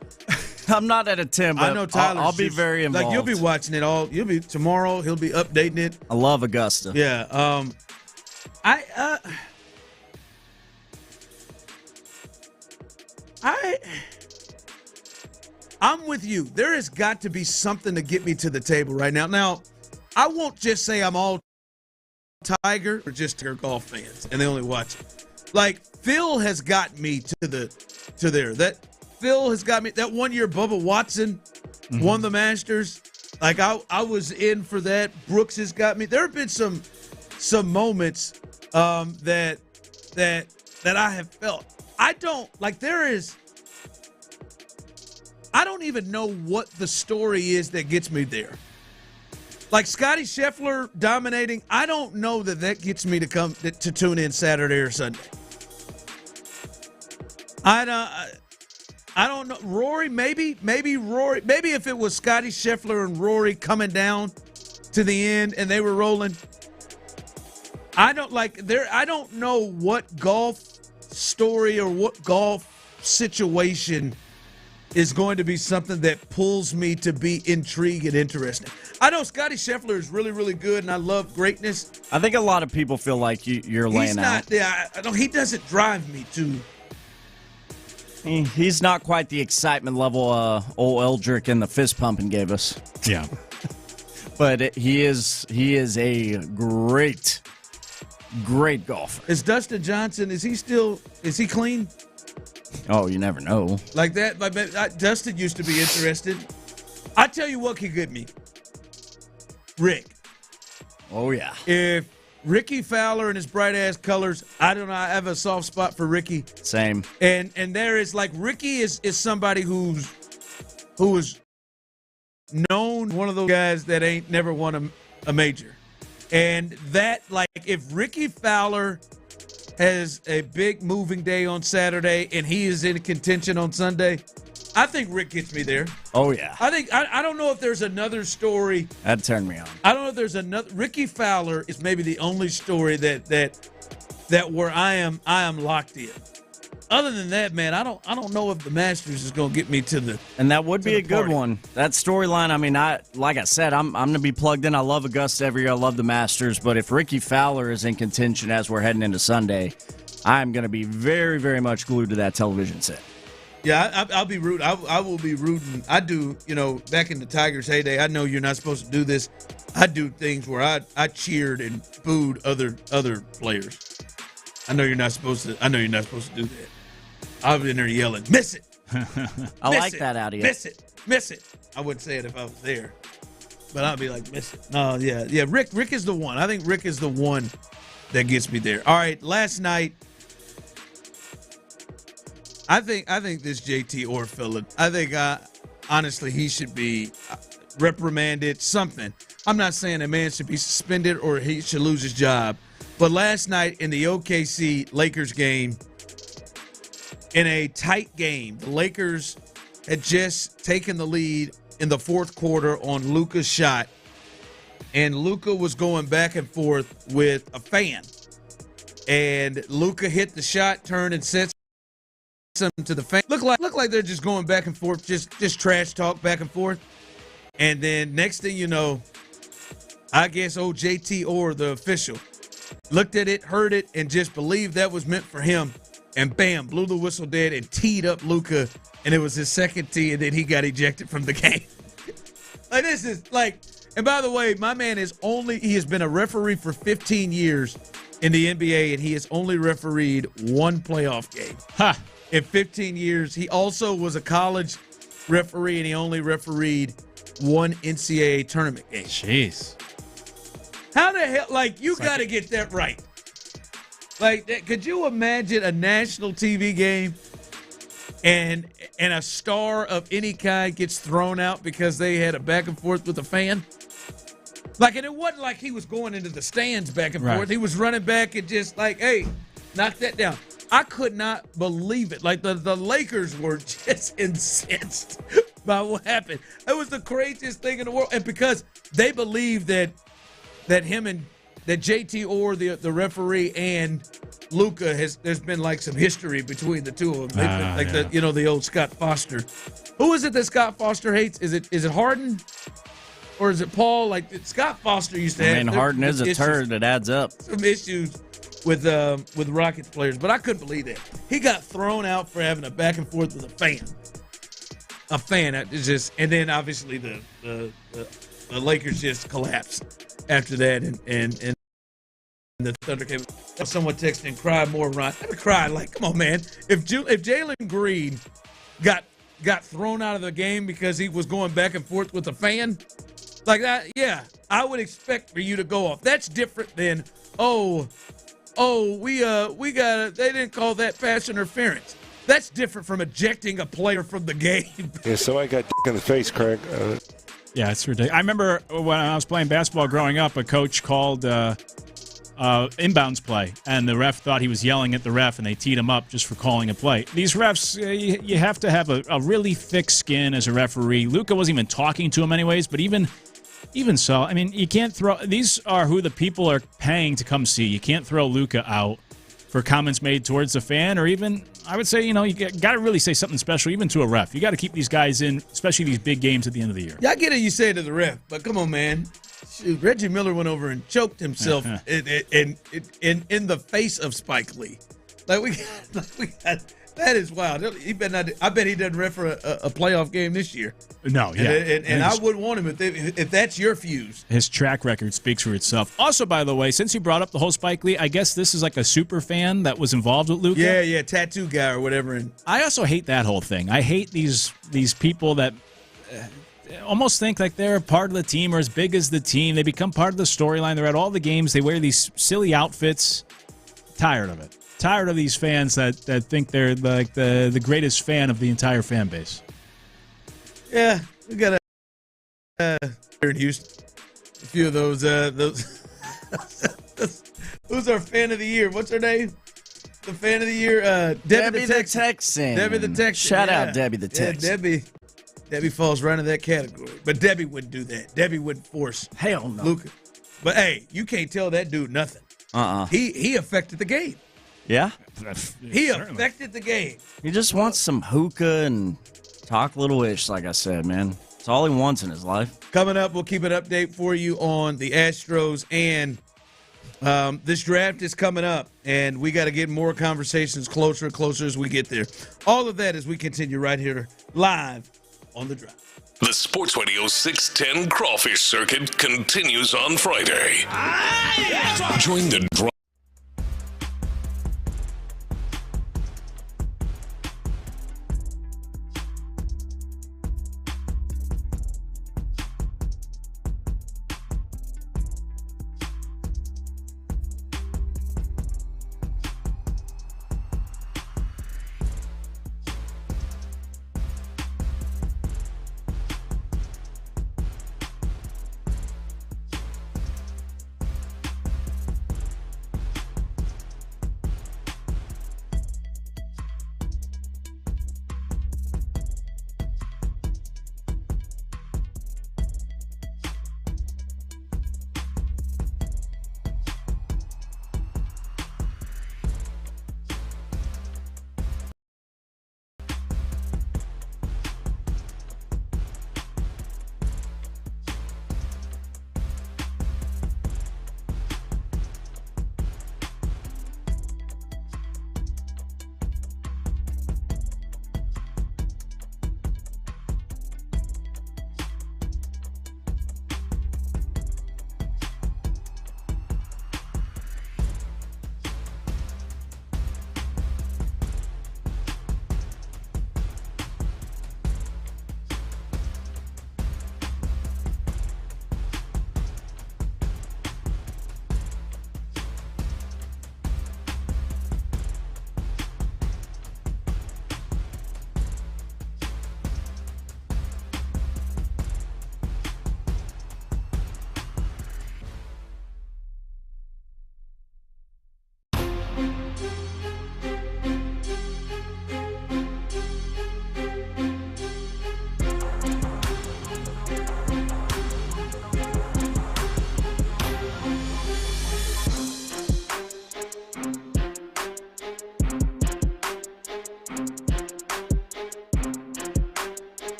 I'm not at a 10, but I know Tyler. I'll be very involved. Like, you'll be watching it all. You'll be tomorrow. He'll be updating it. I love Augusta. Yeah. I'm with you. There has got to be something to get me to the table right now. Now, I won't just say I'm all Tiger or just Tiger golf fans, and they only watch it. Like, Phil has got me to there. That Phil has got me. That 1 year Bubba Watson won the Masters. Like, I was in for that. Brooks has got me. There have been some moments that I have felt. I don't even know what the story is that gets me there. Like Scotty Scheffler dominating, I don't know that gets me to tune in Saturday or Sunday. I don't know. Rory, maybe Rory. Maybe if it was Scotty Scheffler and Rory coming down to the end and they were rolling. I don't know what golf story or what golf situation is going to be something that pulls me to be intrigued and interested. I know Scotty Scheffler is really, really good, and I love greatness. I think a lot of people feel like you're laying out. He doesn't drive me to. He's not quite the excitement level old Eldrick and the fist pumping gave us. Yeah. But he is a great golfer. Is Dustin Johnson, is he clean? Oh, you never know. Like that, Dustin used to be interested. I tell you what could get me. Rick. Oh, yeah. If Ricky Fowler and his bright-ass colors, I don't know, I have a soft spot for Ricky. Same. And there is, like, Ricky is somebody who is known, one of those guys that ain't never won a major. And that, like, if Ricky Fowler has a big moving day on Saturday and he is in contention on Sunday, I think Rick gets me there. Oh, yeah. I don't know if there's another story. That turned me on. I don't know if there's another. Ricky Fowler is maybe the only story that where I am locked in. Other than that, man, I don't know if the Masters is going to get me to the. And that would be a good one. That storyline. I mean, like I said, I'm going to be plugged in. I love Augusta every year. I love the Masters. But if Ricky Fowler is in contention as we're heading into Sunday, I'm going to be very, very much glued to that television set. Yeah, I'll be rooting. I will be rooting. I do, back in the Tigers' heyday, I know you're not supposed to do this. I do things where I cheered and booed other players. I know you're not supposed to do that. I was in there yelling, "Miss it!" I like that out of you. Miss it. I wouldn't say it if I was there, but I'd be like, miss it. No, yeah. Rick is the one. I think Rick is the one that gets me there. All right, last night, I think this JT Orr fella, I think honestly he should be reprimanded, something. I'm not saying a man should be suspended or he should lose his job, but last night in the OKC Lakers game, in a tight game, the Lakers had just taken the lead in the fourth quarter on Luka's shot, and Luka was going back and forth with a fan. And Luka hit the shot, turned and sets him to the fan. Look like they're just going back and forth, just trash talk back and forth. And then next thing you know, I guess old JT Orr, the official, looked at it, heard it, and just believed that was meant for him. And bam, blew the whistle dead and teed up Luka. And it was his second tee, and then he got ejected from the game. Like, this is like, and by the way, my man he has been a referee for 15 years in the NBA, and he has only refereed one playoff game. In 15 years. He also was a college referee, and he only refereed one NCAA tournament game. Jeez. How the hell, like, you got to get that right. Like, could you imagine a national TV game and a star of any kind gets thrown out because they had a back and forth with a fan? Like, and it wasn't like he was going into the stands back and forth. He was running back and just like, hey, knock that down. I could not believe it. Like, the Lakers were just incensed by what happened. It was the craziest thing in the world. And because they believe that JT Orr, the referee, and Luka there's been like some history between the two of them. The old Scott Foster. Who is it that Scott Foster hates? Is it Harden? Or is it Paul? Like, Scott Foster used to have. I mean, Harden is a turd that adds up. Some issues with Rockets players, but I couldn't believe that. He got thrown out for having a back and forth with a fan. A fan. It's just, and then obviously the Lakers just collapsed after that, and the Thunder came. Someone texted and cried more, Ron. I cried like, come on, man. If Jalen Green got thrown out of the game because he was going back and forth with a fan like that, yeah, I would expect for you to go off. That's different than they didn't call that pass interference. That's different from ejecting a player from the game. Yeah, so I got in the face, Craig. Yeah, it's ridiculous. I remember when I was playing basketball growing up, a coach called inbounds play, and the ref thought he was yelling at the ref, and they teed him up just for calling a play. These refs, you have to have a really thick skin as a referee. Luka wasn't even talking to him anyways, but even so, I mean, you can't throw. These are who the people are paying to come see. You can't throw Luka out for comments made towards the fan, or even, I would say, you got to really say something special, even to a ref. You got to keep these guys in, especially these big games at the end of the year. Yeah, I get it. You say it to the ref, but come on, man. Shoot, Reggie Miller went over and choked himself in the face of Spike Lee. We got that is wild. He better not. I bet he doesn't ref for a playoff game this year. No, yeah, and I wouldn't want him if that's your fuse. His track record speaks for itself. Also, by the way, since you brought up the whole Spike Lee, I guess this is like a super fan that was involved with Luka. Yeah, tattoo guy or whatever. And I also hate that whole thing. I hate these people that almost think like they're a part of the team or as big as the team. They become part of the storyline. They're at all the games. They wear these silly outfits. Tired of it. Tired of these fans that think they're like the greatest fan of the entire fan base. Yeah, we got here in Houston. A few of those. Who's our fan of the year? What's her name? The fan of the year, Debbie the Texan. Debbie the Texan. Shout out Debbie the Texan. Yeah, Debbie falls right into that category. But Debbie wouldn't do that. Debbie wouldn't force hell no. Luka. But hey, you can't tell that dude nothing. He affected the game. Yeah? He affected the game. He just wants some hookah and talk little ish, like I said, man. It's all he wants in his life. Coming up, we'll keep an update for you on the Astros, and this draft is coming up, and we got to get more conversations closer and closer as we get there. All of that as we continue right here live on The Drive. The Sports Radio 610 Crawfish Circuit continues on Friday. Join the Drive.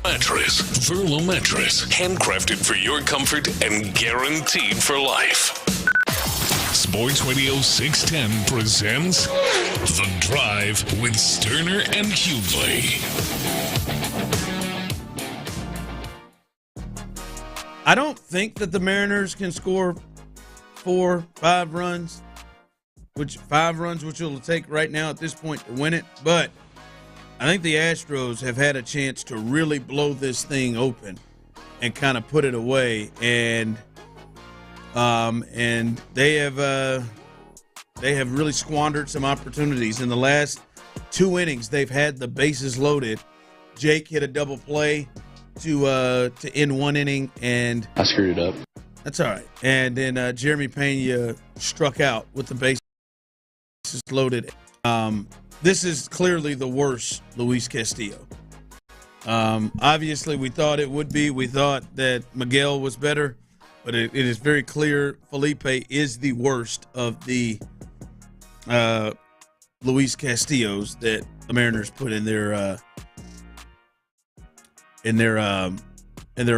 Mattress, Verlo Mattress, handcrafted for your comfort and guaranteed for life. Sports Radio 610 presents The Drive with Stoerner and Hughley. I don't think that the Mariners can score 4-5 runs, which it'll take right now at this point to win it, but I think the Astros have had a chance to really blow this thing open and kind of put it away, and they have really squandered some opportunities in the last 2 innings. They've had the bases loaded. Jake hit a double play to end 1 inning, and I screwed it up. That's all right. And then Jeremy Pena struck out with the bases loaded. This is clearly the worst Luis Castillo. Obviously, we thought it would be. We thought that Miguel was better, but it is very clear Felipe is the worst of the Luis Castillos that the Mariners put in their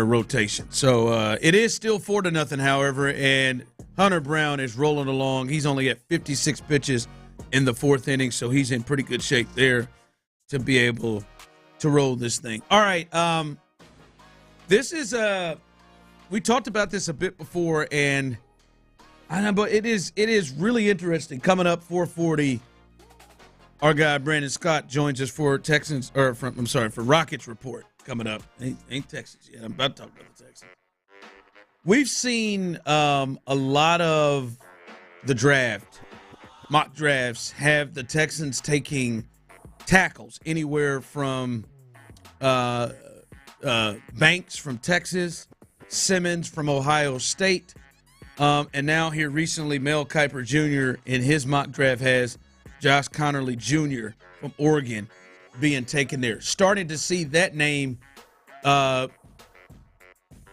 rotation. So it is still 4-0, however, and Hunter Brown is rolling along. He's only at 56 pitches in the 4th inning, so he's in pretty good shape there to be able to roll this thing. All right, this is we talked about this a bit before, and I know, but it is really interesting. Coming up 4:40, our guy Brandon Scott joins us for Rockets report coming up. Ain't Texas yet. I'm about to talk about the Texans. we've seen a lot of the draft, mock drafts, have the Texans taking tackles anywhere from Banks from Texas, Simmons from Ohio State, and now here recently Mel Kiper Jr. in his mock draft has Josh Connerly Jr. from Oregon being taken there. Starting to see that name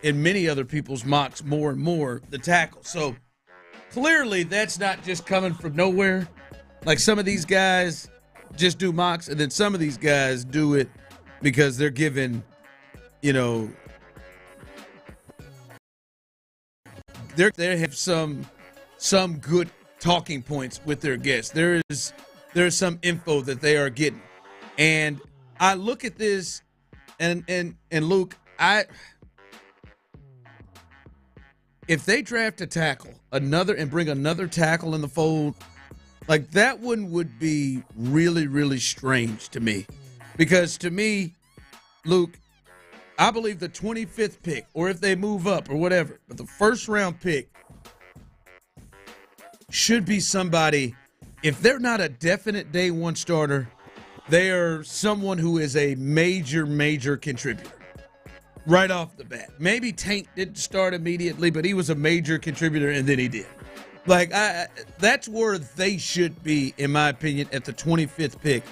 in many other people's mocks more and more, the tackle. So clearly that's not just coming from nowhere. Like some of these guys just do mocks, and then some of these guys do it because they're given, they have some good talking points with their guests. There's some info that they are getting. And I look at this and Luke, if they draft a tackle, and bring another tackle in the fold, like that one would be really, really strange to me. Because to me, Luke, I believe the 25th pick, or if they move up or whatever, but the first round pick should be somebody, if they're not a definite day one starter, they are someone who is a major, major contributor right off the bat. Maybe Tank didn't start immediately, but he was a major contributor, and then he did. Like, that's where they should be, in my opinion, at the 25th pick.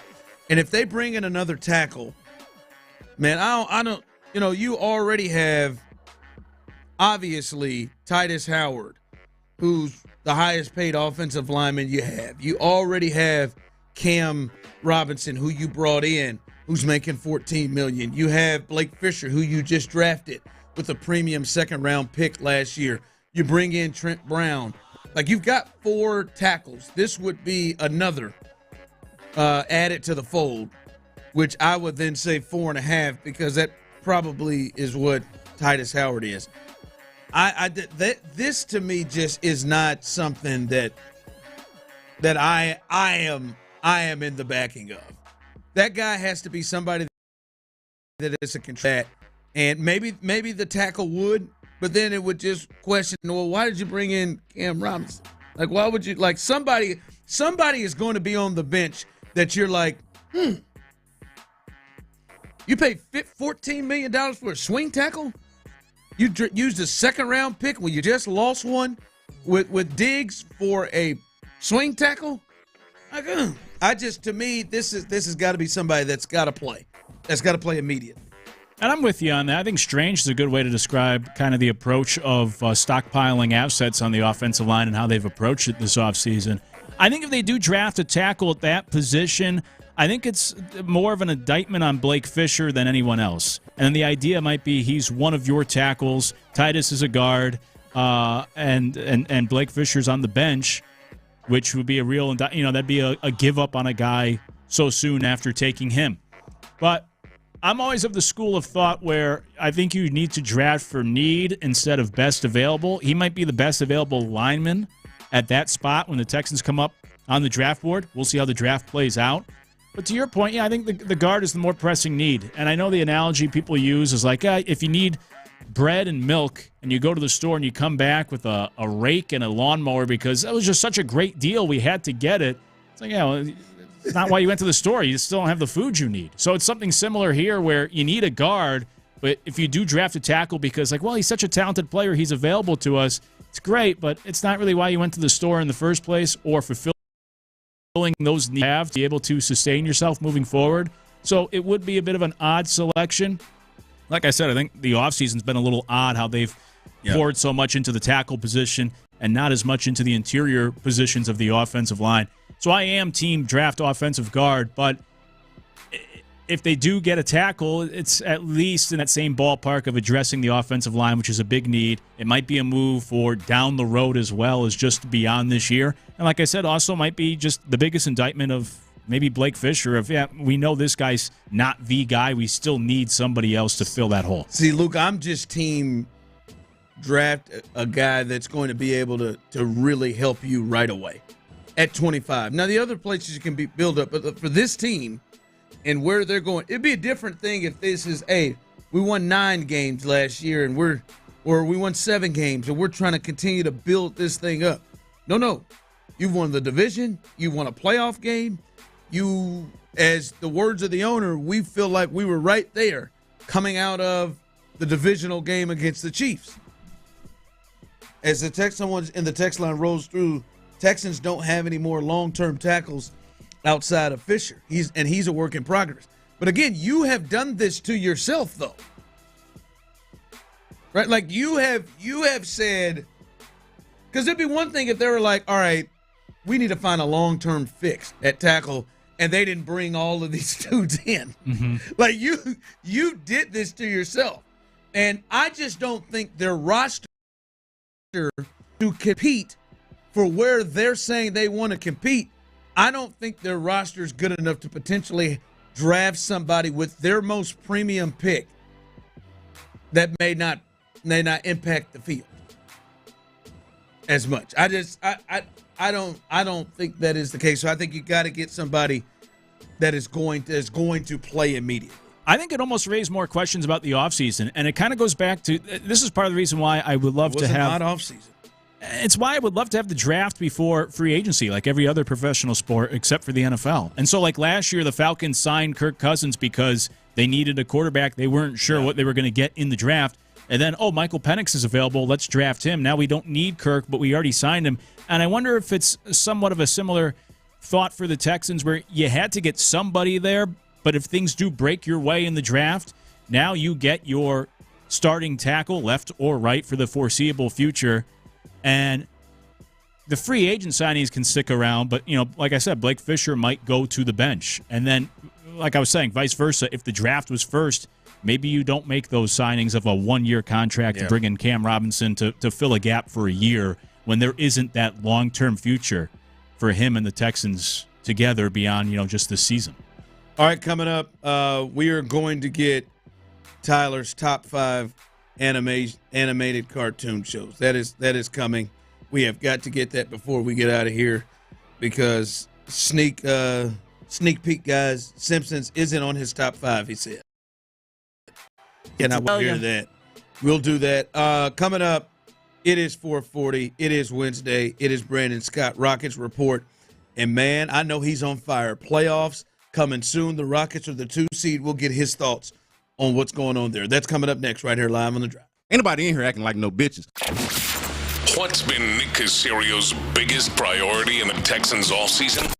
And if they bring in another tackle, man, I don't, you already have, obviously, Titus Howard, who's the highest paid offensive lineman you have. You already have Cam Robinson, who you brought in, who's making $14 million. You have Blake Fisher, who you just drafted with a premium second-round pick last year. You bring in Trent Brown. Like, you've got 4 tackles. This would be another added to the fold, which I would then say 4.5, because that probably is what Titus Howard is. This to me just is not something that I am in the backing of. That guy has to be somebody that is a contract, and maybe the tackle would, but then it would just question, well, why did you bring in Cam Robinson? Like, why would you, like, somebody is going to be on the bench that you're like, you paid $14 million for a swing tackle? You used a second-round pick when you just lost one with Diggs for a swing tackle? Like, to me, this has got to be somebody that's got to play. That's got to play immediately. And I'm with you on that. I think strange is a good way to describe kind of the approach of stockpiling assets on the offensive line and how they've approached it this offseason. I think if they do draft a tackle at that position, I think it's more of an indictment on Blake Fisher than anyone else. And the idea might be he's one of your tackles. Titus is a guard, and Blake Fisher's on the bench, which would be a real, that'd be a give up on a guy so soon after taking him. But I'm always of the school of thought where I think you need to draft for need instead of best available. He might be the best available lineman at that spot when the Texans come up on the draft board. We'll see how the draft plays out. But to your point, I think the guard is the more pressing need. And I know the analogy people use is like, if you need bread and milk and you go to the store and you come back with a rake and a lawnmower because that was just such a great deal, we had to get it. It's like, it's not why you went to the store. You still don't have the food you need. So it's something similar here where you need a guard, but if you do draft a tackle because, like, well, he's such a talented player, he's available to us, it's great, but it's not really why you went to the store in the first place or fulfilling those needs you have to be able to sustain yourself moving forward. So it would be a bit of an odd selection. Like I said, I think the offseason's been a little odd how they've poured so much into the tackle position and not as much into the interior positions of the offensive line. So I am team draft offensive guard, but if they do get a tackle, it's at least in that same ballpark of addressing the offensive line, which is a big need. It might be a move for down the road as well as just beyond this year. And like I said, also might be just the biggest indictment of maybe Blake Fisher of, we know this guy's not the guy. We still need somebody else to fill that hole. See, Luke, I'm just team draft a guy that's going to be able to really help you right away at 25. Now, the other places you can be build up, but for this team and where they're going, it'd be a different thing if this is, we won 9 games last year and we're or we won 7 games, and we're trying to continue to build this thing up. No. You've won the division. You won a playoff game. You, as the words of the owner, we feel like we were right there coming out of the divisional game against the Chiefs. As the text someone in the text line rolls through, Texans don't have any more long-term tackles outside of Fisher. He's a work in progress. But again, you have done this to yourself, though. Right? Like you have said, because it'd be one thing if they were like, all right, we need to find a long-term fix at tackle, and they didn't bring all of these dudes in. Mm-hmm. Like you did this to yourself. And I just don't think their roster to compete for where they're saying they want to compete. I don't think their roster is good enough to potentially draft somebody with their most premium pick that may not impact the field as much. I don't think that is the case. So I think you got to get somebody that is going to play immediately. I think it almost raised more questions about the offseason, and it kind of goes back to this is part of the reason why I would love to have not offseason. It's why I would love to have the draft before free agency, like every other professional sport except for the NFL. And so, like last year, the Falcons signed Kirk Cousins because they needed a quarterback. They weren't sure what they were going to get in the draft. And then, Michael Penix is available. Let's draft him. Now we don't need Kirk, but we already signed him. And I wonder if it's somewhat of a similar thought for the Texans where you had to get somebody there, but if things do break your way in the draft, now you get your starting tackle, left or right, for the foreseeable future. And the free agent signings can stick around, but, like I said, Blake Fisher might go to the bench. And then, like I was saying, vice versa, if the draft was first, maybe you don't make those signings of a one-year contract to bring in Cam Robinson to fill a gap for a year when there isn't that long-term future for him and the Texans together beyond, just this season. All right, coming up, we are going to get Tyler's top 5 animated cartoon shows. That is coming. We have got to get that before we get out of here because sneak peek, guys, Simpsons isn't on his top 5, he said. And I will hear that. We'll do that. Coming up, it is 4:40. It is Wednesday. It is Brandon Scott, Rockets Report. And, man, I know he's on fire. Playoffs coming soon. The Rockets are the 2 seed. We'll get his thoughts on what's going on there. That's coming up next right here live on The Drive. Anybody in here acting like no bitches. What's been Nick Casario's biggest priority in the Texans offseason?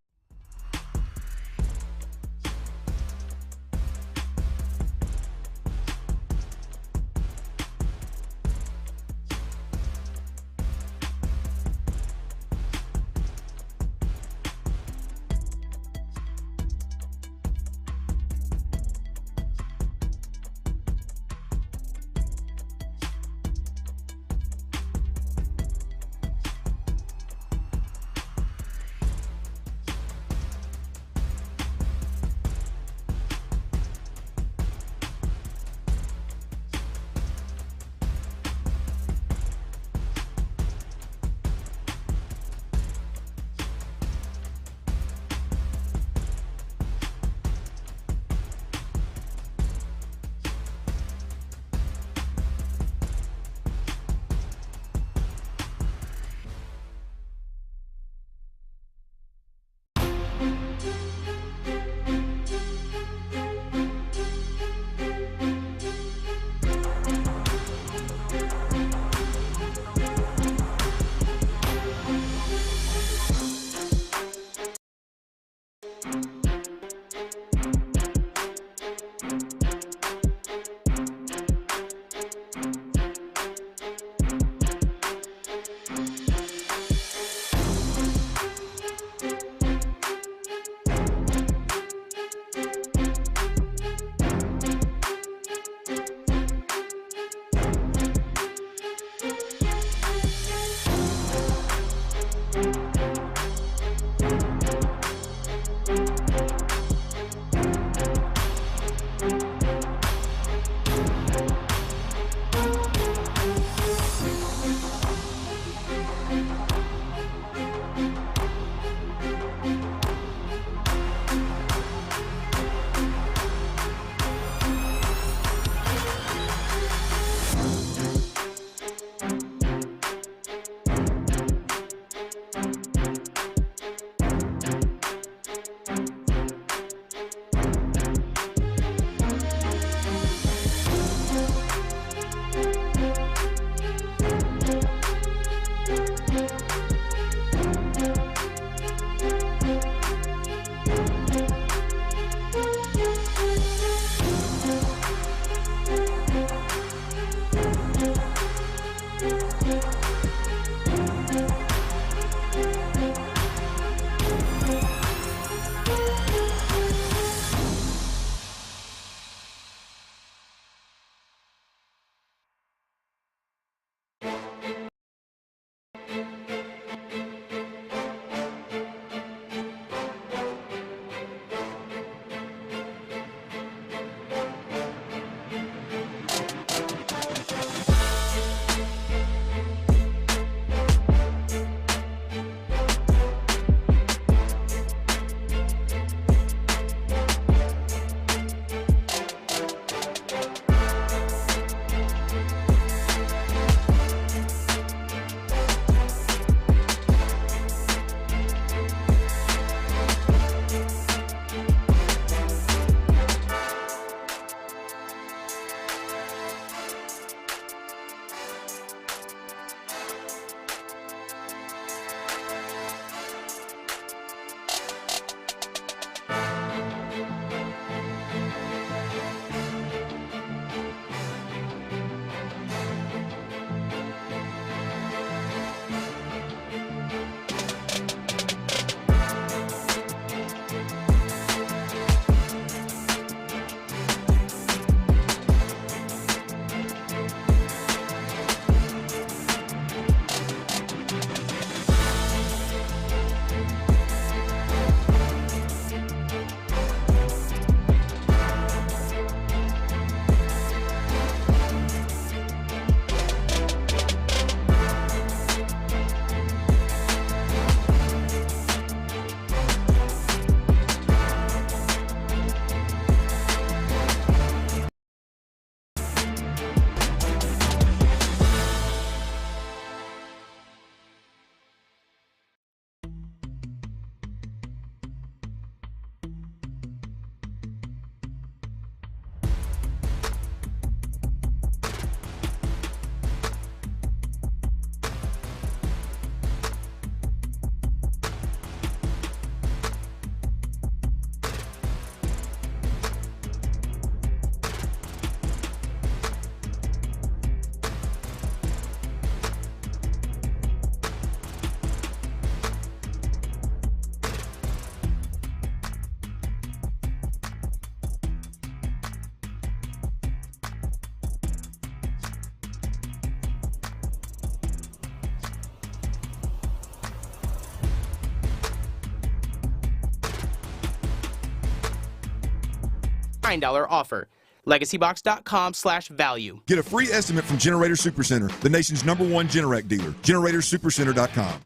$9 offer. LegacyBox.com/value. Get a free estimate from Generator Supercenter, the nation's #1 Generac dealer. GeneratorSupercenter.com.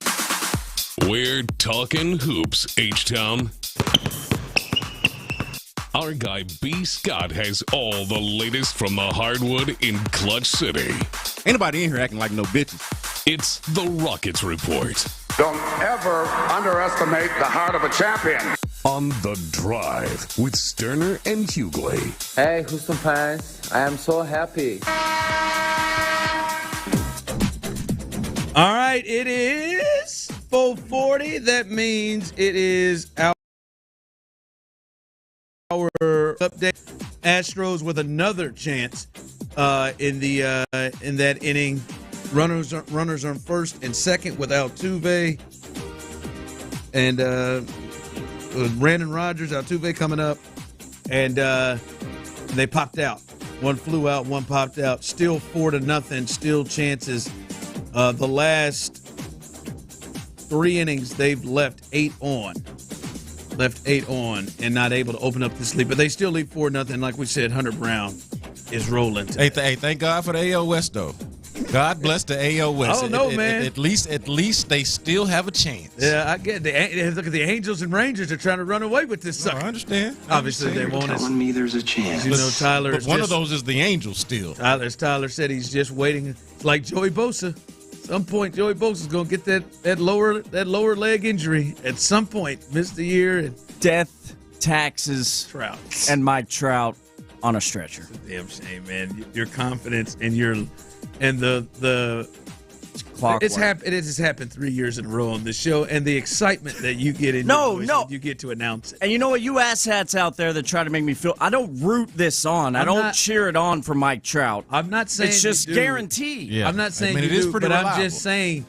We're talking hoops, H-Town. Our guy B. Scott has all the latest from the hardwood in Clutch City. Ain't nobody in here acting like no bitches. It's the Rockets Report. Don't ever underestimate the heart of a champion. On the Drive with Stoerner and Hughley. Hey, Houston fans, I am so happy. All right, it is 4:40. That means it is our update. Astros with another chance in that inning. Runners on first and second with Altuve and Brandon Rogers. Altuve coming up, and they popped out. One flew out, one popped out. Still 4-0. Still chances. The last 3 innings, they've left 8 on, and not able to open up this lead. But they still lead 4-0. Like we said, Hunter Brown is rolling. Hey, thank God for the AL West, though. God bless the AL West. I don't know, man. At least they still have a chance. Yeah, I get it. Look at the Angels and Rangers are trying to run away with this sucker. I understand. Obviously, they won't. Telling me there's a chance. You know, Tyler. But one of those is the Angels still. Tyler said he's just waiting, like Joey Bosa. At some point, Joey Bosa's going to get that lower leg injury. At some point, miss the year. And death, taxes, Trout, and Mike Trout on a stretcher. It's a damn shame, man. Your confidence and the clockwork. It has happened 3 years in a row on this show, and the excitement that you get in your voice when you get to announce it. And you know what? You asshats out there that try to make me feel, I don't root this on. I don't cheer it on for Mike Trout. I'm not saying it's just guaranteed. Yeah. I'm not saying you do, but reliable. I'm just saying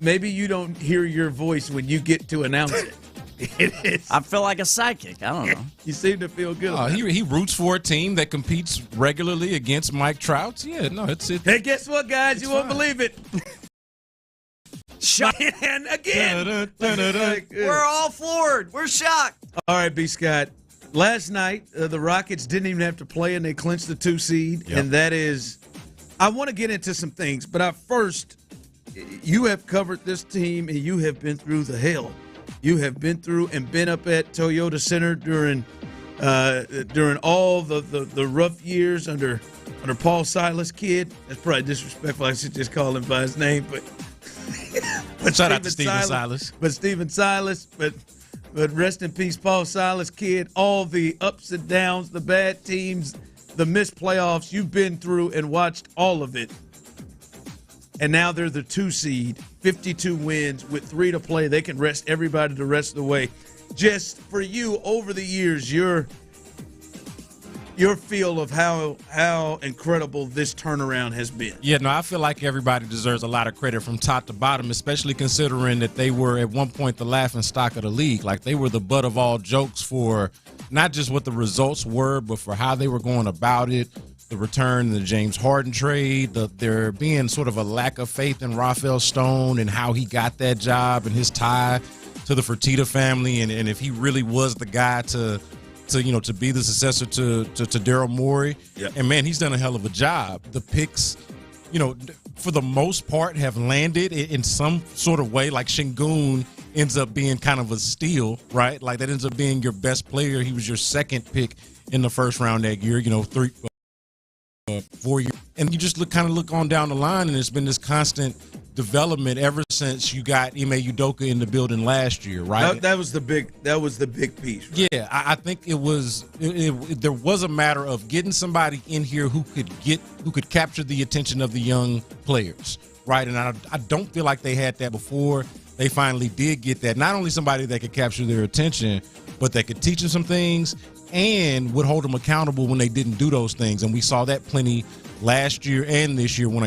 maybe you don't hear your voice when you get to announce it. It is. I feel like a psychic. I don't know. You seem to feel good. He roots for a team that competes regularly against Mike Trout. Yeah, no, it's. Hey, guess what, guys? You won't believe it. Shut it and again. We're all floored. We're shocked. All right, B. Scott. Last night, the Rockets didn't even have to play, and they clinched the 2 seed. Yep. And that is, I want to get into some things, but first, you have covered this team, and you have been through the hell. You have been through and been up at Toyota Center during all the rough years under Paul Silas' kid. That's probably disrespectful. I should just call him by his name, but shout out to Steven Silas. But Steven Silas, but rest in peace, Paul Silas' kid. All the ups and downs, the bad teams, the missed playoffs. You've been through and watched all of it. And now they're the 2 seed, 52 wins with 3 to play. They can rest everybody the rest of the way. Just for you, over the years, your feel of how incredible this turnaround has been. Yeah, no, I feel like everybody deserves a lot of credit from top to bottom, especially considering that they were at one point the laughing stock of the league. Like, they were the butt of all jokes for not just what the results were, but for how they were going about it. The return, the James Harden trade, there being sort of a lack of faith in Rafael Stone and how he got that job and his tie to the Fertitta family, and if he really was the guy to be the successor to Daryl Morey. Yep. And man, he's done a hell of a job. The picks, for the most part, have landed in some sort of way. Like Şengün ends up being kind of a steal, right? Like that ends up being your best player. He was your second pick in the first round that year. 4 years, and you just look on down the line, and it's been this constant development ever since you got Ime Udoka in the building last year, right? That was the big piece. Right? Yeah, I think there was a matter of getting somebody in here who could capture the attention of the young players, right? And I don't feel like they had that before. They finally did get that. Not only somebody that could capture their attention, but that could teach them some things and would hold them accountable when they didn't do those things. And we saw that plenty last year and this year when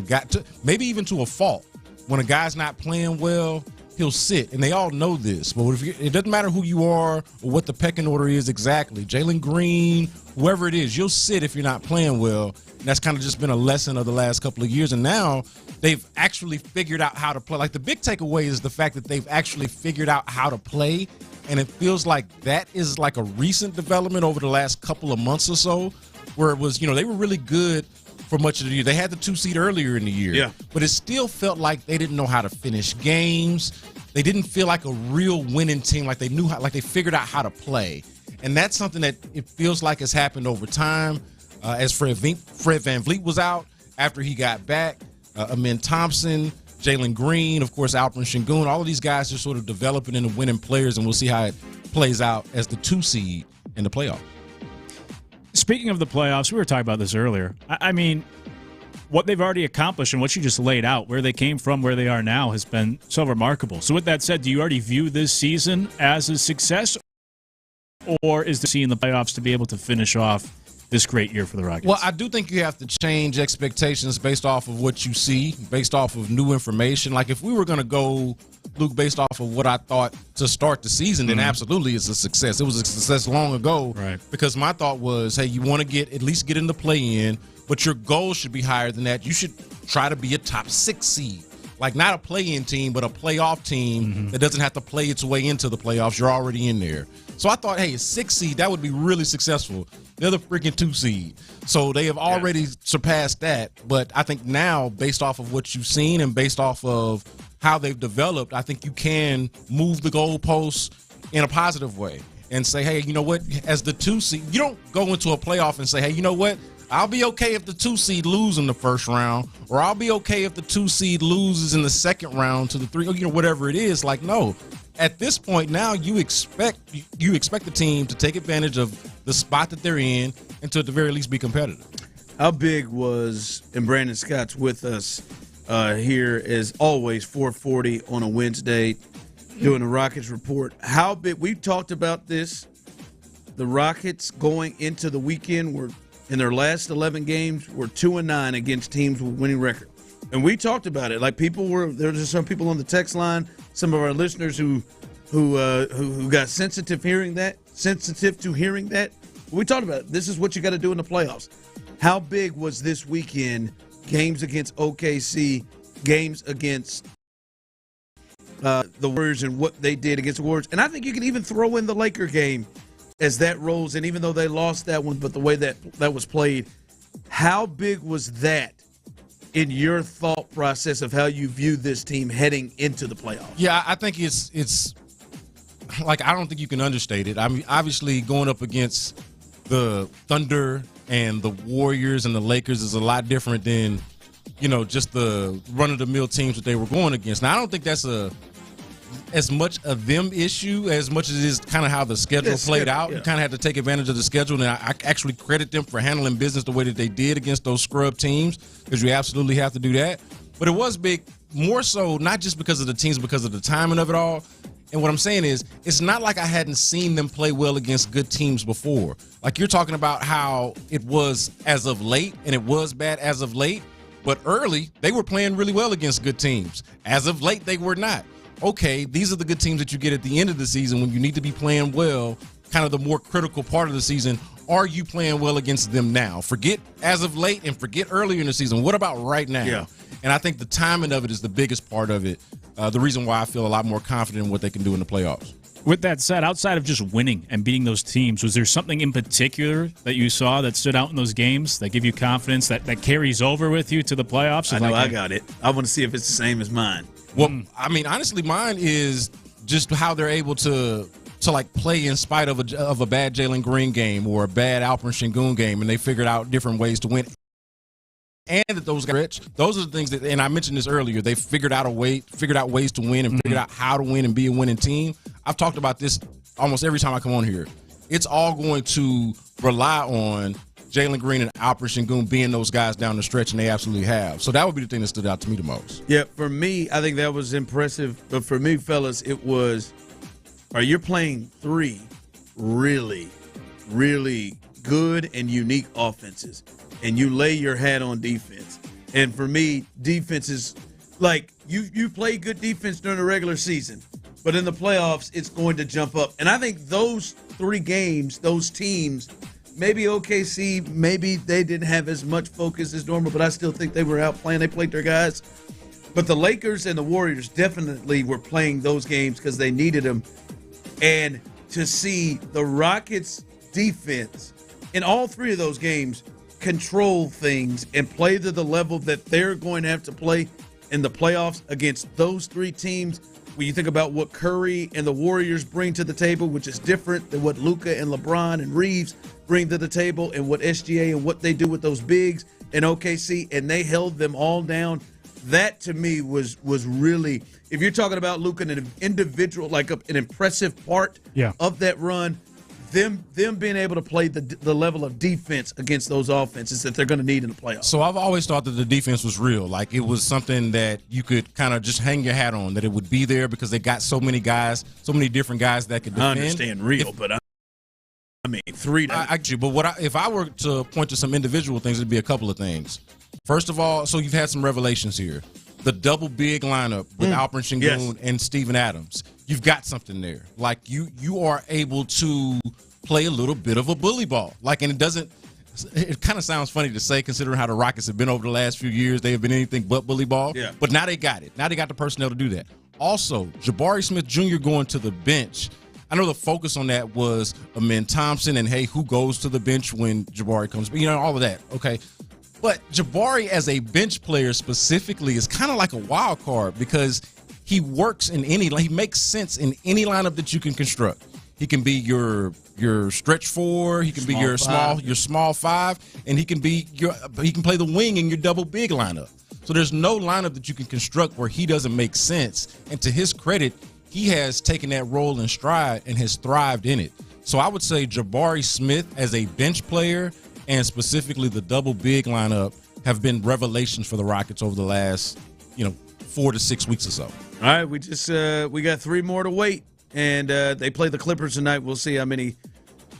maybe even to a fault. When a guy's not playing well, he'll sit. And they all know this. But it doesn't matter who you are or what the pecking order is exactly. Jalen Green, whoever it is, you'll sit if you're not playing well. And that's kind of just been a lesson of the last couple of years. And now they've actually figured out how to play. Like, the big takeaway is the fact that they've actually figured out how to play. And it feels like that is like a recent development over the last couple of months or so, where it was, they were really good for much of the year. They had the 2 seed earlier in the year. Yeah. But it still felt like they didn't know how to finish games. They didn't feel like a real winning team, like they knew how, like they figured out how to play. And that's something that it feels like has happened over time. As Fred VanVleet was out after he got back, Amen Thompson, Jalen Green, of course, Alperen Şengün, all of these guys are sort of developing into winning players, and we'll see how it plays out as the 2 seed in the playoff. Speaking of the playoffs, we were talking about this earlier. I mean, what they've already accomplished and what you just laid out, where they came from, where they are now, has been so remarkable. So with that said, do you already view this season as a success, or is the seeing the playoffs to be able to finish off this great year for the Rockets? Well, I do think you have to change expectations based off of what you see, based off of new information. Like, if we were going to go, Luke, based off of what I thought to start the season, then absolutely it's a success. It was a success long ago, right? Because my thought was, hey, you want to at least get in the play-in, but your goal should be higher than that. You should try to be a top 6 seed. Like, not a play-in team, but a playoff team that doesn't have to play its way into the playoffs. You're already in there. So I thought, hey, a 6 seed, that would be really successful. They're the freaking 2 seed. So they have already surpassed that. But I think now, based off of what you've seen and based off of how they've developed, I think you can move the goalposts in a positive way and say, hey, you know what, as the 2 seed, you don't go into a playoff and say, hey, you know what, I'll be okay if the 2 seed loses in the first round, or I'll be okay if the 2 seed loses in the second round to the 3, whatever it is. Like, no. At this point now, you expect the team to take advantage of the spot that they're in and to at the very least be competitive. How big was, and Brandon Scott's with us, here as always, 4:40 on a Wednesday, doing the Rockets report. How big? We talked about this. The Rockets going into the weekend were in their last 11 games were 2-9 against teams with winning record, and we talked about it. Like there were some people on the text line, some of our listeners who got sensitive to hearing that. We talked about it. This is what you got to do in the playoffs. How big was this weekend? Games against OKC, games against the Warriors, and what they did against the Warriors. And I think you can even throw in the Laker game as that rolls. And even though they lost that one, but the way that was played, how big was that in your thought process of how you view this team heading into the playoffs? Yeah, I think it's like, I don't think you can understate it. I mean, obviously going up against the Thunder and the Warriors and the Lakers is a lot different than, just the run-of-the-mill teams that they were going against. Now, I don't think that's as much a them issue as much as it is kind of how the schedule played out. Yeah. You kind of had to take advantage of the schedule, and I actually credit them for handling business the way that they did against those scrub teams, because you absolutely have to do that. But it was big, more so not just because of the teams, because of the timing of it all. And what I'm saying is, it's not like I hadn't seen them play well against good teams before. Like, you're talking about how it was as of late, and it was bad as of late. But early, they were playing really well against good teams. As of late, they were not. Okay, these are the good teams that you get at the end of the season when you need to be playing well, kind of the more critical part of the season. Are you playing well against them now? Forget as of late and forget earlier in the season. What about right now? Yeah. And I think the timing of it is the biggest part of it. The reason why I feel a lot more confident in what they can do in the playoffs. With that said, outside of just winning and beating those teams, was there something in particular that you saw that stood out in those games that give you confidence that carries over with you to the playoffs? I know, I got it. I want to see if it's the same as mine. Well, I mean, honestly, mine is just how they're able to like play in spite of a bad Jalen Green game or a bad Alperen Sengun game, and they figured out different ways to win. And that those guys, those are the things that, and I mentioned this earlier, they figured out ways to win and figured out how to win and be a winning team. I've talked about this almost every time I come on here. It's all going to rely on Jalen Green and Alperen Sengun being those guys down the stretch, and they absolutely have. So that would be the thing that stood out to me the most. Yeah, for me, I think that was impressive. But for me, fellas, it was, you're playing three really, really good and unique offenses, and you lay your hat on defense. And for me, defense is like you play good defense during the regular season, but in the playoffs, it's going to jump up. And I think those three games, those teams, maybe OKC, maybe they didn't have as much focus as normal, but I still think they were out playing. They played their guys. But the Lakers and the Warriors definitely were playing those games because they needed them. And to see the Rockets' defense in all three of those games control things and play to the level that they're going to have to play in the playoffs against those three teams, when you think about what Curry and the Warriors bring to the table, which is different than what Luka and LeBron and Reeves bring to the table, and what SGA and what they do with those bigs in OKC, and they held them all down. That to me was really, if you're talking about Luka, an individual, like an impressive part of that run, them being able to play the level of defense against those offenses that they're going to need in the playoffs. So I've always thought that the defense was real. Like, it was something that you could kind of just hang your hat on, that it would be there because they got so many guys, so many different guys that could defend. I understand real, but I mean, three. But if I were to point to some individual things, it'd be a couple of things. First of all, so you've had some revelations here. The double big lineup with Alperen Sengun and Steven Adams. You've got something there. Like, you are able to play a little bit of a bully ball. Like, and it kind of sounds funny to say, considering how the Rockets have been over the last few years. They have been anything but bully ball. Yeah. But now they got it. Now they got the personnel to do that. Also, Jabari Smith Jr. going to the bench. I know the focus on that was Amin Thompson and, hey, who goes to the bench when Jabari comes? All of that. Okay. But Jabari as a bench player specifically is kind of like a wild card because he works in he makes sense in any lineup that you can construct. He can be your stretch four, he can be your small five, and he can play the wing in your double big lineup. So there's no lineup that you can construct where he doesn't make sense. And to his credit, he has taken that role in stride and has thrived in it. So I would say Jabari Smith as a bench player, and specifically the double big lineup, have been revelations for the Rockets over the last 4 to 6 weeks or so. All right, we got 3 more to wait, and they play the Clippers tonight. We'll see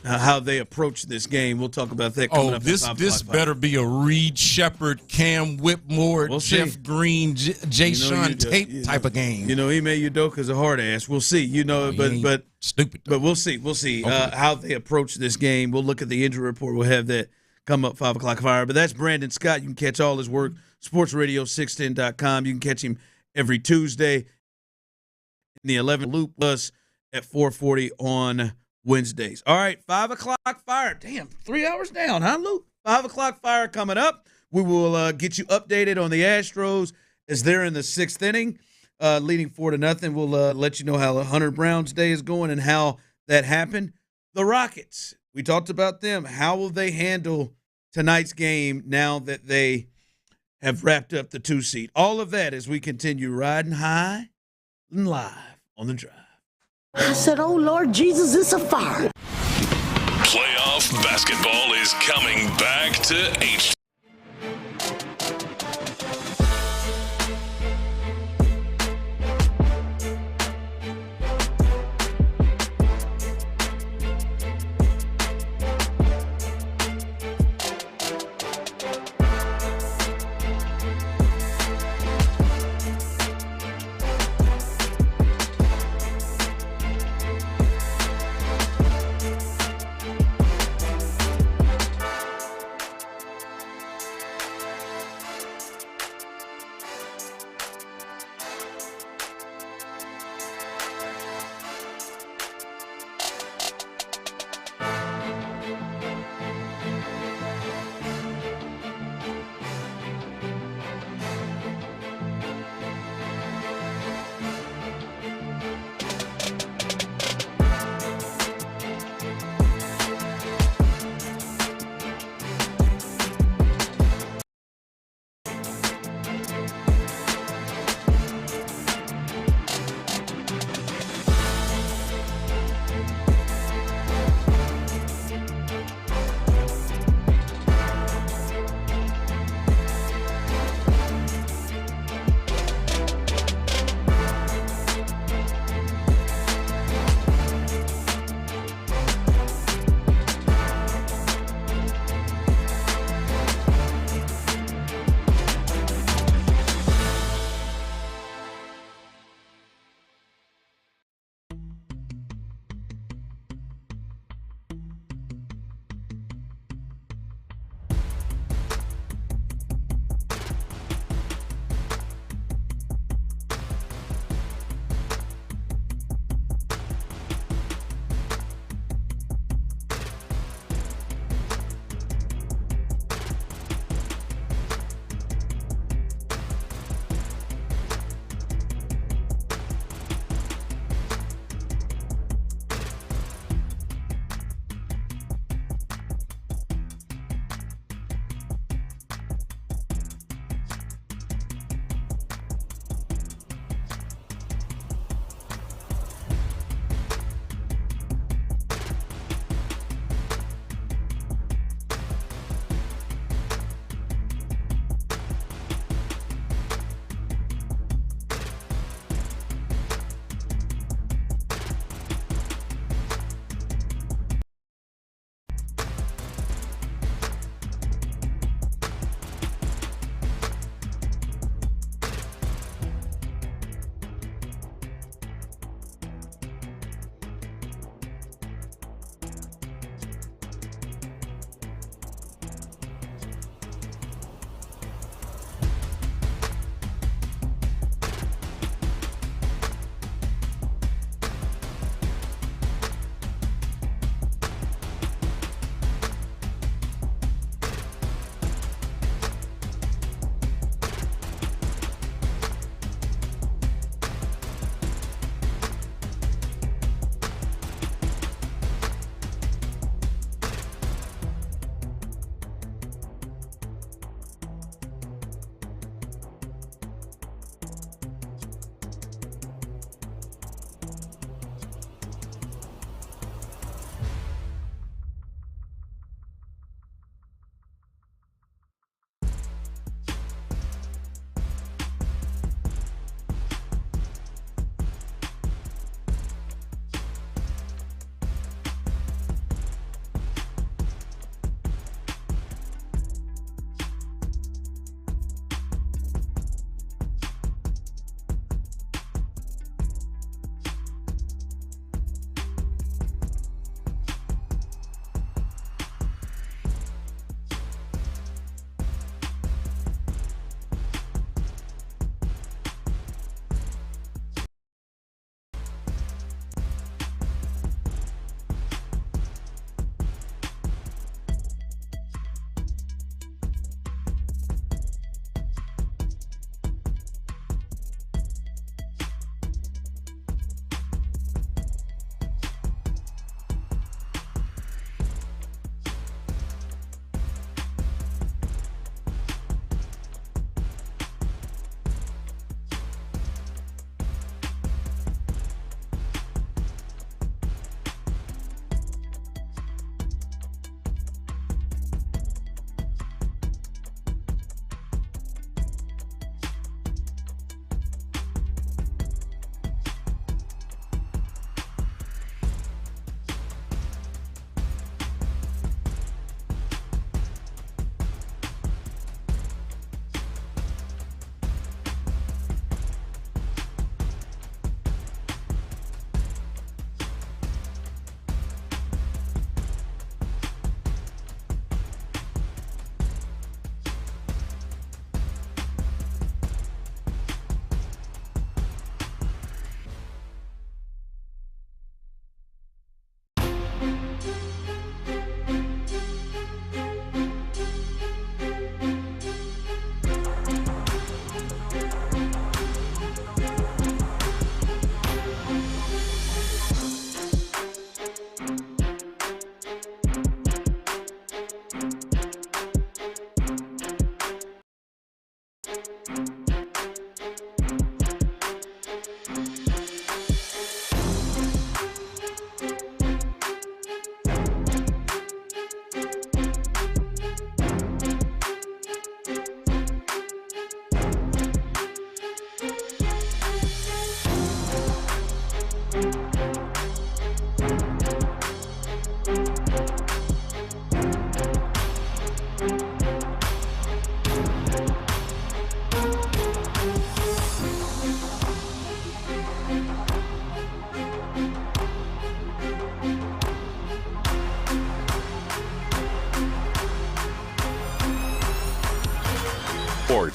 how they approach this game. We'll talk about that coming up. This better be a Reed Shepard, Cam Whitmore, Jeff Green, Jay Sean Tate type of game. Ime Udoka's a hard ass. We'll see. But stupid. But we'll see. We'll see how they approach this game. We'll look at the injury report. We'll have that come up 5 o'clock fire. But that's Brandon Scott. You can catch all his work, SportsRadio610.com. You can catch him every Tuesday in the 11 Loop Plus at 4:40 on Wednesdays. All right, 5 o'clock fire. Damn, 3 hours down, huh, Luke? 5 o'clock fire coming up. We will get you updated on the Astros as they're in the 6th inning, leading 4-0. We'll let you know how Hunter Brown's day is going and how that happened. The Rockets, we talked about them. How will they handle tonight's game now that they have wrapped up the 2 seed? All of that as we continue riding high and live on the drive. I said, oh, Lord Jesus, it's a fire. Playoff basketball is coming back to H.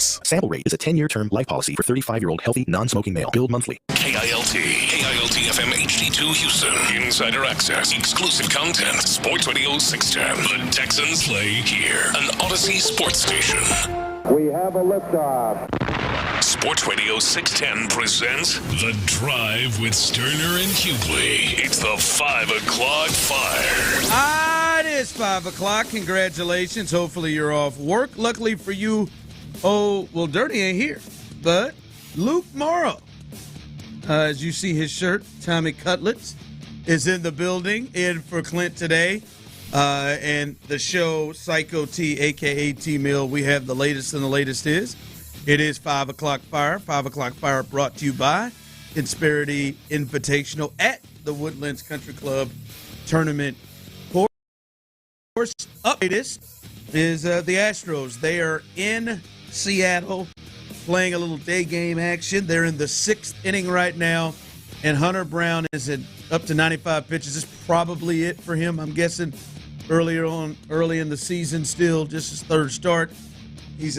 Sports. Sample rate is a 10-year term life policy for 35-year-old healthy, non-smoking male. Billed monthly. KILT FM HD2 Houston. Insider access, exclusive content. Sports Radio 610. The Texans play here. An Odyssey sports station. We have a liftoff. Sports Radio 610 presents The Drive with Stoerner and Hughley. It's the 5 o'clock fire. It is 5 o'clock. Congratulations. Hopefully you're off work. Luckily for you, Dirty ain't here, but Luke Morrow. As you see his shirt, Tommy Cutlets is in the building, in for Clint today. And the show, Psycho T, a.k.a. T-Mill, we have the latest, and the latest is, it is 5 o'clock fire. 5 o'clock fire brought to you by Insperity Invitational at the Woodlands Country Club Tournament. Course, update is the Astros. They are in Seattle playing a little day game action. They're in the 6th inning right now, and Hunter Brown is up to 95 pitches. This is probably it for him, I'm guessing. Early in the season, still just his third start. He's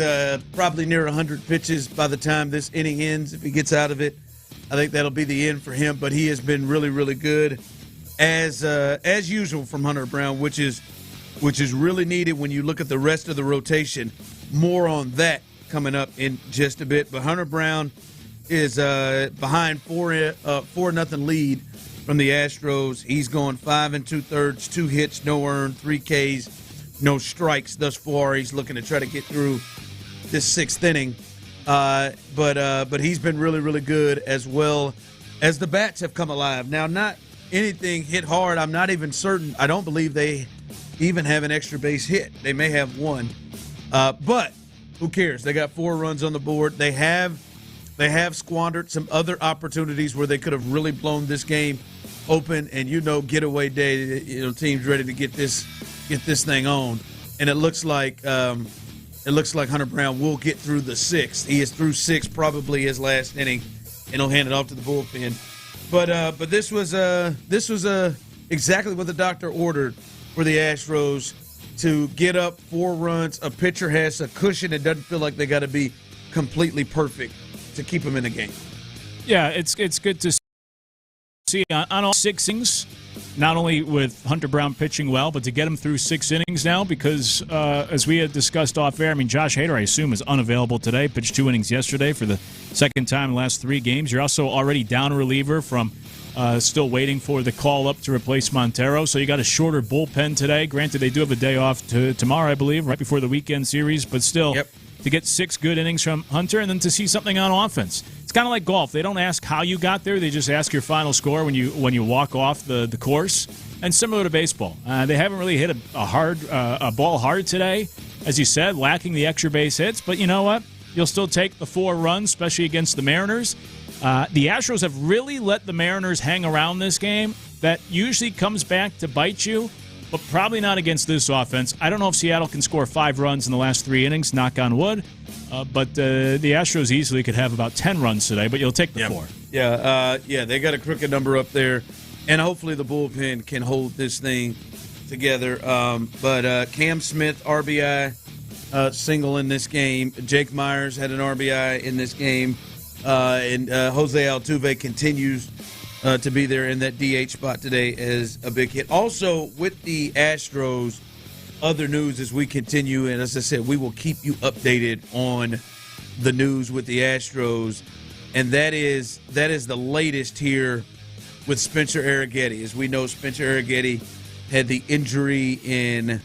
probably near 100 pitches by the time this inning ends. If he gets out of it, I think that'll be the end for him. But he has been really, really good, as usual from Hunter Brown, which is really needed when you look at the rest of the rotation. More on that coming up in just a bit. But Hunter Brown is behind 4-0 lead from the Astros. He's going 5 2/3, 2 hits, no earned, 3 Ks, no strikes thus far. He's looking to try to get through this 6th inning. But he's been really, really good, as well as the bats have come alive. Now, not anything hit hard. I'm not even certain. I don't believe they even have an extra base hit. They may have one. But who cares? They got 4 runs on the board. They have squandered some other opportunities where they could have really blown this game open, and getaway day, teams ready to get this thing on. And it looks like Hunter Brown will get through the 6th. He is through 6, probably his last inning, and he'll hand it off to the bullpen. But this was exactly what the doctor ordered for the Astros, to get up 4 runs. A pitcher has a cushion. It doesn't feel like they got to be completely perfect to keep them in the game. Yeah, it's good to see on all 6 innings, not only with Hunter Brown pitching well, but to get him through 6 innings now, because as we had discussed off air, Josh Hader, I assume, is unavailable today. Pitched 2 innings yesterday for the second time in the last 3 games. You're also already down a reliever from still waiting for the call up to replace Montero. So you got a shorter bullpen today. Granted, they do have a day off tomorrow, I believe, right before the weekend series, but still. Yep. To get 6 good innings from Hunter, and then to see something on offense. It's kind of like golf. They don't ask how you got there. They just ask your final score when you walk off the course. And similar to baseball, they haven't really hit a ball hard today, as you said, lacking the extra base hits. But you know what? You'll still take the 4 runs, especially against the Mariners. The Astros have really let the Mariners hang around this game. That usually comes back to bite you, but probably not against this offense. I don't know if Seattle can score 5 runs in the last 3 innings, knock on wood. But the Astros easily could have about 10 runs today, but you'll take the 4. Yeah, they got a crooked number up there, and hopefully the bullpen can hold this thing together. But Cam Smith, RBI single in this game. Jake Myers had an RBI in this game. And Jose Altuve continues to be there in that DH spot today as a big hit. Also, with the Astros, other news as we continue, and as I said, we will keep you updated on the news with the Astros, and that is the latest here with Spencer Arrighetti. As we know, Spencer Arrighetti had the injury in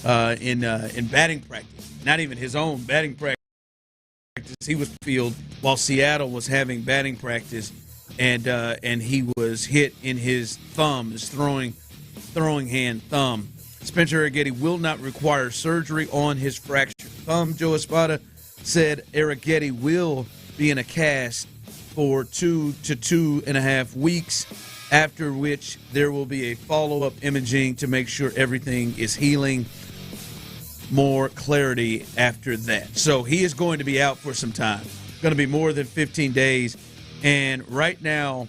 batting practice, not even his own batting practice. He was field while Seattle was having batting practice, and he was hit in his thumb, his throwing hand thumb. Spencer Arrighetti will not require surgery on his fractured thumb. Joe Espada said Arrighetti will be in a cast for 2 to 2.5 weeks, after which there will be a follow-up imaging to make sure everything is healing. More clarity after that. So he is going to be out for some time. Going to be more than 15 days. And right now,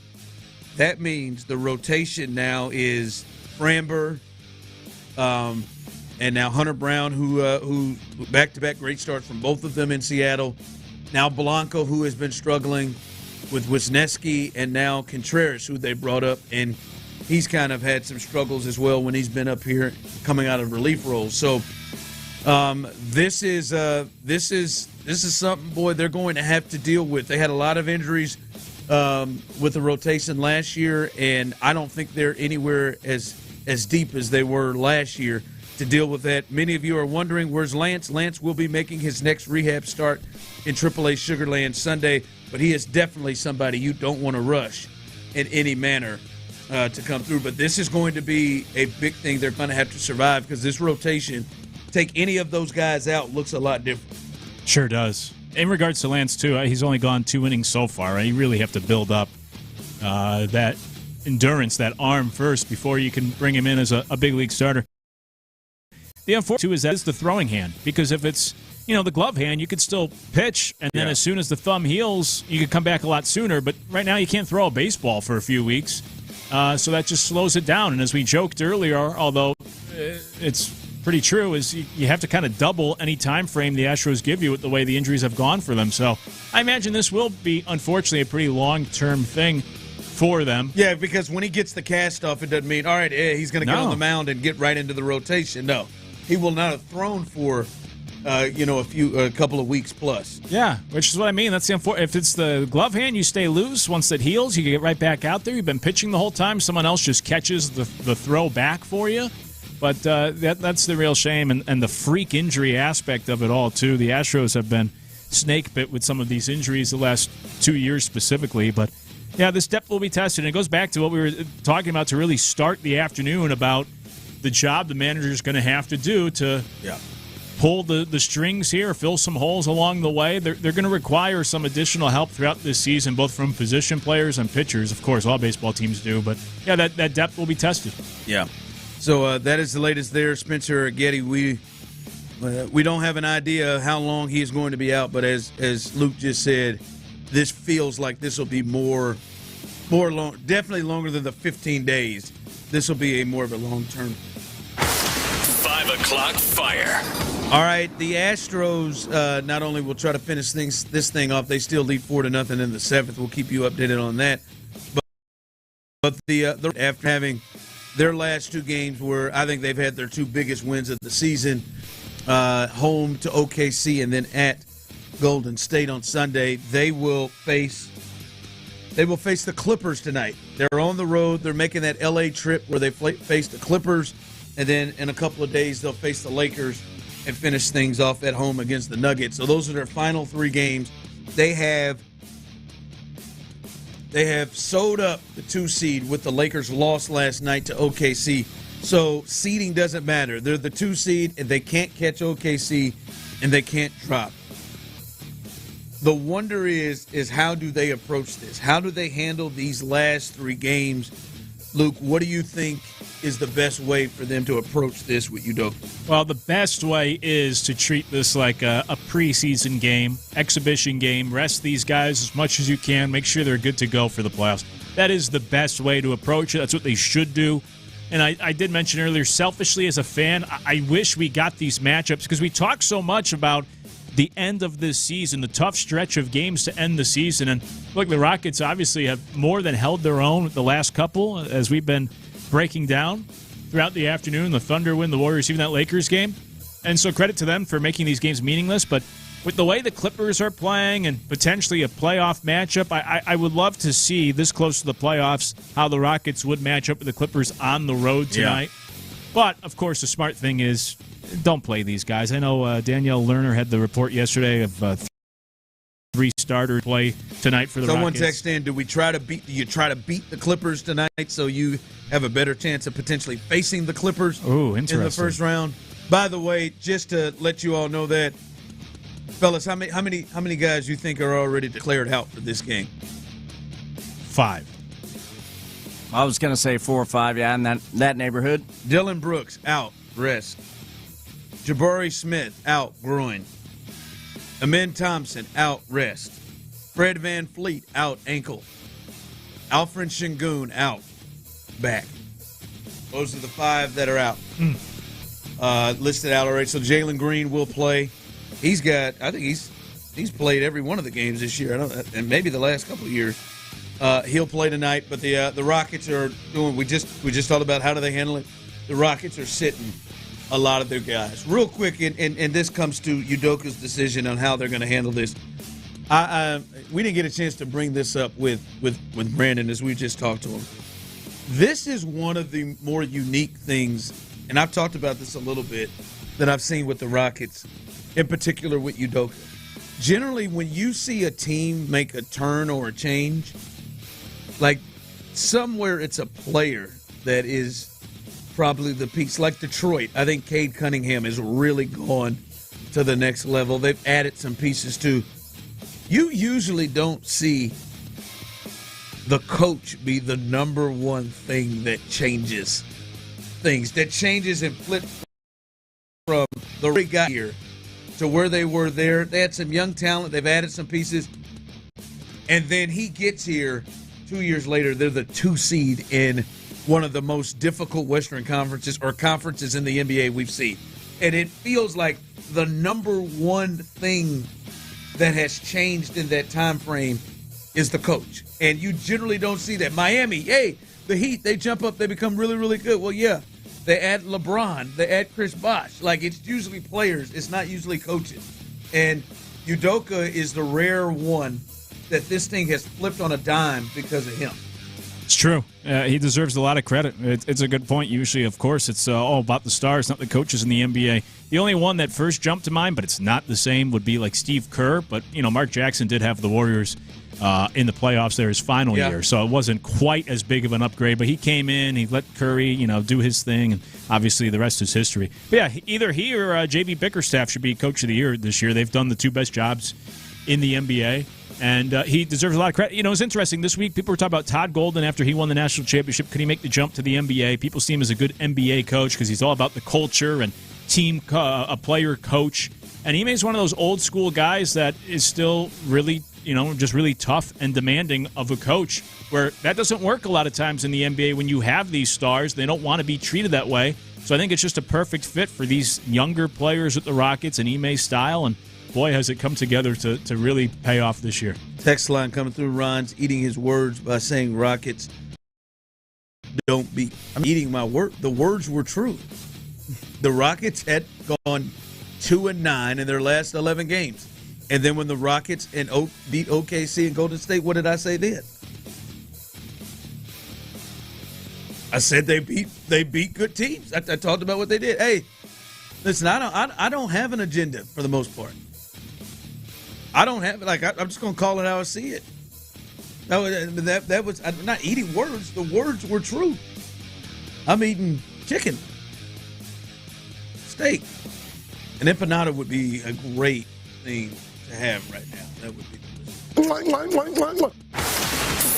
that means the rotation now is Framber, and and now Hunter Brown, who back-to-back great starts from both of them in Seattle. Now Blanco, who has been struggling with Wisniewski, and now Contreras, who they brought up, and he's kind of had some struggles as well when he's been up here coming out of relief roles. So this is something, boy, they're going to have to deal with. They had a lot of injuries with the rotation last year, and I don't think they're anywhere as deep as they were last year to deal with that. Many of you are wondering, where's Lance? Lance will be making his next rehab start in AAA Sugar Land Sunday, but he is definitely somebody you don't want to rush in any manner to come through. But this is going to be a big thing they're going to have to survive, because this rotation, take any of those guys out, looks a lot different. Sure does. In regards to Lance, too, he's only gone 2 innings so far. Right? You really have to build up that endurance, that arm first, before you can bring him in as a big league starter. The unfortunate, too, is that it's the throwing hand, because if it's the glove hand, you could still pitch, and then as soon as the thumb heals, you could come back a lot sooner. But right now, you can't throw a baseball for a few weeks, so that just slows it down. And as we joked earlier, although it's pretty true, is you have to kind of double any time frame the Astros give you with the way the injuries have gone for them. So I imagine this will be, unfortunately, a pretty long-term thing for them. Yeah, because when he gets the cast off, it doesn't mean, all right, he's going to get on the mound and get right into the rotation. No, he will not have thrown for a couple of weeks plus. Yeah, which is what I mean. That's the unfortunate. If it's the glove hand, you stay loose. Once it heals, you can get right back out there. You've been pitching the whole time. Someone else just catches the throw back for you. But that's the real shame, and the freak injury aspect of it all, too. The Astros have been snake bit with some of these injuries the last 2 years specifically. But, yeah, this depth will be tested. And it goes back to what we were talking about to really start the afternoon about the job the manager is going to have to do to pull the strings here, fill some holes along the way. They're going to require some additional help throughout this season, both from position players and pitchers. Of course, all baseball teams do. But, yeah, that depth will be tested. Yeah. So that is the latest there. Spencer Getty, we don't have an idea how long he is going to be out, but as Luke just said, this feels like this will be more long, definitely longer than the 15 days. This will be more of a long-term. 5 o'clock fire. All right, the Astros not only will try to finish this thing off, they still lead 4-0 in the 7th. We'll keep you updated on that. But the after having their last 2 games where I think they've had their 2 biggest wins of the season, home to OKC and then at Golden State on Sunday. They will face the Clippers tonight. They're on the road. They're making that LA trip where they face the Clippers, and then in a couple of days they'll face the Lakers and finish things off at home against the Nuggets. So those are their final 3 games. They have sewed up the 2 seed with the Lakers' loss last night to OKC. So seeding doesn't matter. They're the 2 seed, and they can't catch OKC, and they can't drop. The wonder is how do they approach this? How do they handle these last 3 games? Luke, what do you think is the best way for them to approach this with Udoka? Well, the best way is to treat this like a preseason game, exhibition game. Rest these guys as much as you can. Make sure they're good to go for the playoffs. That is the best way to approach it. That's what they should do. And I did mention earlier, selfishly as a fan, I wish we got these matchups because we talk so much about the end of this season, the tough stretch of games to end the season. And look, the Rockets obviously have more than held their own with the last couple, as we've been breaking down throughout the afternoon. The Thunder win, the Warriors, even that Lakers game. And so credit to them for making these games meaningless. But with the way the Clippers are playing and potentially a playoff matchup, I would love to see this close to the playoffs how the Rockets would match up with the Clippers on the road tonight. Yeah. But, of course, the smart thing is don't play these guys. I know Danielle Lerner had the report yesterday of 3 starters play tonight for the Rockets. Someone texted in, do you try to beat the Clippers tonight so you have a better chance of potentially facing the Clippers in the first round? By the way, just to let you all know that, fellas, how many guys you think are already declared out for this game? 5. I was going to say 4 or 5, yeah, in that neighborhood. Dylan Brooks, out, rest. Jabari Smith, out, groin. Amen Thompson, out, rest. Fred Van Fleet, out, ankle. Alfred Şengün, out, back. Those are the 5 that are out. listed out already. So Jalen Green will play. I think he's played every one of the games this year. And maybe the last couple of years. He'll play tonight. But the Rockets are doing. We just talked about how do they handle it. The Rockets are sitting a lot of their guys. Real quick, and this comes to Udoka's decision on how they're going to handle this. We didn't get a chance to bring this up with Brandon as we just talked to him. This is one of the more unique things, and I've talked about this a little bit, that I've seen with the Rockets, in particular with Udoka. Generally, when you see a team make a turn or a change, like somewhere it's a player that is probably the piece. Like Detroit, I think Cade Cunningham has really gone to the next level. They've added some pieces too. You usually don't see the coach be the number one thing that changes things, that changes and flips from the way got here to where they were there. They had some young talent. They've added some pieces. And then he gets here 2 years later. They're the 2 seed in one of the most difficult Western conferences or conferences in the NBA we've seen. And it feels like the number one thing that has changed in that time frame is the coach. And you generally don't see that. Miami, hey, the Heat, they jump up, they become really, really good. Well, yeah, they add LeBron, they add Chris Bosh. Like, it's usually players. It's not usually coaches. And Udoka is the rare one that this thing has flipped on a dime because of him. It's true. He deserves a lot of credit. It's a good point. Usually, of course, it's all about the stars, not the coaches in the NBA. The only one that first jumped to mind, but it's not the same, would be like Steve Kerr. But, Mark Jackson did have the Warriors in the playoffs there his final year, so it wasn't quite as big of an upgrade. But he came in, he let Curry, do his thing, and obviously the rest is history. But yeah, either he or J.B. Bickerstaff should be Coach of the Year this year. They've done the 2 best jobs in the NBA. And he deserves a lot of credit. It's interesting. This week, people were talking about Todd Golden after he won the national championship. Could he make the jump to the NBA? People see him as a good NBA coach because he's all about the culture and team, a player coach. And Ime's one of those old school guys that is still really, just really tough and demanding of a coach, where that doesn't work a lot of times in the NBA when you have these stars. They don't want to be treated that way. So I think it's just a perfect fit for these younger players with the Rockets and Ime's style. And boy, has it come together to really pay off this year. Text line coming through. Ron's eating his words by saying Rockets don't beat. I'm eating my word. The words were true. The Rockets had gone 2-9 in their last 11 games. And then when the Rockets beat OKC and Golden State, what did I say then? I said they beat good teams. I talked about what they did. Hey, listen, I don't have an agenda for the most part. I don't have I'm just going to call it how I see it. That was I'm not eating words. The words were true. I'm eating chicken, steak, an empanada would be a great thing to have right now. That would be delicious.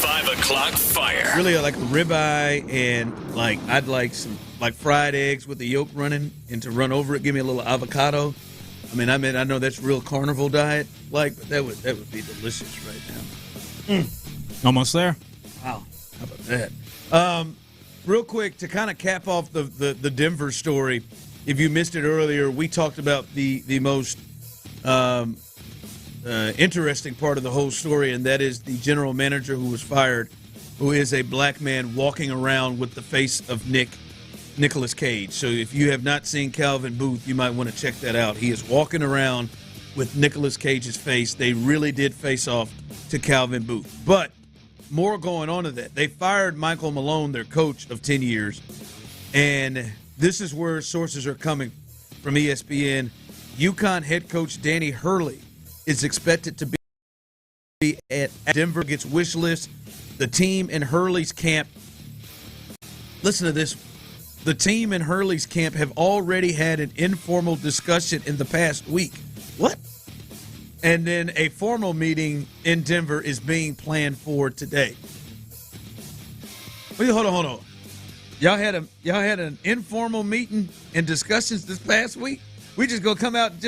5 o'clock fire. Really, like a ribeye, and I'd like some fried eggs with the yolk running, and to run over it, give me a little avocado. I know that's real carnival diet, but that would be delicious right now. Almost there. Wow, how about that? Real quick, to kind of cap off the Denver story, if you missed it earlier, we talked about the most interesting part of the whole story, and that is the general manager who was fired, who is a black man walking around with the face of Nicolas Cage. So if you have not seen Calvin Booth, you might want to check that out. He is walking around with Nicolas Cage's face. They really did face off to Calvin Booth. But more going on to that. They fired Michael Malone, their coach of 10 years. And this is where sources are coming from ESPN. UConn head coach Danny Hurley is expected to be at Denver. Gets wish list. The team in Hurley's camp. Listen to this. The team in Hurley's camp have already had an informal discussion in the past week. What? And then a formal meeting in Denver is being planned for today. Wait, hold on. Y'all had an informal meeting and discussions this past week? We just gonna come out and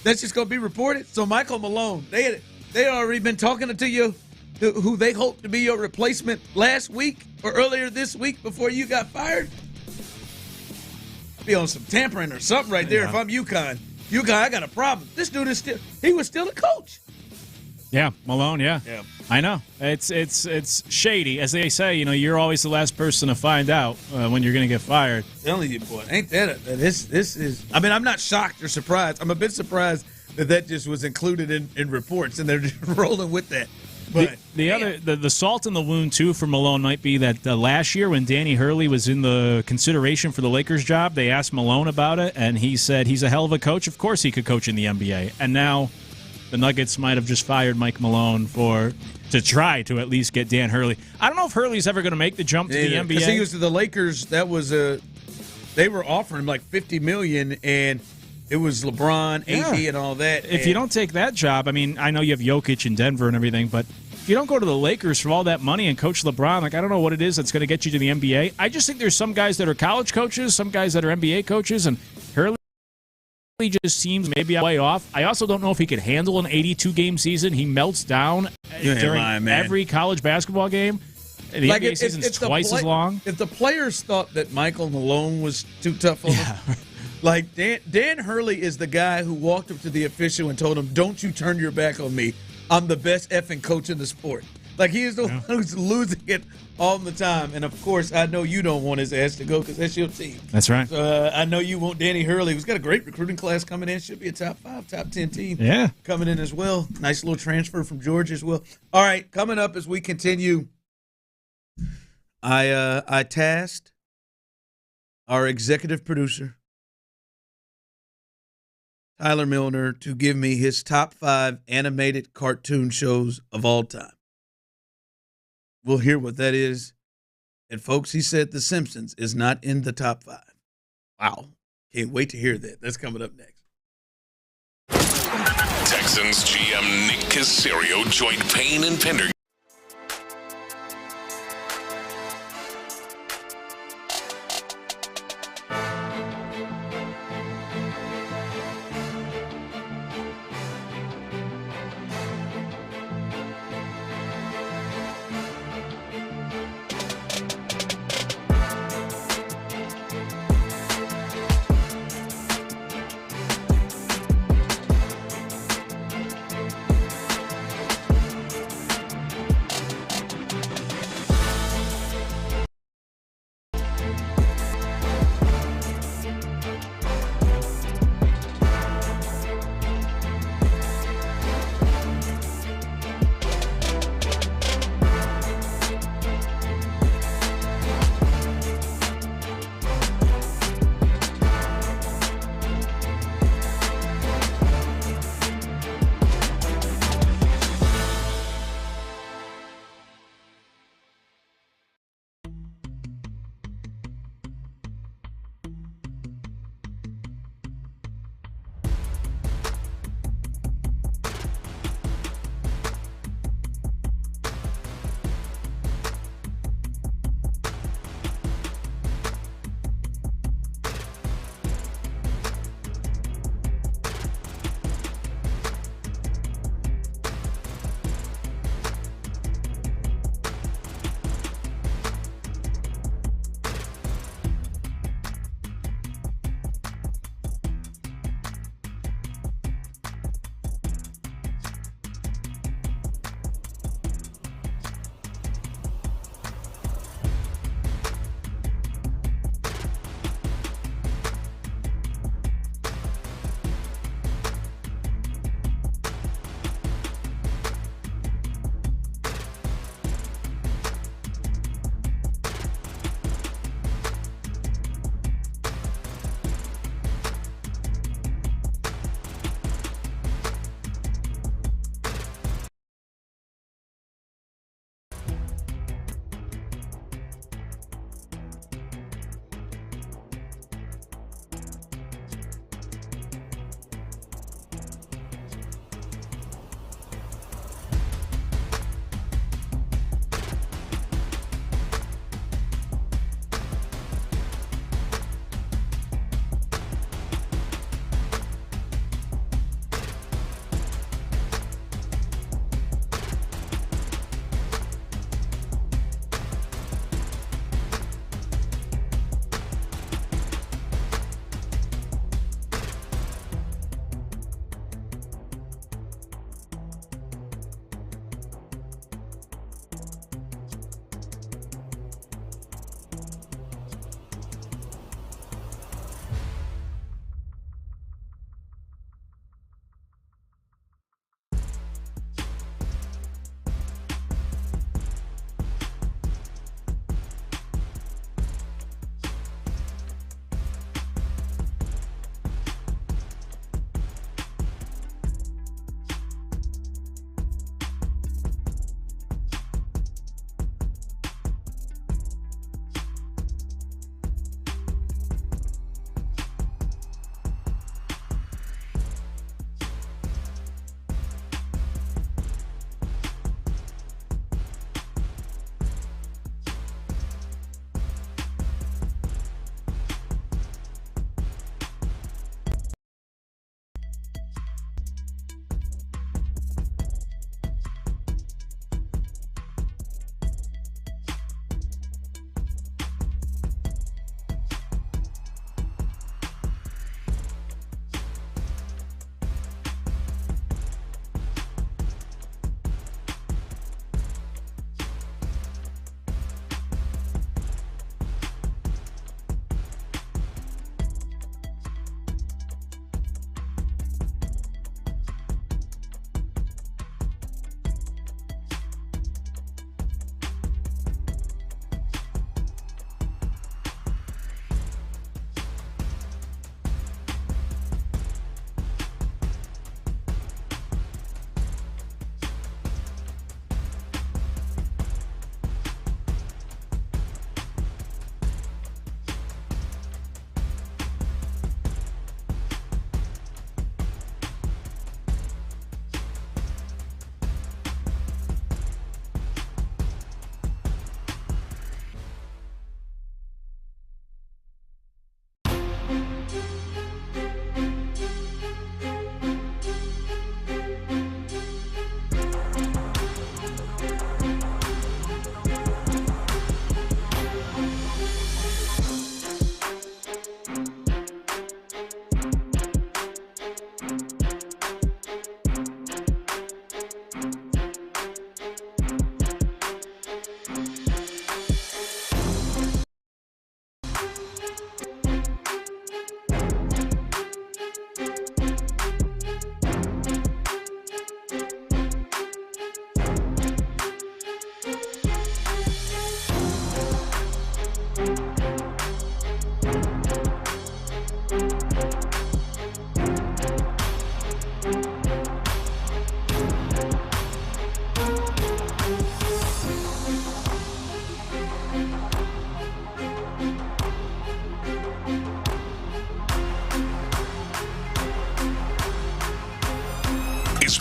that's just gonna be reported? So Michael Malone, they already been talking to you, who they hope to be your replacement last week or earlier this week before you got fired? be on some tampering or something right there. If I'm UConn, I got a problem. This dude he was still a coach. Yeah, Malone, yeah. I know. It's shady. As they say, you're always the last person to find out when you're going to get fired. I'm telling you, boy, ain't that this is, I mean, I'm not shocked or surprised. I'm a bit surprised that just was included in reports, and they're just rolling with that. But the salt in the wound, too, for Malone might be that last year when Danny Hurley was in the consideration for the Lakers job, they asked Malone about it, and he said he's a hell of a coach. Of course he could coach in the NBA. And now the Nuggets might have just fired Mike Malone to try to at least get Dan Hurley. I don't know if Hurley's ever going to make the jump to the NBA. Because he was to the Lakers, that was they were offering him like $50 million, and it was LeBron, AD, and all that. If you don't take that job, I mean, I know you have Jokic in Denver and everything, but if you don't go to the Lakers for all that money and coach LeBron, I don't know what it is that's going to get you to the NBA. I just think there's some guys that are college coaches, some guys that are NBA coaches, and Hurley just seems maybe way off. I also don't know if he could handle an 82-game season. He melts down during every college basketball game. The NBA season is twice as long. If the players thought that Michael Malone was too tough on them, like Dan Hurley is the guy who walked up to the official and told him, "Don't you turn your back on me. I'm the best effing coach in the sport." Like, he is the one who's losing it all the time. And, of course, I know you don't want his ass to go because that's your team. That's right. So, I know you want Danny Hurley, who's got a great recruiting class coming in. Should be a top 5, top 10 team coming in as well. Nice little transfer from Georgia as well. All right, coming up as we continue, I tasked our executive producer, Tyler Milner, to give me his top 5 animated cartoon shows of all time. We'll hear what that is. And, folks, he said The Simpsons is not in the top 5. Wow. Can't wait to hear that. That's coming up next. Texans GM Nick Caserio joined Payne and Pendergast.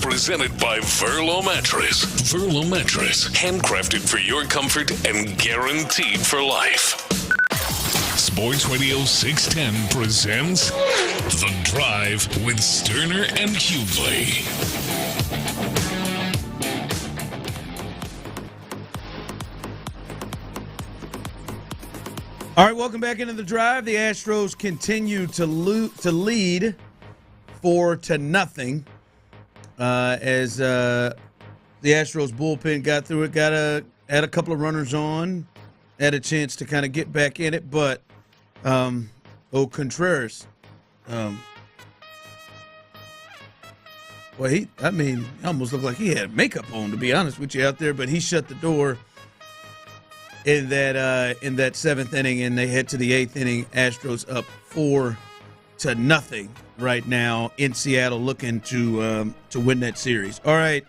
presented by Verlo Mattress. Verlo Mattress, handcrafted for your comfort and guaranteed for life. Sports Radio 610 presents The Drive with Stoerner and Hughley. All right, welcome back into The Drive. The Astros continue to lead 4-0 as the Astros bullpen got through it, had a couple of runners on, had a chance to kind of get back in it, but Contreras, he almost looked like he had makeup on, to be honest with you, out there, but he shut the door in that seventh inning, and they head to the eighth inning. Astros up 4-0 right now in Seattle, looking to win that series. All right,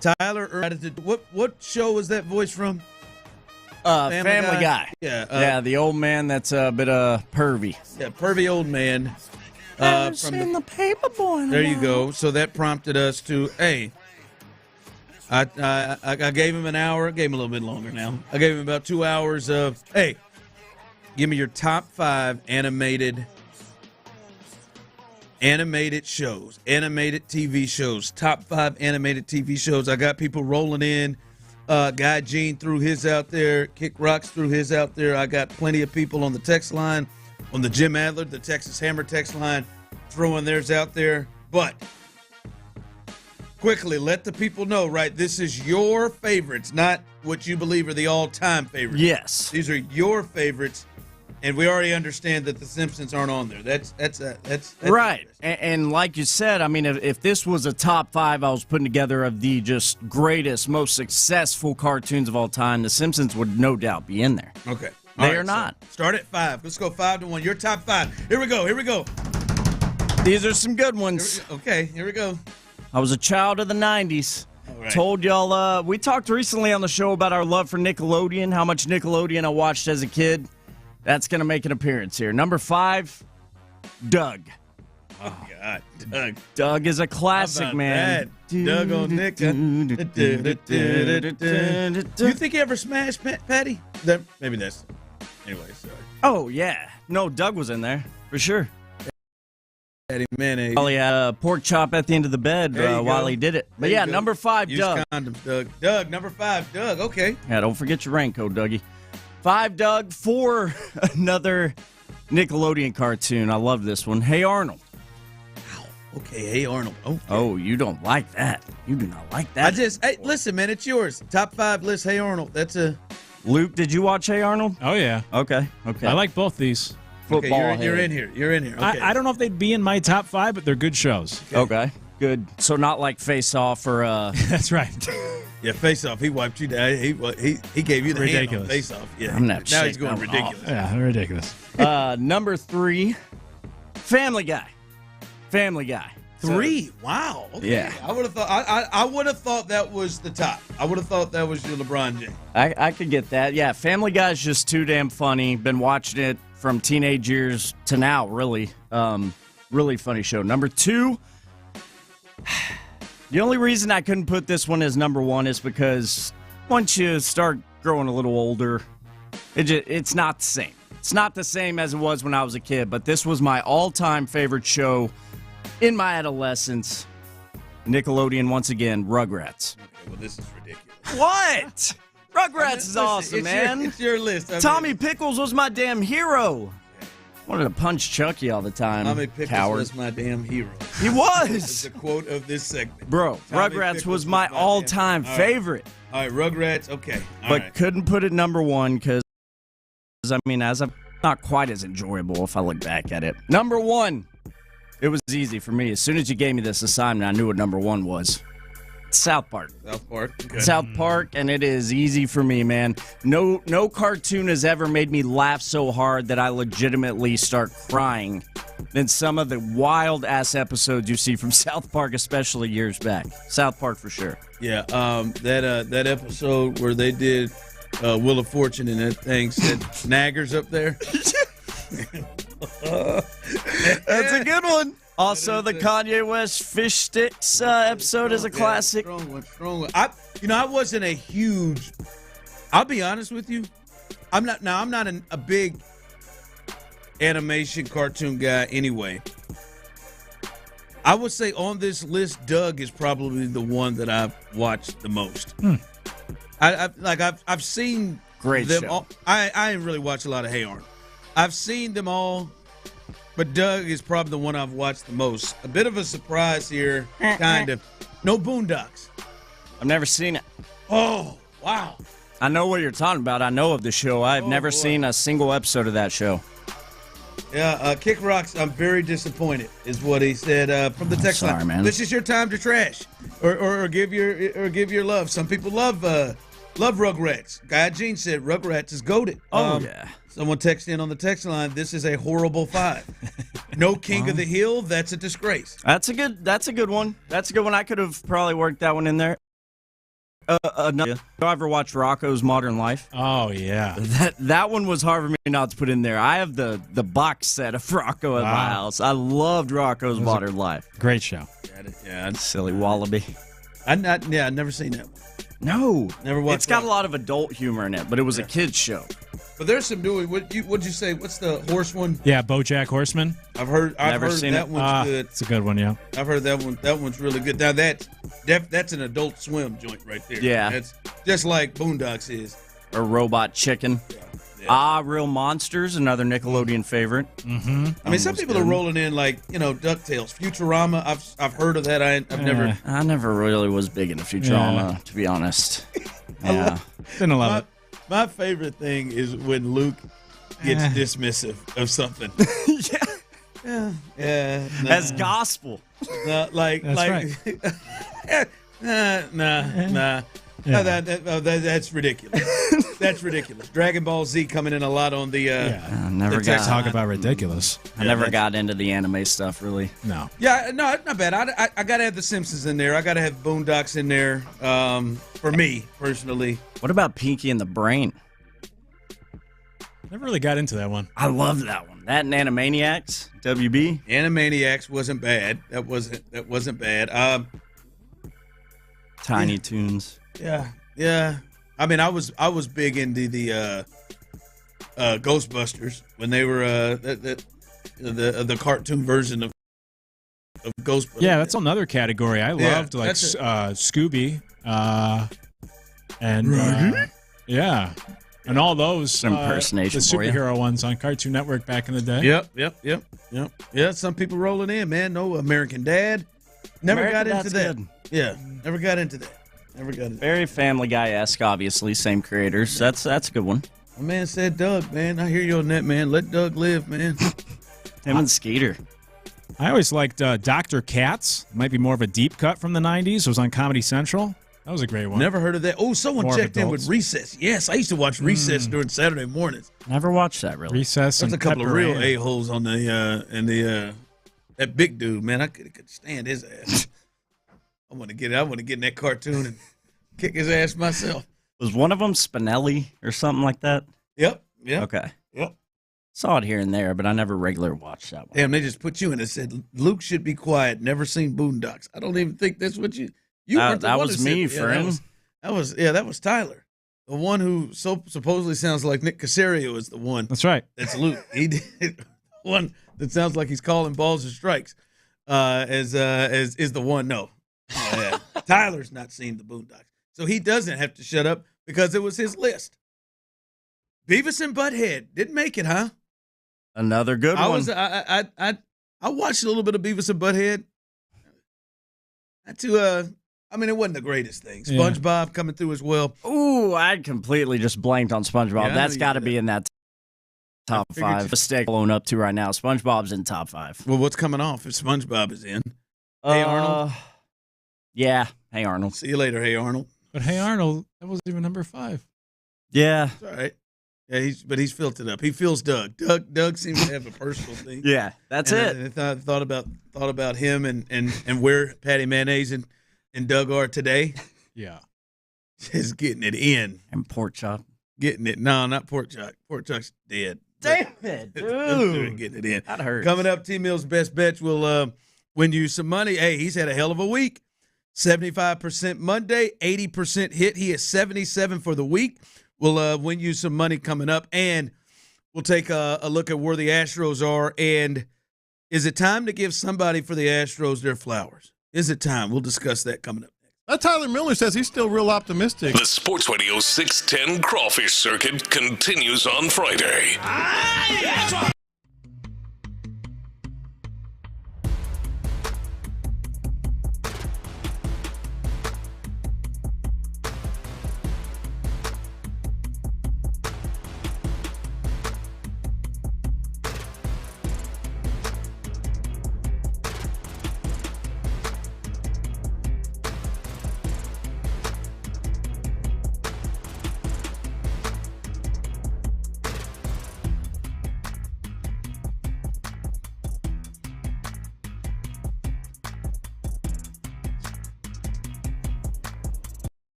Tyler, what show was that voice from? Family Guy. Yeah, the old man that's a bit pervy. Yeah, pervy old man. I've seen the paper boy. There you go. So that prompted us to, I gave him an hour. Gave him a little bit longer now. I gave him about 2 hours of, give me your top 5 animated shows, animated TV shows, top 5 animated TV shows. I got people rolling in. Guy Gene threw his out there. Kick Rocks threw his out there. I got plenty of people on the text line, on the Jim Adler, the Texas Hammer text line, throwing theirs out there. But quickly, let the people know, right? This is your favorites, not what you believe are the all-time favorites. Yes. These are your favorites, and we already understand that the Simpsons aren't on there. That's right. And like you said, I mean, if this was a top 5 I was putting together of the just greatest, most successful cartoons of all time, the Simpsons would no doubt be in there. Okay. They are not. So start at 5. Let's go 5-1. Your top 5. Here we go. These are some good ones. Here we go. I was a child of the 90s. All right. Told y'all, we talked recently on the show about our love for Nickelodeon, how much Nickelodeon I watched as a kid. That's going to make an appearance here. Number 5, Doug. Oh, God. Doug. Doug is a classic, man. That? Doug on Nick. Do you think he ever smashed Patty? Maybe that's... Anyway, sorry. Oh, yeah. No, Doug was in there, for sure. Patty Mayonnaise. Probably had a pork chop at the end of the bed while he did it. But yeah, number 5, Use Doug. condoms, Doug. Doug, number 5, Doug. Okay. Yeah, don't forget your raincoat, Dougie. 5, Doug. 4, another Nickelodeon cartoon. I love this one. Hey, Arnold. Okay, Hey Arnold. Okay. Oh, you don't like that. You do not like that. Listen, man, it's yours. Top 5 list, Hey Arnold. That's a... Luke, did you watch Hey Arnold? Oh, yeah. Okay. I like both these. Football. Okay, you're in here. Okay. I don't know if they'd be in my top 5, but they're good shows. Okay. Good. So not like Face Off or... That's right. Yeah, Face Off. He wiped you down. He gave you the ridiculous hand on Face Off. Yeah. I'm now he's going ridiculous. Yeah, ridiculous. Number 3, Family Guy. Family Guy. 3. Wow. Okay. Yeah. I would have thought. I would have thought that was the top. I would have thought that was your LeBron James. I could get that. Yeah. Family Guy's just too damn funny. Been watching it from teenage years to now. Really, really funny show. Number 2. The only reason I couldn't put this one as number 1 is because once you start growing a little older, it's not the same. It's not the same as it was when I was a kid. But this was my all-time favorite show. In my adolescence, Nickelodeon once again, Rugrats. Okay, well, this is ridiculous. What? Rugrats is awesome, man. It's your list. Tommy Pickles was my damn hero. Wanted to punch Chucky all the time. Tommy Pickles was my damn hero. He was. That's the quote of this segment. Bro, Tommy Rugrats Pickles was my all-time favorite. All right, Rugrats, okay. But couldn't put it number 1 because, as not quite as enjoyable if I look back at it. Number 1. It was easy for me. As soon as you gave me this assignment, I knew what number 1 was. South Park. Okay. South Park, and it is easy for me, man. No cartoon has ever made me laugh so hard that I legitimately start crying than some of the wild-ass episodes you see from South Park, especially years back. South Park for sure. Yeah, that episode where they did Wheel of Fortune and that thing said Snaggers up there. That's a good one. Also, the Kanye West Fish Sticks episode is a classic. Strong one. I wasn't a huge. I'll be honest with you. I'm not a big animation cartoon guy anyway. I would say on this list, Doug is probably the one that I've watched the most. I've seen Great them show. all. I didn't really watch a lot of Hey Arnold. I've seen them all, but Doug is probably the one I've watched the most. A bit of a surprise here, kind of. No Boondocks. I've never seen it. Oh, wow. I know what you're talking about. I know of the show. I've never seen a single episode of that show. Yeah, Kick Rocks, I'm very disappointed, is what he said from the text sorry, line. man. This is your time to trash or give your love. Some people love Rugrats. Guy Gene said Rugrats is goated. Yeah. Someone texted in on the text line, this is a horrible 5. No King of the Hill, that's a disgrace. That's a good one. That's a good one. I could have probably worked that one in there. You ever watch Rocco's Modern Life? Oh, yeah. That one was hard for me not to put in there. I have the box set of Rocco at my house. I loved Rocco's Modern Life. Great show. Yeah, Silly Wallaby. I've never seen that one. No. Never watched It's got Rock. a lot of adult humor in it, but it was a kid's show. But there's some new. What'd you say? What's the horse one? Yeah, BoJack Horseman. I've heard seen that it. one's good. It's a good one, yeah. I've heard that one. That one's really good. Now that's an Adult Swim joint right there. Yeah. It's just like Boondocks is. Or Robot Chicken. Yeah. Real Monsters, another Nickelodeon favorite. Mm-hmm. I mean, some people are rolling in like DuckTales, Futurama. I've heard of that. I've never. I never really was big into Futurama, to be honest. Yeah. Been a lot. My favorite thing is when Luke gets dismissive of something. Yeah. Nah. As gospel. Nah, That's nah. Yeah. That's ridiculous. That's ridiculous. Dragon Ball Z coming in a lot on the. I never the got text. Talk about ridiculous. I never got into the anime stuff, really. No. Yeah, no, not bad. I got to have the Simpsons in there. I got to have Boondocks in there. For me personally. What about Pinky and the Brain? Never really got into that one. I love that one. That and Animaniacs, WB. Animaniacs wasn't bad. That wasn't bad. Tiny Toons. Yeah. I mean, I was big into the Ghostbusters when they were the cartoon version of Ghostbusters. Yeah, that's another category. I loved Scooby, and yeah, and all those impersonation the for you. superhero ones on Cartoon Network back in the day. Yep. Yeah, some people rolling in, man. No American Dad. Never got into that. Good. Yeah, never got into that. Very Family Guy-esque, obviously. Same creators. That's a good one. My man said Doug, man. I hear you on that, man. Let Doug live, man. Him and Skeeter. I always liked Dr. Katz. Might be more of a deep cut from the 90s. It was on Comedy Central. That was a great one. Never heard of that. Oh, someone More checked in with Recess. Yes, I used to watch Recess during Saturday mornings. Never watched that, really. Recess. There's and a couple of Pepper real Ann. a-holes on that big dude, man. I could stand his ass. I want to get in that cartoon and kick his ass myself. Was one of them Spinelli or something like that? Yep. Okay. Yep. Saw it here and there, but I never regular watched that one. Damn, they just put you in and said, Luke should be quiet, never seen Boondocks. I don't even think that's what you weren't the that one was who me, said, friend. That was Tyler. The one who supposedly sounds like Nick Casario is the one. That's right. That's Luke. He did one that sounds like he's calling balls and strikes. As is the one. No. Tyler's not seen the Boondocks. So he doesn't have to shut up because it was his list. Beavis and Butthead didn't make it, huh? Another good one. I watched a little bit of Beavis and Butthead. It wasn't the greatest thing. SpongeBob coming through as well. Ooh, I'd completely just blanked on SpongeBob. Yeah, That's got to be in that top 5. Mistake blown up to right now. SpongeBob's in top 5. Well, what's coming off if SpongeBob is in? Hey, Arnold? Yeah. Hey, Arnold. See you later, Hey, Arnold. But Hey Arnold, that wasn't even number 5. Yeah. It's all right. Yeah, he's filled it up. He feels Doug. Doug seems to have a personal thing. Yeah, that's it. I thought about him and where Patty Mayonnaise and Doug are today. Yeah. Just getting it in. And Pork Chop. Getting it. No, not Pork Chop. Pork Chop's dead. Damn it, dude. Getting it in. That hurts. Coming up, T-Mill's Best Bets. We'll win you some money. Hey, he's had a hell of a week. 75% Monday, 80% hit. He is 77 for the week. We'll win you some money coming up, and we'll take a look at where the Astros are. And is it time to give somebody for the Astros their flowers? Is it time? We'll discuss that coming up. Tyler Miller says he's still real optimistic. The Sports Radio 610 Crawfish Circuit continues on Friday.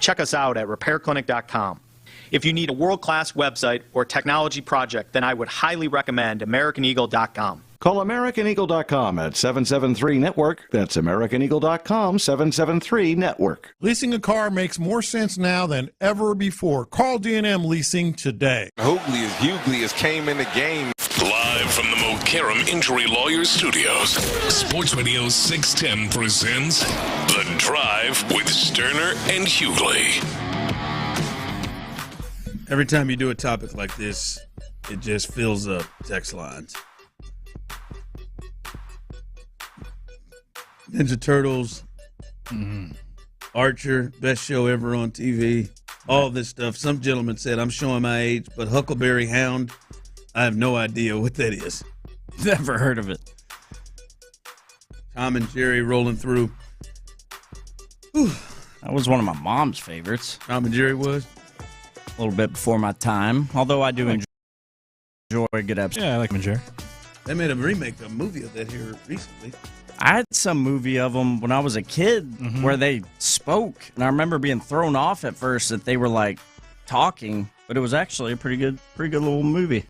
check us out at repairclinic.com. If you need a world-class website or technology project, then I would highly recommend AmericanEagle.com. Call AmericanEagle.com at 773-NETWORK. That's AmericanEagle.com, 773-NETWORK. Leasing a car makes more sense now than ever before. Call D&M Leasing today. Hughley has came in the game. Live from the Mokaram Injury Lawyers Studios, Sports Radio 610 presents The Drive with Stoerner and Hughley. Every time you do a topic like this, it just fills up text lines. Ninja Turtles, Archer, best show ever on TV, all this stuff. Some gentleman said, I'm showing my age, but Huckleberry Hound, I have no idea what that is. Never heard of it. Tom and Jerry rolling through. Whew. That was one of my mom's favorites. Tom and Jerry was? A little bit before my time, although I do enjoy good episodes. Yeah, I like Tom and Jerry. They made a remake, a movie of that here recently. I had some movie of them when I was a kid where they spoke, and I remember being thrown off at first that they were like talking, but it was actually a pretty good little movie.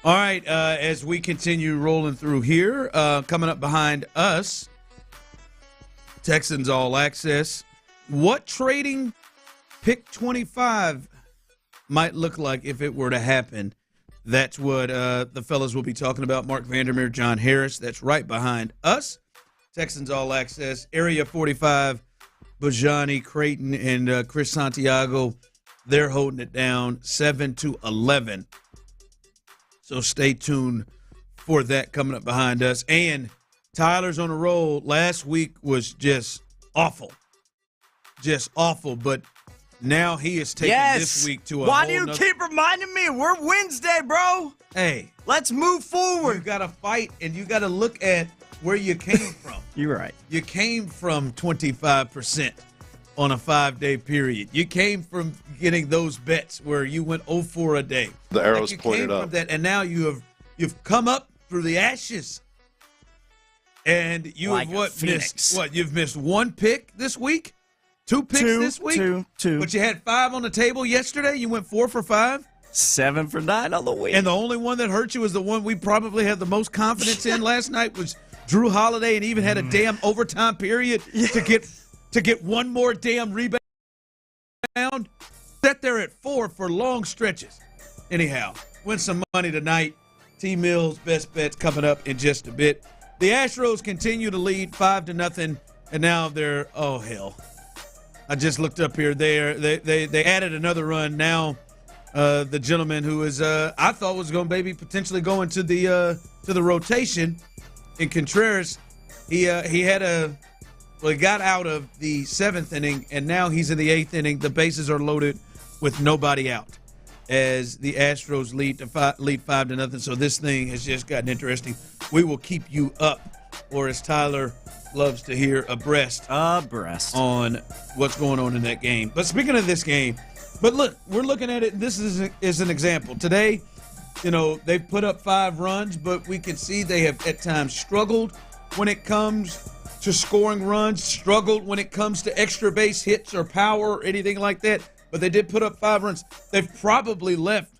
All right, as we continue rolling through here, coming up behind us, Texans All Access. What trading pick 25 might look like if it were to happen? That's what the fellas will be talking about. Mark Vandermeer, John Harris. That's right behind us. Texans All Access. Area 45, Bijani, Creighton, and Chris Santiago. They're holding it down 7-11. So stay tuned for that coming up behind us. And Tyler's on a roll. Last week was just awful. Just awful, but now he is taking this week to a Why whole do you nother... keep reminding me? We're Wednesday, bro. Hey. Let's move forward. You got to fight, and you got to look at where you came from. You're right. You came from 25% on a 5-day period. You came from getting those bets where you went 0-4 a day. The arrow's you pointed came up. From that, and now you've come up through the ashes. And you like have you've missed one pick this week? Two picks this week? Two. But you had 5 on the table yesterday. You went 4 for 5. 7 for 9 on the week. And the only one that hurt you was the one we probably had the most confidence in last night was Drew Holiday, and even had a damn overtime period to get one more damn rebound. Sat there at 4 for long stretches. Anyhow, win some money tonight. T. Mills' best bets coming up in just a bit. The Astros continue to lead 5-0, and now they're hell. I just looked up here. They added another run. Now the gentleman who is I thought was going to potentially go into the rotation in Contreras, he got out of the 7th inning, and now he's in the 8th inning. The bases are loaded with nobody out as the Astros lead 5-0. So this thing has just gotten interesting. We will keep you up, or as Tyler loves to hear, abreast on what's going on in that game. But speaking of this game, but look, we're looking at it. This is an example. Today, they've put up 5 runs, but we can see they have at times struggled when it comes to scoring runs, struggled when it comes to extra base hits or power or anything like that. But they did put up 5 runs. They've probably left,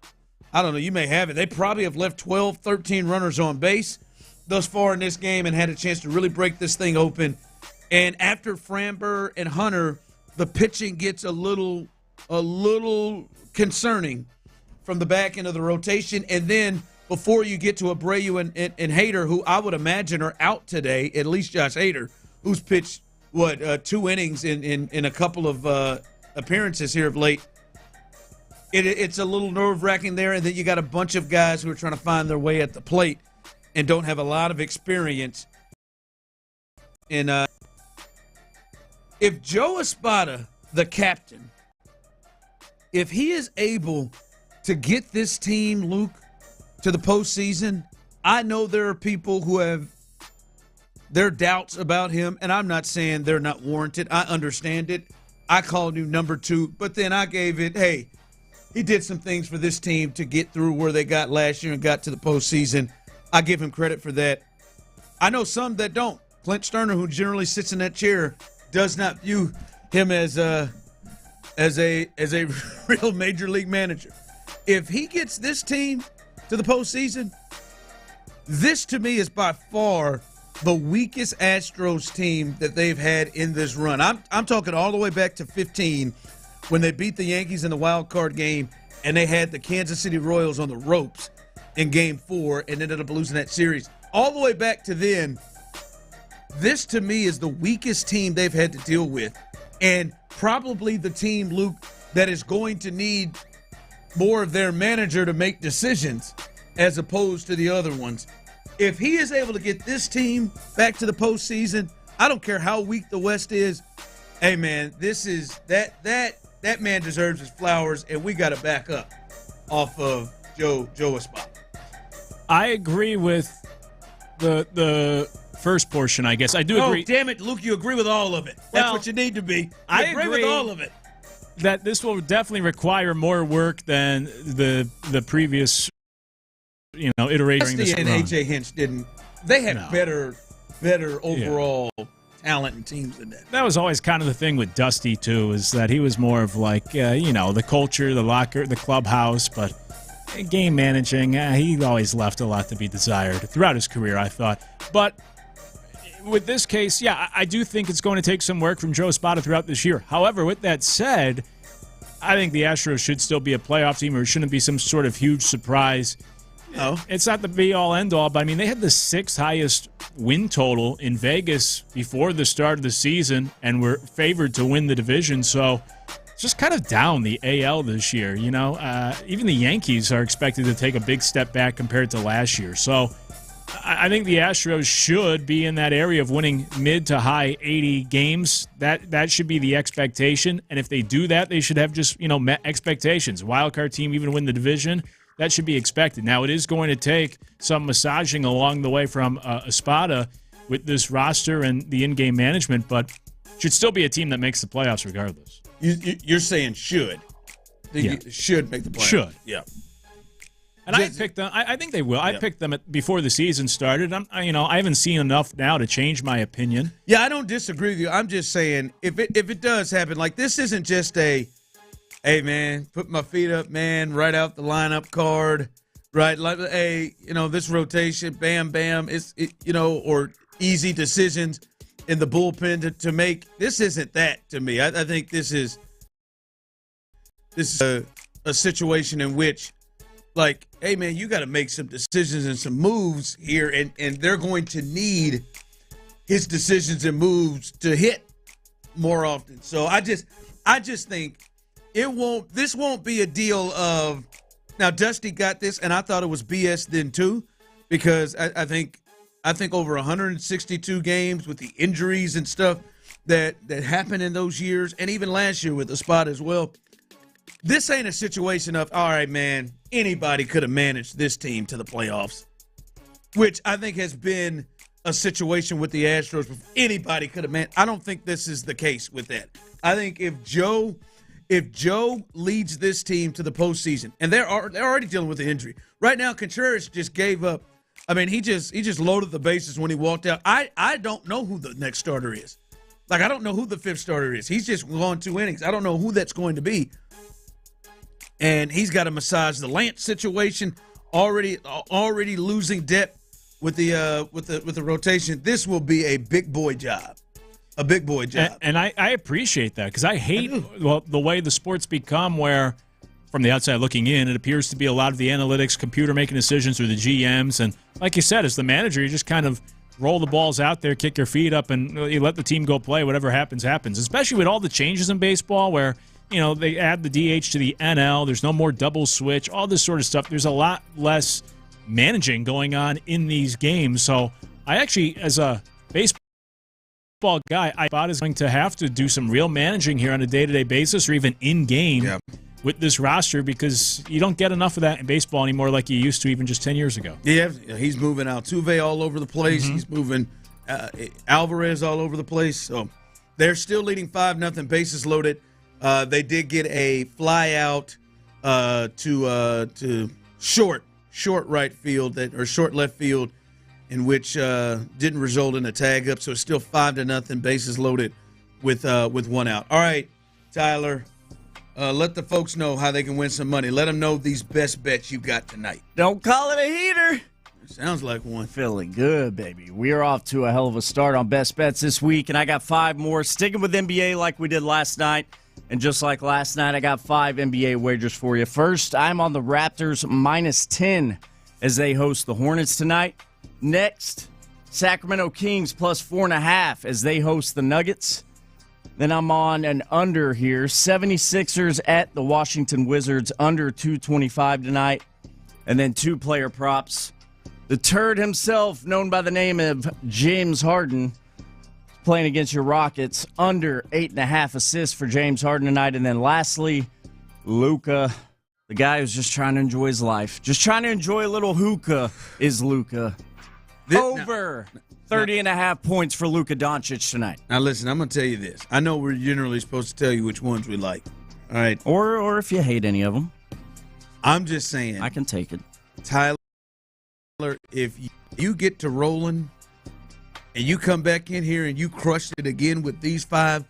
I don't know, you may have it, they probably have left 12, 13 runners on base thus far in this game and had a chance to really break this thing open. And after Framber and Hunter, the pitching gets a little concerning from the back end of the rotation. And then before you get to Abreu and Hader, who I would imagine are out today, at least Josh Hader, who's pitched, 2 innings in a couple of appearances here of late. It's a little nerve-wracking there, and then you got a bunch of guys who are trying to find their way at the plate and don't have a lot of experience. And if Joe Espada, the captain, if he is able to get this team, Luke, to the postseason, I know there are people who have their doubts about him, and I'm not saying they're not warranted. I understand it. I called you number 2, but then I gave it, hey, he did some things for this team to get through where they got last year and got to the postseason. I give him credit for that. I know some that don't. Clint Stoerner, who generally sits in that chair, does not view him as as a real major league manager. If he gets this team to the postseason, this to me is by far the weakest Astros team that they've had in this run. I'm talking all the way back to 2015 when they beat the Yankees in the wild card game and they had the Kansas City Royals on the ropes in Game 4 and ended up losing that series. All the way back to then, this to me is the weakest team they've had to deal with, and probably the team, Luke, that is going to need more of their manager to make decisions as opposed to the other ones. If he is able to get this team back to the postseason, I don't care how weak the West is. Hey man, this is that man deserves his flowers, and we got to back up off of Joe Espada. I agree with the first portion, I guess. I do agree. Oh, damn it, Luke, you agree with all of it. That's what you need to be. I agree with all of it. That this will definitely require more work than the previous, iteration. Dusty and AJ Hinch didn't. They had better overall talent and teams than that. That was always kind of the thing with Dusty too, is that he was more of like the culture, the locker, the clubhouse, but game managing, he always left a lot to be desired throughout his career, I thought. But with this case, I do think it's going to take some work from Joe Espada throughout this year. However, with that said, I think the Astros should still be a playoff team, or it shouldn't be some sort of huge surprise. No. It's not the be-all, end-all, but, they had the 6th highest win total in Vegas before the start of the season and were favored to win the division, so it's just kind of down the AL this year, Even the Yankees are expected to take a big step back compared to last year, so I think the Astros should be in that area of winning mid to high 80 games. That should be the expectation. And if they do that, they should have just, met expectations. Wild card team, even win the division, that should be expected. Now, it is going to take some massaging along the way from Espada with this roster and the in-game management, but should still be a team that makes the playoffs regardless. You're saying should. Should make the playoffs. Should. Yeah. And I picked them. I think they will. I picked them before the season started. I haven't seen enough now to change my opinion. Yeah, I don't disagree with you. I'm just saying if it does happen, like this isn't just a, hey man, put my feet up, man, write out the lineup card, right? Like, hey, this rotation, bam, bam, or easy decisions in the bullpen to make. This isn't that to me. I think this is a situation in which, like, hey, man, you got to make some decisions and some moves here, and they're going to need his decisions and moves to hit more often. So I just think this won't be a deal of, now Dusty got this, and I thought it was BS then too, because I think over 162 games with the injuries and stuff that happened in those years, and even last year with the spot as well, this ain't a situation of, all right, man, anybody could have managed this team to the playoffs, which I think has been a situation with the Astros. Anybody could have managed. I don't think this is the case with that. I think if Joe leads this team to the postseason, and they're already dealing with the injury right now. Contreras just gave up. I mean, he just loaded the bases when he walked out. I don't know who the next starter is. Like, I don't know who the 5th starter is. He's just gone 2 innings. I don't know who that's going to be. And he's got to massage the Lance situation. Already losing depth with the rotation. This will be a big boy job. A big boy job. And I appreciate that, because I hate the way the sport's become, where from the outside looking in, it appears to be a lot of the analytics, computer making decisions, or the GMs. And like you said, as the manager, you just kind of roll the balls out there, kick your feet up, and you let the team go play. Whatever happens, happens. Especially with all the changes in baseball where, they add the DH to the NL. There's no more double switch, all this sort of stuff. There's a lot less managing going on in these games. So I actually, as a baseball guy, I thought is going to have to do some real managing here on a day-to-day basis, or even in-game with this roster, because you don't get enough of that in baseball anymore like you used to even just 10 years ago. Yeah, he's moving Altuve all over the place. Mm-hmm. He's moving Alvarez all over the place. So they're still leading 5-0, bases loaded. They did get a fly out to short right field or short left field, in which didn't result in a tag up. So it's still 5-0, bases loaded with 1 out. All right, Tyler, let the folks know how they can win some money. Let them know these best bets you got tonight. Don't call it a heater. Sounds like one. Feeling good, baby. We are off to a hell of a start on best bets this week, and I got 5 more. Sticking with NBA like we did last night. And just like last night, I got 5 NBA wagers for you. First, I'm on the Raptors -10 as they host the Hornets tonight. Next, Sacramento Kings +4.5 as they host the Nuggets. Then I'm on an under here. 76ers at the Washington Wizards, under 225 tonight. And then 2 player props. The turd himself, known by the name of James Harden, playing against your Rockets, under 8.5 assists for James Harden tonight. And then lastly, Luka, the guy who's just trying to enjoy his life. Just trying to enjoy a little hookah is Luka. Over 30.5 points for Luka Doncic tonight. Now, listen, I'm going to tell you this. I know we're generally supposed to tell you which ones we like. All right? Or if you hate any of them. I'm just saying. I can take it. Tyler, if you get to rolling and you come back in here and you crush it again with these 5,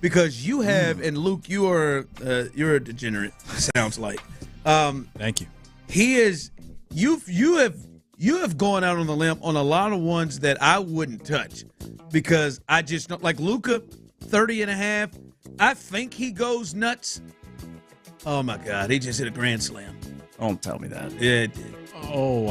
because you have, and Luke, you're a degenerate, it sounds like. Thank you. He is, you have gone out on the limb on a lot of ones that I wouldn't touch, because I just don't, like Luka, 30.5. I think he goes nuts. Oh my God, he just hit a grand slam. Don't tell me that. Yeah, it did. Oh,